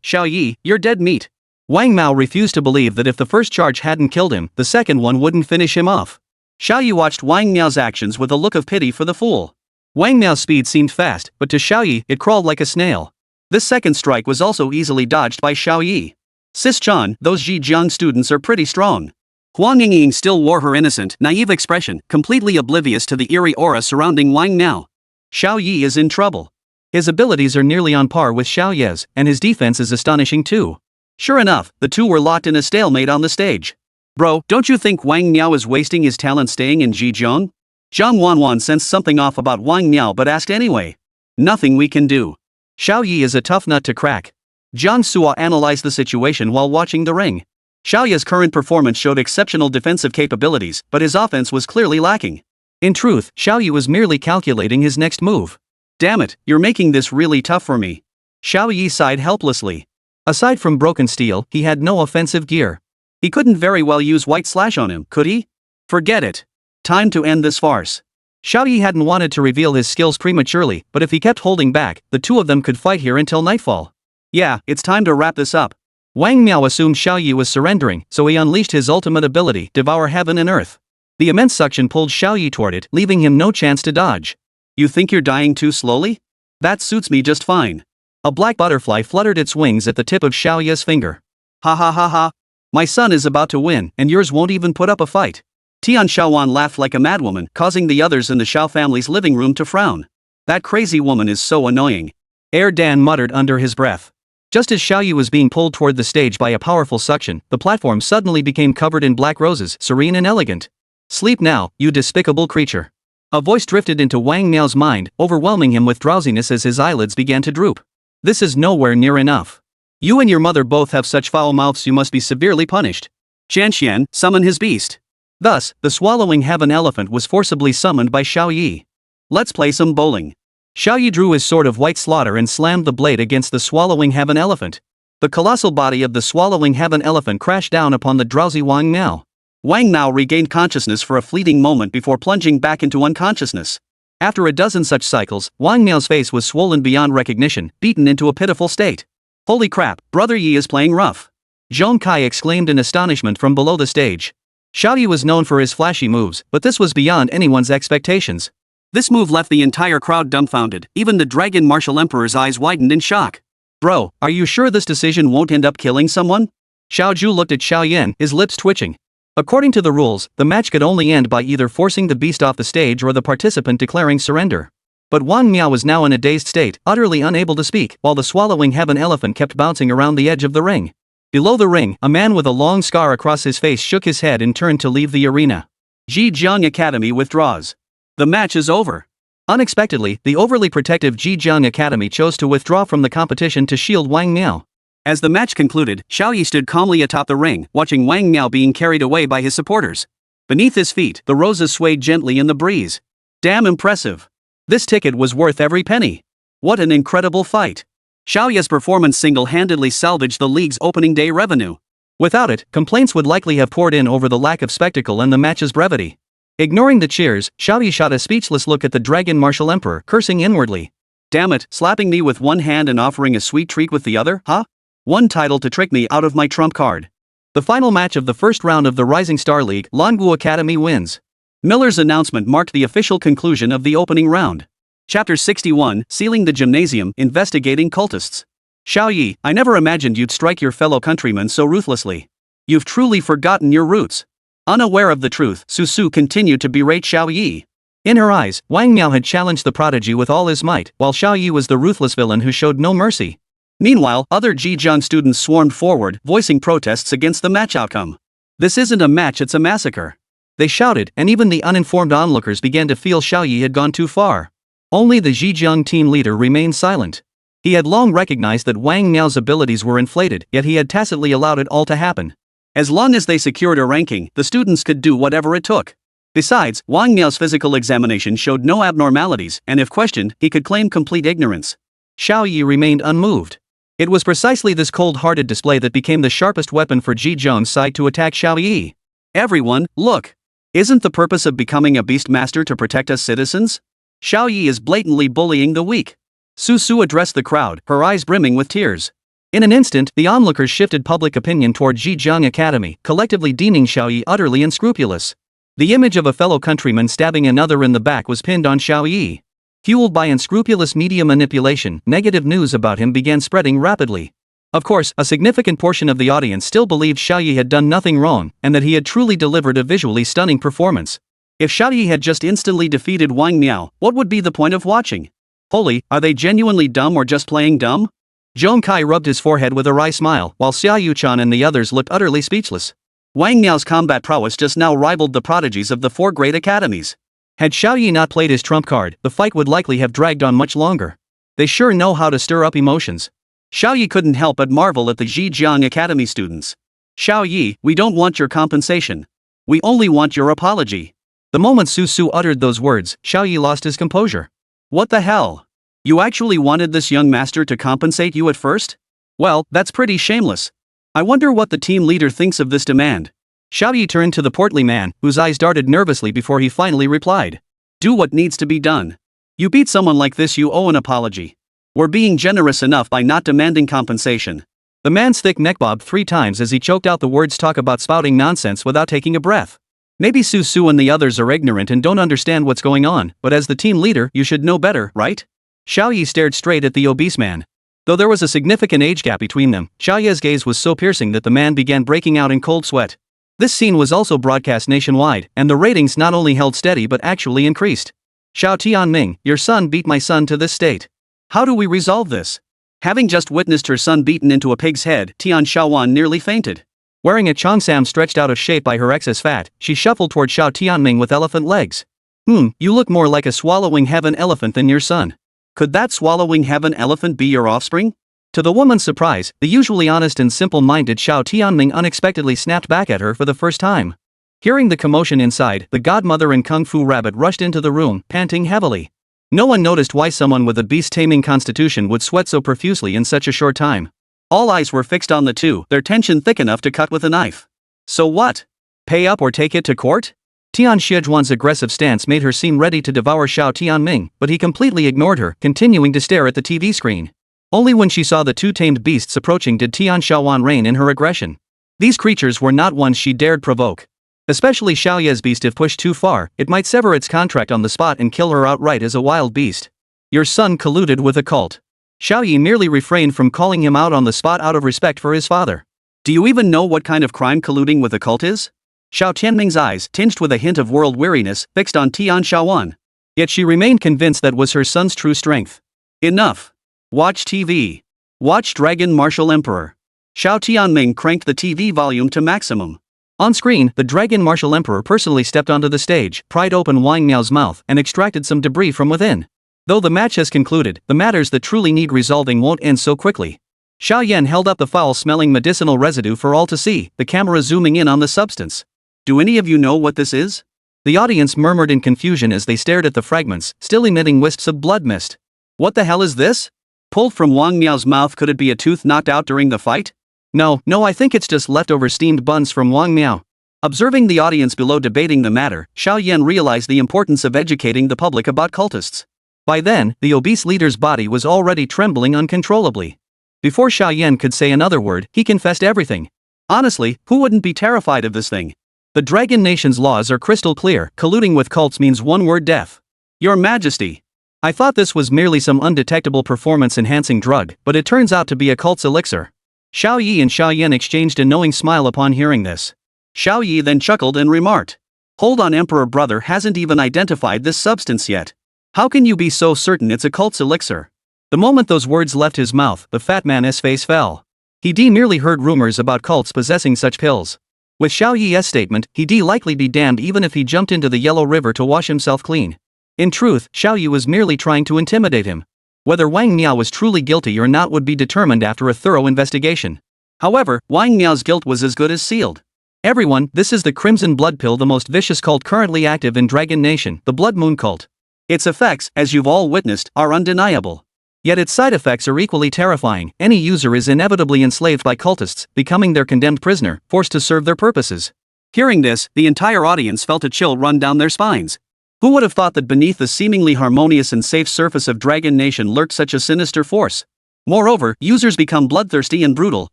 Xiao Ye, you're dead meat. Wang Miao refused to believe that if the first charge hadn't killed him, the second one wouldn't finish him off. Xiao Ye watched Wang Miao's actions with a look of pity for the fool. Wang Miao's speed seemed fast, but to Xiao Ye, it crawled like a snail. This second strike was also easily dodged by Xiao Ye. Sis-chan, those Zhejiang students are pretty strong. Huang Yingying still wore her innocent, naive expression, completely oblivious to the eerie aura surrounding Wang Miao. Xiao Ye is in trouble. His abilities are nearly on par with Xiao Ye's, and his defense is astonishing too. Sure enough, the two were locked in a stalemate on the stage. Bro, don't you think Wang Miao is wasting his talent staying in Zhejiang? Zhang Wanwan sensed something off about Wang Miao but asked anyway. Nothing we can do. Xiao Ye is a tough nut to crack. Jiang Suo analyzed the situation while watching the ring. Xiao Ye's current performance showed exceptional defensive capabilities, but his offense was clearly lacking. In truth, Xiao Ye was merely calculating his next move. Damn it, you're making this really tough for me. Xiao Ye sighed helplessly. Aside from broken steel, he had no offensive gear. He couldn't very well use White Slash on him, could he? Forget it. Time to end this farce. Xiao Ye hadn't wanted to reveal his skills prematurely, but if he kept holding back, the two of them could fight here until nightfall. Yeah, it's time to wrap this up. Wang Miao assumed Xiao Ye was surrendering, so he unleashed his ultimate ability, Devour Heaven and Earth. The immense suction pulled Xiao Ye toward it, leaving him no chance to dodge. You think you're dying too slowly? That suits me just fine. A black butterfly fluttered its wings at the tip of Xiao Ye's finger. Ha ha ha ha. My son is about to win, and yours won't even put up a fight. Tian Shaowan laughed like a madwoman, causing the others in the Xiao family's living room to frown. That crazy woman is so annoying. Dan muttered under his breath. Just as Xiao Ye was being pulled toward the stage by a powerful suction, the platform suddenly became covered in black roses, serene and elegant. Sleep now, you despicable creature. A voice drifted into Wang Miao's mind, overwhelming him with drowsiness as his eyelids began to droop. This is nowhere near enough. You and your mother both have such foul mouths, you must be severely punished. Jianxian, summon his beast. Thus, the swallowing heaven elephant was forcibly summoned by Xiao Ye. Let's play some bowling. Xiao Ye drew his sword of white slaughter and slammed the blade against the swallowing heaven elephant. The colossal body of the swallowing heaven elephant crashed down upon the drowsy Wang Miao. Wang Miao regained consciousness for a fleeting moment before plunging back into unconsciousness. After a dozen such cycles, Wang Miao's face was swollen beyond recognition, beaten into a pitiful state. Holy crap, Brother Yi is playing rough. Zhong Kai exclaimed in astonishment from below the stage. Xiao Ye was known for his flashy moves, but this was beyond anyone's expectations. This move left the entire crowd dumbfounded, even the Dragon Martial Emperor's eyes widened in shock. Bro, are you sure this decision won't end up killing someone? Xiao Zhu looked at Xiao Yan, his lips twitching. According to the rules, the match could only end by either forcing the beast off the stage or the participant declaring surrender. But Wang Miao was now in a dazed state, utterly unable to speak, while the swallowing heaven elephant kept bouncing around the edge of the ring. Below the ring, a man with a long scar across his face shook his head and turned to leave the arena. Zhejiang Academy withdraws. The match is over. Unexpectedly, the overly protective Zhejiang Academy chose to withdraw from the competition to shield Wang Miao. As the match concluded, Xiao Ye stood calmly atop the ring, watching Wang Miao being carried away by his supporters. Beneath his feet, the roses swayed gently in the breeze. Damn impressive. This ticket was worth every penny. What an incredible fight. Xiao Ye's performance single-handedly salvaged the league's opening day revenue. Without it, complaints would likely have poured in over the lack of spectacle and the match's brevity. Ignoring the cheers, Xiao Ye shot a speechless look at the Dragon Martial Emperor, cursing inwardly. Damn it, slapping me with one hand and offering a sweet treat with the other, huh? One title to trick me out of my trump card. The final match of the first round of the Rising Star League, Langu Academy wins. Miller's announcement marked the official conclusion of the opening round. Chapter 61, Sealing the Gymnasium, Investigating Cultists. Xiao Ye, I never imagined you'd strike your fellow countrymen so ruthlessly. You've truly forgotten your roots. Unaware of the truth, Su Su continued to berate Xiao Ye. In her eyes, Wang Miao had challenged the prodigy with all his might, while Xiao Ye was the ruthless villain who showed no mercy. Meanwhile, other Zhejiang students swarmed forward, voicing protests against the match outcome. This isn't a match, it's a massacre. They shouted, and even the uninformed onlookers began to feel Xiao Ye had gone too far. Only the Zhejiang team leader remained silent. He had long recognized that Wang Miao's abilities were inflated, yet he had tacitly allowed it all to happen. As long as they secured a ranking, the students could do whatever it took. Besides, Wang Miao's physical examination showed no abnormalities, and if questioned, he could claim complete ignorance. Xiao Ye remained unmoved. It was precisely this cold-hearted display that became the sharpest weapon for Zhejiang's side to attack Xiao Ye. Everyone, look! Isn't the purpose of becoming a beast master to protect us citizens? Xiao Ye is blatantly bullying the weak. Su Su addressed the crowd, her eyes brimming with tears. In an instant, the onlookers shifted public opinion toward Zhejiang Academy, collectively deeming Xiao Ye utterly unscrupulous. The image of a fellow countryman stabbing another in the back was pinned on Xiao Ye. Fueled by unscrupulous media manipulation, negative news about him began spreading rapidly. Of course, a significant portion of the audience still believed Xiao Ye had done nothing wrong, and that he had truly delivered a visually stunning performance. If Xiao Ye had just instantly defeated Wang Miao, what would be the point of watching? Holy, are they genuinely dumb or just playing dumb? Zhong Kai rubbed his forehead with a wry smile, while Xia Yuchan and the others looked utterly speechless. Wang Miao's combat prowess just now rivaled the prodigies of the four great academies. Had Xiao Ye not played his trump card, the fight would likely have dragged on much longer. They sure know how to stir up emotions. Xiao Ye couldn't help but marvel at the Zhejiang Academy students. Xiao Ye, we don't want your compensation. We only want your apology. The moment Su Su uttered those words, Xiao Ye lost his composure. What the hell? You actually wanted this young master to compensate you at first? Well, that's pretty shameless. I wonder what the team leader thinks of this demand. Xiao Ye turned to the portly man, whose eyes darted nervously before he finally replied. Do what needs to be done. You beat someone like this, you owe an apology. We're being generous enough by not demanding compensation. The man's thick neck bobbed 3 times as he choked out the words talk about spouting nonsense without taking a breath. Maybe Su Su and the others are ignorant and don't understand what's going on, but as the team leader, you should know better, right? Xiao Ye stared straight at the obese man. Though there was a significant age gap between them, Xiao Ye's gaze was so piercing that the man began breaking out in cold sweat. This scene was also broadcast nationwide, and the ratings not only held steady but actually increased. Xiao Tianming, your son beat my son to this state. How do we resolve this? Having just witnessed her son beaten into a pig's head, Tian Xiaowan nearly fainted. Wearing a cheongsam stretched out of shape by her excess fat, she shuffled toward Xiao Tianming with elephant legs. You look more like a swallowing heaven elephant than your son. Could that swallowing heaven elephant be your offspring? To the woman's surprise, the usually honest and simple-minded Xiao Tianming unexpectedly snapped back at her for the first time. Hearing the commotion inside, the godmother and Kung Fu Rabbit rushed into the room, panting heavily. No one noticed why someone with a beast-taming constitution would sweat so profusely in such a short time. All eyes were fixed on the two, their tension thick enough to cut with a knife. So what? Pay up or take it to court? Tian Xiejuan's aggressive stance made her seem ready to devour Xiao Tianming, but he completely ignored her, continuing to stare at the TV screen. Only when she saw the 2 tamed beasts approaching did Tian Xiaowan rein in her aggression. These creatures were not ones she dared provoke. Especially Xiao Ye's beast. If pushed too far, it might sever its contract on the spot and kill her outright as a wild beast. Your son colluded with a cult. Xiao Ye merely refrained from calling him out on the spot out of respect for his father. Do you even know what kind of crime colluding with a cult is? Xiao Tianming's eyes, tinged with a hint of world weariness, fixed on Tian Xiaowan. Yet she remained convinced that was her son's true strength. Enough. Watch TV. Watch Dragon Martial Emperor. Xiao Tianming cranked the TV volume to maximum. On screen, the Dragon Martial Emperor personally stepped onto the stage, pried open Wang Miao's mouth, and extracted some debris from within. Though the match has concluded, the matters that truly need resolving won't end so quickly. Xiao Yan held up the foul-smelling medicinal residue for all to see, the camera zooming in on the substance. Do any of you know what this is? The audience murmured in confusion as they stared at the fragments, still emitting wisps of blood mist. What the hell is this? Pulled from Wang Miao's mouth. Could it be a tooth knocked out during the fight? No, I think it's just leftover steamed buns from Wang Miao. Observing the audience below debating the matter, Xiao Yan realized the importance of educating the public about cultists. By then, the obese leader's body was already trembling uncontrollably. Before Xiao Yan could say another word, he confessed everything. Honestly, who wouldn't be terrified of this thing? The Dragon Nation's laws are crystal clear. Colluding with cults means one word: death. Your Majesty. I thought this was merely some undetectable performance-enhancing drug, but it turns out to be a cult's elixir. Xiao Ye and Xiao Yan exchanged a knowing smile upon hearing this. Xiao Ye then chuckled and remarked, "Hold on, Emperor brother hasn't even identified this substance yet. How can you be so certain it's a cult's elixir?" The moment those words left his mouth, the fat man's face fell. He merely heard rumors about cults possessing such pills. With Xiao Ye's statement, he'd likely be damned even if he jumped into the Yellow River to wash himself clean. In truth, Xiao Ye was merely trying to intimidate him. Whether Wang Miao was truly guilty or not would be determined after a thorough investigation. However, Wang Miao's guilt was as good as sealed. Everyone, this is the Crimson Blood Pill, the most vicious cult currently active in Dragon Nation, the Blood Moon Cult. Its effects, as you've all witnessed, are undeniable. Yet its side effects are equally terrifying. Any user is inevitably enslaved by cultists, becoming their condemned prisoner, forced to serve their purposes. Hearing this, the entire audience felt a chill run down their spines. Who would have thought that beneath the seemingly harmonious and safe surface of Dragon Nation lurked such a sinister force? Moreover, users become bloodthirsty and brutal,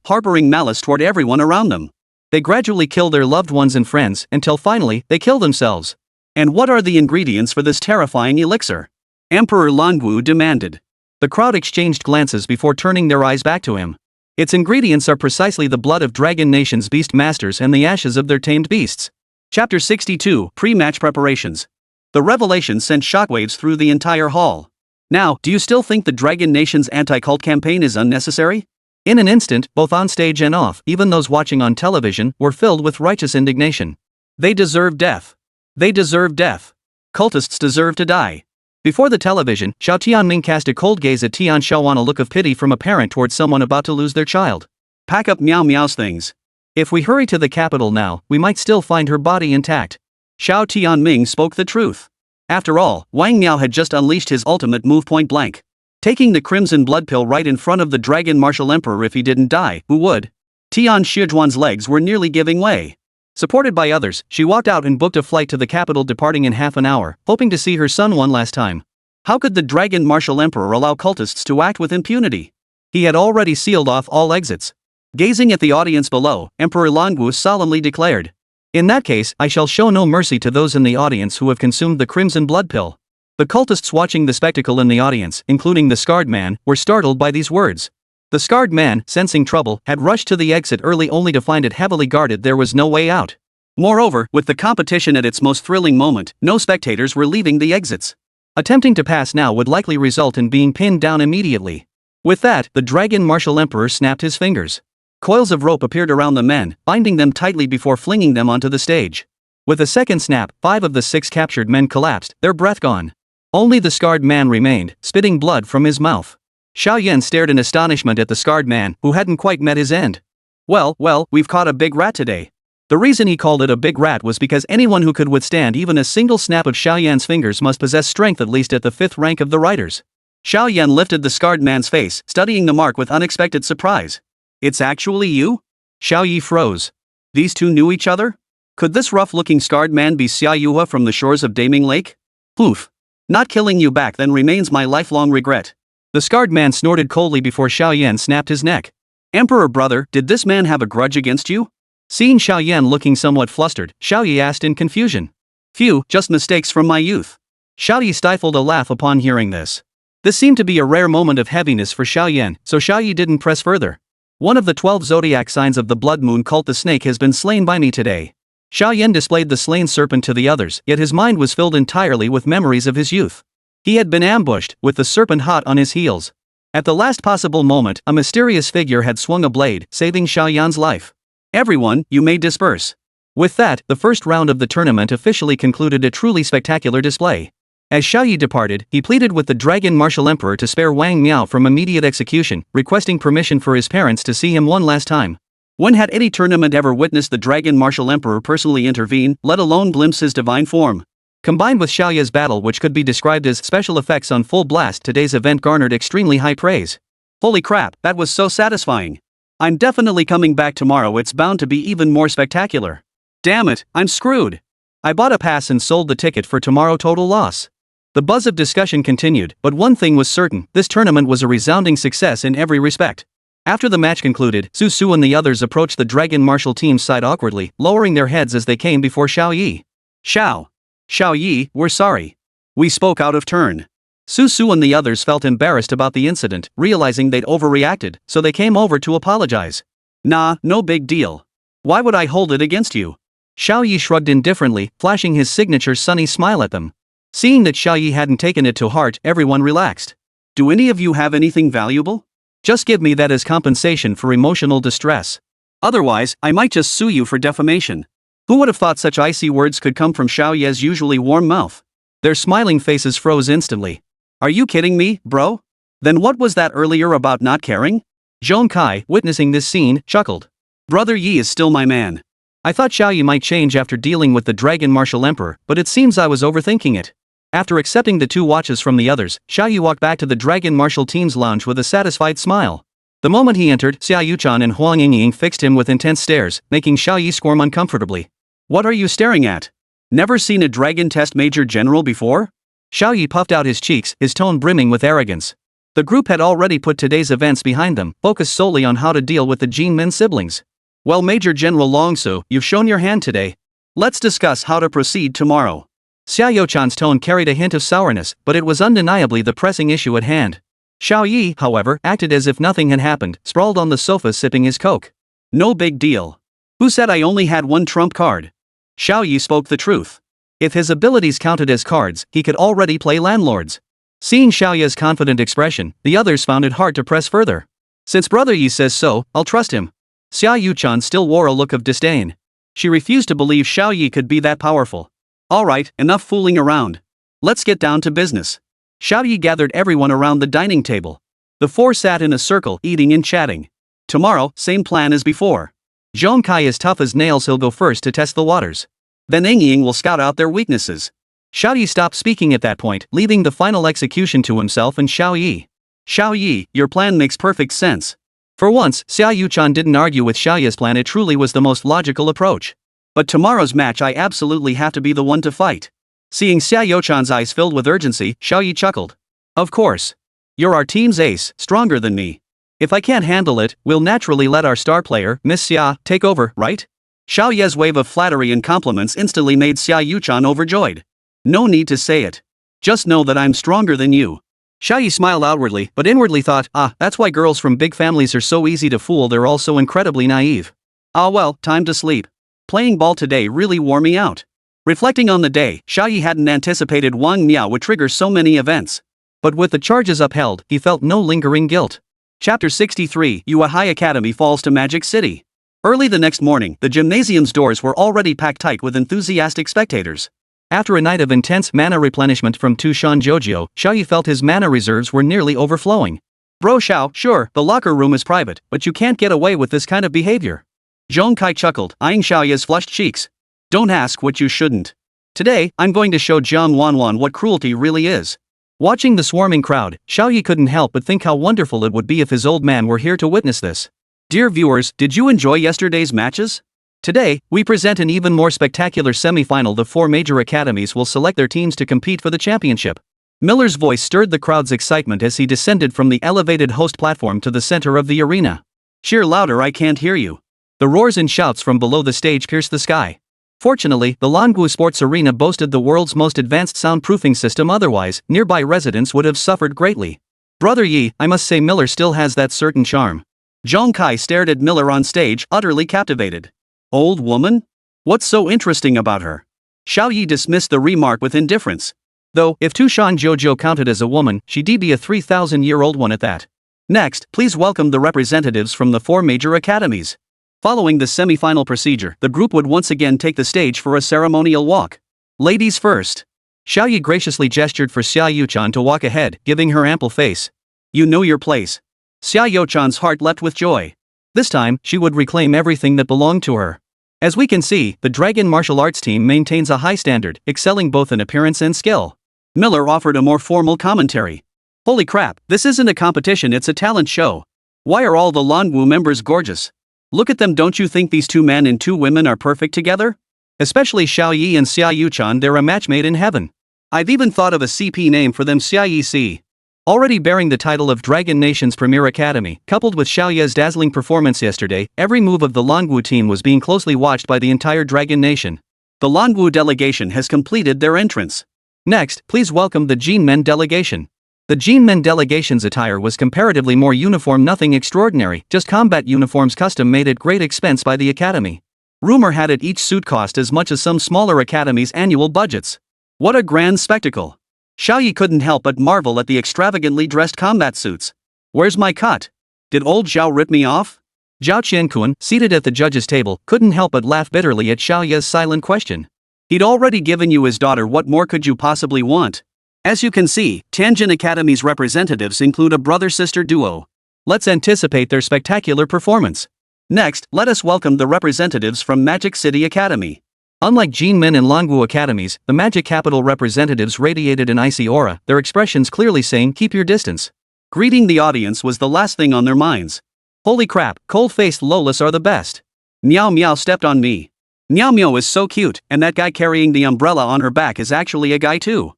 harboring malice toward everyone around them. They gradually kill their loved ones and friends, until finally, they kill themselves. And what are the ingredients for this terrifying elixir? Emperor Langu demanded. The crowd exchanged glances before turning their eyes back to him. Its ingredients are precisely the blood of Dragon Nation's beast masters and the ashes of their tamed beasts. Chapter 62, Pre-Match Preparations. The revelation sent shockwaves through the entire hall. Now, do you still think the Dragon Nation's anti-cult campaign is unnecessary? In an instant, both on stage and off, even those watching on television, were filled with righteous indignation. They deserve death. They deserve death. Cultists deserve to die. Before the television, Xiao Tianming cast a cold gaze at Tian Xiaowan, a look of pity from a parent towards someone about to lose their child. Pack up Miao Miao's things. If we hurry to the capital now, we might still find her body intact. Xiao Tianming spoke the truth. After all, Wang Miao had just unleashed his ultimate move point blank. Taking the Crimson Blood Pill right in front of the Dragon Martial Emperor. If he didn't die, who would? Tian Shijuan's legs were nearly giving way. Supported by others, she walked out and booked a flight to the capital, departing in half an hour, hoping to see her son one last time. How could the Dragon Martial Emperor allow cultists to act with impunity? He had already sealed off all exits. Gazing at the audience below, Emperor Langu solemnly declared, "In that case, I shall show no mercy to those in the audience who have consumed the Crimson Blood Pill." The cultists watching the spectacle in the audience, including the scarred man, were startled by these words. The scarred man, sensing trouble, had rushed to the exit early only to find it heavily guarded. There was no way out. Moreover, with the competition at its most thrilling moment, no spectators were leaving the exits. Attempting to pass now would likely result in being pinned down immediately. With that, the Dragon Martial Emperor snapped his fingers. Coils of rope appeared around the men, binding them tightly before flinging them onto the stage. With a second snap, 5 of the 6 captured men collapsed, their breath gone. Only the scarred man remained, spitting blood from his mouth. Xiao Yan stared in astonishment at the scarred man, who hadn't quite met his end. Well, we've caught a big rat today. The reason he called it a big rat was because anyone who could withstand even a single snap of Xiao Yan's fingers must possess strength at least at the 5th rank of the riders. Xiao Yan lifted the scarred man's face, studying the mark with unexpected surprise. "It's actually you?" Xiao Ye froze. These two knew each other? Could this rough-looking scarred man be Xiao Ye from the shores of Daming Lake? Poof. Not killing you back then remains my lifelong regret. The scarred man snorted coldly before Xiao Yan snapped his neck. "Emperor brother, did this man have a grudge against you?" Seeing Xiao Yan looking somewhat flustered, Xiao Ye asked in confusion. Phew, just mistakes from my youth. Xiao Ye stifled a laugh upon hearing this. This seemed to be a rare moment of heaviness for Xiao Yan, so Xiao Ye didn't press further. One of the 12 zodiac signs of the blood moon cult, the snake, has been slain by me today. Xiao Yan displayed the slain serpent to the others, yet his mind was filled entirely with memories of his youth. He had been ambushed, with the serpent hot on his heels. At the last possible moment, a mysterious figure had swung a blade, saving Xiao Yan's life. Everyone, you may disperse. With that, the first round of the tournament officially concluded, a truly spectacular display. As Xiao Ye departed, he pleaded with the Dragon Martial Emperor to spare Wang Miao from immediate execution, requesting permission for his parents to see him one last time. When had any tournament ever witnessed the Dragon Martial Emperor personally intervene, let alone glimpse his divine form? Combined with Xiao Ye's battle, which could be described as special effects on full blast, today's event garnered extremely high praise. Holy crap, that was so satisfying. I'm definitely coming back tomorrow, it's bound to be even more spectacular. Damn it, I'm screwed. I bought a pass and sold the ticket for tomorrow, total loss. The buzz of discussion continued, but one thing was certain, this tournament was a resounding success in every respect. After the match concluded, Su Su and the others approached the Dragon Martial team's side awkwardly, lowering their heads as they came before Xiao Ye. Xiao Ye, we're sorry. We spoke out of turn. Su Su and the others felt embarrassed about the incident, realizing they'd overreacted, so they came over to apologize. Nah, no big deal. Why would I hold it against you? Xiao Ye shrugged indifferently, flashing his signature sunny smile at them. Seeing that Xiao Ye hadn't taken it to heart, everyone relaxed. Do any of you have anything valuable? Just give me that as compensation for emotional distress. Otherwise, I might just sue you for defamation. Who would have thought such icy words could come from Xiao Ye's usually warm mouth? Their smiling faces froze instantly. Are you kidding me, bro? Then what was that earlier about not caring? Zhong Kai, witnessing this scene, chuckled. Brother Yi is still my man. I thought Xiao Ye might change after dealing with the Dragon Martial Emperor, but it seems I was overthinking it. After accepting the 2 watches from the others, Xiao Ye walked back to the Dragon Martial team's lounge with a satisfied smile. The moment he entered, Xia Yuchan and Huang Yingying fixed him with intense stares, making Xiao Ye squirm uncomfortably. What are you staring at? Never seen a dragon test major general before? Xiao Ye puffed out his cheeks, his tone brimming with arrogance. The group had already put today's events behind them, focused solely on how to deal with the Jin Min siblings. Well, Major General Longsu, you've shown your hand today. Let's discuss how to proceed tomorrow. Xia Yuchan's tone carried a hint of sourness, but it was undeniably the pressing issue at hand. Xiao Ye, however, acted as if nothing had happened, sprawled on the sofa sipping his coke. No big deal. Who said I only had one trump card? Xiao Ye spoke the truth. If his abilities counted as cards, he could already play landlords. Seeing Xiao Ye's confident expression, the others found it hard to press further. Since Brother Yi says so, I'll trust him. Xia Yuchan still wore a look of disdain. She refused to believe Xiao Ye could be that powerful. Alright, enough fooling around. Let's get down to business. Xiao Ye gathered everyone around the dining table. The 4 sat in a circle, eating and chatting. Tomorrow, same plan as before. Zhong Kai is tough as nails, he'll go first to test the waters. Then Yingying will scout out their weaknesses. Xiao Ye stopped speaking at that point, leaving the final execution to himself and Xiao Ye. Xiao Ye, your plan makes perfect sense. For once, Xia Yuchan didn't argue with Xiao Ye's plan, it truly was the most logical approach. But tomorrow's match I absolutely have to be the one to fight. Seeing Xia Yuchan's eyes filled with urgency, Xiao Ye chuckled. Of course. You're our team's ace, stronger than me. If I can't handle it, we'll naturally let our star player, Miss Xia, take over, right? Xiao Ye's wave of flattery and compliments instantly made Xia Yuchan overjoyed. No need to say it. Just know that I'm stronger than you. Xiao Ye smiled outwardly, but inwardly thought, that's why girls from big families are so easy to fool, they're all so incredibly naive. Well, time to sleep. Playing ball today really wore me out. Reflecting on the day, Xiao Ye hadn't anticipated Wang Miao would trigger so many events. But with the charges upheld, he felt no lingering guilt. Chapter 63, Yue High Academy falls to Magic City. Early the next morning, the gymnasium's doors were already packed tight with enthusiastic spectators. After a night of intense mana replenishment from Tushan Jojo, Xiao Ye felt his mana reserves were nearly overflowing. Bro Xiao, sure, the locker room is private, but you can't get away with this kind of behavior. Zhong Kai chuckled, eyeing Xiao Ye's flushed cheeks. Don't ask what you shouldn't. Today, I'm going to show Jiang Wanwan what cruelty really is. Watching the swarming crowd, Xiao Ye couldn't help but think how wonderful it would be if his old man were here to witness this. Dear viewers, did you enjoy yesterday's matches? Today, we present an even more spectacular semi-final. The 4 major academies will select their teams to compete for the championship. Miller's voice stirred the crowd's excitement as he descended from the elevated host platform to the center of the arena. Cheer louder, I can't hear you. The roars and shouts from below the stage pierced the sky. Fortunately, the Longwu Sports Arena boasted the world's most advanced soundproofing system, otherwise, nearby residents would have suffered greatly. Brother Yi, I must say Miller still has that certain charm. Zhong Kai stared at Miller on stage, utterly captivated. Old woman? What's so interesting about her? Xiao Ye dismissed the remark with indifference. Though, if Tushan Jojo counted as a woman, she'd be a 3,000-year-old one at that. Next, please welcome the representatives from the 4 major academies. Following the semi-final procedure, the group would once again take the stage for a ceremonial walk. Ladies first. Xiao Ye graciously gestured for Xia Yuchan to walk ahead, giving her ample face. You know your place. Xia Yuchan's heart leapt with joy. This time, she would reclaim everything that belonged to her. As we can see, the Dragon Martial Arts team maintains a high standard, excelling both in appearance and skill. Miller offered a more formal commentary. Holy crap, this isn't a competition, it's a talent show. Why are all the Longwu members gorgeous? Look at them, don't you think these 2 men and 2 women are perfect together? Especially Xiao Ye and Xia Yuchan, they're a match made in heaven. I've even thought of a CP name for them, Xia Ye C. Already bearing the title of Dragon Nation's premier academy, coupled with Xiao Ye's dazzling performance yesterday, every move of the Longwu team was being closely watched by the entire Dragon Nation. The Longwu delegation has completed their entrance. Next, please welcome the Jin Men delegation. The Jin Men delegation's attire was comparatively more uniform, nothing extraordinary, just combat uniforms custom made at great expense by the academy. Rumor had it each suit cost as much as some smaller academies' annual budgets. What a grand spectacle! Xiao Ye couldn't help but marvel at the extravagantly dressed combat suits. Where's my cut? Did old Zhao rip me off? Zhao Qiankun, seated at the judge's table, couldn't help but laugh bitterly at Xiao Ye's silent question. He'd already given you his daughter, what more could you possibly want? As you can see, Tianjin Academy's representatives include a brother-sister duo. Let's anticipate their spectacular performance. Next, let us welcome the representatives from Magic City Academy. Unlike Jinmen and Longwu academies, the Magic Capital representatives radiated an icy aura, their expressions clearly saying, keep your distance. Greeting the audience was the last thing on their minds. Holy crap, cold-faced Lolas are the best. Meow Meow stepped on me. Meow Meow is so cute, and that guy carrying the umbrella on her back is actually a guy too.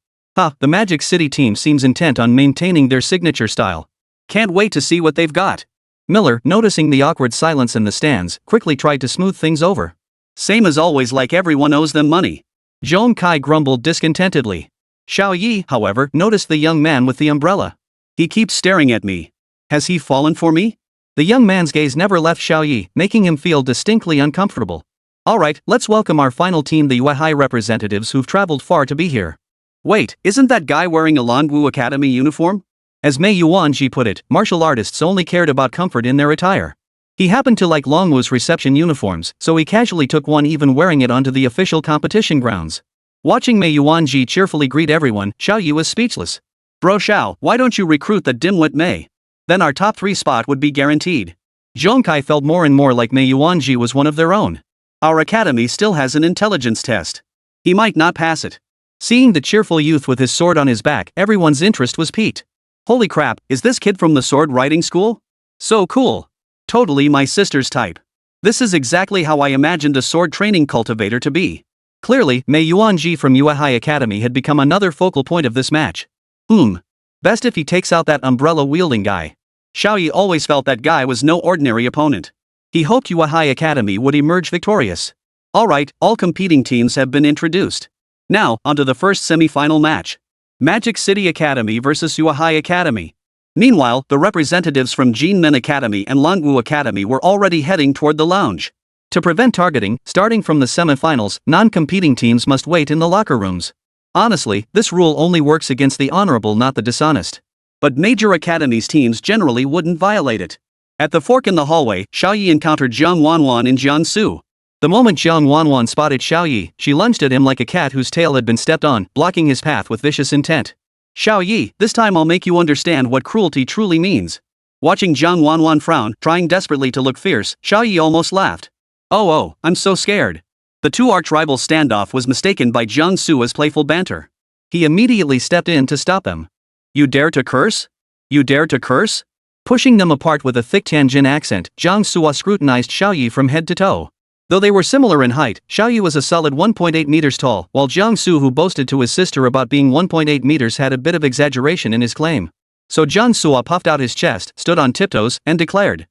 The Magic City team seems intent on maintaining their signature style. Can't wait to see what they've got. Miller, noticing the awkward silence in the stands, quickly tried to smooth things over. Same as always, like everyone owes them money. Zhong Kai grumbled discontentedly. Xiao Ye, however, noticed the young man with the umbrella. He keeps staring at me. Has he fallen for me? The young man's gaze never left Xiao Ye, making him feel distinctly uncomfortable. Alright, let's welcome our final team, the Yuehai representatives who've traveled far to be here. Wait, isn't that guy wearing a Longwu Academy uniform? As Mei Yuanji put it, martial artists only cared about comfort in their attire. He happened to like Longwu's reception uniforms, so he casually took one, even wearing it onto the official competition grounds. Watching Mei Yuanji cheerfully greet everyone, Xiao Ye was speechless. Bro Xiao, why don't you recruit the dimwit Mei? Then our top 3 spot would be guaranteed. Zhong Kai felt more and more like Mei Yuanji was one of their own. Our academy still has an intelligence test. He might not pass it. Seeing the cheerful youth with his sword on his back, everyone's interest was piqued. Holy crap, is this kid from the sword riding school? So cool. Totally my sister's type. This is exactly how I imagined a sword training cultivator to be. Clearly, Mei Yuanji from Yuehai Academy had become another focal point of this match. Best if he takes out that umbrella-wielding guy. Xiao Ye always felt that guy was no ordinary opponent. He hoped Yuehai Academy would emerge victorious. Alright, all competing teams have been introduced. Now, onto the first semi-final match. Magic City Academy vs Yuehai Academy. Meanwhile, the representatives from Jinmen Academy and Longwu Academy were already heading toward the lounge. To prevent targeting, starting from the semi-finals, non-competing teams must wait in the locker rooms. Honestly, this rule only works against the honorable, not the dishonest. But major academies teams generally wouldn't violate it. At the fork in the hallway, Xiao Ye encountered Jiang Wanwan and Jiang Su. The moment Jiang Wanwan spotted Xiao Ye, she lunged at him like a cat whose tail had been stepped on, blocking his path with vicious intent. Xiao Ye, this time I'll make you understand what cruelty truly means. Watching Jiang Wanwan frown, trying desperately to look fierce, Xiao Ye almost laughed. Oh, I'm so scared. The 2 arch-rivals standoff was mistaken by Jiang Su as playful banter. He immediately stepped in to stop them. You dare to curse? You dare to curse? Pushing them apart with a thick Tianjin accent, Jiang Su scrutinized Xiao Ye from head to toe. Though they were similar in height, Xiao Ye was a solid 1.8 meters tall, while Jiang Su, who boasted to his sister about being 1.8 meters, had a bit of exaggeration in his claim. So Jiang Su puffed out his chest, stood on tiptoes, and declared,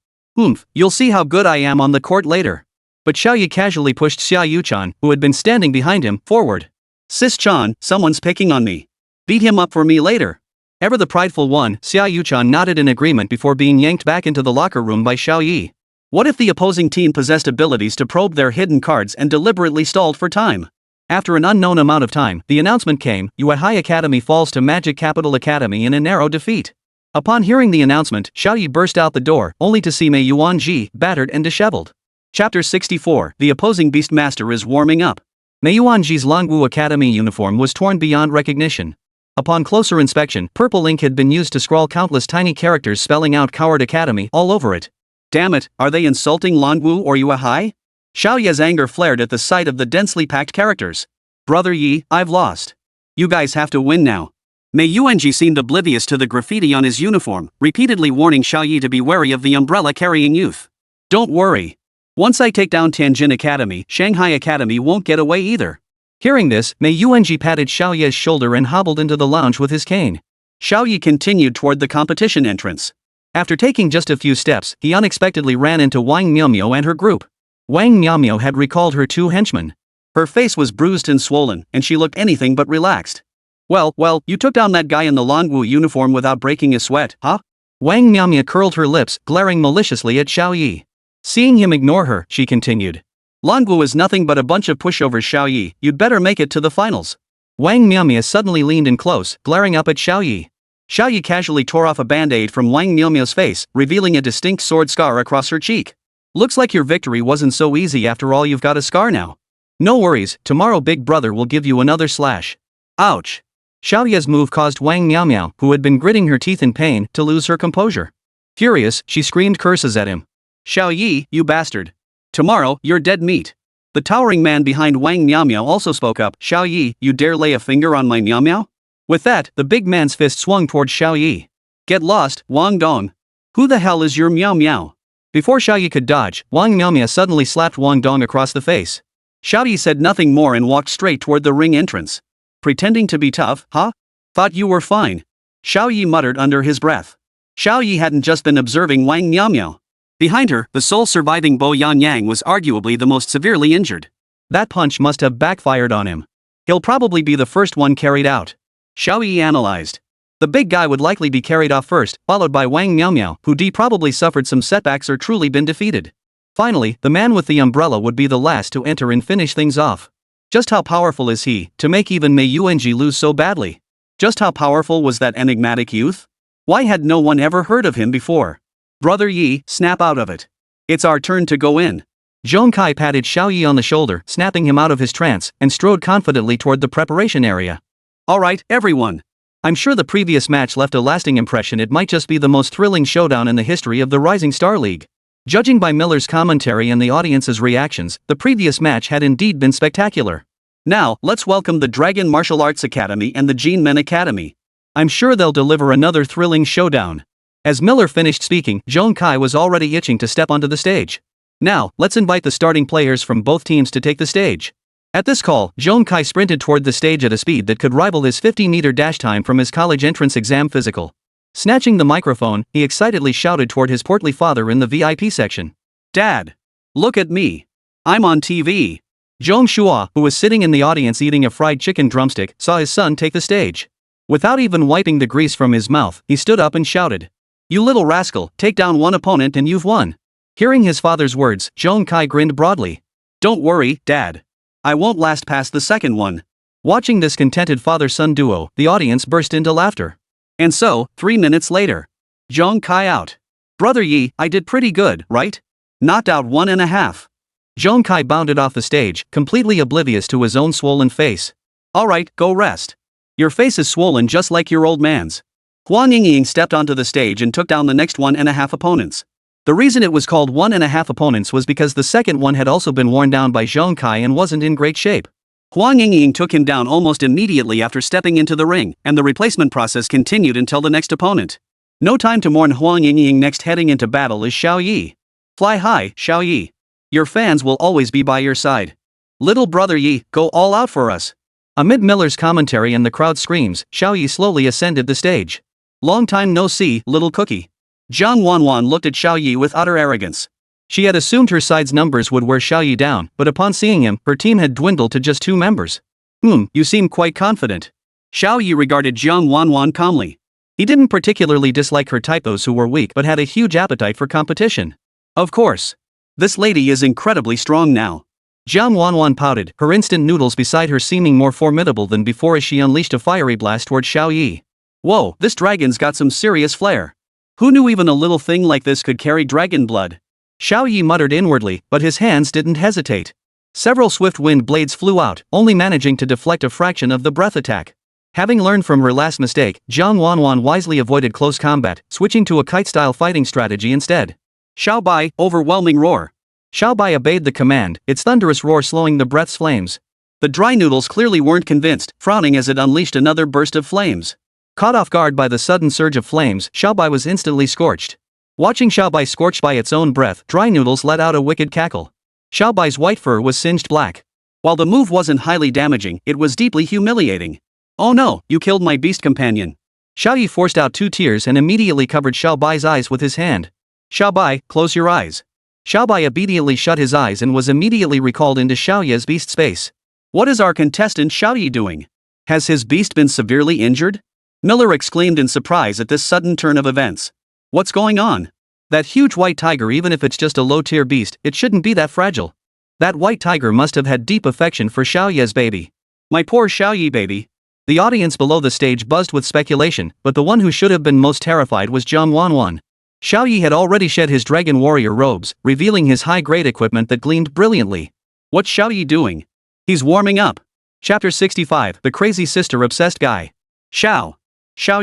You'll see how good I am on the court later. But Xiao Ye casually pushed Xiao Yu-chan, who had been standing behind him, forward. Sis-chan, someone's picking on me. Beat him up for me later. Ever the prideful one, Xiao Yu-chan nodded in agreement before being yanked back into the locker room by Xiao Ye. What if the opposing team possessed abilities to probe their hidden cards and deliberately stalled for time? After an unknown amount of time, the announcement came, Yue High Academy falls to Magic Capital Academy in a narrow defeat. Upon hearing the announcement, Xiao Ye burst out the door, only to see Mei Yuanji, battered and disheveled. Chapter 64, The opposing Beastmaster is warming up. Mei Yuanji's Longwu Academy uniform was torn beyond recognition. Upon closer inspection, purple ink had been used to scrawl countless tiny characters spelling out Coward Academy all over it. Damn it, are they insulting Longwu or Yue High? Xiao Ye's anger flared at the sight of the densely packed characters. Brother Yi, I've lost. You guys have to win now. Mei Yuanji seemed oblivious to the graffiti on his uniform, repeatedly warning Xiao Ye to be wary of the umbrella-carrying youth. Don't worry. Once I take down Tianjin Academy, Shanghai Academy won't get away either. Hearing this, Mei Yuanji patted Xiao Ye's shoulder and hobbled into the lounge with his cane. Xiao Ye continued toward the competition entrance. After taking just a few steps, he unexpectedly ran into Wang Miaomio and her group. Wang Miaomio had recalled her two henchmen. Her face was bruised and swollen, and she looked anything but relaxed. Well, you took down that guy in the Longwu uniform without breaking a sweat, huh? Wang Miaomio curled her lips, glaring maliciously at Xiao Ye. Seeing him ignore her, she continued. Longwu is nothing but a bunch of pushovers, Xiao Ye, you'd better make it to the finals. Wang Miaomio suddenly leaned in close, glaring up at Xiao Ye. Xiao Ye casually tore off a band-aid from Wang Miaomio's face, revealing a distinct sword scar across her cheek. Looks like your victory wasn't so easy after all, you've got a scar now. No worries, tomorrow Big Brother will give you another slash. Ouch. Xiao Ye's move caused Wang Miaomio, who had been gritting her teeth in pain, to lose her composure. Furious, she screamed curses at him. Xiao Ye, you bastard. Tomorrow, you're dead meat. The towering man behind Wang Miaomio also spoke up. Xiao Ye, you dare lay a finger on my Miaomio? With that, the big man's fist swung toward Xiao Ye. Get lost, Wang Dong. Who the hell is your Miao Miao? Before Xiao Ye could dodge, Wang Miaomio suddenly slapped Wang Dong across the face. Xiao Ye said nothing more and walked straight toward the ring entrance. Pretending to be tough, huh? Thought you were fine. Xiao Ye muttered under his breath. Xiao Ye hadn't just been observing Wang Miaomio. Behind her, the sole surviving Bo Yan-yang was arguably the most severely injured. That punch must have backfired on him. He'll probably be the first one carried out. Xiao Ye analyzed. The big guy would likely be carried off first, followed by Wang Miaomio, who probably suffered some setbacks or truly been defeated. Finally, the man with the umbrella would be the last to enter and finish things off. Just how powerful is he, to make even Mei Yuanji lose so badly? Just how powerful was that enigmatic youth? Why had no one ever heard of him before? Brother Yi, snap out of it. It's our turn to go in. Zhong Kai patted Xiao Ye on the shoulder, snapping him out of his trance, and strode confidently toward the preparation area. Alright, everyone. I'm sure the previous match left a lasting impression. It might just be the most thrilling showdown in the history of the Rising Star League. Judging by Miller's commentary and the audience's reactions, the previous match had indeed been spectacular. Now, let's welcome the Dragon Martial Arts Academy and the Jin Men Academy. I'm sure they'll deliver another thrilling showdown. As Miller finished speaking, Zhong Kai was already itching to step onto the stage. Now, let's invite the starting players from both teams to take the stage. At this call, Zhong Kai sprinted toward the stage at a speed that could rival his 50-meter dash time from his college entrance exam physical. Snatching the microphone, he excitedly shouted toward his portly father in the VIP section. Dad! Look at me! I'm on TV! Zhong Shua, who was sitting in the audience eating a fried chicken drumstick, saw his son take the stage. Without even wiping the grease from his mouth, he stood up and shouted. You little rascal, take down one opponent and you've won. Hearing his father's words, Zhong Kai grinned broadly. Don't worry, Dad. I won't last past the second one. Watching this contented father-son duo, the audience burst into laughter. And so, 3 minutes later. Zhong Kai out. Brother Yi, I did pretty good, right? Knocked out 1.5. Zhong Kai bounded off the stage, completely oblivious to his own swollen face. Alright, go rest. Your face is swollen just like your old man's. Huang Yingying stepped onto the stage and took down the next 1.5 opponents. The reason it was called 1.5 opponents was because the second one had also been worn down by Zhong Kai and wasn't in great shape. Huang Yingying took him down almost immediately after stepping into the ring, and the replacement process continued until the next opponent. No time to mourn. Huang Yingying next heading into battle is Xiao Ye. Fly high, Xiao Ye. Your fans will always be by your side. Little brother Yi, go all out for us. Amid Miller's commentary and the crowd's screams, Xiao Ye slowly ascended the stage. Long time no see, little cookie. Jiang Wanwan looked at Xiao Ye with utter arrogance. She had assumed her side's numbers would wear Xiao Ye down, but upon seeing him, her team had dwindled to just 2 members. You seem quite confident. Xiao Ye regarded Jiang Wanwan calmly. He didn't particularly dislike her typos who were weak but had a huge appetite for competition. Of course. This lady is incredibly strong now. Jiang Wanwan pouted, her instant noodles beside her seeming more formidable than before as she unleashed a fiery blast toward Xiao Ye. Whoa, this dragon's got some serious flair. Who knew even a little thing like this could carry dragon blood? Xiao Ye muttered inwardly, but his hands didn't hesitate. Several swift wind blades flew out, only managing to deflect a fraction of the breath attack. Having learned from her last mistake, Jiang Wanwan wisely avoided close combat, switching to a kite-style fighting strategy instead. Xiao Bai, overwhelming roar. Xiao Bai obeyed the command, its thunderous roar slowing the breath's flames. The dry noodles clearly weren't convinced, frowning as it unleashed another burst of flames. Caught off guard by the sudden surge of flames, Xiao Bai was instantly scorched. Watching Xiao Bai scorched by its own breath, dry noodles let out a wicked cackle. Xiao Bai's white fur was singed black. While the move wasn't highly damaging, it was deeply humiliating. Oh no, you killed my beast companion. Xiao Ye forced out 2 tears and immediately covered Xiao Bai's eyes with his hand. Xiao Bai, close your eyes. Xiao Bai obediently shut his eyes and was immediately recalled into Xiao Ye's beast space. What is our contestant Xiao Ye doing? Has his beast been severely injured? Miller exclaimed in surprise at this sudden turn of events. What's going on? That huge white tiger, even if it's just a low-tier beast, it shouldn't be that fragile. That white tiger must have had deep affection for Xiao Ye's baby. My poor Xiao Ye baby. The audience below the stage buzzed with speculation, but the one who should have been most terrified was Jiang Wanwan. Xiao Ye had already shed his dragon warrior robes, revealing his high-grade equipment that gleamed brilliantly. What's Xiao Ye doing? He's warming up. Chapter 65, The Crazy Sister Obsessed Guy. Xiao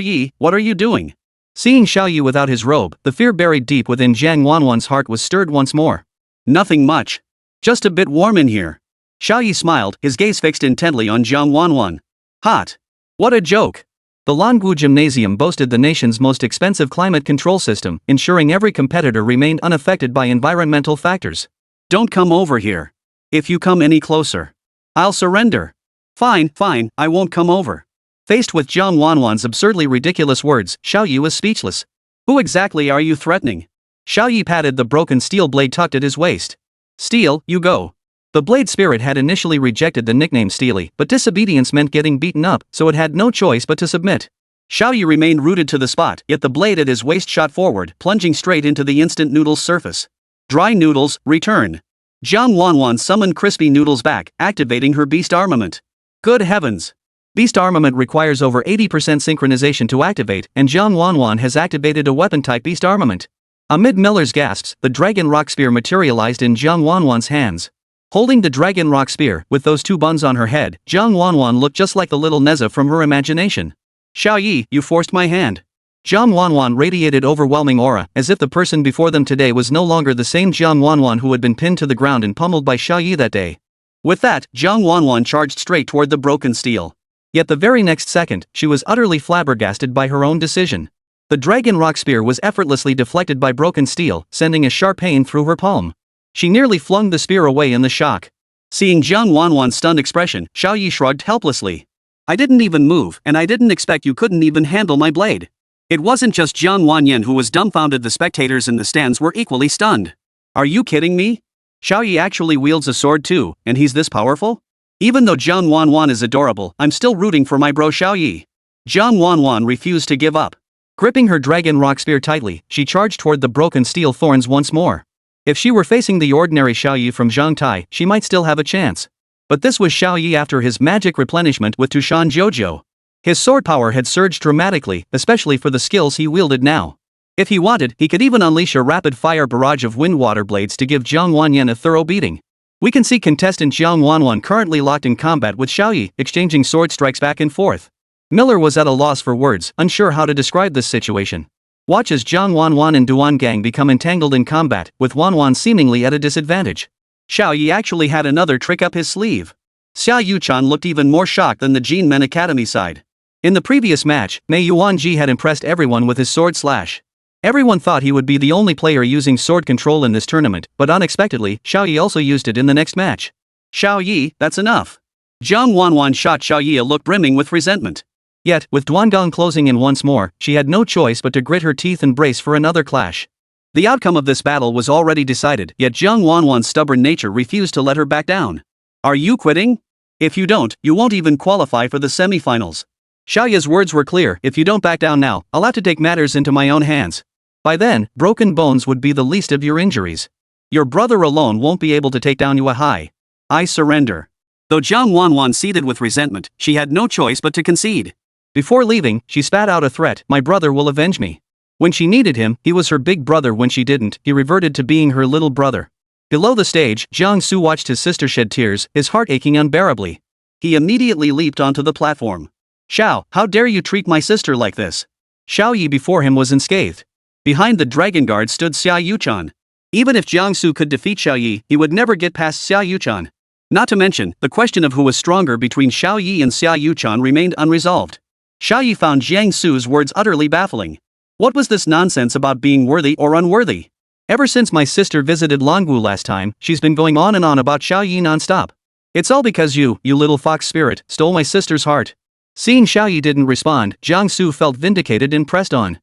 Ye, what are you doing? Seeing Xiao Ye without his robe, the fear buried deep within Jiang Wanwan's heart was stirred once more. Nothing much. Just a bit warm in here. Xiao Ye smiled, his gaze fixed intently on Jiang Wanwan. Hot. What a joke. The Langu Gymnasium boasted the nation's most expensive climate control system, ensuring every competitor remained unaffected by environmental factors. Don't come over here. If you come any closer, I'll surrender. Fine, I won't come over. Faced with Jiang Wanwan's absurdly ridiculous words, Xiao Ye was speechless. Who exactly are you threatening? Xiao Ye patted the broken steel blade tucked at his waist. Steel, you go. The blade spirit had initially rejected the nickname Steely, but disobedience meant getting beaten up, so it had no choice but to submit. Xiao Ye remained rooted to the spot, yet the blade at his waist shot forward, plunging straight into the instant noodle's surface. Dry noodles, return. Jiang Wanwan summoned crispy noodles back, activating her beast armament. Good heavens. Beast armament requires over 80% synchronization to activate, and Jiang Wanwan has activated a weapon-type beast armament. Amid Miller's gasps, the dragon rock spear materialized in Jiang Wanwan's hands. Holding the dragon rock spear, with those 2 buns on her head, Jiang Wanwan looked just like the little Neza from her imagination. Xiao Ye, you forced my hand. Jiang Wanwan radiated overwhelming aura, as if the person before them today was no longer the same Jiang Wanwan who had been pinned to the ground and pummeled by Xiao Ye that day. With that, Jiang Wanwan charged straight toward the broken steel. Yet the very next second, she was utterly flabbergasted by her own decision. The dragon rock spear was effortlessly deflected by broken steel, sending a sharp pain through her palm. She nearly flung the spear away in the shock. Seeing Jiang Wanwan's stunned expression, Xiao Ye shrugged helplessly. I didn't even move, and I didn't expect you couldn't even handle my blade. It wasn't just Jiang Wanyan who was dumbfounded, the spectators in the stands were equally stunned. Are you kidding me? Xiao Ye actually wields a sword too, and he's this powerful? Even though Jiang Wanwan is adorable, I'm still rooting for my bro Xiao Ye. Jiang Wanwan refused to give up. Gripping her dragon rock spear tightly, she charged toward the broken steel thorns once more. If she were facing the ordinary Xiao Ye from Zhangtai, she might still have a chance. But this was Xiao Ye after his magic replenishment with Tushan Jojo. His sword power had surged dramatically, especially for the skills he wielded now. If he wanted, he could even unleash a rapid-fire barrage of wind water blades to give Jiang Wanyan a thorough beating. We can see contestant Jiang Wanwan currently locked in combat with Xiao Ye, exchanging sword strikes back and forth. Miller was at a loss for words, unsure how to describe this situation. Watch as Jiang Wanwan and Duan Gang become entangled in combat, with Wanwan seemingly at a disadvantage. Xiao Ye actually had another trick up his sleeve. Xia Yuchan looked even more shocked than the Jin Men Academy side. In the previous match, Mei Yuanji had impressed everyone with his sword slash. Everyone thought he would be the only player using sword control in this tournament, but unexpectedly, Xiao Ye also used it in the next match. Xiao Ye, that's enough. Jiang Wanwan shot Xiao Ye a look brimming with resentment. Yet, with Duangong closing in once more, she had no choice but to grit her teeth and brace for another clash. The outcome of this battle was already decided, yet Jiang Wanwan's stubborn nature refused to let her back down. Are you quitting? If you don't, you won't even qualify for the semifinals. Xiao Ye's words were clear: if you don't back down now, I'll have to take matters into my own hands. By then, broken bones would be the least of your injuries. Your brother alone won't be able to take down you. I surrender. Though Jiang Wanwan seethed with resentment, she had no choice but to concede. Before leaving, she spat out a threat: my brother will avenge me. When she needed him, he was her big brother. When she didn't, he reverted to being her little brother. Below the stage, Jiang Su watched his sister shed tears, his heart aching unbearably. He immediately leaped onto the platform. Xiao, how dare you treat my sister like this? Xiao Ye before him was unscathed. Behind the dragon guard stood Xiao Yuchan. Even if Jiang Su could defeat Xiao Ye, he would never get past Xiao Yuchan. Not to mention, the question of who was stronger between Xiao Ye and Xiao Yuchan remained unresolved. Xiao Ye found Jiang Su's words utterly baffling. What was this nonsense about being worthy or unworthy? Ever since my sister visited Longwu last time, she's been going on and on about Xiao Ye non-stop. It's all because you little fox spirit, stole my sister's heart. Seeing Xiao Ye didn't respond, Jiang Su felt vindicated and pressed on.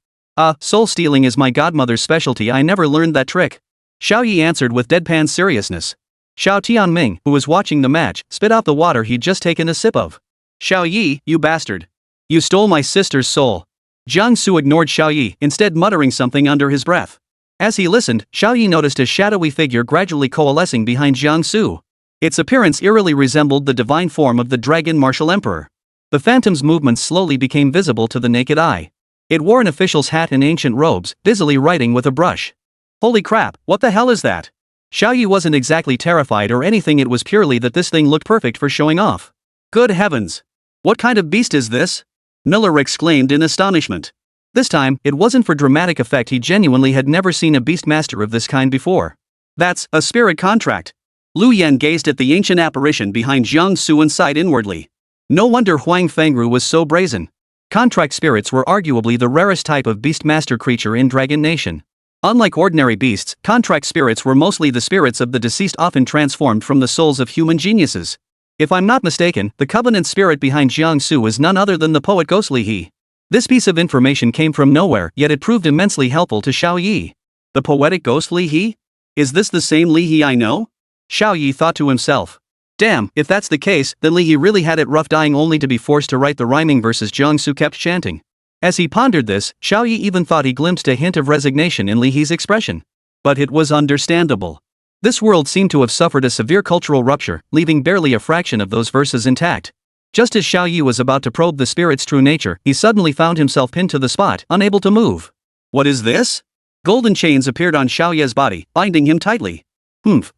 Soul stealing is my godmother's specialty. I never learned that trick. Xiao Ye answered with deadpan seriousness. Xiao Tianming, who was watching the match, spit out the water he'd just taken a sip of. Xiao Ye, you bastard. You stole my sister's soul. Jiang Su ignored Xiao Ye, instead muttering something under his breath. As he listened, Xiao Ye noticed a shadowy figure gradually coalescing behind Jiang Su. Its appearance eerily resembled the divine form of the Dragon Martial Emperor. The phantom's movements slowly became visible to the naked eye. It wore an official's hat and ancient robes, busily writing with a brush. Holy crap, what the hell is that? Xiao Ye wasn't exactly terrified or anything, it was purely that this thing looked perfect for showing off. Good heavens! What kind of beast is this? Miller exclaimed in astonishment. This time, it wasn't for dramatic effect, he genuinely had never seen a beastmaster of this kind before. That's a spirit contract. Lu Yan gazed at the ancient apparition behind Jiang Su and sighed inwardly. No wonder Huang Fengru was so brazen. Contract spirits were arguably the rarest type of beastmaster creature in Dragon Nation. Unlike ordinary beasts, contract spirits were mostly the spirits of the deceased, often transformed from the souls of human geniuses. If I'm not mistaken, the covenant spirit behind Jiang Su is none other than the poet Ghost Li He. This piece of information came from nowhere, yet it proved immensely helpful to Xiao Ye. The poetic Ghost Li He? Is this the same Li He I know? Xiao Ye thought to himself. Damn, if that's the case, then Li He really had it rough, dying only to be forced to write the rhyming verses Jiang Su kept chanting. As he pondered this, Xiao Ye even thought he glimpsed a hint of resignation in Li He's expression. But it was understandable. This world seemed to have suffered a severe cultural rupture, leaving barely a fraction of those verses intact. Just as Xiao Ye was about to probe the spirit's true nature, he suddenly found himself pinned to the spot, unable to move. What is this? Golden chains appeared on Xiao Ye's body, binding him tightly.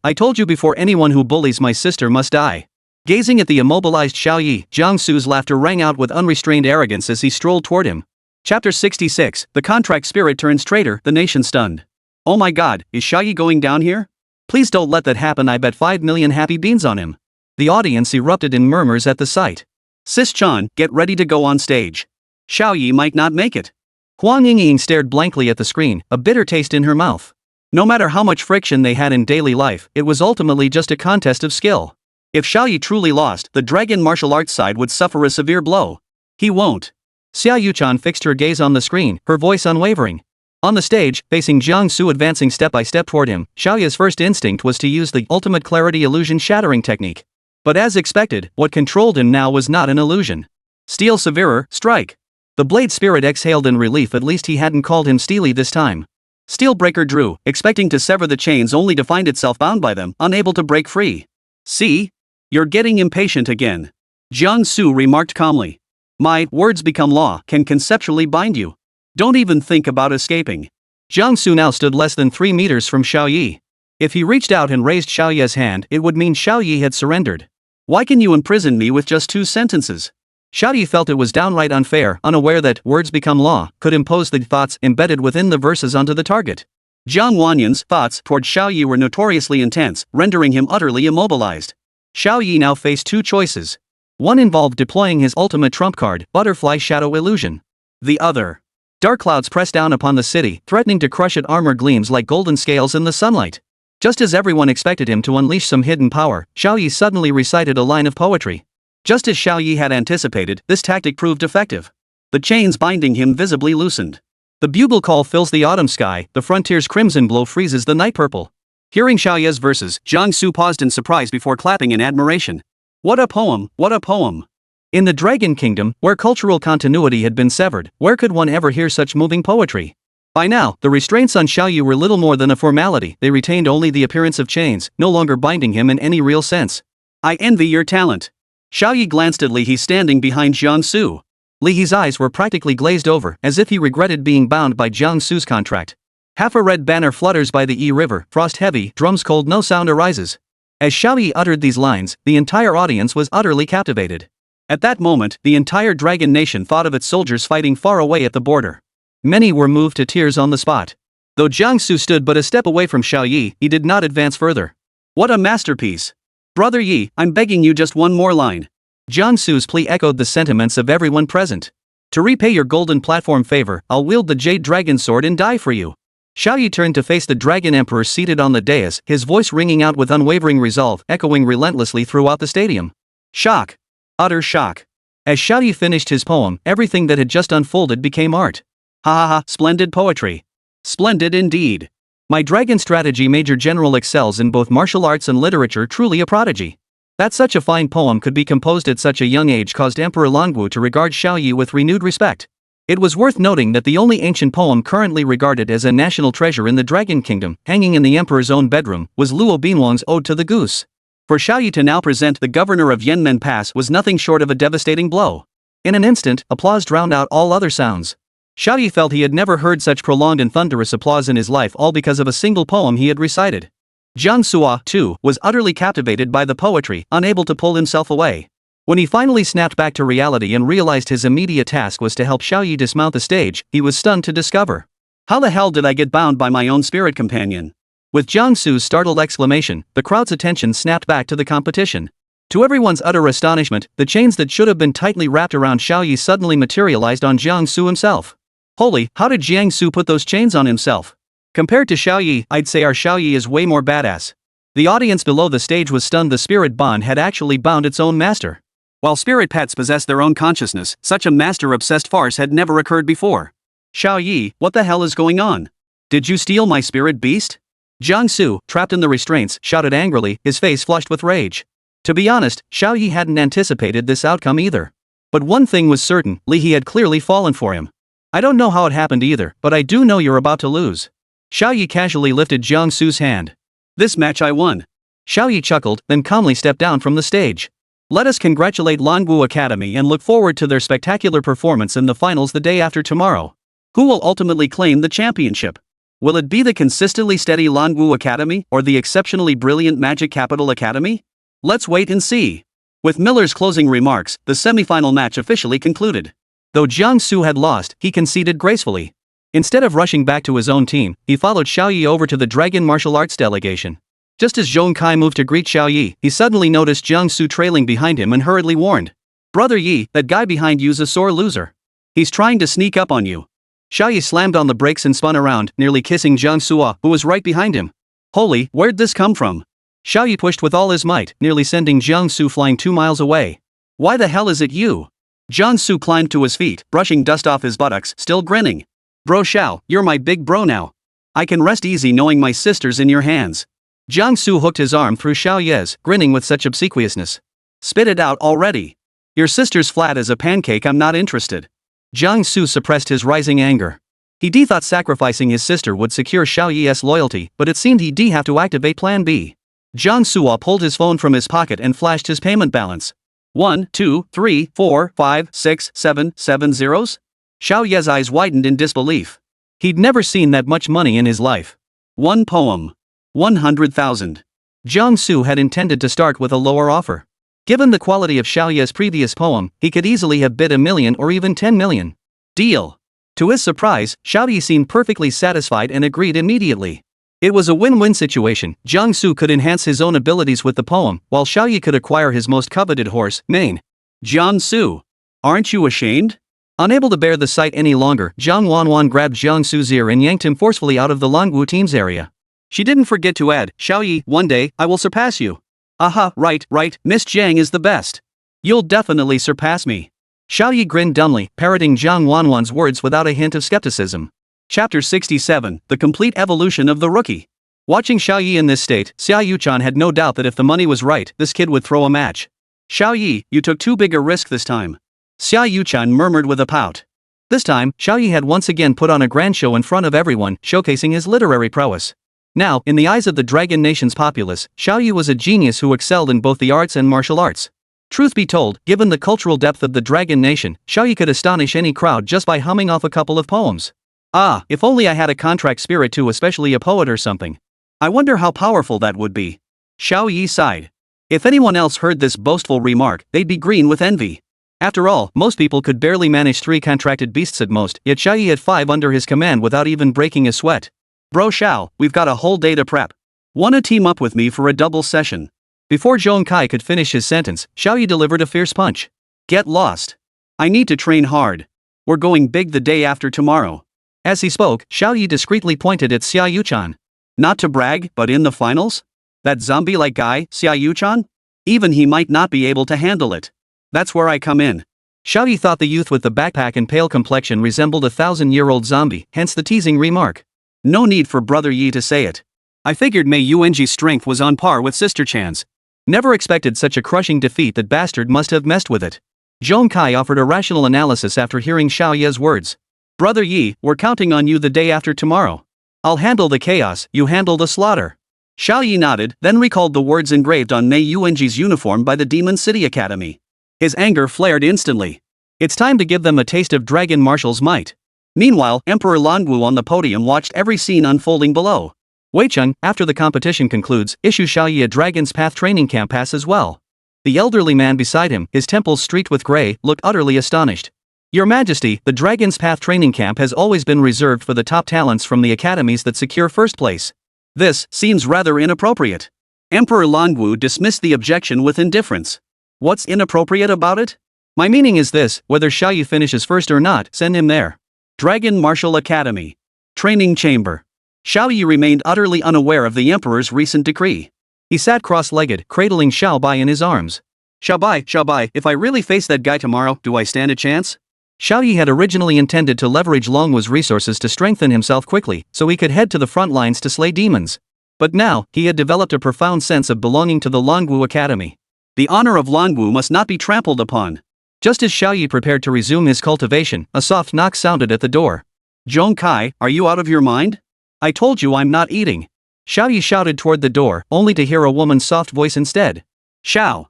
I told you before, anyone who bullies my sister must die. Gazing at the immobilized Xiao Ye, Jiang Su's laughter rang out with unrestrained arrogance as he strolled toward him. Chapter 66, The Contract Spirit Turns Traitor, the nation stunned. Oh my god, is Xiao Ye going down here? Please don't let that happen, I bet 5 million happy beans on him. The audience erupted in murmurs at the sight. Sis Chan, get ready to go on stage. Xiao Ye might not make it. Huang Yingying stared blankly at the screen, a bitter taste in her mouth. No matter how much friction they had in daily life, it was ultimately just a contest of skill. If Xiao Ye truly lost, the dragon martial arts side would suffer a severe blow. He won't. Xiao Yuchan fixed her gaze on the screen, her voice unwavering. On the stage, facing Jiang Su advancing step by step toward him, Xiao Ye's first instinct was to use the ultimate clarity illusion shattering technique. But as expected, what controlled him now was not an illusion. Steel severer, strike. The blade spirit exhaled in relief, at least he hadn't called him Steely this time. Steelbreaker drew, expecting to sever the chains only to find itself bound by them, unable to break free. See? You're getting impatient again. Jiang Su remarked calmly. My words become law can conceptually bind you. Don't even think about escaping. Jiang Su now stood less than 3 meters from Xiao Ye. If he reached out and raised Xiao Ye's hand, it would mean Xiao Ye had surrendered. Why can you imprison me with just 2 sentences? Xiao Ye felt it was downright unfair, unaware that words become law could impose the thoughts embedded within the verses onto the target. Jiang Wanyan's thoughts toward Xiao Ye were notoriously intense, rendering him utterly immobilized. Xiao Ye now faced 2 choices. One involved deploying his ultimate trump card, Butterfly Shadow Illusion. The other. Dark clouds pressed down upon the city, threatening to crush it. Armor gleams like golden scales in the sunlight. Just as everyone expected him to unleash some hidden power, Xiao Ye suddenly recited a line of poetry. Just as Xiao Ye had anticipated, this tactic proved effective. The chains binding him visibly loosened. The bugle call fills the autumn sky, the frontier's crimson glow freezes the night purple. Hearing Xiao Ye's verses, Jiangsu paused in surprise before clapping in admiration. What a poem, what a poem! In the Dragon Kingdom, where cultural continuity had been severed, where could one ever hear such moving poetry? By now, the restraints on Xiao Ye were little more than a formality, they retained only the appearance of chains, no longer binding him in any real sense. I envy your talent. Xiao Ye glanced at Li He standing behind Jiangsu. Li He's eyes were practically glazed over, as if he regretted being bound by Jiangsu's contract. Half a red banner flutters by the Yi River, frost heavy, drums cold, no sound arises. As Xiao Ye uttered these lines, the entire audience was utterly captivated. At that moment, the entire dragon nation thought of its soldiers fighting far away at the border. Many were moved to tears on the spot. Though Jiangsu stood but a step away from Xiao Ye, he did not advance further. What a masterpiece! Brother Yi, I'm begging you just one more line. Jiangsu's plea echoed the sentiments of everyone present. To repay your golden platform favor, I'll wield the jade dragon sword and die for you. Xiao Ye turned to face the dragon emperor seated on the dais, his voice ringing out with unwavering resolve, echoing relentlessly throughout the stadium. Shock. Utter shock. As Xiao Ye finished his poem, everything that had just unfolded became art. Ha ha ha, splendid poetry. Splendid indeed. My dragon strategy major general excels in both martial arts and literature, truly a prodigy. That such a fine poem could be composed at such a young age caused Emperor Longwu to regard Xiao Ye with renewed respect. It was worth noting that the only ancient poem currently regarded as a national treasure in the Dragon Kingdom, hanging in the emperor's own bedroom, was Luo Binwang's Ode to the Goose. For Xiao Ye to now present the governor of Yanmen Pass was nothing short of a devastating blow. In an instant, applause drowned out all other sounds. Xiao Ye felt he had never heard such prolonged and thunderous applause in his life, all because of a single poem he had recited. Jiang Sua, too, was utterly captivated by the poetry, unable to pull himself away. When he finally snapped back to reality and realized his immediate task was to help Xiao Ye dismount the stage, he was stunned to discover. How the hell did I get bound by my own spirit companion? With Jiangsu's startled exclamation, the crowd's attention snapped back to the competition. To everyone's utter astonishment, the chains that should have been tightly wrapped around Xiao Ye suddenly materialized on Jiangsu himself. Holy, how did Jiangsu put those chains on himself? Compared to Xiao Ye, I'd say our Xiao Ye is way more badass. The audience below the stage was stunned. The spirit bond had actually bound its own master. While spirit pets possess their own consciousness, such a master-obsessed farce had never occurred before. Xiao Ye, what the hell is going on? Did you steal my spirit beast? Jiangsu, trapped in the restraints, shouted angrily, his face flushed with rage. To be honest, Xiao Ye hadn't anticipated this outcome either. But one thing was certain, Li He had clearly fallen for him. I don't know how it happened either, but I do know you're about to lose. Xiao Ye casually lifted Jiangsu's hand. This match I won. Xiao Ye chuckled, then calmly stepped down from the stage. Let us congratulate Longwu Academy and look forward to their spectacular performance in the finals the day after tomorrow. Who will ultimately claim the championship? Will it be the consistently steady Longwu Academy or the exceptionally brilliant Magic Capital Academy? Let's wait and see. With Miller's closing remarks, the semifinal match officially concluded. Though Jiangsu had lost, he conceded gracefully. Instead of rushing back to his own team, he followed Xiao Ye over to the Dragon Martial Arts delegation. Just as Zhong Kai moved to greet Xiao Ye, he suddenly noticed Jiangsu trailing behind him and hurriedly warned. Brother Yi, that guy behind you's a sore loser. He's trying to sneak up on you. Xiao Ye slammed on the brakes and spun around, nearly kissing Jiangsu, who was right behind him. Holy, where'd this come from? Xiao Ye pushed with all his might, nearly sending Jiangsu flying 2 miles away. Why the hell is it you? Jiangsu climbed to his feet, brushing dust off his buttocks, still grinning. Bro Xiao, you're my big bro now. I can rest easy knowing my sister's in your hands. Jiangsu hooked his arm through Xiao Ye's, grinning with such obsequiousness. Spit it out already. Your sister's flat as a pancake, I'm not interested. Jiangsu suppressed his rising anger. He thought sacrificing his sister would secure Xiao Ye's loyalty, but it seemed he'd have to activate Plan B. Jiangsu pulled his phone from his pocket and flashed his payment balance. 1, 2, 3, 4, 5, 6, 7 zeros? Xiao Ye's eyes widened in disbelief. He'd never seen that much money in his life. One poem. 100,000. Jiangsu had intended to start with a lower offer. Given the quality of Xiao Ye's previous poem, he could easily have bid $1 million or even 10 million. Deal. To his surprise, Xiao Ye seemed perfectly satisfied and agreed immediately. It was a win-win situation. Jiangsu could enhance his own abilities with the poem, while Xiao Ye could acquire his most coveted horse, Mane. Jiangsu, aren't you ashamed? Unable to bear the sight any longer, Jiang Wanwan grabbed Jiangsu's ear and yanked him forcefully out of the Longwu team's area. She didn't forget to add, Xiao Ye, one day, I will surpass you. Aha, right, Miss Jiang is the best. You'll definitely surpass me. Xiao Ye grinned dumbly, parroting Zhang Wanwan's words without a hint of skepticism. Chapter 67, The Complete Evolution of the Rookie. Watching Xiao Ye in this state, Xiao Yuchan had no doubt that if the money was right, this kid would throw a match. Xiao Ye, you took too big a risk this time. Xiao Yuchan murmured with a pout. This time, Xiao Ye had once again put on a grand show in front of everyone, showcasing his literary prowess. Now, in the eyes of the Dragon Nation's populace, Xiao Ye was a genius who excelled in both the arts and martial arts. Truth be told, given the cultural depth of the Dragon Nation, Xiao Ye could astonish any crowd just by humming off a couple of poems. Ah, if only I had a contract spirit too, especially a poet or something. I wonder how powerful that would be. Xiao Ye sighed. If anyone else heard this boastful remark, they'd be green with envy. After all, most people could barely manage 3 contracted beasts at most, yet Xiao Ye had 5 under his command without even breaking a sweat. Bro Xiao, we've got a whole day to prep. Wanna team up with me for a double session? Before Zhong Kai could finish his sentence, Xiao Ye delivered a fierce punch. Get lost. I need to train hard. We're going big the day after tomorrow. As he spoke, Xiao Ye discreetly pointed at Xiao Yuchan. Not to brag, but in the finals? That zombie-like guy, Xiao Yuchan? Even he might not be able to handle it. That's where I come in. Xiao Ye thought the youth with the backpack and pale complexion resembled a 1,000-year-old zombie, hence the teasing remark. No need for Brother Yi to say it. I figured Mei Yuanji's strength was on par with Sister Chan's. Never expected such a crushing defeat. That bastard must have messed with it. Zhong Kai offered a rational analysis after hearing Xiao Ye's words. Brother Yi, we're counting on you the day after tomorrow. I'll handle the chaos, you handle the slaughter. Xiao Ye nodded, then recalled the words engraved on Mei Yuanji's uniform by the Demon City Academy. His anger flared instantly. It's time to give them a taste of Dragon Marshal's might. Meanwhile, Emperor Langu on the podium watched every scene unfolding below. Weicheng, after the competition concludes, issues Xiao Ye a Dragon's Path training camp pass as well. The elderly man beside him, his temples streaked with gray, looked utterly astonished. Your Majesty, the Dragon's Path training camp has always been reserved for the top talents from the academies that secure first place. This seems rather inappropriate. Emperor Langu dismissed the objection with indifference. What's inappropriate about it? My meaning is this: whether Xiao Ye finishes first or not, send him there. Dragon Martial Academy. Training Chamber. Xiao Ye remained utterly unaware of the Emperor's recent decree. He sat cross-legged, cradling Xiao Bai in his arms. Xiao Bai, if I really face that guy tomorrow, do I stand a chance? Xiao Ye had originally intended to leverage Longwu's resources to strengthen himself quickly, so he could head to the front lines to slay demons. But now, he had developed a profound sense of belonging to the Longwu Academy. The honor of Longwu must not be trampled upon. Just as Xiao Ye prepared to resume his cultivation, a soft knock sounded at the door. Zhong Kai, are you out of your mind? I told you I'm not eating. Xiao Ye shouted toward the door, only to hear a woman's soft voice instead. Xiao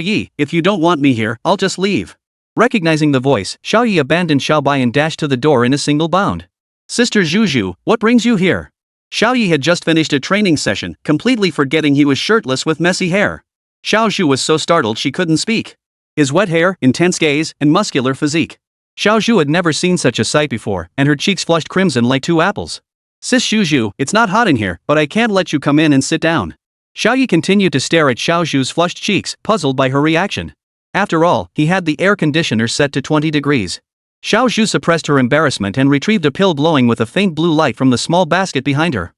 Ye, if you don't want me here, I'll just leave. Recognizing the voice, Xiao Ye abandoned Xiao Bai and dashed to the door in a single bound. Sister Zhu, what brings you here? Xiao Ye had just finished a training session, completely forgetting he was shirtless with messy hair. Xiao Zhu was so startled she couldn't speak. His wet hair, intense gaze, and muscular physique. Xiao Zhu had never seen such a sight before, and her cheeks flushed crimson like 2 apples. Sis Zhu, it's not hot in here, but I can't let you come in and sit down. Xiao Ye continued to stare at Xiao Zhu's flushed cheeks, puzzled by her reaction. After all, he had the air conditioner set to 20 degrees. Xiao Zhu suppressed her embarrassment and retrieved a pill glowing with a faint blue light from the small basket behind her.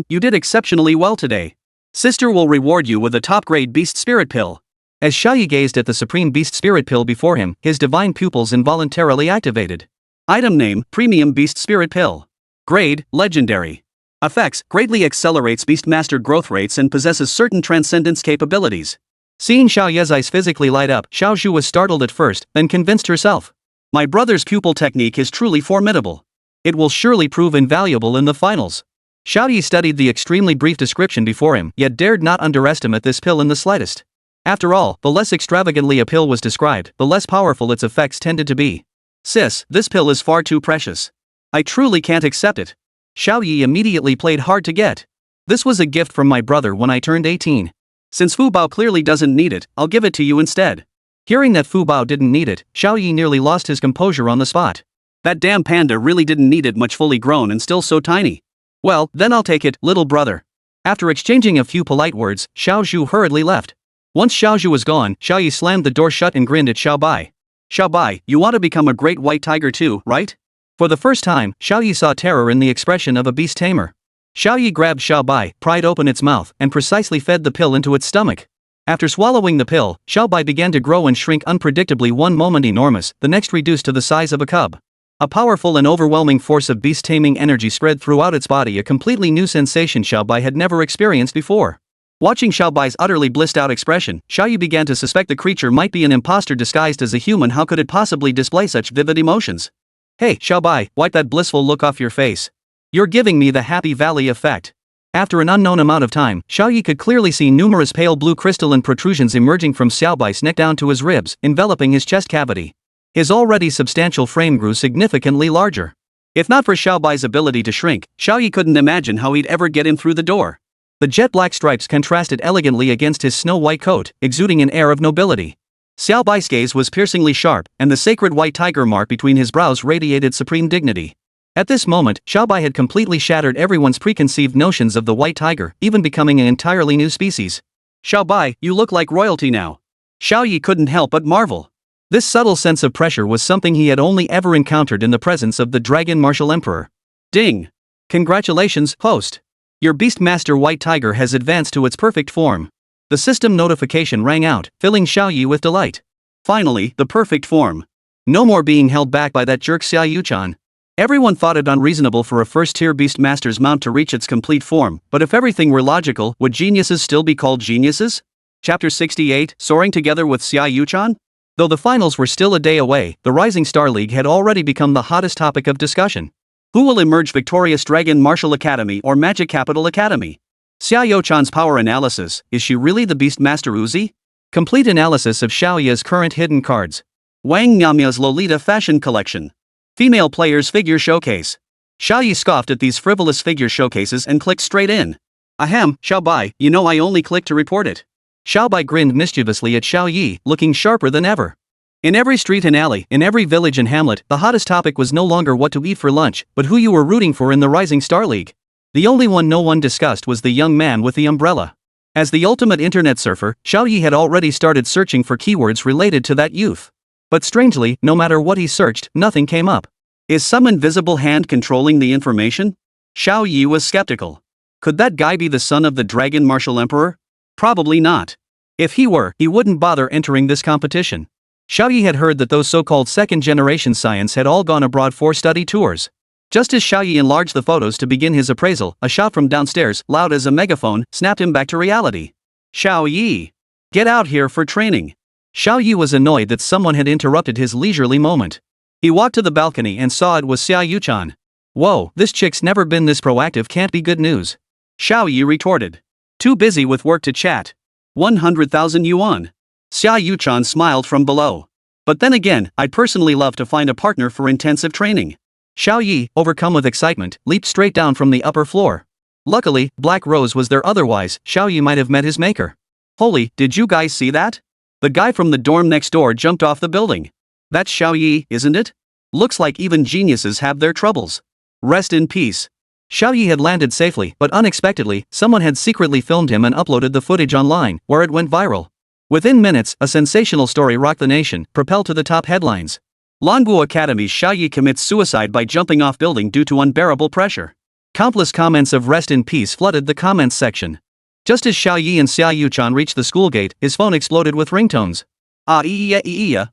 You did exceptionally well today. Sister will reward you with a top-grade beast spirit pill. As Xiao Ye gazed at the supreme beast spirit pill before him, his divine pupils involuntarily activated. Item name, Premium Beast Spirit Pill. Grade, Legendary. Effects, greatly accelerates Beastmaster growth rates and possesses certain transcendence capabilities. Seeing Xiao Ye's eyes physically light up, Xiao Zhu was startled at first, then convinced herself. My brother's pupil technique is truly formidable. It will surely prove invaluable in the finals. Xiao Ye studied the extremely brief description before him, yet dared not underestimate this pill in the slightest. After all, the less extravagantly a pill was described, the less powerful its effects tended to be. Sis, this pill is far too precious. I truly can't accept it. Xiao Ye immediately played hard to get. This was a gift from my brother when I turned 18. Since Fu Bao clearly doesn't need it, I'll give it to you instead. Hearing that Fu Bao didn't need it, Xiao Ye nearly lost his composure on the spot. That damn panda really didn't need it much, fully grown and still so tiny. Well, then I'll take it, little brother. After exchanging a few polite words, Xiao Zhu hurriedly left. Once Xiao Zhu was gone, Xiao Ye slammed the door shut and grinned at Xiao Bai. Xiao Bai, you want to become a great white tiger too, right? For the first time, Xiao Ye saw terror in the expression of a beast tamer. Xiao Ye grabbed Xiao Bai, pried open its mouth, and precisely fed the pill into its stomach. After swallowing the pill, Xiao Bai began to grow and shrink unpredictably, one moment enormous, the next reduced to the size of a cub. A powerful and overwhelming force of beast-taming energy spread throughout its body, a completely new sensation Xiao Bai had never experienced before. Watching Xiao Bai's utterly blissed-out expression, Xiao Ye began to suspect the creature might be an imposter disguised as a human. How could it possibly display such vivid emotions? Hey, Xiao Bai, wipe that blissful look off your face. You're giving me the Happy Valley effect. After an unknown amount of time, Xiao Ye could clearly see numerous pale blue crystalline protrusions emerging from Xiao Bai's neck down to his ribs, enveloping his chest cavity. His already substantial frame grew significantly larger. If not for Xiao Bai's ability to shrink, Xiao Ye couldn't imagine how he'd ever get him through the door. The jet-black stripes contrasted elegantly against his snow-white coat, exuding an air of nobility. Xiao Bai's gaze was piercingly sharp, and the sacred white tiger mark between his brows radiated supreme dignity. At this moment, Xiao Bai had completely shattered everyone's preconceived notions of the white tiger, even becoming an entirely new species. Xiao Bai, you look like royalty now. Xiao Ye couldn't help but marvel. This subtle sense of pressure was something he had only ever encountered in the presence of the Dragon Martial Emperor. Ding! Congratulations, host! Your Beastmaster White Tiger has advanced to its perfect form. The system notification rang out, filling Xiao Ye with delight. Finally, the perfect form. No more being held back by that jerk Xiao. Everyone thought it unreasonable for a first-tier Beastmaster's mount to reach its complete form, but if everything were logical, would geniuses still be called geniuses? Chapter 68, Soaring Together with Xiao. Though the finals were still a day away, the Rising Star League had already become the hottest topic of discussion. Who will emerge victorious? Dragon Martial Academy or Magic Capital Academy? Xiao-chan's power analysis, is she really the Beastmaster Uzi? Complete analysis of Xiao Ye's current hidden cards. Wang Nyamia's Lolita fashion collection. Female players figure showcase. Xiao Ye scoffed at these frivolous figure showcases and clicked straight in. Ahem, Xiao Bai, you know I only clicked to report it. Xiao Bai grinned mischievously at Xiao Ye, looking sharper than ever. In every street and alley, in every village and hamlet, the hottest topic was no longer what to eat for lunch, but who you were rooting for in the Rising Star League. The only one no one discussed was the young man with the umbrella. As the ultimate internet surfer, Xiao Ye had already started searching for keywords related to that youth. But strangely, no matter what he searched, nothing came up. Is some invisible hand controlling the information? Xiao Ye was skeptical. Could that guy be the son of the Dragon Martial Emperor? Probably not. If he were, he wouldn't bother entering this competition. Xiao Ye had heard that those so-called second-generation science had all gone abroad for study tours. Just as Xiao Ye enlarged the photos to begin his appraisal, a shout from downstairs, loud as a megaphone, snapped him back to reality. Xiao Ye! Get out here for training! Xiao Ye was annoyed that someone had interrupted his leisurely moment. He walked to the balcony and saw it was Xiao-chan. Whoa, this chick's never been this proactive, can't be good news. Xiao Ye retorted. Too busy with work to chat. 100,000 yuan. Xiao-chan smiled from below. But then again, I'd personally love to find a partner for intensive training. Xiao Ye, overcome with excitement, leaped straight down from the upper floor. Luckily, Black Rose was there, otherwise, Xiao Ye might have met his maker. Holy, did you guys see that? The guy from the dorm next door jumped off the building. That's Xiao Ye, isn't it? Looks like even geniuses have their troubles. Rest in peace. Xiao Ye had landed safely, but unexpectedly, someone had secretly filmed him and uploaded the footage online, where it went viral. Within minutes, a sensational story rocked the nation, propelled to the top headlines. Languo Academy's Xiao Ye commits suicide by jumping off building due to unbearable pressure. Countless comments of rest in peace flooded the comments section. Just as Xiao Ye and Xiao-chan reached the school gate, his phone exploded with ringtones.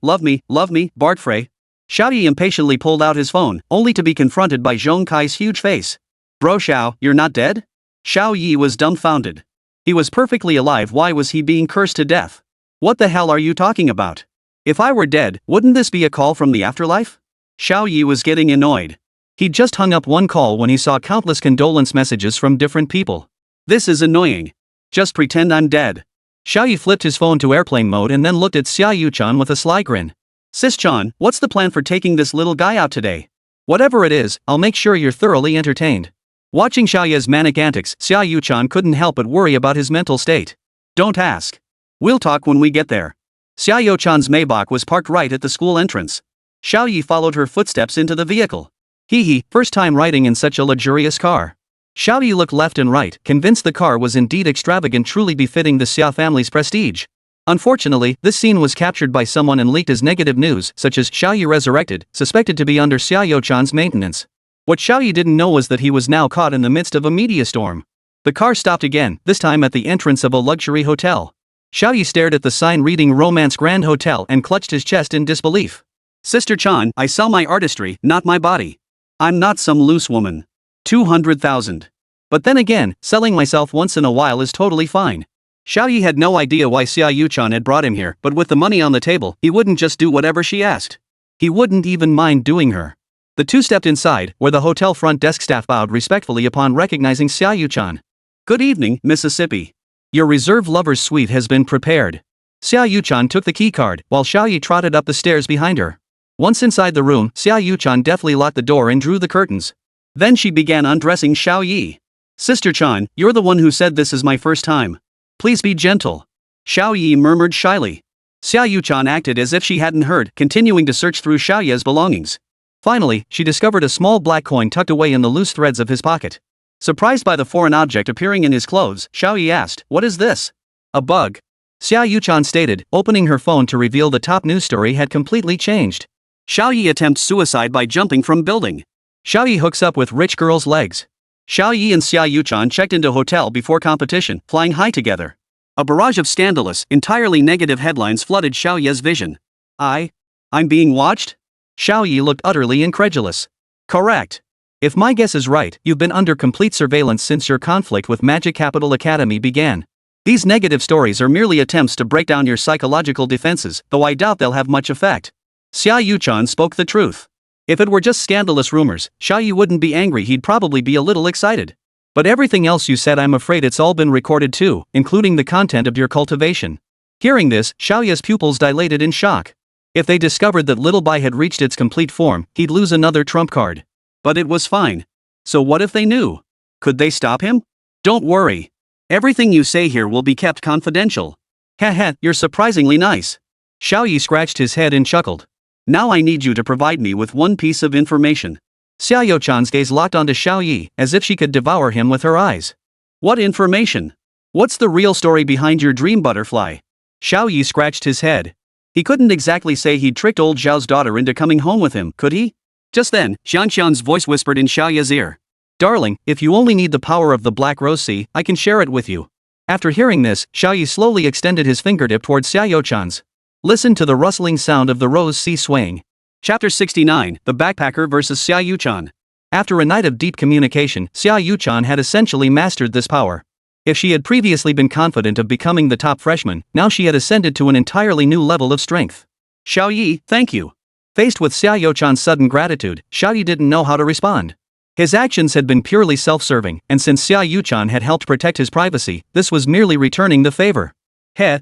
Love me, Bart Frey. Xiao Ye impatiently pulled out his phone, only to be confronted by Zhong Kai's huge face. Bro Xiao, you're not dead? Xiao Ye was dumbfounded. He was perfectly alive, why was he being cursed to death? What the hell are you talking about? If I were dead, wouldn't this be a call from the afterlife? Xiao Ye was getting annoyed. He'd just hung up one call when he saw countless condolence messages from different people. This is annoying. Just pretend I'm dead. Xiao Ye flipped his phone to airplane mode and then looked at Xiao-chan with a sly grin. Sis-chan, what's the plan for taking this little guy out today? Whatever it is, I'll make sure you're thoroughly entertained. Watching Xiao Ye's manic antics, Xiao-chan couldn't help but worry about his mental state. Don't ask. We'll talk when we get there. Xiao-chan's Maybach was parked right at the school entrance. Xiao Ye followed her footsteps into the vehicle. Hee, first time riding in such a luxurious car. Xiao Ye looked left and right, convinced the car was indeed extravagant, truly befitting the Xia family's prestige. Unfortunately, this scene was captured by someone and leaked as negative news, such as Xiao Ye resurrected, suspected to be under Xiao-chan's maintenance. What Xiao Ye didn't know was that he was now caught in the midst of a media storm. The car stopped again, this time at the entrance of a luxury hotel. Xiao Ye stared at the sign reading Romance Grand Hotel and clutched his chest in disbelief. Sister Chan, I sell my artistry, not my body. I'm not some loose woman. 200,000. But then again, selling myself once in a while is totally fine. Xiao Ye had no idea why Xiao Chan had brought him here, but with the money on the table, he wouldn't just do whatever she asked. He wouldn't even mind doing her. The two stepped inside, where the hotel front desk staff bowed respectfully upon recognizing Xiao Chan. Good evening, Mississippi. Your reserve lover's suite has been prepared. Xiao Chan took the keycard, while Xiao Ye trotted up the stairs behind her. Once inside the room, Xiao Chan deftly locked the door and drew the curtains. Then she began undressing Xiao Ye. Sister Chan, you're the one who said this is my first time. Please be gentle. Xiao Ye murmured shyly. Xiao Chan acted as if she hadn't heard, continuing to search through Xiao Ye's belongings. Finally, she discovered a small black coin tucked away in the loose threads of his pocket. Surprised by the foreign object appearing in his clothes, Xiao Ye asked, "What is this?" "A bug." Xiao Chan stated, opening her phone to reveal the top news story had completely changed. Xiao Ye attempts suicide by jumping from building. Xiao Ye hooks up with rich girl's legs. Xiao Ye and Xiao Chan checked into hotel before competition, flying high together. A barrage of scandalous, entirely negative headlines flooded Xiao Ye's vision. I'm being watched? Xiao Ye looked utterly incredulous. Correct. If my guess is right, you've been under complete surveillance since your conflict with Magic Capital Academy began. These negative stories are merely attempts to break down your psychological defenses, though I doubt they'll have much effect. Xiao Chan spoke the truth. If it were just scandalous rumors, Xiao Ye wouldn't be angry, he'd probably be a little excited. But everything else you said, I'm afraid it's all been recorded too, including the content of your cultivation. Hearing this, Xiao Ye's pupils dilated in shock. If they discovered that Little Bai had reached its complete form, he'd lose another trump card. But it was fine. So what if they knew? Could they stop him? Don't worry. Everything you say here will be kept confidential. Heh, you're surprisingly nice. Xiao Ye scratched his head and chuckled. Now I need you to provide me with one piece of information. Xiao Chan's gaze locked onto Xiao Ye, as if she could devour him with her eyes. What information? What's the real story behind your dream butterfly? Xiao Ye scratched his head. He couldn't exactly say he'd tricked old Zhao's daughter into coming home with him, could he? Just then, Xianxian's voice whispered in Xiao Ye's ear. Darling, if you only need the power of the Black Rose Sea, I can share it with you. After hearing this, Xiao Ye slowly extended his fingertip towards Xiao Chan's. Listen to the rustling sound of the Rose Sea swaying. Chapter 69, The Backpacker vs. Xiao Chan. After a night of deep communication, Xiao Chan had essentially mastered this power. If she had previously been confident of becoming the top freshman, now she had ascended to an entirely new level of strength. Xiao Ye, thank you. Faced with Xiao Chan's sudden gratitude, Xiao Ye didn't know how to respond. His actions had been purely self-serving, and since Xiao Chan had helped protect his privacy, this was merely returning the favor.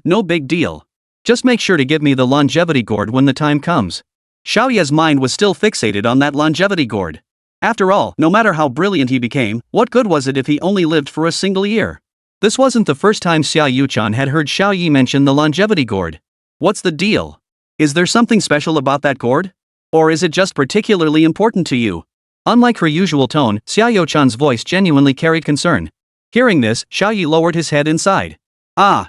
No big deal. Just make sure to give me the longevity gourd when the time comes. Xiao Ye's mind was still fixated on that longevity gourd. After all, no matter how brilliant he became, what good was it if he only lived for a single year? This wasn't the first time Xiao Chan had heard Xiao Ye mention the longevity gourd. What's the deal? Is there something special about that gourd? Or is it just particularly important to you? Unlike her usual tone, Xiao Chan's voice genuinely carried concern. Hearing this, Xiao Ye lowered his head and sighed.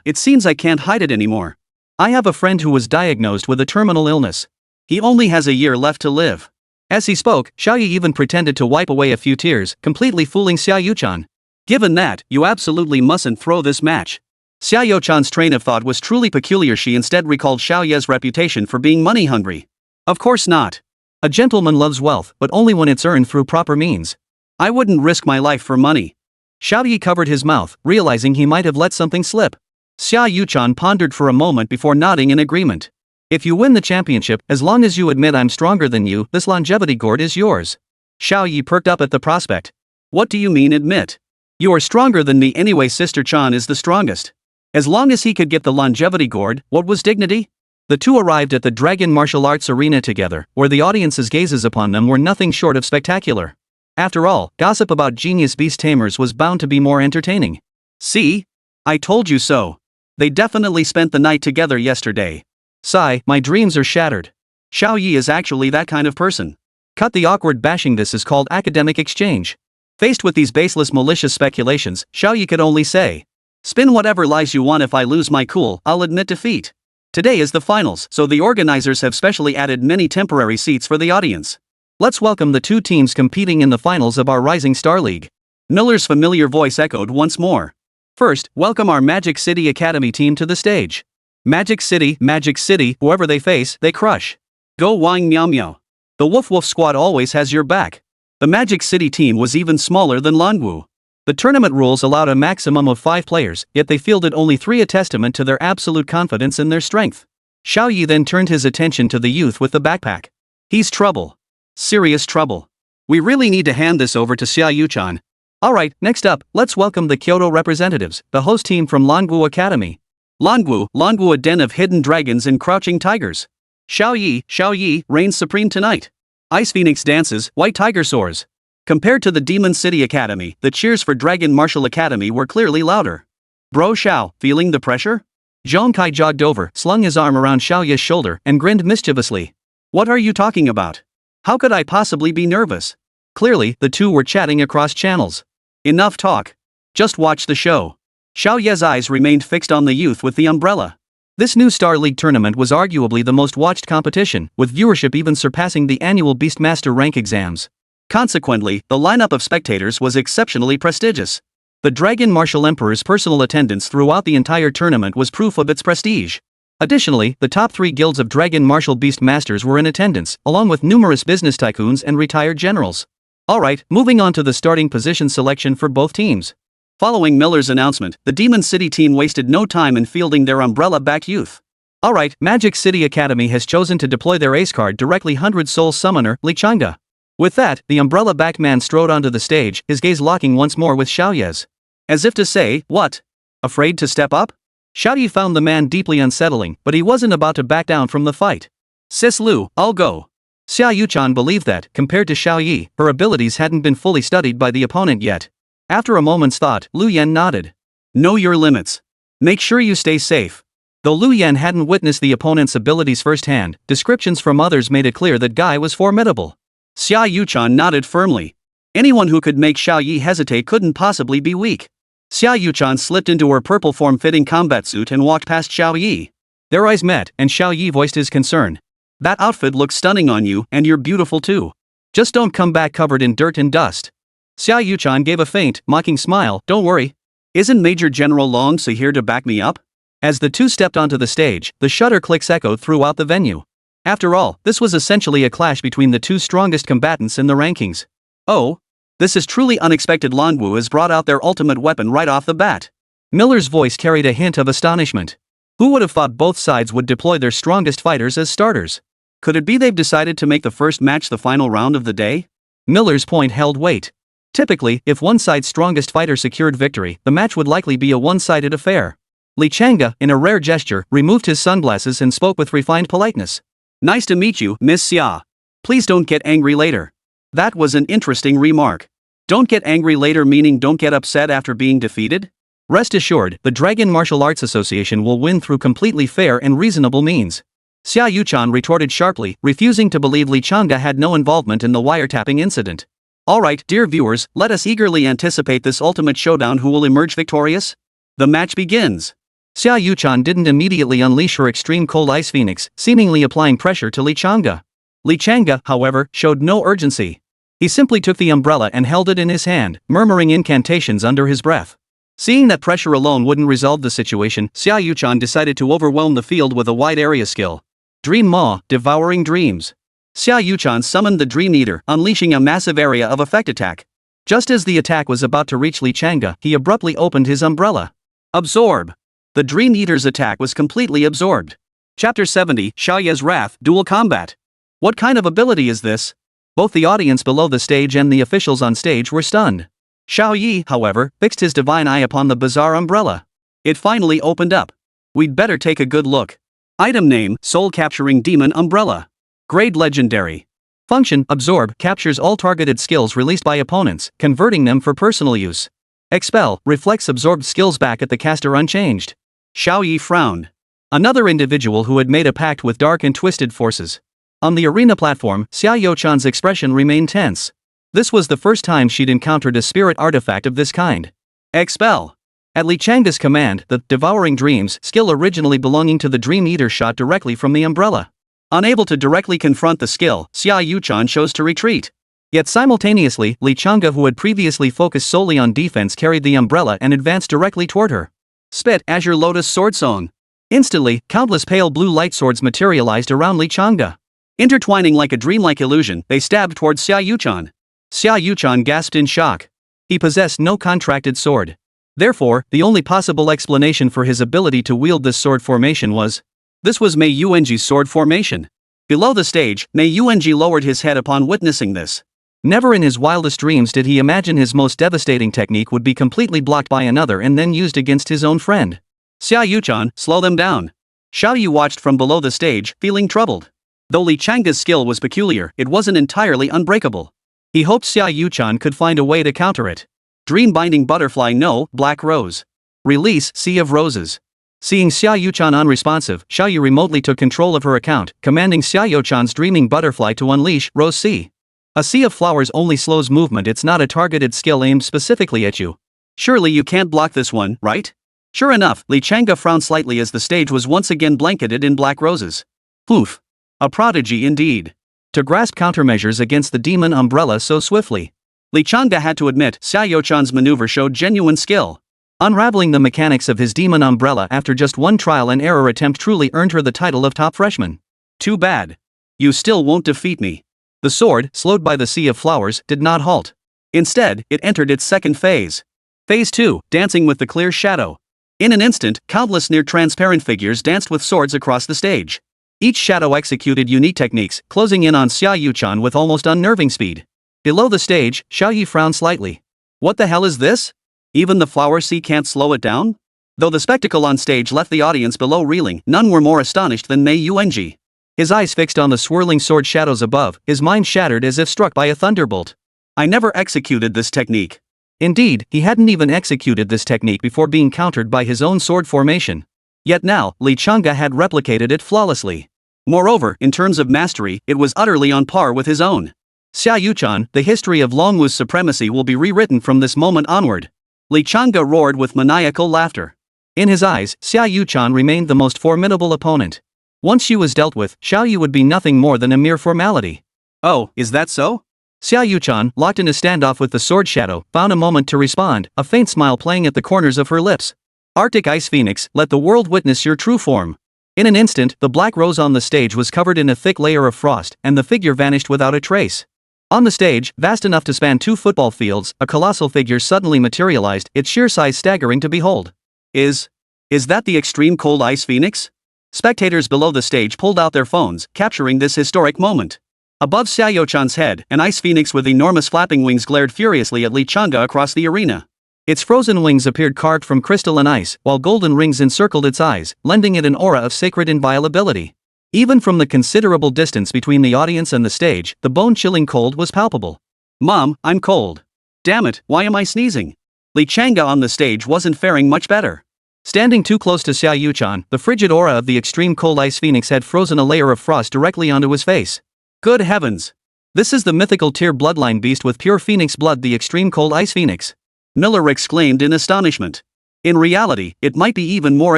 It seems I can't hide it anymore. I have a friend who was diagnosed with a terminal illness. He only has a year left to live. As he spoke, Xiao Ye even pretended to wipe away a few tears, completely fooling Xiao Chan. Given that, you absolutely mustn't throw this match. Xiao Chan's train of thought was truly peculiar. She instead recalled Xiao Ye's reputation for being money-hungry. Of course not. A gentleman loves wealth, but only when it's earned through proper means. I wouldn't risk my life for money. Xiao Ye covered his mouth, realizing he might have let something slip. Xiao Chan pondered for a moment before nodding in agreement. If you win the championship, as long as you admit I'm stronger than you, this longevity gourd is yours. Xiao Ye perked up at the prospect. What do you mean admit? You are stronger than me anyway. Sister Chan is the strongest. As long as he could get the longevity gourd, what was dignity? The two arrived at the Dragon Martial Arts Arena together, where the audience's gazes upon them were nothing short of spectacular. After all, gossip about genius beast tamers was bound to be more entertaining. See? I told you so. They definitely spent the night together yesterday. Sigh, my dreams are shattered. Xiao Ye is actually that kind of person. Cut the awkward bashing, this is called academic exchange. Faced with these baseless malicious speculations, Xiao Ye could only say, spin whatever lies you want. If I lose my cool, I'll admit defeat. Today is the finals, so the organizers have specially added many temporary seats for the audience. Let's welcome the two teams competing in the finals of our Rising Star League. Miller's familiar voice echoed once more. First, welcome our Magic City Academy team to the stage. Magic City, whoever they face, they crush. Go Wang Meow Meow. The Woof Woof squad always has your back. The Magic City team was even smaller than Lanwu. The tournament rules allowed a maximum of 5 players, yet they fielded only 3, a testament to their absolute confidence in their strength. Xiao Ye then turned his attention to the youth with the backpack. He's trouble. Serious trouble. We really need to hand this over to Xiao-Yu-chan. Alright, next up, let's welcome the Kyoto representatives, the host team from Lanwu Academy. Lanwu, a den of hidden dragons and crouching tigers. Xiao Ye, reigns supreme tonight. Ice Phoenix dances, White Tiger soars. Compared to the Demon City Academy, the cheers for Dragon Martial Academy were clearly louder. Bro Xiao, feeling the pressure? Zhong Kai jogged over, slung his arm around Xiao Ye's shoulder, and grinned mischievously. What are you talking about? How could I possibly be nervous? Clearly, the two were chatting across channels. Enough talk. Just watch the show. Xiao Ye's eyes remained fixed on the youth with the umbrella. This new Star League tournament was arguably the most watched competition, with viewership even surpassing the annual Beastmaster rank exams. Consequently, the lineup of spectators was exceptionally prestigious. The Dragon Martial Emperor's personal attendance throughout the entire tournament was proof of its prestige. Additionally, the top 3 guilds of Dragon Martial Beast Masters were in attendance, along with numerous business tycoons and retired generals. Alright, moving on to the starting position selection for both teams. Following Miller's announcement, the Demon City team wasted no time in fielding their umbrella-backed youth. Alright, Magic City Academy has chosen to deploy their ace card directly 100 Soul Summoner, Lichanga. With that, the umbrella-backed man strode onto the stage, his gaze locking once more with Xiao Ye's. As if to say, what? Afraid to step up? Xiao Ye found the man deeply unsettling, but he wasn't about to back down from the fight. Sis Lu, I'll go. Xiao-Yu-chan believed that, compared to Xiao Ye, her abilities hadn't been fully studied by the opponent yet. After a moment's thought, Lu Yan nodded. Know your limits. Make sure you stay safe. Though Lu Yan hadn't witnessed the opponent's abilities firsthand, descriptions from others made it clear that Guy was formidable. Xiao-Yu-chan nodded firmly. Anyone who could make Xiao Ye hesitate couldn't possibly be weak. Xiao-Yu-chan slipped into her purple form-fitting combat suit and walked past Xiao Ye. Their eyes met, and Xiao Ye voiced his concern. That outfit looks stunning on you, and you're beautiful too. Just don't come back covered in dirt and dust. Xiao-Yu-chan gave a faint, mocking smile. Don't worry. Isn't Major General Long So here to back me up? As the two stepped onto the stage, the shutter clicks echoed throughout the venue. After all, this was essentially a clash between the two strongest combatants in the rankings. Oh. This is truly unexpected. Lanwu has brought out their ultimate weapon right off the bat. Miller's voice carried a hint of astonishment. Who would have thought both sides would deploy their strongest fighters as starters? Could it be they've decided to make the first match the final round of the day? Miller's point held weight. Typically, if one side's strongest fighter secured victory, the match would likely be a one-sided affair. Lichanga, in a rare gesture, removed his sunglasses and spoke with refined politeness. Nice to meet you, Miss Xia. Please don't get angry later. That was an interesting remark. Don't get angry later meaning don't get upset after being defeated? Rest assured, the Dragon Martial Arts Association will win through completely fair and reasonable means. Xiao-Yu-chan retorted sharply, refusing to believe Lichanga had no involvement in the wiretapping incident. Alright, dear viewers, let us eagerly anticipate this ultimate showdown. Who will emerge victorious? The match begins. Xiao-Yu-chan didn't immediately unleash her extreme cold ice phoenix, seemingly applying pressure to Lichanga. Lichanga, however, showed no urgency. He simply took the umbrella and held it in his hand, murmuring incantations under his breath. Seeing that pressure alone wouldn't resolve the situation, Xiao-Yu-chan decided to overwhelm the field with a wide area skill. Dream Maw, Devouring Dreams. Xiao-Yu-chan summoned the Dream Eater, unleashing a massive area of effect attack. Just as the attack was about to reach Lichanga, he abruptly opened his umbrella. Absorb. The Dream Eater's attack was completely absorbed. Chapter 70, Xiao Ye's Wrath, Dual Combat. What kind of ability is this? Both the audience below the stage and the officials on stage were stunned. Xiao Ye, however, fixed his divine eye upon the bizarre umbrella. It finally opened up. We'd better take a good look. Item name, Soul Capturing Demon Umbrella. Grade Legendary. Function, Absorb, captures all targeted skills released by opponents, converting them for personal use. Expel, reflects absorbed skills back at the caster unchanged. Xiao Ye frowned. Another individual who had made a pact with dark and twisted forces. On the arena platform, Xiao-Yu-chan's expression remained tense. This was the first time she'd encountered a spirit artifact of this kind. Expel. At Lichanga's command, the Devouring Dreams skill originally belonging to the Dream Eater shot directly from the umbrella. Unable to directly confront the skill, Xiao-Yu-chan chose to retreat. Yet simultaneously, Li Chang'e, who had previously focused solely on defense, carried the umbrella and advanced directly toward her. Spit, Azure Lotus Sword Song. Instantly, countless pale blue light swords materialized around Li Chang'e. Intertwining like a dreamlike illusion, they stabbed towards Xiao Ye. Xiao Ye gasped in shock. He possessed no contracted sword. Therefore, the only possible explanation for his ability to wield this sword formation was, this was Mei Yuanji's sword formation. Below the stage, Mei Yuanji lowered his head upon witnessing this. Never in his wildest dreams did he imagine his most devastating technique would be completely blocked by another and then used against his own friend. Xiao Ye, slow them down. Xiao Ye watched from below the stage, feeling troubled. Though Li Chang'e's skill was peculiar, it wasn't entirely unbreakable. He hoped Xiao Ye could find a way to counter it. Dream-binding butterfly no, black rose. Release, sea of roses. Seeing Xiao Ye unresponsive, Xiao Ye remotely took control of her account, commanding Xiao Ye dreaming butterfly to unleash Rose Sea. A sea of flowers only slows movement, it's not a targeted skill aimed specifically at you. Surely you can't block this one, right? Sure enough, Li Chang'e frowned slightly as the stage was once again blanketed in black roses. Poof. A prodigy indeed. To grasp countermeasures against the demon umbrella so swiftly. Li Chang'e had to admit Xiao Ye's maneuver showed genuine skill. Unraveling the mechanics of his demon umbrella after just one trial and error attempt truly earned her the title of top freshman. Too bad. You still won't defeat me. The sword, slowed by the sea of flowers, did not halt. Instead, it entered its second phase. Phase 2, dancing with the clear shadow. In an instant, countless near-transparent figures danced with swords across the stage. Each shadow executed unique techniques, closing in on Xiao Ye with almost unnerving speed. Below the stage, Xiao Ye frowned slightly. What the hell is this? Even the flower sea can't slow it down? Though the spectacle on stage left the audience below reeling, none were more astonished than Mei Yuanji. His eyes fixed on the swirling sword shadows above, his mind shattered as if struck by a thunderbolt. I never executed this technique. Indeed, he hadn't even executed this technique before being countered by his own sword formation. Yet now, Li Chang'e had replicated it flawlessly. Moreover, in terms of mastery, it was utterly on par with his own. Xiao Ye, the history of Longwu's supremacy will be rewritten from this moment onward. Li Chang'e roared with maniacal laughter. In his eyes, Xiao Ye remained the most formidable opponent. Once she was dealt with, Xiao Ye would be nothing more than a mere formality. Oh, is that so? Xiao Ye, locked in a standoff with the sword shadow, found a moment to respond, a faint smile playing at the corners of her lips. Arctic Ice Phoenix, let the world witness your true form. In an instant, the black rose on the stage was covered in a thick layer of frost, and the figure vanished without a trace. On the stage, vast enough to span 2 football fields, a colossal figure suddenly materialized, its sheer size staggering to behold. Is that the extreme cold ice phoenix? Spectators below the stage pulled out their phones, capturing this historic moment. Above Xiao Ye's head, an ice phoenix with enormous flapping wings glared furiously at Li Chang'e across the arena. Its frozen wings appeared carved from crystal and ice, while golden rings encircled its eyes, lending it an aura of sacred inviolability. Even from the considerable distance between the audience and the stage, the bone-chilling cold was palpable. Mom, I'm cold. Damn it, why am I sneezing? Li Chang'e on the stage wasn't faring much better. Standing too close to Xiao Ye, the frigid aura of the extreme cold ice phoenix had frozen a layer of frost directly onto his face. Good heavens! This is the mythical tier bloodline beast with pure phoenix blood, the extreme cold ice phoenix. Miller exclaimed in astonishment. In reality, it might be even more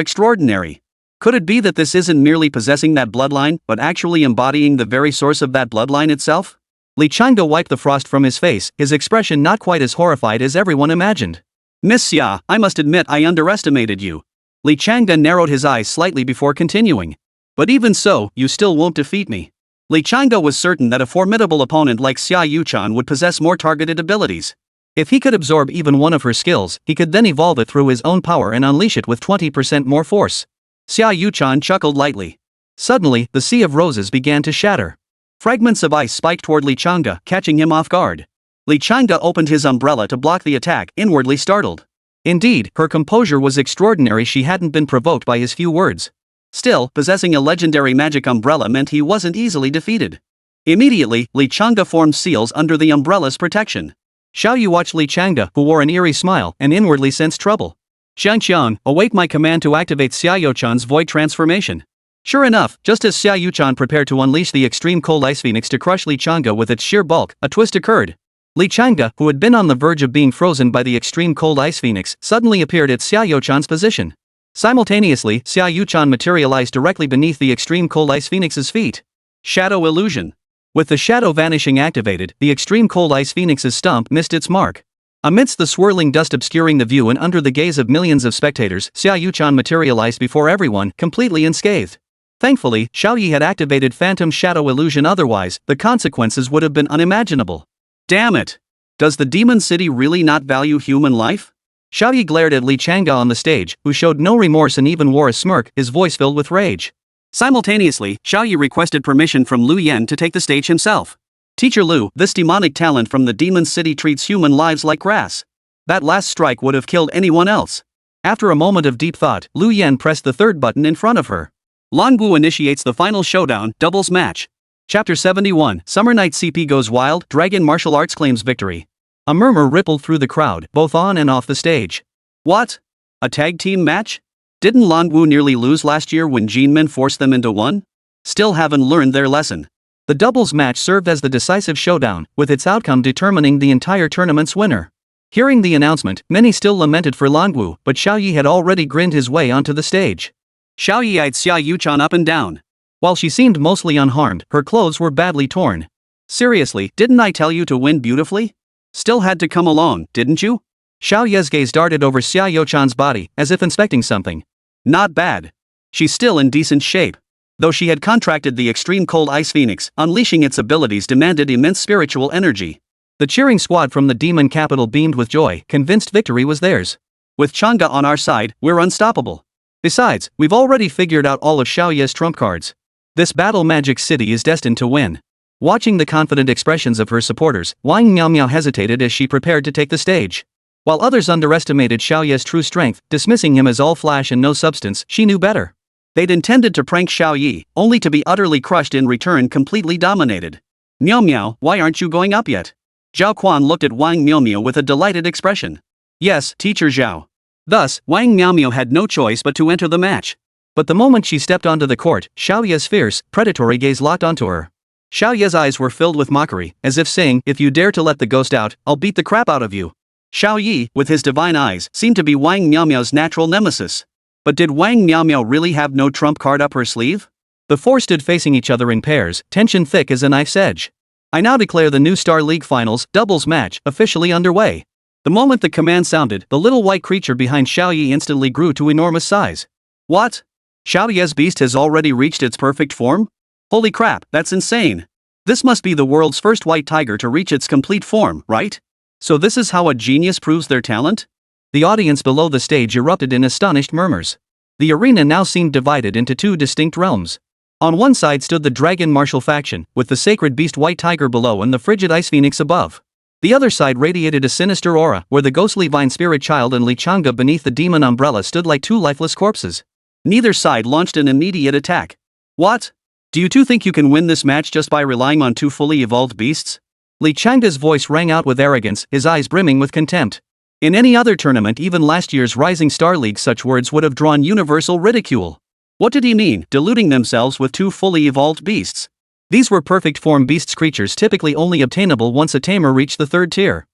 extraordinary. Could it be that this isn't merely possessing that bloodline, but actually embodying the very source of that bloodline itself? Li Chang'e wiped the frost from his face, his expression not quite as horrified as everyone imagined. Miss Xia, I must admit I underestimated you. Li Chang'e narrowed his eyes slightly before continuing. But even so, you still won't defeat me. Li Chang'e was certain that a formidable opponent like Xiao Ye would possess more targeted abilities. If he could absorb even one of her skills, he could then evolve it through his own power and unleash it with 20% more force. Xiao Ye chuckled lightly. Suddenly, the sea of roses began to shatter. Fragments of ice spiked toward Li Chang'e, catching him off guard. Li Chang'e opened his umbrella to block the attack, inwardly startled. Indeed, her composure was extraordinary. She hadn't been provoked by his few words. Still, possessing a legendary magic umbrella meant he wasn't easily defeated. Immediately, Li Chang'e formed seals under the umbrella's protection. Xiao Ye watched Li Chang'e, who wore an eerie smile, and inwardly sensed trouble. Xiangqiang, await my command to activate Xiao Ye's void transformation. Sure enough, just as Xiao Ye prepared to unleash the extreme cold ice phoenix to crush Li Chang'e with its sheer bulk, a twist occurred. Li Chang'e, who had been on the verge of being frozen by the extreme cold ice phoenix, suddenly appeared at Xiao Ye's position. Simultaneously, Xiao Ye materialized directly beneath the extreme cold ice phoenix's feet. Shadow illusion. With the shadow vanishing activated, the extreme cold ice phoenix's stomp missed its mark. Amidst the swirling dust obscuring the view and under the gaze of millions of spectators, Xiao Ye materialized before everyone, completely unscathed. Thankfully, Xiao Ye had activated Phantom Shadow Illusion, otherwise, the consequences would have been unimaginable. Damn it! Does the Demon City really not value human life? Xiao Ye glared at Li Chang'e on the stage, who showed no remorse and even wore a smirk, his voice filled with rage. Simultaneously, Xiao Ye requested permission from Lu Yen to take the stage himself. Teacher Lu, this demonic talent from the Demon City treats human lives like grass. That last strike would have killed anyone else. After a moment of deep thought, Lu Yen pressed the third button in front of her. Langu initiates the final showdown, doubles match. Chapter 71, Summer Night CP goes wild, Dragon Martial Arts claims victory. A murmur rippled through the crowd, both on and off the stage. What? A tag team match? Didn't Langu nearly lose last year when Jinmin forced them into one? Still haven't learned their lesson. The doubles match served as the decisive showdown, with its outcome determining the entire tournament's winner. Hearing the announcement, many still lamented for Langu, but Xiao Ye had already grinned his way onto the stage. Xiao Ye eyed Xiao Ye up and down. While she seemed mostly unharmed, her clothes were badly torn. Seriously, didn't I tell you to win beautifully? Still had to come along, didn't you? Xiao Ye's gaze darted over Xiao Ye body, as if inspecting something. Not bad. She's still in decent shape. Though she had contracted the extreme cold ice phoenix, unleashing its abilities demanded immense spiritual energy. The cheering squad from the demon capital beamed with joy, convinced victory was theirs. With Chang'e on our side, we're unstoppable. Besides, we've already figured out all of Xiao Ye's trump cards. This battle magic city is destined to win. Watching the confident expressions of her supporters, Wang Miao hesitated as she prepared to take the stage. While others underestimated Xiao Ye's true strength, dismissing him as all flash and no substance, she knew better. They'd intended to prank Xiao Ye, only to be utterly crushed in return, completely dominated. Miao, why aren't you going up yet? Zhao Quan looked at Wang Miao with a delighted expression. Yes, Teacher Zhao. Thus, Wang Miao had no choice but to enter the match. But the moment she stepped onto the court, Xiao Ye's fierce, predatory gaze locked onto her. Xiao Ye's eyes were filled with mockery, as if saying, if you dare to let the ghost out, I'll beat the crap out of you. Xiao Ye, with his divine eyes, seemed to be Wang Miao's natural nemesis. But did Wang Miao really have no trump card up her sleeve? The four stood facing each other in pairs, tension thick as a knife's edge. I now declare the new Star League Finals doubles match officially underway. The moment the command sounded, the little white creature behind Xiao Ye instantly grew to enormous size. What? Xiao Ye's beast has already reached its perfect form? Holy crap, that's insane. This must be the world's first white tiger to reach its complete form, right? So this is how a genius proves their talent? The audience below the stage erupted in astonished murmurs. The arena now seemed divided into two distinct realms. On one side stood the dragon martial faction, with the sacred beast white tiger below and the frigid ice phoenix above. The other side radiated a sinister aura, where the ghostly vine spirit child and Li Chang'e beneath the demon umbrella stood like two lifeless corpses. Neither side launched an immediate attack. What? Do you two think you can win this match just by relying on two fully evolved beasts? Li Chang'e's voice rang out with arrogance, his eyes brimming with contempt. In any other tournament, even last year's Rising Star League, such words would have drawn universal ridicule. What did he mean, deluding themselves with two fully evolved beasts? These were perfect form beasts, creatures typically only obtainable once a tamer reached the third tier.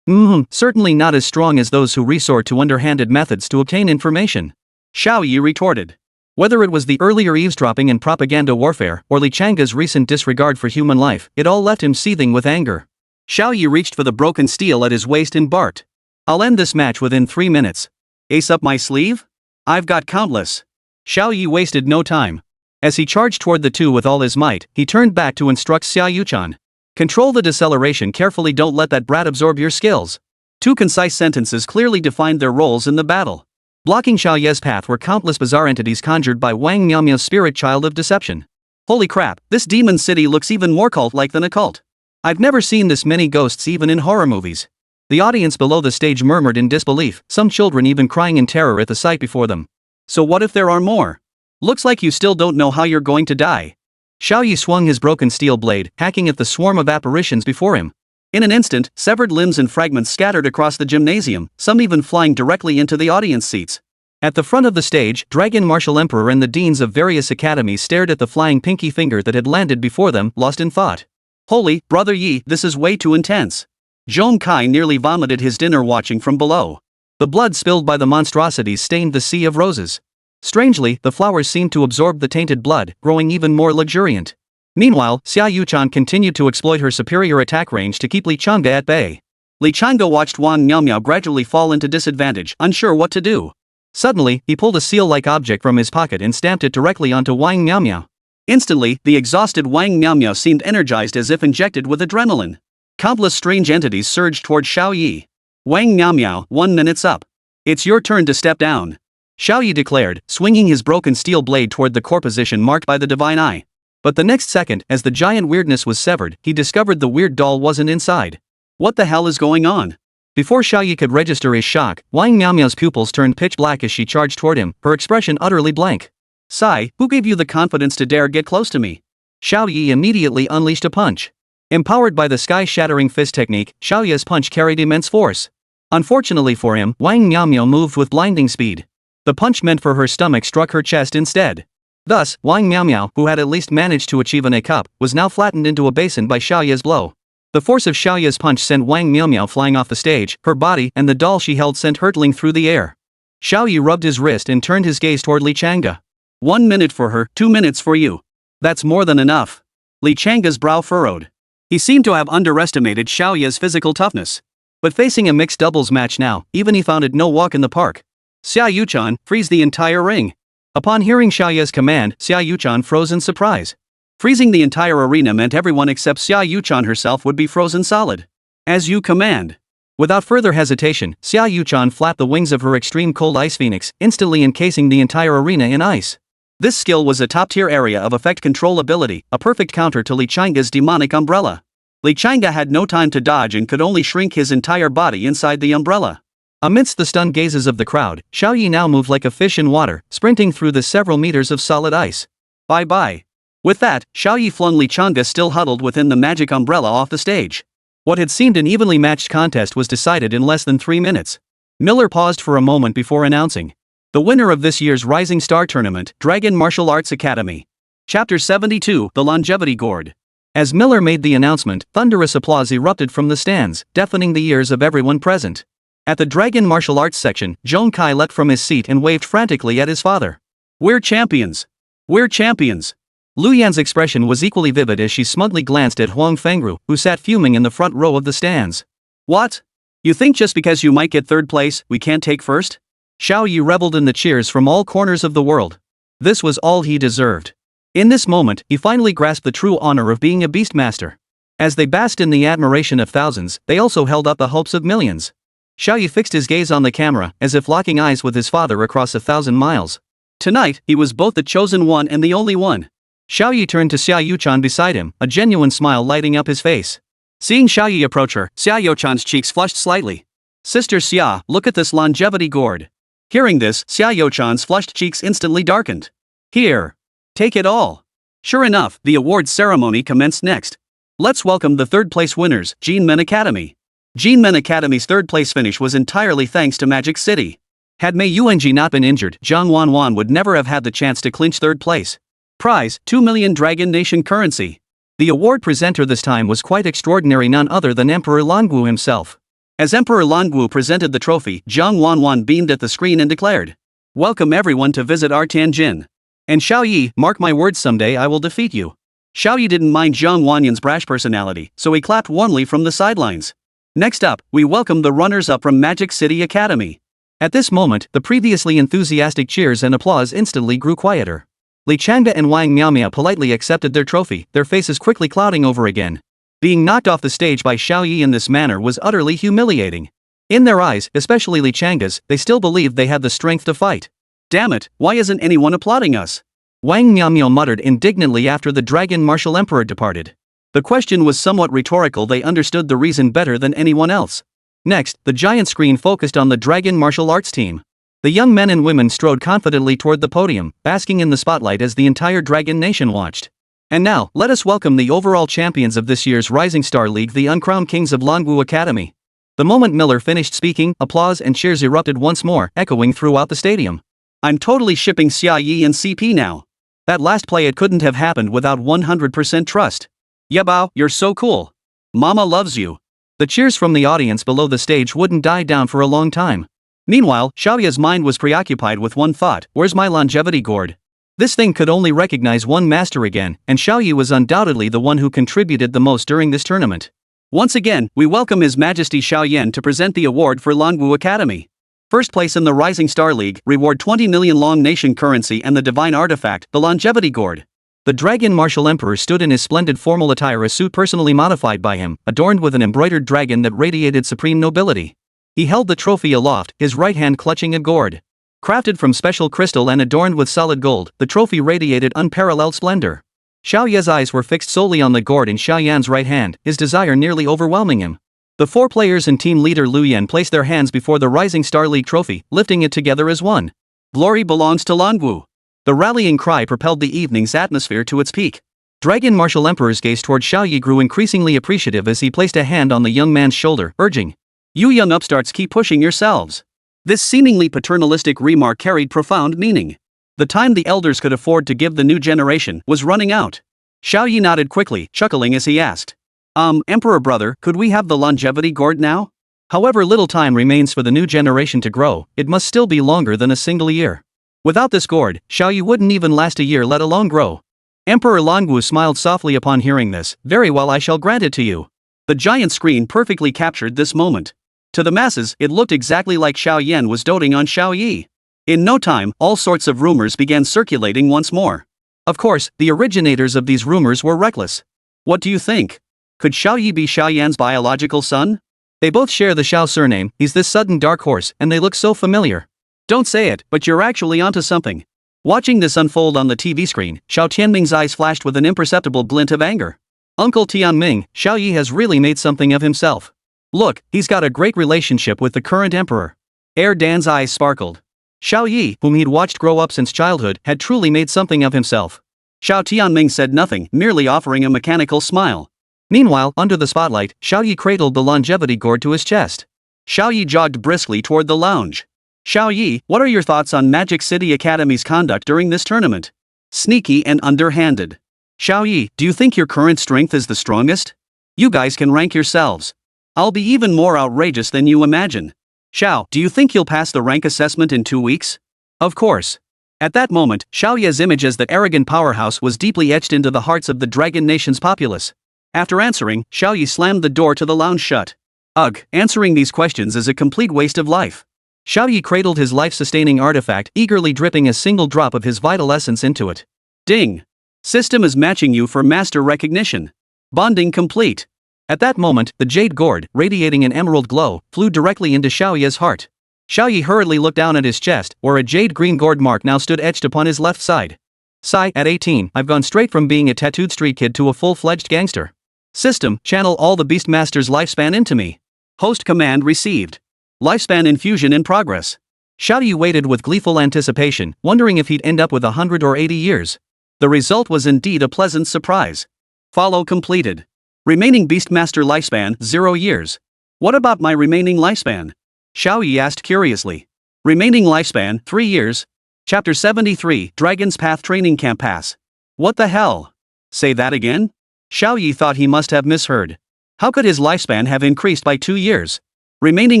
Certainly not as strong as those who resort to underhanded methods to obtain information. Xiao Ye retorted. Whether it was the earlier eavesdropping and propaganda warfare, or Li Chang'e's recent disregard for human life, it all left him seething with anger. Xiao Ye reached for the broken steel at his waist and barked. I'll end this match within 3 minutes. Ace up my sleeve? I've got countless. Xiao Ye wasted no time. As he charged toward the two with all his might, he turned back to instruct Xiao Ye. Control the deceleration carefully, don't let that brat absorb your skills. Two concise sentences clearly defined their roles in the battle. Blocking Xiao Ye's path were countless bizarre entities conjured by Wang Miao's spirit child of deception. Holy crap, this demon city looks even more cult-like than a cult. I've never seen this many ghosts even in horror movies. The audience below the stage murmured in disbelief, some children even crying in terror at the sight before them. So what if there are more? Looks like you still don't know how you're going to die. Xiao Ye swung his broken steel blade, hacking at the swarm of apparitions before him. In an instant, severed limbs and fragments scattered across the gymnasium, some even flying directly into the audience seats. At the front of the stage, Dragon Martial Emperor and the deans of various academies stared at the flying pinky finger that had landed before them, lost in thought. Holy, Brother Yi, this is way too intense. Zhong Kai nearly vomited his dinner watching from below. The blood spilled by the monstrosities stained the sea of roses. Strangely, the flowers seemed to absorb the tainted blood, growing even more luxuriant. Meanwhile, Xiao Ye continued to exploit her superior attack range to keep Li Changge at bay. Li Changge watched Wang Miaomiao gradually fall into disadvantage, unsure what to do. Suddenly, he pulled a seal-like object from his pocket and stamped it directly onto Wang Miaomiao. Instantly, the exhausted Wang Miaomiao seemed energized as if injected with adrenaline. Countless strange entities surged toward Xiao Ye. Wang Miaomiao, 1 minute's up. It's your turn to step down. Xiao Ye declared, swinging his broken steel blade toward the core position marked by the divine eye. But the next second, as the giant weirdness was severed, he discovered the weird doll wasn't inside. What the hell is going on? Before Xiao Ye could register his shock, Wang Miaomiao's pupils turned pitch black as she charged toward him, her expression utterly blank. Sigh, who gave you the confidence to dare get close to me? Xiao Ye immediately unleashed a punch. Empowered by the Sky-Shattering Fist technique, Xiao Ye's punch carried immense force. Unfortunately for him, Wang Miaomiao moved with blinding speed. The punch meant for her stomach struck her chest instead. Thus, Wang Miaomiao, who had at least managed to achieve an A-cup, was now flattened into a basin by Xiao Ye's blow. The force of Xiao Ye's punch sent Wang Miaomiao flying off the stage, her body and the doll she held sent hurtling through the air. Xiao Ye rubbed his wrist and turned his gaze toward Li Changge. 1 minute for her, 2 minutes for you. That's more than enough. Li Changge's brow furrowed. He seemed to have underestimated Xiao Ye's physical toughness. But facing a mixed doubles match now, even he found it no walk in the park. Xiao Ye, freeze the entire ring. Upon hearing Xiao Ye's command, Xiao Ye froze in surprise. Freezing the entire arena meant everyone except Xiao Ye herself would be frozen solid. As you command. Without further hesitation, Xiao Ye flapped the wings of her extreme cold ice phoenix, instantly encasing the entire arena in ice. This skill was a top-tier area of effect control ability, a perfect counter to Li Changge's demonic umbrella. Li Changge had no time to dodge and could only shrink his entire body inside the umbrella. Amidst the stunned gazes of the crowd, Xiao Ye now moved like a fish in water, sprinting through the several meters of solid ice. Bye-bye. With that, Xiao Ye flung Li Changge still huddled within the magic umbrella off the stage. What had seemed an evenly matched contest was decided in less than 3 minutes. Miller paused for a moment before announcing. The winner of this year's Rising Star Tournament, Dragon Martial Arts Academy. Chapter 72, The Longevity Gourd. As Miller made the announcement, thunderous applause erupted from the stands, deafening the ears of everyone present. At the Dragon Martial Arts section, Zhong Kai leapt from his seat and waved frantically at his father. We're champions! We're champions! Lu Yan's expression was equally vivid as she smugly glanced at Huang Fengru, who sat fuming in the front row of the stands. What? You think just because you might get third place, we can't take first? Xiao Ye reveled in the cheers from all corners of the world. This was all he deserved. In this moment, he finally grasped the true honor of being a beastmaster. As they basked in the admiration of thousands, they also held up the hopes of millions. Xiao Ye fixed his gaze on the camera, as if locking eyes with his father across 1,000 miles. Tonight, he was both the chosen one and the only one. Xiao Ye turned to Xiao Ye beside him, a genuine smile lighting up his face. Seeing Xiao Ye approach her, Xiao Ye-chan's cheeks flushed slightly. Sister Xia, look at this longevity gourd. Hearing this, Xiao Ye-chan's flushed cheeks instantly darkened. Here. Take it all. Sure enough, the awards ceremony commenced next. Let's welcome the third-place winners, Jin Men Academy. Jin Men Academy's third-place finish was entirely thanks to Magic City. Had Mei Yuanji not been injured, Zhang Wanwan would never have had the chance to clinch third place. Prize, 2 million Dragon Nation currency. The award presenter this time was quite extraordinary, none other than Emperor Longwu himself. As Emperor Longwu presented the trophy, Zhang Wanwan beamed at the screen and declared, "Welcome everyone to visit our Tianjin. And Xiao Ye, mark my words, someday I will defeat you." Xiao Ye didn't mind Zhang Wanyan's brash personality, so he clapped warmly from the sidelines. Next up, we welcome the runners-up from Magic City Academy. At this moment, the previously enthusiastic cheers and applause instantly grew quieter. Li Changge and Wang Miaomiao politely accepted their trophy, their faces quickly clouding over again. Being knocked off the stage by Xiao Ye in this manner was utterly humiliating. In their eyes, especially Li Changge's, they still believed they had the strength to fight. Damn it, why isn't anyone applauding us? Wang Miaomiao muttered indignantly after the Dragon Martial Emperor departed. The question was somewhat rhetorical, they understood the reason better than anyone else. Next, the giant screen focused on the Dragon Martial Arts team. The young men and women strode confidently toward the podium, basking in the spotlight as the entire Dragon Nation watched. And now, let us welcome the overall champions of this year's Rising Star League, the uncrowned kings of Longwu Academy. The moment Miller finished speaking, applause and cheers erupted once more, echoing throughout the stadium. I'm totally shipping Xiao Ye and CP now. That last play, it couldn't have happened without 100% trust. Yabao, you're so cool. Mama loves you. The cheers from the audience below the stage wouldn't die down for a long time. Meanwhile, Xiao Ye's mind was preoccupied with one thought: where's my longevity gourd? This thing could only recognize one master again, and Xiao Ye was undoubtedly the one who contributed the most during this tournament. Once again, we welcome His Majesty Xiao Yan to present the award for Longwu Academy. First place in the Rising Star League, reward 20 million Long Nation currency and the divine artifact, the Longevity Gourd. The Dragon Martial Emperor stood in his splendid formal attire, a suit personally modified by him, adorned with an embroidered dragon that radiated supreme nobility. He held the trophy aloft, his right hand clutching a gourd. Crafted from special crystal and adorned with solid gold, the trophy radiated unparalleled splendor. Xiao Ye's eyes were fixed solely on the gourd in Xiao Yan's right hand, his desire nearly overwhelming him. The four players and team leader Lu Yan placed their hands before the Rising Star League trophy, lifting it together as one. Glory belongs to Longwu. The rallying cry propelled the evening's atmosphere to its peak. Dragon Martial Emperor's gaze toward Xiao Ye grew increasingly appreciative as he placed a hand on the young man's shoulder, urging, "You young upstarts, keep pushing yourselves." This seemingly paternalistic remark carried profound meaning. The time the elders could afford to give the new generation was running out. Xiao Ye nodded quickly, chuckling as he asked, Emperor brother, could we have the longevity gourd now? However little time remains for the new generation to grow, it must still be longer than a single year. Without this gourd, Xiao Ye wouldn't even last a year, let alone grow. Emperor Longwu smiled softly upon hearing this. Very well, I shall grant it to you. The giant screen perfectly captured this moment. To the masses, it looked exactly like Xiao Yan was doting on Xiao Ye. In no time, all sorts of rumors began circulating once more. Of course, the originators of these rumors were reckless. What do you think? Could Xiao Ye be Xiao Yan's biological son? They both share the Xiao surname, he's this sudden dark horse, and they look so familiar. Don't say it, but you're actually onto something. Watching this unfold on the TV screen, Xiao Tianming's eyes flashed with an imperceptible glint of anger. Uncle Tianming, Xiao Ye has really made something of himself. Look, he's got a great relationship with the current emperor. Heir Dan's eyes sparkled. Xiao Ye, whom he'd watched grow up since childhood, had truly made something of himself. Xiao Tianming said nothing, merely offering a mechanical smile. Meanwhile, under the spotlight, Xiao Ye cradled the longevity gourd to his chest. Xiao Ye jogged briskly toward the lounge. Xiao Ye, what are your thoughts on Magic City Academy's conduct during this tournament? Sneaky and underhanded. Xiao Ye, do you think your current strength is the strongest? You guys can rank yourselves. I'll be even more outrageous than you imagine. Xiao, do you think you'll pass the rank assessment in 2 weeks? Of course. At that moment, Xiao Ye's image as the arrogant powerhouse was deeply etched into the hearts of the Dragon Nation's populace. After answering, Xiao Ye slammed the door to the lounge shut. Ugh, answering these questions is a complete waste of life. Xiao Ye cradled his life-sustaining artifact, eagerly dripping a single drop of his vital essence into it. Ding! System is matching you for master recognition. Bonding complete. At that moment, the jade gourd, radiating an emerald glow, flew directly into Xiao Ye's heart. Xiao Ye hurriedly looked down at his chest, where a jade-green gourd mark now stood etched upon his left side. Sigh, at 18, I've gone straight from being a tattooed street kid to a full-fledged gangster. System, channel all the Beastmaster's lifespan into me. Host command received. Lifespan infusion in progress. Xiao Ye waited with gleeful anticipation, wondering if he'd end up with 100 or 80 years. The result was indeed a pleasant surprise. Follow completed. Remaining Beastmaster lifespan, 0 years. What about my remaining lifespan? Xiao Ye asked curiously. Remaining lifespan, 3 years. Chapter 73, Dragon's Path Training Camp Pass. What the hell? Say that again? Xiao Ye thought he must have misheard. How could his lifespan have increased by 2 years? Remaining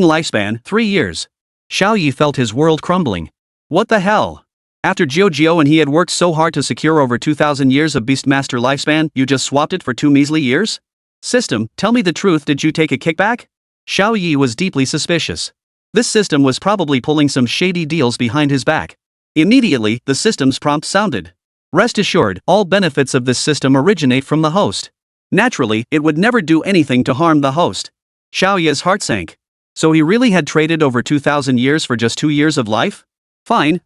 lifespan, 3 years. Xiao Ye felt his world crumbling. What the hell? After Jiao and he had worked so hard to secure over 2,000 years of Beastmaster lifespan, you just swapped it for 2 measly years? System, tell me the truth, did you take a kickback? Xiao Ye was deeply suspicious. This system was probably pulling some shady deals behind his back. Immediately, the system's prompt sounded. Rest assured, all benefits of this system originate from the host. Naturally, it would never do anything to harm the host. Xiao Ye's heart sank. So he really had traded over 2,000 years for just 2 years of life? Fine.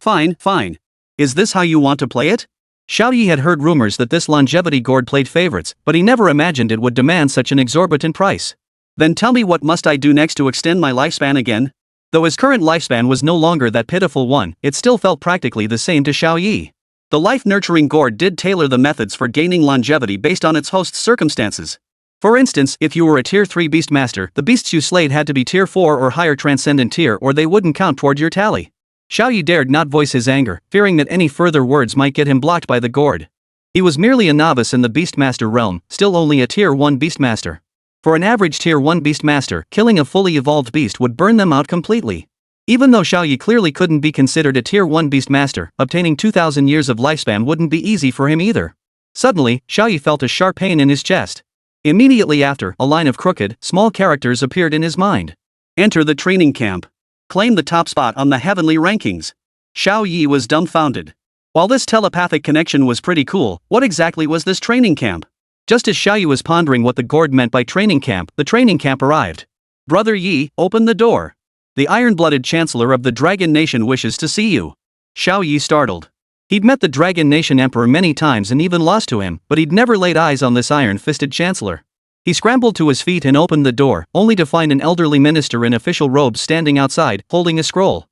Is this how you want to play it? Xiao Ye had heard rumors that this longevity gourd played favorites, but he never imagined it would demand such an exorbitant price. Then tell me, what must I do next to extend my lifespan again? Though his current lifespan was no longer that pitiful one, it still felt practically the same to Xiao Ye. The life-nurturing gourd did tailor the methods for gaining longevity based on its host's circumstances. For instance, if you were a Tier 3 Beastmaster, the beasts you slayed had to be Tier 4 or higher Transcendent tier, or they wouldn't count toward your tally. Xiao Ye dared not voice his anger, fearing that any further words might get him blocked by the gourd. He was merely a novice in the Beastmaster realm, still only a Tier 1 Beastmaster. For an average Tier 1 Beastmaster, killing a fully evolved beast would burn them out completely. Even though Xiao Ye clearly couldn't be considered a tier 1 beast master, obtaining 2,000 years of lifespan wouldn't be easy for him either. Suddenly, Xiao Ye felt a sharp pain in his chest. Immediately after, a line of crooked, small characters appeared in his mind. Enter the training camp. Claim the top spot on the heavenly rankings. Xiao Ye was dumbfounded. While this telepathic connection was pretty cool, what exactly was this training camp? Just as Xiao Ye was pondering what the gourd meant by training camp, the training camp arrived. Brother Yi, open the door. The iron-blooded chancellor of the Dragon Nation wishes to see you. Xiao Ye startled. He'd met the Dragon Nation emperor many times and even lost to him, but he'd never laid eyes on this iron-fisted chancellor. He scrambled to his feet and opened the door, only to find an elderly minister in official robes standing outside, holding a scroll.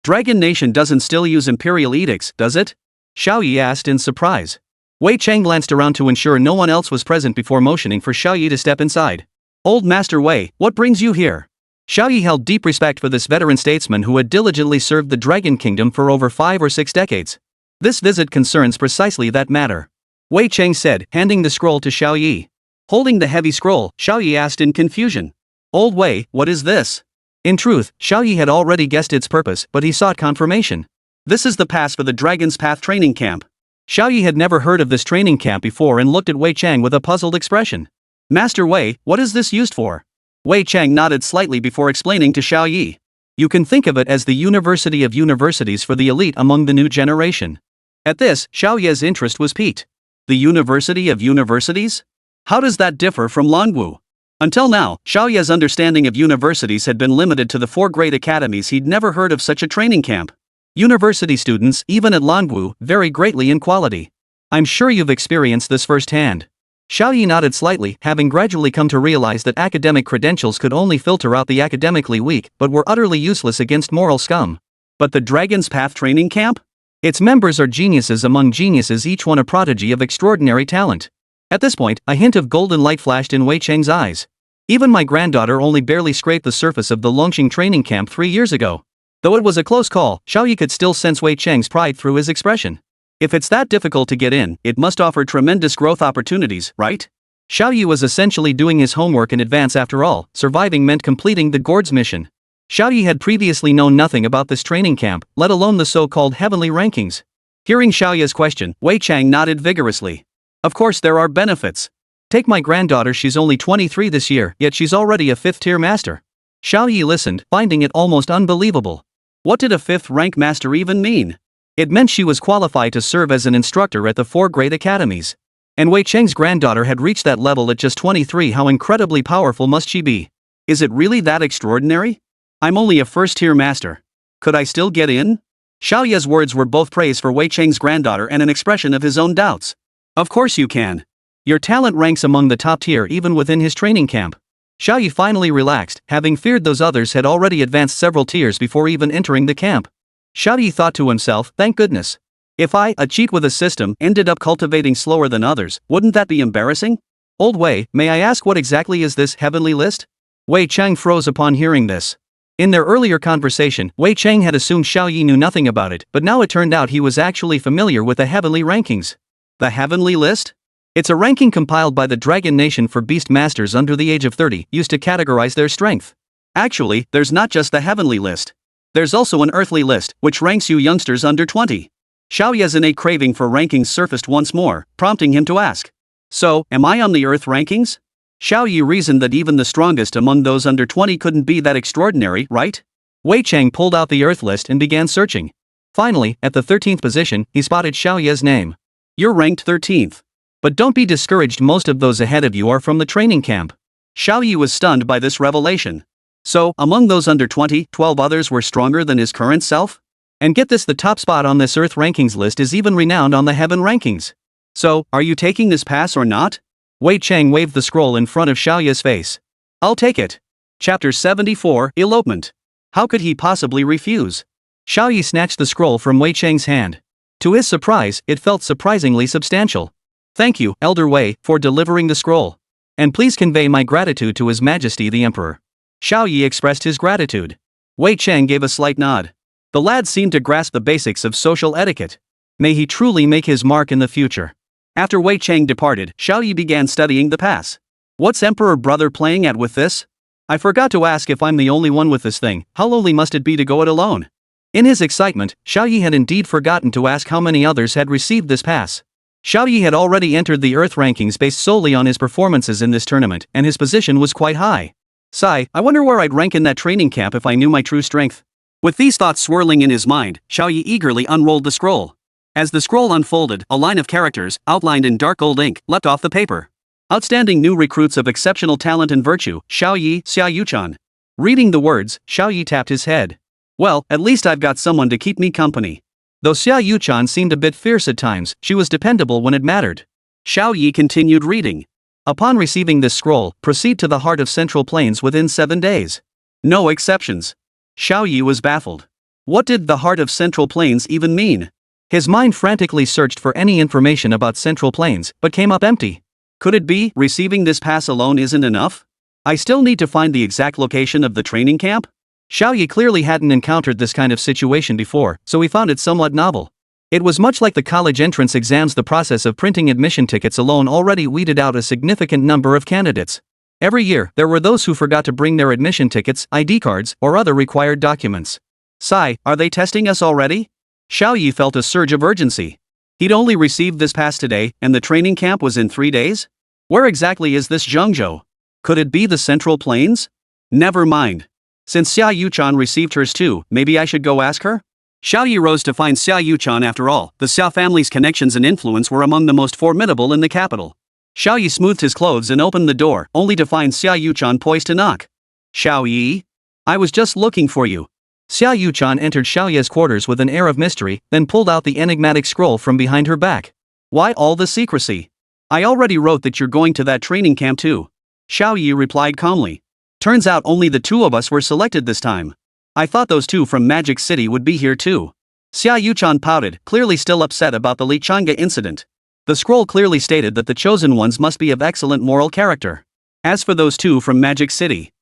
Dragon Nation doesn't still use imperial edicts, does it? Xiao Ye asked in surprise. Wei Chang glanced around to ensure no one else was present before motioning for Xiao Ye to step inside. Old Master Wei, what brings you here? Xiao Ye held deep respect for this veteran statesman who had diligently served the Dragon Kingdom for over 5 or 6 decades. This visit concerns precisely that matter. Wei Chang said, handing the scroll to Xiao Ye. Holding the heavy scroll, Xiao Ye asked in confusion. Old Wei, what is this? In truth, Xiao Ye had already guessed its purpose, but he sought confirmation. This is the pass for the Dragon's Path training camp. Xiao Ye had never heard of this training camp before and looked at Wei Chang with a puzzled expression. Master Wei, what is this used for? Wei Chang nodded slightly before explaining to Xiao Ye. You can think of it as the University of Universities for the elite among the new generation. At this, Xiao Ye's interest was piqued. The University of Universities? How does that differ from Longwu? Until now, Xiao Ye's understanding of universities had been limited to the 4 great academies. He'd never heard of such a training camp. University students, even at Longwu, vary greatly in quality. I'm sure you've experienced this firsthand. Xiao Ye nodded slightly, having gradually come to realize that academic credentials could only filter out the academically weak, but were utterly useless against moral scum. But the Dragon's Path training camp? Its members are geniuses among geniuses, each one a prodigy of extraordinary talent. At this point, a hint of golden light flashed in Wei Chang's eyes. Even my granddaughter only barely scraped the surface of the Longxing training camp 3 years ago. Though it was a close call, Xiao Ye could still sense Wei Chang's pride through his expression. If it's that difficult to get in, it must offer tremendous growth opportunities, right? Xiao Ye was essentially doing his homework in advance after all. Surviving meant completing the Gourds mission. Xiao Ye had previously known nothing about this training camp, let alone the so-called heavenly rankings. Hearing Xiao Ye's question, Wei Chang nodded vigorously. Of course there are benefits. Take my granddaughter, she's only 23 this year, yet she's already a 5th-tier master. Xiao Ye listened, finding it almost unbelievable. What did a 5th rank master even mean? It meant she was qualified to serve as an instructor at the 4 great academies. And Wei Chang's granddaughter had reached that level at just 23. How incredibly powerful must she be? Is it really that extraordinary? I'm only a 1st-tier master. Could I still get in? Xiao Ye's words were both praise for Wei Chang's granddaughter and an expression of his own doubts. Of course you can. Your talent ranks among the top tier even within his training camp. Xiao Ye finally relaxed, having feared those others had already advanced several tiers before even entering the camp. Xiao Ye thought to himself, thank goodness. If I, a cheat with a system, ended up cultivating slower than others, wouldn't that be embarrassing? Old Wei, may I ask what exactly is this heavenly list? Wei Chang froze upon hearing this. In their earlier conversation, Wei Chang had assumed Xiao Ye knew nothing about it, but now it turned out he was actually familiar with the heavenly rankings. The heavenly list? It's a ranking compiled by the Dragon Nation for beast masters under the age of 30, used to categorize their strength. Actually, there's not just the heavenly list. There's also an earthly list, which ranks you youngsters under 20. Xiao Ye's innate craving for rankings surfaced once more, prompting him to ask. So, am I on the earth rankings? Xiao Ye reasoned that even the strongest among those under 20 couldn't be that extraordinary, right? Wei Chang pulled out the earth list and began searching. Finally, at the 13th position, he spotted Xiao Ye's name. You're ranked 13th. But don't be discouraged, most of those ahead of you are from the training camp. Xiao Ye was stunned by this revelation. So, among those under 20, 12 others were stronger than his current self? And get this, the top spot on this Earth rankings list is even renowned on the Heaven rankings. So, are you taking this pass or not? Wei Chang waved the scroll in front of Xiao Ye's face. I'll take it. Chapter 74, Elopement. How could he possibly refuse? Xiao Ye snatched the scroll from Wei Chang's hand. To his surprise, it felt surprisingly substantial. Thank you, Elder Wei, for delivering the scroll. And please convey my gratitude to His Majesty the Emperor. Xiao Ye expressed his gratitude. Wei Chang gave a slight nod. The lad seemed to grasp the basics of social etiquette. May he truly make his mark in the future. After Wei Chang departed, Xiao Ye began studying the pass. What's Emperor Brother playing at with this? I forgot to ask if I'm the only one with this thing. How lonely must it be to go it alone? In his excitement, Xiao Ye had indeed forgotten to ask how many others had received this pass. Xiao Ye had already entered the Earth rankings based solely on his performances in this tournament, and his position was quite high. Sigh, I wonder where I'd rank in that training camp if I knew my true strength. With these thoughts swirling in his mind, Xiao Ye eagerly unrolled the scroll. As the scroll unfolded, a line of characters, outlined in dark gold ink, leapt off the paper. Outstanding new recruits of exceptional talent and virtue, Xiao Ye, Xiao. Reading the words, Xiao Ye tapped his head. Well, at least I've got someone to keep me company. Though Xiao seemed a bit fierce at times, she was dependable when it mattered. Xiao Ye continued reading. Upon receiving this scroll, proceed to the heart of Central Plains within 7 days. No exceptions. Xiao Ye was baffled. What did the heart of Central Plains even mean? His mind frantically searched for any information about Central Plains, but came up empty. Could it be receiving this pass alone isn't enough? I still need to find the exact location of the training camp? Xiao Ye clearly hadn't encountered this kind of situation before, so he found it somewhat novel. It was much like the college entrance exams. The process of printing admission tickets alone already weeded out a significant number of candidates. Every year, there were those who forgot to bring their admission tickets, ID cards, or other required documents. Sigh, are they testing us already? Xiao Ye felt a surge of urgency. He'd only received this pass today, and the training camp was in 3 days? Where exactly is this Zhengzhou? Could it be the Central Plains? Never mind. Since Xiao Yuchan received hers too, maybe I should go ask her? Xiao Ye rose to find Xiao Yuchan. After all, the Xiao family's connections and influence were among the most formidable in the capital. Xiao Ye smoothed his clothes and opened the door, only to find Xiao Yuchan poised to knock. Xiao Ye? I was just looking for you. Xiao Yuchan entered Xiao Ye's quarters with an air of mystery, then pulled out the enigmatic scroll from behind her back. Why all the secrecy? I already wrote that you're going to that training camp too. Xiao Ye replied calmly. Turns out only the 2 of us were selected this time. I thought those 2 from Magic City would be here too. Xiao Yuchan pouted, clearly still upset about the Lichanga incident. The scroll clearly stated that the chosen ones must be of excellent moral character. As for those 2 from Magic City.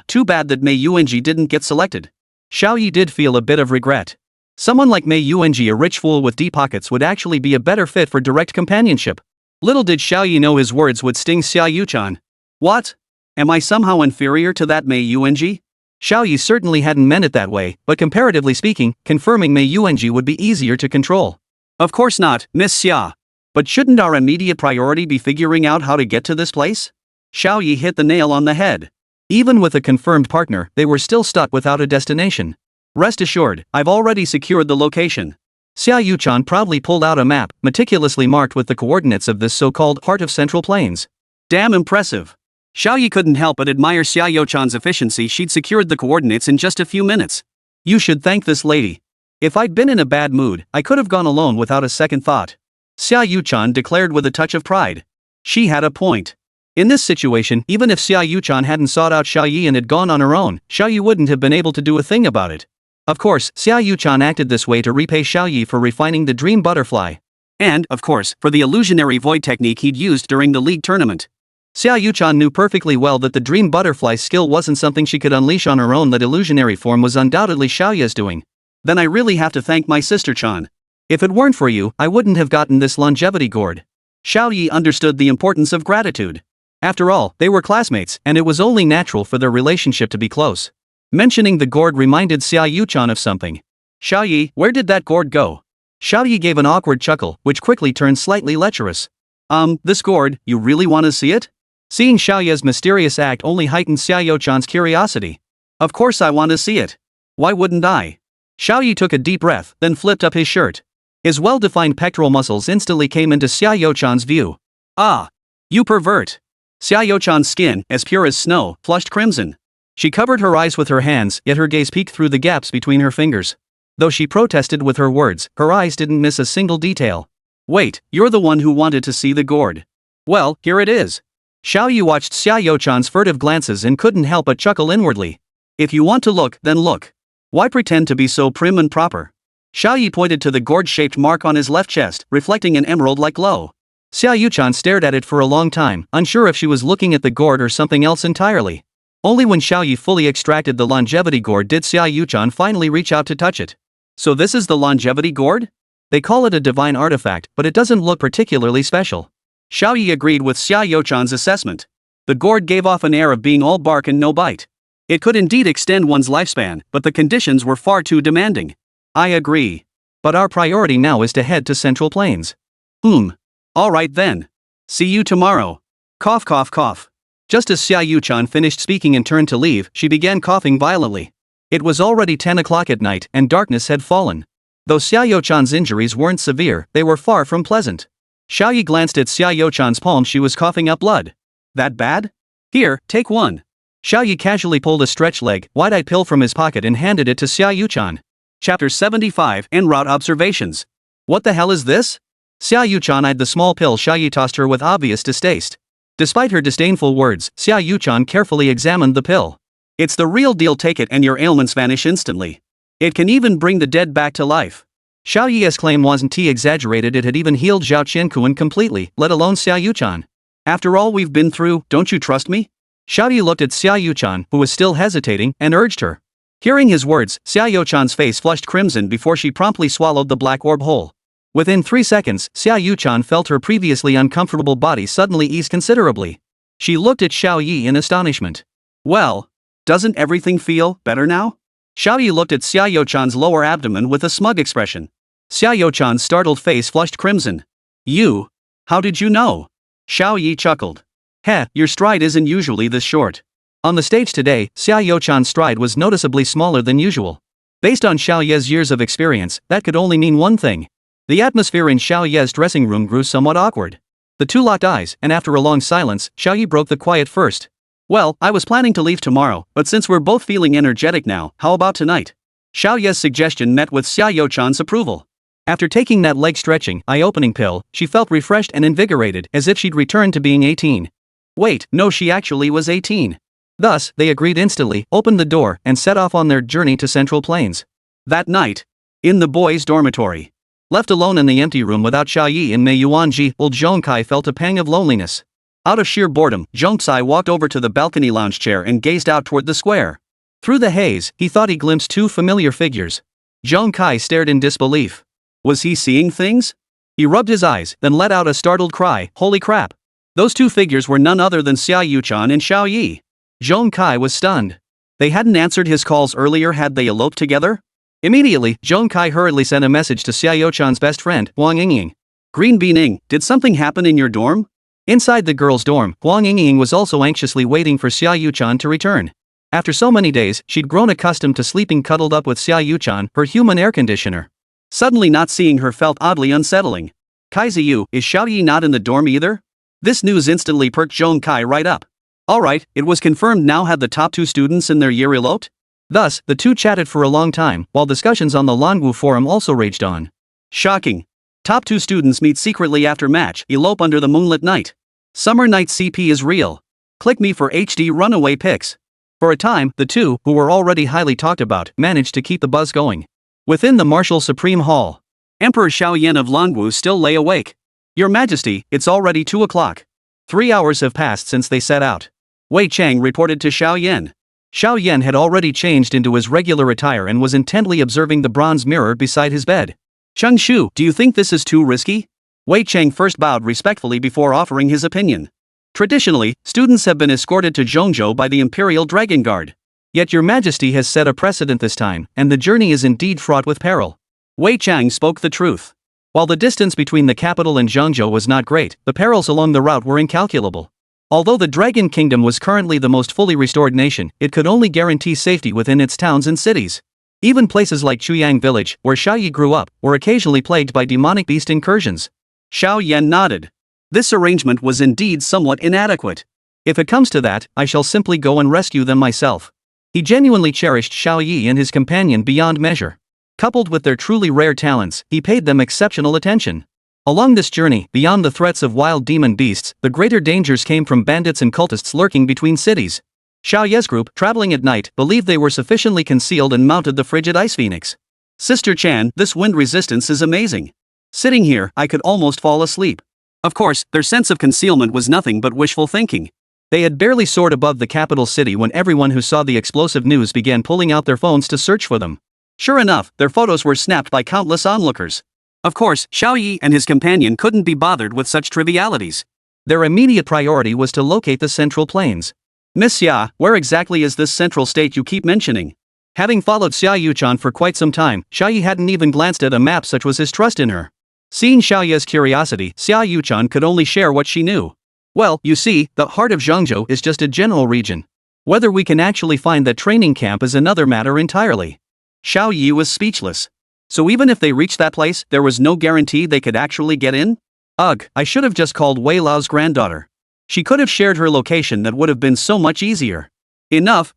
Too bad that Mei Yuanji didn't get selected. Xiao Ye did feel a bit of regret. Someone like Mei Yuanji, a rich fool with deep pockets, would actually be a better fit for direct companionship. Little did Xiao Ye know his words would sting Xiao Yuchan. What? Am I somehow inferior to that Mei Yuanji? Xiao Ye certainly hadn't meant it that way, but comparatively speaking, confirming Mei Yuanji would be easier to control. Of course not, Miss Xia. But shouldn't our immediate priority be figuring out how to get to this place? Xiao Ye hit the nail on the head. Even with a confirmed partner, they were still stuck without a destination. Rest assured, I've already secured the location. Xiao Yuchan proudly pulled out a map, meticulously marked with the coordinates of this so-called heart of Central Plains. Damn impressive. Xiao Ye couldn't help but admire Xiao Yuchan's efficiency. She'd secured the coordinates in just a few minutes. You should thank this lady. If I'd been in a bad mood, I could have gone alone without a second thought. Xiao Yuchan declared with a touch of pride. She had a point. In this situation, even if Xiao Yuchan hadn't sought out Xiao Ye and had gone on her own, Xiao Ye wouldn't have been able to do a thing about it. Of course, Xiao Yuchan acted this way to repay Xiao Ye for refining the dream butterfly. And, of course, for the illusionary void technique he'd used during the league tournament. Xiao Yuchan knew perfectly well that the dream butterfly skill wasn't something she could unleash on her own. That illusionary form was undoubtedly Xiao Ye's doing. Then I really have to thank my sister Chan. If it weren't for you, I wouldn't have gotten this longevity gourd. Xiao Ye understood the importance of gratitude. After all, they were classmates, and it was only natural for their relationship to be close. Mentioning the gourd reminded Xiao Yuchan of something. Xiao Ye, where did that gourd go? Xiao Ye gave an awkward chuckle, which quickly turned slightly lecherous. This gourd, you really want to see it? Seeing Xiao Ye's mysterious act only heightened Xiao Yuchan's curiosity. Of course I want to see it. Why wouldn't I? Xiao Ye took a deep breath, then flipped up his shirt. His well-defined pectoral muscles instantly came into Xiao Yuchan's view. Ah! You pervert! Xiao Yuchan's skin, as pure as snow, flushed crimson. She covered her eyes with her hands, yet her gaze peeked through the gaps between her fingers. Though she protested with her words, her eyes didn't miss a single detail. Wait, you're the one who wanted to see the gourd. Well, here it is. Xiao Ye watched Xiao Yuchan's furtive glances and couldn't help but chuckle inwardly. If you want to look, then look. Why pretend to be so prim and proper? Xiao Ye pointed to the gourd-shaped mark on his left chest, reflecting an emerald-like glow. Xiao Yuchan stared at it for a long time, unsure if she was looking at the gourd or something else entirely. Only when Xiao Ye fully extracted the longevity gourd did Xiao Yuchan finally reach out to touch it. So this is the longevity gourd? They call it a divine artifact, but it doesn't look particularly special. Xiao Ye agreed with Xiao Yuchan's assessment. The gourd gave off an air of being all bark and no bite. It could indeed extend one's lifespan, but the conditions were far too demanding. I agree. But our priority now is to head to Central Plains. Alright then. See you tomorrow. Cough cough cough. Just as Xiao Ye finished speaking and turned to leave, she began coughing violently. It was already 10 o'clock at night and darkness had fallen. Though Xiao Ye's injuries weren't severe, they were far from pleasant. Xiao Ye glanced at Xiao Ye's palm. She was coughing up blood. That bad? Here, take one. Xiao Ye casually pulled a stretch leg, wide-eyed pill from his pocket and handed it to Xiao Ye. Chapter 75, En route observations. What the hell is this? Xiao Ye eyed the small pill Xiao Ye tossed her with obvious distaste. Despite her disdainful words, Xiao Ye carefully examined the pill. It's the real deal. Take it and your ailments vanish instantly. It can even bring the dead back to life. Xiao Ye's claim wasn't exaggerated. It had even healed Zhao Qiankuan completely, let alone Xiao Ye. After all we've been through, don't you trust me? Xiao Ye looked at Xiao Ye, who was still hesitating, and urged her. Hearing his words, Xiao Ye's face flushed crimson before she promptly swallowed the black orb whole. Within 3 seconds, Xiao Ye felt her previously uncomfortable body suddenly ease considerably. She looked at Xiao Ye in astonishment. Well, doesn't everything feel better now? Xiao Ye looked at Xiao Ye's lower abdomen with a smug expression. Xiao Ye's startled face flushed crimson. You? How did you know? Xiao Ye chuckled. Heh, your stride isn't usually this short. On the stage today, Xiao Ye's stride was noticeably smaller than usual. Based on Xiao Ye's years of experience, that could only mean one thing. The atmosphere in Xiao Ye's dressing room grew somewhat awkward. The two locked eyes, and after a long silence, Xiao Ye broke the quiet first. Well, I was planning to leave tomorrow, but since we're both feeling energetic now, how about tonight? Xiao Ye's suggestion met with Xiao Ye's approval. After taking that leg-stretching, eye-opening pill, she felt refreshed and invigorated, as if she'd returned to being 18. Wait, no, she actually was 18. Thus, they agreed instantly, opened the door, and set off on their journey to Central Plains. That night, in the boys' dormitory. Left alone in the empty room without Xiao Ye and Mei Yuanji, old Zhong Kai felt a pang of loneliness. Out of sheer boredom, Zhong Kai walked over to the balcony lounge chair and gazed out toward the square. Through the haze, he thought he glimpsed two familiar figures. Zhong Kai stared in disbelief. Was he seeing things? He rubbed his eyes, then let out a startled cry, holy crap. Those two figures were none other than Xiao Ye and Xiao Ye. Zhong Kai was stunned. They hadn't answered his calls earlier. Had they eloped together? Immediately, Zhong Kai hurriedly sent a message to Xiao Ye's best friend, Huang Yingying. Green Beaning, did something happen in your dorm? Inside the girls' dorm, Huang Yingying was also anxiously waiting for Xiao Ye to return. After so many days, she'd grown accustomed to sleeping cuddled up with Xiao Ye, her human air conditioner. Suddenly not seeing her felt oddly unsettling. Kai Ziyu, is Xiao Ye not in the dorm either? This news instantly perked Zhong Kai right up. Alright, it was confirmed now. Had the top two students in their year eloped? Thus, the two chatted for a long time, while discussions on the Langu forum also raged on. Shocking. Top two students meet secretly after match, elope under the moonlit night. Summer night CP is real. Click me for HD runaway pics. For a time, the two, who were already highly talked about, managed to keep the buzz going. Within the Martial Supreme Hall, Emperor Xiao Yan of Langu still lay awake. Your Majesty, it's already 2 o'clock. 3 hours have passed since they set out. Wei Chang reported to Xiao Yan. Xiao Yan had already changed into his regular attire and was intently observing the bronze mirror beside his bed. Cheng Shu, do you think this is too risky? Wei Chang first bowed respectfully before offering his opinion. Traditionally, students have been escorted to Zhongzhou by the Imperial Dragon Guard. Yet your Majesty has set a precedent this time, and the journey is indeed fraught with peril. Wei Chang spoke the truth. While the distance between the capital and Zhongzhou was not great, the perils along the route were incalculable. Although the Dragon Kingdom was currently the most fully restored nation, it could only guarantee safety within its towns and cities. Even places like Chuyang village, where Xiao Ye grew up, were occasionally plagued by demonic beast incursions. Xiao Yan nodded. This arrangement was indeed somewhat inadequate. If it comes to that, I shall simply go and rescue them myself. He genuinely cherished Xiao Ye and his companion beyond measure. Coupled with their truly rare talents, he paid them exceptional attention. Along this journey, beyond the threats of wild demon beasts, the greater dangers came from bandits and cultists lurking between cities. Xiao Ye's group, traveling at night, believed they were sufficiently concealed and mounted the frigid ice phoenix. Sister Chan, this wind resistance is amazing. Sitting here, I could almost fall asleep. Of course, their sense of concealment was nothing but wishful thinking. They had barely soared above the capital city when everyone who saw the explosive news began pulling out their phones to search for them. Sure enough, their photos were snapped by countless onlookers. Of course, Xiao Ye and his companion couldn't be bothered with such trivialities. Their immediate priority was to locate the central plains. Miss Xia, where exactly is this central state you keep mentioning? Having followed Xiao Ye for quite some time, Xiao Ye hadn't even glanced at a map, such was his trust in her. Seeing Xiao Ye's curiosity, Xiao Ye could only share what she knew. Well, you see, the heart of Zhengzhou is just a general region. Whether we can actually find that training camp is another matter entirely. Xiao Ye was speechless. So even if they reached that place, there was no guarantee they could actually get in? Ugh, I should have just called Wei Lao's granddaughter. She could have shared her location, that would have been so much easier. Enough.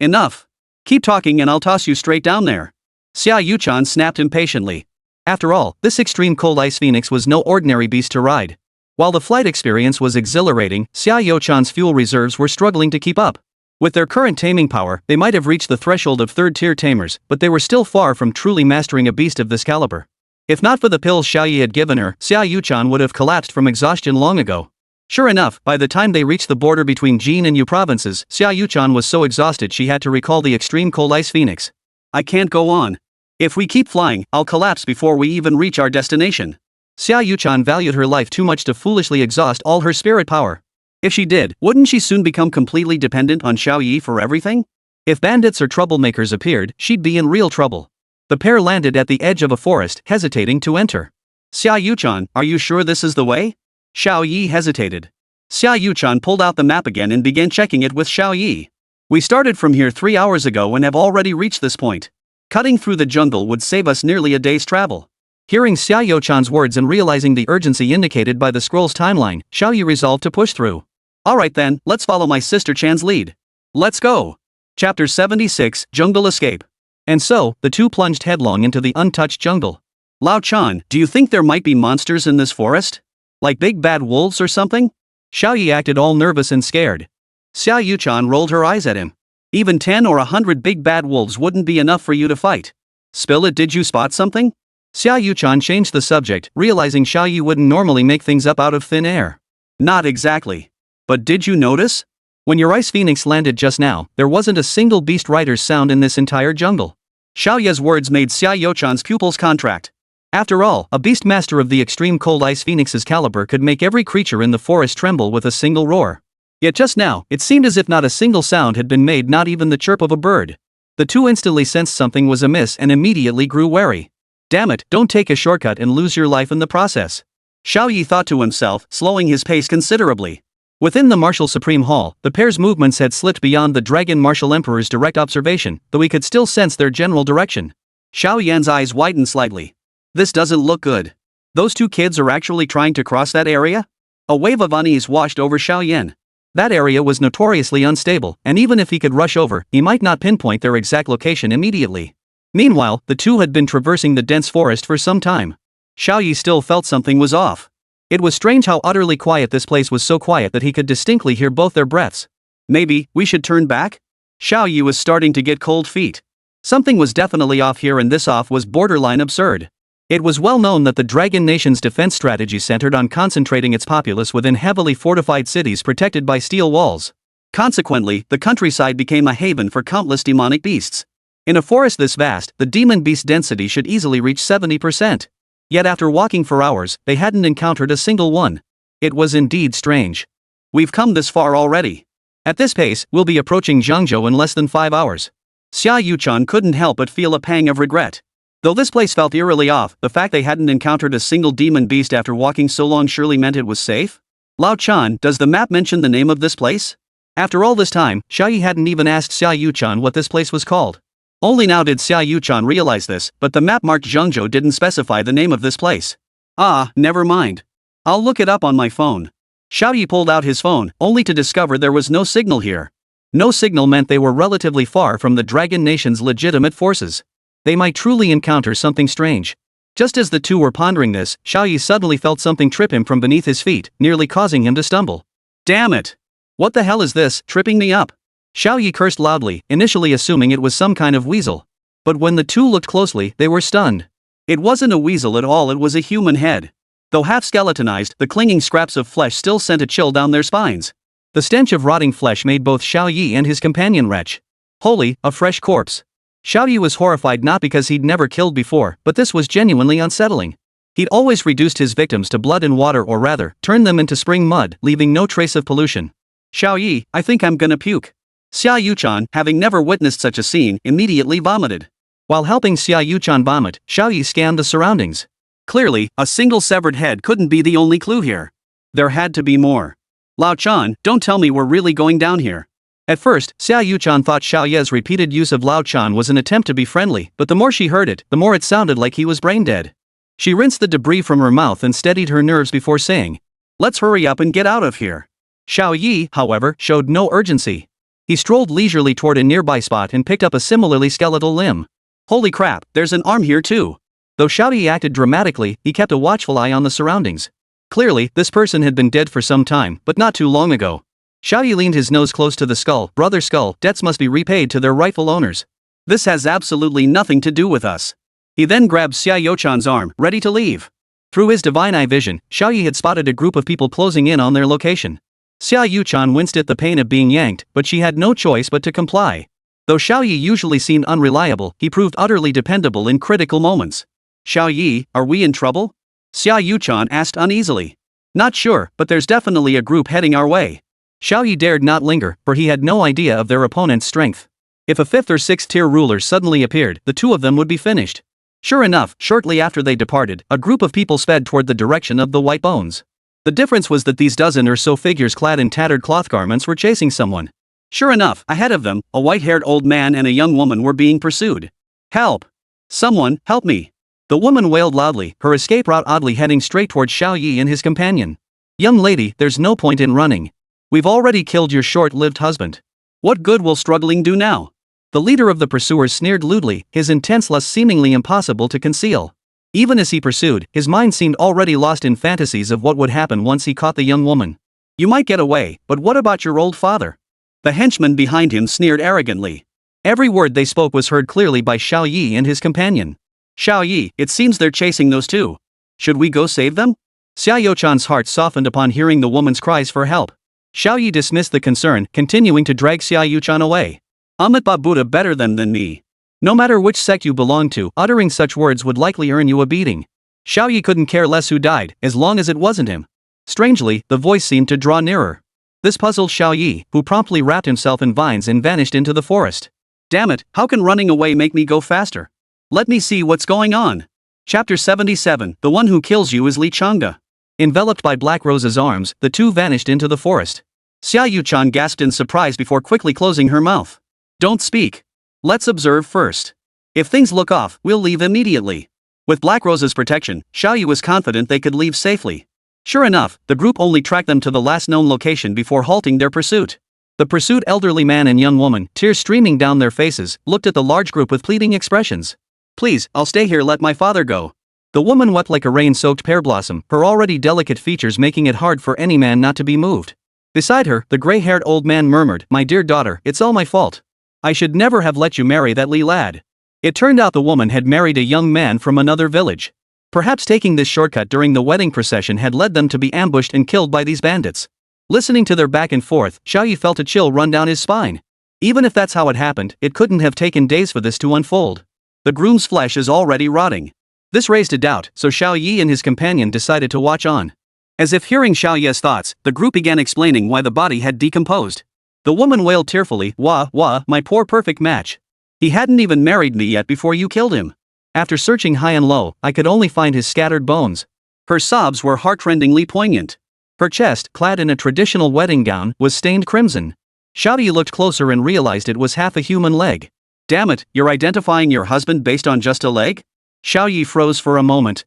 Keep talking and I'll toss you straight down there. Xiao Ye snapped impatiently. After all, this extreme cold ice phoenix was no ordinary beast to ride. While the flight experience was exhilarating, Xiao Ye fuel reserves were struggling to keep up. With their current taming power, they might have reached the threshold of third-tier tamers, but they were still far from truly mastering a beast of this caliber. If not for the pills Xiao Ye had given her, Xiao Ye would have collapsed from exhaustion long ago. Sure enough, by the time they reached the border between Jin and Yu provinces, Xiao Ye was so exhausted she had to recall the extreme cold ice phoenix. I can't go on. If we keep flying, I'll collapse before we even reach our destination. Xiao Ye valued her life too much to foolishly exhaust all her spirit power. If she did, wouldn't she soon become completely dependent on Xiao Ye for everything? If bandits or troublemakers appeared, she'd be in real trouble. The pair landed at the edge of a forest, hesitating to enter. Xiao Ye, are you sure this is the way? Xiao Ye hesitated. Xiao Ye pulled out the map again and began checking it with Xiao Ye. We started from here 3 hours ago and have already reached this point. Cutting through the jungle would save us nearly a day's travel. Hearing Xiao Ye words and realizing the urgency indicated by the scroll's timeline, Xiao Ye resolved to push through. Alright then, let's follow my sister Chan's lead. Let's go. Chapter 76, Jungle Escape. And so, the two plunged headlong into the untouched jungle. Lao Chan, do you think there might be monsters in this forest? Like big bad wolves or something? Xiao Ye acted all nervous and scared. Xiao Ye rolled her eyes at him. Even 10 or 100 big bad wolves wouldn't be enough for you to fight. Spill it, did you spot something? Xiao Ye changed the subject, realizing Xiao Ye wouldn't normally make things up out of thin air. Not exactly. But did you notice? When your ice phoenix landed just now, there wasn't a single beast rider's sound in this entire jungle. Xiao Ye's words made Xiao Ye pupils contract. After all, a beast master of the extreme cold ice phoenix's caliber could make every creature in the forest tremble with a single roar. Yet just now, it seemed as if not a single sound had been made, not even the chirp of a bird. The two instantly sensed something was amiss and immediately grew wary. Damn it, don't take a shortcut and lose your life in the process. Xiao Ye thought to himself, slowing his pace considerably. Within the Martial Supreme Hall, the pair's movements had slipped beyond the Dragon Martial Emperor's direct observation, though he could still sense their general direction. Xiao Yan's eyes widened slightly. This doesn't look good. Those two kids are actually trying to cross that area? A wave of unease washed over Xiao Yan. That area was notoriously unstable, and even if he could rush over, he might not pinpoint their exact location immediately. Meanwhile, the two had been traversing the dense forest for some time. Xiao Ye still felt something was off. It was strange how utterly quiet this place was, so quiet that he could distinctly hear both their breaths. Maybe we should turn back? Xiao Ye was starting to get cold feet. Something was definitely off here, and this off was borderline absurd. It was well known that the Dragon Nation's defense strategy centered on concentrating its populace within heavily fortified cities protected by steel walls. Consequently, the countryside became a haven for countless demonic beasts. In a forest this vast, the demon beast density should easily reach 70%. Yet after walking for hours, they hadn't encountered a single one. It was indeed strange. We've come this far already. At this pace, we'll be approaching Zhengzhou in less than 5 hours. Xiao Ye couldn't help but feel a pang of regret. Though this place felt eerily off, the fact they hadn't encountered a single demon beast after walking so long surely meant it was safe. Lao Chan, does the map mention the name of this place? After all this time, Xiao Ye hadn't even asked Xiao Ye what this place was called. Only now did Xiao Ye realize this, but the map marked Zhengzhou didn't specify the name of this place. Ah, never mind. I'll look it up on my phone. Xiao Ye pulled out his phone, only to discover there was no signal here. No signal meant they were relatively far from the Dragon Nation's legitimate forces. They might truly encounter something strange. Just as the two were pondering this, Xiao Ye suddenly felt something trip him from beneath his feet, nearly causing him to stumble. Damn it! What the hell is this, tripping me up? Xiao Ye cursed loudly, initially assuming it was some kind of weasel. But when the two looked closely, they were stunned. It wasn't a weasel at all, it was a human head. Though half skeletonized, the clinging scraps of flesh still sent a chill down their spines. The stench of rotting flesh made both Xiao Ye and his companion retch. Holy, a fresh corpse. Xiao Ye was horrified not because he'd never killed before, but this was genuinely unsettling. He'd always reduced his victims to blood and water, or rather, turned them into spring mud, leaving no trace of pollution. Xiao Ye, I think I'm gonna puke. Xiao Yuchan, having never witnessed such a scene, immediately vomited. While helping Xiao Yuchan vomit, Xiao Ye scanned the surroundings. Clearly, a single severed head couldn't be the only clue here. There had to be more. Lao Chan, don't tell me we're really going down here. At first, Xiao Yuchan thought Xiao Ye's repeated use of Lao Chan was an attempt to be friendly, but the more she heard it, the more it sounded like he was brain dead. She rinsed the debris from her mouth and steadied her nerves before saying, "Let's hurry up and get out of here." Xiao Ye, however, showed no urgency. He strolled leisurely toward a nearby spot and picked up a similarly skeletal limb. Holy crap, there's an arm here too. Though Xiao Ye acted dramatically, he kept a watchful eye on the surroundings. Clearly, this person had been dead for some time, but not too long ago. Xiao Ye leaned his nose close to the skull. Brother Skull, debts must be repaid to their rightful owners. This has absolutely nothing to do with us. He then grabbed Xiao Yuchan's arm, ready to leave. Through his divine eye vision, Xiao Ye had spotted a group of people closing in on their location. Xiao Yuchan winced at the pain of being yanked, but she had no choice but to comply. Though Xiao Ye usually seemed unreliable, he proved utterly dependable in critical moments. Xiao Ye, are we in trouble? Xiao Yuchan asked uneasily. Not sure, but there's definitely a group heading our way. Xiao Ye dared not linger, for he had no idea of their opponent's strength. If a 5th or 6th tier ruler suddenly appeared, the two of them would be finished. Sure enough, shortly after they departed, a group of people sped toward the direction of the white bones. The difference was that these dozen or so figures clad in tattered cloth garments were chasing someone. Sure enough, ahead of them, a white-haired old man and a young woman were being pursued. Help! Someone, help me! The woman wailed loudly, her escape route oddly heading straight toward Xiao Ye and his companion. Young lady, there's no point in running. We've already killed your short-lived husband. What good will struggling do now? The leader of the pursuers sneered lewdly, his intense lust seemingly impossible to conceal. Even as he pursued, his mind seemed already lost in fantasies of what would happen once he caught the young woman. You might get away, but what about your old father? The henchman behind him sneered arrogantly. Every word they spoke was heard clearly by Xiao Ye and his companion. Xiao Ye, it seems they're chasing those two. Should we go save them? Xiao Yuchan's heart softened upon hearing the woman's cries for help. Xiao Ye dismissed the concern, continuing to drag Xiao Yuchan away. Amitabha Buddha better than me. No matter which sect you belong to, uttering such words would likely earn you a beating. Xiao Ye couldn't care less who died, as long as it wasn't him. Strangely, the voice seemed to draw nearer. This puzzled Xiao Ye, who promptly wrapped himself in vines and vanished into the forest. Damn it, how can running away make me go faster? Let me see what's going on. Chapter 77, The one who kills you is Li Changda. Enveloped by Black Rose's arms, the two vanished into the forest. Xiao Yuchan gasped in surprise before quickly closing her mouth. Don't speak. Let's observe first. If things look off, we'll leave immediately. With Black Rose's protection, Xiao Ye was confident they could leave safely. Sure enough, the group only tracked them to the last known location before halting their pursuit. The pursued elderly man and young woman, tears streaming down their faces, looked at the large group with pleading expressions. Please, I'll stay here, let my father go. The woman wept like a rain-soaked pear blossom, her already delicate features making it hard for any man not to be moved. Beside her, the gray-haired old man murmured, My dear daughter, it's all my fault. I should never have let you marry that Li lad. It turned out the woman had married a young man from another village. Perhaps taking this shortcut during the wedding procession had led them to be ambushed and killed by these bandits. Listening to their back and forth, Xiao Ye felt a chill run down his spine. Even if that's how it happened, it couldn't have taken days for this to unfold. The groom's flesh is already rotting. This raised a doubt, so Xiao Ye and his companion decided to watch on. As if hearing Xiao Ye's thoughts, the group began explaining why the body had decomposed. The woman wailed tearfully, Wah, my poor perfect match. He hadn't even married me yet before you killed him. After searching high and low, I could only find his scattered bones. Her sobs were heart-rendingly poignant. Her chest, clad in a traditional wedding gown, was stained crimson. Xiao Ye looked closer and realized it was half a human leg. Damn it, you're identifying your husband based on just a leg? Xiao Ye froze for a moment.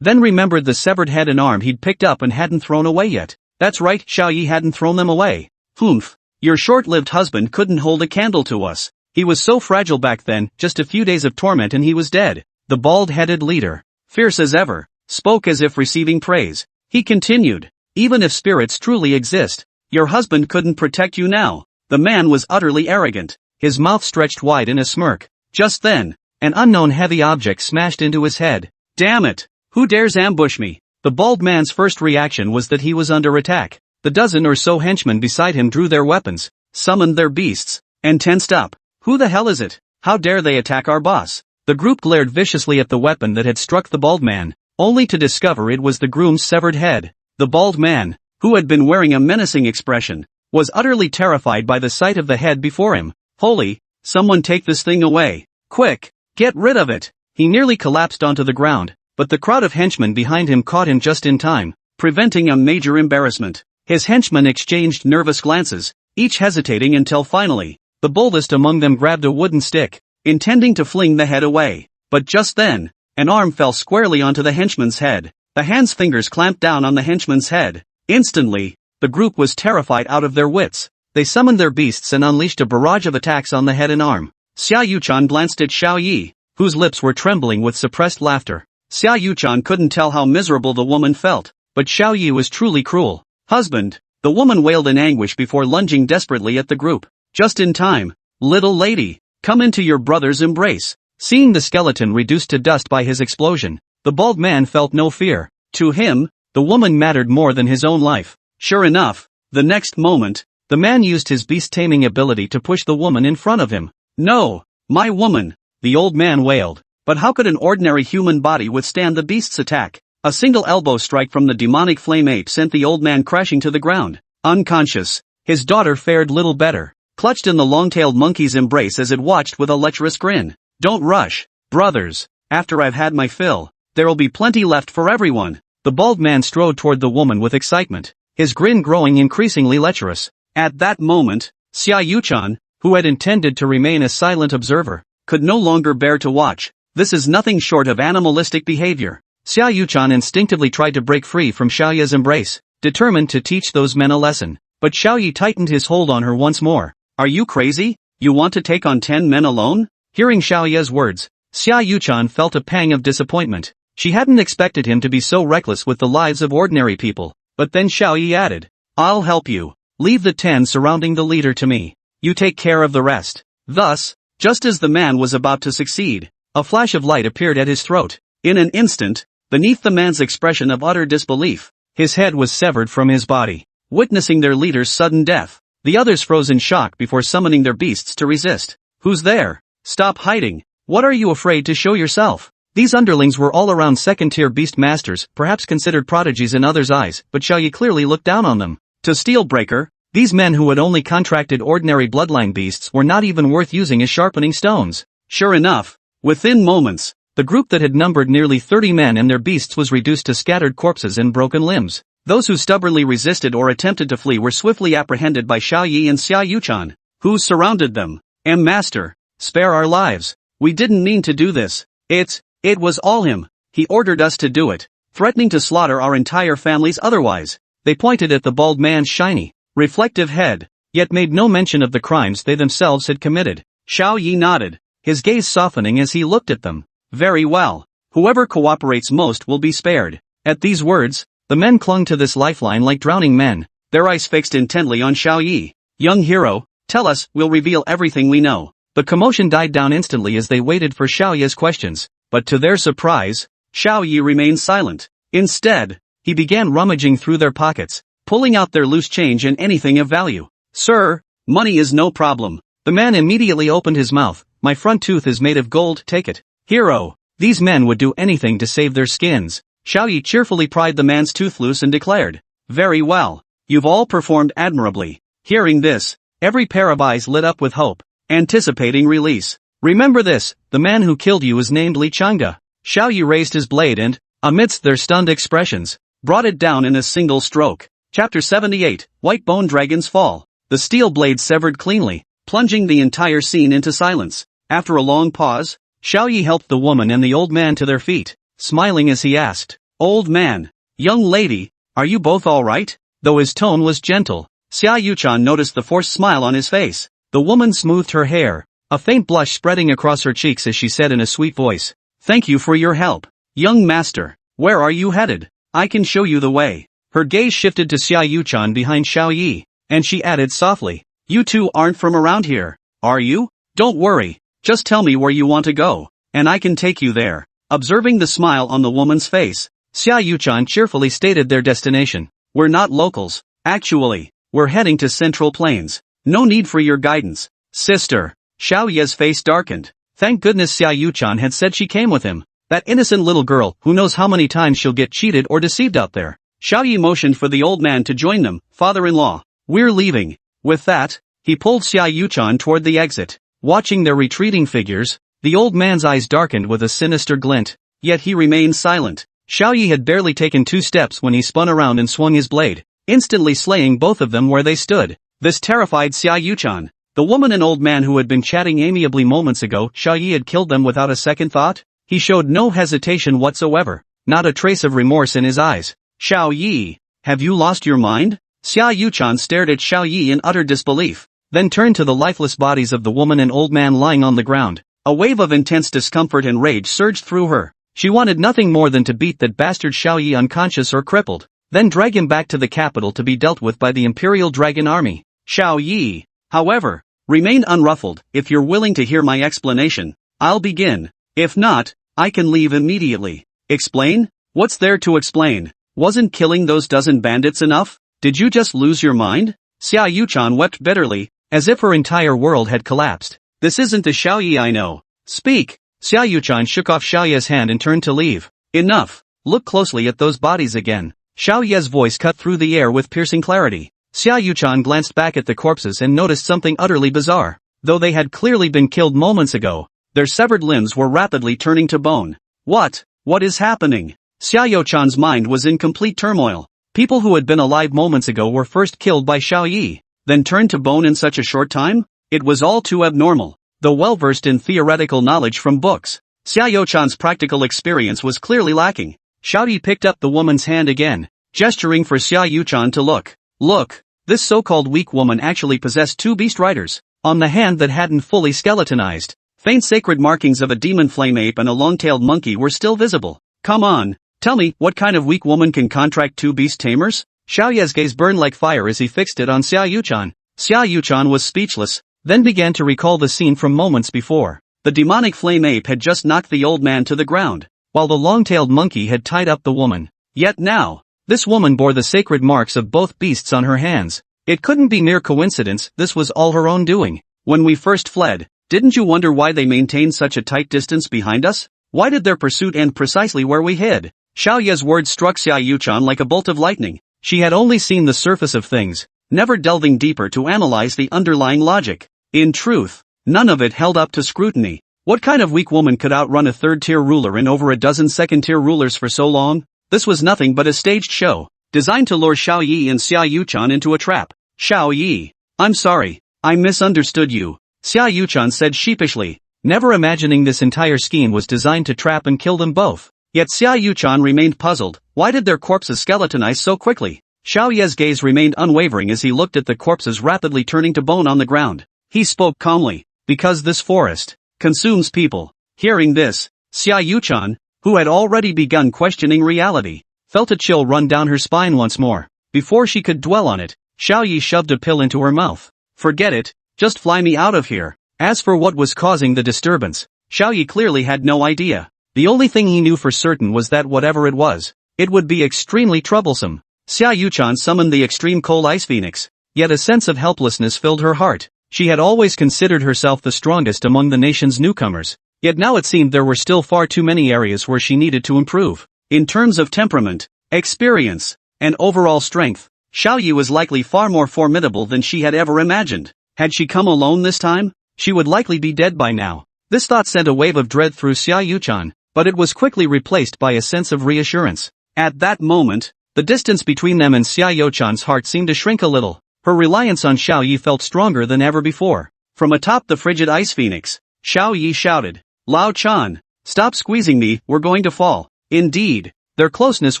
Then remembered the severed head and arm he'd picked up and hadn't thrown away yet. That's right, Xiao Ye hadn't thrown them away. Humph. Your short-lived husband couldn't hold a candle to us. He was so fragile back then, just a few days of torment and he was dead. The bald-headed leader, fierce as ever, spoke as if receiving praise. He continued, even if spirits truly exist, your husband couldn't protect you now. The man was utterly arrogant, his mouth stretched wide in a smirk. Just then, an unknown heavy object smashed into his head. Damn it! Who dares ambush me? The bald man's first reaction was that he was under attack. The dozen or so henchmen beside him drew their weapons, summoned their beasts, and tensed up. Who the hell is it? How dare they attack our boss? The group glared viciously at the weapon that had struck the bald man. only to discover it was the groom's severed head. The bald man, who had been wearing a menacing expression, was utterly terrified by the sight of the head before him. Holy, someone take this thing away. Quick, get rid of it. He nearly collapsed onto the ground, but the crowd of henchmen behind him caught him just in time, preventing a major embarrassment. His henchmen exchanged nervous glances, each hesitating until finally, the boldest among them grabbed a wooden stick, intending to fling the head away. But just then, an arm fell squarely onto the henchman's head. The hand's fingers clamped down on the henchman's head. Instantly, the group was terrified out of their wits. They summoned their beasts and unleashed a barrage of attacks on the head and arm. Xiao Ye glanced at Xiao Ye, whose lips were trembling with suppressed laughter. Xiao Ye couldn't tell how miserable the woman felt, but Xiao Ye was truly cruel. Husband, the woman wailed in anguish before lunging desperately at the group. Just in time. Little lady, come into your brother's embrace. Seeing the skeleton reduced to dust by his explosion, the bald man felt no fear. To him, the woman mattered more than his own life. Sure enough, the next moment, the man used his beast-taming ability to push the woman in front of him. No, my woman, the old man wailed. But how could an ordinary human body withstand the beast's attack? A single elbow strike from the demonic flame ape sent the old man crashing to the ground. Unconscious, his daughter fared little better, clutched in the long-tailed monkey's embrace as it watched with a lecherous grin. Don't rush, brothers. After I've had my fill, there'll be plenty left for everyone. The bald man strode toward the woman with excitement, his grin growing increasingly lecherous. At that moment, Xiao Ye, who had intended to remain a silent observer, could no longer bear to watch. This is nothing short of animalistic behavior. Xiao Ye instinctively tried to break free from Xiao Ye's embrace, determined to teach those men a lesson. But Xiao Ye tightened his hold on her once more. Are you crazy? You want to take on 10 men alone? Hearing Xiao Ye's words, Xiao Ye felt a pang of disappointment. She hadn't expected him to be so reckless with the lives of ordinary people. But then Xiao Ye added, I'll help you. Leave the 10 surrounding the leader to me. You take care of the rest. Thus, just as the man was about to succeed, a flash of light appeared at his throat. In an instant, beneath the man's expression of utter disbelief, his head was severed from his body. Witnessing their leader's sudden death, the others froze in shock before summoning their beasts to resist. Who's there? Stop hiding. What are you afraid to show yourself? These underlings were all around second-tier beast masters, perhaps considered prodigies in others' eyes, but Xiao Ye clearly looked down on them. To Steelbreaker, these men who had only contracted ordinary bloodline beasts were not even worth using as sharpening stones. Sure enough, within moments, the group that had numbered nearly 30 men and their beasts was reduced to scattered corpses and broken limbs. Those who stubbornly resisted or attempted to flee were swiftly apprehended by Xiao Ye and Xiao Ye, who surrounded them. Master, spare our lives. We didn't mean to do this. It was all him. He ordered us to do it, threatening to slaughter our entire families otherwise. They pointed at the bald man's shiny, reflective head, yet made no mention of the crimes they themselves had committed. Xiao Ye nodded, his gaze softening as he looked at them. Very well. Whoever cooperates most will be spared. At these words, the men clung to this lifeline like drowning men, their eyes fixed intently on Xiao Ye. Young hero, tell us, we'll reveal everything we know. The commotion died down instantly as they waited for Xiao Ye's questions, but to their surprise, Xiao Ye remained silent. Instead, he began rummaging through their pockets, pulling out their loose change and anything of value. Sir, money is no problem. The man immediately opened his mouth. My front tooth is made of gold, take it. Hero, these men would do anything to save their skins. Xiao Ye cheerfully pried the man's tooth loose and declared, very well. You've all performed admirably. Hearing this, every pair of eyes lit up with hope, anticipating release. Remember this, the man who killed you is named Li Changda. Xiao Ye raised his blade and, amidst their stunned expressions, brought it down in a single stroke. Chapter 78, White Bone Dragon's Fall. The steel blade severed cleanly, plunging the entire scene into silence. After a long pause, Xiao Ye helped the woman and the old man to their feet, smiling as he asked, Old man, young lady, are you both all right? Though his tone was gentle, Xiao Ye noticed the forced smile on his face. The woman smoothed her hair, a faint blush spreading across her cheeks as she said in a sweet voice, Thank you for your help. Young master, where are you headed? I can show you the way. Her gaze shifted to Xiao Ye behind Xiao Ye, and she added softly, You two aren't from around here, are you? Don't worry, just tell me where you want to go, and I can take you there. Observing the smile on the woman's face, Xiao Ye cheerfully stated their destination. We're not locals. Actually, we're heading to Central Plains. No need for your guidance. Sister. Xiao Ye's face darkened. Thank goodness Xiao Ye had said she came with him. That innocent little girl, who knows how many times she'll get cheated or deceived out there. Xiao Ye motioned for the old man to join them. Father-in-law, we're leaving. With that, he pulled Xiao Yuchan toward the exit. Watching their retreating figures, the old man's eyes darkened with a sinister glint. Yet he remained silent. Xiao Ye had barely taken 2 steps when he spun around and swung his blade, instantly slaying both of them where they stood. This terrified Xiao Yuchan. The woman and old man who had been chatting amiably moments ago, Xiao Ye had killed them without a second thought? He showed no hesitation whatsoever, not a trace of remorse in his eyes. Xiao Ye, have you lost your mind? Xiao Yuchan stared at Xiao Ye in utter disbelief, then turned to the lifeless bodies of the woman and old man lying on the ground. A wave of intense discomfort and rage surged through her. She wanted nothing more than to beat that bastard Xiao Ye unconscious or crippled, then drag him back to the capital to be dealt with by the Imperial Dragon Army. Xiao Ye, however, remained unruffled. If you're willing to hear my explanation, I'll begin. If not, I can leave immediately. Explain? What's there to explain? Wasn't killing those dozen bandits enough? Did you just lose your mind? Xiao Yuchan wept bitterly, as if her entire world had collapsed. This isn't the Xiao Ye I know. Speak. Xiao Yuchan shook off Xiao Ye's hand and turned to leave. Enough. Look closely at those bodies again. Xiao Ye's voice cut through the air with piercing clarity. Xiao Yuchan glanced back at the corpses and noticed something utterly bizarre. Though they had clearly been killed moments ago, their severed limbs were rapidly turning to bone. What is happening? Xiao Yuchan's mind was in complete turmoil. People who had been alive moments ago were first killed by Xiao Ye, then turned to bone in such a short time? It was all too abnormal. Though well versed in theoretical knowledge from books, Xiao Yuchan's practical experience was clearly lacking. Xiao Ye picked up the woman's hand again, gesturing for Xiao Yuchan to look. Look, this so-called weak woman actually possessed 2 beast riders. On the hand that hadn't fully skeletonized, faint sacred markings of a demon flame ape and a long-tailed monkey were still visible. Come on, tell me, what kind of weak woman can contract 2 beast tamers? Xiao Ye's gaze burned like fire as he fixed it on Xiao Yuchan. Xiao Yuchan was speechless, then began to recall the scene from moments before. The demonic flame ape had just knocked the old man to the ground, while the long-tailed monkey had tied up the woman. Yet now, this woman bore the sacred marks of both beasts on her hands. It couldn't be mere coincidence, this was all her own doing. When we first fled, didn't you wonder why they maintained such a tight distance behind us? Why did their pursuit end precisely where we hid? Xiao Ye's words struck Xiao Yuchan like a bolt of lightning. She had only seen the surface of things, never delving deeper to analyze the underlying logic. In truth, none of it held up to scrutiny. What kind of weak woman could outrun a 3rd-tier ruler and over a dozen 2nd-tier rulers for so long? This was nothing but a staged show, designed to lure Xiao Ye and Xiao Yuchan into a trap. Xiao Ye, I'm sorry, I misunderstood you, Xiao Yuchan said sheepishly, never imagining this entire scheme was designed to trap and kill them both. Yet Xiao Yuchan remained puzzled. Why did their corpses skeletonize so quickly? Xiao Ye's gaze remained unwavering as he looked at the corpses rapidly turning to bone on the ground. He spoke calmly, because this forest consumes people. Hearing this, Xiao Yuchan, who had already begun questioning reality, felt a chill run down her spine once more. Before she could dwell on it, Xiao Ye shoved a pill into her mouth. Forget it, just fly me out of here. As for what was causing the disturbance, Xiao Ye clearly had no idea. The only thing he knew for certain was that whatever it was, it would be extremely troublesome. Xiao Yuchan summoned the extreme cold ice phoenix, yet a sense of helplessness filled her heart. She had always considered herself the strongest among the nation's newcomers, yet now it seemed there were still far too many areas where she needed to improve. In terms of temperament, experience, and overall strength, Xiao Ye was likely far more formidable than she had ever imagined. Had she come alone this time, she would likely be dead by now. This thought sent a wave of dread through Xiao Yuchan, but it was quickly replaced by a sense of reassurance. At that moment, the distance between them and Xiao Yuchan's heart seemed to shrink a little. Her reliance on Xiao Ye felt stronger than ever before. From atop the frigid ice phoenix, Xiao Ye shouted, "Lao Chan, stop squeezing me, we're going to fall." Indeed, their closeness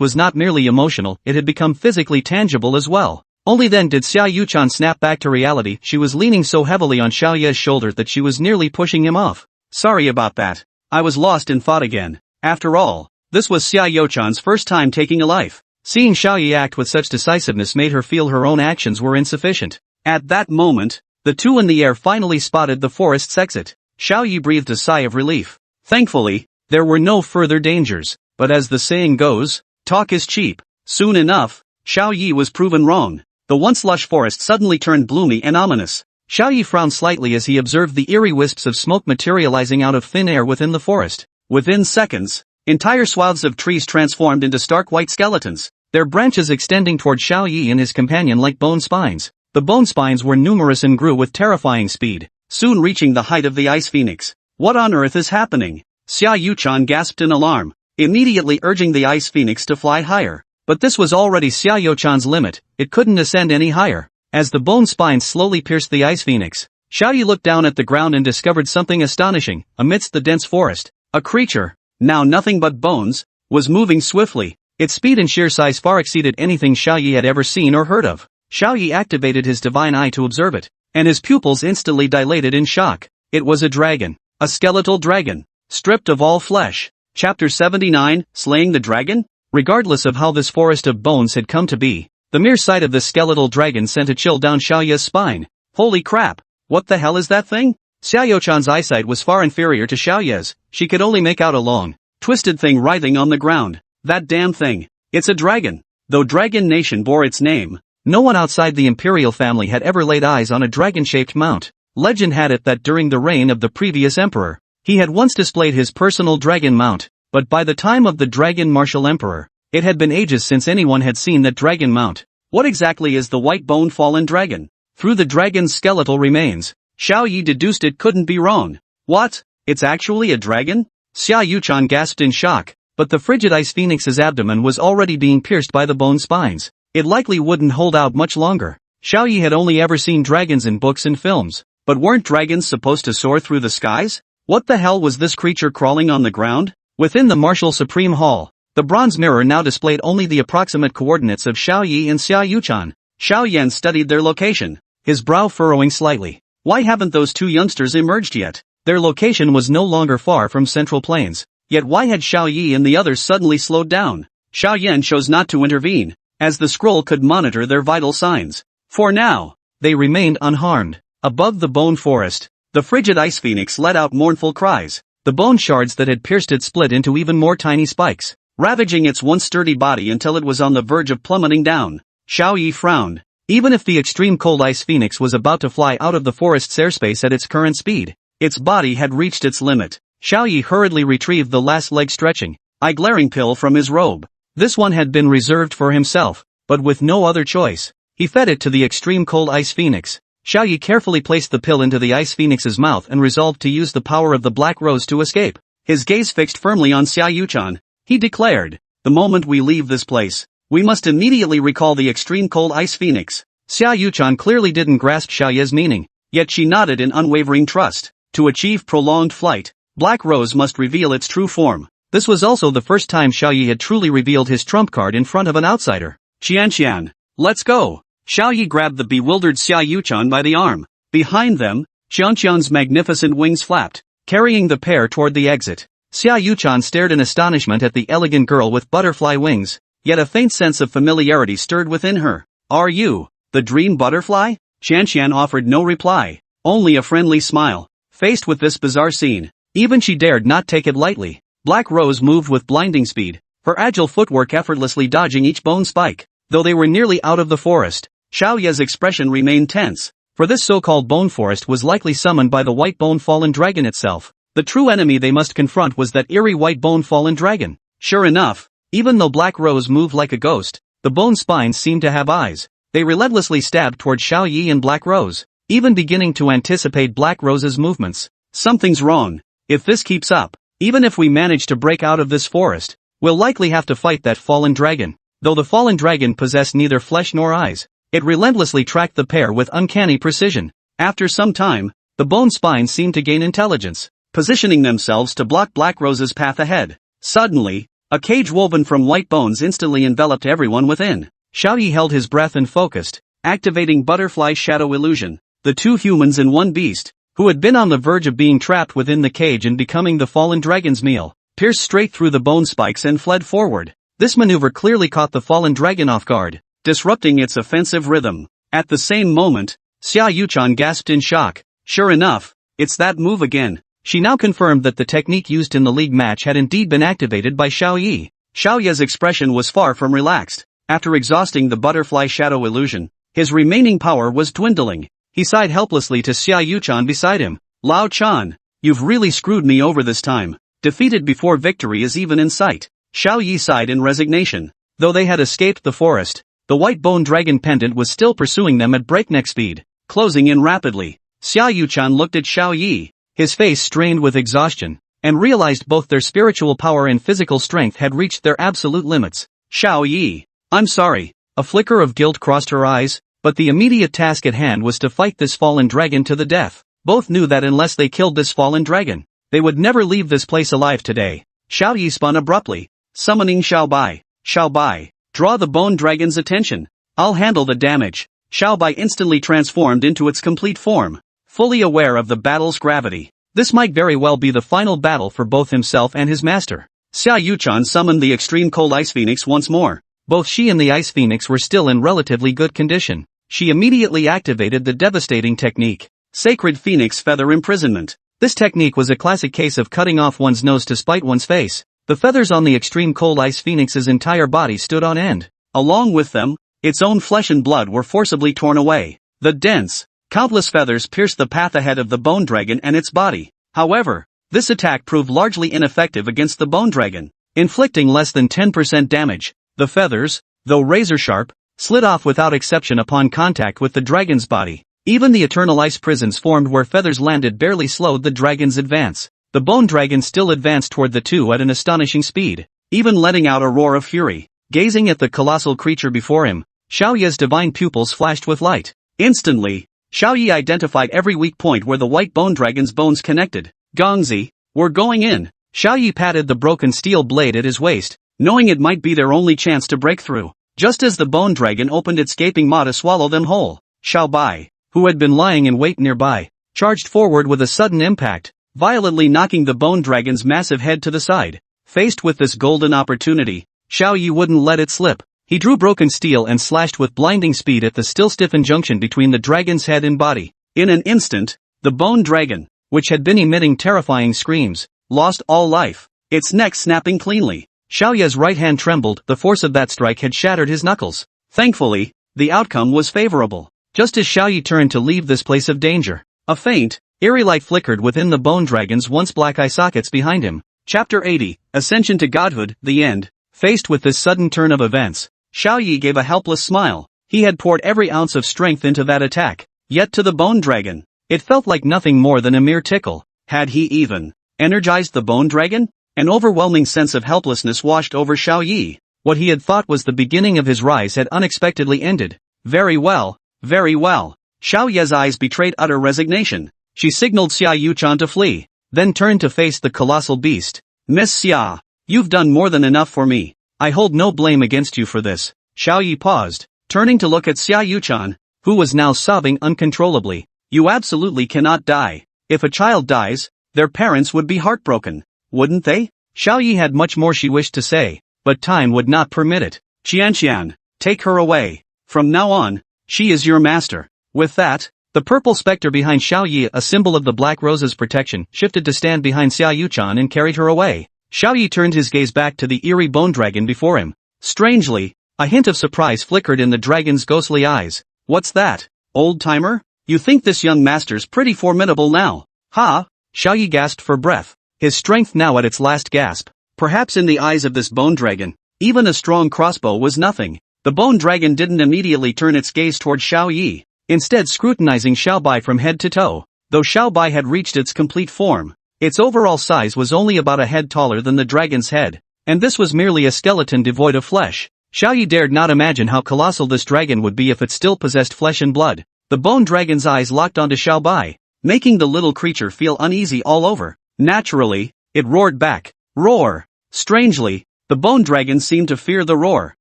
was not merely emotional, it had become physically tangible as well. Only then did Xiao Yuchan snap back to reality. She was leaning so heavily on Xiao Ye's shoulder that she was nearly pushing him off. Sorry about that. I was lost in thought again. After all, this was Xiao Yuchan's first time taking a life. Seeing Xiao Ye act with such decisiveness made her feel her own actions were insufficient. At that moment, the two in the air finally spotted the forest's exit. Xiao Ye breathed a sigh of relief. Thankfully, there were no further dangers. But as the saying goes, talk is cheap. Soon enough, Xiao Ye was proven wrong. The once lush forest suddenly turned gloomy and ominous. Xiao Ye frowned slightly as he observed the eerie wisps of smoke materializing out of thin air within the forest. Within seconds, Entire swaths of trees transformed into stark white skeletons, their branches extending toward Xiao Ye and his companion like bone spines. The bone spines were numerous and grew with terrifying speed, soon reaching the height of the ice phoenix. What on earth is happening? Xiao Yuchan gasped in alarm, immediately urging the ice phoenix to fly higher. But this was already Xiao Yuchan's limit, it couldn't ascend any higher. As the bone spines slowly pierced the ice phoenix, Xiao Ye looked down at the ground and discovered something astonishing. Amidst the dense forest, a creature, now nothing but bones, was moving swiftly. Its speed and sheer size far exceeded anything Xiao Ye had ever seen or heard of. Xiao Ye activated his divine eye to observe it, and his pupils instantly dilated in shock. It was a dragon. A skeletal dragon, stripped of all flesh. Chapter 79, Slaying the Dragon? Regardless of how this forest of bones had come to be, the mere sight of this skeletal dragon sent a chill down Xiao Ye's spine. Holy crap! What the hell is that thing? Xiao Yuchan's eyesight was far inferior to Xiao Ye's. She could only make out a long, twisted thing writhing on the ground. That damn thing. It's a dragon. Though Dragon Nation bore its name, no one outside the imperial family had ever laid eyes on a dragon-shaped mount. Legend had it that during the reign of the previous emperor, he had once displayed his personal dragon mount, but by the time of the Dragon Martial Emperor, it had been ages since anyone had seen that dragon mount. What exactly is the white-boned fallen dragon? Through the dragon's skeletal remains, Xiao Ye deduced it couldn't be wrong. What? It's actually a dragon? Xiao Yuchan gasped in shock, but the frigid ice phoenix's abdomen was already being pierced by the bone spines. It likely wouldn't hold out much longer. Xiao Ye had only ever seen dragons in books and films, but weren't dragons supposed to soar through the skies? What the hell was this creature crawling on the ground? Within the Martial Supreme Hall, the bronze mirror now displayed only the approximate coordinates of Xiao Ye and Xiao Yuchan. Xiao Yan studied their location, his brow furrowing slightly. Why haven't those two youngsters emerged yet? Their location was no longer far from Central Plains. Yet why had Xiao Ye and the others suddenly slowed down? Xiao Yan chose not to intervene, as the scroll could monitor their vital signs. For now, they remained unharmed. Above the bone forest, the frigid ice phoenix let out mournful cries. The bone shards that had pierced it split into even more tiny spikes, ravaging its once sturdy body until it was on the verge of plummeting down. Xiao Ye frowned. Even if the extreme cold ice phoenix was about to fly out of the forest's airspace at its current speed, its body had reached its limit. Xiao Ye hurriedly retrieved the last leg stretching, eye-glaring pill from his robe. This one had been reserved for himself, but with no other choice, he fed it to the extreme cold ice phoenix. Xiao Ye carefully placed the pill into the ice phoenix's mouth and resolved to use the power of the black rose to escape. His gaze fixed firmly on Xiao Yuchan, he declared, "The moment we leave this place, we must immediately recall the extreme cold ice phoenix." Xiao Yuchan clearly didn't grasp Xiao Ye's meaning, yet she nodded in unwavering trust. To achieve prolonged flight, Black Rose must reveal its true form. This was also the first time Xiao Ye had truly revealed his trump card in front of an outsider. "Qianqian, let's go." Xiao Ye grabbed the bewildered Xiao Yuchan by the arm. Behind them, Qianqian's magnificent wings flapped, carrying the pair toward the exit. Xiao Yuchan stared in astonishment at the elegant girl with butterfly wings, yet a faint sense of familiarity stirred within her. "Are you the dream butterfly?" Qianqian offered no reply, only a friendly smile. Faced with this bizarre scene, even she dared not take it lightly. Black Rose moved with blinding speed, her agile footwork effortlessly dodging each bone spike. Though they were nearly out of the forest, Xiao Ye's expression remained tense, for this so-called bone forest was likely summoned by the white bone fallen dragon itself. The true enemy they must confront was that eerie white bone fallen dragon. Sure enough, even though Black Rose moved like a ghost, the bone spines seemed to have eyes. They relentlessly stabbed toward Xiao Ye and Black Rose, even beginning to anticipate Black Rose's movements. "Something's wrong. If this keeps up, even if we manage to break out of this forest, we'll likely have to fight that fallen dragon." Though the fallen dragon possessed neither flesh nor eyes, it relentlessly tracked the pair with uncanny precision. After some time, the bone spines seemed to gain intelligence, positioning themselves to block Black Rose's path ahead. Suddenly, a cage woven from white bones instantly enveloped everyone within. Xiao Ye held his breath and focused, activating butterfly shadow illusion. The two humans and one beast, who had been on the verge of being trapped within the cage and becoming the fallen dragon's meal, pierced straight through the bone spikes and fled forward. This maneuver clearly caught the fallen dragon off guard, disrupting its offensive rhythm. At the same moment, Xiao Yuchan gasped in shock. Sure enough, it's that move again. She now confirmed that the technique used in the league match had indeed been activated by Xiao Ye. Xiao Ye's expression was far from relaxed. After exhausting the butterfly shadow illusion, his remaining power was dwindling. He sighed helplessly to Xiao Yuchan beside him. "Lao Chan, you've really screwed me over this time. defeated before victory is even in sight. Xiao Ye sighed in resignation. Though they had escaped the forest, the white bone dragon pendant was still pursuing them at breakneck speed, closing in rapidly. Xiao Yuchan looked at Xiao Ye, his face strained with exhaustion, and realized both their spiritual power and physical strength had reached their absolute limits. Xiao Ye, I'm sorry. A flicker of guilt crossed her eyes, but the immediate task at hand was to fight this fallen dragon to the death. Both knew that unless they killed this fallen dragon, they would never leave this place alive today. Xiao Ye spun abruptly, summoning Xiao Bai. Xiao Bai, draw the bone dragon's attention. I'll handle the damage. Xiao Bai instantly transformed into its complete form, fully aware of the battle's gravity. This might very well be the final battle for both himself and his master. Xiao Yuchan summoned the extreme cold ice phoenix once more. Both she and the ice phoenix were still in relatively good condition. She immediately activated the devastating technique, Sacred Phoenix Feather Imprisonment. This technique was a classic case of cutting off one's nose to spite one's face. The feathers on the extreme cold ice phoenix's entire body stood on end. Along with them, its own flesh and blood were forcibly torn away. The dense, countless feathers pierced the path ahead of the bone dragon and its body. However, this attack proved largely ineffective against the bone dragon, inflicting less than 10% damage. The feathers, though razor-sharp, slid off without exception upon contact with the dragon's body. Even the eternal ice prisons formed where feathers landed barely slowed the dragon's advance. The bone dragon still advanced toward the two at an astonishing speed, even letting out a roar of fury. Gazing at the colossal creature before him, Xiao Ye's divine pupils flashed with light. Instantly, Xiao Ye identified every weak point where the white bone dragon's bones connected. Gongzi, we're going in. Xiao Ye patted the broken steel blade at his waist, knowing it might be their only chance to break through. Just as the bone dragon opened its gaping maw to swallow them whole, Xiao Bai, who had been lying in wait nearby, charged forward with a sudden impact, violently knocking the bone dragon's massive head to the side. Faced with this golden opportunity, Xiao Ye wouldn't let it slip. He drew broken steel and slashed with blinding speed at the still stiffened junction between the dragon's head and body. In an instant, the bone dragon, which had been emitting terrifying screams, lost all life, its neck snapping cleanly. Xiao Ye's right hand trembled, the force of that strike had shattered his knuckles. Thankfully, the outcome was favorable. Just as Xiao Ye turned to leave this place of danger, a faint, eerie light flickered within the bone dragon's once black eye sockets behind him. Chapter 80, Ascension to Godhood, the End. Faced with this sudden turn of events, Xiao Ye gave a helpless smile. He had poured every ounce of strength into that attack, yet to the bone dragon, it felt like nothing more than a mere tickle. Had he even energized the bone dragon? An overwhelming sense of helplessness washed over Xiao Ye. What he had thought was the beginning of his rise had unexpectedly ended. Very well, very well. Xiao Ye's eyes betrayed utter resignation. She signaled Xiao Yuchan to flee, then turned to face the colossal beast. Miss Xia, you've done more than enough for me. I hold no blame against you for this. Xiao Ye paused, turning to look at Xiao Yuchan, who was now sobbing uncontrollably. You absolutely cannot die. If a child dies, their parents would be heartbroken, wouldn't they? Xiao Ye had much more she wished to say, but time would not permit it. Qianqian, take her away. From now on, she is your master. With that, the purple specter behind Xiao Ye, a symbol of the Black Rose's protection, shifted to stand behind Xiao Yuchan and carried her away. Xiao Ye turned his gaze back to the eerie bone dragon before him. Strangely, a hint of surprise flickered in the dragon's ghostly eyes. What's that, old-timer? You think this young master's pretty formidable now? Ha! Xiao Ye gasped for breath, his strength now at its last gasp. Perhaps in the eyes of this bone dragon, even a strong crossbow was nothing. The bone dragon didn't immediately turn its gaze toward Xiao Ye, instead scrutinizing Xiao Bai from head to toe. Though Xiao Bai had reached its complete form, its overall size was only about a head taller than the dragon's head, and this was merely a skeleton devoid of flesh. Xiao Ye dared not imagine how colossal this dragon would be if it still possessed flesh and blood. The bone dragon's eyes locked onto Xiao Bai, making the little creature feel uneasy all over. Naturally, it roared back. Roar! Strangely, the bone dragon seemed to fear the roar,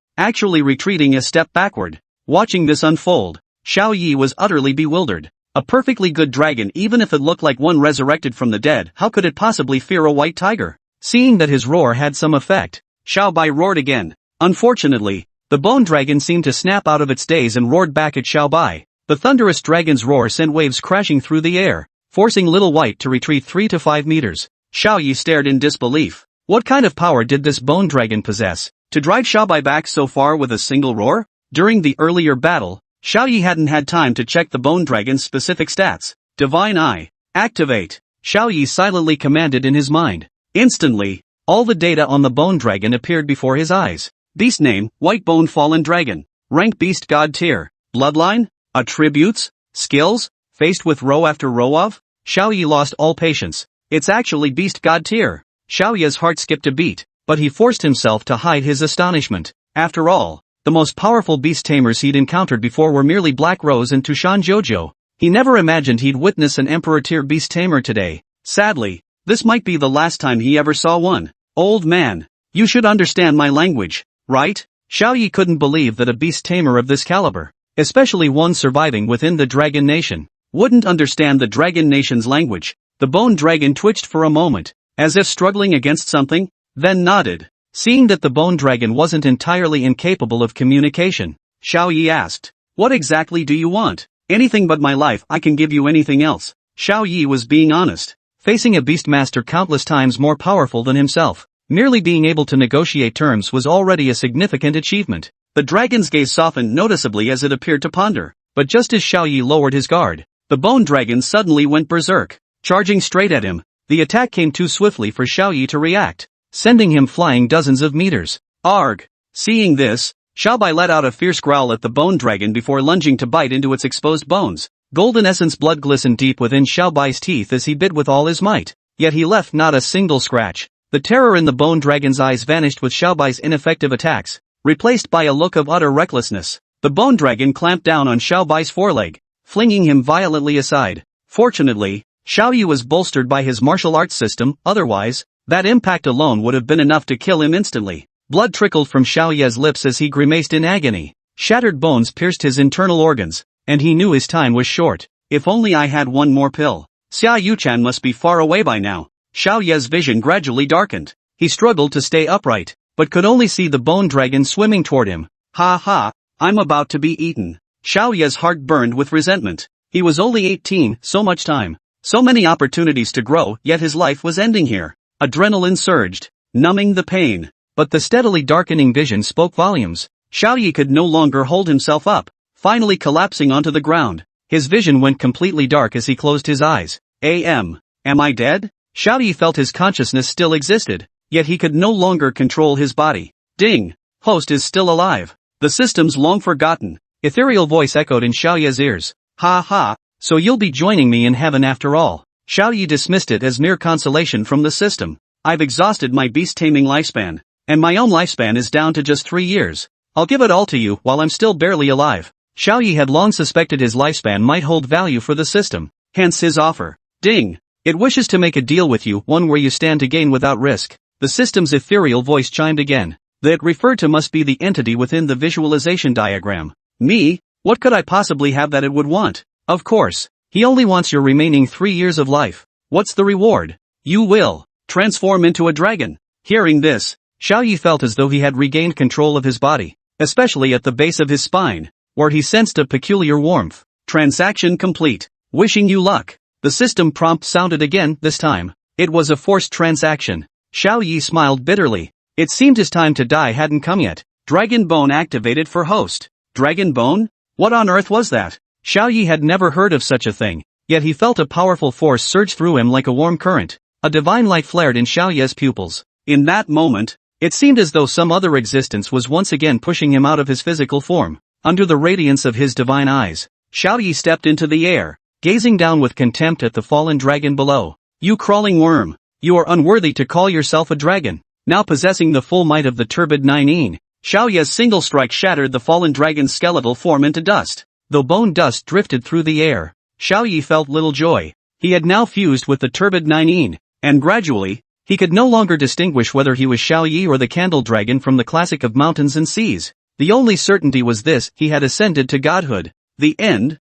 actually retreating a step backward. Watching this unfold, Xiao Ye was utterly bewildered. A perfectly good dragon, even if it looked like one resurrected from the dead, how could it possibly fear a white tiger? Seeing that his roar had some effect, Xiao Bai roared again. Unfortunately, the bone dragon seemed to snap out of its daze and roared back at Xiao Bai. The thunderous dragon's roar sent waves crashing through the air, forcing Little White to retreat 3 to 5 meters. Xiao Ye stared in disbelief. What kind of power did this bone dragon possess, to drive Xiao Bai back so far with a single roar? During the earlier battle, Xiao Ye hadn't had time to check the bone dragon's specific stats. Divine Eye, activate! Xiao Ye silently commanded in his mind. Instantly, all the data on the bone dragon appeared before his eyes. Beast name, White Bone Fallen Dragon. Rank Beast God Tier. Bloodline? Attributes? Skills? Faced with row after row of? Xiao Ye lost all patience. It's actually Beast God Tier. Xiao Ye's heart skipped a beat, but he forced himself to hide his astonishment. After all, the most powerful beast tamers he'd encountered before were merely Black Rose and Tushan Jojo. He never imagined he'd witness an Emperor tier beast tamer today. Sadly, this might be the last time he ever saw one. Old man, you should understand my language, right? Xiao Ye couldn't believe that a beast tamer of this caliber, especially one surviving within the Dragon Nation, wouldn't understand the Dragon Nation's language. The bone dragon twitched for a moment, as if struggling against something, then nodded. Seeing that the bone dragon wasn't entirely incapable of communication, Xiao Ye asked, "What exactly do you want?" "Anything but my life. I can give you anything else." Xiao Ye was being honest. Facing a beastmaster countless times more powerful than himself, merely being able to negotiate terms was already a significant achievement. The dragon's gaze softened noticeably as it appeared to ponder, but just as Xiao Ye lowered his guard, the bone dragon suddenly went berserk, charging straight at him. The attack came too swiftly for Xiao Ye to react, sending him flying dozens of meters. Arg! Seeing this, Xiao Bai let out a fierce growl at the bone dragon before lunging to bite into its exposed bones. Golden essence blood glistened deep within Xiao Bai's teeth as he bit with all his might, yet he left not a single scratch. The terror in the bone dragon's eyes vanished with Xiao Bai's ineffective attacks, replaced by a look of utter recklessness. The bone dragon clamped down on Xiao Bai's foreleg, flinging him violently aside. Fortunately, Xiao Ye was bolstered by his martial arts system, otherwise, that impact alone would have been enough to kill him instantly. Blood trickled from Xiao Ye's lips as he grimaced in agony. Shattered bones pierced his internal organs, and he knew his time was short. If only I had one more pill. Xia Yuchan must be far away by now. Xiao Ye's vision gradually darkened. He struggled to stay upright, but could only see the bone dragon swimming toward him. Ha ha, I'm about to be eaten. Xiao Ye's heart burned with resentment. He was only 18, so much time, so many opportunities to grow, yet his life was ending here. Adrenaline surged, numbing the pain, but the steadily darkening vision spoke volumes. Xiao Ye could no longer hold himself up, finally collapsing onto the ground. His vision went completely dark as he closed his eyes. Am I dead? Xiao Ye felt his consciousness still existed, yet he could no longer control his body. Ding! Host is still alive. The system's long forgotten. Ethereal voice echoed in Xiao Ye's ears. Ha ha, so you'll be joining me in heaven after all. Xiao Ye dismissed it as mere consolation from the system. I've exhausted my beast-taming lifespan, and my own lifespan is down to just 3 years. I'll give it all to you while I'm still barely alive. Xiao Ye had long suspected his lifespan might hold value for the system, hence his offer. Ding! It wishes to make a deal with you, one where you stand to gain without risk. The system's ethereal voice chimed again. The it referred to must be the entity within the visualization diagram. Me? What could I possibly have that it would want? Of course, he only wants your remaining 3 years of life. What's the reward? You will transform into a dragon. Hearing this, Xiao Ye felt as though he had regained control of his body, especially at the base of his spine, where he sensed a peculiar warmth. Transaction complete. Wishing you luck. The system prompt sounded again, this time. It was a forced transaction. Xiao Ye smiled bitterly. It seemed his time to die hadn't come yet. Dragon Bone activated for host. Dragon Bone? What on earth was that? Xiao Ye had never heard of such a thing, yet he felt a powerful force surge through him like a warm current. A divine light flared in Xiao Ye's pupils. In that moment, it seemed as though some other existence was once again pushing him out of his physical form. Under the radiance of his divine eyes, Xiao Ye stepped into the air, gazing down with contempt at the fallen dragon below. You crawling worm! You are unworthy to call yourself a dragon. Now possessing the full might of the turbid Nine, Xiao Ye's single strike shattered the fallen dragon's skeletal form into dust. Though bone dust drifted through the air, Xiao Ye felt little joy. He had now fused with the turbid Nine, and gradually, he could no longer distinguish whether he was Xiao Ye or the candle dragon from the classic of mountains and seas. The only certainty was this: he had ascended to godhood. The end.